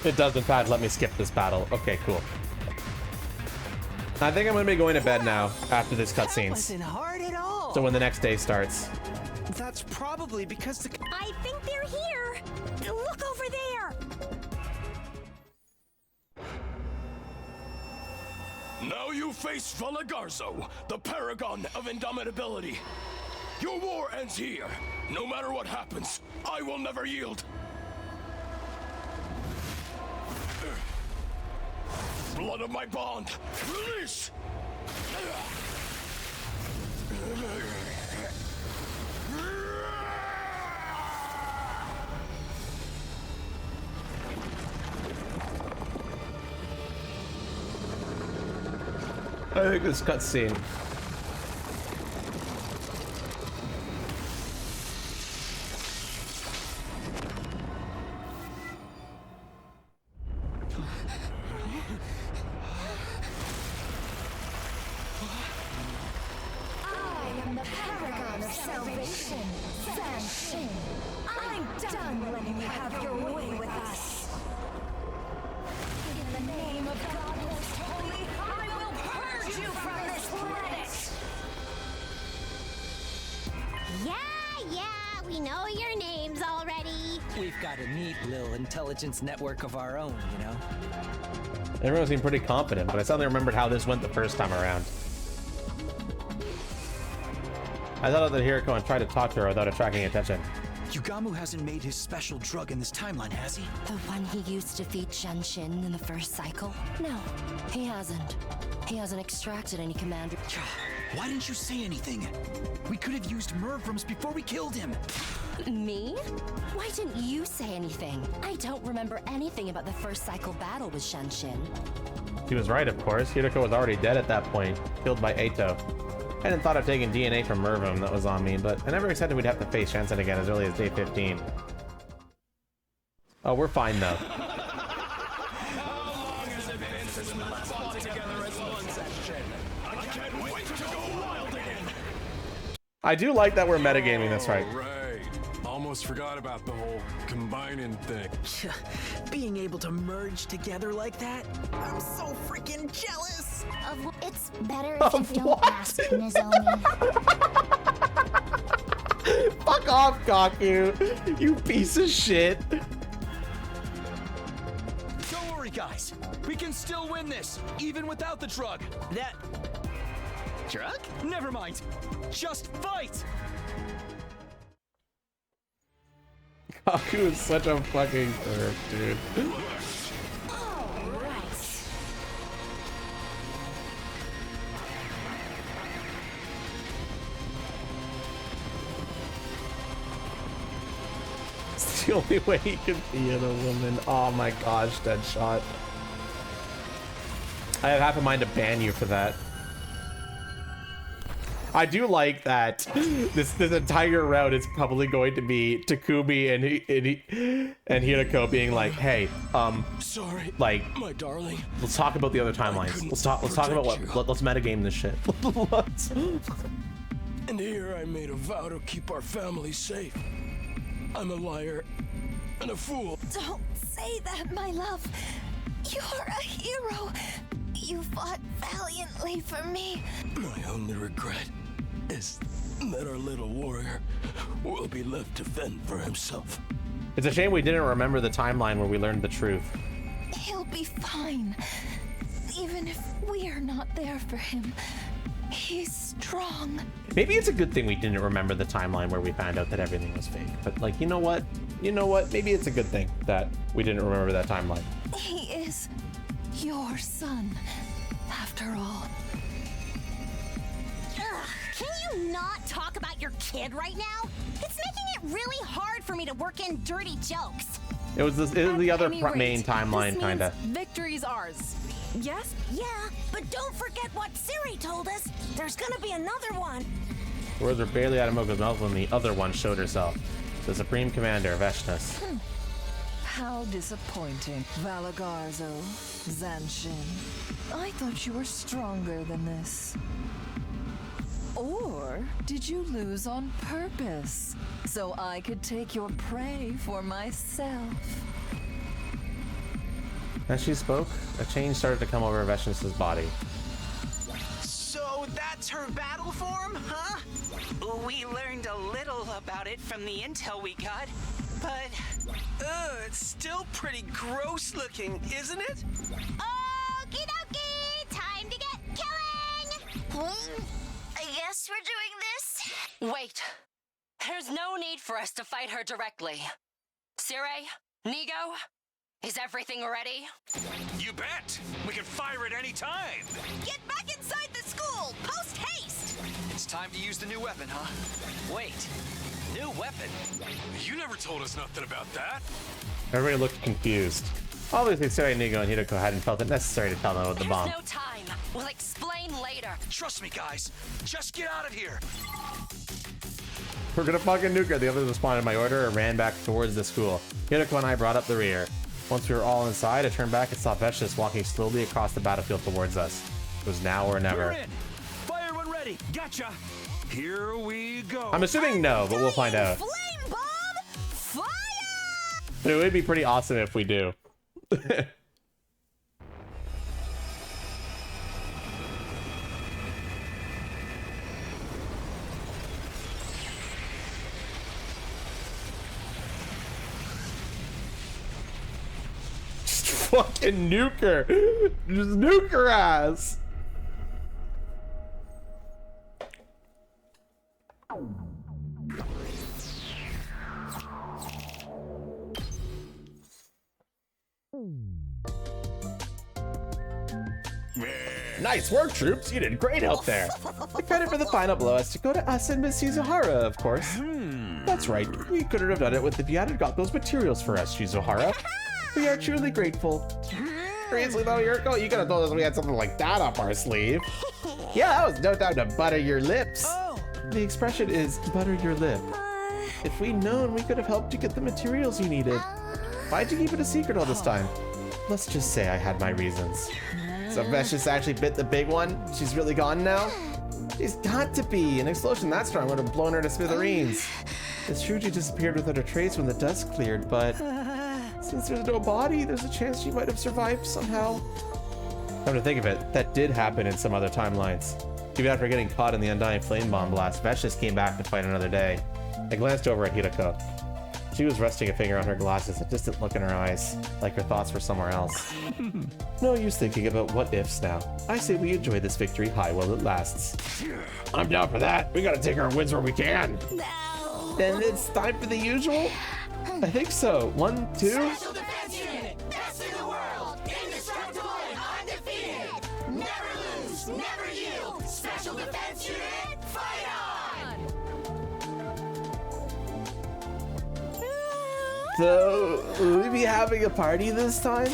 It does, in fact, let me skip this battle. Okay, cool. I think I'm gonna be going to bed now after this cutscene. Wasn't hard at all. So when the next day starts. That's probably because the. I think they're here. Look over there. Now you face Valagarzo, the paragon of indomitability. Your war ends here. No matter what happens, I will never yield. Blood of my bond, release! I think this cutscene. Network of our own, you know? Everyone seemed pretty confident, but I suddenly remembered how this went the first time around. I thought of the Hiriko and tried to talk to her without attracting attention. Yugamu hasn't made his special drug in this timeline, has he? The one he used to defeat Genshin in the first cycle? No, he hasn't. He hasn't extracted any commander. Why didn't you say anything? We could have used Mervrams before we killed him. Me? Why didn't you say anything? I don't remember anything about the first cycle battle with Genshin. He was right, of course. Hiriko was already dead at that point, killed by Eito. I hadn't thought of taking DNA from Mervum that was on me, but I never accepted we'd have to face Shensen again as early as day 15. Oh, we're fine though. I do like that we're metagaming this right. Right. Almost forgot about the whole combining thing. Being able to merge together like that, I'm so freaking jealous. It's better if you don't ask, Nozomi. Fuck off, Kaku. You piece of shit. Don't worry, guys. We can still win this, even without the drug. That drug? Never mind. Just fight! Kaku is such a fucking perv, dude. It's the only way he can be in a woman. Oh my gosh, Deadshot. I have half a mind to ban you for that. I do like that this entire route is probably going to be Takumi and Hiriko being like, hey, sorry, like, my darling. Let's talk about the other timelines. Let's talk about what. Let's metagame this shit. And here I made a vow to keep our family safe. I'm a liar and a fool. Don't say that, my love. You're a hero. You fought valiantly for me. My only regret is that our little warrior will be left to fend for himself. It's a shame we didn't remember the timeline where we learned the truth. He'll be fine. Even if we're not there for him, he's strong. Maybe it's a good thing we didn't remember the timeline where we found out that everything was fake. But like, you know what? Maybe it's a good thing that we didn't remember that timeline. He is your son, after all. Can you not not talk about your kid right now? It's making it really hard for me to work in dirty jokes. It was the other main timeline, kinda. Victory's ours. Yes? Yeah, but don't forget what Siri told us. There's gonna be another one. The words were barely out of Moko's mouth when the other one showed herself. The Supreme Commander, Veshnus. How disappointing. Valagarzo, Zanshin. I thought you were stronger than this. Or did you lose on purpose? So I could take your prey for myself. As she spoke, a change started to come over Veshnus' body. So that's her battle form, huh? We learned a little about it from the intel we got, but it's still pretty gross looking, isn't it? Okie dokie, time to get killing! I guess we're doing this. Wait. There's no need for us to fight her directly. Siri? Nigo? Is everything ready? You bet! We can fire at any time! Get back inside the school! Post haste! It's time to use the new weapon, huh? Wait, new weapon? You never told us nothing about that. Everybody looked confused. Obviously, Sari, Nigo, and Hideko hadn't felt it necessary to tell them about the bomb. There's no time. We'll explain later. Trust me, guys. Just get out of here. We're gonna fucking nuke her. The others responded to my order and ran back towards the school. Hideko and I brought up the rear. Once we were all inside, I turned back and saw Veshnus walking slowly across the battlefield towards us. It was now or never. We're in. Fire when ready. Gotcha. Here we go. I'm assuming no, but we'll find out. Flame bomb! Fire! But it would be pretty awesome if we do. Just fucking nuke her. Just nuke her ass. Nice work, troops. You did great out there. The credit for the final blow has to go to us and Miss Shizuhara, of course. That's right. We couldn't have done it if you hadn't got those materials for us, Shizuhara. We are truly grateful. Seriously though, Yuriko, you could have told us we had something like that up our sleeve. Yeah, that was no time to butter your lips. The expression is butter your lip. If we'd known, we could have helped you get the materials you needed. Why'd you keep it a secret all this time? Let's just say I had my reasons. So Veshnus actually bit the big one? She's really gone now? She's got to be. An explosion that strong would have blown her to smithereens. It's true she disappeared without a trace when the dust cleared, but since there's no body, there's a chance she might have survived somehow. Come to think of it, that did happen in some other timelines. Even after getting caught in the Undying Flame Bomb blast, Veshnus came back to fight another day. I glanced over at Hideko. She was resting a finger on her glasses, a distant look in her eyes, like her thoughts were somewhere else. No use thinking about what ifs now. I say we enjoy this victory high while it lasts. I'm down for that. We gotta take our wins where we can. No. Then it's time for the usual? I think so. 1, 2. Special Defense Unit, best in the world, indestructible and undefeated. Never lose, never yield. Special Defense Unit, fight on! So, will we be having a party this time?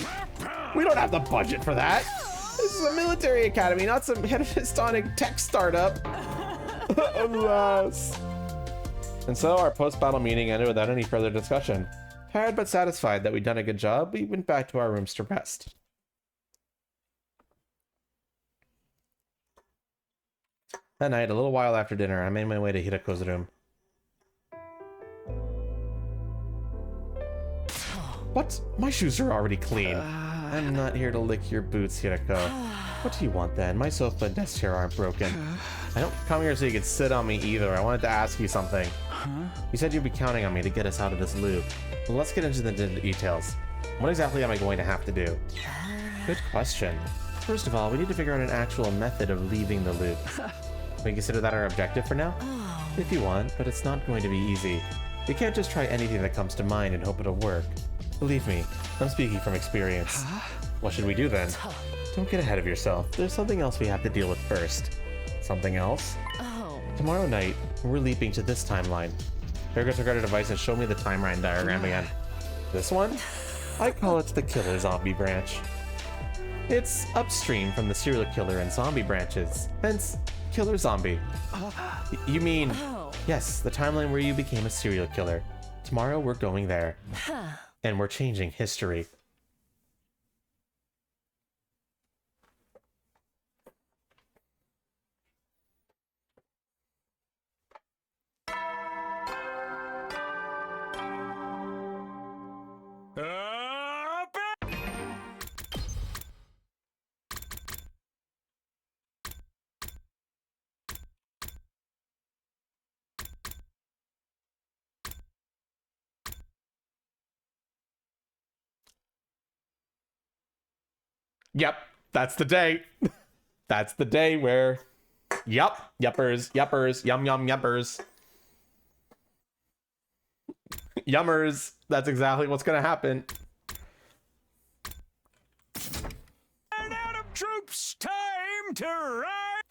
We don't have the budget for that. This is a military academy, not some hedonistonic tech startup. Alas. And so our post-battle meeting ended without any further discussion. Tired but satisfied that we'd done a good job, we went back to our rooms to rest. That night, a little while after dinner, I made my way to Hideko's room. What? My shoes are already clean. I'm not here to lick your boots, Hideko. What do you want then? My sofa and desk chair aren't broken. I don't come here so you can sit on me either. I wanted to ask you something. You said you'd be counting on me to get us out of this loop. Well, let's get into the details. What exactly am I going to have to do? Good question. First of all, we need to figure out an actual method of leaving the loop. Can we consider that our objective for now? If you want, but it's not going to be easy. You can't just try anything that comes to mind and hope it'll work. Believe me, I'm speaking from experience. What should we do then? Don't get ahead of yourself. There's something else we have to deal with first. Something else? Tomorrow night, we're leaping to this timeline. Paragon took out a device and showed me the timeline diagram again. This one? I call it the killer zombie branch. It's upstream from the serial killer and zombie branches, hence killer zombie. You mean, yes, the timeline where you became a serial killer. Tomorrow we're going there. And we're changing history. Yep, that's the day. That's the day where... Yup, yuppers, yuppers, yum yum yuppers. Yummers, that's exactly what's gonna happen. And out of troops, time to ride!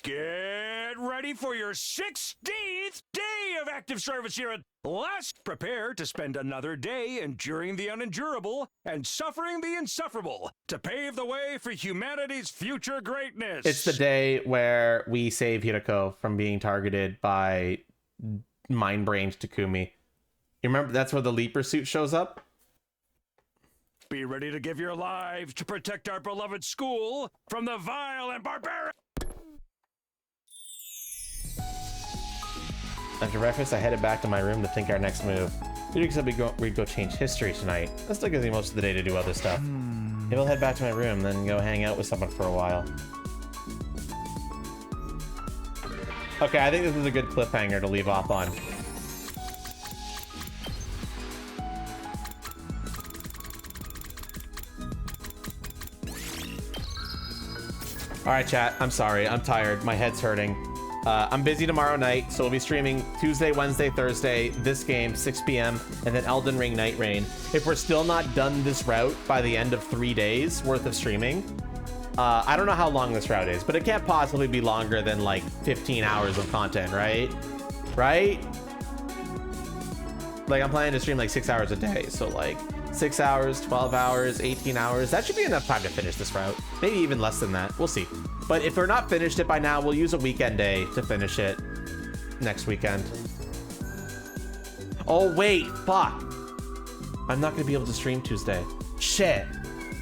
Get ready for your 16th day of active service here at last. Prepare to spend another day enduring the unendurable and suffering the insufferable to pave the way for humanity's future greatness. It's the day where we save Hirako from being targeted by mind-brained Takumi. You remember that's where the leaper suit shows up? Be ready to give your lives to protect our beloved school from the vile and barbaric. After breakfast, I headed back to my room to think our next move. Peter said we'd go change history tonight. That still gives me most of the day to do other stuff. Maybe I'll head back to my room, then go hang out with someone for a while. Okay, I think this is a good cliffhanger to leave off on. Alright, chat. I'm sorry. I'm tired. My head's hurting. I'm busy tomorrow night, so we'll be streaming Tuesday, Wednesday, Thursday, this game, 6 p.m., and then Elden Ring Night Rain. If we're still not done this route by the end of 3 days worth of streaming, I don't know how long this route is, but it can't possibly be longer than like 15 hours of content, right? Right? Like, I'm planning to stream like 6 hours a day, so like 6 hours, 12 hours, 18 hours. That should be enough time to finish this route. Maybe even less than that. We'll see. But if we're not finished it by now, we'll use a weekend day to finish it next weekend. Oh, wait. Fuck. I'm not going to be able to stream Tuesday. Shit.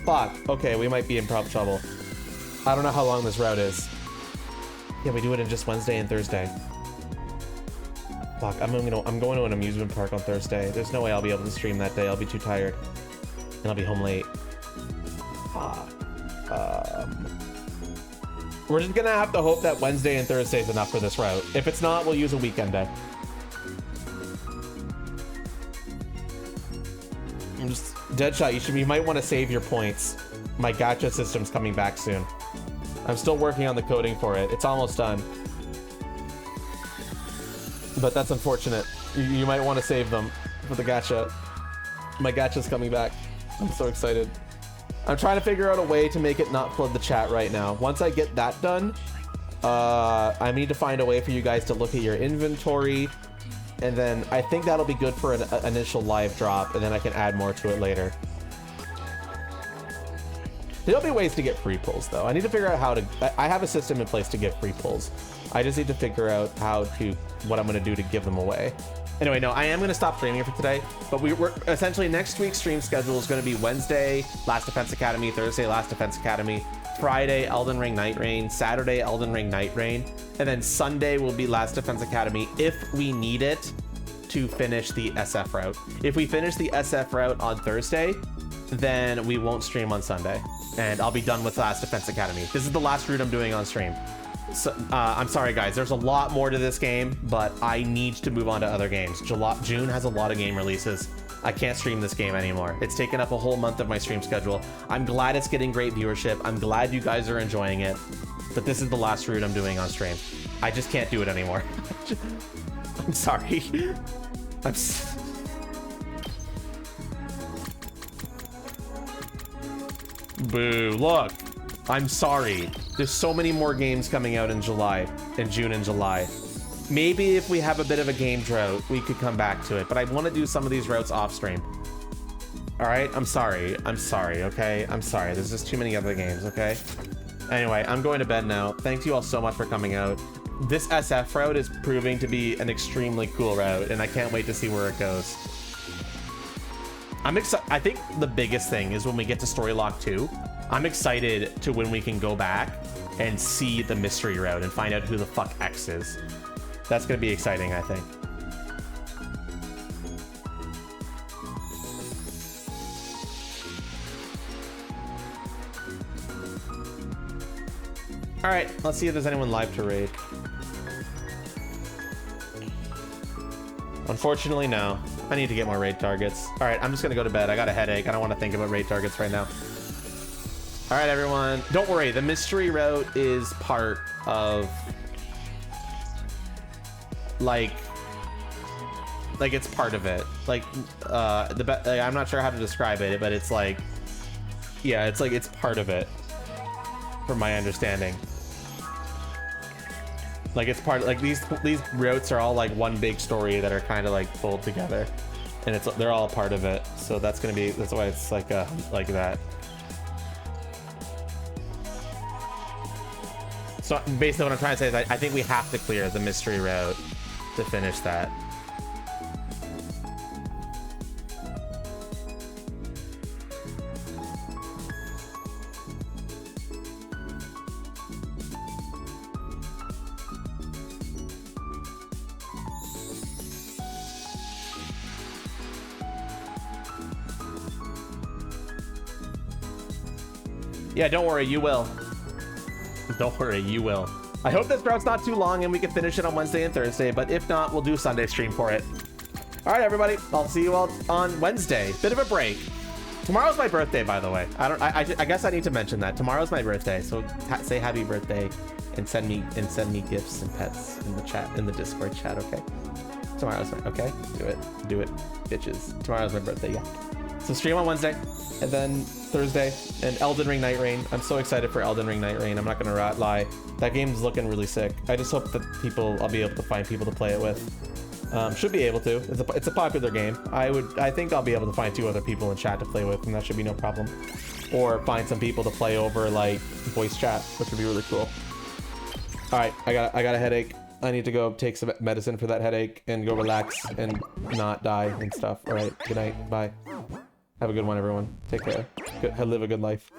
Fuck. Okay, we might be in trouble. I don't know how long this route is. Yeah, we do it in just Wednesday and Thursday. Fuck, I'm going to an amusement park on Thursday. There's no way I'll be able to stream that day. I'll be too tired. And I'll be home late. Fuck. We're just gonna have to hope that Wednesday and Thursday is enough for this route. If it's not, we'll use a weekend day. I'm just... Deadshot, you might want to save your points. My gacha system's coming back soon. I'm still working on the coding for it. It's almost done. But that's unfortunate. You might want to save them for the gacha. My gacha's coming back. I'm so excited. I'm trying to figure out a way to make it not flood the chat right now. Once I get that done, I need to find a way for you guys to look at your inventory. And then I think that'll be good for an initial live drop, and then I can add more to it later. There'll be ways to get free pulls, though. I need to figure out how to... I have a system in place to get free pulls. I just need to figure out what I'm going to do to give them away. Anyway, no, I am going to stop streaming for today, but we're essentially next week's stream schedule is going to be Wednesday, Last Defense Academy, Thursday, Last Defense Academy, Friday, Elden Ring Night Rain, Saturday, Elden Ring Night Rain, and then Sunday will be Last Defense Academy if we need it to finish the SF route. If we finish the SF route on Thursday, then we won't stream on Sunday, and I'll be done with Last Defense Academy. This is the last route I'm doing on stream. So, I'm sorry guys, there's a lot more to this game, but I need to move on to other games. June has a lot of game releases. I can't stream this game anymore. It's taken up a whole month of my stream schedule. I'm glad it's getting great viewership. I'm glad you guys are enjoying it, but this is the last route I'm doing on stream. I just can't do it anymore. I'm sorry. Boo, look. I'm sorry. There's so many more games coming out in June and July. Maybe if we have a bit of a game drought, we could come back to it. But I want to do some of these routes off stream. All right, I'm sorry, okay? I'm sorry, there's just too many other games, okay? Anyway, I'm going to bed now. Thank you all so much for coming out. This SF route is proving to be an extremely cool route, and I can't wait to see where it goes. I'm excited. I think the biggest thing is when we get to Storylock 2, I'm excited to when we can go back and see the mystery route and find out who the fuck X is. That's gonna be exciting, I think. All right, let's see if there's anyone live to raid. Unfortunately, no. I need to get more raid targets. All right, I'm just gonna go to bed. I got a headache. I don't want to think about raid targets right now. All right, everyone. Don't worry. The mystery route is part of, like it's part of it. Like, I'm not sure how to describe it, but it's like, yeah, it's like it's part of it, from my understanding. Like it's part of, like these routes are all like one big story that are kind of like pulled together, and they're all a part of it. So that's why it's like that. So basically what I'm trying to say is I think we have to clear the mystery route to finish that. Yeah, don't worry, you will. Don't worry, you will. I hope this route's not too long and we can finish it on Wednesday and Thursday, but if not, we'll do a Sunday stream for it. All right, everybody, I'll see you all on Wednesday. Bit of a break. Tomorrow's my birthday, by the way. I guess I need to mention that. Tomorrow's my birthday, so say happy birthday and send me gifts and pets in the chat, in the Discord chat, okay? Tomorrow's my, okay? Do it, bitches. Tomorrow's my birthday, yeah. So stream on Wednesday, and then Thursday, and Elden Ring Night Rain. I'm so excited for Elden Ring Night Rain. I'm not gonna lie. That game's looking really sick. I just hope that I'll be able to find people to play it with. Should be able to. It's a popular game. I think I'll be able to find 2 other people in chat to play with, and that should be no problem. Or find some people to play over like voice chat, which would be really cool. All right, I got a headache. I need to go take some medicine for that headache and go relax and not die and stuff. All right, good night. Bye. Have a good one, everyone. Take care. Live a good life.